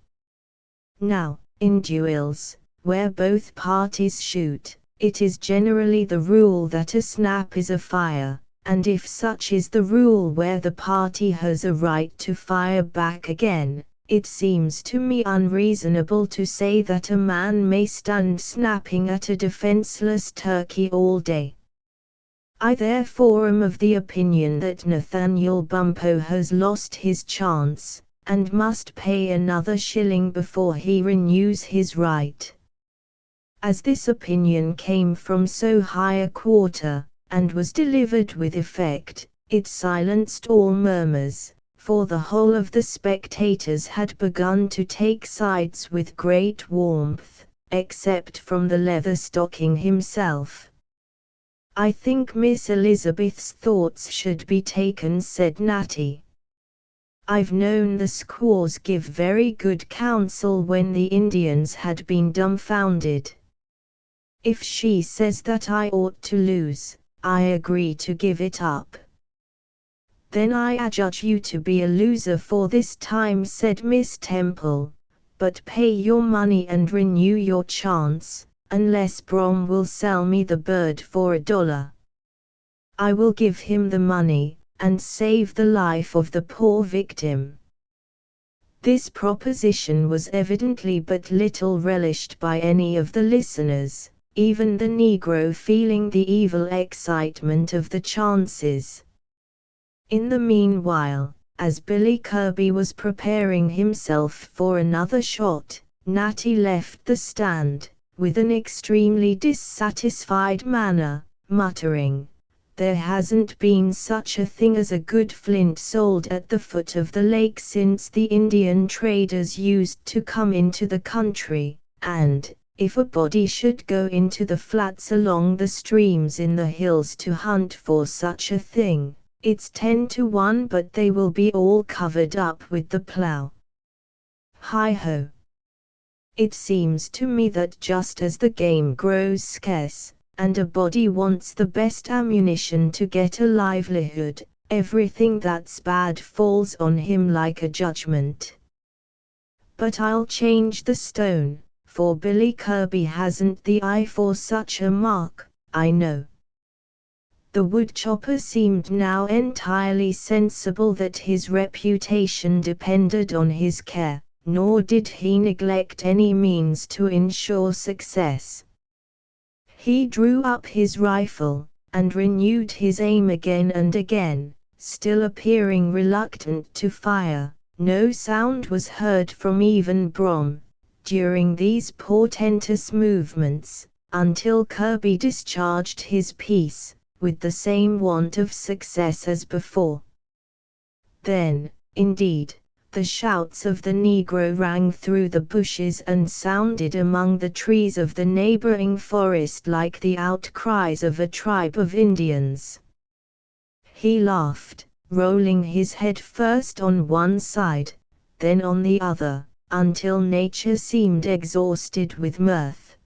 Now, in duels, where both parties shoot, it is generally the rule that a snap is a fire, and if such is the rule where the party has a right to fire back again, it seems to me unreasonable to say that a man may stand snapping at a defenseless turkey all day. I therefore am of the opinion that Nathaniel Bumpo has lost his chance, and must pay another shilling before he renews his right. As this opinion came from so high a quarter, and was delivered with effect, it silenced all murmurs, for the whole of the spectators had begun to take sides with great warmth, except from the leather-stocking himself. I think Miss Elizabeth's thoughts should be taken, said Natty. I've known the squaws give very good counsel when the Indians had been dumbfounded. If she says that I ought to lose, I agree to give it up. Then I adjudge you to be a loser for this time, said Miss Temple, but pay your money and renew your chance, unless Brom will sell me the bird for $1. I will give him the money, and save the life of the poor victim. This proposition was evidently but little relished by any of the listeners, even the Negro feeling the evil excitement of the chances. In the meanwhile, as Billy Kirby was preparing himself for another shot, Natty left the stand, with an extremely dissatisfied manner, muttering, "There hasn't been such a thing as a good flint sold at the foot of the lake since the Indian traders used to come into the country, and, if a body should go into the flats along the streams in the hills to hunt for such a thing, it's 10 to 1 but they will be all covered up with the plough. Hi-ho! It seems to me that just as the game grows scarce, and a body wants the best ammunition to get a livelihood, everything that's bad falls on him like a judgment. But I'll change the stone, for Billy Kirby hasn't the eye for such a mark, I know." The woodchopper seemed now entirely sensible that his reputation depended on his care, nor did he neglect any means to ensure success. He drew up his rifle, and renewed his aim again and again, still appearing reluctant to fire. No sound was heard from even Brom, during these portentous movements, until Kirby discharged his piece, with the same want of success as before. Then, indeed, the shouts of the Negro rang through the bushes and sounded among the trees of the neighboring forest like the outcries of a tribe of Indians. He laughed, rolling his head first on one side, then on the other, until nature seemed exhausted with mirth.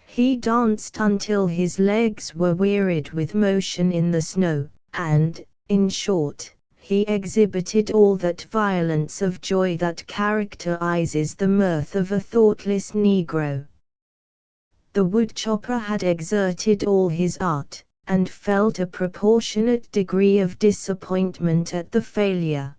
He danced until his legs were wearied with motion in the snow, and, in short, he exhibited all that violence of joy that characterizes the mirth of a thoughtless Negro. The woodchopper had exerted all his art, and felt a proportionate degree of disappointment at the failure.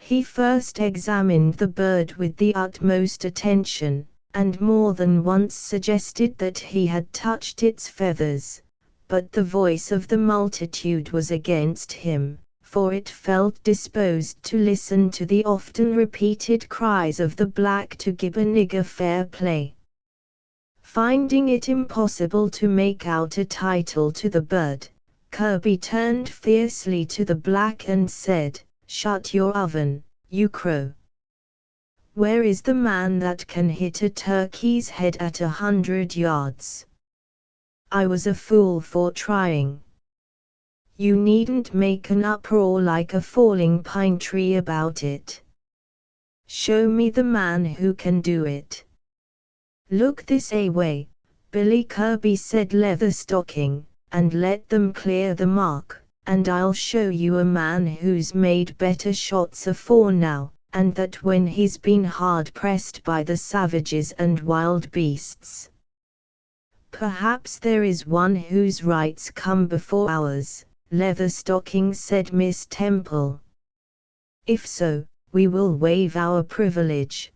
He first examined the bird with the utmost attention, and more than once suggested that he had touched its feathers, but the voice of the multitude was against him, for it felt disposed to listen to the often repeated cries of the black to give a nigger fair play. Finding it impossible to make out a title to the bird, Kirby turned fiercely to the black and said, "Shut your oven, you crow. Where is the man that can hit a turkey's head at 100 yards? I was a fool for trying. You needn't make an uproar like a falling pine tree about it. Show me the man who can do it." "Look this way," Billy Kirby said Leatherstocking, "and let them clear the mark, and I'll show you a man who's made better shots afore now, and that when he's been hard pressed by the savages and wild beasts." "Perhaps there is one whose rights come before ours," Leatherstocking said Miss Temple. "If so, we will waive our privilege."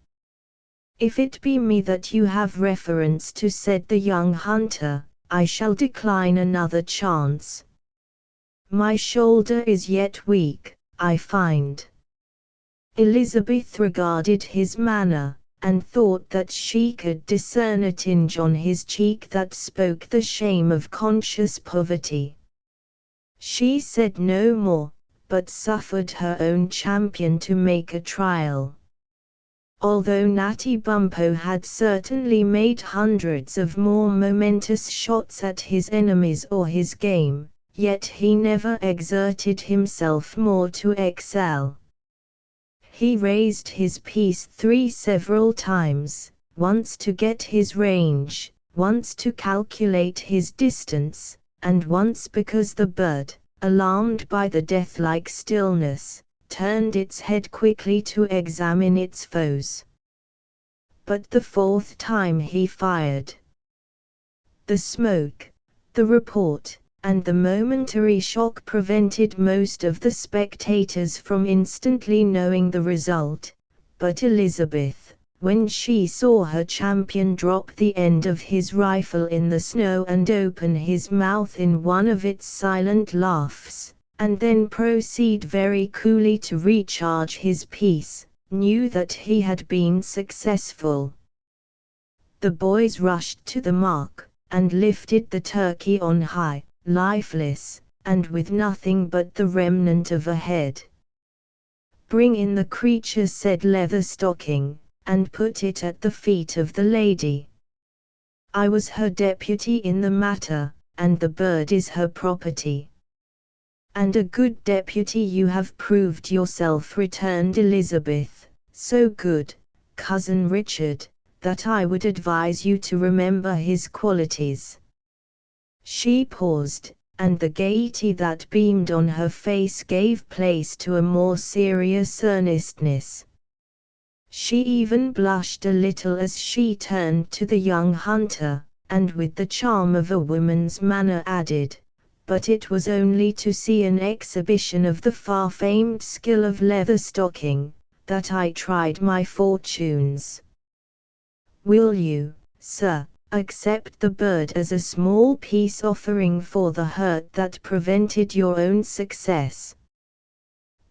"If it be me that you have reference to," said the young hunter, "I shall decline another chance. My shoulder is yet weak, I find." Elizabeth regarded his manner, and thought that she could discern a tinge on his cheek that spoke the shame of conscious poverty. She said no more, but suffered her own champion to make a trial. Although Natty Bumppo had certainly made hundreds of more momentous shots at his enemies or his game, yet he never exerted himself more to excel. He raised his piece 3 several times, once to get his range, once to calculate his distance, and once because the bird, alarmed by the death-like stillness, turned its head quickly to examine its foes. But the 4th time he fired. The smoke, the report, and the momentary shock prevented most of the spectators from instantly knowing the result, but Elizabeth, when she saw her champion drop the end of his rifle in the snow and open his mouth in one of its silent laughs, and then proceed very coolly to recharge his piece, knew that he had been successful. The boys rushed to the mark, and lifted the turkey on high, lifeless, and with nothing but the remnant of a head. "Bring in the creature," said Leatherstocking, "and put it at the feet of the lady. I was her deputy in the matter, and the bird is her property." "And a good deputy you have proved yourself," returned Elizabeth, "so good, Cousin Richard, that I would advise you to remember his qualities." She paused, and the gaiety that beamed on her face gave place to a more serious earnestness. She even blushed a little as she turned to the young hunter, and with the charm of a woman's manner added, "But it was only to see an exhibition of the far-famed skill of Leatherstocking, that I tried my fortunes. Will you, sir, accept the bird as a small peace offering for the hurt that prevented your own success?"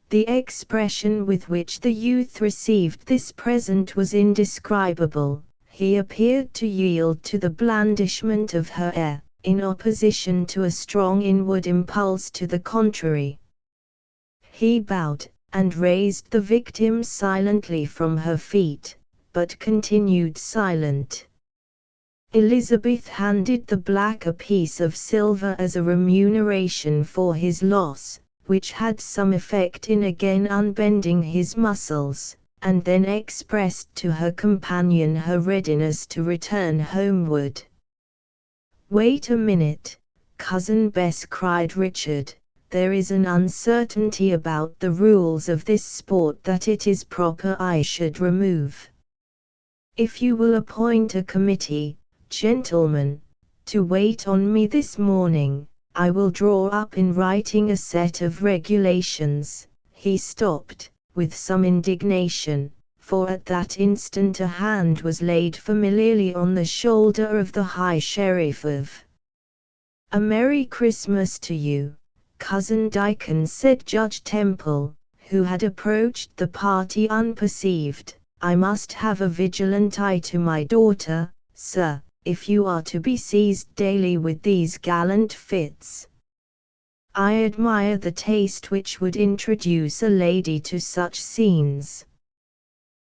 The expression with which the youth received this present was indescribable. He appeared to yield to the blandishment of her air, in opposition to a strong inward impulse to the contrary. He bowed, and raised the victim silently from her feet, but continued silent. Elizabeth handed the black a piece of silver as a remuneration for his loss, which had some effect in again unbending his muscles, and then expressed to her companion her readiness to return homeward. "Wait a minute, Cousin Bess," cried Richard. "There is an uncertainty about the rules of this sport that it is proper I should remove. If you will appoint a committee, gentlemen, to wait on me this morning, I will draw up in writing a set of regulations." He stopped, with some indignation, for at that instant a hand was laid familiarly on the shoulder of the High Sheriff of "A Merry Christmas to you, Cousin Dickon," said Judge Temple, who had approached the party unperceived. "I must have a vigilant eye to my daughter, sir, if you are to be seized daily with these gallant fits. I admire the taste which would introduce a lady to such scenes."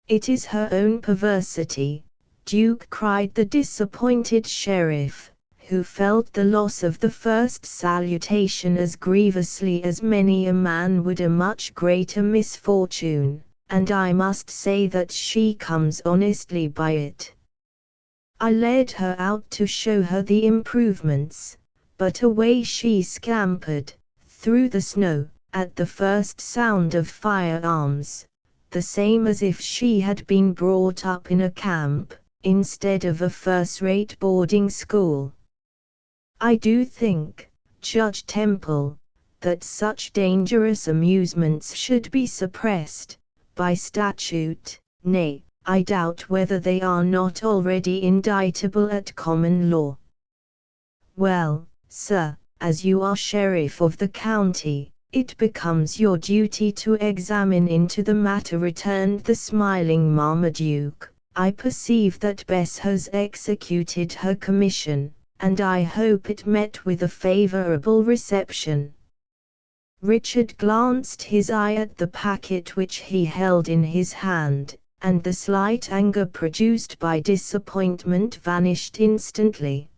"It is her own perversity, Duke," cried the disappointed sheriff, who felt the loss of the first salutation as grievously as many a man would a much greater misfortune, "and I must say that she comes honestly by it. I led her out to show her the improvements, but away she scampered, through the snow, at the first sound of firearms, the same as if she had been brought up in a camp, instead of a first-rate boarding school. I do think, Judge Temple, that such dangerous amusements should be suppressed, by statute. Nay, I doubt whether they are not already indictable at common law." "Well, sir, as you are sheriff of the county, it becomes your duty to examine into the matter," returned the smiling Marmaduke. "I perceive that Bess has executed her commission, and I hope it met with a favorable reception." Richard glanced his eye at the packet which he held in his hand, and the slight anger produced by disappointment vanished instantly.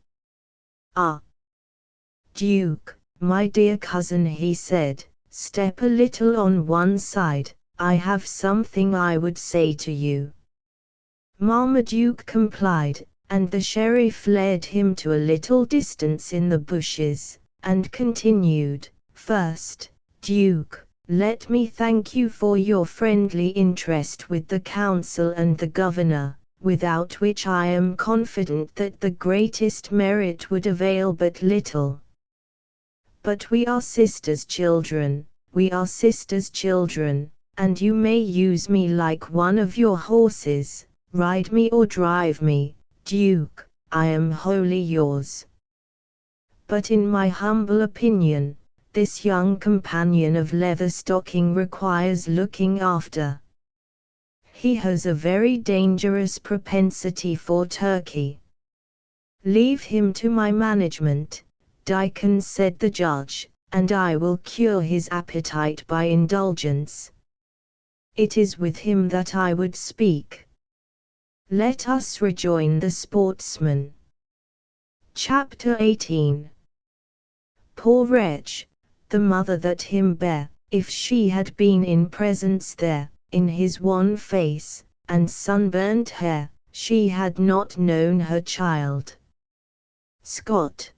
"Ah, Duke, my dear cousin," he said, "step a little on one side, I have something I would say to you." Marmaduke complied, and the sheriff led him to a little distance in the bushes, and continued, "First, Duke, let me thank you for your friendly interest with the council and the governor, without which I am confident that the greatest merit would avail but little. But we are sisters' children, and you may use me like one of your horses, Ride me or drive me, Duke, I am wholly yours. But in my humble opinion, this young companion of Leatherstocking requires looking after. He has a very dangerous propensity for turkey. Leave him to my management, Dickon, said the judge, and I will cure his appetite by indulgence. It is with him that I would speak. Let us rejoin the sportsman. Chapter 18. Poor wretch, the mother that him bare, if she had been in presence there, in his wan face, and sunburnt hair, she had not known her child. Scott.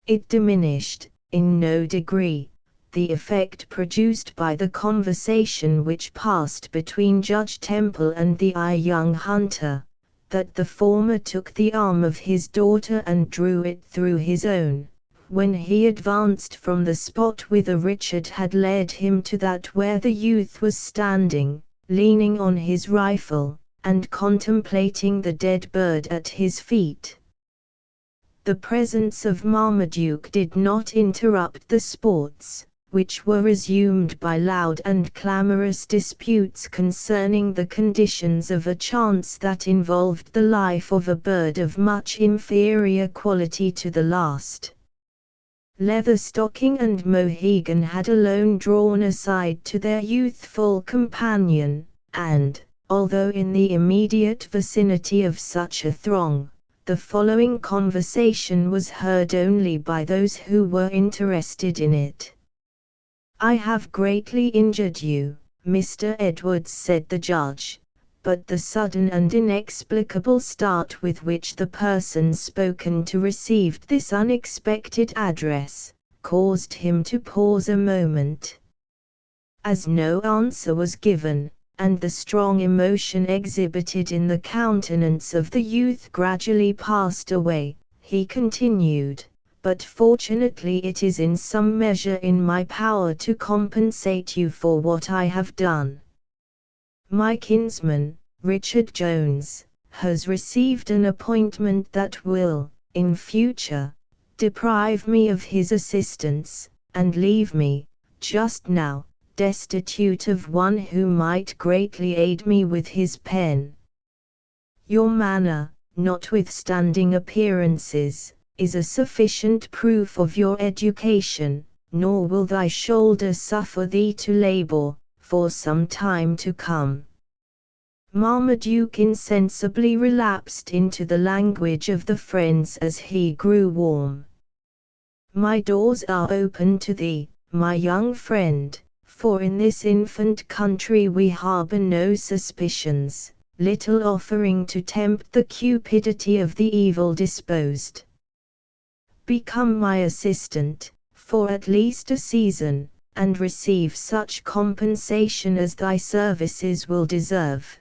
It diminished, in no degree, the effect produced by the conversation which passed between Judge Temple and the young hunter, that the former took the arm of his daughter and drew it through his own, when he advanced from the spot whither Richard had led him to that where the youth was standing, leaning on his rifle, and contemplating the dead bird at his feet. The presence of Marmaduke did not interrupt the sports, which were resumed by loud and clamorous disputes concerning the conditions of a chance that involved the life of a bird of much inferior quality to the last. Leatherstocking and Mohegan had alone drawn aside to their youthful companion, and, although in the immediate vicinity of such a throng, the following conversation was heard only by those who were interested in it. "I have greatly injured you, Mr. Edwards," said the judge, but the sudden and inexplicable start with which the person spoken to received this unexpected address, caused him to pause a moment. As no answer was given, and the strong emotion exhibited in the countenance of the youth gradually passed away, he continued, "But fortunately it is in some measure in my power to compensate you for what I have done. My kinsman, Richard Jones, has received an appointment that will, in future, deprive me of his assistance, and leave me, just now, destitute of one who might greatly aid me with his pen. Your manner, notwithstanding appearances, is a sufficient proof of your education, nor will thy shoulder suffer thee to labor, for some time to come." Marmaduke insensibly relapsed into the language of the friends as he grew warm. "My doors are open to thee, my young friend, for in this infant country we harbor no suspicions, little offering to tempt the cupidity of the evil disposed. Become my assistant, for at least a season, and receive such compensation as thy services will deserve."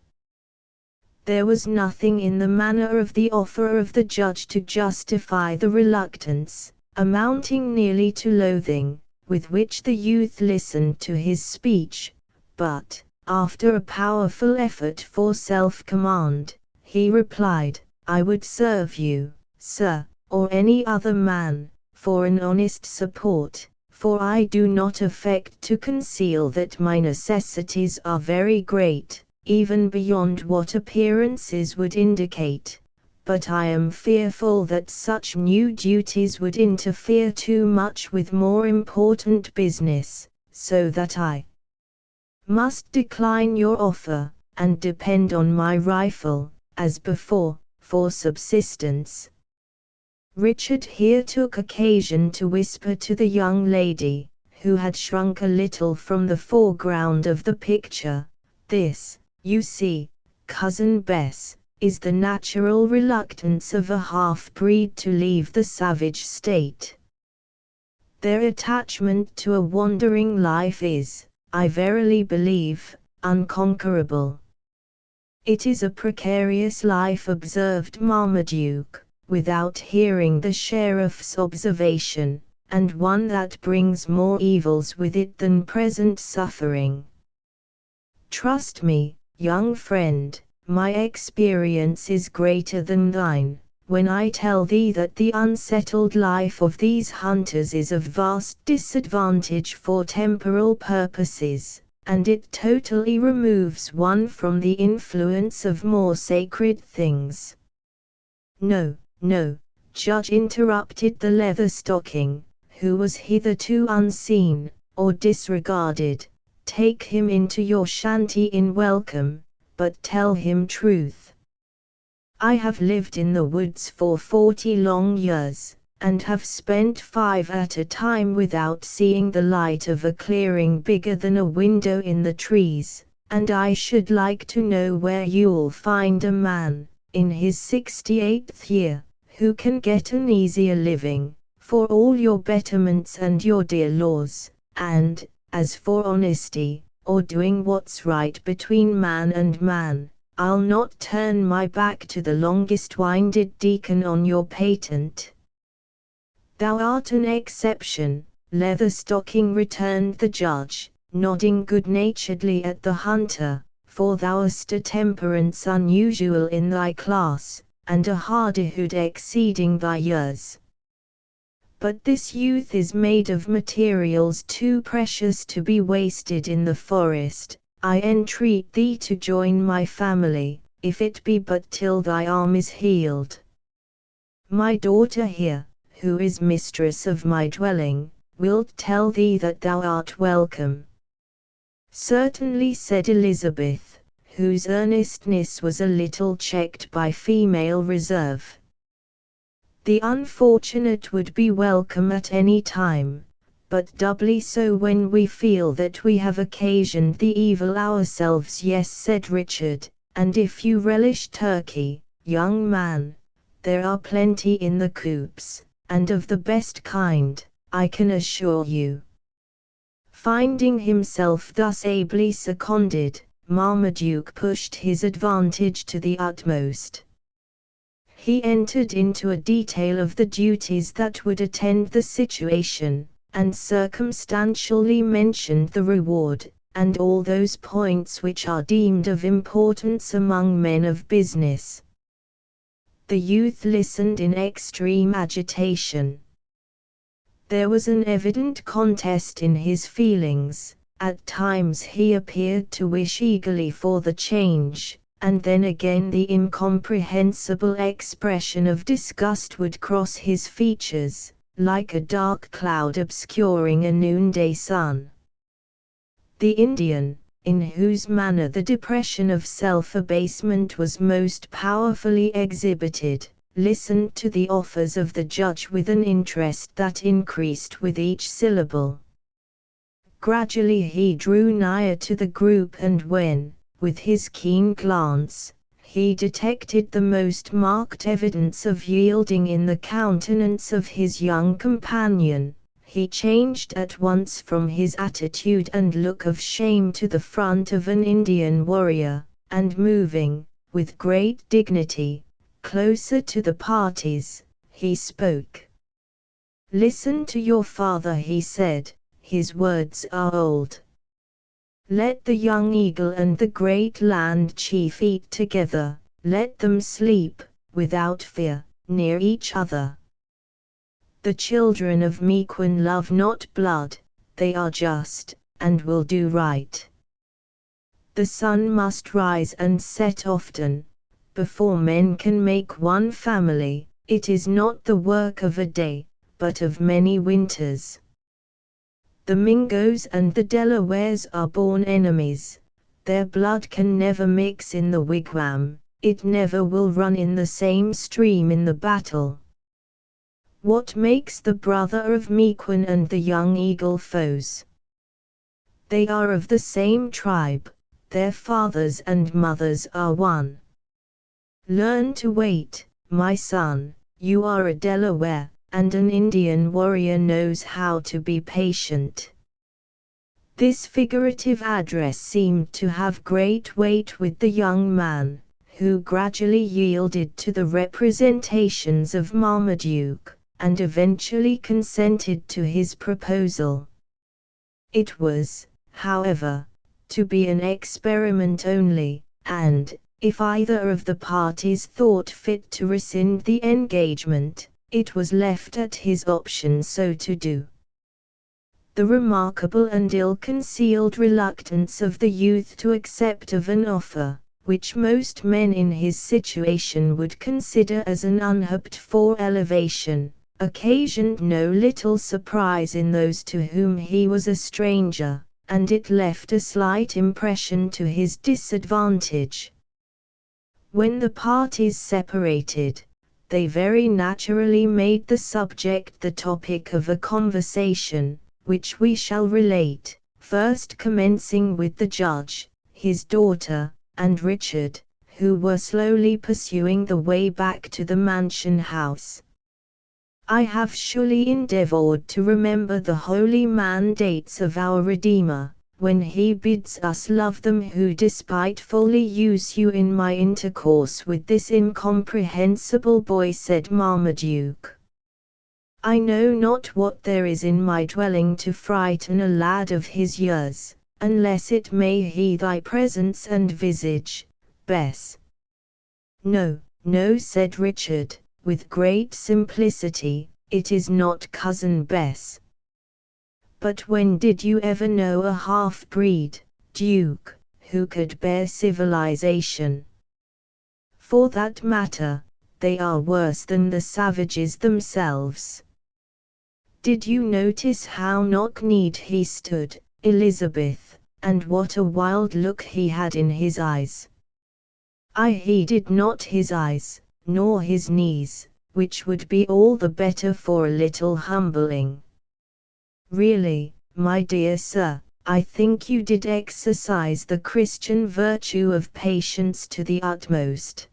There was nothing in the manner of the offer of the judge to justify the reluctance, amounting nearly to loathing, with which the youth listened to his speech, but, after a powerful effort for self-command, he replied, "I would serve you, sir, or any other man, for an honest support, for I do not affect to conceal that my necessities are very great, even beyond what appearances would indicate. But I am fearful that such new duties would interfere too much with more important business, so that I must decline your offer, and depend on my rifle, as before, for subsistence." Richard here took occasion to whisper to the young lady, who had shrunk a little from the foreground of the picture, "This, you see, Cousin Bess, is the natural reluctance of a half-breed to leave the savage state. Their attachment to a wandering life is, I verily believe, unconquerable." "It is a precarious life," observed Marmaduke, without hearing the sheriff's observation, "and one that brings more evils with it than present suffering. Trust me, young friend, My experience is greater than thine, when I tell thee that the unsettled life of these hunters is of vast disadvantage for temporal purposes, and it totally removes one from the influence of more sacred things. No, no, Judge, interrupted the Leatherstocking, who was hitherto unseen, or disregarded. Take him into your shanty in welcome, but tell him truth. I have lived in the woods for 40 long years, and have spent 5 at a time without seeing the light of a clearing bigger than a window in the trees, and I should like to know where you'll find a man, in his 68th year, who can get an easier living, for all your betterments and your dear laws, and, as for honesty, or doing what's right between man and man, I'll not turn my back to the longest-winded deacon on your patent. Thou art an exception, Leatherstocking, returned the judge, nodding good-naturedly at the hunter, for thou hast a temperance unusual in thy class, and a hardihood exceeding thy years. But this youth is made of materials too precious to be wasted in the forest. I entreat thee to join my family, if it be but till thy arm is healed. My daughter here, who is mistress of my dwelling, will tell thee that thou art welcome. Certainly, said Elizabeth, whose earnestness was a little checked by female reserve. The unfortunate would be welcome at any time, but doubly so when we feel that we have occasioned the evil ourselves. Yes, said Richard, and if you relish turkey, young man, there are plenty in the coops, and of the best kind, I can assure you. Finding himself thus ably seconded, Marmaduke pushed his advantage to the utmost. He entered into a detail of the duties that would attend the situation, and circumstantially mentioned the reward, and all those points which are deemed of importance among men of business. The youth listened in extreme agitation. There was an evident contest in his feelings. At times he appeared to wish eagerly for the change, and then again the incomprehensible expression of disgust would cross his features, like a dark cloud obscuring a noonday sun. The Indian, in whose manner the depression of self-abasement was most powerfully exhibited, listened to the offers of the judge with an interest that increased with each syllable. Gradually he drew nigher to the group, and when, with his keen glance, he detected the most marked evidence of yielding in the countenance of his young companion, he changed at once from his attitude and look of shame to the front of an Indian warrior, and moving, with great dignity, closer to the parties, he spoke. Listen to your father, he said, his words are old. Let the young eagle and the great land chief eat together, let them sleep, without fear, near each other. The children of Mequon love not blood, they are just, and will do right. The sun must rise and set often, before men can make one family. It is not the work of a day, but of many winters. The Mingoes and the Delawares are born enemies. Their blood can never mix in the wigwam, it never will run in the same stream in the battle. What makes the brother of Mequon and the young eagle foes? They are of the same tribe, their fathers and mothers are one. Learn to wait, my son, you are a Delaware, and an Indian warrior knows how to be patient. This figurative address seemed to have great weight with the young man, who gradually yielded to the representations of Marmaduke, and eventually consented to his proposal. It was, however, to be an experiment only, and, If either of the parties thought fit to rescind the engagement, it was left at his option so to do. The remarkable and ill-concealed reluctance of the youth to accept of an offer, which most men in his situation would consider as an unhoped-for elevation, occasioned no little surprise in those to whom he was a stranger, and it left a slight impression to his disadvantage. When the parties separated, they very naturally made the subject the topic of a conversation, which we shall relate, first commencing with the judge, his daughter, and Richard, who were slowly pursuing the way back to the mansion house. I have surely endeavored to remember the holy mandates of our Redeemer, when he bids us love them who despitefully use you. In my intercourse with this incomprehensible boy, said Marmaduke, I know not what there is in my dwelling to frighten a lad of his years, unless it may he thy presence and visage, Bess. No, no, said Richard, with great simplicity, it is not cousin Bess. But when did you ever know a half-breed, Duke, who could bear civilization? For that matter, they are worse than the savages themselves. Did you notice how knock-kneed he stood, Elizabeth, and what a wild look he had in his eyes? I heeded not his eyes, nor his knees, which would be all the better for a little humbling. Really, my dear sir, I think you did exercise the Christian virtue of patience to the utmost.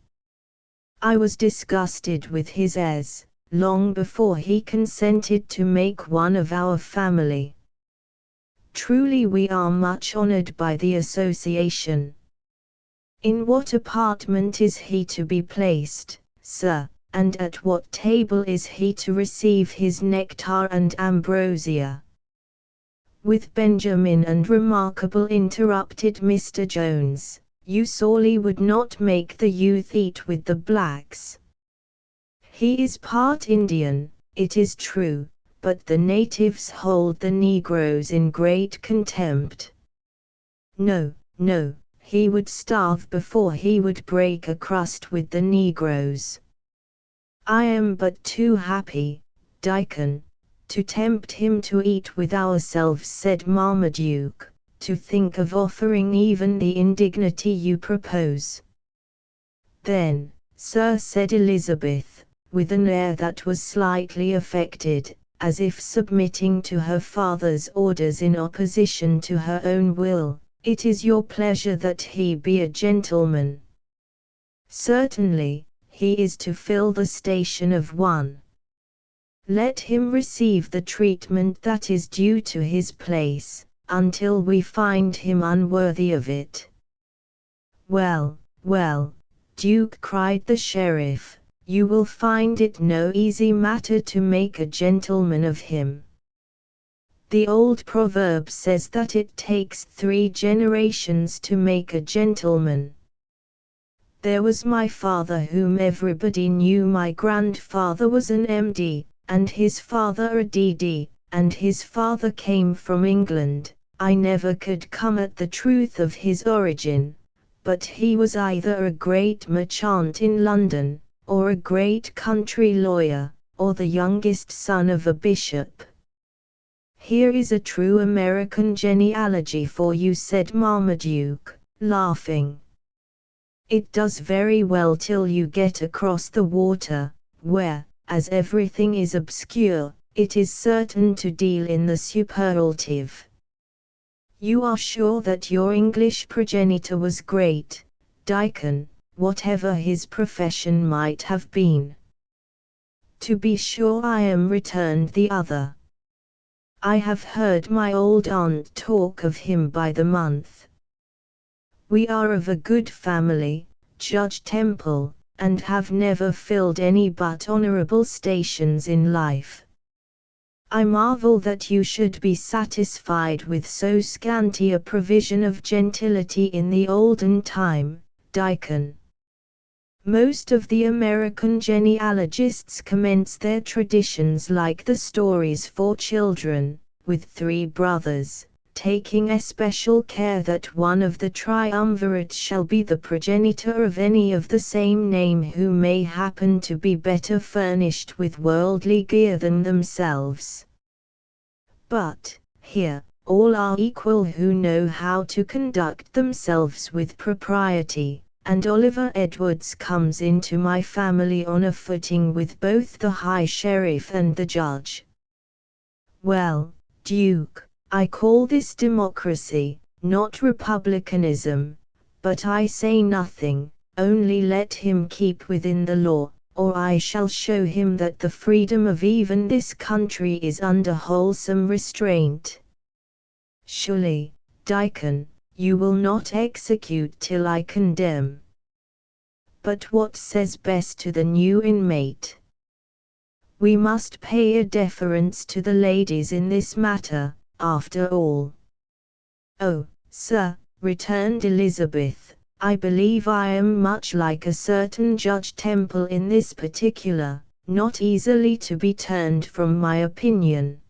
I was disgusted with his airs, long before he consented to make one of our family. Truly we are much honored by the association. In what apartment is he to be placed, sir, and at what table is he to receive his nectar and ambrosia? With Benjamin and Remarkable, interrupted Mr. Jones, you sorely would not make the youth eat with the blacks. He is part Indian, it is true, but the natives hold the Negroes in great contempt. No, no, he would starve before he would break a crust with the Negroes. I am but too happy, Dickon, to tempt him to eat with ourselves, said Marmaduke, to think of offering even the indignity you propose. Then, sir, said Elizabeth, with an air that was slightly affected, as if submitting to her father's orders in opposition to her own will, it is your pleasure that he be a gentleman. Certainly, he is to fill the station of one. Let him receive the treatment that is due to his place, until we find him unworthy of it. Well, well, Duke, cried the sheriff, you will find it no easy matter to make a gentleman of him. The old proverb says that it takes 3 generations to make a gentleman. There was my father, whom everybody knew. My grandfather was an MD, and his father a DD, and his father came from England. I never could come at the truth of his origin, but he was either a great merchant in London, or a great country lawyer, or the youngest son of a bishop. Here is a true American genealogy for you, said Marmaduke, laughing. It does very well till you get across the water, where, as everything is obscure, it is certain to deal in the superlative. You are sure that your English progenitor was great, Dickon, whatever his profession might have been? To be sure I am, returned the other. I have heard my old aunt talk of him by the month. We are of a good family, Judge Temple, and have never filled any but honorable stations in life. I marvel that you should be satisfied with so scanty a provision of gentility in the olden time, Daikon. Most of the American genealogists commence their traditions like the stories for children, with 3 brothers, taking especial care that one of the triumvirate shall be the progenitor of any of the same name who may happen to be better furnished with worldly gear than themselves. But, here, all are equal who know how to conduct themselves with propriety, and Oliver Edwards comes into my family on a footing with both the High Sheriff and the Judge. Well, Duke, I call this democracy, not republicanism, but I say nothing, only let him keep within the law, or I shall show him that the freedom of even this country is under wholesome restraint. Surely, Daikon, you will not execute till I condemn. But what says best to the new inmate? We must pay a deference to the ladies in this matter, after all. Oh, sir, returned Elizabeth, I believe I am much like a certain Judge Temple in this particular, not easily to be turned from my opinion.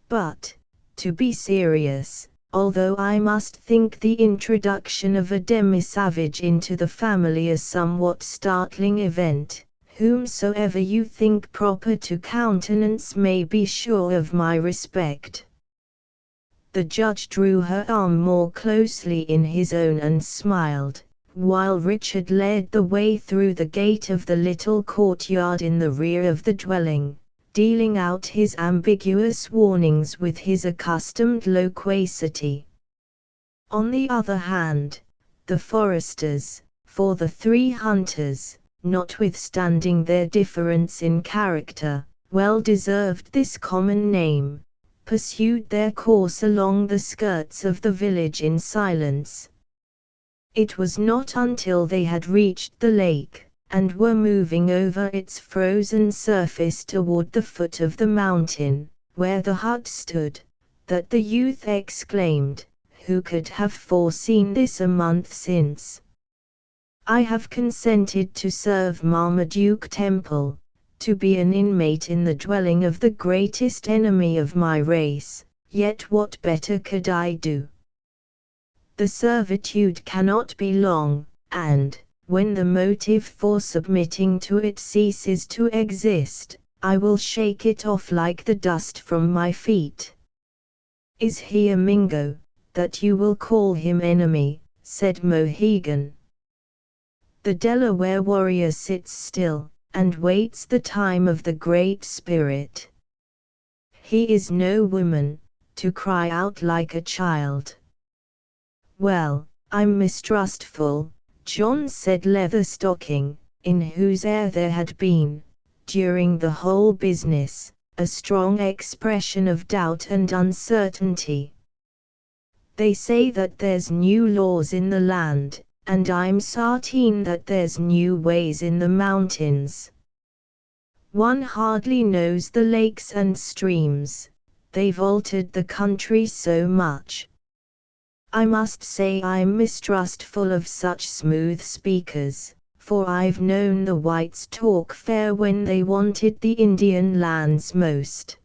But, to be serious, although I must think the introduction of a demi-savage into the family a somewhat startling event, whomsoever you think proper to countenance may be sure of my respect. The judge drew her arm more closely in his own and smiled, while Richard led the way through the gate of the little courtyard in the rear of the dwelling, dealing out his ambiguous warnings with his accustomed loquacity. On the other hand, the foresters, for the 3 hunters, notwithstanding their difference in character, well deserved this common name, pursued their course along the skirts of the village in silence. It was not until they had reached the lake, and were moving over its frozen surface toward the foot of the mountain, where the hut stood, that the youth exclaimed, "Who could have foreseen this a month since? I have consented to serve Marmaduke Temple, to be an inmate in the dwelling of the greatest enemy of my race, yet what better could I do? The servitude cannot be long, and, when the motive for submitting to it ceases to exist, I will shake it off like the dust from my feet." "Is he a Mingo, that you will call him enemy?" said Mohegan. The Delaware warrior sits still, and waits the time of the Great Spirit. He is no woman, to cry out like a child. "Well, I'm mistrustful," John said Leatherstocking, in whose air there had been, during the whole business, a strong expression of doubt and uncertainty. "They say that there's new laws in the land, and I'm certain that there's new ways in the mountains. One hardly knows the lakes and streams, they've altered the country so much. I must say I'm mistrustful of such smooth speakers, for I've known the whites talk fair when they wanted the Indian lands most.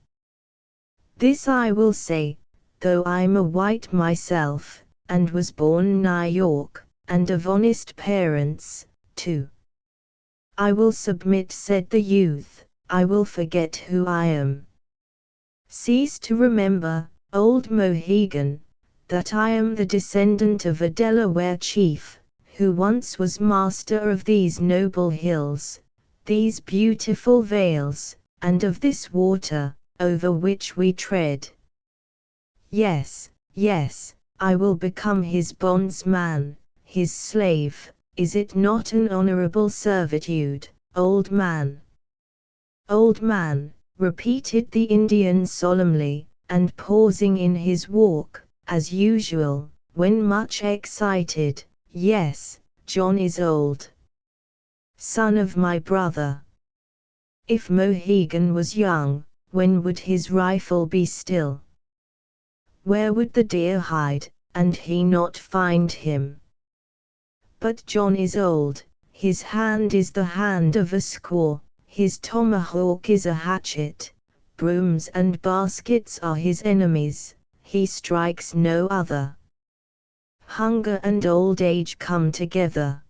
This I will say, though I'm a white myself, and was born nigh York, and of honest parents, too." "I will submit," said the youth, "I will forget who I am. Cease to remember, old Mohegan, that I am the descendant of a Delaware chief, who once was master of these noble hills, these beautiful vales, and of this water, over which we tread. Yes, yes, I will become his bondsman, his slave. Is it not an honorable servitude, old man?" "Old man," repeated the Indian solemnly, and pausing in his walk, as usual, when much excited. "Yes, John is old. Son of my brother. If Mohegan was young, when would his rifle be still? Where would the deer hide, and he not find him? But John is old, his hand is the hand of a squaw, his tomahawk is a hatchet, brooms and baskets are his enemies, he strikes no other. Hunger and old age come together.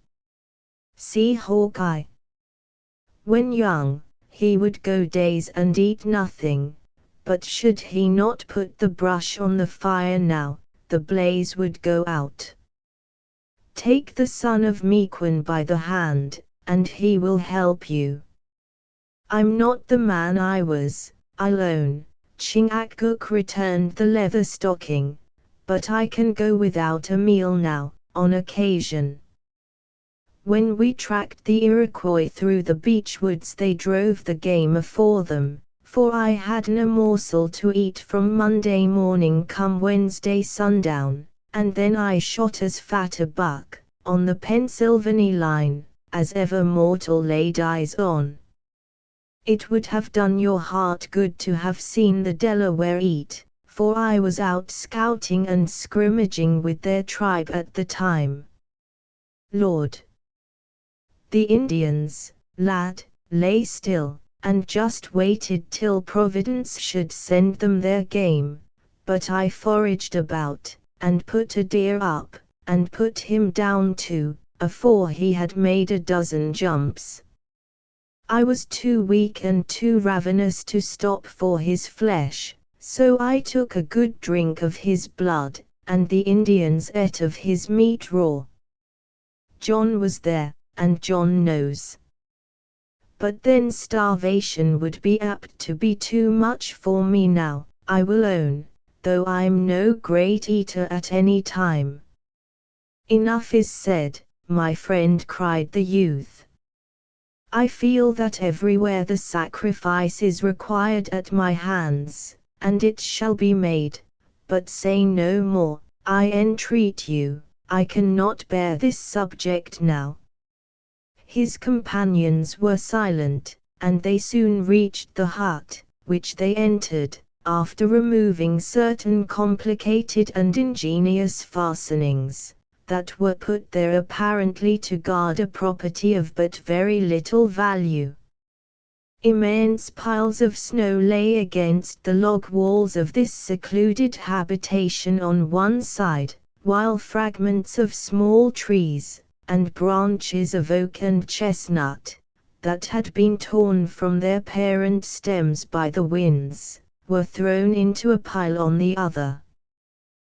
See Hawkeye. When young, he would go days and eat nothing, but should he not put the brush on the fire now, the blaze would go out. Take the son of Mequon by the hand, and he will help you. I'm not the man I was, alone, Chingachgook returned the leather stocking, but I can go without a meal now, on occasion. When we tracked the Iroquois through the beech woods they drove the game afore them, for I hadn't a morsel to eat from Monday morning come Wednesday sundown, and then I shot as fat a buck, on the Pennsylvania line, as ever mortal laid eyes on. It would have done your heart good to have seen the Delaware eat, for I was out scouting and scrimmaging with their tribe at the time. Lord! The Indians, lad, lay still, and just waited till Providence should send them their game, but I foraged about, and put a deer up, and put him down too, afore he had made a dozen jumps. I was too weak and too ravenous to stop for his flesh, so I took a good drink of his blood, and the Indians ate of his meat raw. John was there, and John knows. But then starvation would be apt to be too much for me now, I will own, though I'm no great eater at any time. Enough is said, my friend, cried the youth. I feel that everywhere the sacrifice is required at my hands, and it shall be made, but say no more, I entreat you, I cannot bear this subject now. His companions were silent, and they soon reached the hut, which they entered, after removing certain complicated and ingenious fastenings, that were put there apparently to guard a property of but very little value. Immense piles of snow lay against the log walls of this secluded habitation on one side, while fragments of small trees, and branches of oak and chestnut, that had been torn from their parent stems by the winds, were thrown into a pile on the other.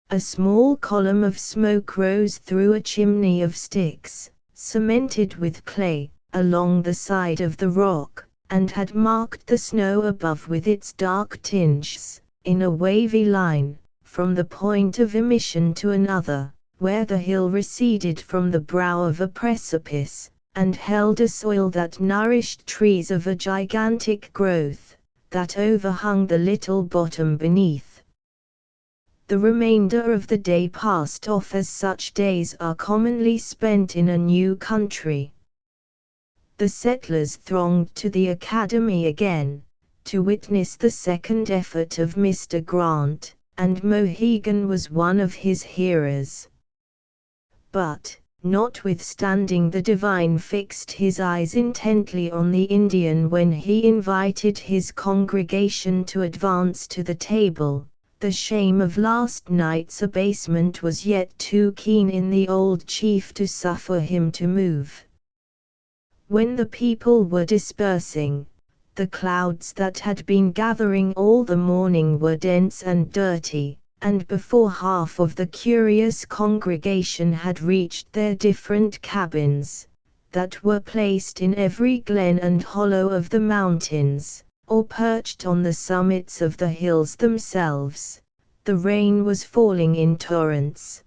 A small column of smoke rose through a chimney of sticks, cemented with clay, along the side of the rock, and had marked the snow above with its dark tinges, in a wavy line, from the point of emission to another, where the hill receded from the brow of a precipice, and held a soil that nourished trees of a gigantic growth, that overhung the little bottom beneath. The remainder of the day passed off as such days are commonly spent in a new country. The settlers thronged to the academy again, to witness the second effort of Mr. Grant, and Mohegan was one of his hearers. But, notwithstanding the divine fixed his eyes intently on the Indian when he invited his congregation to advance to the table, the shame of last night's abasement was yet too keen in the old chief to suffer him to move. When the people were dispersing, the clouds that had been gathering all the morning were dense and dirty, and before half of the curious congregation had reached their different cabins, that were placed in every glen and hollow of the mountains, or perched on the summits of the hills themselves, the rain was falling in torrents.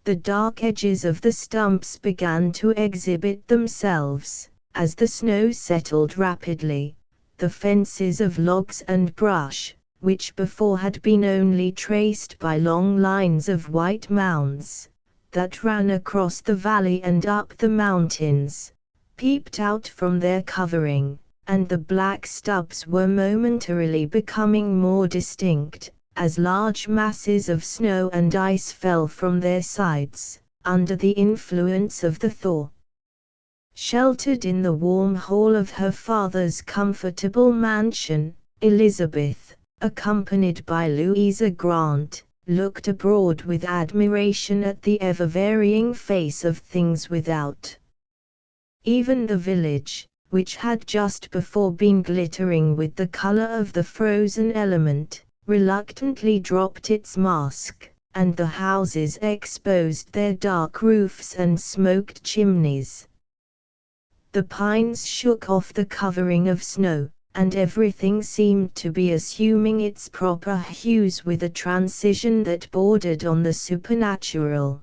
The dark edges of the stumps began to exhibit themselves, as the snow settled rapidly. The fences of logs and brush, which before had been only traced by long lines of white mounds, that ran across the valley and up the mountains, peeped out from their covering, and the black stubs were momentarily becoming more distinct, as large masses of snow and ice fell from their sides, under the influence of the thaw. Sheltered in the warm hall of her father's comfortable mansion, Elizabeth, accompanied by Louisa Grant, looked abroad with admiration at the ever-varying face of things without. Even the village, which had just before been glittering with the color of the frozen element, reluctantly dropped its mask, and the houses exposed their dark roofs and smoked chimneys. The pines shook off the covering of snow, and everything seemed to be assuming its proper hues with a transition that bordered on the supernatural.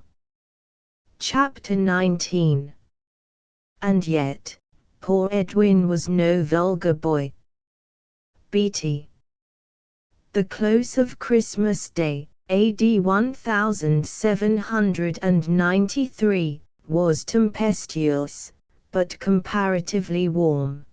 Chapter 19. And yet, poor Edwin was no vulgar boy. B.T. The close of Christmas Day, AD 1793, was tempestuous, but comparatively warm.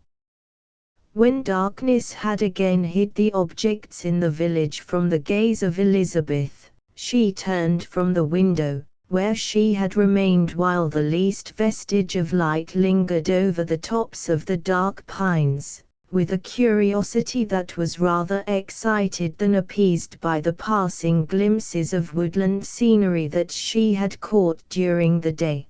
When darkness had again hid the objects in the village from the gaze of Elizabeth, she turned from the window, where she had remained while the least vestige of light lingered over the tops of the dark pines, with a curiosity that was rather excited than appeased by the passing glimpses of woodland scenery that she had caught during the day.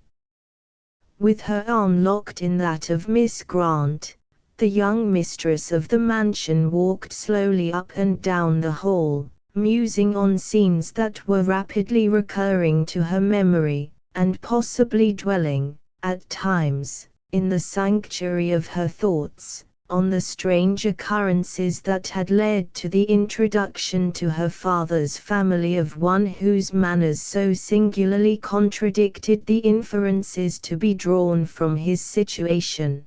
With her arm locked in that of Miss Grant, the young mistress of the mansion walked slowly up and down the hall, musing on scenes that were rapidly recurring to her memory, and possibly dwelling, at times, in the sanctuary of her thoughts, on the strange occurrences that had led to the introduction to her father's family of one whose manners so singularly contradicted the inferences to be drawn from his situation.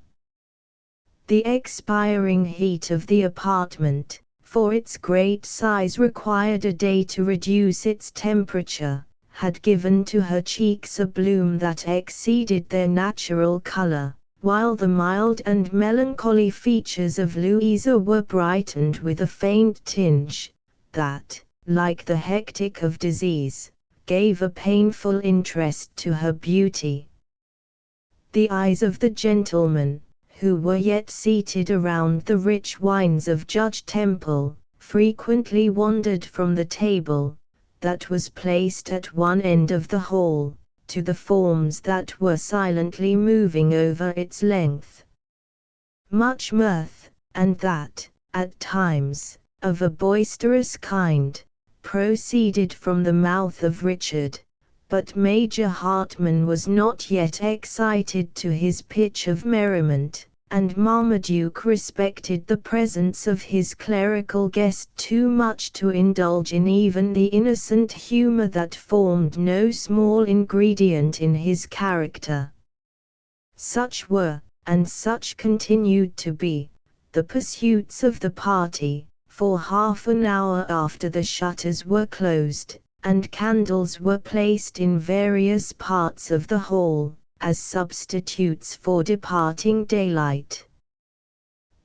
The expiring heat of the apartment, for its great size required a day to reduce its temperature, had given to her cheeks a bloom that exceeded their natural color, while the mild and melancholy features of Louisa were brightened with a faint tinge, that, like the hectic of disease, gave a painful interest to her beauty. The eyes of the gentlemen, who were yet seated around the rich wines of Judge Temple, frequently wandered from the table, that was placed at one end of the hall, to the forms that were silently moving over its length. Much mirth, and that, at times, of a boisterous kind, proceeded from the mouth of Richard, but Major Hartman was not yet excited to his pitch of merriment, and Marmaduke respected the presence of his clerical guest too much to indulge in even the innocent humor that formed no small ingredient in his character. Such were, and such continued to be, the pursuits of the party, for half an hour after the shutters were closed, and candles were placed in various parts of the hall, as substitutes for departing daylight.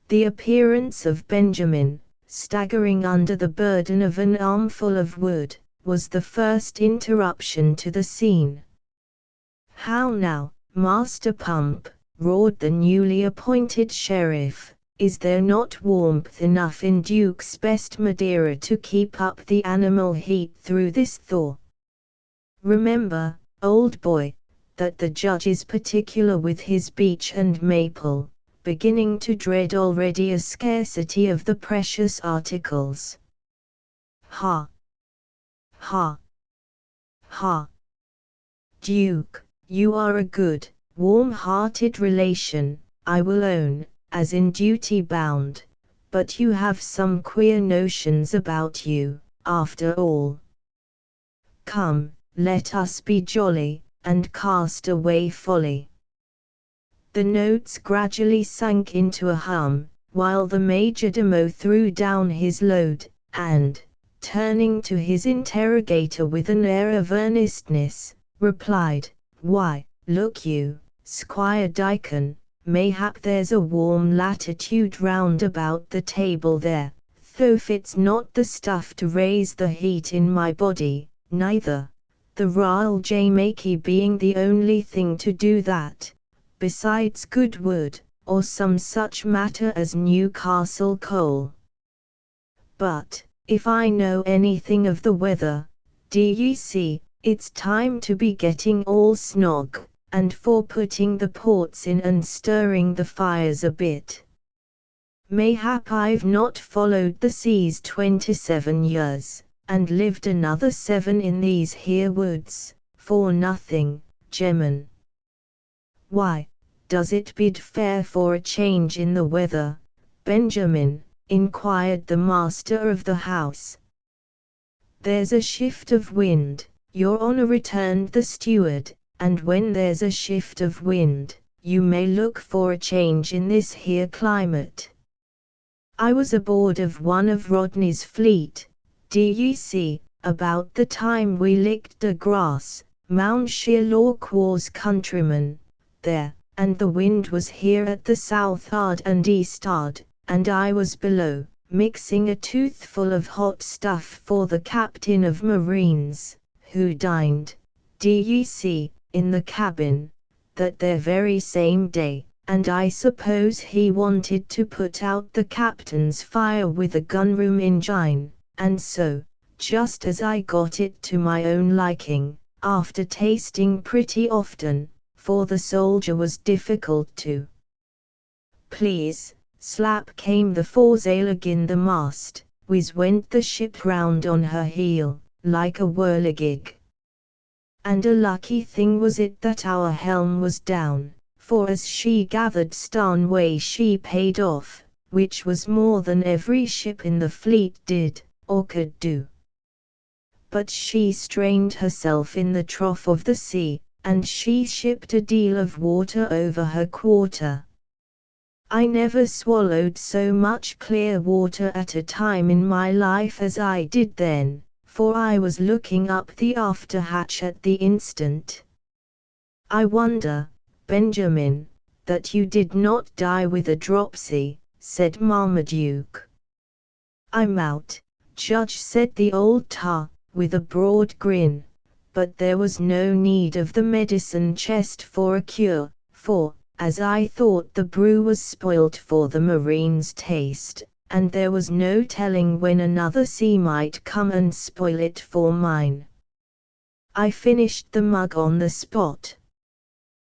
The appearance of Benjamin, staggering under the burden of an armful of wood, was the first interruption to the scene. "How now, Master Pump?" roared the newly appointed sheriff. "Is there not warmth enough in Duke's best Madeira to keep up the animal heat through this thaw? Remember, old boy, that the judge is particular with his beech and maple, beginning to dread already a scarcity of the precious articles." "Ha! Ha! Ha! Duke, you are a good, warm-hearted relation, I will own, as in duty bound, but you have some queer notions about you, after all. Come, let us be jolly, and cast away folly." The notes gradually sank into a hum, while the majordomo threw down his load, and, turning to his interrogator with an air of earnestness, replied, "Why, look you, Squire Dickon, mayhap there's a warm latitude round about the table there, though it's not the stuff to raise the heat in my body, neither, the Royal Jamaica being the only thing to do that, besides good wood, or some such matter as Newcastle coal. But, if I know anything of the weather, d'ye see, it's time to be getting all snog, and for putting the ports in and stirring the fires a bit. Mayhap I've not followed the seas 27 years, and lived another 7 in these here woods, for nothing, gemmen. Why, does it bid fair for a change in the weather, Benjamin? Inquired the master of the house. There's a shift of wind, your honour, returned the steward, and when there's a shift of wind, you may look for a change in this here climate. I was aboard of one of Rodney's fleet, d'ye see, about the time we licked de Grasse, Mountshire Lawquaw's countryman, there, and the wind was here at the south'ard and east'ard, and I was below, mixing a toothful of hot stuff for the captain of marines, who dined, d'ye see, in the cabin, that there very same day, and I suppose he wanted to put out the captain's fire with a gunroom engine, and so, just as I got it to my own liking, after tasting pretty often, for the soldier was difficult to please, slap came the foresail agin the mast, whiz went the ship round on her heel, like a whirligig. And a lucky thing was it that our helm was down, for as she gathered starn way she paid off, which was more than every ship in the fleet did, or could do. But she strained herself in the trough of the sea, and she shipped a deal of water over her quarter. I never swallowed so much clear water at a time in my life as I did then, for I was looking up the after hatch at the instant. I wonder, Benjamin, that you did not die with a dropsy, said Marmaduke. I'm out, Judge, said the old tar, with a broad grin, but there was no need of the medicine chest for a cure, for, as I thought, the brew was spoilt for the marine's taste, and there was no telling when another sea might come and spoil it for mine. I finished the mug on the spot.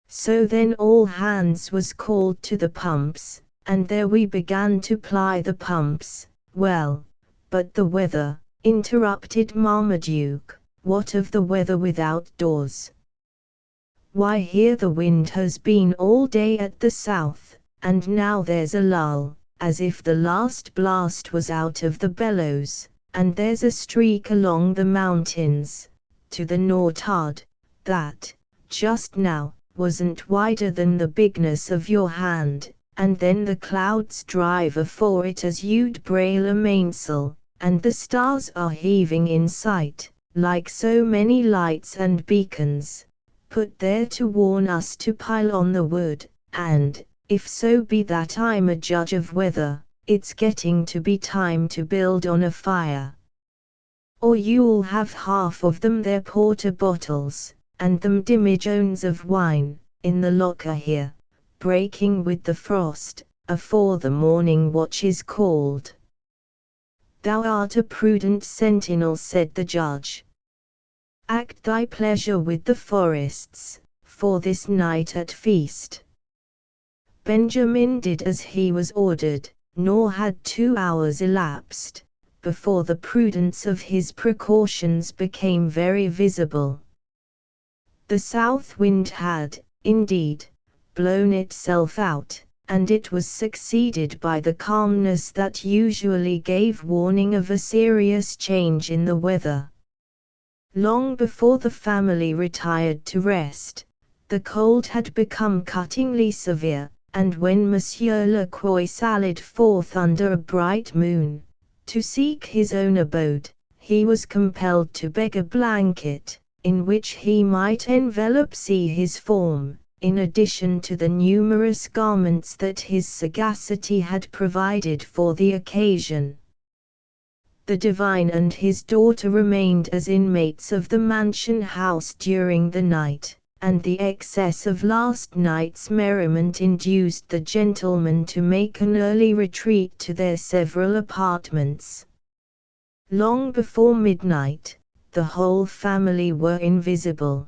So then all hands was called to the pumps, and there we began to ply the pumps. Well, but the weather, interrupted Marmaduke. What of the weather without doors? Why, here the wind has been all day at the south, and now there's a lull, as if the last blast was out of the bellows, and there's a streak along the mountains, to the north'ard, that, just now, wasn't wider than the bigness of your hand, and then the clouds drive afore it as you'd brail a mainsail, and the stars are heaving in sight, like so many lights and beacons, put there to warn us to pile on the wood, and, if so be that I'm a judge of weather, it's getting to be time to build on a fire. Or you'll have half of them their porter bottles, and them demijohns of wine, in the locker here, breaking with the frost, afore the morning watch is called. Thou art a prudent sentinel, said the judge. Act thy pleasure with the forests, for this night at feast. Benjamin did as he was ordered, nor had 2 hours elapsed, before the prudence of his precautions became very visible. The south wind had, indeed, blown itself out, and it was succeeded by the calmness that usually gave warning of a serious change in the weather. Long before the family retired to rest, the cold had become cuttingly severe, and when Monsieur Le Croix sallied forth under a bright moon, to seek his own abode, he was compelled to beg a blanket, in which he might envelop his form, in addition to the numerous garments that his sagacity had provided for the occasion. The divine and his daughter remained as inmates of the mansion house during the night, and the excess of last night's merriment induced the gentlemen to make an early retreat to their several apartments. Long before midnight, the whole family were invisible.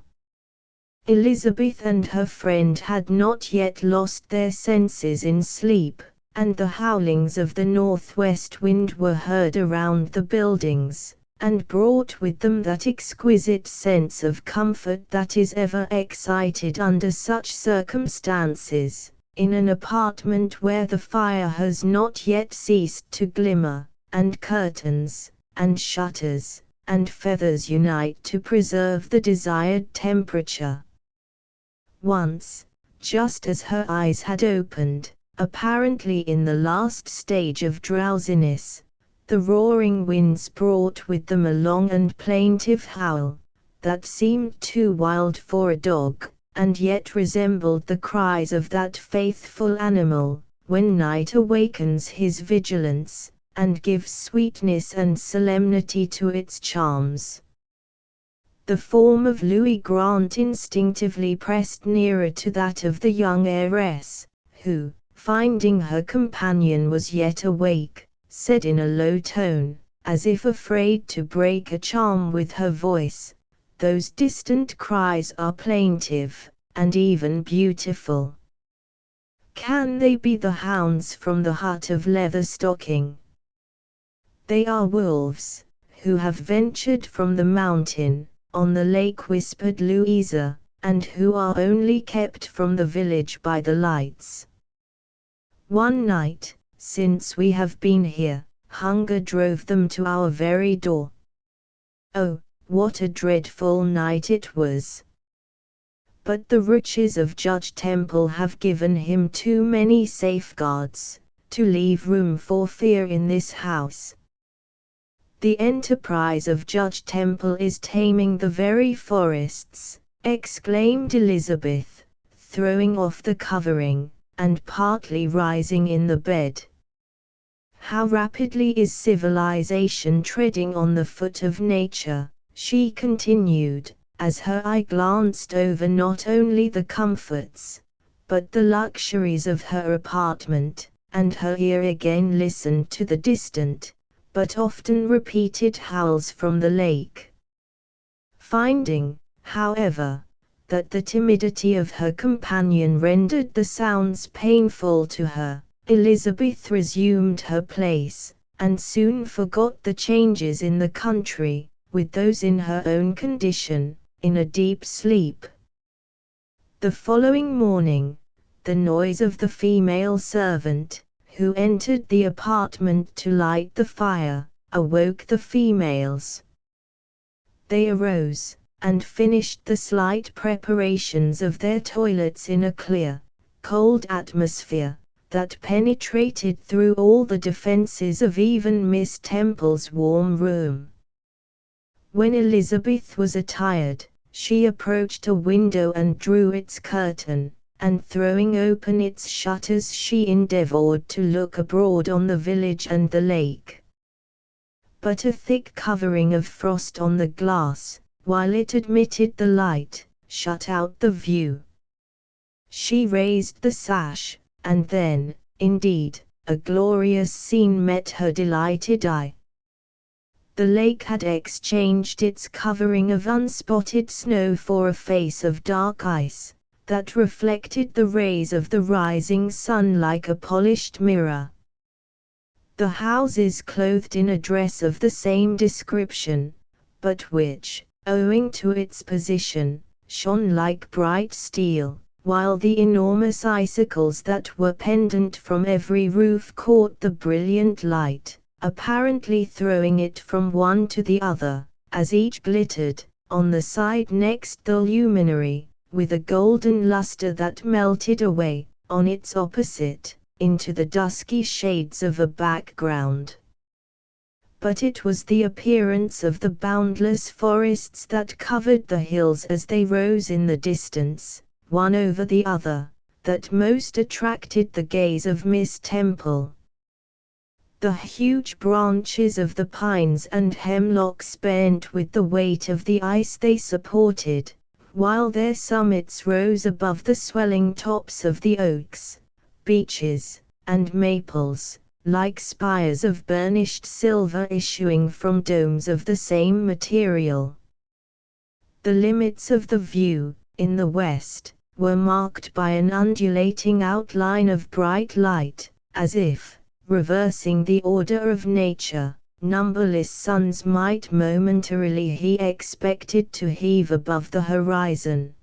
Elizabeth and her friend had not yet lost their senses in sleep, and the howlings of the northwest wind were heard around the buildings, and brought with them that exquisite sense of comfort that is ever excited under such circumstances, in an apartment where the fire has not yet ceased to glimmer, and curtains, and shutters, and feathers unite to preserve the desired temperature. Once, just as her eyes had opened, apparently in the last stage of drowsiness, the roaring winds brought with them a long and plaintive howl, that seemed too wild for a dog, and yet resembled the cries of that faithful animal, when night awakens his vigilance, and gives sweetness and solemnity to its charms. The form of Louis Grant instinctively pressed nearer to that of the young heiress, who, finding her companion was yet awake, said in a low tone, as if afraid to break a charm with her voice, "Those distant cries are plaintive, and even beautiful. Can they be the hounds from the hut of Leatherstocking? They are wolves, who have ventured from the mountain, on the lake," whispered Louisa, "and who are only kept from the village by the lights. One night, since we have been here, hunger drove them to our very door. Oh, what a dreadful night it was! But the riches of Judge Temple have given him too many safeguards, to leave room for fear in this house. The enterprise of Judge Temple is taming the very forests," exclaimed Elizabeth, throwing off the covering, and partly rising in the bed. "How rapidly is civilization treading on the foot of nature," she continued, as her eye glanced over not only the comforts, but the luxuries of her apartment, and her ear again listened to the distant, but often repeated howls from the lake. Finding, however, that the timidity of her companion rendered the sounds painful to her, Elizabeth resumed her place, and soon forgot the changes in the country, with those in her own condition, in a deep sleep. The following morning, the noise of the female servant, who entered the apartment to light the fire, awoke the females. They arose, and finished the slight preparations of their toilets in a clear, cold atmosphere, that penetrated through all the defences of even Miss Temple's warm room. When Elizabeth was attired, she approached a window and drew its curtain, and throwing open its shutters she endeavoured to look abroad on the village and the lake. But a thick covering of frost on the glass, while it admitted the light, shut out the view. She raised the sash, and then, indeed, a glorious scene met her delighted eye. The lake had exchanged its covering of unspotted snow for a face of dark ice, that reflected the rays of the rising sun like a polished mirror. The houses clothed in a dress of the same description, but which, owing to its position, shone like bright steel, while the enormous icicles that were pendant from every roof caught the brilliant light, apparently throwing it from one to the other, as each glittered, on the side next the luminary, with a golden lustre that melted away, on its opposite, into the dusky shades of a background. But it was the appearance of the boundless forests that covered the hills as they rose in the distance, one over the other, that most attracted the gaze of Miss Temple. The huge branches of the pines and hemlocks bent with the weight of the ice they supported, while their summits rose above the swelling tops of the oaks, beeches, and maples, like spires of burnished silver issuing from domes of the same material. The limits of the view, in the west, were marked by an undulating outline of bright light, as if, reversing the order of nature, numberless suns might momentarily he expected to heave above the horizon.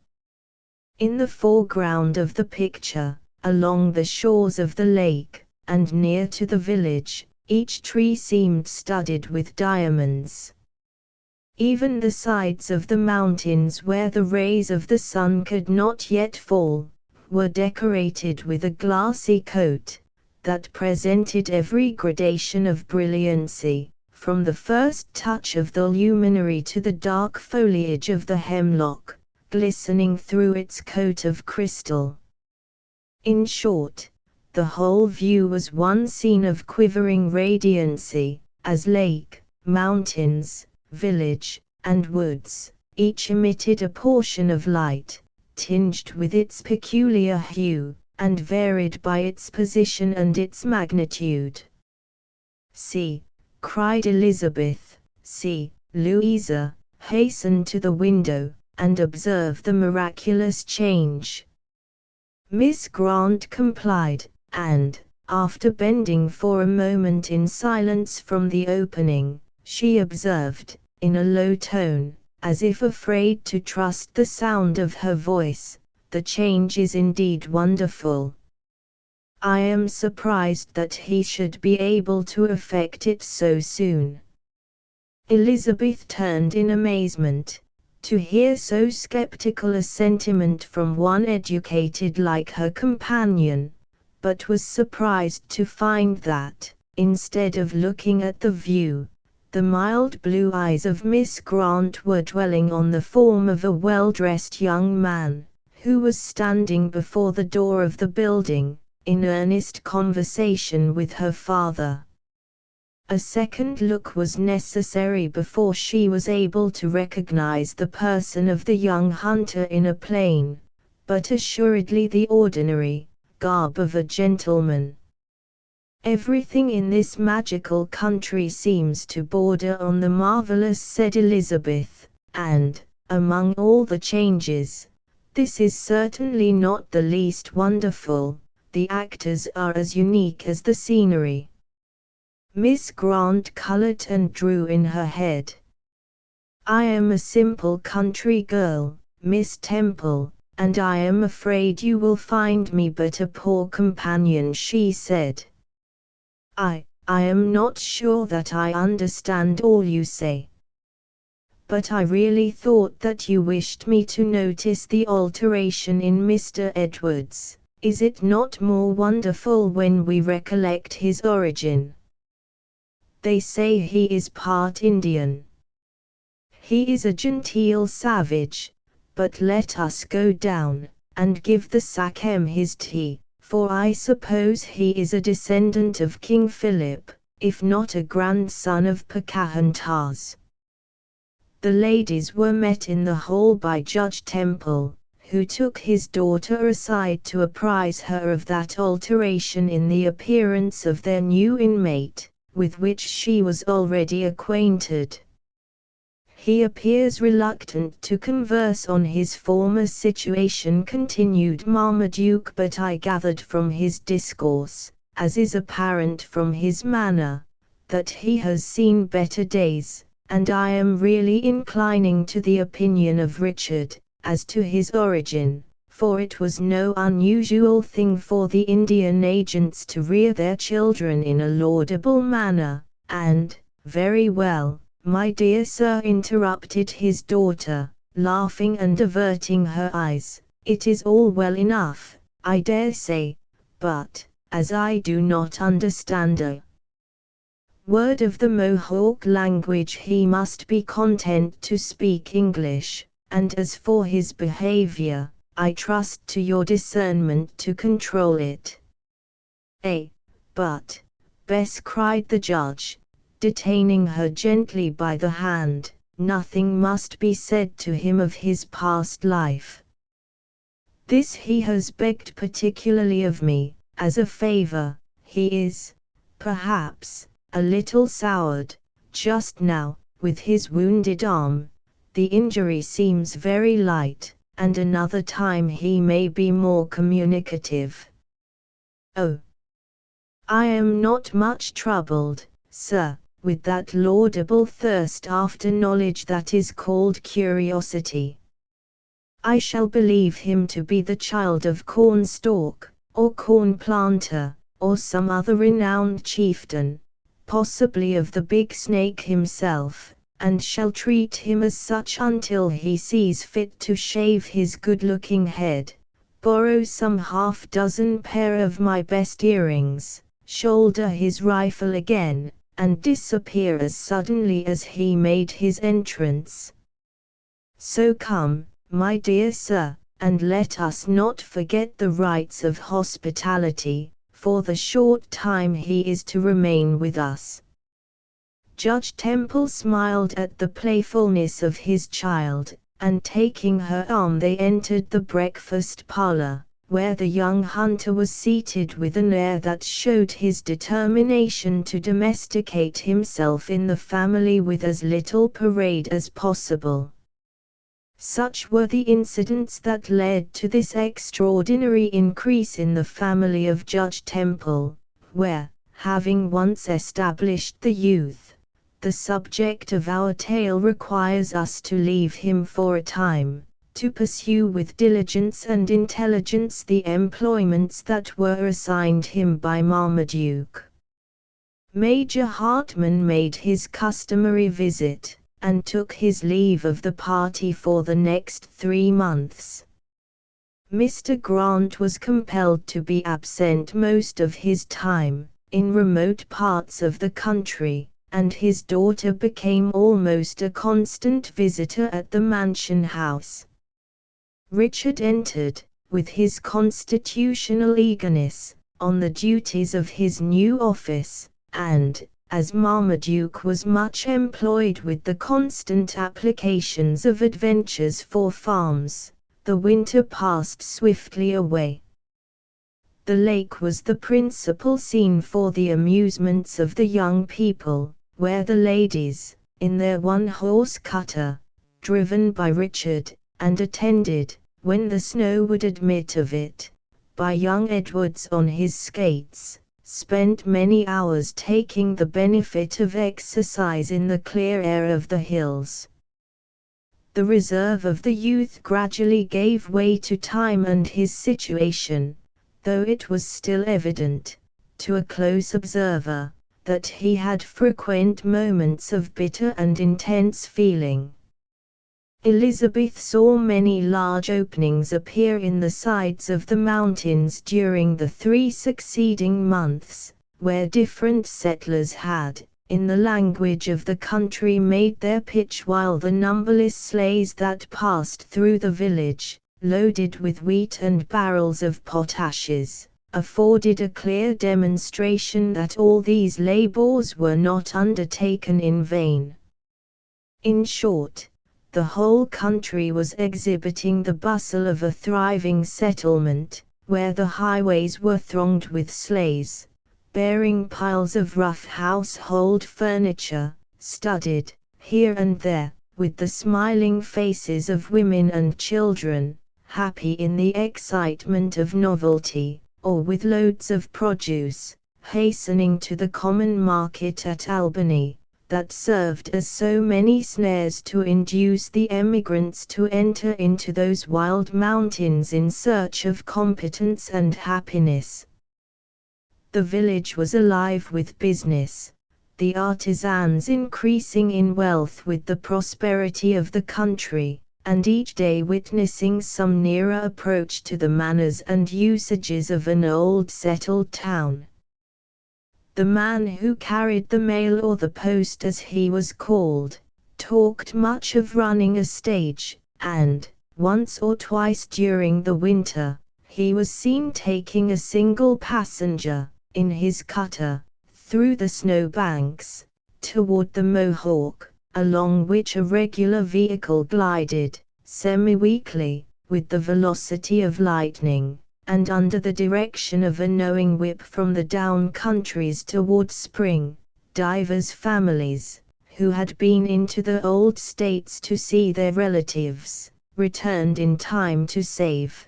In the foreground of the picture, along the shores of the lake, and near to the village, each tree seemed studded with diamonds. Even the sides of the mountains where the rays of the sun could not yet fall, were decorated with a glassy coat that presented every gradation of brilliancy, from the first touch of the luminary to the dark foliage of the hemlock, glistening through its coat of crystal. In short, the whole view was one scene of quivering radiancy, as lake, mountains, village, and woods, each emitted a portion of light, tinged with its peculiar hue, and varied by its position and its magnitude. "See!" cried Elizabeth. "See, Louisa, hasten to the window, and observe the miraculous change." Miss Grant complied, and, after bending for a moment in silence from the opening, she observed, in a low tone, as if afraid to trust the sound of her voice, "The change is indeed wonderful. I am surprised that he should be able to effect it so soon." Elizabeth turned in amazement, to hear so skeptical a sentiment from one educated like her companion, but was surprised to find that, instead of looking at the view, the mild blue eyes of Miss Grant were dwelling on the form of a well-dressed young man, who was standing before the door of the building, in earnest conversation with her father. A second look was necessary before she was able to recognize the person of the young hunter in a plain, but assuredly the ordinary, garb of a gentleman. "Everything in this magical country seems to border on the marvelous," said Elizabeth, "and, among all the changes, this is certainly not the least wonderful. The actors are as unique as the scenery." Miss Grant colored and drew in her head. "I am a simple country girl, Miss Temple, and I am afraid you will find me but a poor companion," she said. I am not sure that I understand all you say. But I really thought that you wished me to notice the alteration in Mr. Edwards. Is it not more wonderful when we recollect his origin? They say he is part Indian. He is a genteel savage, but let us go down, and give the Sachem his tea, for I suppose he is a descendant of King Philip, if not a grandson of Pocahontas. The ladies were met in the hall by Judge Temple, who took his daughter aside to apprise her of that alteration in the appearance of their new inmate, with which she was already acquainted. "He appears reluctant to converse on his former situation," continued Marmaduke, "but I gathered from his discourse, as is apparent from his manner, that he has seen better days, and I am really inclining to the opinion of Richard, as to his origin, for it was no unusual thing for the Indian agents to rear their children in a laudable manner, and—" "Very well, my dear sir," interrupted his daughter, laughing and averting her eyes, "it is all well enough, I dare say, but, as I do not understand a word of the Mohawk language, he must be content to speak English, and as for his behavior, I trust to your discernment to control it." But Bess," cried the judge, detaining her gently by the hand, "nothing must be said to him of his past life. This he has begged particularly of me, as a favor. He is, perhaps, a little soured, just now, with his wounded arm. The injury seems very light, and another time he may be more communicative." "Oh, I am not much troubled, sir, with that laudable thirst after knowledge that is called curiosity. I shall believe him to be the child of Cornstalk, or Corn Planter, or some other renowned chieftain, possibly of the Big Snake himself, and shall treat him as such until he sees fit to shave his good-looking head, borrow some half-dozen pair of my best earrings, shoulder his rifle again, and disappear as suddenly as he made his entrance. So come, my dear sir, and let us not forget the rights of hospitality, for the short time he is to remain with us." Judge Temple smiled at the playfulness of his child, and taking her arm they entered the breakfast parlor, where the young hunter was seated with an air that showed his determination to domesticate himself in the family with as little parade as possible. Such were the incidents that led to this extraordinary increase in the family of Judge Temple, where, having once established the youth, the subject of our tale requires us to leave him for a time, to pursue with diligence and intelligence the employments that were assigned him by Marmaduke. Major Hartman made his customary visit, and took his leave of the party for the next 3 months. Mr. Grant was compelled to be absent most of his time, in remote parts of the country, and his daughter became almost a constant visitor at the mansion house. Richard entered, with his constitutional eagerness, on the duties of his new office, and, as Marmaduke was much employed with the constant applications of adventures for farms, the winter passed swiftly away. The lake was the principal scene for the amusements of the young people, where the ladies, in their one-horse cutter, driven by Richard, and attended, when the snow would admit of it, by young Edwards on his skates, spent many hours taking the benefit of exercise in the clear air of the hills. The reserve of the youth gradually gave way to time and his situation, though it was still evident, to a close observer, that he had frequent moments of bitter and intense feeling. Elizabeth saw many large openings appear in the sides of the mountains during the 3 succeeding months, where different settlers had, in the language of the country, made their pitch, while the numberless sleighs that passed through the village, loaded with wheat and barrels of potashes, afforded a clear demonstration that all these labors were not undertaken in vain. In short, the whole country was exhibiting the bustle of a thriving settlement, where the highways were thronged with sleighs, bearing piles of rough household furniture, studded, here and there, with the smiling faces of women and children, happy in the excitement of novelty, or with loads of produce, hastening to the common market at Albany, that served as so many snares to induce the emigrants to enter into those wild mountains in search of competence and happiness. The village was alive with business, the artisans increasing in wealth with the prosperity of the country, and each day witnessing some nearer approach to the manners and usages of an old settled town. The man who carried the mail, or the post as he was called, talked much of running a stage, and, once or twice during the winter, he was seen taking a single passenger, in his cutter, through the snowbanks, toward the Mohawk, along which a regular vehicle glided, semi-weakly, with the velocity of lightning, and under the direction of a knowing whip from the down countries toward Spring. Divers families, who had been into the old states to see their relatives, returned in time to save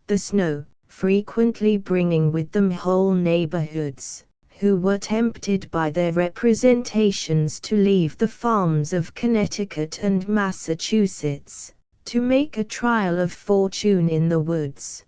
the snow, frequently bringing with them whole neighborhoods, who were tempted by their representations to leave the farms of Connecticut and Massachusetts, to make a trial of fortune in the woods.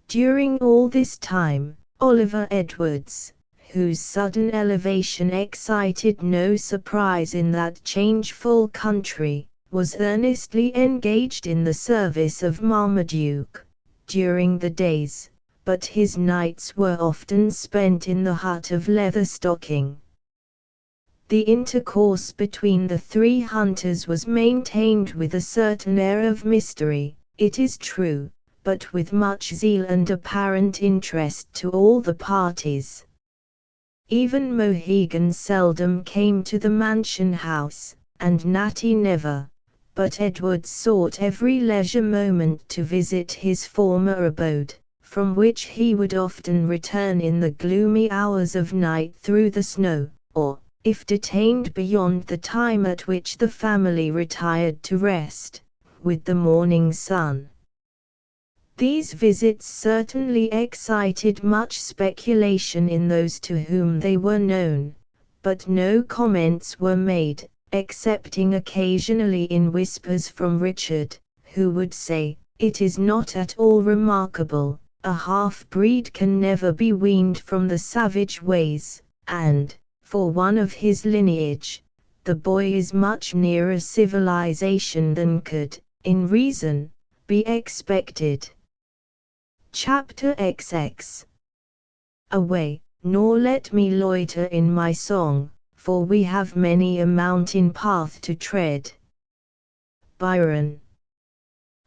During all this time, Oliver Edwards, whose sudden elevation excited no surprise in that changeful country, was earnestly engaged in the service of Marmaduke during the days, but his nights were often spent in the hut of Leatherstocking. The intercourse between the three hunters was maintained with a certain air of mystery, it is true, but with much zeal and apparent interest to all the parties. Even Mohegan seldom came to the mansion house, and Natty never, but Edward sought every leisure moment to visit his former abode, from which he would often return in the gloomy hours of night through the snow, or, if detained beyond the time at which the family retired to rest, with the morning sun. These visits certainly excited much speculation in those to whom they were known, but no comments were made, excepting occasionally in whispers from Richard, who would say, "It is not at all remarkable, a half-breed can never be weaned from the savage ways, and, for one of his lineage, the boy is much nearer civilization than could, in reason, be expected." Chapter XX. Away, nor let me loiter in my song, for we have many a mountain path to tread. Byron.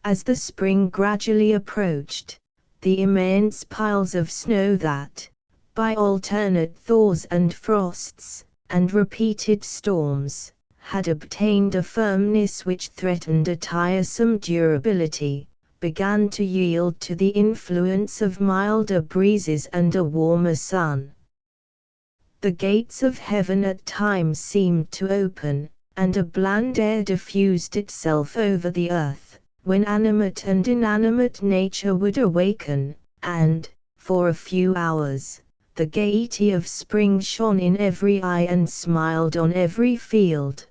As the spring gradually approached, the immense piles of snow that, by alternate thaws and frosts, and repeated storms, had obtained a firmness which threatened a tiresome durability, began to yield to the influence of milder breezes and a warmer sun. The gates of heaven at times seemed to open, and a bland air diffused itself over the earth, when animate and inanimate nature would awaken, and, for a few hours, the gaiety of spring shone in every eye and smiled on every field.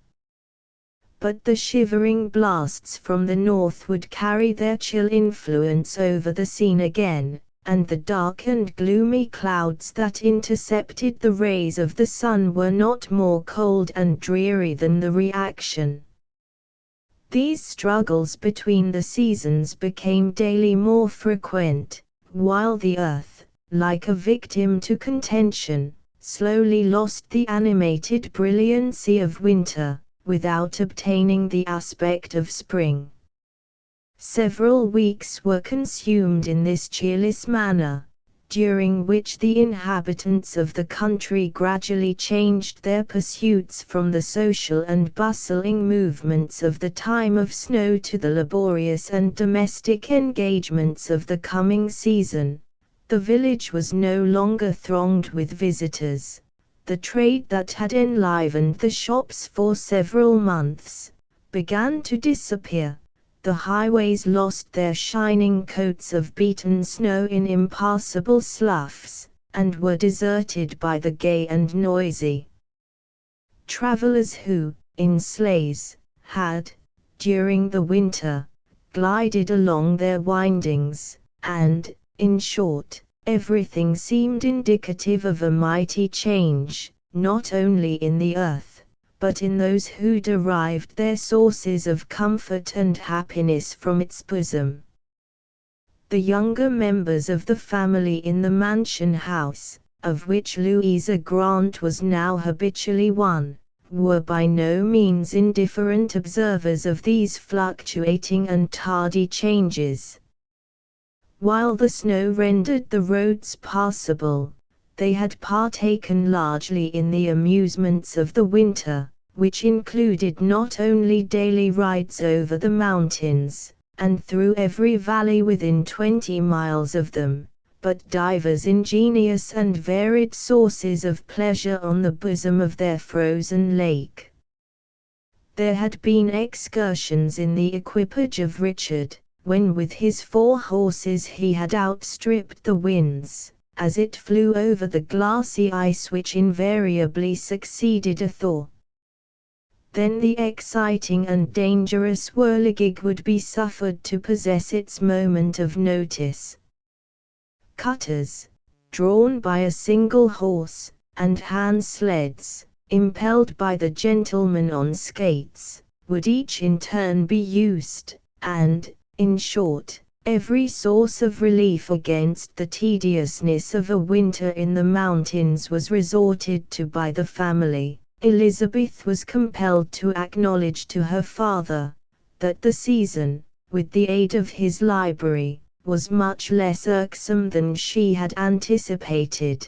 But the shivering blasts from the north would carry their chill influence over the scene again, and the dark and gloomy clouds that intercepted the rays of the sun were not more cold and dreary than the reaction. These struggles between the seasons became daily more frequent, while the earth, like a victim to contention, slowly lost the animated brilliancy of winter, without obtaining the aspect of spring. Several weeks were consumed in this cheerless manner, during which the inhabitants of the country gradually changed their pursuits from the social and bustling movements of the time of snow to the laborious and domestic engagements of the coming season. The village was no longer thronged with visitors. The trade that had enlivened the shops for several months began to disappear. The highways lost their shining coats of beaten snow in impassable sloughs, and were deserted by the gay and noisy travelers who, in sleighs, had, during the winter, glided along their windings, and, in short, everything seemed indicative of a mighty change, not only in the earth, but in those who derived their sources of comfort and happiness from its bosom. The younger members of the family in the mansion house, of which Louisa Grant was now habitually one, were by no means indifferent observers of these fluctuating and tardy changes. While the snow rendered the roads passable, They had partaken largely in the amusements of the winter, which included not only daily rides over the mountains, and through every valley within 20 miles of them, but divers ingenious and varied sources of pleasure on the bosom of their frozen lake. There had been excursions in the equipage of Richard, when with his 4 horses he had outstripped the winds, as it flew over the glassy ice which invariably succeeded a thaw. Then the exciting and dangerous whirligig would be suffered to possess its moment of notice. Cutters, drawn by a single horse, and hand sleds, impelled by the gentlemen on skates, would each in turn be used, and, in short, every source of relief against the tediousness of a winter in the mountains was resorted to by the family. Elizabeth was compelled to acknowledge to her father that the season, with the aid of his library, was much less irksome than she had anticipated.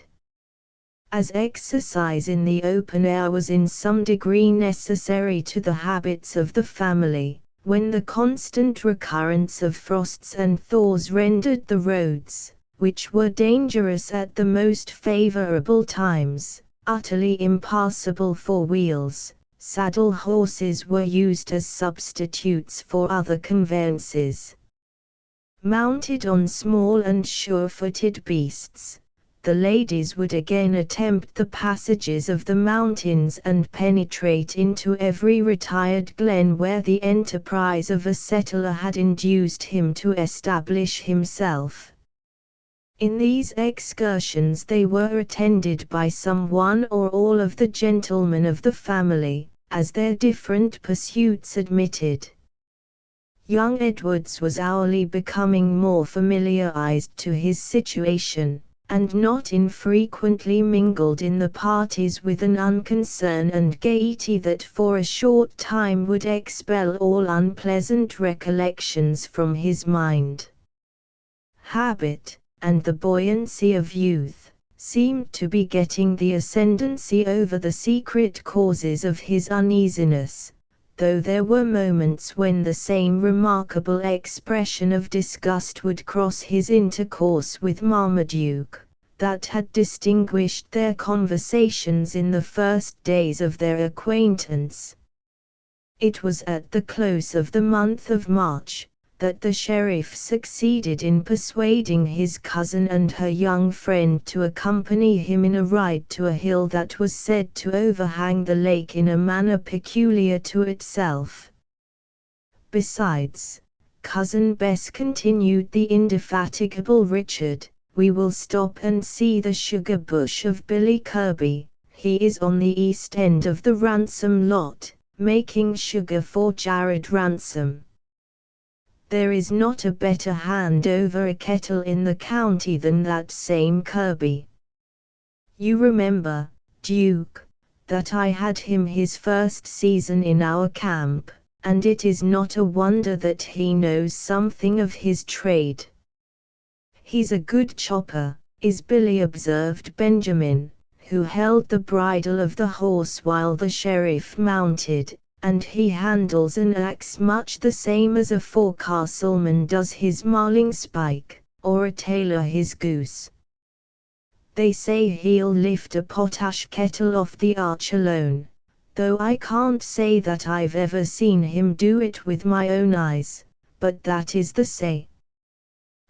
As exercise in the open air was in some degree necessary to the habits of the family, when the constant recurrence of frosts and thaws rendered the roads, which were dangerous at the most favorable times, utterly impassable for wheels, saddle horses were used as substitutes for other conveyances. Mounted on small and sure-footed beasts, the ladies would again attempt the passages of the mountains and penetrate into every retired glen where the enterprise of a settler had induced him to establish himself. In these excursions they were attended by some one or all of the gentlemen of the family, as their different pursuits admitted. Young Edwards was hourly becoming more familiarized to his situation, and not infrequently mingled in the parties with an unconcern and gaiety that for a short time would expel all unpleasant recollections from his mind. Habit, and the buoyancy of youth, seemed to be getting the ascendancy over the secret causes of his uneasiness, though there were moments when the same remarkable expression of disgust would cross his intercourse with Marmaduke, that had distinguished their conversations in the first days of their acquaintance. It was at the close of the month of March that the sheriff succeeded in persuading his cousin and her young friend to accompany him in a ride to a hill that was said to overhang the lake in a manner peculiar to itself. Besides, Cousin Bess continued the indefatigable Richard, we will stop and see the sugar bush of Billy Kirby. He is on the east end of the Ransom lot, making sugar for Jared Ransom. There is not a better hand over a kettle in the county than that same Kirby. You remember, Duke, that I had him his first season in our camp, and it is not a wonder that he knows something of his trade. He's a good chopper, is Billy, observed Benjamin, who held the bridle of the horse while the sheriff mounted, and he handles an axe much the same as a forecastleman does his marling-spike, or a tailor his goose. They say he'll lift a potash kettle off the arch alone, though I can't say that I've ever seen him do it with my own eyes, but that is the say.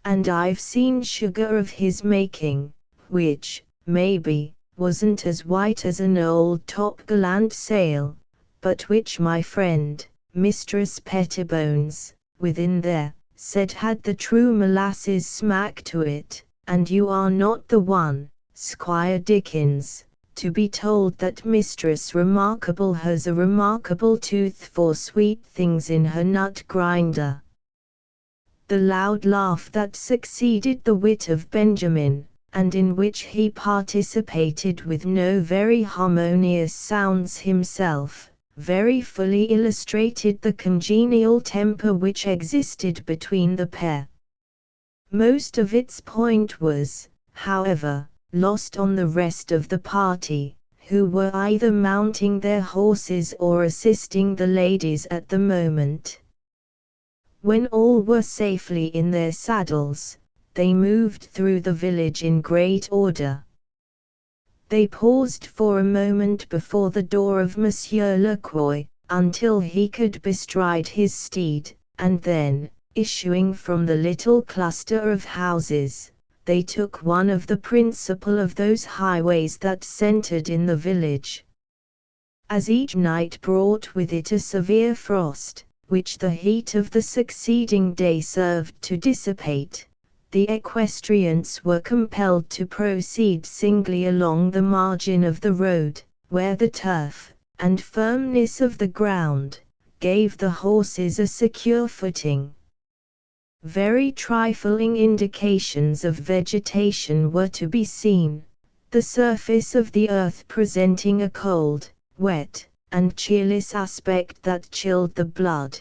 And I've seen sugar of his making, which, maybe, wasn't as white as an old topgallant sail, but which my friend, Mistress Pettibones, within there, said had the true molasses smack to it, and you are not the one, Squire Dickens, to be told that Mistress Remarkable has a remarkable tooth for sweet things in her nut grinder. The loud laugh that succeeded the wit of Benjamin, and in which he participated with no very harmonious sounds himself, very fully illustrated the congenial temper which existed between the pair. Most of its point was, however, lost on the rest of the party, who were either mounting their horses or assisting the ladies at the moment. When all were safely in their saddles, they moved through the village in great order. They paused for a moment before the door of Monsieur Lecroix, until he could bestride his steed, and then, issuing from the little cluster of houses, they took one of the principal of those highways that centered in the village. As each night brought with it a severe frost, which the heat of the succeeding day served to dissipate, the equestrians were compelled to proceed singly along the margin of the road, where the turf, and firmness of the ground, gave the horses a secure footing. Very trifling indications of vegetation were to be seen, the surface of the earth presenting a cold, wet, and cheerless aspect that chilled the blood.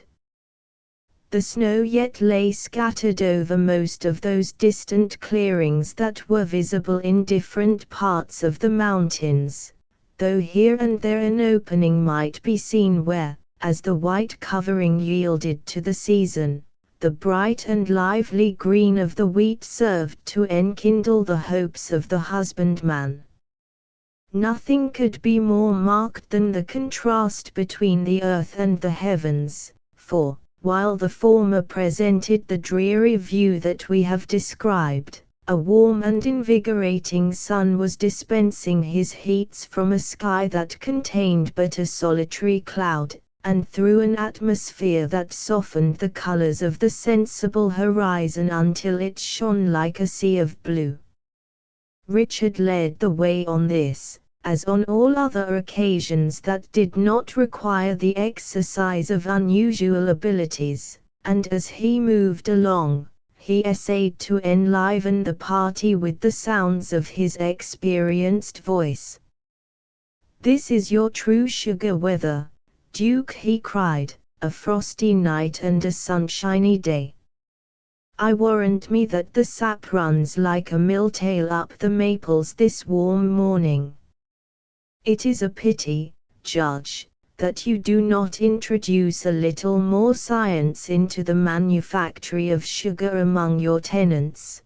The snow yet lay scattered over most of those distant clearings that were visible in different parts of the mountains, though here and there an opening might be seen where, as the white covering yielded to the season, the bright and lively green of the wheat served to enkindle the hopes of the husbandman. Nothing could be more marked than the contrast between the earth and the heavens, for, while the former presented the dreary view that we have described, a warm and invigorating sun was dispensing his heats from a sky that contained but a solitary cloud, and through an atmosphere that softened the colors of the sensible horizon until it shone like a sea of blue. Richard led the way on this, as on all other occasions that did not require the exercise of unusual abilities, and as he moved along, he essayed to enliven the party with the sounds of his experienced voice. "This is your true sugar weather, Duke," he cried, "a frosty night and a sunshiny day. I warrant me that the sap runs like a mill-tail up the maples this warm morning. It is a pity, Judge, that you do not introduce a little more science into the manufactory of sugar among your tenants.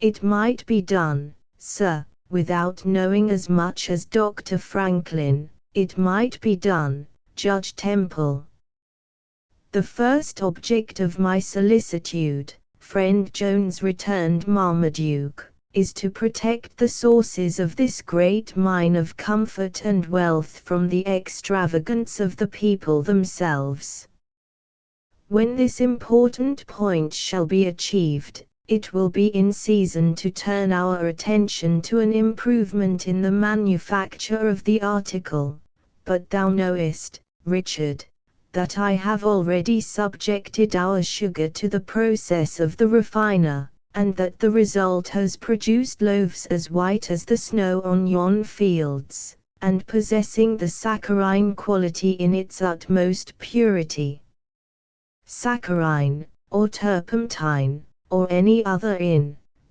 It might be done, sir, without knowing as much as Dr. Franklin. It might be done, Judge Temple. The first object of my solicitude, friend Jones," returned Marmaduke, "is to protect the sources of this great mine of comfort and wealth from the extravagance of the people themselves. When this important point shall be achieved, it will be in season to turn our attention to an improvement in the manufacture of the article. But thou knowest, Richard, that I have already subjected our sugar to the process of the refiner, and that the result has produced loaves as white as the snow on yon fields, and possessing the saccharine quality in its utmost purity. Saccharine, or turpentine, or any other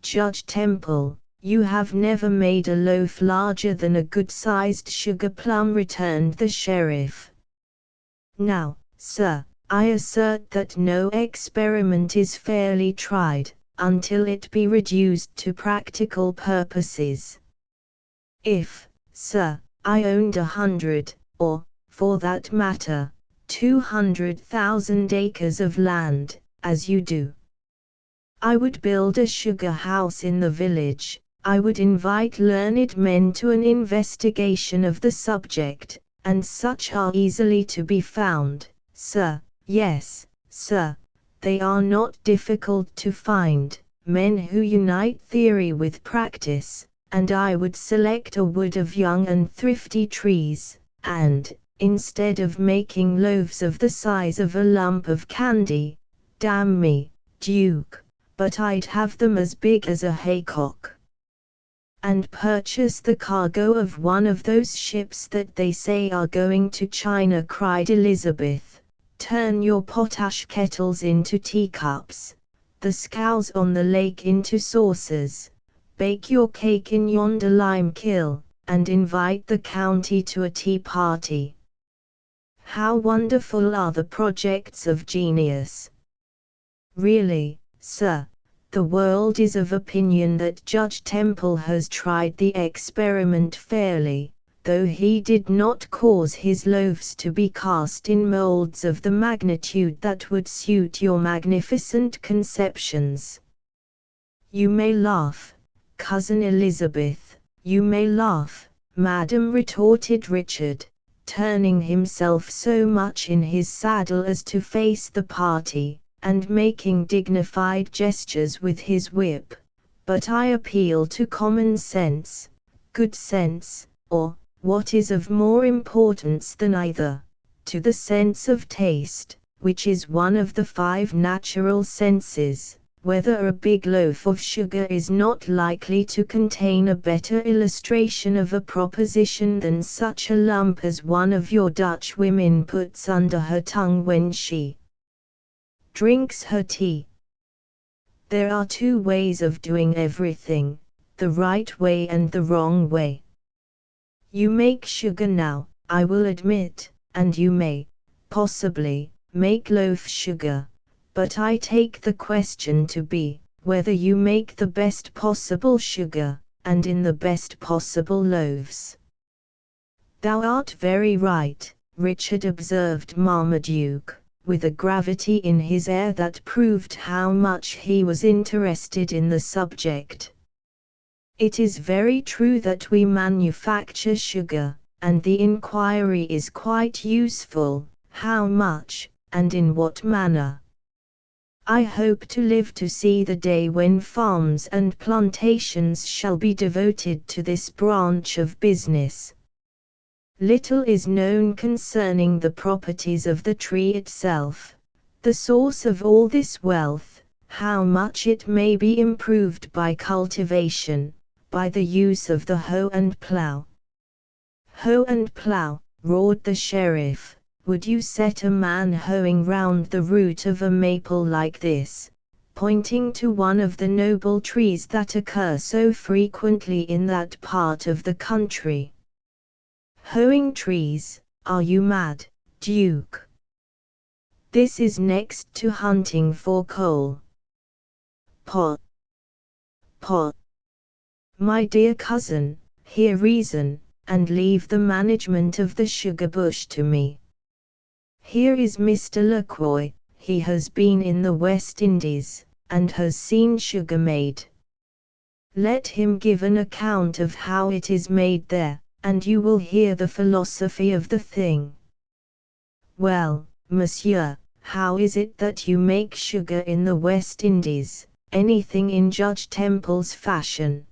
Judge Temple, you have never made a loaf larger than a good-sized sugar plum," returned the sheriff. "Now, sir, I assert that no experiment is fairly tried, until it be reduced to practical purposes. If, sir, I owned 100, or, for that matter, 200,000 acres of land, as you do, I would build a sugar house in the village. I would invite learned men to an investigation of the subject, and such are easily to be found, sir. Yes, sir, they are not difficult to find, men who unite theory with practice, and I would select a wood of young and thrifty trees, and, instead of making loaves of the size of a lump of candy, damn me, Duke, but I'd have them as big as a haycock. And purchase the cargo of one of those ships that they say are going to China," cried Elizabeth. "Turn your potash kettles into teacups, the scows on the lake into saucers, bake your cake in yonder lime kiln, and invite the county to a tea party. How wonderful are the projects of genius! Really, sir, the world is of opinion that Judge Temple has tried the experiment fairly, though he did not cause his loaves to be cast in molds of the magnitude that would suit your magnificent conceptions. You may laugh, Cousin Elizabeth, you may laugh, madam, retorted Richard, turning himself so much in his saddle as to face the party, and making dignified gestures with his whip, but I appeal to common sense, good sense, or, what is of more importance than either, to the sense of taste, which is one of the 5 natural senses, whether a big loaf of sugar is not likely to contain a better illustration of a proposition than such a lump as one of your Dutch women puts under her tongue when she drinks her tea. There are 2 ways of doing everything, the right way and the wrong way. You make sugar now, I will admit, and you may, possibly, make loaf sugar, but I take the question to be, whether you make the best possible sugar, and in the best possible loaves. Thou art very right, Richard observed Marmaduke, with a gravity in his air that proved how much he was interested in the subject. It is very true that we manufacture sugar, and the inquiry is quite useful, how much, and in what manner. I hope to live to see the day when farms and plantations shall be devoted to this branch of business. Little is known concerning the properties of the tree itself, the source of all this wealth, how much it may be improved by cultivation, by the use of the hoe and plough. Hoe and plough, roared the sheriff, would you set a man hoeing round the root of a maple like this, pointing to one of the noble trees that occur so frequently in that part of the country? Hoeing trees, are you mad, Duke? This is next to hunting for coal. Pot. Pot. My dear cousin, hear reason, and leave the management of the sugar bush to me. Here is Mr. Lacroix, he has been in the West Indies, and has seen sugar made. Let him give an account of how it is made there, and you will hear the philosophy of the thing. Well, monsieur, how is it that you make sugar in the West Indies, anything in Judge Temple's fashion?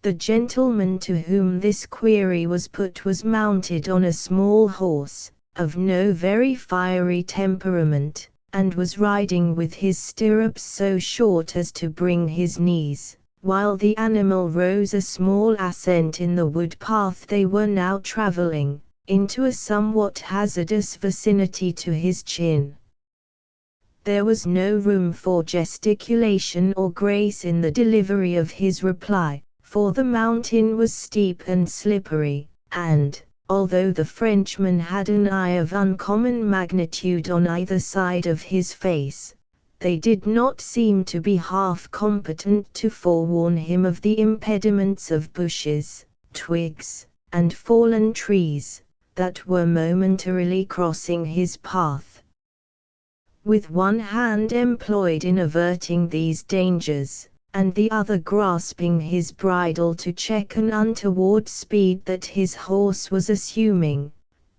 The gentleman to whom this query was put was mounted on a small horse, of no very fiery temperament, and was riding with his stirrups so short as to bring his knees, while the animal rose a small ascent in the wood path they were now travelling, into a somewhat hazardous vicinity to his chin. There was no room for gesticulation or grace in the delivery of his reply, for the mountain was steep and slippery, and, although the Frenchman had an eye of uncommon magnitude on either side of his face, they did not seem to be half competent to forewarn him of the impediments of bushes, twigs, and fallen trees, that were momentarily crossing his path. With one hand employed in averting these dangers, and the other grasping his bridle to check an untoward speed that his horse was assuming,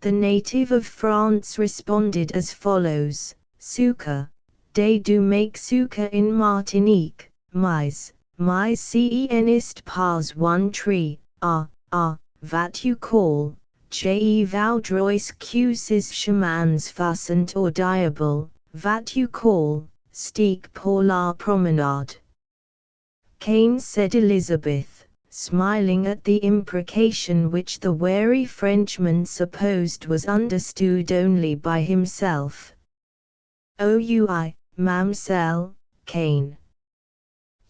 the native of France responded as follows: Sucre, they do make sucre in Martinique, mais cenist pas one tree, vat you call, je voudrais cuses chemins façant or diable, vat you call, stick pour la promenade. Cane, said Elizabeth, smiling at the imprecation which the wary Frenchman supposed was understood only by himself. Oh, mamselle, Cane.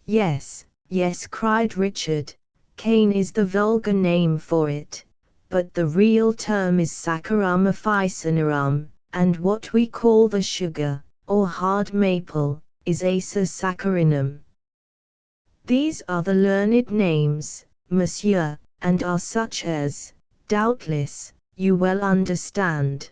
Yes, Yes, cried Richard, cane is the vulgar name for it, but the real term is Saccharum officinarum, and what we call the sugar, or hard maple, is Acer saccharinum. These are the learned names, monsieur, and are such as, doubtless, you well understand.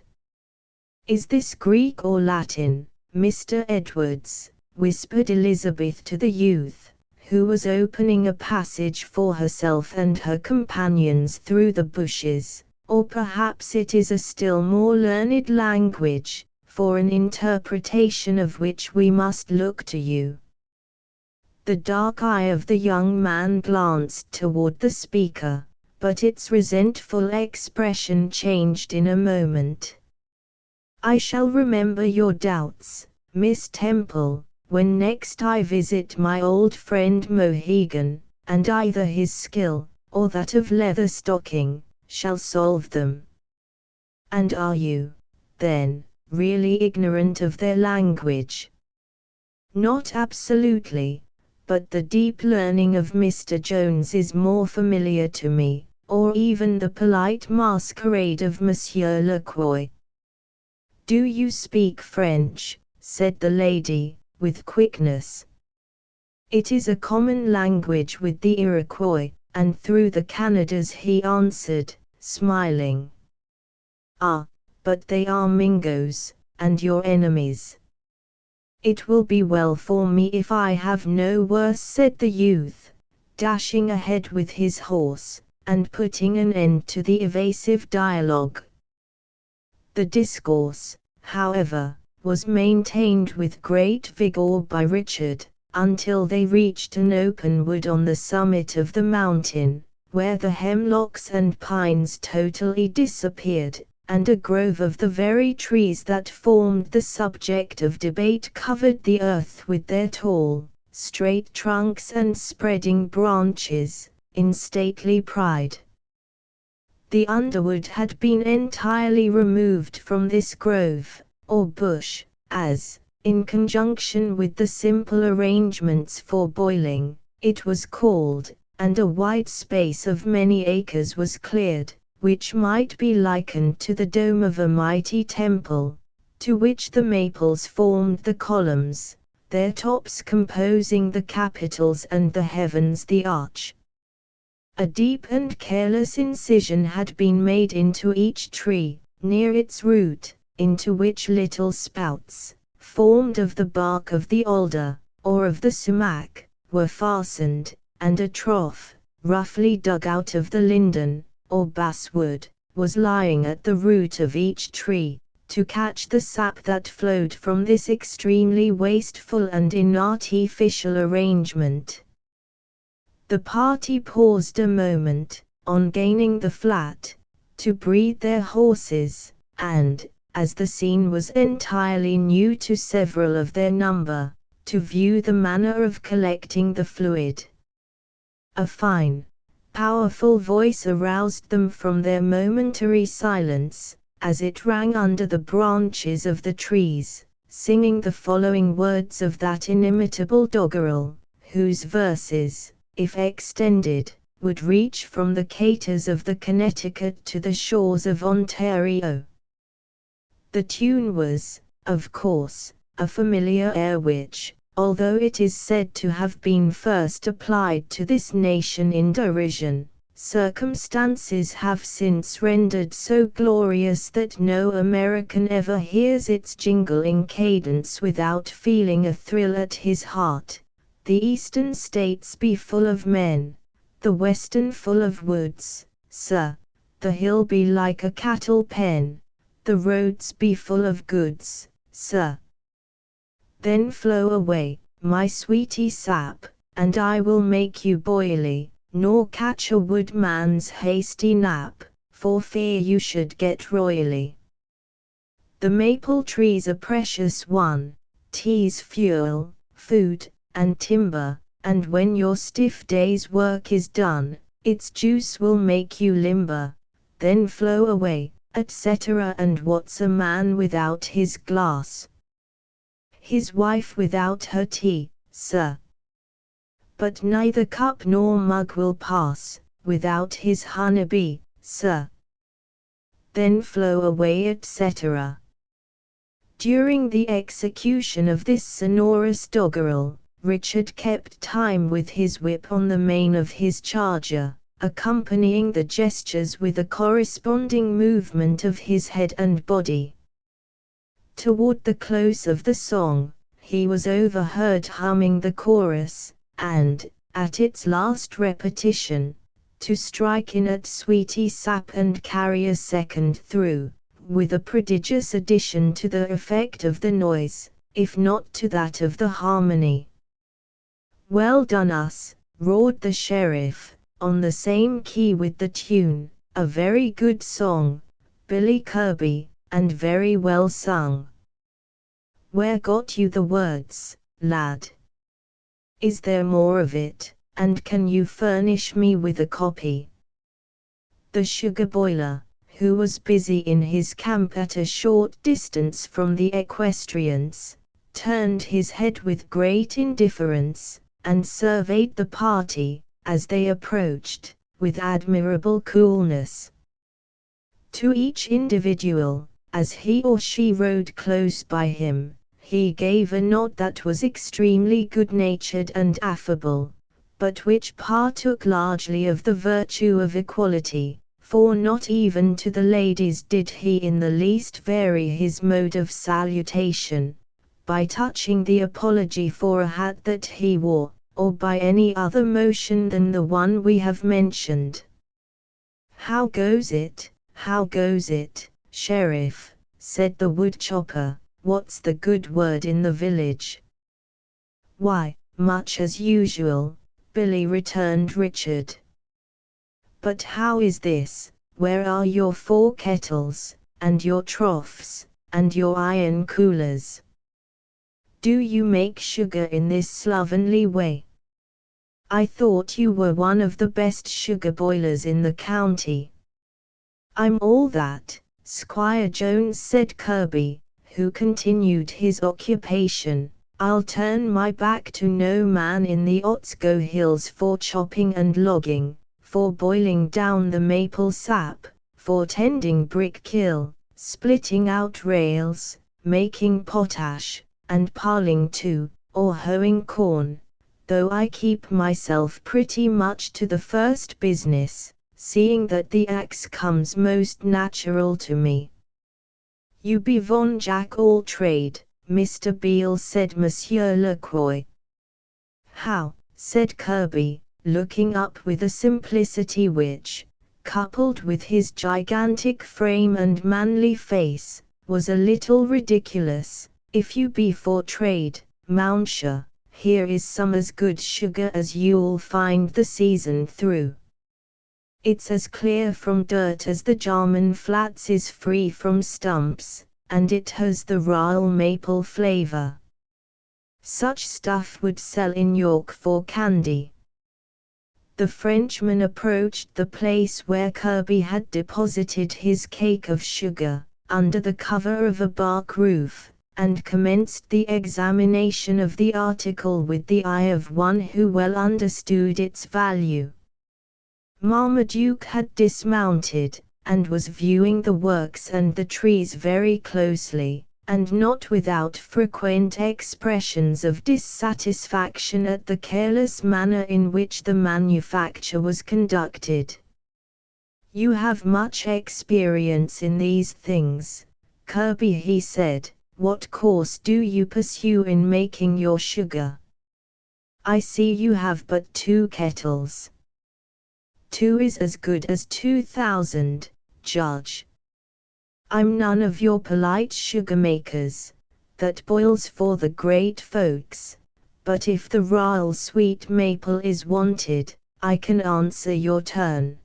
Is this Greek or Latin, Mr. Edwards? Whispered Elizabeth to the youth, who was opening a passage for herself and her companions through the bushes, or perhaps it is a still more learned language, for an interpretation of which we must look to you. The dark eye of the young man glanced toward the speaker, but its resentful expression changed in a moment. I shall remember your doubts, Miss Temple, when next I visit my old friend Mohegan, and either his skill, or that of Leatherstocking, shall solve them. And are you, then, really ignorant of their language? Not absolutely, but the deep learning of Mr. Jones is more familiar to me, or even the polite masquerade of Monsieur Lacroix. Do you speak French? Said the lady, with quickness. It is a common language with the Iroquois, and through the Canadas, he answered, smiling. Ah, but they are Mingoes, and your enemies. It will be well for me if I have no worse, said the youth, dashing ahead with his horse, and putting an end to the evasive dialogue. The discourse, however, was maintained with great vigor by Richard, until they reached an open wood on the summit of the mountain, where the hemlocks and pines totally disappeared, and a grove of the very trees that formed the subject of debate covered the earth with their tall, straight trunks and spreading branches, in stately pride. The underwood had been entirely removed from this grove, or bush, as, in conjunction with the simple arrangements for boiling, it was called, and a wide space of many acres was cleared, which might be likened to the dome of a mighty temple, to which the maples formed the columns, their tops composing the capitals and the heavens the arch. A deep and careless incision had been made into each tree, near its root, into which little spouts, formed of the bark of the alder, or of the sumac, were fastened, and a trough, roughly dug out of the linden, or basswood, was lying at the root of each tree, to catch the sap that flowed from this extremely wasteful and inartificial arrangement. The party paused a moment, on gaining the flat, to breathe their horses, and, as the scene was entirely new to several of their number, to view the manner of collecting the fluid. A fine, powerful voice aroused them from their momentary silence, as it rang under the branches of the trees, singing the following words of that inimitable doggerel, whose verses, if extended, would reach from the caters of the Connecticut to the shores of Ontario. The tune was, of course, a familiar air which, although it is said to have been first applied to this nation in derision, circumstances have since rendered so glorious that no American ever hears its jingling cadence without feeling a thrill at his heart. The eastern states be full of men, the western full of woods, sir, the hill be like a cattle pen, the roads be full of goods, sir. Then flow away, my sweetie sap, and I will make you boily, nor catch a woodman's hasty nap, for fear you should get royally. The maple tree's a precious one, 'tis fuel, food, and timber, and when your stiff day's work is done, its juice will make you limber. Then flow away, etc. And what's a man without his glass? His wife without her tea, sir. but neither cup nor mug will pass, without his honeybee, sir. Then flow away, etc. During the execution of this sonorous doggerel, Richard kept time with his whip on the mane of his charger, accompanying the gestures with a corresponding movement of his head and body. Toward the close of the song, he was overheard humming the chorus, and, at its last repetition, to strike in at sweety sap and carry a second through, with a prodigious addition to the effect of the noise, if not to that of the harmony. "Well done us," roared the sheriff, on the same key with the tune, "a very good song, Billy Kirby, and very well sung. Where got you the words, lad? Is there more of it, and can you furnish me with a copy?" The sugar boiler, who was busy in his camp at a short distance from the equestrians, turned his head with great indifference, and surveyed the party, as they approached, with admirable coolness. To each individual, as he or she rode close by him, he gave a nod that was extremely good-natured and affable, but which partook largely of the virtue of equality, for not even to the ladies did he in the least vary his mode of salutation, by touching the apology for a hat that he wore, or by any other motion than the one we have mentioned. "How goes it, sheriff?" said the woodchopper. "What's the good word in the village?" "Why, much as usual, Billy," returned Richard. "But how is this? Where are your 4 kettles, and your troughs, and your iron coolers? Do you make sugar in this slovenly way? I thought you were one of the best sugar boilers in the county." "I'm all that, Squire Jones," said Kirby, who continued his occupation. "I'll turn my back to no man in the Otsgo Hills for chopping and logging, for boiling down the maple sap, for tending brick kiln, splitting out rails, making potash, and parling too, or hoeing corn, though I keep myself pretty much to the first business, seeing that the axe comes most natural to me." "You be von Jack all trade, Mr. Beale," said Monsieur Lacroix. "How?" said Kirby, looking up with a simplicity which, coupled with his gigantic frame and manly face, was a little ridiculous. "If you be for trade, Mountshire, here is some as good sugar as you'll find the season through. It's as clear from dirt as the Jarman Flats is free from stumps, and it has the royal maple flavor. Such stuff would sell in York for candy." The Frenchman approached the place where Kirby had deposited his cake of sugar, under the cover of a bark roof, and commenced the examination of the article with the eye of one who well understood its value. Marmaduke had dismounted, and was viewing the works and the trees very closely, and not without frequent expressions of dissatisfaction at the careless manner in which the manufacture was conducted. "You have much experience in these things, Kirby," he said. "What course do you pursue in making your sugar? I see you have but 2 kettles. 2 is as good as 2,000, Judge. I'm none of your polite sugar makers, that boils for the great folks, but if the royal sweet maple is wanted, I can answer your turn.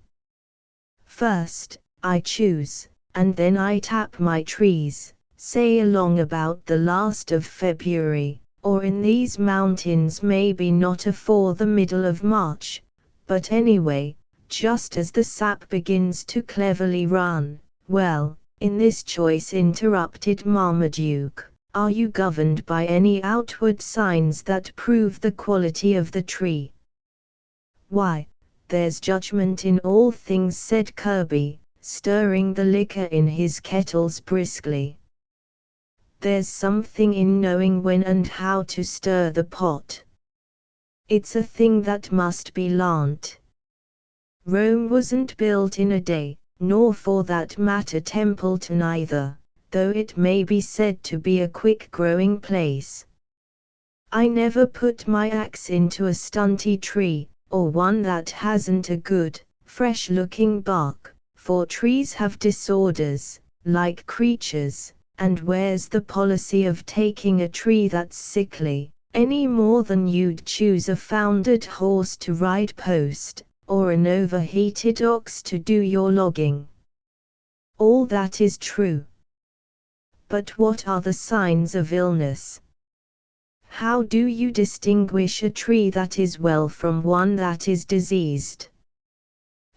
First, I choose, and then I tap my trees, say along about the last of February, or in these mountains maybe not afore the middle of March, but anyway, just as the sap begins to cleverly run. Well, in this choice," interrupted Marmaduke, "are you governed by any outward signs that prove the quality of the tree? "Why, there's judgment in all things," said Kirby, stirring the liquor in his kettles briskly. "There's something in knowing when and how to stir the pot. It's a thing that must be learnt. Rome wasn't built in a day, nor for that matter Templeton either, though it may be said to be a quick-growing place. I never put my axe into a stunty tree, or one that hasn't a good, fresh-looking bark, for trees have disorders, like creatures, and where's the policy of taking a tree that's sickly, any more than you'd choose a foundered horse to ride post, or an overheated ox to do your logging? All that is true. But what are the signs of illness? How do you distinguish a tree that is well from one that is diseased?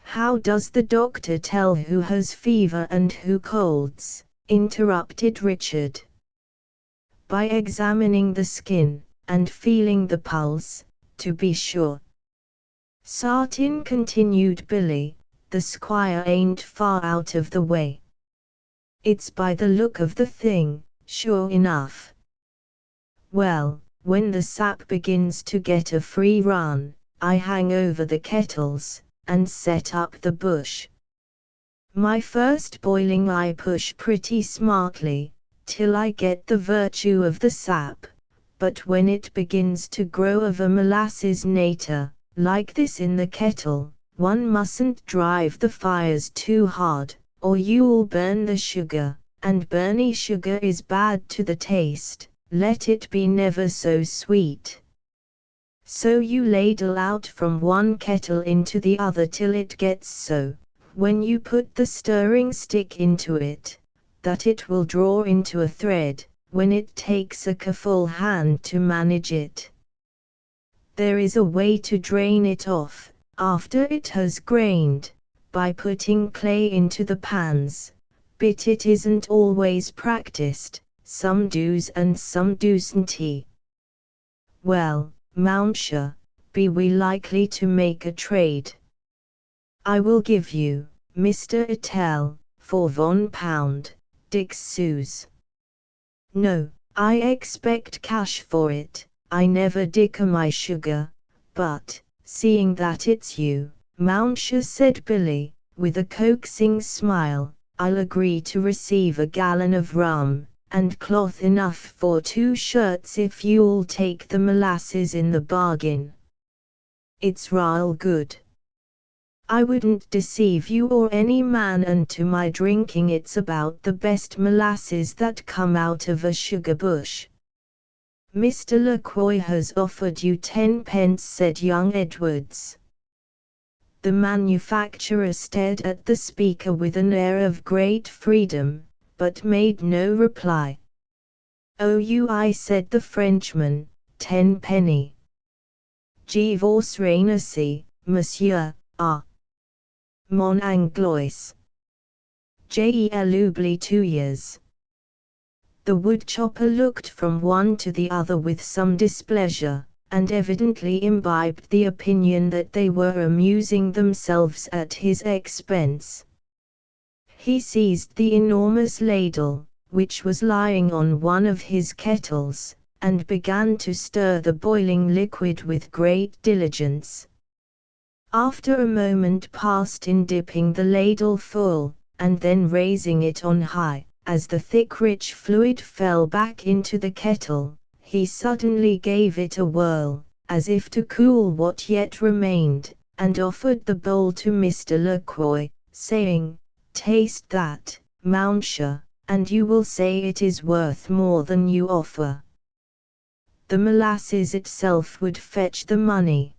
How does the doctor tell who has fever and who colds?" interrupted Richard. "By examining the skin, and feeling the pulse, to be sure." "Sartin," continued Billy, "the squire ain't far out of the way. It's by the look of the thing, sure enough. Well, when the sap begins to get a free run, I hang over the kettles, and set up the bush. My first boiling I push pretty smartly, till I get the virtue of the sap, but when it begins to grow of a molasses nature, like this in the kettle, one mustn't drive the fires too hard, or you'll burn the sugar, and burny sugar is bad to the taste, let it be never so sweet. So you ladle out from one kettle into the other till it gets so, when you put the stirring stick into it, that it will draw into a thread, when it takes a careful hand to manage it. There is a way to drain it off, after it has grained, by putting clay into the pans, but it isn't always practiced, some do's and some doesn't. Well, Mountshire, be we likely to make a trade? I will give you, Mr. Attell, for £1, 6 sous. No, I expect cash for it, I never dicker my sugar, but, seeing that it's you, Mountshire, said Billy, with a coaxing smile, I'll agree to receive a gallon of rum, and cloth enough for 2 shirts if you'll take the molasses in the bargain. It's real good. I wouldn't deceive you or any man, and to my drinking it's about the best molasses that come out of a sugar bush. Mr. Lacroix has offered you 10 pence, said young Edwards. The manufacturer stared at the speaker with an air of great freedom, but made no reply. "Oh, said the Frenchman, 10 penny. Je vous remercie, monsieur, ah. Mon Anglois. J'el oublie 2 years." The woodchopper looked from one to the other with some displeasure, and evidently imbibed the opinion that they were amusing themselves at his expense. He seized the enormous ladle, which was lying on one of his kettles, and began to stir the boiling liquid with great diligence. After a moment passed in dipping the ladle full, and then raising it on high, as the thick rich fluid fell back into the kettle, he suddenly gave it a whirl, as if to cool what yet remained, and offered the bowl to Mr. Lacroix, saying, "Taste that, Mountshire, and you will say it is worth more than you offer." The molasses itself would fetch the money.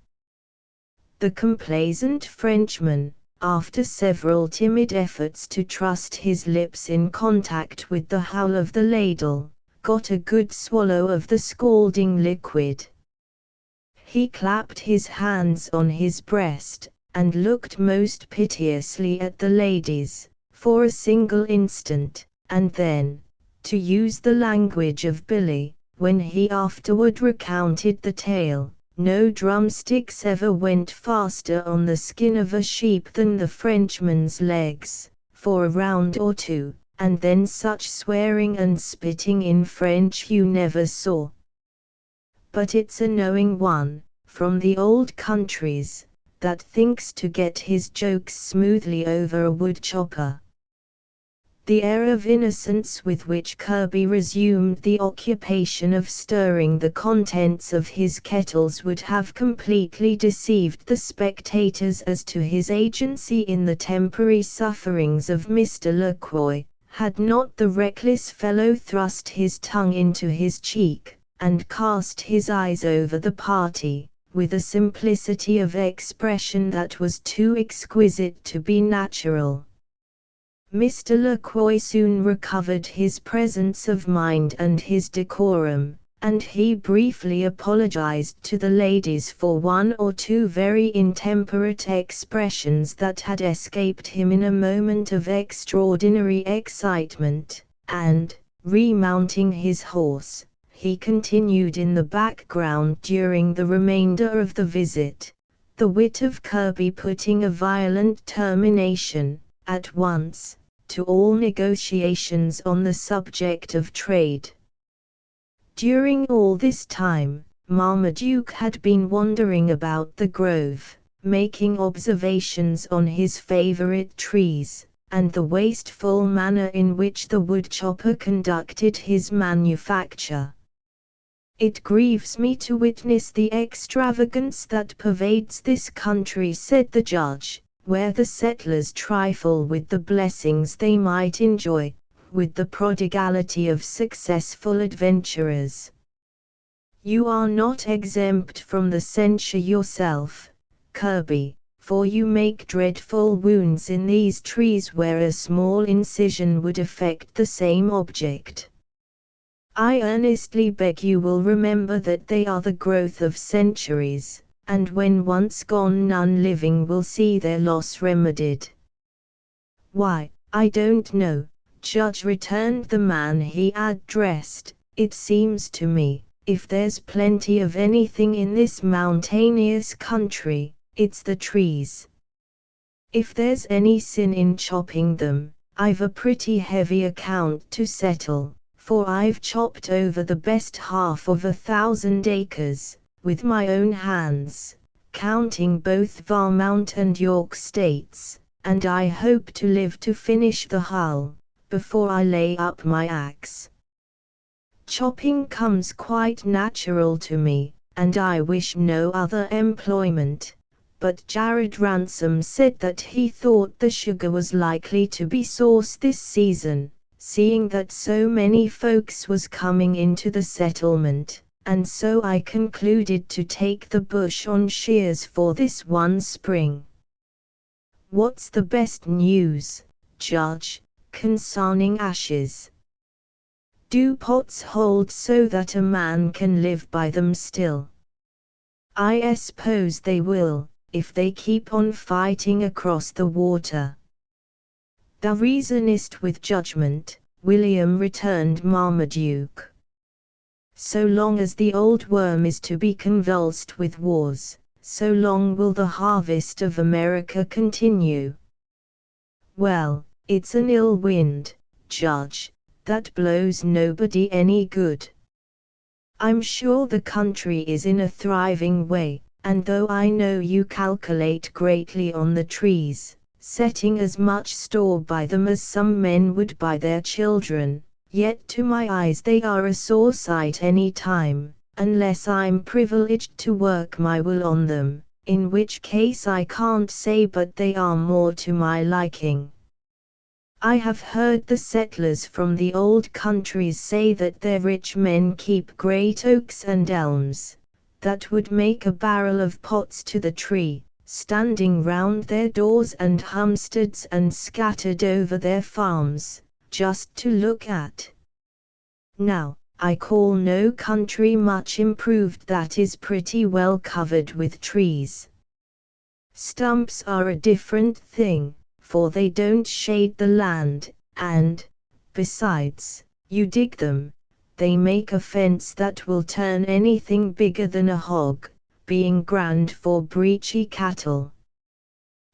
The complaisant Frenchman, after several timid efforts to trust his lips in contact with the hull of the ladle, got a good swallow of the scalding liquid. He clapped his hands on his breast, and looked most piteously at the ladies, for a single instant, and then, to use the language of Billy, when he afterward recounted the tale, No drumsticks ever went faster on the skin of a sheep than the Frenchman's legs, for a round or two, and then such swearing and spitting in French you never saw. But it's a knowing one, from the old countries, that thinks to get his jokes smoothly over a woodchopper. The air of innocence with which Kirby resumed the occupation of stirring the contents of his kettles would have completely deceived the spectators as to his agency in the temporary sufferings of Mr. Lacroix, had not the reckless fellow thrust his tongue into his cheek, and cast his eyes over the party, with a simplicity of expression that was too exquisite to be natural. Mr. Lacroix soon recovered his presence of mind and his decorum, and he briefly apologized to the ladies for one or two very intemperate expressions that had escaped him in a moment of extraordinary excitement, and, remounting his horse, he continued in the background during the remainder of the visit, the wit of Kirby putting a violent termination, at once, to all negotiations on the subject of trade. During all this time, Marmaduke had been wandering about the grove, making observations on his favorite trees, and the wasteful manner in which the woodchopper conducted his manufacture. "It grieves me to witness the extravagance that pervades this country," said the judge, "where the settlers trifle with the blessings they might enjoy, with the prodigality of successful adventurers. You are not exempt from the censure yourself, Kirby, for you make dreadful wounds in these trees where a small incision would effect the same object. I earnestly beg you will remember that they are the growth of centuries, and when once gone none living will see their loss remedied." "Why, I don't know, Judge," returned the man he addressed. "It seems to me, if there's plenty of anything in this mountainous country, it's the trees. If there's any sin in chopping them, I've a pretty heavy account to settle, for I've chopped over the best half of 1,000 acres, with my own hands, counting both Vermont and York states, and I hope to live to finish the hull, before I lay up my axe. Chopping comes quite natural to me, and I wish no other employment." But Jared Ransom said that he thought the sugar was likely to be sauce this season, seeing that so many folks was coming into the settlement, and so I concluded to take the bush on shears for this one spring. "What's the best news, Judge, concerning ashes? Do pots hold so that a man can live by them still?" "I suppose they will, if they keep on fighting across the water." "Thou reasonest with judgment, William," returned Marmaduke. "So long as the old worm is to be convulsed with wars, so long will the harvest of America continue." "Well, it's an ill wind, Judge, that blows nobody any good. I'm sure the country is in a thriving way, and though I know you calculate greatly on the trees, setting as much store by them as some men would by their children, yet to my eyes they are a sore sight any time, unless I'm privileged to work my will on them, in which case I can't say but they are more to my liking. I have heard the settlers from the old countries say that their rich men keep great oaks and elms, that would make a barrel of pots to the tree, standing round their doors and homesteads and scattered over their farms, just to look at. Now, I call no country much improved that is pretty well covered with trees. Stumps are a different thing, for they don't shade the land, and, besides, you dig them, they make a fence that will turn anything bigger than a hog, being grand for breechy cattle.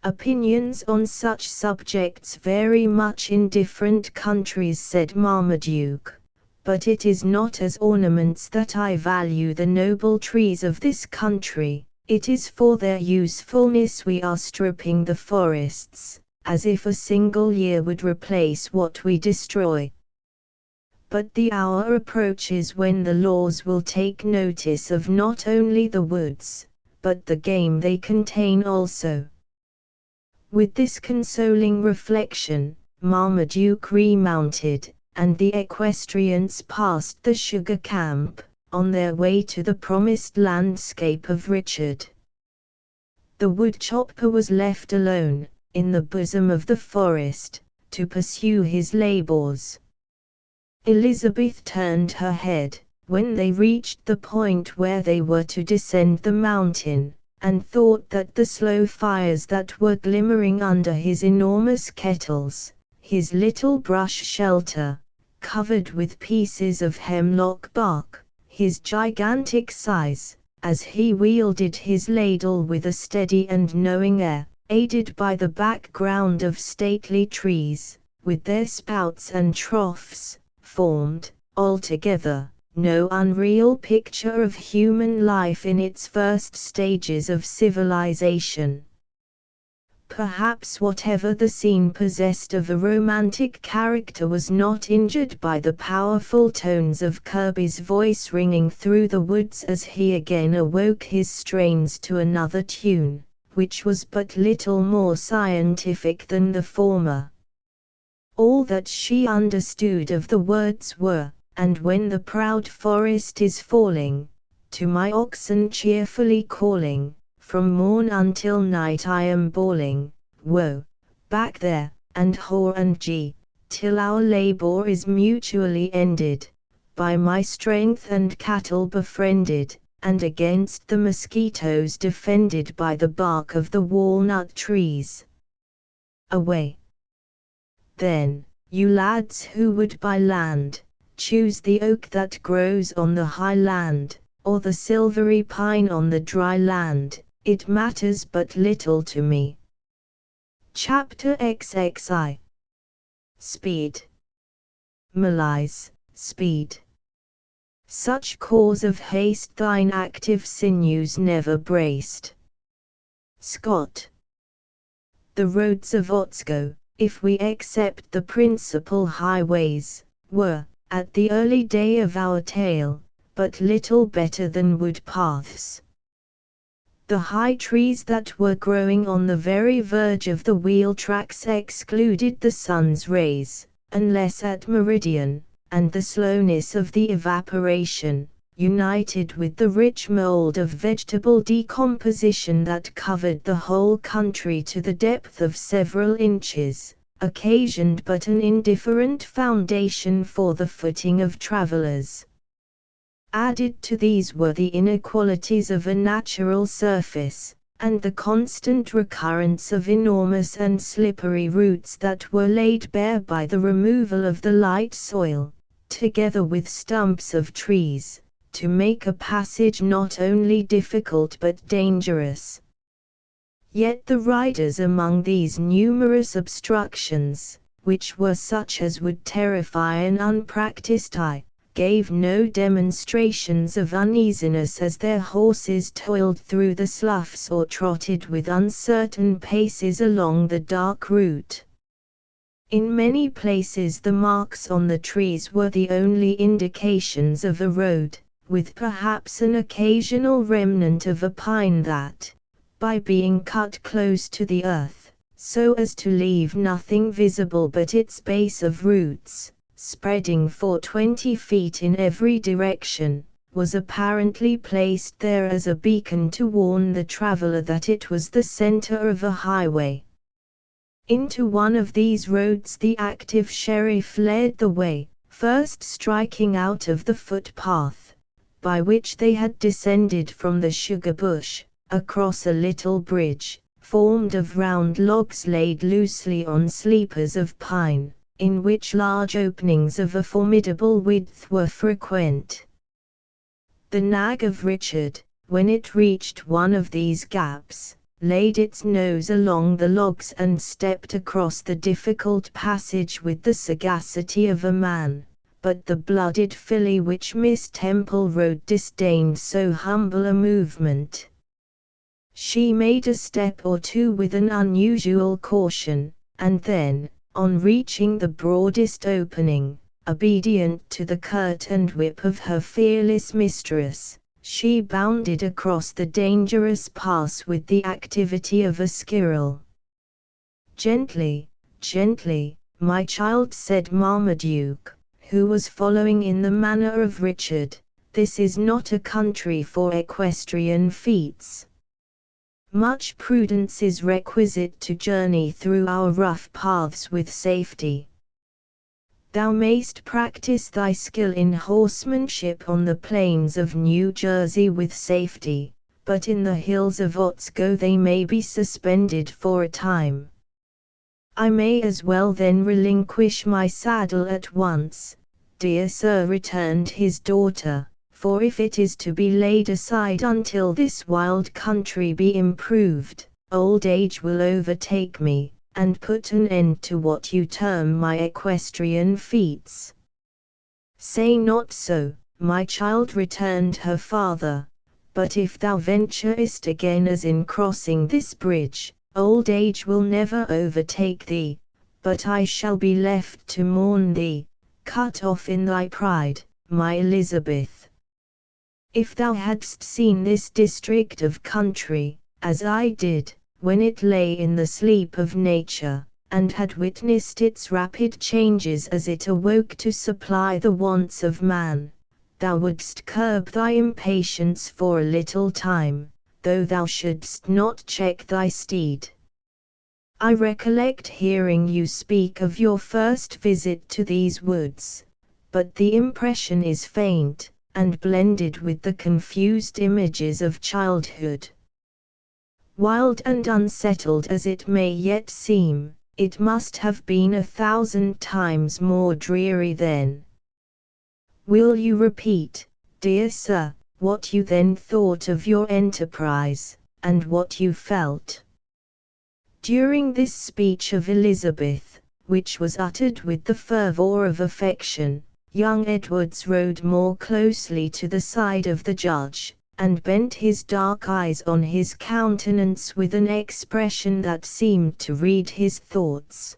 Opinions on such subjects vary much in different countries, said Marmaduke, but it is not as ornaments that I value the noble trees of this country, it is for their usefulness we are stripping the forests, as if a single year would replace what we destroy. But the hour approaches when the laws will take notice of not only the woods, but the game they contain also. With this consoling reflection, Marmaduke remounted, and the equestrians passed the sugar camp, on their way to the promised landscape of Richard. The woodchopper was left alone, in the bosom of the forest, to pursue his labours. Elizabeth turned her head, when they reached the point where they were to descend the mountain, and thought that the slow fires that were glimmering under his enormous kettles, his little brush shelter, covered with pieces of hemlock bark, his gigantic size, as he wielded his ladle with a steady and knowing air, aided by the background of stately trees, with their spouts and troughs, formed, altogether, no unreal picture of human life in its first stages of civilization. Perhaps whatever the scene possessed of a romantic character was not injured by the powerful tones of Kirby's voice ringing through the woods as he again awoke his strains to another tune, which was but little more scientific than the former. All that she understood of the words were, "And when the proud forest is falling, to my oxen cheerfully calling, from morn until night I am bawling, woe, back there, and haw and gee, till our labour is mutually ended, by my strength and cattle befriended, and against the mosquitoes defended by the bark of the walnut trees. Away! Then, you lads who would buy land, choose the oak that grows on the high land, or the silvery pine on the dry land, it matters but little to me." Chapter XXI. Speed. Malice, speed. Such cause of haste thine active sinews never braced. Scott. The roads of Otsko, if we except the principal highways, were, at the early day of our tale, but little better than wood paths. The high trees that were growing on the very verge of the wheel tracks excluded the sun's rays, unless at meridian, and the slowness of the evaporation, united with the rich mold of vegetable decomposition that covered the whole country to the depth of several inches, occasioned but an indifferent foundation for the footing of travellers. Added to these were the inequalities of a natural surface, and the constant recurrence of enormous and slippery roots that were laid bare by the removal of the light soil, together with stumps of trees, to make a passage not only difficult but dangerous. Yet the riders among these numerous obstructions, which were such as would terrify an unpractised eye, gave no demonstrations of uneasiness as their horses toiled through the sloughs or trotted with uncertain paces along the dark route. In many places the marks on the trees were the only indications of a road, with perhaps an occasional remnant of a pine that, by being cut close to the earth, so as to leave nothing visible but its base of roots, spreading for 20 feet in every direction, was apparently placed there as a beacon to warn the traveler that it was the center of a highway. Into one of these roads the active sheriff led the way, first striking out of the footpath, by which they had descended from the sugar bush, across a little bridge, formed of round logs laid loosely on sleepers of pine, in which large openings of a formidable width were frequent. The nag of Richard, when it reached one of these gaps, laid its nose along the logs and stepped across the difficult passage with the sagacity of a man. But the blooded filly which Miss Temple rode disdained so humble a movement. She made a step or two with an unusual caution, and then, on reaching the broadest opening, obedient to the curt and whip of her fearless mistress, she bounded across the dangerous pass with the activity of a squirrel. "Gently, gently, my child," said Marmaduke, who was following in the manner of Richard. "This is not a country for equestrian feats. Much prudence is requisite to journey through our rough paths with safety. Thou mayst practice thy skill in horsemanship on the plains of New Jersey with safety, but in the hills of Otsego they may be suspended for a time." "I may as well then relinquish my saddle at once, dear sir," returned his daughter, "for if it is to be laid aside until this wild country be improved, old age will overtake me, and put an end to what you term my equestrian feats." "Say not so, my child," returned her father, "but if thou venturest again as in crossing this bridge, old age will never overtake thee, but I shall be left to mourn thee, cut off in thy pride, my Elizabeth. If thou hadst seen this district of country, as I did, when it lay in the sleep of nature, and had witnessed its rapid changes as it awoke to supply the wants of man, thou wouldst curb thy impatience for a little time, though thou shouldst not check thy steed. I recollect hearing you speak of your first visit to these woods, but the impression is faint, and blended with the confused images of childhood. Wild and unsettled as it may yet seem, it must have been 1,000 times more dreary then. Will you repeat, dear sir, what you then thought of your enterprise, and what you felt?" During this speech of Elizabeth, which was uttered with the fervour of affection, young Edwards rode more closely to the side of the judge, and bent his dark eyes on his countenance with an expression that seemed to read his thoughts.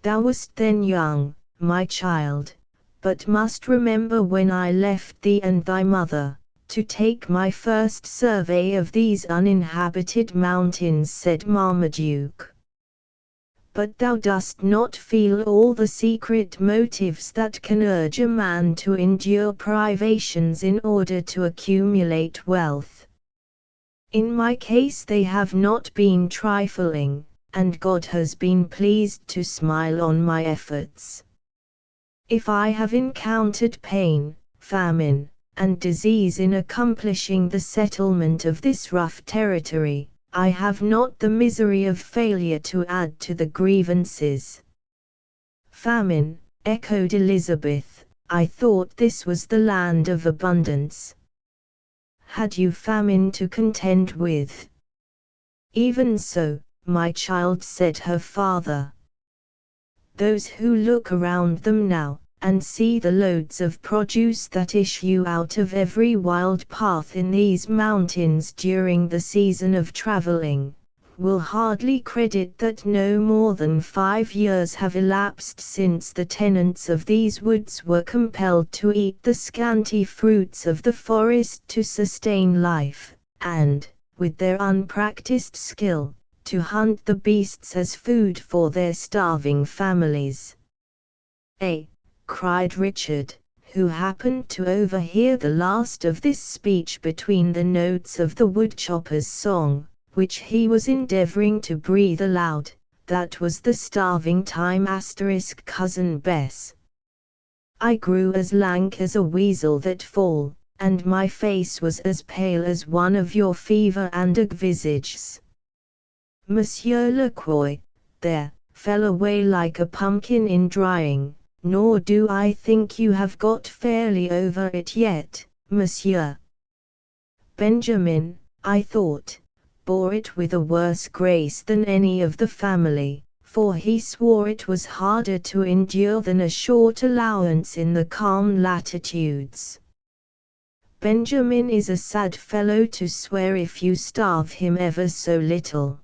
"Thou wast then young, my child, but must remember when I left thee and thy mother, to take my first survey of these uninhabited mountains," said Marmaduke. "But thou dost not feel all the secret motives that can urge a man to endure privations in order to accumulate wealth. In my case they have not been trifling, and God has been pleased to smile on my efforts. If I have encountered pain, famine, and disease in accomplishing the settlement of this rough territory, I have not the misery of failure to add to the grievances." "Famine," echoed Elizabeth, "I thought this was the land of abundance. Had you famine to contend with?" "Even so, my child," said her father. "Those who look around them now, and see the loads of produce that issue out of every wild path in these mountains during the season of traveling, will hardly credit that no more than 5 years have elapsed since the tenants of these woods were compelled to eat the scanty fruits of the forest to sustain life, and, with their unpracticed skill, to hunt the beasts as food for their starving families." Cried Richard, who happened to overhear the last of this speech between the notes of the woodchopper's song, which he was endeavoring to breathe aloud. "That was the starving time * cousin Bess. I grew as lank as a weasel that fall, and my face was as pale as one of your fever and ague visages. Monsieur Le Croix, there, fell away like a pumpkin in drying, nor do I think you have got fairly over it yet, monsieur. Benjamin, I thought, bore it with a worse grace than any of the family, for he swore it was harder to endure than a short allowance in the calm latitudes. Benjamin is a sad fellow to swear if you starve him ever so little.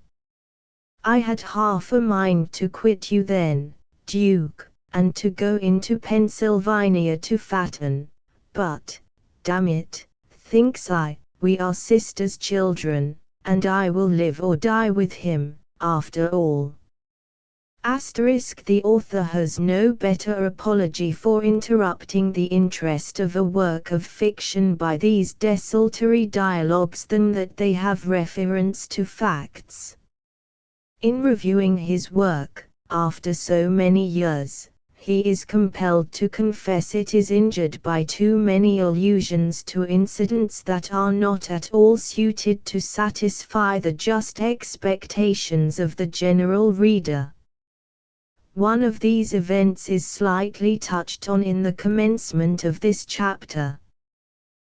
I had half a mind to quit you then, Duke, and to go into Pennsylvania to fatten, but, damn it, thinks I, we are sisters' children, and I will live or die with him, after all. The author has no better apology for interrupting the interest of a work of fiction by these desultory dialogues than that they have reference to facts. In reviewing his work, after so many years, he is compelled to confess it is injured by too many allusions to incidents that are not at all suited to satisfy the just expectations of the general reader. One of these events is slightly touched on in the commencement of this chapter.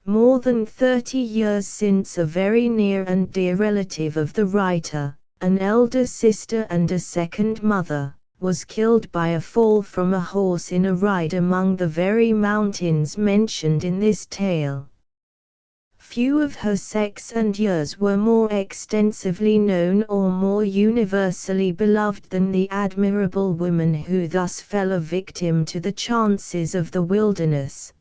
More than 30 years since, a very near and dear relative of the writer, an elder sister and a second mother, was killed by a fall from a horse in a ride among the very mountains mentioned in this tale. Few of her sex and years were more extensively known or more universally beloved than the admirable woman who thus fell a victim to the chances of the wilderness.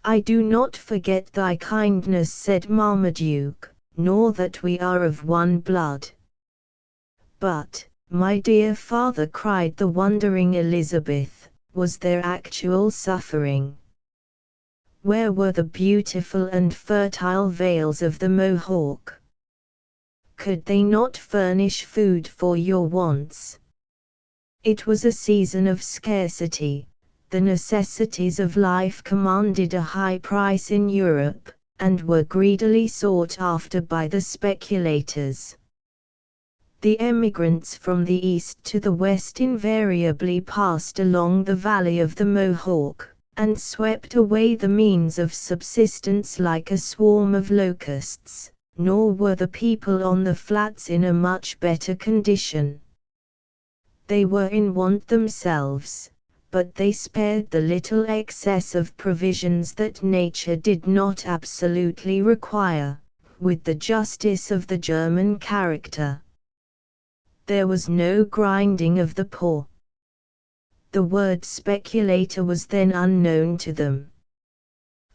"I do not forget thy kindness," said Marmaduke, "nor that we are of one blood." "But, my dear father," cried the wondering Elizabeth, "was there actual suffering? Where were the beautiful and fertile vales of the Mohawk? Could they not furnish food for your wants? It was a season of scarcity. The necessities of life commanded a high price in Europe, and were greedily sought after by the speculators. The emigrants from the east to the west invariably passed along the valley of the Mohawk, and swept away the means of subsistence like a swarm of locusts, nor were the people on the flats in a much better condition. They were in want themselves, but they spared the little excess of provisions that nature did not absolutely require, with the justice of the German character. There was no grinding of the poor. The word speculator was then unknown to them.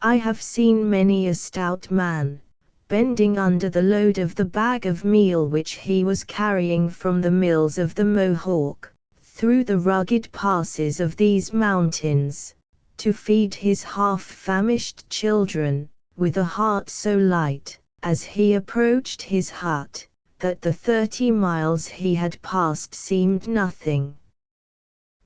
I have seen many a stout man, bending under the load of the bag of meal which he was carrying from the mills of the Mohawk, through the rugged passes of these mountains, to feed his half-famished children, with a heart so light, as he approached his hut, that the 30 miles he had passed seemed nothing.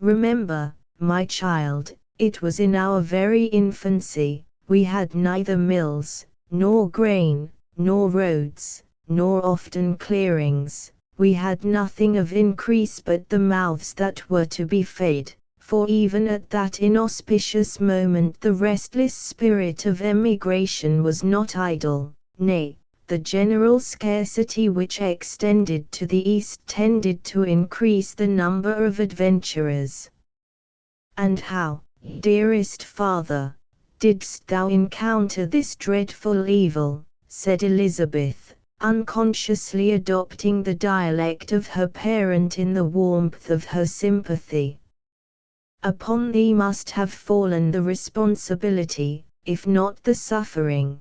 Remember, my child, it was in our very infancy. We had neither mills, nor grain, nor roads, nor often clearings. We had nothing of increase but the mouths that were to be fed, for even at that inauspicious moment the restless spirit of emigration was not idle. Nay, the general scarcity which extended to the east tended to increase the number of adventurers. And how, dearest father, didst thou encounter this dreadful evil? Said Elizabeth, unconsciously adopting the dialect of her parent in the warmth of her sympathy. Upon thee must have fallen the responsibility, if not the suffering.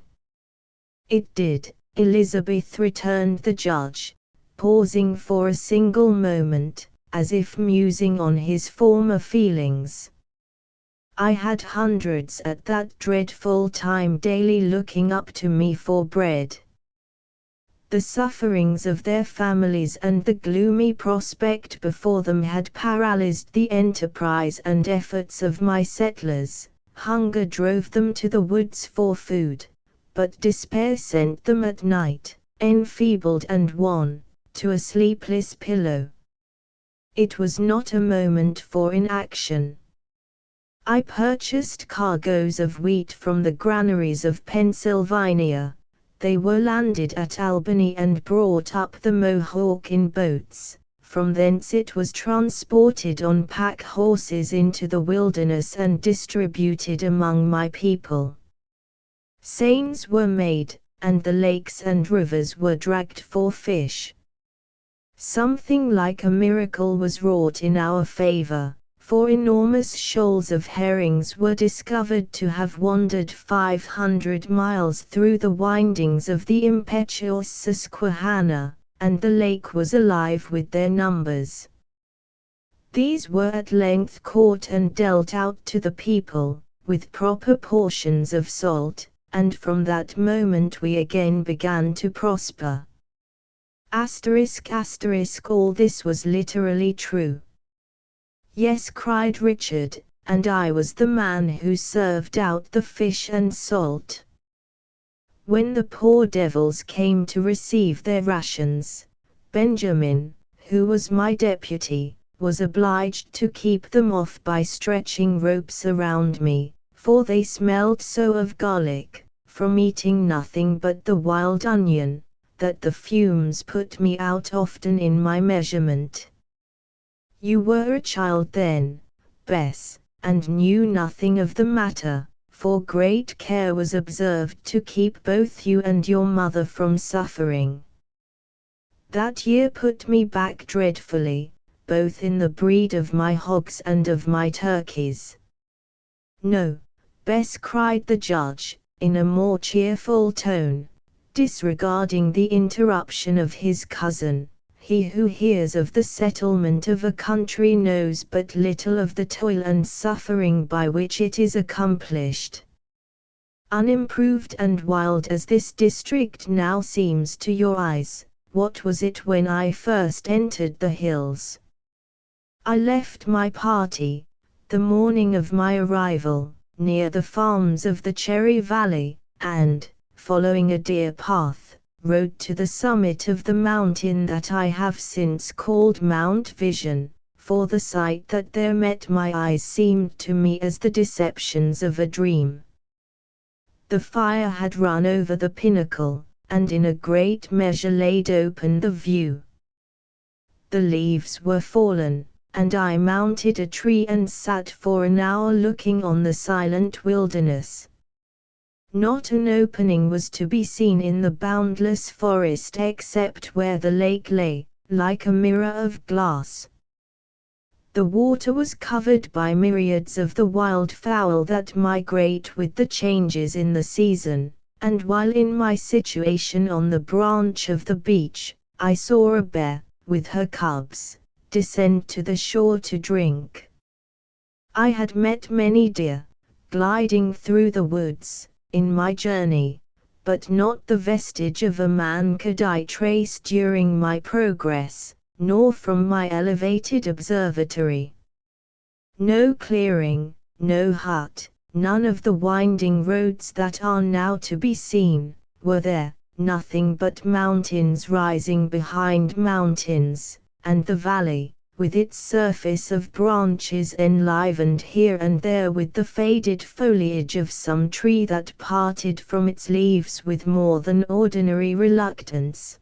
It did, Elizabeth, returned the judge, pausing for a single moment, as if musing on his former feelings. I had hundreds at that dreadful time daily looking up to me for bread. The sufferings of their families and the gloomy prospect before them had paralyzed the enterprise and efforts of my settlers. Hunger drove them to the woods for food, but despair sent them at night, enfeebled and wan, to a sleepless pillow. It was not a moment for inaction. I purchased cargoes of wheat from the granaries of Pennsylvania, They were landed at Albany and brought up the Mohawk in boats. From thence it was transported on pack horses into the wilderness and distributed among my people. Seines were made, and the lakes and rivers were dragged for fish. Something like a miracle was wrought in our favor, for enormous shoals of herrings were discovered to have wandered 500 miles through the windings of the impetuous Susquehanna, and the lake was alive with their numbers. These were at length caught and dealt out to the people, with proper portions of salt, and from that moment we again began to prosper. All this was literally true. Yes, cried Richard, and I was the man who served out the fish and salt. When the poor devils came to receive their rations, Benjamin, who was my deputy, was obliged to keep them off by stretching ropes around me, for they smelled so of garlic, from eating nothing but the wild onion, that the fumes put me out often in my measurement. You were a child then, Bess, and knew nothing of the matter, for great care was observed to keep both you and your mother from suffering. That year put me back dreadfully, both in the breed of my hogs and of my turkeys. No, Bess, cried the judge, in a more cheerful tone, disregarding the interruption of his cousin. He who hears of the settlement of a country knows but little of the toil and suffering by which it is accomplished. Unimproved and wild as this district now seems to your eyes, what was it when I first entered the hills? I left my party, the morning of my arrival, near the farms of the Cherry Valley, and, following a deer path, rode to the summit of the mountain that I have since called Mount Vision, for the sight that there met my eyes seemed to me as the deceptions of a dream. The fire had run over the pinnacle, and in a great measure laid open the view. The leaves were fallen, and I mounted a tree and sat for an hour looking on the silent wilderness. Not an opening was to be seen in the boundless forest except where the lake lay, like a mirror of glass. The water was covered by myriads of the wild fowl that migrate with the changes in the season, and while in my situation on the branch of the beach, I saw a bear, with her cubs, descend to the shore to drink. I had met many deer, gliding through the woods, in my journey, but not the vestige of a man could I trace during my progress, nor from my elevated observatory. No clearing, no hut, none of the winding roads that are now to be seen, were there, nothing but mountains rising behind mountains, and the valley, with its surface of branches enlivened here and there with the faded foliage of some tree that parted from its leaves with more than ordinary reluctance.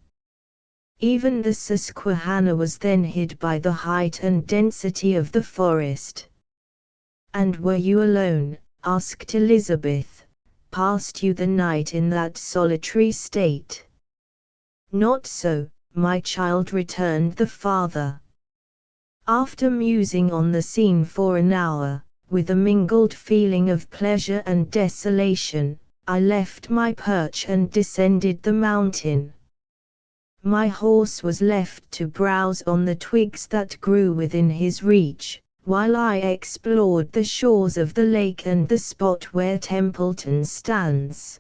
Even the Susquehanna was then hid by the height and density of the forest. "And were you alone?" asked Elizabeth. "Passed you the night in that solitary state?" "Not so, my child," returned the father. After musing on the scene for an hour, with a mingled feeling of pleasure and desolation, I left my perch and descended the mountain. My horse was left to browse on the twigs that grew within his reach, while I explored the shores of the lake and the spot where Templeton stands.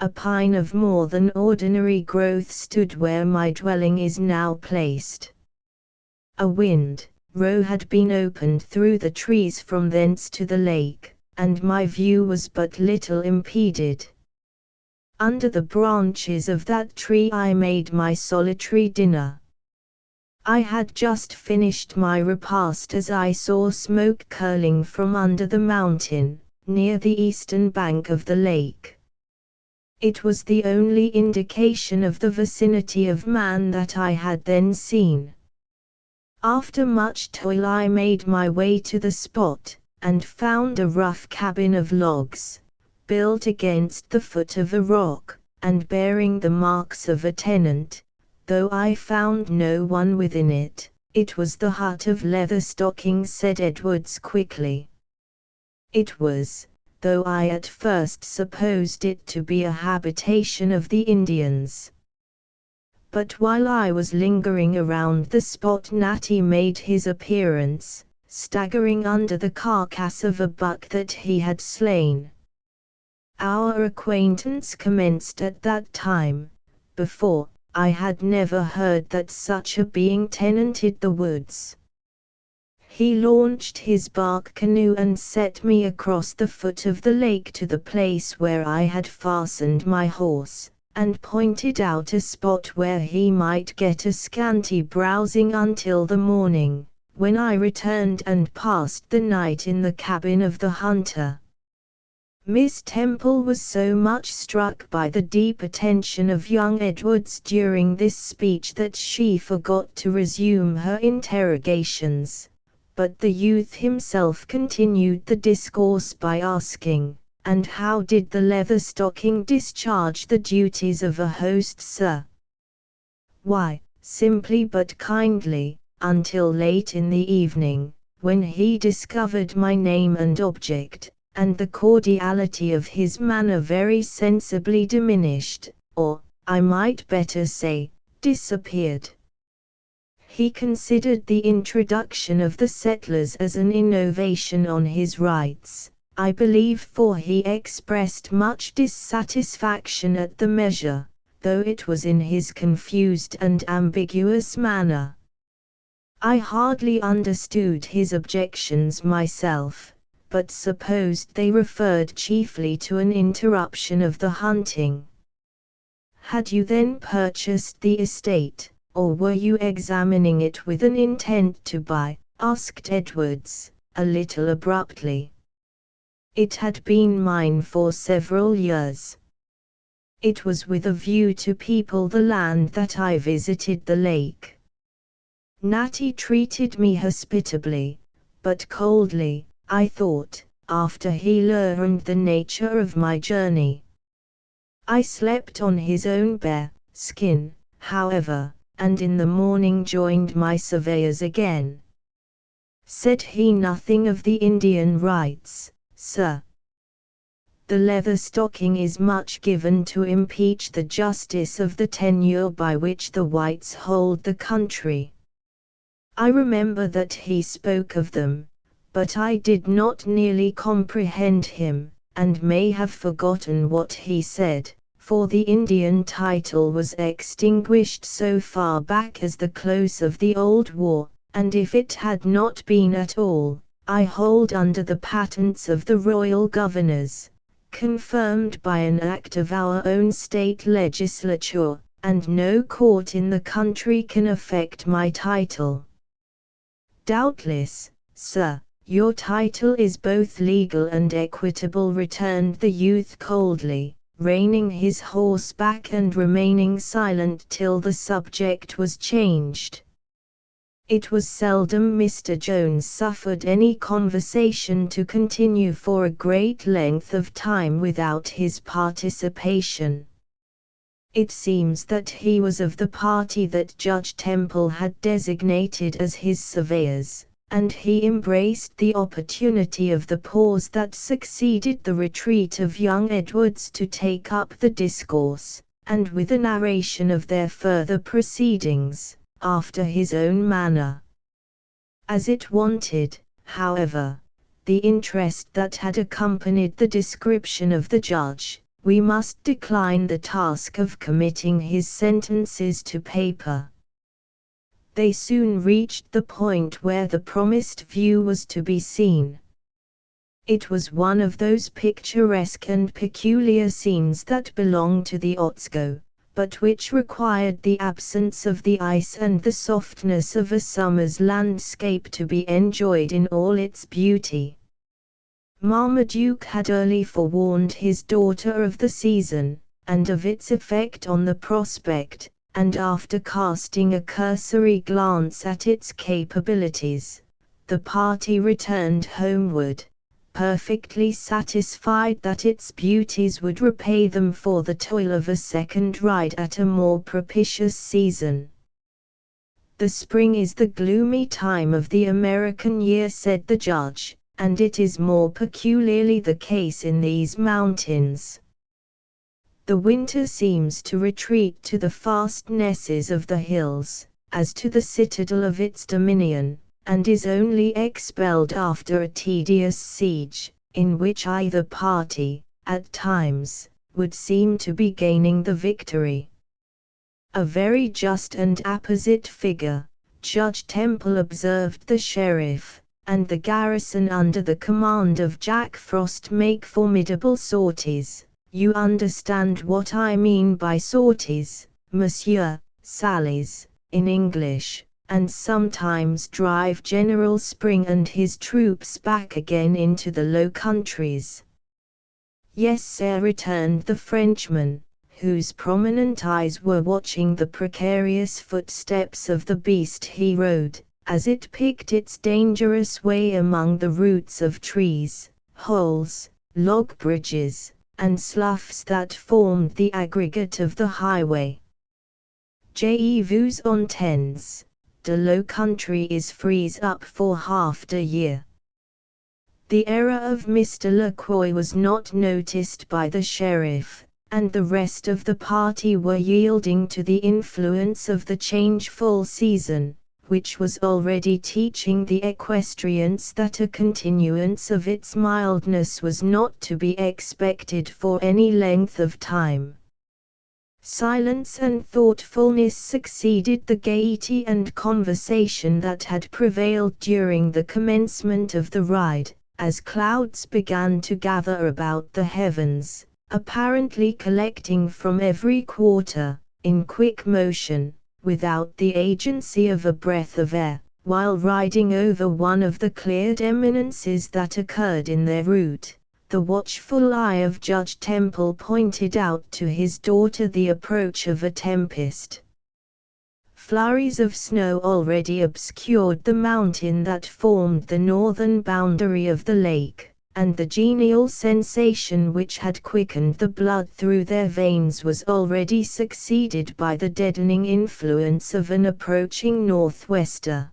A pine of more than ordinary growth stood where my dwelling is now placed. A row had been opened through the trees from thence to the lake, and my view was but little impeded. Under the branches of that tree I made my solitary dinner. I had just finished my repast as I saw smoke curling from under the mountain, near the eastern bank of the lake. It was the only indication of the vicinity of man that I had then seen. After much toil I made my way to the spot, and found a rough cabin of logs, built against the foot of a rock, and bearing the marks of a tenant, though I found no one within it. "It was the hut of Leatherstocking," said Edwards quickly. It was, though I at first supposed it to be a habitation of the Indians. But while I was lingering around the spot, Natty made his appearance, staggering under the carcass of a buck that he had slain. Our acquaintance commenced at that time. Before, I had never heard that such a being tenanted the woods. He launched his bark canoe and set me across the foot of the lake to the place where I had fastened my horse, and pointed out a spot where he might get a scanty browsing until the morning, when I returned and passed the night in the cabin of the hunter. Miss Temple was so much struck by the deep attention of young Edwards during this speech that she forgot to resume her interrogations, but the youth himself continued the discourse by asking, "And how did the Leatherstocking discharge the duties of a host, sir?" "Why, simply but kindly, until late in the evening, when he discovered my name and object, and the cordiality of his manner very sensibly diminished, or, I might better say, disappeared. He considered the introduction of the settlers as an innovation on his rights, I believe, for he expressed much dissatisfaction at the measure, though it was in his confused and ambiguous manner. I hardly understood his objections myself, but supposed they referred chiefly to an interruption of the hunting." "Had you then purchased the estate, or were you examining it with an intent to buy?" asked Edwards, a little abruptly. "It had been mine for several years. It was with a view to people the land that I visited the lake. Natty treated me hospitably, but coldly, I thought, after he learned the nature of my journey. I slept on his own bear skin, however, and in the morning joined my surveyors again." "Said he nothing of the Indian rights, sir?" "The Leatherstocking is much given to impeach the justice of the tenure by which the whites hold the country. I remember that he spoke of them, but I did not nearly comprehend him, and may have forgotten what he said, for the Indian title was extinguished so far back as the close of the Old War, and if it had not been at all, I hold under the patents of the royal governors, confirmed by an act of our own state legislature, and no court in the country can affect my title." "Doubtless, sir, your title is both legal and equitable," returned the youth coldly, reining his horse back and remaining silent till the subject was changed. It was seldom Mr. Jones suffered any conversation to continue for a great length of time without his participation. It seems that he was of the party that Judge Temple had designated as his surveyors, and he embraced the opportunity of the pause that succeeded the retreat of young Edwards to take up the discourse, and with a narration of their further proceedings, after his own manner. As it wanted, however, the interest that had accompanied the description of the judge, we must decline the task of committing his sentences to paper. They soon reached the point where the promised view was to be seen. It was one of those picturesque and peculiar scenes that belong to the Otsego, but which required the absence of the ice and the softness of a summer's landscape to be enjoyed in all its beauty. Marmaduke had early forewarned his daughter of the season, and of its effect on the prospect, and after casting a cursory glance at its capabilities, the party returned homeward, perfectly satisfied that its beauties would repay them for the toil of a second ride at a more propitious season. "The spring is the gloomy time of the American year," said the judge, "and it is more peculiarly the case in these mountains. The winter seems to retreat to the fastnesses of the hills, as to the citadel of its dominion, and is only expelled after a tedious siege, in which either party, at times, would seem to be gaining the victory." "A very just and apposite figure," Judge Temple observed. "The sheriff, and the garrison under the command of Jack Frost make formidable sorties. You understand what I mean by sorties, monsieur, sallies, in English, and sometimes drive General Spring and his troops back again into the Low Countries." "Yes, sir," returned the Frenchman, whose prominent eyes were watching the precarious footsteps of the beast he rode, as it picked its dangerous way among the roots of trees, holes, log bridges, and sloughs that formed the aggregate of the highway. "Je vous entends, the Low Country is freeze up for half the year." The error of Mr. Lacroix was not noticed by the sheriff, and the rest of the party were yielding to the influence of the changeful season, which was already teaching the equestrians that a continuance of its mildness was not to be expected for any length of time. Silence and thoughtfulness succeeded the gaiety and conversation that had prevailed during the commencement of the ride, as clouds began to gather about the heavens, apparently collecting from every quarter, in quick motion, without the agency of a breath of air, while riding over one of the cleared eminences that occurred in their route. The watchful eye of Judge Temple pointed out to his daughter the approach of a tempest. Flurries of snow already obscured the mountain that formed the northern boundary of the lake, and the genial sensation which had quickened the blood through their veins was already succeeded by the deadening influence of an approaching northwester.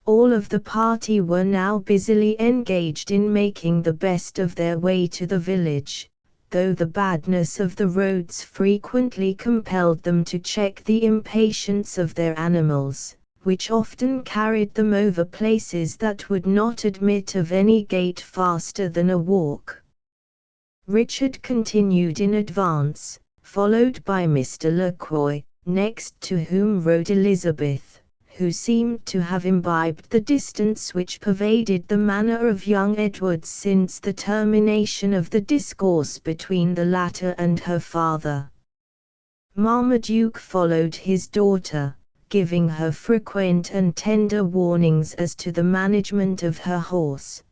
All of the party were now busily engaged in making the best of their way to the village, though the badness of the roads frequently compelled them to check the impatience of their animals, which often carried them over places that would not admit of any gait faster than a walk. Richard continued in advance, followed by Mr. Lacroix, next to whom rode Elizabeth, who seemed to have imbibed the distance which pervaded the manner of young Edward since the termination of the discourse between the latter and her father. Marmaduke followed his daughter, giving her frequent and tender warnings as to the management of her horse.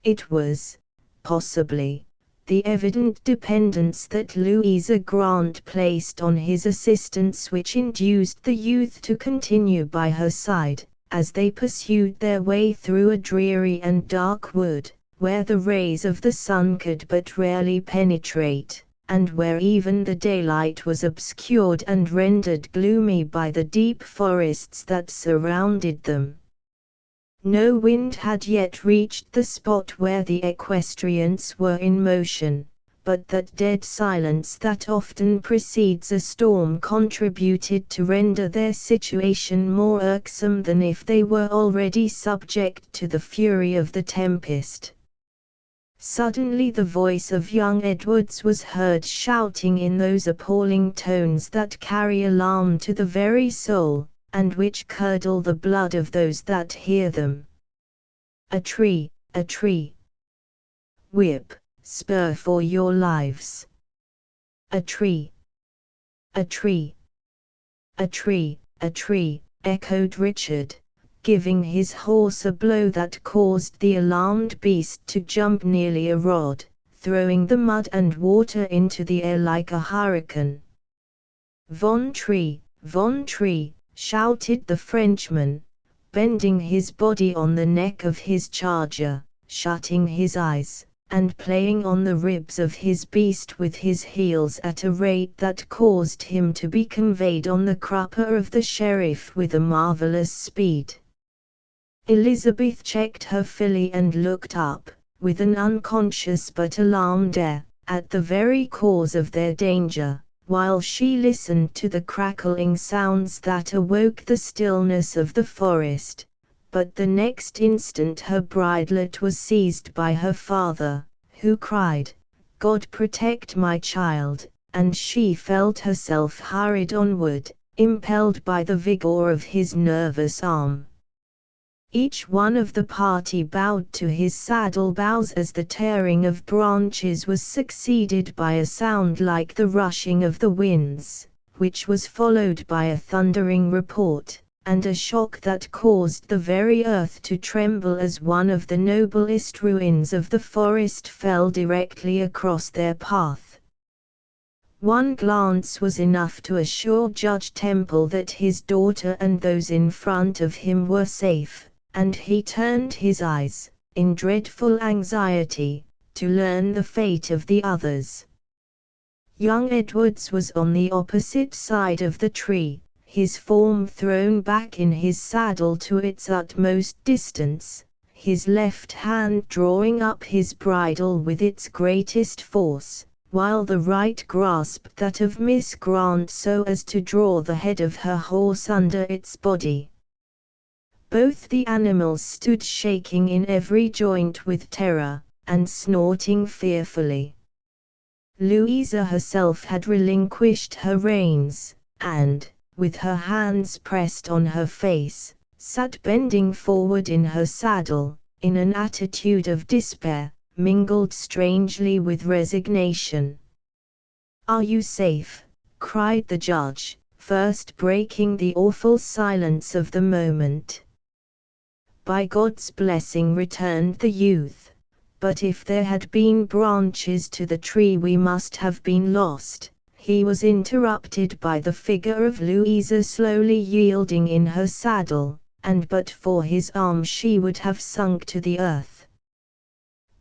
It was, possibly, the evident dependence that Louisa Grant placed on his assistance which induced the youth to continue by her side, as they pursued their way through a dreary and dark wood, where the rays of the sun could but rarely penetrate, and where even the daylight was obscured and rendered gloomy by the deep forests that surrounded them. No wind had yet reached the spot where the equestrians were in motion, but that dead silence that often precedes a storm contributed to render their situation more irksome than if they were already subject to the fury of the tempest. Suddenly the voice of young Edwards was heard shouting in those appalling tones that carry alarm to the very soul, and which curdle the blood of those that hear them. "A tree, a tree! Whip, spur for your lives! A tree! A tree! A tree, a tree!" echoed Richard, giving his horse a blow that caused the alarmed beast to jump nearly a rod, throwing the mud and water into the air like a hurricane. Von Tree, shouted the Frenchman, bending his body on the neck of his charger, shutting his eyes, and playing on the ribs of his beast with his heels at a rate that caused him to be conveyed on the crupper of the sheriff with a marvelous speed. Elizabeth checked her filly and looked up, with an unconscious but alarmed air, at the very cause of their danger, while she listened to the crackling sounds that awoke the stillness of the forest. But the next instant her bridlet was seized by her father, who cried, "God protect my child," and she felt herself hurried onward, impelled by the vigor of his nervous arm. Each one of the party bowed to his saddle bows as the tearing of branches was succeeded by a sound like the rushing of the winds, which was followed by a thundering report, and a shock that caused the very earth to tremble as one of the noblest ruins of the forest fell directly across their path. One glance was enough to assure Judge Temple that his daughter and those in front of him were safe, and he turned his eyes, in dreadful anxiety, to learn the fate of the others. Young Edwards was on the opposite side of the tree, his form thrown back in his saddle to its utmost distance, his left hand drawing up his bridle with its greatest force, while the right grasped that of Miss Grant so as to draw the head of her horse under its body. Both the animals stood shaking in every joint with terror, and snorting fearfully. Louisa herself had relinquished her reins, and, with her hands pressed on her face, sat bending forward in her saddle, in an attitude of despair, mingled strangely with resignation. "Are you safe?" cried the judge, first breaking the awful silence of the moment. "By God's blessing," returned the youth, "but if there had been branches to the tree we must have been lost." He was interrupted by the figure of Louisa slowly yielding in her saddle, and but for his arm she would have sunk to the earth.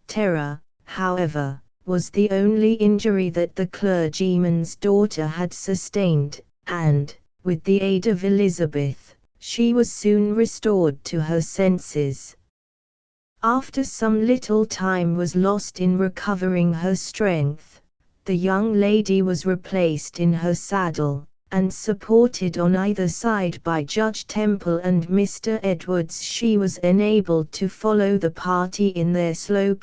Terror, however, was the only injury that the clergyman's daughter had sustained, and, with the aid of Elizabeth, she was soon restored to her senses. After some little time was lost in recovering her strength, the young lady was replaced in her saddle, and supported on either side by Judge Temple and Mr. Edwards, she was enabled to follow the party in their slow